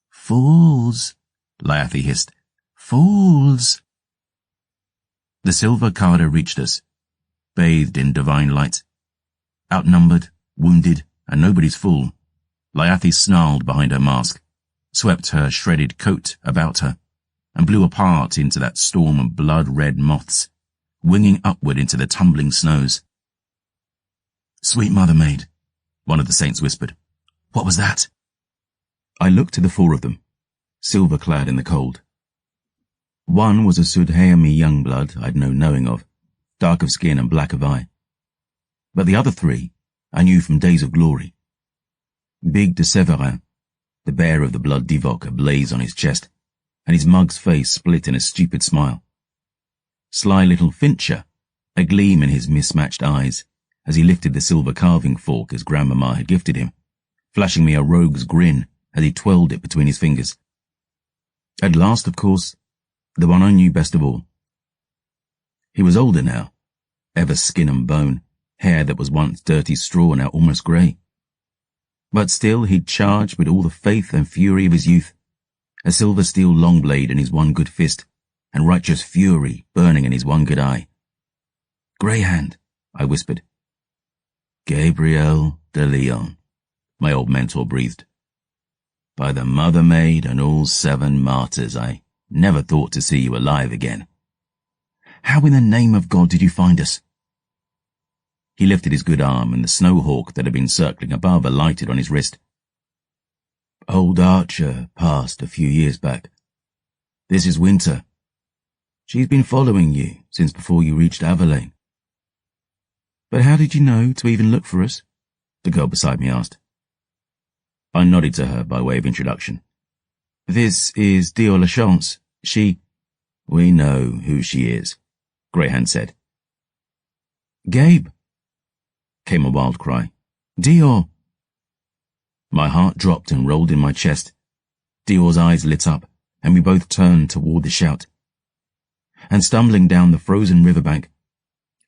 Fools, Layathi hissed. Fools. The silver Carder reached us, bathed in divine light. Outnumbered, wounded, and nobody's fool, Layathi snarled behind her mask, swept her shredded coat about her, and blew apart into that storm of blood-red moths, winging upward into the tumbling snows. Sweet Mother Maid, one of the saints whispered. What was that? I looked to the four of them, silver-clad in the cold. One was a Sudhaemi youngblood I'd no knowing of, dark of skin and black of eye. But the other three I knew from days of glory. Big de Severin, the bear of the blood Divock ablaze on his chest, and his mug's face split in a stupid smile. Sly little Fincher, a gleam in his mismatched eyes, as he lifted the silver carving fork his grandmama had gifted him, flashing me a rogue's grin as he twirled it between his fingers. At last, of course, the one I knew best of all. He was older now, ever skin and bone, hair that was once dirty straw now almost grey. But still he'd charged with all the faith and fury of his youth, a silver steel long blade in his one good fist, and righteous fury burning in his one good eye. Greyhand, I whispered. Gabriel de Leon, my old mentor breathed. By the Mother Maid and all 7 martyrs, I never thought to see you alive again. How in the name of God did you find us? He lifted his good arm, and the snowhawk that had been circling above alighted on his wrist. Old Archer passed a few years back. This is Winter. She's been following you since before you reached Averlane. But how did you know to even look for us? The girl beside me asked. I nodded to her by way of introduction. This is Dior Lachance. We know who she is, Greyhand said. Gabe, came a wild cry. Dior! My heart dropped and rolled in my chest. Dior's eyes lit up, and we both turned toward the shout. And stumbling down the frozen riverbank,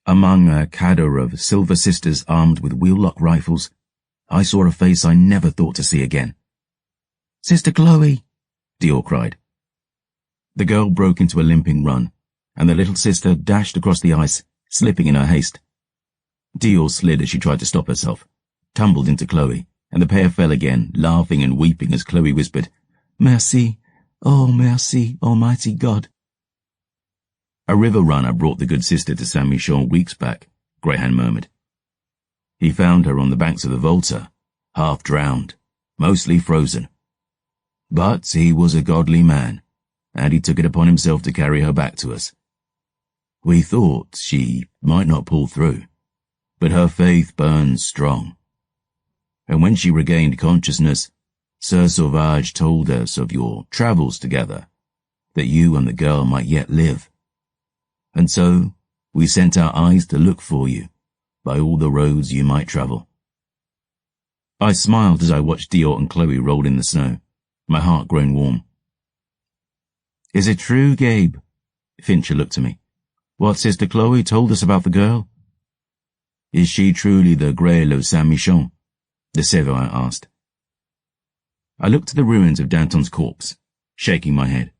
among a cadre of silver sisters armed with wheel-lock rifles, I saw a face I never thought to see again. "Sister Chloe!" Dior cried. The girl broke into a limping run, and the little sister dashed across the ice, slipping in her haste. Dior slid as she tried to stop herself, tumbled into Chloe, and the pair fell again, laughing and weeping as Chloe whispered, "Merci, oh merci, Almighty God." "A river runner brought the good sister to Saint-Michel weeks back," Greyhound murmured. "He found her on the banks of the Volta, half drowned, mostly frozen. But he was a godly man, and he took it upon himself to carry her back to us. We thought she might not pull through, but her faith burned strong. And when she regained consciousness, Sir Sauvage told us of your travels together, that you and the girl might yet live. And so we sent our eyes to look for you, by all the roads you might travel." I smiled as I watched Dior and Chloe roll in the snow, my heart grown warm. "Is it true, Gabe?" Fincher looked at me. "What Sister Chloe told us about the girl?" "Is she truly the Grail of Saint-Michel?" the Séverin asked. I looked at the ruins of Danton's corpse, shaking my head.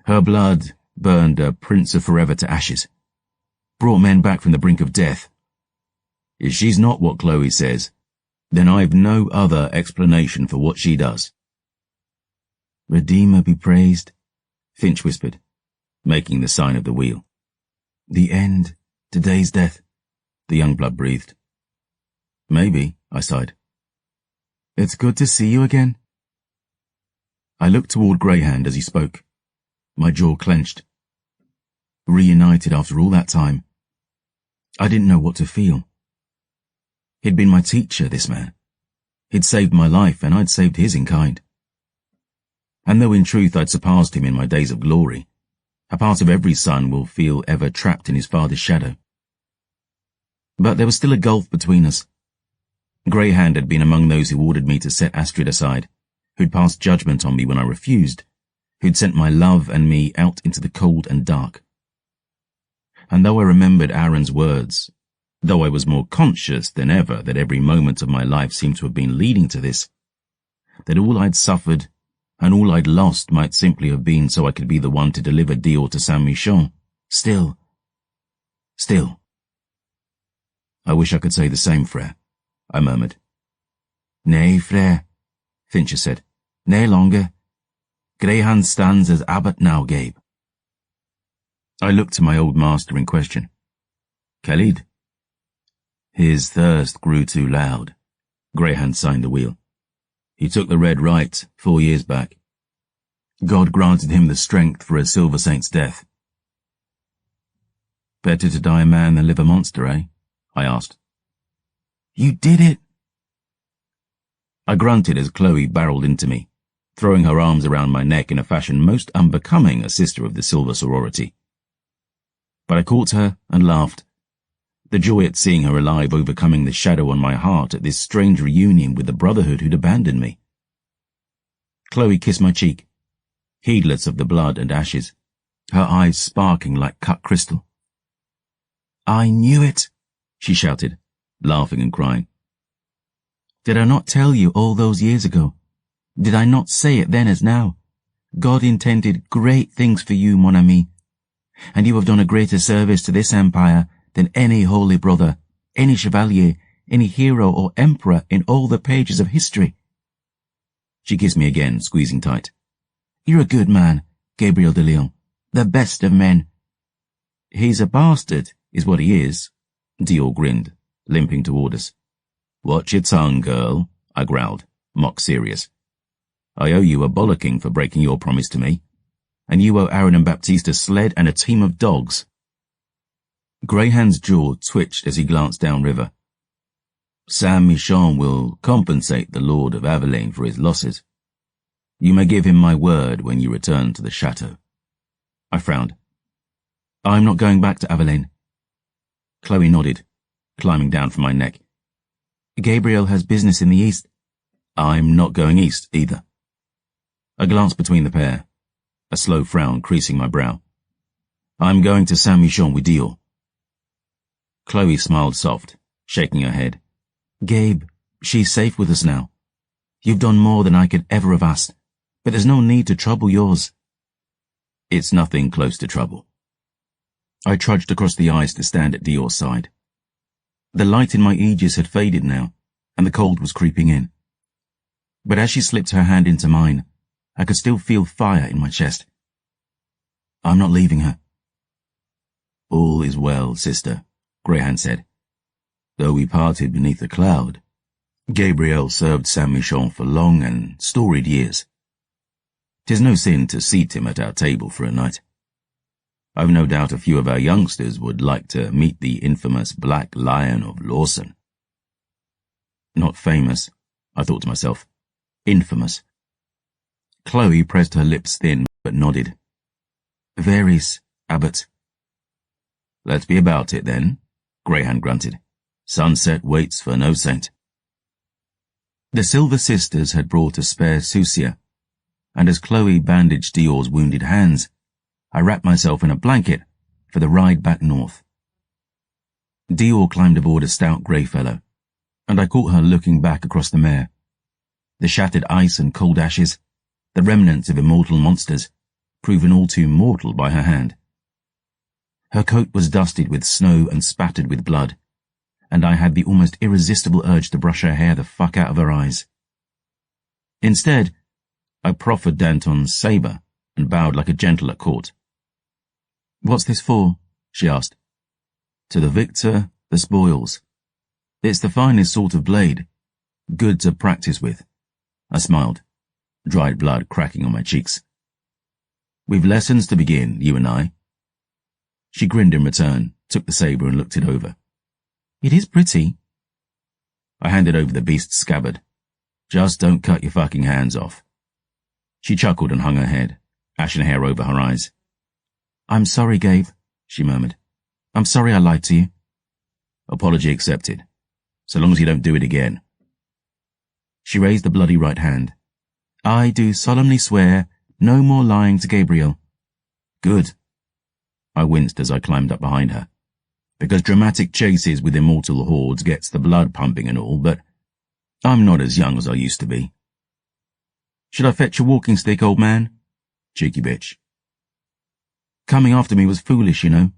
"Her blood burned a prince of forever to ashes, brought men back from the brink of death. If she's not what Chloe says, then I've no other explanation for what she does." "Redeemer be praised," Finch whispered, making the sign of the wheel. "The end, today's death," the young blood breathed. "Maybe," I sighed. "It's good to see you again." I looked toward Greyhound as he spoke, my jaw clenched. Reunited after all that time, I didn't know what to feel. He'd been my teacher, this man. He'd saved my life, and I'd saved his in kind. And though in truth I'd surpassed him in my days of glory, a part of every son will feel ever trapped in his father's shadow. But there was still a gulf between us. Greyhound had been among those who ordered me to set Astrid aside, who'd passed judgment on me when I refused, who'd sent my love and me out into the cold and dark. And though I remembered Aaron's words, though I was more conscious than ever that every moment of my life seemed to have been leading to this, that all I'd suffered and all I'd lost might simply have been so I could be the one to deliver Dior to Saint-Michel, still. "I wish I could say the same, Frère," I murmured. "Nay, Frère," Fincher said. "Nay longer. Greyhound stands as abbot now, Gabe." I looked to my old master in question. "Khalid?" His thirst grew too loud. Greyhound signed the wheel. "He took the red right 4 years back. God granted him the strength for a silver saint's death." "Better to die a man than live a monster, eh?" I asked. "You did it!" I grunted as Chloe barreled into me, throwing her arms around my neck in a fashion most unbecoming a sister of the Silver Sorority. But I caught her and laughed, the joy at seeing her alive overcoming the shadow on my heart at this strange reunion with the brotherhood who'd abandoned me. Chloe kissed my cheek, heedless of the blood and ashes, her eyes sparkling like cut crystal. "I knew it," she shouted, laughing and crying. "Did I not tell you all those years ago? Did I not say it then as now? God intended great things for you, mon ami, and you have done a greater service to this empire than any holy brother, any chevalier, any hero or emperor in all the pages of history." She kissed me again, squeezing tight. "You're a good man, Gabriel de Lyon, the best of men." "He's a bastard, is what he is," Dior grinned, limping toward us. "Watch your tongue, girl," I growled, mock serious. "I owe you a bollocking for breaking your promise to me, and you owe Aaron and Baptiste a sled and a team of dogs." Greyhound's jaw twitched as he glanced downriver. "Saint-Michel will compensate the Lord of Avelaine for his losses. You may give him my word when you return to the chateau." I frowned. "I'm not going back to Avelaine." Chloe nodded, climbing down from my neck. "Gabriel has business in the east." "I'm not going east, either." I glanced between the pair, a slow frown creasing my brow. I'm going to Saint-Michon with Dior. Chloe smiled soft, shaking her head. Gabe, she's safe with us now. You've done more than I could ever have asked, but there's no need to trouble yours. It's nothing close to trouble. I trudged across the ice to stand at Dior's side. The light in my aegis had faded now, and the cold was creeping in. But as she slipped her hand into mine, I could still feel fire in my chest. I'm not leaving her. All is well, sister, Greyhound said. Though we parted beneath a cloud, Gabriel served Saint-Michon for long and storied years. 'Tis no sin to seat him at our table for a night. I've no doubt a few of our youngsters would like to meet the infamous Black Lion of Lawson. Not famous, I thought to myself. Infamous. Chloe pressed her lips thin, but nodded. Varies, Abbot. Let's be about it, then, Greyhound grunted. Sunset waits for no saint. The Silver Sisters had brought a spare soucier, and as Chloe bandaged Dior's wounded hands, I wrapped myself in a blanket for the ride back north. Dior climbed aboard a stout grey fellow, and I caught her looking back across the mare. The shattered ice and cold ashes, the remnants of immortal monsters, proven all too mortal by her hand. Her coat was dusted with snow and spattered with blood, and I had the almost irresistible urge to brush her hair the fuck out of her eyes. Instead, I proffered Danton's sabre and bowed like a gentle at court. What's this for? She asked. To the victor, the spoils. It's the finest sort of blade, good to practice with. I smiled, dried blood cracking on my cheeks. We've lessons to begin, you and I. She grinned in return, took the sabre and looked it over. It is pretty. I handed over the beast's scabbard. Just don't cut your fucking hands off. She chuckled and hung her head, ashen hair over her eyes. I'm sorry, Gabe, she murmured. I'm sorry I lied to you. Apology accepted, so long as you don't do it again. She raised the bloody right hand. I do solemnly swear no more lying to Gabriel. Good. I winced as I climbed up behind her, because dramatic chases with immortal hordes gets the blood pumping and all, but I'm not as young as I used to be. Should I fetch your walking stick, old man? Cheeky bitch. Coming after me was foolish, you know.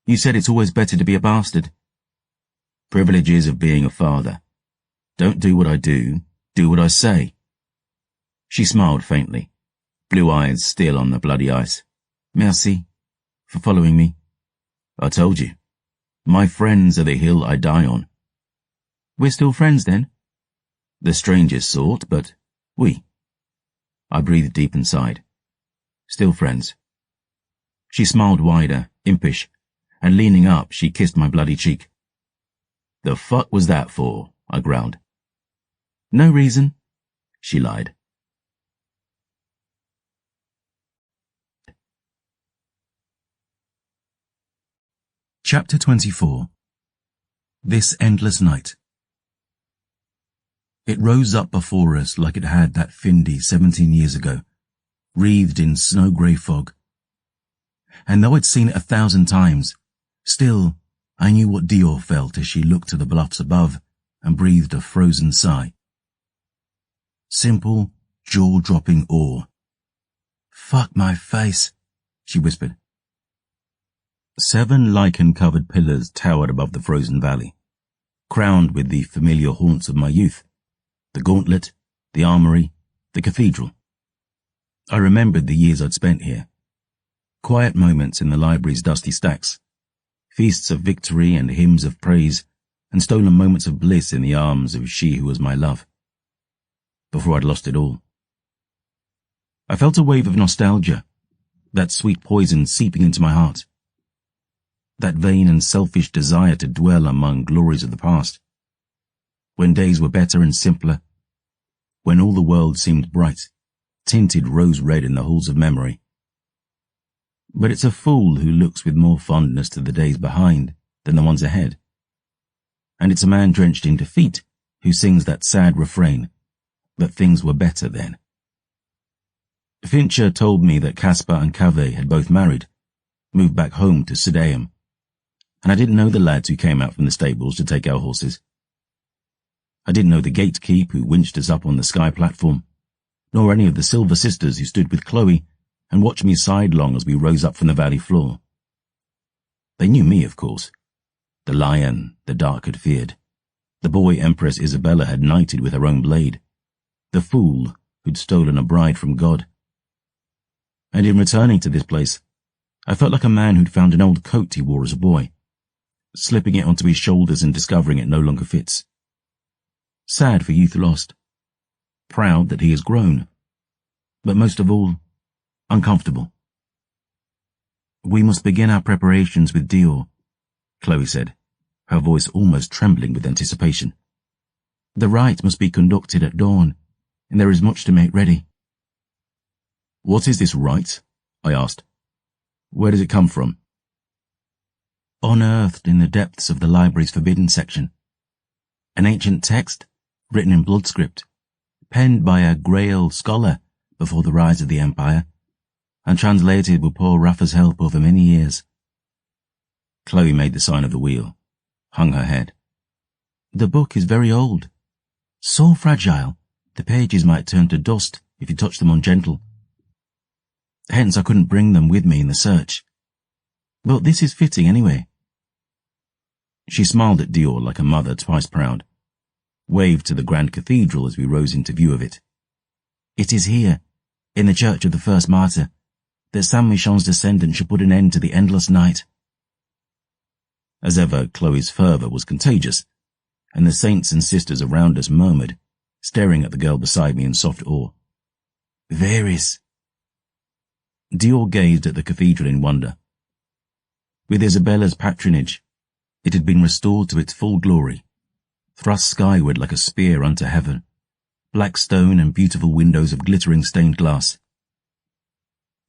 You said it's always better to be a bastard. Privileges of being a father. Don't do what I do what I say. She smiled faintly, blue eyes still on the bloody ice. Merci, for following me. I told you. My friends are the hill I die on. We're still friends, then? The strangest sort, but we. I breathed deep and sighed. Still friends. She smiled wider, impish, and leaning up, she kissed my bloody cheek. The fuck was that for? I growled. No reason, she lied. Chapter 24. This Endless Night. It rose up before us like it had that Findy 17 years ago, wreathed in snow-grey fog. And though I'd seen it 1,000 times, still I knew what Dior felt as she looked to the bluffs above and breathed a frozen sigh. Simple, jaw-dropping awe. Fuck my face, she whispered. 7 lichen-covered pillars towered above the frozen valley, crowned with the familiar haunts of my youth, the gauntlet, the armory, the cathedral. I remembered the years I'd spent here. Quiet moments in the library's dusty stacks, feasts of victory and hymns of praise, and stolen moments of bliss in the arms of she who was my love. Before I'd lost it all. I felt a wave of nostalgia, that sweet poison seeping into my heart. That vain and selfish desire to dwell among glories of the past. When days were better and simpler, when all the world seemed bright, tinted rose-red in the halls of memory. But it's a fool who looks with more fondness to the days behind than the ones ahead. And it's a man drenched in defeat who sings that sad refrain that things were better then. Fincher told me that Caspar and Cave had both married, moved back home to Sudeum, and I didn't know the lads who came out from the stables to take our horses. I didn't know the gatekeep who winched us up on the sky platform, nor any of the Silver Sisters who stood with Chloe and watched me sidelong as we rose up from the valley floor. They knew me, of course. The lion the dark had feared, the boy Empress Isabella had knighted with her own blade, the fool who'd stolen a bride from God. And in returning to this place, I felt like a man who'd found an old coat he wore as a boy, slipping it onto his shoulders and discovering it no longer fits. Sad for youth lost, proud that he has grown, but most of all, uncomfortable. "We must begin our preparations with Dior," Chloe said, her voice almost trembling with anticipation. "The rite must be conducted at dawn, and there is much to make ready." "What is this rite?" I asked. "Where does it come from?" "Unearthed in the depths of the library's forbidden section. An ancient text, written in blood script, penned by a Grail scholar before the rise of the Empire, and translated with poor Rafa's help over many years." Chloe made the sign of the wheel, hung her head. "The book is very old. So fragile, the pages might turn to dust if you touched them ungentle. Hence I couldn't bring them with me in the search. But this is fitting anyway." She smiled at Dior like a mother twice proud, waved to the grand cathedral as we rose into view of it. "It is here, in the church of the first martyr, that Saint Michon's descendant should put an end to the endless night." As ever, Chloe's fervour was contagious, and the saints and sisters around us murmured, staring at the girl beside me in soft awe. "Veris." Dior gazed at the cathedral in wonder. With Isabella's patronage, it had been restored to its full glory, thrust skyward like a spear unto heaven, black stone and beautiful windows of glittering stained glass.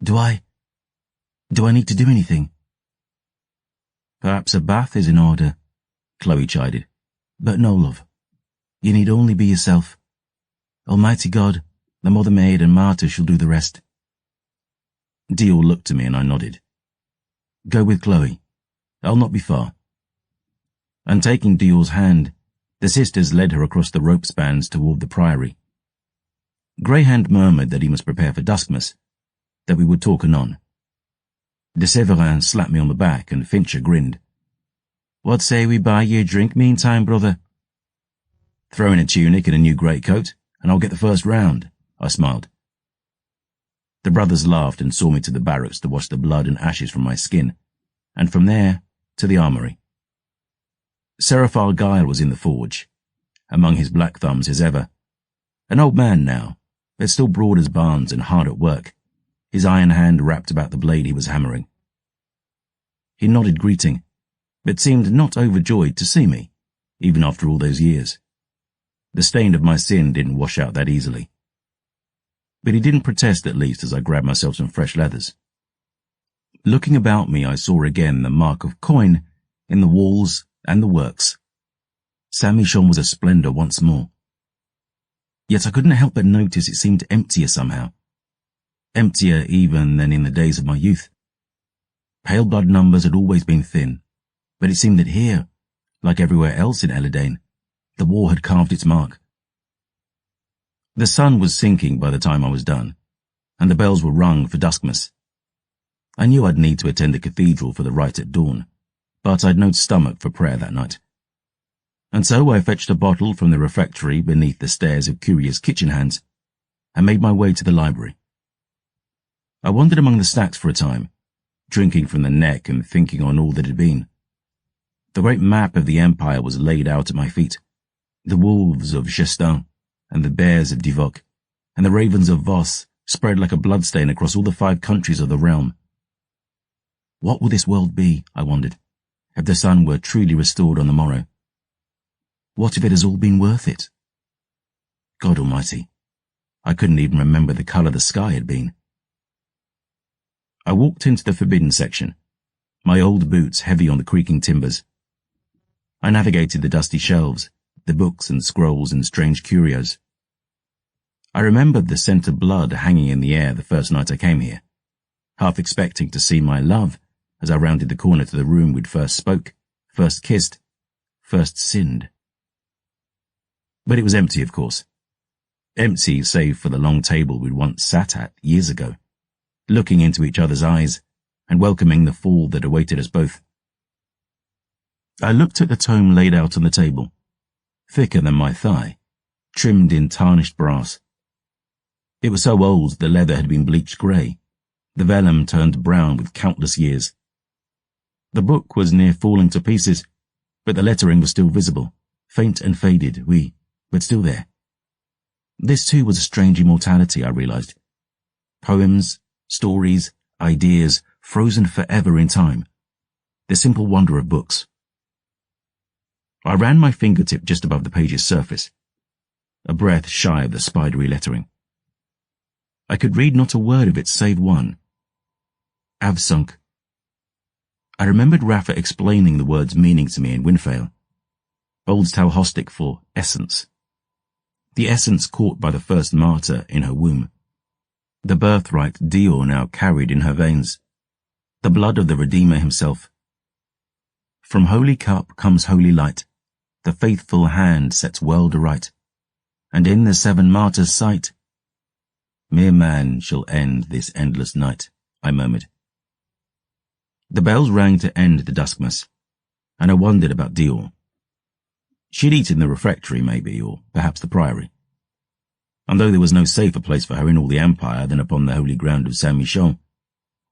Do I need to do anything?" "Perhaps a bath is in order," Chloe chided. "But no, love. You need only be yourself. Almighty God, the Mother Maid and Martyr shall do the rest." Dior looked at me and I nodded. "Go with Chloe. I'll not be far." And taking Dior's hand, the sisters led her across the rope spans toward the priory. Greyhand murmured that he must prepare for duskmas, that we would talk anon. De Severin slapped me on the back and Fincher grinned. "What say we buy you a drink meantime, brother?" "Throw in a tunic and a new greatcoat, and I'll get the first round," I smiled. The brothers laughed and saw me to the barracks to wash the blood and ashes from my skin, and from there to the armory. Seraphal Guile was in the forge, among his black thumbs as ever. An old man now, but still broad as barns and hard at work, his iron hand wrapped about the blade he was hammering. He nodded greeting, but seemed not overjoyed to see me, even after all those years. The stain of my sin didn't wash out that easily. But he didn't protest at least as I grabbed myself some fresh leathers. Looking about me, I saw again the mark of coin in the walls and the works. Saint Michon was a splendour once more. Yet I couldn't help but notice it seemed emptier somehow. Emptier even than in the days of my youth. Pale blood numbers had always been thin, but it seemed that here, like everywhere else in Elidane, the war had carved its mark. The sun was sinking by the time I was done, and the bells were rung for duskmas. I knew I'd need to attend the cathedral for the rite at dawn, but I'd no stomach for prayer that night. And so I fetched a bottle from the refectory beneath the stares of curious kitchen hands, and made my way to the library. I wandered among the stacks for a time, drinking from the neck and thinking on all that had been. The great map of the empire was laid out at my feet, the wolves of Gestin, and the bears of Divock, and the ravens of Voss spread like a bloodstain across all the 5 countries of the realm. What would this world be, I wondered, if the sun were truly restored on the morrow? What if it has all been worth it? God Almighty, I couldn't even remember the colour the sky had been. I walked into the forbidden section, my old boots heavy on the creaking timbers. I navigated the dusty shelves, the books and scrolls and strange curios. I remembered the scent of blood hanging in the air the first night I came here, half expecting to see my love as I rounded the corner to the room we'd first spoke, first kissed, first sinned. But it was empty, of course. Empty save for the long table we'd once sat at years ago, looking into each other's eyes and welcoming the fall that awaited us both. I looked at the tome laid out on the table, thicker than my thigh, trimmed in tarnished brass. It was so old the leather had been bleached grey, the vellum turned brown with countless years. The book was near falling to pieces, but the lettering was still visible, faint and faded, but still there. This too was a strange immortality, I realised. Poems, stories, ideas, frozen forever in time. The simple wonder of books. I ran my fingertip just above the page's surface, a breath shy of the spidery lettering. I could read not a word of it save one. Avsunk. I remembered Rafa explaining the word's meaning to me in Winfale. Old Talhostic for essence. The essence caught by the first martyr in her womb. The birthright Dior now carried in her veins. The blood of the Redeemer himself. From holy cup comes holy light. The faithful hand sets world aright. And in the 7 martyrs' sight, mere man shall end this endless night, I murmured. The bells rang to end the duskmas, and I wondered about Dior. She'd eat in the refectory, maybe, or perhaps the priory. And though there was no safer place for her in all the empire than upon the holy ground of Saint-Michel,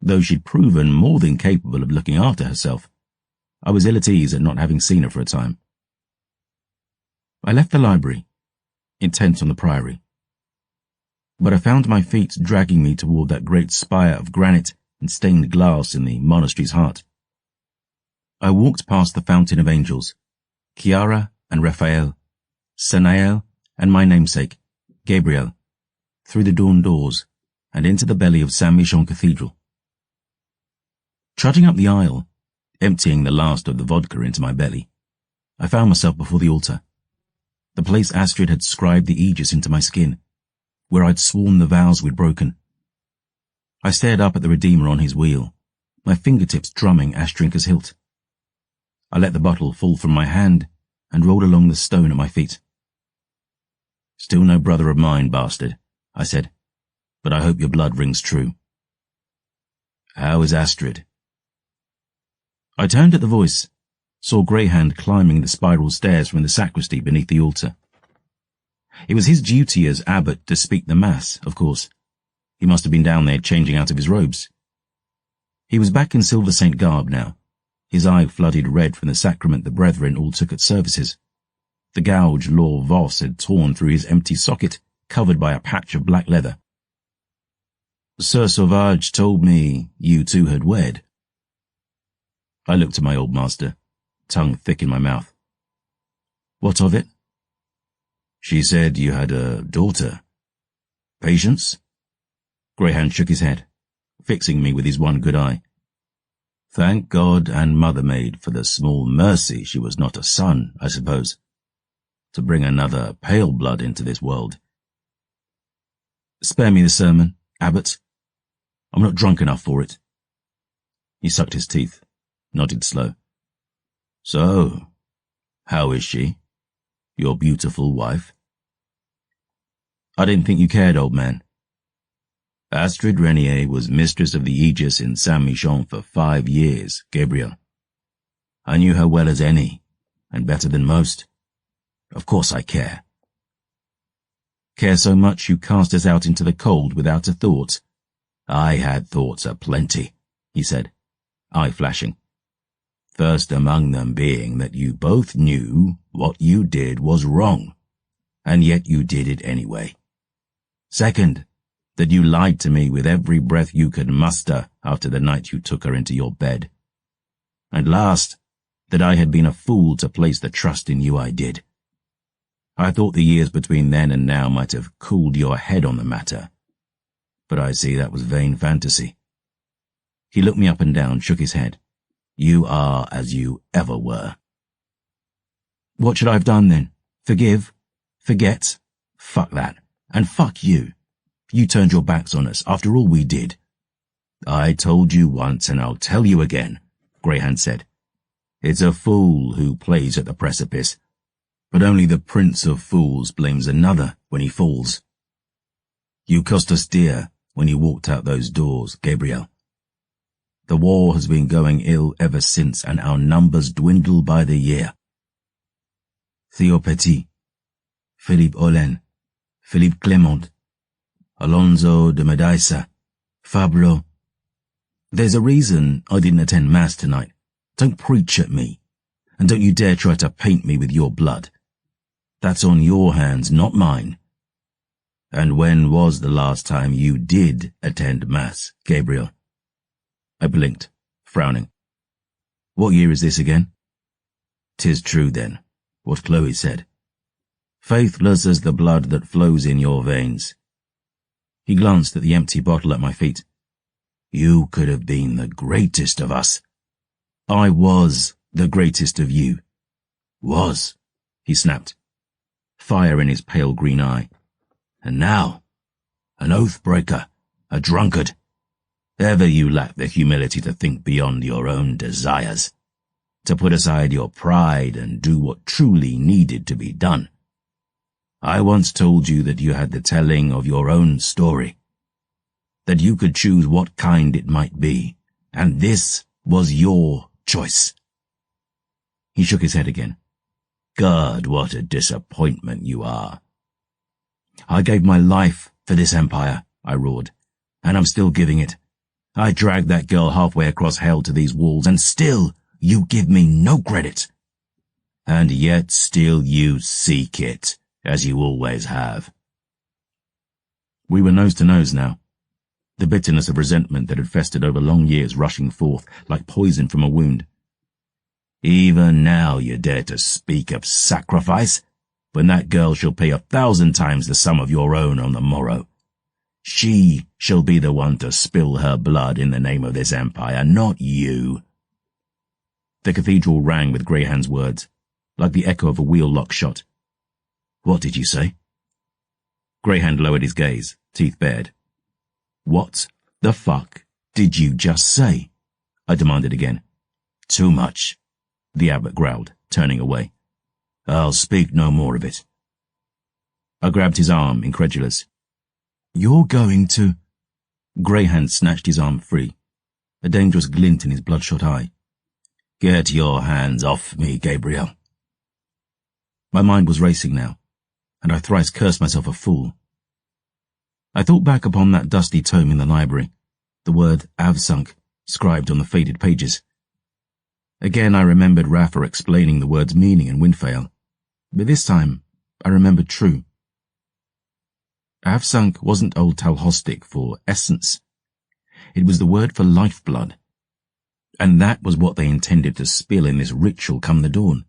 though she'd proven more than capable of looking after herself, I was ill at ease at not having seen her for a time. I left the library, intent on the priory. But I found my feet dragging me toward that great spire of granite and stained glass in the monastery's heart. I walked past the Fountain of Angels, Chiara and Raphael, Sanael and my namesake, Gabriel, through the dawn doors and into the belly of Saint-Michel Cathedral. Trudging up the aisle, emptying the last of the vodka into my belly, I found myself before the altar, the place Astrid had scribed the aegis into my skin, where I'd sworn the vows we'd broken. I stared up at the Redeemer on his wheel, my fingertips drumming Ashtrinka's hilt. I let the bottle fall from my hand and rolled along the stone at my feet. Still no brother of mine, bastard, I said, but I hope your blood rings true. How is Astrid? I turned at the voice, saw Greyhand climbing the spiral stairs from the sacristy beneath the altar. It was his duty as abbot to speak the mass, of course. He must have been down there changing out of his robes. He was back in Silver Saint garb now, his eye flooded red from the sacrament the brethren all took at services. The gouge Law Voss had torn through his empty socket, covered by a patch of black leather. Sir Sauvage told me you two had wed. I looked at my old master, tongue thick in my mouth. What of it? She said you had a daughter. Patience? Greyhound shook his head, fixing me with his one good eye. Thank God and Mother Maid for the small mercy she was not a son, I suppose, to bring another pale blood into this world. Spare me the sermon, Abbot. I'm not drunk enough for it. He sucked his teeth, nodded slow. So, how is she? Your beautiful wife? I didn't think you cared, old man. Astrid Renier was mistress of the aegis in Saint-Michel for 5 years, Gabriel. I knew her well as any, and better than most. Of course I care. Care so much you cast us out into the cold without a thought? I had thoughts aplenty, he said, eye flashing. First among them being that you both knew what you did was wrong, and yet you did it anyway. Second, that you lied to me with every breath you could muster after the night you took her into your bed. And last, that I had been a fool to place the trust in you I did. I thought the years between then and now might have cooled your head on the matter, but I see that was vain fantasy. He looked me up and down, shook his head. You are as you ever were. What should I have done then? Forgive? Forget? Fuck that. And fuck you. You turned your backs on us after all we did. I told you once and I'll tell you again, Greyhand said. It's a fool who plays at the precipice, but only the prince of fools blames another when he falls. You cost us dear when you walked out those doors, Gabriel. The war has been going ill ever since, and our numbers dwindle by the year. Theo Petit, Philippe Olen, Philippe Clement, Alonso de Medaisa, Fablo. There's a reason I didn't attend Mass tonight. Don't preach at me, and don't you dare try to paint me with your blood. That's on your hands, not mine. And when was the last time you did attend Mass, Gabriel? I blinked, frowning. What year is this again? 'Tis true then, what Chloe said. Faithless as the blood that flows in your veins. He glanced at the empty bottle at my feet. You could have been the greatest of us. I was the greatest of you. Was, he snapped, fire in his pale green eye. And now, an oath-breaker, a drunkard. Ever you lack the humility to think beyond your own desires, to put aside your pride and do what truly needed to be done. I once told you that you had the telling of your own story, that you could choose what kind it might be, and this was your choice. He shook his head again. God, what a disappointment you are. I gave my life for this empire, I roared, and I'm still giving it. I dragged that girl halfway across hell to these walls, and still you give me no credit. And yet still you seek it, as you always have. We were nose to nose now, the bitterness of resentment that had festered over long years rushing forth like poison from a wound. Even now you dare to speak of sacrifice, when that girl shall pay 1,000 times the sum of your own on the morrow. She shall be the one to spill her blood in the name of this empire, not you. The cathedral rang with Greyhand's words, like the echo of a wheel-lock shot. What did you say? Greyhand lowered his gaze, teeth bared. What the fuck did you just say? I demanded again. Too much, the abbot growled, turning away. I'll speak no more of it. I grabbed his arm, incredulous. You're going to... Greyhand snatched his arm free, a dangerous glint in his bloodshot eye. Get your hands off me, Gabriel. My mind was racing now, and I thrice cursed myself a fool. I thought back upon that dusty tome in the library, the word Avsunk scribed on the faded pages. Again I remembered Rafa explaining the word's meaning in Windvale, but this time I remembered true. Avsunk wasn't Old Talhostic for essence. It was the word for lifeblood, and that was what they intended to spill in this ritual come the dawn.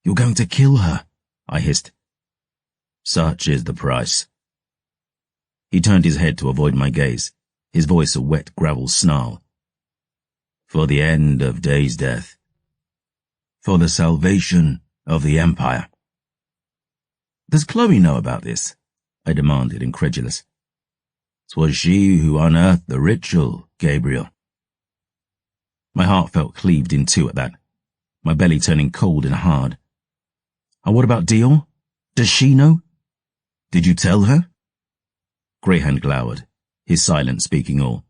You're going to kill her, I hissed. Such is the price. He turned his head to avoid my gaze, his voice a wet gravel snarl. For the end of Day's death. For the salvation of the Empire. Does Chloe know about this? I demanded, incredulous. 'Twas she who unearthed the ritual, Gabriel. My heart felt cleaved in two at that, my belly turning cold and hard. And what about Dior? Does she know? Did you tell her? Greyhand glowered, his silence speaking all.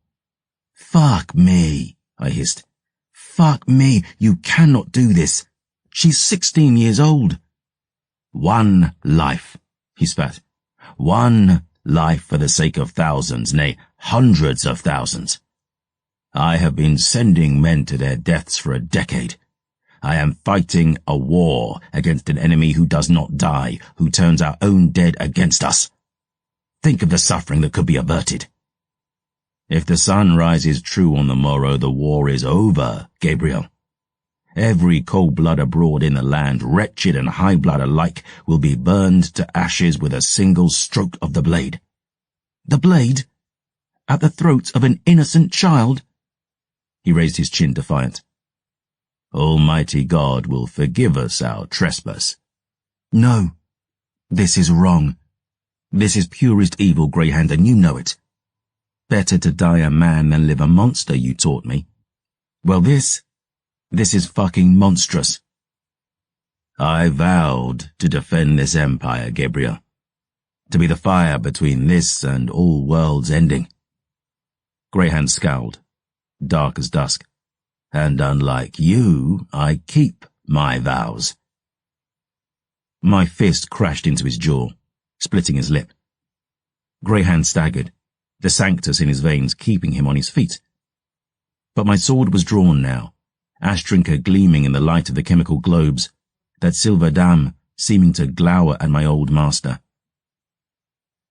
Fuck me, I hissed. Fuck me, you cannot do this. She's 16 years old. One life, he spat. One life for the sake of thousands, nay, hundreds of thousands. I have been sending men to their deaths for a decade. I am fighting a war against an enemy who does not die, who turns our own dead against us. Think of the suffering that could be averted. If the sun rises true on the morrow, the war is over, Gabriel. Every cold blood abroad in the land, wretched and high blood alike, will be burned to ashes with a single stroke of the blade. The blade? At the throat of an innocent child? He raised his chin defiant. Almighty God will forgive us our trespass. No, this is wrong. This is purest evil, Greyhound, and you know it. Better to die a man than live a monster, you taught me. Well, this is fucking monstrous. I vowed to defend this empire, Gabriel. To be the fire between this and all worlds ending. Greyhound scowled, dark as dusk. And unlike you, I keep my vows. My fist crashed into his jaw, splitting his lip. Greyhound staggered, the sanctus in his veins keeping him on his feet. But my sword was drawn now, ash drinker gleaming in the light of the chemical globes, that silver dam seeming to glower at my old master.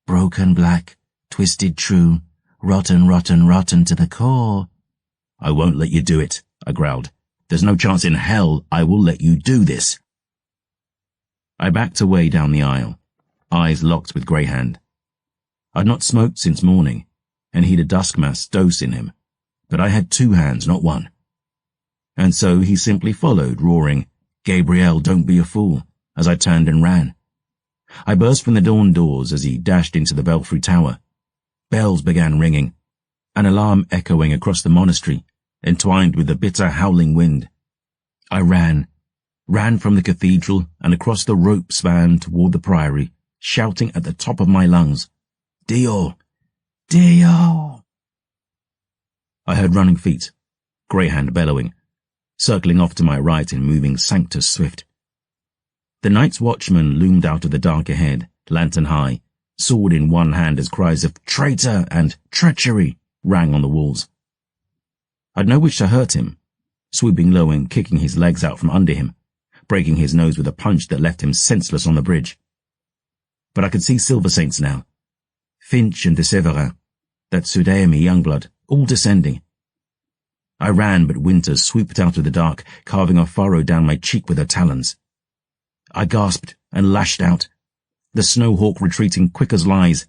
Broken black, twisted true, rotten, rotten, rotten to the core. I won't let you do it, I growled. There's no chance in hell I will let you do this. I backed away down the aisle, eyes locked with Greyhound. I'd not smoked since morning, and he'd a duskmass dose in him, but I had 2 hands, not 1. And so he simply followed, roaring, "Gabriel, don't be a fool," as I turned and ran. I burst from the dawn doors as he dashed into the belfry tower. Bells began ringing, an alarm echoing across the monastery, entwined with the bitter howling wind. I ran from the cathedral and across the rope span toward the priory, shouting at the top of my lungs, "Dio! Dio!" I heard running feet, Greyhound bellowing, circling off to my right and moving sanctus swift. The night's watchman loomed out of the dark ahead, lantern high, sword in one hand as cries of "Traitor!" and "Treachery!" rang on the walls. I'd no wish to hurt him, swooping low and kicking his legs out from under him, breaking his nose with a punch that left him senseless on the bridge. But I could see Silver Saints now. Finch and de Severin, that Sudaemi youngblood, all descending. I ran, but Winter swooped out of the dark, carving a furrow down my cheek with her talons. I gasped and lashed out, the Snowhawk retreating quick as lies,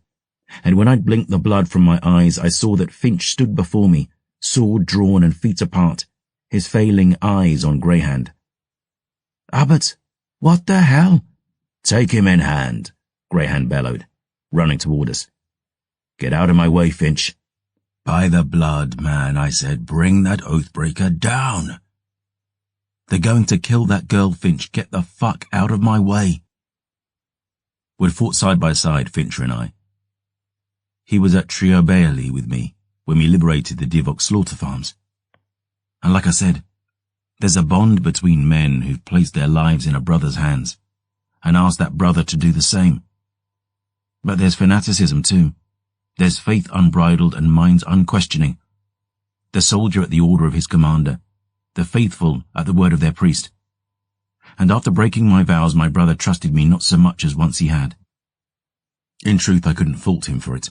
and when I'd blinked the blood from my eyes, I saw that Finch stood before me, sword drawn and feet apart, his failing eyes on Greyhound. "Abbot, what the hell?" "Take him in hand," Greyhound bellowed, running toward us. "Get out of my way, Finch." "By the blood, man," I said, "bring that oathbreaker down." "They're going to kill that girl, Finch. Get the fuck out of my way." We'd fought side by side, Fincher and I. He was at Triobeali with me when we liberated the Divok slaughter farms. And like I said, there's a bond between men who've placed their lives in a brother's hands and asked that brother to do the same. But there's fanaticism too. There's faith unbridled and minds unquestioning. The soldier at the order of his commander, the faithful at the word of their priest. And after breaking my vows, my brother trusted me not so much as once he had. In truth, I couldn't fault him for it.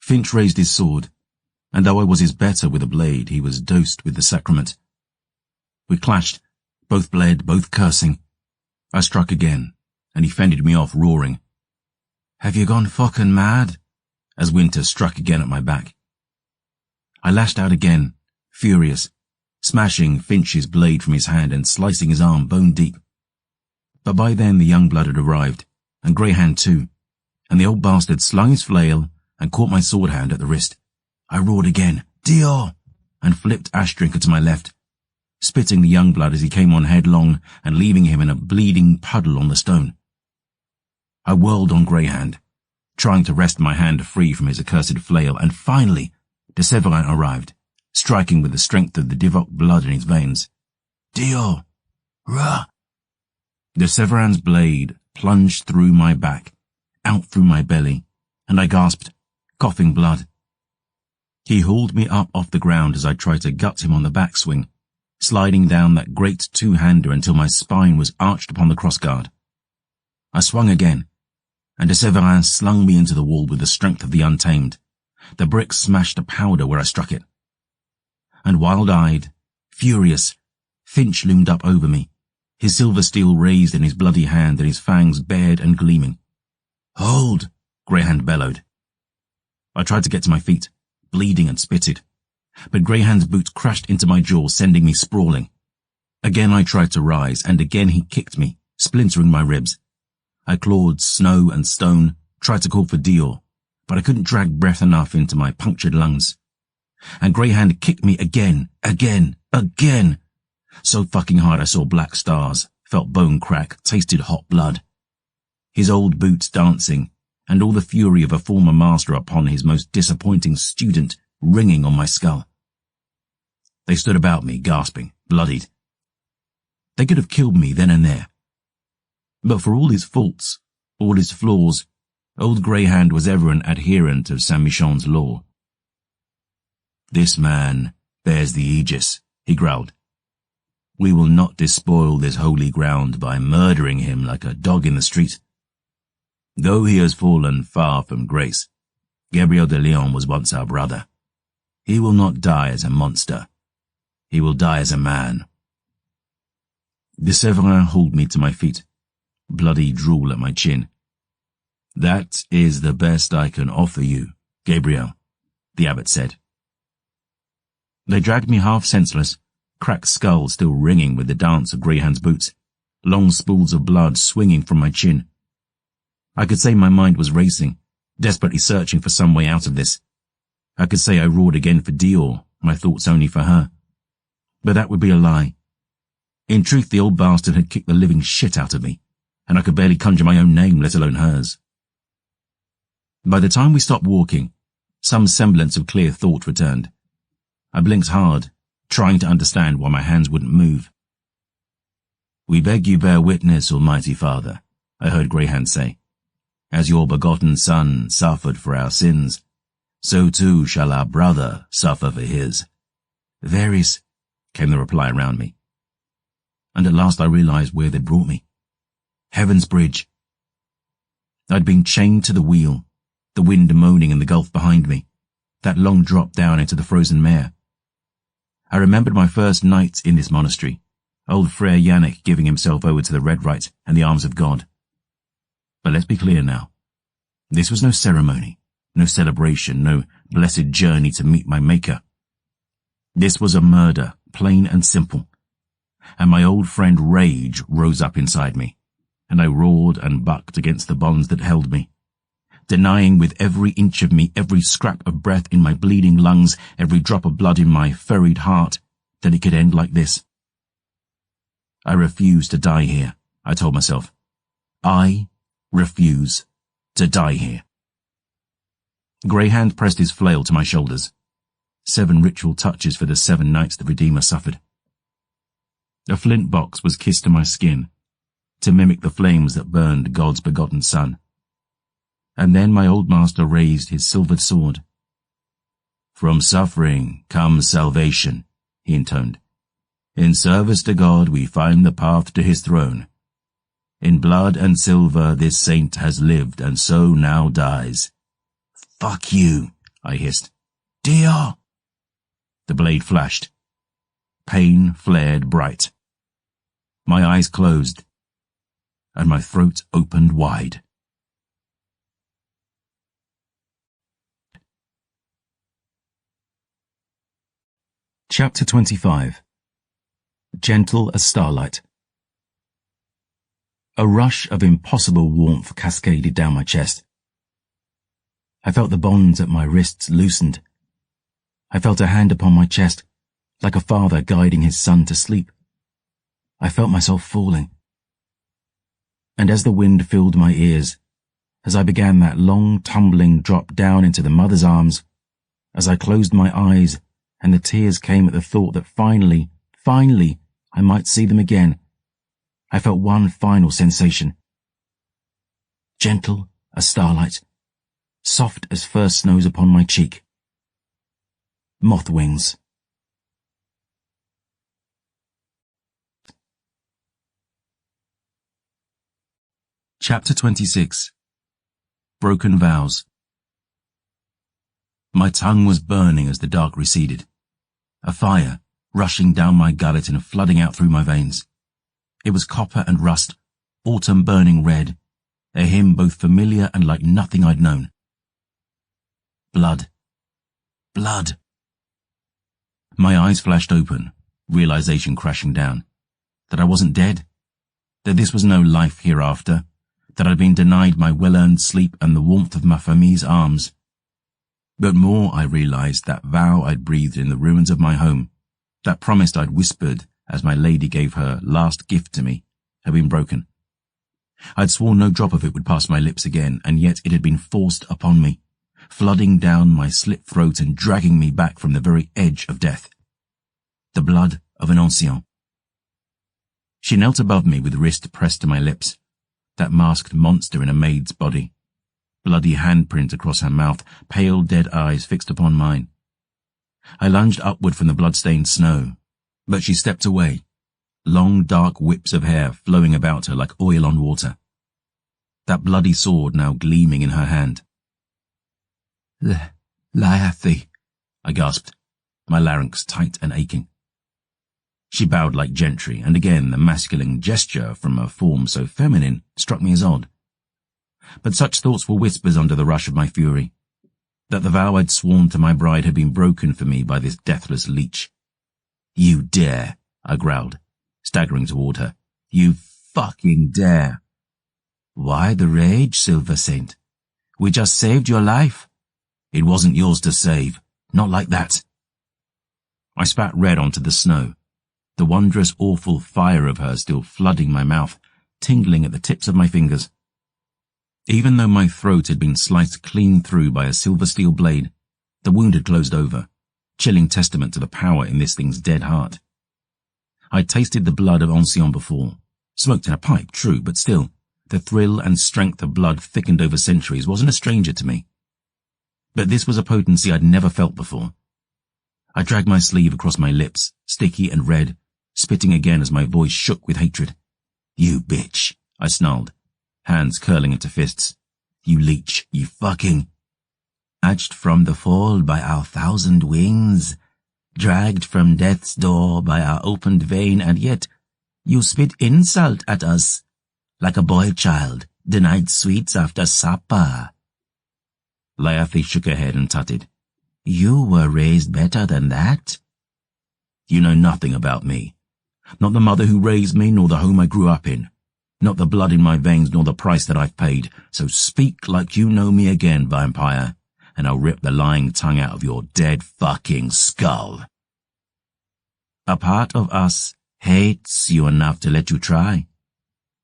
Finch raised his sword, and though I was his better with a blade, he was dosed with the sacrament. We clashed, both bled, both cursing. I struck again, and he fended me off, roaring, "Have you gone fucking mad?" as Winter struck again at my back. I lashed out again, furious, smashing Finch's blade from his hand and slicing his arm bone deep. But by then the young blood had arrived, and Greyhound too, and the old bastard slung his flail and caught my sword hand at the wrist. I roared again, "Dio!" and flipped Ashdrinker to my left, spitting the young blood as he came on headlong and leaving him in a bleeding puddle on the stone. I whirled on Greyhound, trying to wrest my hand free from his accursed flail, and finally de Severin arrived, striking with the strength of the Divok blood in his veins. "Dio! Rah!" De Severin's blade plunged through my back, out through my belly, and I gasped, coughing blood. He hauled me up off the ground as I tried to gut him on the backswing, sliding down that great two-hander until my spine was arched upon the crossguard. I swung again, and de Severin slung me into the wall with the strength of the untamed. The brick smashed to powder where I struck it. And wild-eyed, furious, Finch loomed up over me, his silver steel raised in his bloody hand and his fangs bared and gleaming. "Hold!" Greyhound bellowed. I tried to get to my feet, bleeding and spitted, but Greyhound's boot crashed into my jaw, sending me sprawling. Again I tried to rise, and again he kicked me, splintering my ribs. I clawed snow and stone, tried to call for Dior, but I couldn't drag breath enough into my punctured lungs. And Greyhound kicked me again. So fucking hard I saw black stars, felt bone crack, tasted hot blood. His old boots dancing, and all the fury of a former master upon his most disappointing student ringing on my skull. They stood about me, gasping, bloodied. They could have killed me then and there. But for all his faults, all his flaws, old Greyhound was ever an adherent of Saint-Michon's law. "This man bears the aegis," he growled. "We will not despoil this holy ground by murdering him like a dog in the street. Though he has fallen far from grace, Gabriel de Leon was once our brother. He will not die as a monster. He will die as a man." De Severin hauled me to my feet, bloody drool at my chin. "That is the best I can offer you, Gabriel," the abbot said. They dragged me half senseless, cracked skull still ringing with the dance of Greyhound's boots, long spools of blood swinging from my chin. I could say my mind was racing, desperately searching for some way out of this. I could say I roared again for Dior, my thoughts only for her. But that would be a lie. In truth, the old bastard had kicked the living shit out of me, and I could barely conjure my own name, let alone hers. By the time we stopped walking, some semblance of clear thought returned. I blinked hard, trying to understand why my hands wouldn't move. "We beg you bear witness, Almighty Father," I heard Greyhound say. "As your begotten Son suffered for our sins, so too shall our brother suffer for his." "Varies," came the reply around me. And at last I realized where they'd brought me. Heaven's Bridge. I'd been chained to the wheel, the wind moaning in the gulf behind me, that long drop down into the frozen mare. I remembered my first night in this monastery, old Frere Yannick giving himself over to the red rite and the arms of God. But let's be clear now. This was no ceremony, no celebration, no blessed journey to meet my Maker. This was a murder, plain and simple. And my old friend Rage rose up inside me, and I roared and bucked against the bonds that held me, denying with every inch of me, every scrap of breath in my bleeding lungs, every drop of blood in my furried heart, that it could end like this. I refuse to die here, I told myself. I refuse to die here. Greyhound pressed his flail to my shoulders. 7 ritual touches for the 7 nights the Redeemer suffered. A flint box was kissed to my skin, to mimic the flames that burned God's begotten Son. And then my old master raised his silvered sword. "From suffering comes salvation," he intoned. "In service to God we find the path to his throne. In blood and silver this saint has lived and so now dies." "Fuck you," I hissed. "Dear!" The blade flashed. Pain flared bright. My eyes closed, and my throat opened wide. Chapter 25. Gentle as Starlight. A rush of impossible warmth cascaded down my chest. I felt the bonds at my wrists loosened. I felt a hand upon my chest, like a father guiding his son to sleep. I felt myself falling. And as the wind filled my ears, as I began that long tumbling drop down into the mother's arms, as I closed my eyes and the tears came at the thought that finally, I might see them again, I felt one final sensation. Gentle as starlight, soft as first snows upon my cheek. Moth wings. Chapter 26. Broken Vows. My tongue was burning as the dark receded. A fire, rushing down my gullet and flooding out through my veins. It was copper and rust, autumn burning red, a hymn both familiar and like nothing I'd known. Blood. Blood. My eyes flashed open, realization crashing down. That I wasn't dead. That this was no life hereafter. that I'd been denied my well-earned sleep and the warmth of ma famille's arms. But more I realized that vow I'd breathed in the ruins of my home, that promise I'd whispered as my lady gave her last gift to me, had been broken. I'd sworn no drop of it would pass my lips again, and yet it had been forced upon me, flooding down my slit throat and dragging me back from the very edge of death. The blood of an ancien. She knelt above me with wrist pressed to my lips, that masked monster in a maid's body, bloody handprint across her mouth, pale dead eyes fixed upon mine. I lunged upward from the blood-stained snow, but she stepped away, long dark whips of hair flowing about her like oil on water. That bloody sword now gleaming in her hand. Liathy, I gasped, my larynx tight and aching. She bowed like gentry, and again the masculine gesture from a form so feminine struck me as odd. But such thoughts were whispers under the rush of my fury, that the vow I'd sworn to my bride had been broken for me by this deathless leech. You dare, I growled, staggering toward her. You fucking dare. Why the rage, Silver Saint? We just saved your life. It wasn't yours to save, not like that. I spat red onto the snow, the wondrous, awful fire of her still flooding my mouth, tingling at the tips of my fingers. Even though my throat had been sliced clean through by a silver steel blade, the wound had closed over, chilling testament to the power in this thing's dead heart. I'd tasted the blood of ancien before, smoked in a pipe, true, but still, the thrill and strength of blood thickened over centuries wasn't a stranger to me. But this was a potency I'd never felt before. I dragged my sleeve across my lips, sticky and red, spitting again as my voice shook with hatred. You bitch, I snarled, hands curling into fists. You leech, you fucking... Snatched from the fall by our 1,000 wings, dragged from death's door by our opened vein, and yet you spit insult at us, like a boy child denied sweets after supper. Liathy shook her head and tutted. You were raised better than that. You know nothing about me. Not the mother who raised me, nor the home I grew up in. Not the blood in my veins, nor the price that I've paid. So speak like you know me again, vampire, and I'll rip the lying tongue out of your dead fucking skull. A part of us hates you enough to let you try.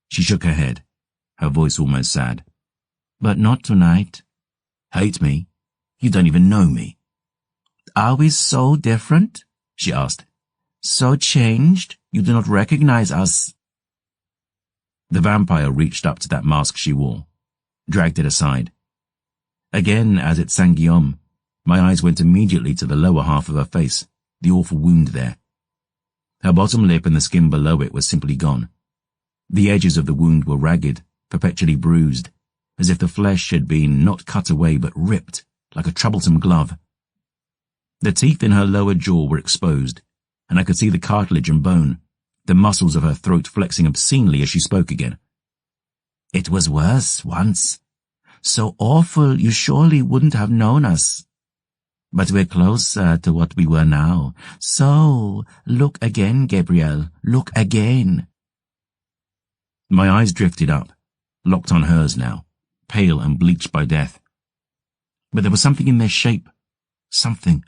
She shook her head, her voice almost sad. But not tonight. Hate me? You don't even know me. Are we so different? She asked. So changed, you do not recognize us. The vampire reached up to that mask she wore, dragged it aside. Again, as it sang Guillaume, my eyes went immediately to the lower half of her face, the awful wound there. Her bottom lip and the skin below it was simply gone. The edges of the wound were ragged, perpetually bruised, as if the flesh had been not cut away but ripped, like a troublesome glove. The teeth in her lower jaw were exposed, and I could see the cartilage and bone, the muscles of her throat flexing obscenely as she spoke again. It was worse once. So awful you surely wouldn't have known us. But we're closer to what we were now. So, look again, Gabrielle, look again. My eyes drifted up, locked on hers now, pale and bleached by death. But there was something in their shape, something,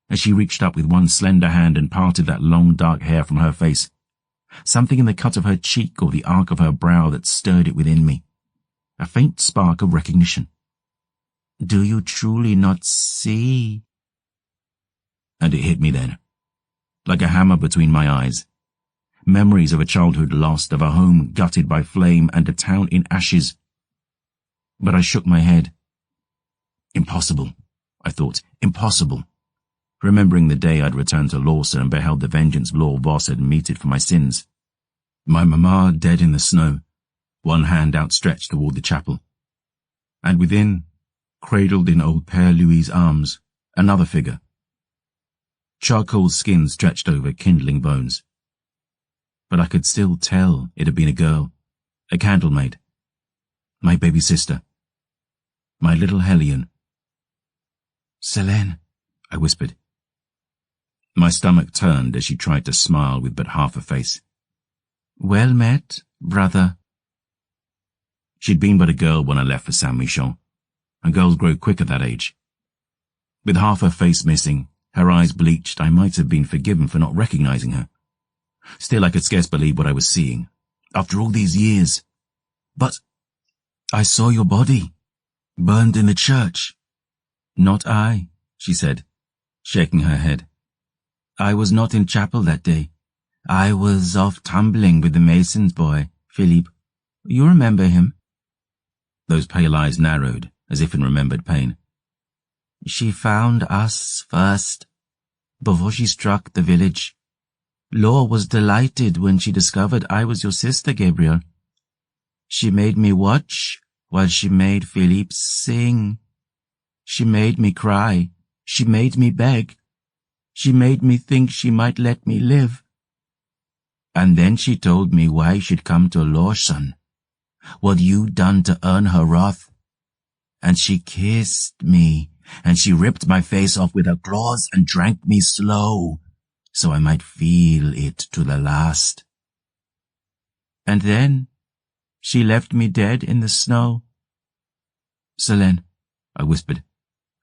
as she reached up with one slender hand and parted that long dark hair from her face, something in the cut of her cheek or the arc of her brow that stirred it within me, a faint spark of recognition. Do you truly not see? And it hit me then, like a hammer between my eyes. Memories of a childhood lost, of a home gutted by flame and a town in ashes. But I shook my head. Impossible, I thought, impossible. Remembering the day I'd returned to Lawson and beheld the vengeance Lord Voss had meted for my sins. My mamma dead in the snow, one hand outstretched toward the chapel. And within, cradled in old Père Louis' arms, another figure. Charcoal skin stretched over kindling bones. But I could still tell it had been a girl, a candlemaid. My baby sister. My little Hellion. Selene, I whispered. My stomach turned as she tried to smile with but half a face. Well met, brother. She'd been but a girl when I left for Saint-Michel, and girls grow quick at that age. With half her face missing, her eyes bleached, I might have been forgiven for not recognizing her. Still, I could scarce believe what I was seeing, after all these years. But I saw your body, burned in the church. Not I, she said, shaking her head. I was not in chapel that day. I was off tumbling with the mason's boy, Philippe. You remember him? Those pale eyes narrowed, as if in remembered pain. She found us first, before she struck the village. Laure was delighted when she discovered I was your sister, Gabriel. She made me watch while she made Philippe sing. She made me cry. She made me beg. She made me think she might let me live. And then she told me why she'd come to Laure's son, what you'd done to earn her wrath. And she kissed me, and she ripped my face off with her claws and drank me slow, so I might feel it to the last. And then she left me dead in the snow. Selene, I whispered,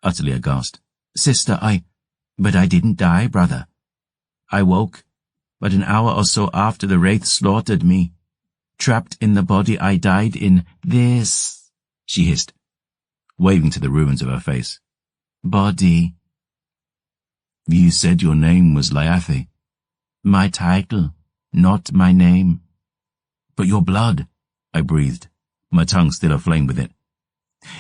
utterly aghast. Sister, But I didn't die, brother. I woke, but an hour or so after the wraith slaughtered me. Trapped in the body I died in. This, she hissed, waving to the ruins of her face. Body. You said your name was Liathe. My title, not my name. But your blood, I breathed, my tongue still aflame with it.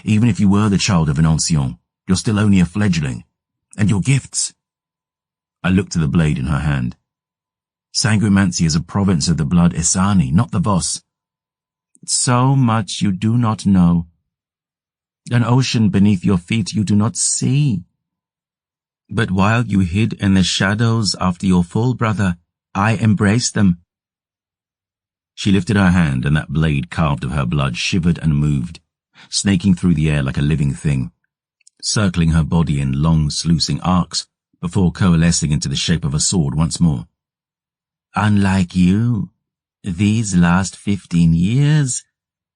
Even if you were the child of an ancien, you're still only a fledgling. And your gifts. I looked to the blade in her hand. Sanguimancy is a province of the blood Esani, not the Voss. So much you do not know. An ocean beneath your feet you do not see. But while you hid in the shadows after your fall, brother, I embraced them. She lifted her hand, and that blade carved of her blood shivered and moved, snaking through the air like a living thing, circling her body in long sluicing arcs before coalescing into the shape of a sword once more. Unlike you, these last 15 years,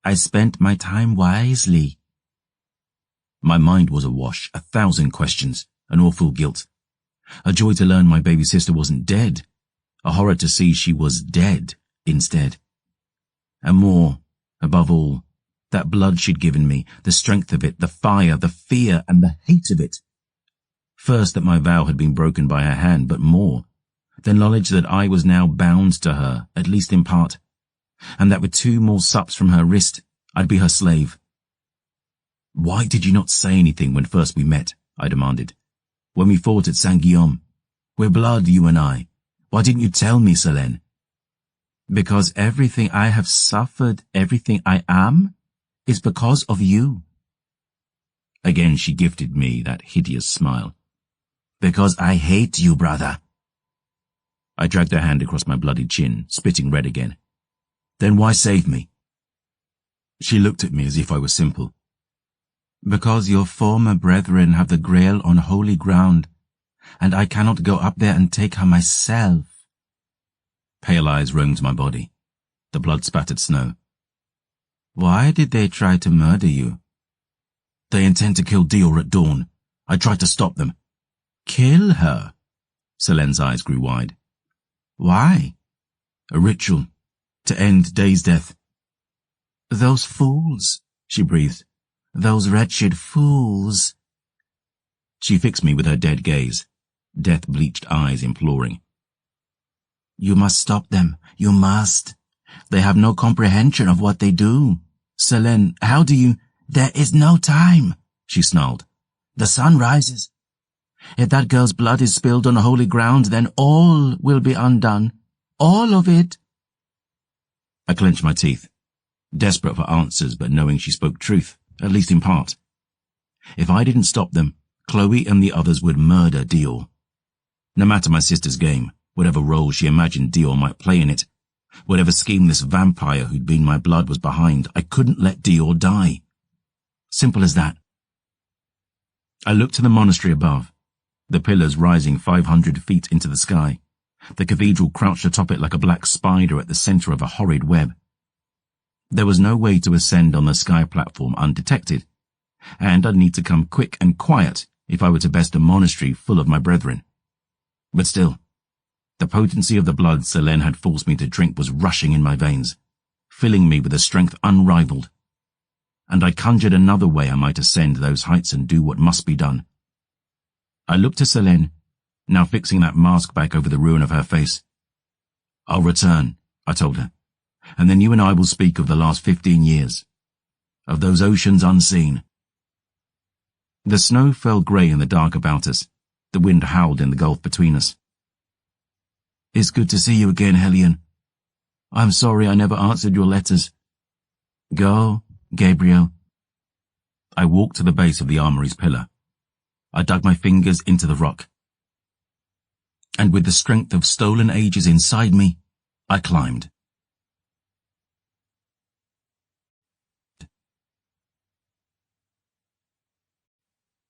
I spent my time wisely. My mind was awash, 1,000 questions, an awful guilt. A joy to learn my baby sister wasn't dead, a horror to see she was dead instead. And more, above all, that blood she'd given me, the strength of it, the fire, the fear, and the hate of it. First that my vow had been broken by her hand, but more, the knowledge that I was now bound to her, at least in part, and that with 2 more sups from her wrist, I'd be her slave. Why did you not say anything when first we met? I demanded. When we fought at Saint-Guillaume. We're blood, you and I. Why didn't you tell me, Selene? Because everything I have suffered, everything I am, is because of you. Again she gifted me that hideous smile. Because I hate you, brother. I dragged her hand across my bloody chin, spitting red again. Then why save me? She looked at me as if I was simple. Because your former brethren have the Grail on holy ground, and I cannot go up there and take her myself. Pale eyes roamed my body. The blood-spattered snow. Why did they try to murder you? They intend to kill Dior at dawn. I tried to stop them. Kill her? Selene's eyes grew wide. Why? A ritual. To end Day's death. Those fools, she breathed. Those wretched fools. She fixed me with her dead gaze, death-bleached eyes imploring. You must stop them. You must. They have no comprehension of what they do. Selene, how do you— There is no time, she snarled. The sun rises. If that girl's blood is spilled on holy ground, then all will be undone. All of it. I clenched my teeth, desperate for answers, but knowing she spoke truth, at least in part. If I didn't stop them, Chloe and the others would murder Dior. No matter my sister's game, whatever role she imagined Dior might play in it, whatever scheme this vampire who'd been my blood was behind, I couldn't let Dior die. Simple as that. I looked to the monastery above, the pillars rising 500 feet into the sky, the cathedral crouched atop it like a black spider at the center of a horrid web. There was no way to ascend on the sky platform undetected, and I'd need to come quick and quiet if I were to best a monastery full of my brethren. But still, the potency of the blood Selene had forced me to drink was rushing in my veins, filling me with a strength unrivaled. And I conjured another way I might ascend those heights and do what must be done. I looked to Selene, now fixing that mask back over the ruin of her face. "I'll return," I told her, "and then you and I will speak of the last 15 years, of those oceans unseen." The snow fell grey in the dark about us. The wind howled in the gulf between us. "It's good to see you again, Hellion. I'm sorry I never answered your letters." "Go, Gabriel." I walked to the base of the armory's pillar. I dug my fingers into the rock. And with the strength of stolen ages inside me, I climbed.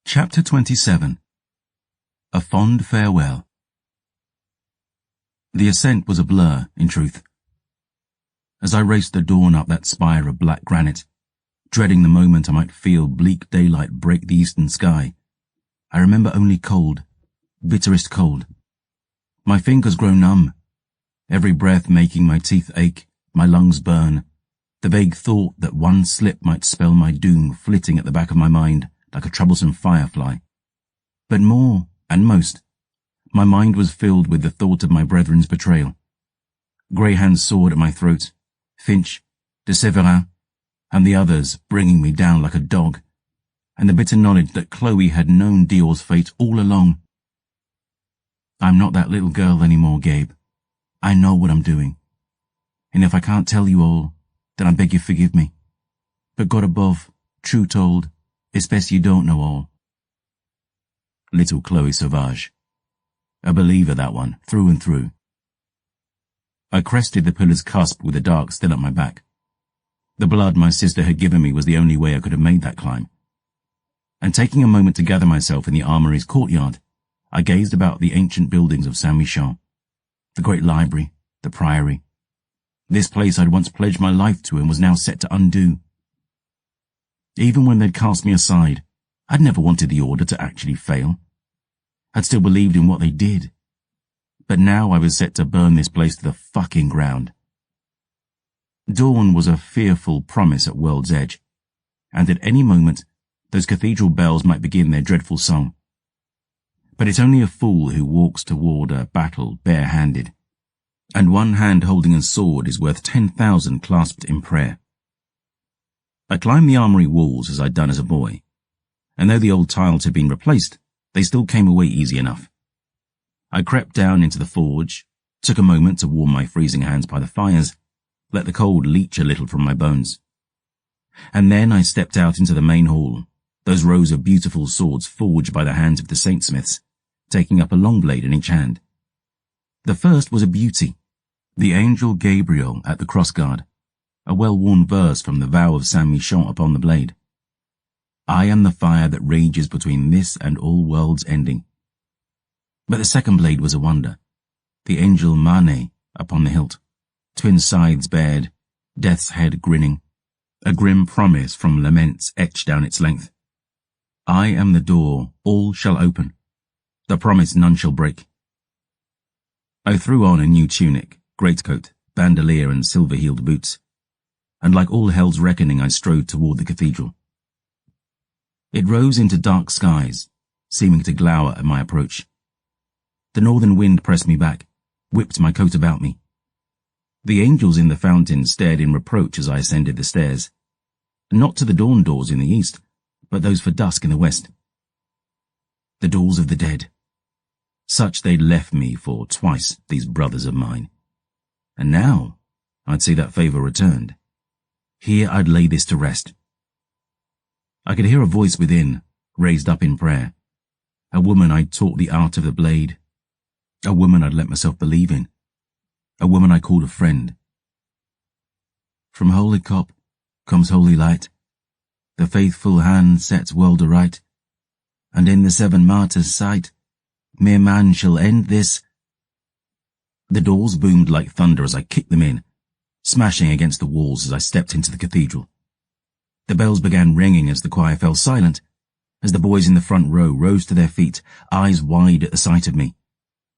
Chapter 27. A Fond Farewell. The ascent was a blur, in truth. As I raced the dawn up that spire of black granite, dreading the moment I might feel bleak daylight break the eastern sky, I remember only cold, bitterest cold. My fingers grow numb, every breath making my teeth ache, my lungs burn, the vague thought that one slip might spell my doom flitting at the back of my mind like a troublesome firefly. But more, and most, my mind was filled with the thought of my brethren's betrayal. Greyhand's sword at my throat, Finch, de Severin, and the others bringing me down like a dog, and the bitter knowledge that Chloe had known Dior's fate all along. I'm not that little girl anymore, Gabe. I know what I'm doing. And if I can't tell you all, then I beg you forgive me. But God above, true told, it's best you don't know all. Little Chloe Sauvage. A believer, that one, through and through. I crested the pillar's cusp with the dark still at my back. The blood my sister had given me was the only way I could have made that climb. And taking a moment to gather myself in the armory's courtyard, I gazed about the ancient buildings of Saint-Michel, the great library, the priory. This place I'd once pledged my life to and was now set to undo. Even when they'd cast me aside, I'd never wanted the order to actually fail. I'd still believed in what they did. But now I was set to burn this place to the fucking ground. Dawn was a fearful promise at world's edge, and at any moment those cathedral bells might begin their dreadful song. But it's only a fool who walks toward a battle bare-handed, and one hand holding a sword is worth 10,000 clasped in prayer. I climbed the armory walls as I'd done as a boy, and though the old tiles had been replaced, they still came away easy enough. I crept down into the forge, took a moment to warm my freezing hands by the fires, let the cold leach a little from my bones. And then I stepped out into the main hall, those rows of beautiful swords forged by the hands of the saintsmiths, taking up a long blade in each hand. The first was a beauty, the angel Gabriel at the crossguard, a well-worn verse from the vow of Saint-Michel upon the blade. I am the fire that rages between this and all worlds ending. But the second blade was a wonder, the angel Mane upon the hilt, twin sides bared, death's head grinning, a grim promise from laments etched down its length. I am the door, all shall open, the promise none shall break. I threw on a new tunic, greatcoat, bandolier and silver-heeled boots, and like all hell's reckoning I strode toward the cathedral. It rose into dark skies, seeming to glower at my approach. The northern wind pressed me back, whipped my coat about me. The angels in the fountain stared in reproach as I ascended the stairs, not to the dawn doors in the east, but those for dusk in the west. The doors of the dead. Such they'd left me for twice, these brothers of mine. And now I'd see that favour returned. Here I'd lay this to rest. I could hear a voice within, raised up in prayer. A woman I'd taught the art of the blade. A woman I'd let myself believe in. A woman I called a friend. From holy cop comes holy light. The faithful hand sets world aright. And in the 7 martyrs' sight, mere man shall end this. The doors boomed like thunder as I kicked them in, smashing against the walls as I stepped into the cathedral. The bells began ringing as the choir fell silent, as the boys in the front row rose to their feet, eyes wide at the sight of me.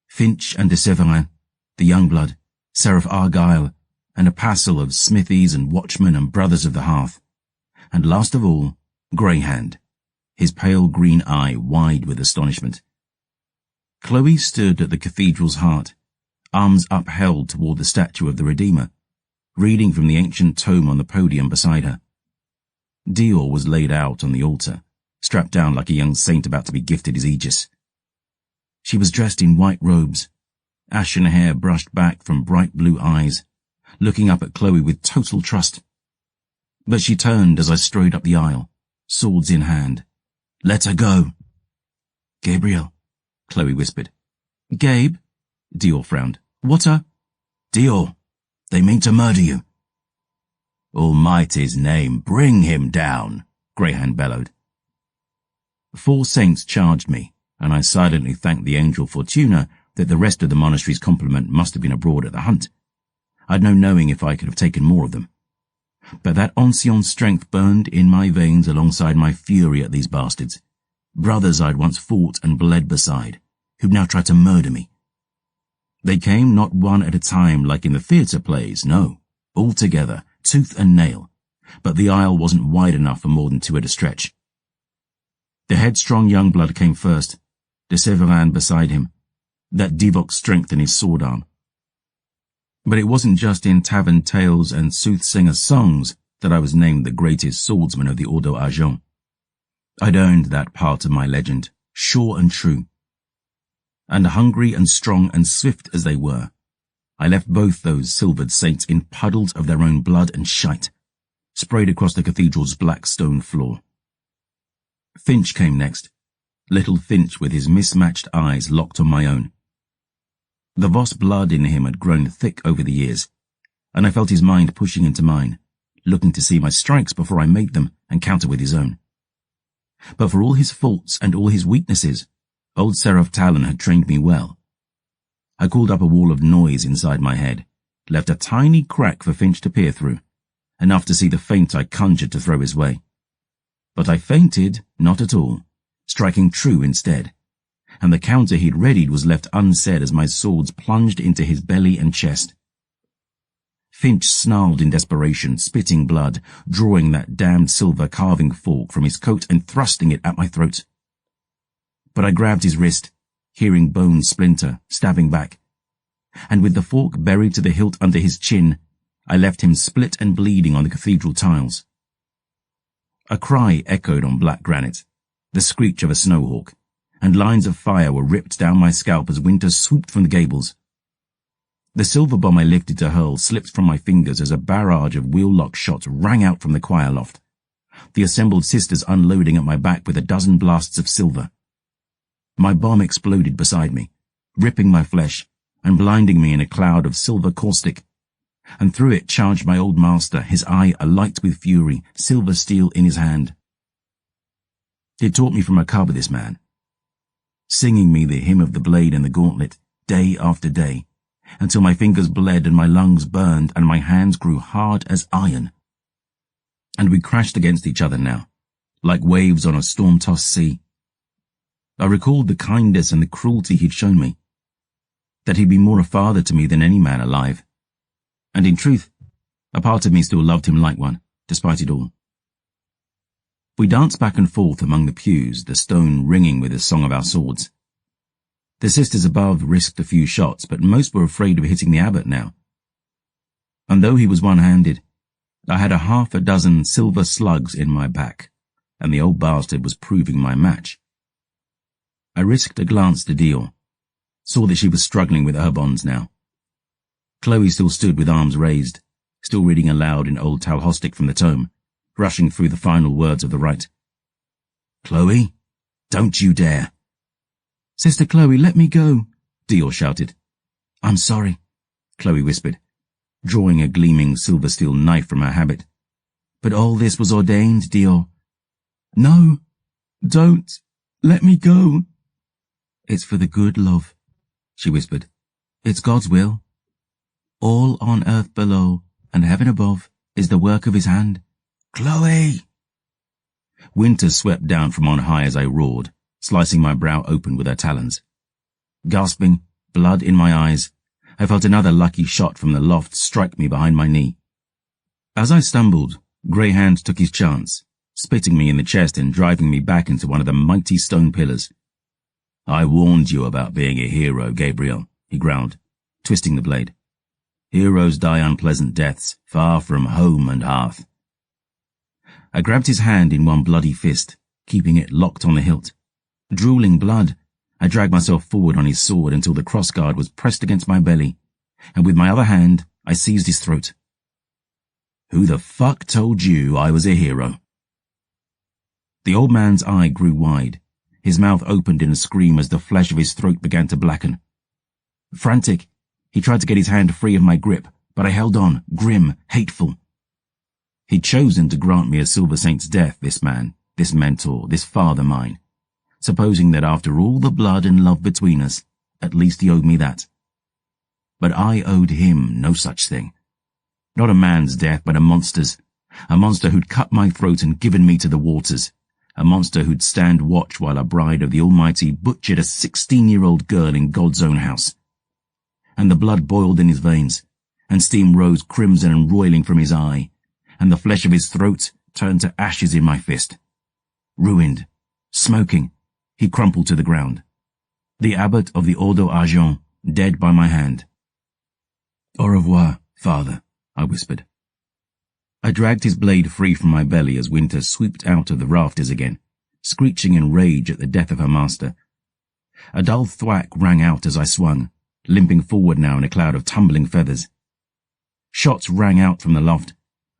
Finch and de Severin, the young blood, Seraph Argyle, and a passel of smithies and watchmen and brothers of the hearth. And last of all, Greyhand, his pale green eye wide with astonishment. Chloe stood at the cathedral's heart, arms upheld toward the statue of the Redeemer, reading from the ancient tome on the podium beside her. Dior was laid out on the altar, strapped down like a young saint about to be gifted his aegis. She was dressed in white robes, ashen hair brushed back from bright blue eyes, looking up at Chloe with total trust. But she turned as I strode up the aisle, swords in hand. "Let her go." "Gabriel," Chloe whispered. "Gabe?" Dior frowned. "What a—" "Dior, they mean to murder you." "Almighty's name, bring him down," Greyhand bellowed. 4 saints charged me, and I silently thanked the angel Fortuna that the rest of the monastery's complement must have been abroad at the hunt. I'd no knowing if I could have taken more of them. But that ancien strength burned in my veins alongside my fury at these bastards, brothers I'd once fought and bled beside, who'd now tried to murder me. They came not one at a time like in the theatre plays, no, all together, tooth and nail, but the aisle wasn't wide enough for more than 2 at a stretch. The headstrong young blood came first, de Severin beside him, that Divok strength in his sword arm. But it wasn't just in tavern tales and soothsayer songs that I was named the greatest swordsman of the Ordo Argent. I'd earned that part of my legend, sure and true. And hungry and strong and swift as they were, I left both those silvered saints in puddles of their own blood and shite, sprayed across the cathedral's black stone floor. Finch came next, little Finch with his mismatched eyes locked on my own. The Voss blood in him had grown thick over the years, and I felt his mind pushing into mine, looking to see my strikes before I made them and counter with his own. But for all his faults and all his weaknesses, old Seraph Talon had trained me well. I called up a wall of noise inside my head, left a tiny crack for Finch to peer through, enough to see the feint I conjured to throw his way. But I feinted not at all, striking true instead, and the counter he'd readied was left unsaid as my swords plunged into his belly and chest. Finch snarled in desperation, spitting blood, drawing that damned silver carving fork from his coat and thrusting it at my throat. But I grabbed his wrist, hearing bones splinter, stabbing back, and with the fork buried to the hilt under his chin, I left him split and bleeding on the cathedral tiles. A cry echoed on black granite, the screech of a snowhawk, and lines of fire were ripped down my scalp as winter swooped from the gables. The silver bomb I lifted to hurl slipped from my fingers as a barrage of wheel-lock shots rang out from the choir loft, the assembled sisters unloading at my back with a dozen blasts of silver. My bomb exploded beside me, ripping my flesh and blinding me in a cloud of silver caustic, and through it charged my old master, his eye alight with fury, silver steel in his hand. It taught me from a cub, this man, singing me the hymn of the blade and the gauntlet, day after day, until my fingers bled and my lungs burned and my hands grew hard as iron. And we crashed against each other now, like waves on a storm-tossed sea. I recalled the kindness and the cruelty he'd shown me, that he'd been more a father to me than any man alive. And in truth, a part of me still loved him like one, despite it all. We danced back and forth among the pews, the stone ringing with the song of our swords. The sisters above risked a few shots, but most were afraid of hitting the abbot now. And though he was one-handed, I had a half a dozen silver slugs in my back, and the old bastard was proving my match. I risked a glance to Dior, saw that she was struggling with her bonds now. Chloe still stood with arms raised, still reading aloud in old Talhostic from the tome, rushing through the final words of the rite. "Chloe, don't you dare." "Sister Chloe, let me go," Dior shouted. "I'm sorry," Chloe whispered, drawing a gleaming silver steel knife from her habit. "But all this was ordained, Dior." "No, don't, let me go." "It's for the good, love," she whispered. "It's God's will. All on earth below and heaven above is the work of his hand. Chloe! Winter swept down from on high as I roared, slicing my brow open with her talons. Gasping, blood in my eyes, I felt another lucky shot from the loft strike me behind my knee. As I stumbled, Greyhound took his chance, spitting me in the chest and driving me back into one of the mighty stone pillars. I warned you about being a hero, Gabriel, he growled, twisting the blade. Heroes die unpleasant deaths, far from home and hearth. I grabbed his hand in one bloody fist, keeping it locked on the hilt. Drooling blood, I dragged myself forward on his sword until the crossguard was pressed against my belly, and with my other hand, I seized his throat. Who the fuck told you I was a hero? The old man's eye grew wide. His mouth opened in a scream as the flesh of his throat began to blacken. Frantic, he tried to get his hand free of my grip, but I held on, grim, hateful. He'd chosen to grant me a Silver Saint's death, this man, this mentor, this father mine, supposing that after all the blood and love between us, at least he owed me that. But I owed him no such thing. Not a man's death, but a monster's. A monster who'd cut my throat and given me to the waters. A monster who'd stand watch while a bride of the Almighty butchered a 16-year-old girl in God's own house. And the blood boiled in his veins, and steam rose crimson and roiling from his eye, and the flesh of his throat turned to ashes in my fist. Ruined, smoking, he crumpled to the ground. The abbot of the Ordo Argent, dead by my hand. Au revoir, father, I whispered. I dragged his blade free from my belly as Winter swooped out of the rafters again, screeching in rage at the death of her master. A dull thwack rang out as I swung, limping forward now in a cloud of tumbling feathers. Shots rang out from the loft,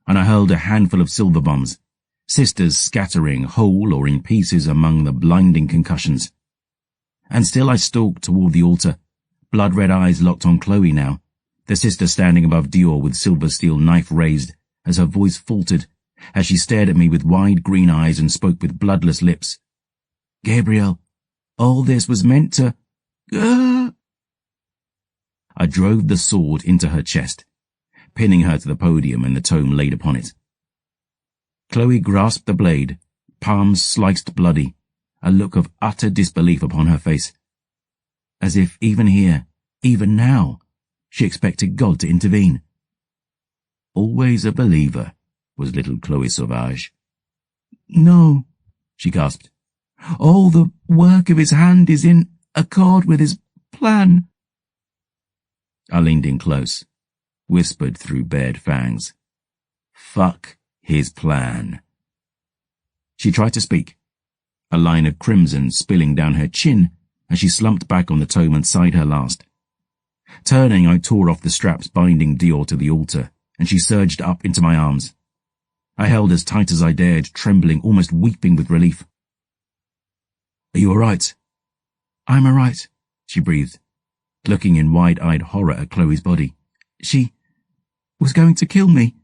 and I hurled a handful of silver bombs, sisters scattering whole or in pieces among the blinding concussions. And still I stalked toward the altar, blood-red eyes locked on Chloe now, the sister standing above Dior with silver steel knife raised, as her voice faltered, as she stared at me with wide green eyes and spoke with bloodless lips. Gabriel, all this was meant to... I drove the sword into her chest, pinning her to the podium and the tome laid upon it. Chloe grasped the blade, palms sliced bloody, a look of utter disbelief upon her face. As if even here, even now, she expected God to intervene. Always a believer, was little Chloe Sauvage. No, she gasped. All the work of his hand is in accord with his plan. I leaned in close, whispered through bared fangs. Fuck his plan. She tried to speak, a line of crimson spilling down her chin as she slumped back on the tome and sighed her last. Turning, I tore off the straps binding Dior to the altar, and she surged up into my arms. I held as tight as I dared, trembling, almost weeping with relief. Are you all right? I'm all right, she breathed, looking in wide-eyed horror at Chloe's body. She was going to kill me.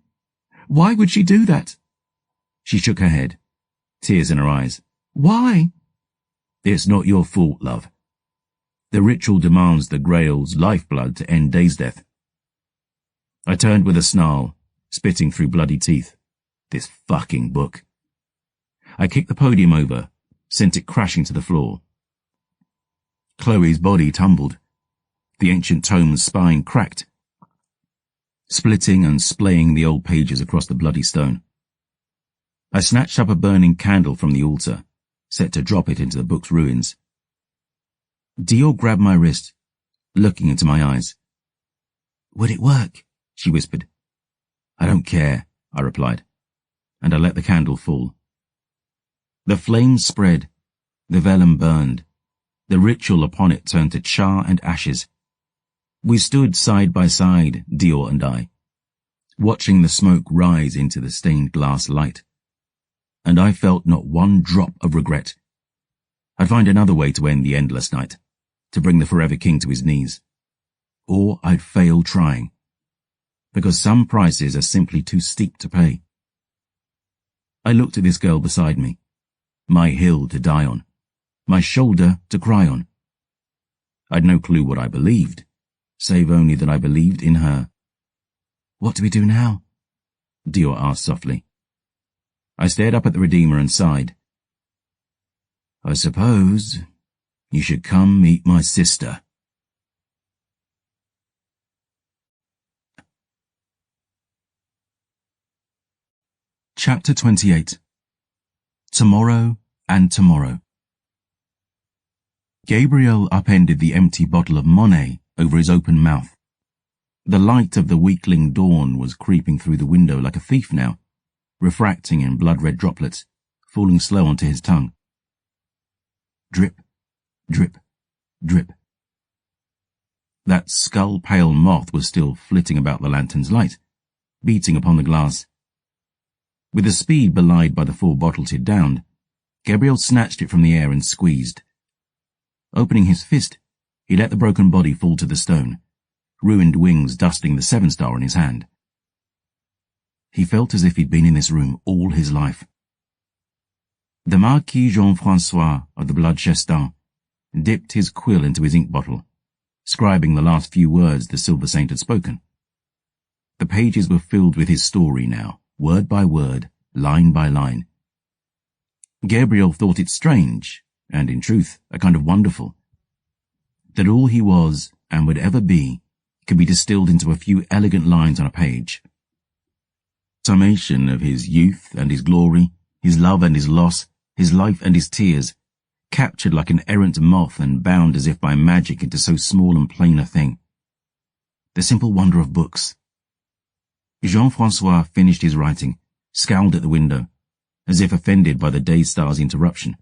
Why would she do that? She shook her head, tears in her eyes. Why? It's not your fault, love. The ritual demands the Grail's lifeblood to end Day's death. I turned with a snarl, spitting through bloody teeth. This fucking book. I kicked the podium over, sent it crashing to the floor. Chloe's body tumbled. The ancient tome's spine cracked, splitting and splaying the old pages across the bloody stone. I snatched up a burning candle from the altar, set to drop it into the book's ruins. Dior grabbed my wrist, looking into my eyes. Would it work? She whispered. I don't care, I replied, and I let the candle fall. The flames spread, the vellum burned, the ritual upon it turned to char and ashes. We stood side by side, Dior and I, watching the smoke rise into the stained glass light. And I felt not one drop of regret. I'd find another way to end the endless night, to bring the Forever King to his knees. Or I'd fail trying, because some prices are simply too steep to pay. I looked at this girl beside me, my hill to die on, my shoulder to cry on. I'd no clue what I believed, save only that I believed in her. What do we do now? Dior asked softly. I stared up at the Redeemer and sighed. I suppose you should come meet my sister. Chapter 28. Tomorrow and Tomorrow. Gabriel upended the empty bottle of Monet over his open mouth. The light of the weakling dawn was creeping through the window like a thief now, refracting in blood-red droplets, falling slow onto his tongue. Drip, drip, drip. That skull-pale moth was still flitting about the lantern's light, beating upon the glass. With the speed belied by the 4 bottles he'd downed, Gabriel snatched it from the air and squeezed. Opening his fist, he let the broken body fall to the stone, ruined wings dusting the 7-star in his hand. He felt as if he'd been in this room all his life. The Marquis Jean-Francois of the Blood Chestin dipped his quill into his ink bottle, scribing the last few words the Silver Saint had spoken. The pages were filled with his story now, word by word, line by line. Gabriel thought it strange, and in truth, a kind of wonderful, that all he was and would ever be could be distilled into a few elegant lines on a page. Summation of his youth and his glory, his love and his loss, his life and his tears, captured like an errant moth and bound as if by magic into so small and plain a thing. The simple wonder of books. Jean-Francois finished his writing, scowled at the window, as if offended by the day-star's interruption.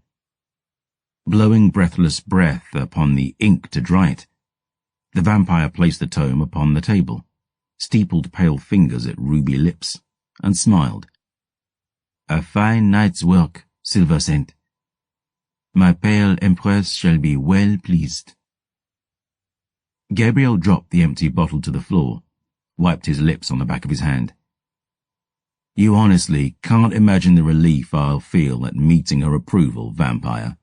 Blowing breathless breath upon the ink to dry it, the vampire placed the tome upon the table, steepled pale fingers at ruby lips, and smiled. A fine night's work, Silver Saint. My pale empress shall be well pleased. Gabriel dropped the empty bottle to the floor, wiped his lips on the back of his hand. You honestly can't imagine the relief I'll feel at meeting her approval, vampire.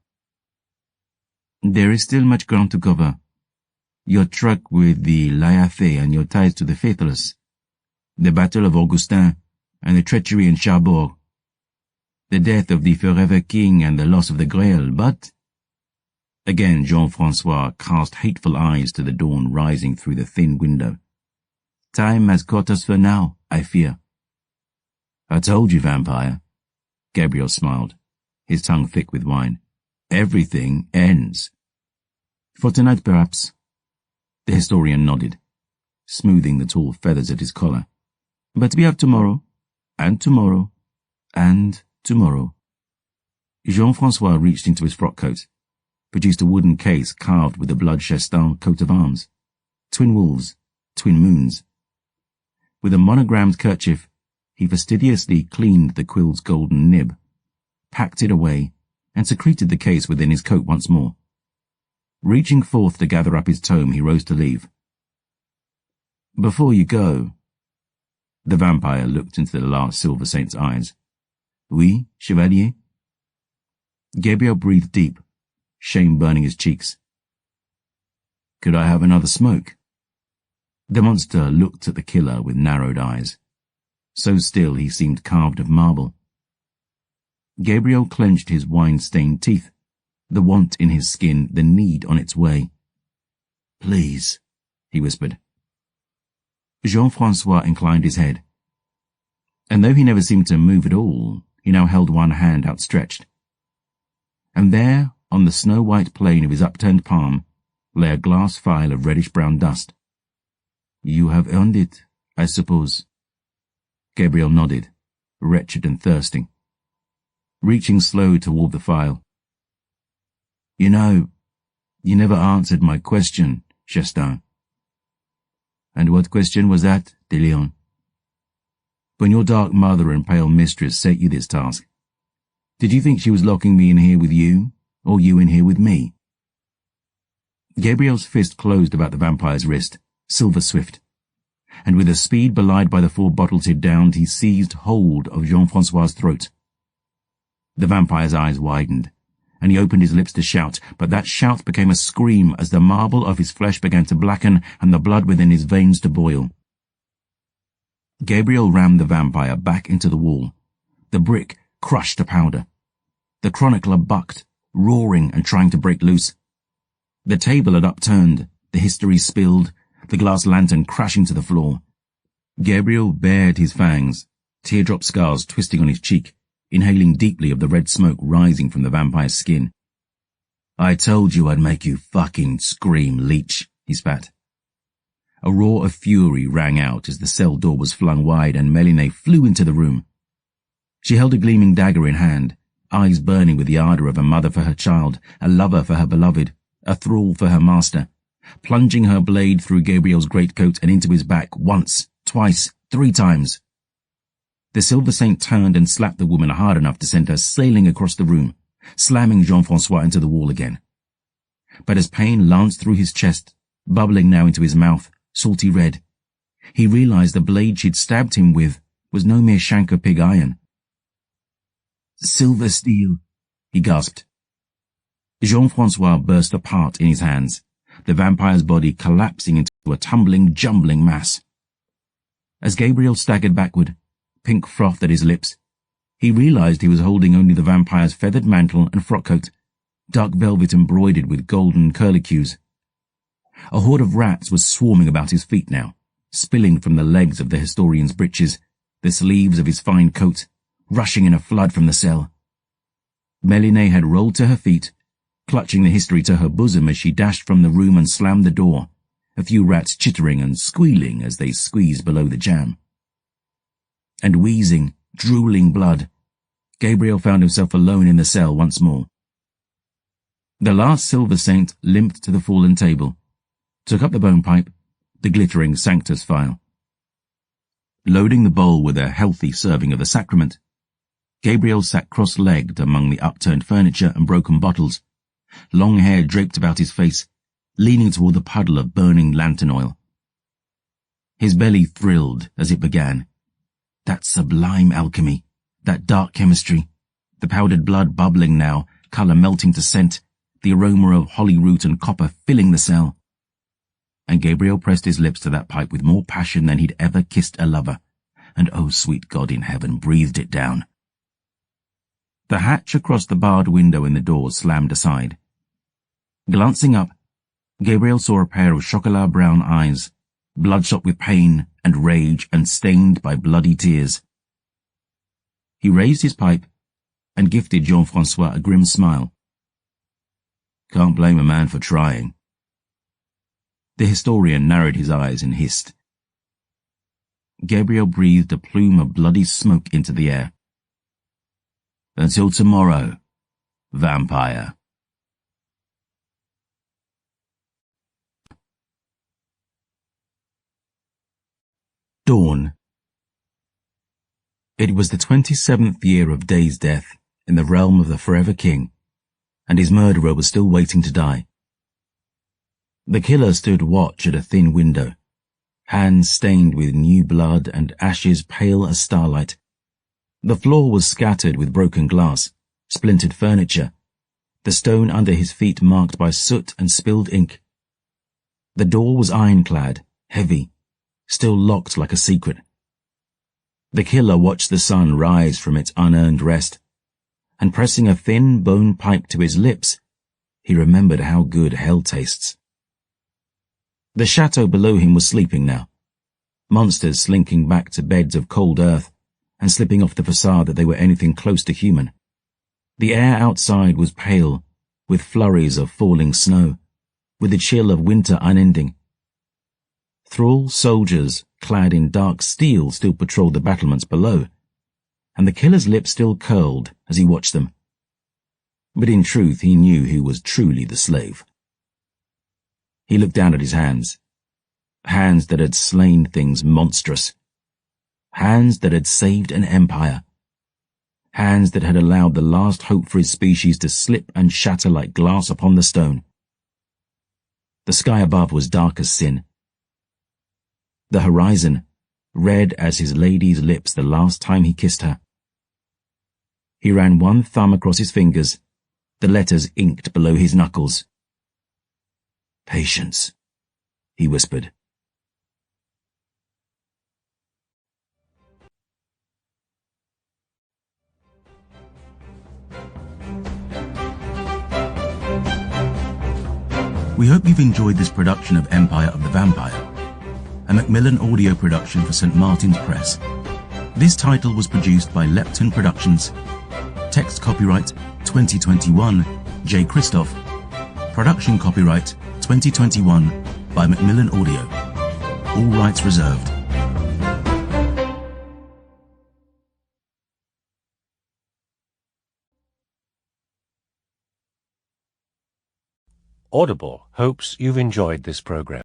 There is still much ground to cover. Your truck with the Lyathé and your ties to the faithless, the Battle of Augustin, and the treachery in Cherbourg, the death of the forever king and the loss of the Grail, but... Again Jean-Francois cast hateful eyes to the dawn rising through the thin window. Time has caught us for now, I fear. I told you, vampire. Gabriel smiled, his tongue thick with wine. Everything ends. For tonight, perhaps. The historian nodded, smoothing the tall feathers at his collar. But we have tomorrow, and tomorrow, and tomorrow. Jean-Francois reached into his frock coat, produced a wooden case carved with the Blood Chestin coat of arms, twin wolves, twin moons. With a monogrammed kerchief, he fastidiously cleaned the quill's golden nib, packed it away, and secreted the case within his coat once more. Reaching forth to gather up his tome, he rose to leave. Before you go... The vampire looked into the last Silver Saint's eyes. Oui, chevalier? Gabriel breathed deep, shame burning his cheeks. Could I have another smoke? The monster looked at the killer with narrowed eyes. So still he seemed carved of marble. Gabriel clenched his wine-stained teeth, the want in his skin, the need on its way. Please, he whispered. Jean-Francois inclined his head. And though he never seemed to move at all, he now held one hand outstretched. And there, on the snow-white plain of his upturned palm, lay a glass phial of reddish-brown dust. You have earned it, I suppose. Gabriel nodded, wretched and thirsting, reaching slow toward the phial. You know, you never answered my question, Chestin. And what question was that, de Leon? When your dark mother and pale mistress set you this task, did you think she was locking me in here with you, or you in here with me? Gabriel's fist closed about the vampire's wrist, silver swift, and with a speed belied by the 4 bottles he'd downed, he seized hold of Jean-Francois' throat. The vampire's eyes widened, and he opened his lips to shout, but that shout became a scream as the marble of his flesh began to blacken and the blood within his veins to boil. Gabriel rammed the vampire back into the wall. The brick crushed to powder. The chronicler bucked, roaring and trying to break loose. The table had upturned, the history spilled, the glass lantern crashing to the floor. Gabriel bared his fangs, teardrop scars twisting on his cheek, inhaling deeply of the red smoke rising from the vampire's skin. "I told you I'd make you fucking scream, leech," he spat. A roar of fury rang out as the cell door was flung wide and Mélinée flew into the room. She held a gleaming dagger in hand, eyes burning with the ardour of a mother for her child, a lover for her beloved, a thrall for her master, plunging her blade through Gabriel's greatcoat and into his back once, twice, 3 times. The Silver Saint turned and slapped the woman hard enough to send her sailing across the room, slamming Jean-François into the wall again. But as pain lanced through his chest, bubbling now into his mouth, salty red, he realized the blade she'd stabbed him with was no mere shank of pig iron. "Silver steel," he gasped. Jean-François burst apart in his hands, the vampire's body collapsing into a tumbling, jumbling mass. As Gabriel staggered backward, pink froth at his lips, he realized he was holding only the vampire's feathered mantle and frockcoat, dark velvet embroidered with golden curlicues. A horde of rats was swarming about his feet now, spilling from the legs of the historian's breeches, the sleeves of his fine coat, rushing in a flood from the cell. Mélinée had rolled to her feet, clutching the history to her bosom as she dashed from the room and slammed the door, a few rats chittering and squealing as they squeezed below the jamb. And wheezing, drooling blood, Gabriel found himself alone in the cell once more. The last Silver Saint limped to the fallen table, took up the bone pipe, the glittering Sanctus phial. Loading the bowl with a healthy serving of the sacrament, Gabriel sat cross-legged among the upturned furniture and broken bottles, long hair draped about his face, leaning toward the puddle of burning lantern oil. His belly thrilled as it began. That sublime alchemy, that dark chemistry, the powdered blood bubbling now, colour melting to scent, the aroma of holly root and copper filling the cell. And Gabriel pressed his lips to that pipe with more passion than he'd ever kissed a lover, and oh, sweet God in heaven, breathed it down. The hatch across the barred window in the door slammed aside. Glancing up, Gabriel saw a pair of chocolat-brown eyes, bloodshot with pain and rage and stained by bloody tears. He raised his pipe and gifted Jean-François a grim smile. "Can't blame a man for trying." The historian narrowed his eyes and hissed. Gabriel breathed a plume of bloody smoke into the air. "Until tomorrow, vampire." Dawn. It was the 27th year of Day's death in the realm of the Forever King, and his murderer was still waiting to die. The killer stood watch at a thin window, hands stained with new blood and ashes pale as starlight. The floor was scattered with broken glass, splintered furniture, the stone under his feet marked by soot and spilled ink. The door was ironclad, heavy, still locked like a secret. The killer watched the sun rise from its unearned rest, and pressing a thin bone pipe to his lips, he remembered how good hell tastes. The chateau below him was sleeping now, monsters slinking back to beds of cold earth and slipping off the facade that they were anything close to human. The air outside was pale, with flurries of falling snow, with the chill of winter unending. Thrall soldiers, clad in dark steel, still patrolled the battlements below, and the killer's lips still curled as he watched them. But in truth he knew who was truly the slave. He looked down at his hands that had slain things monstrous, hands that had saved an empire, hands that had allowed the last hope for his species to slip and shatter like glass upon the stone. The sky above was dark as sin. The horizon, red as his lady's lips the last time he kissed her. He ran one thumb across his fingers, the letters inked below his knuckles. "Patience," he whispered. We hope you've enjoyed this production of Empire of the Vampire, a Macmillan audio production for St. Martin's Press. This title was produced by Lepton Productions. Text copyright 2021 J. Christoph. Production copyright 2021 by Macmillan Audio. All rights reserved. Audible hopes you've enjoyed this program.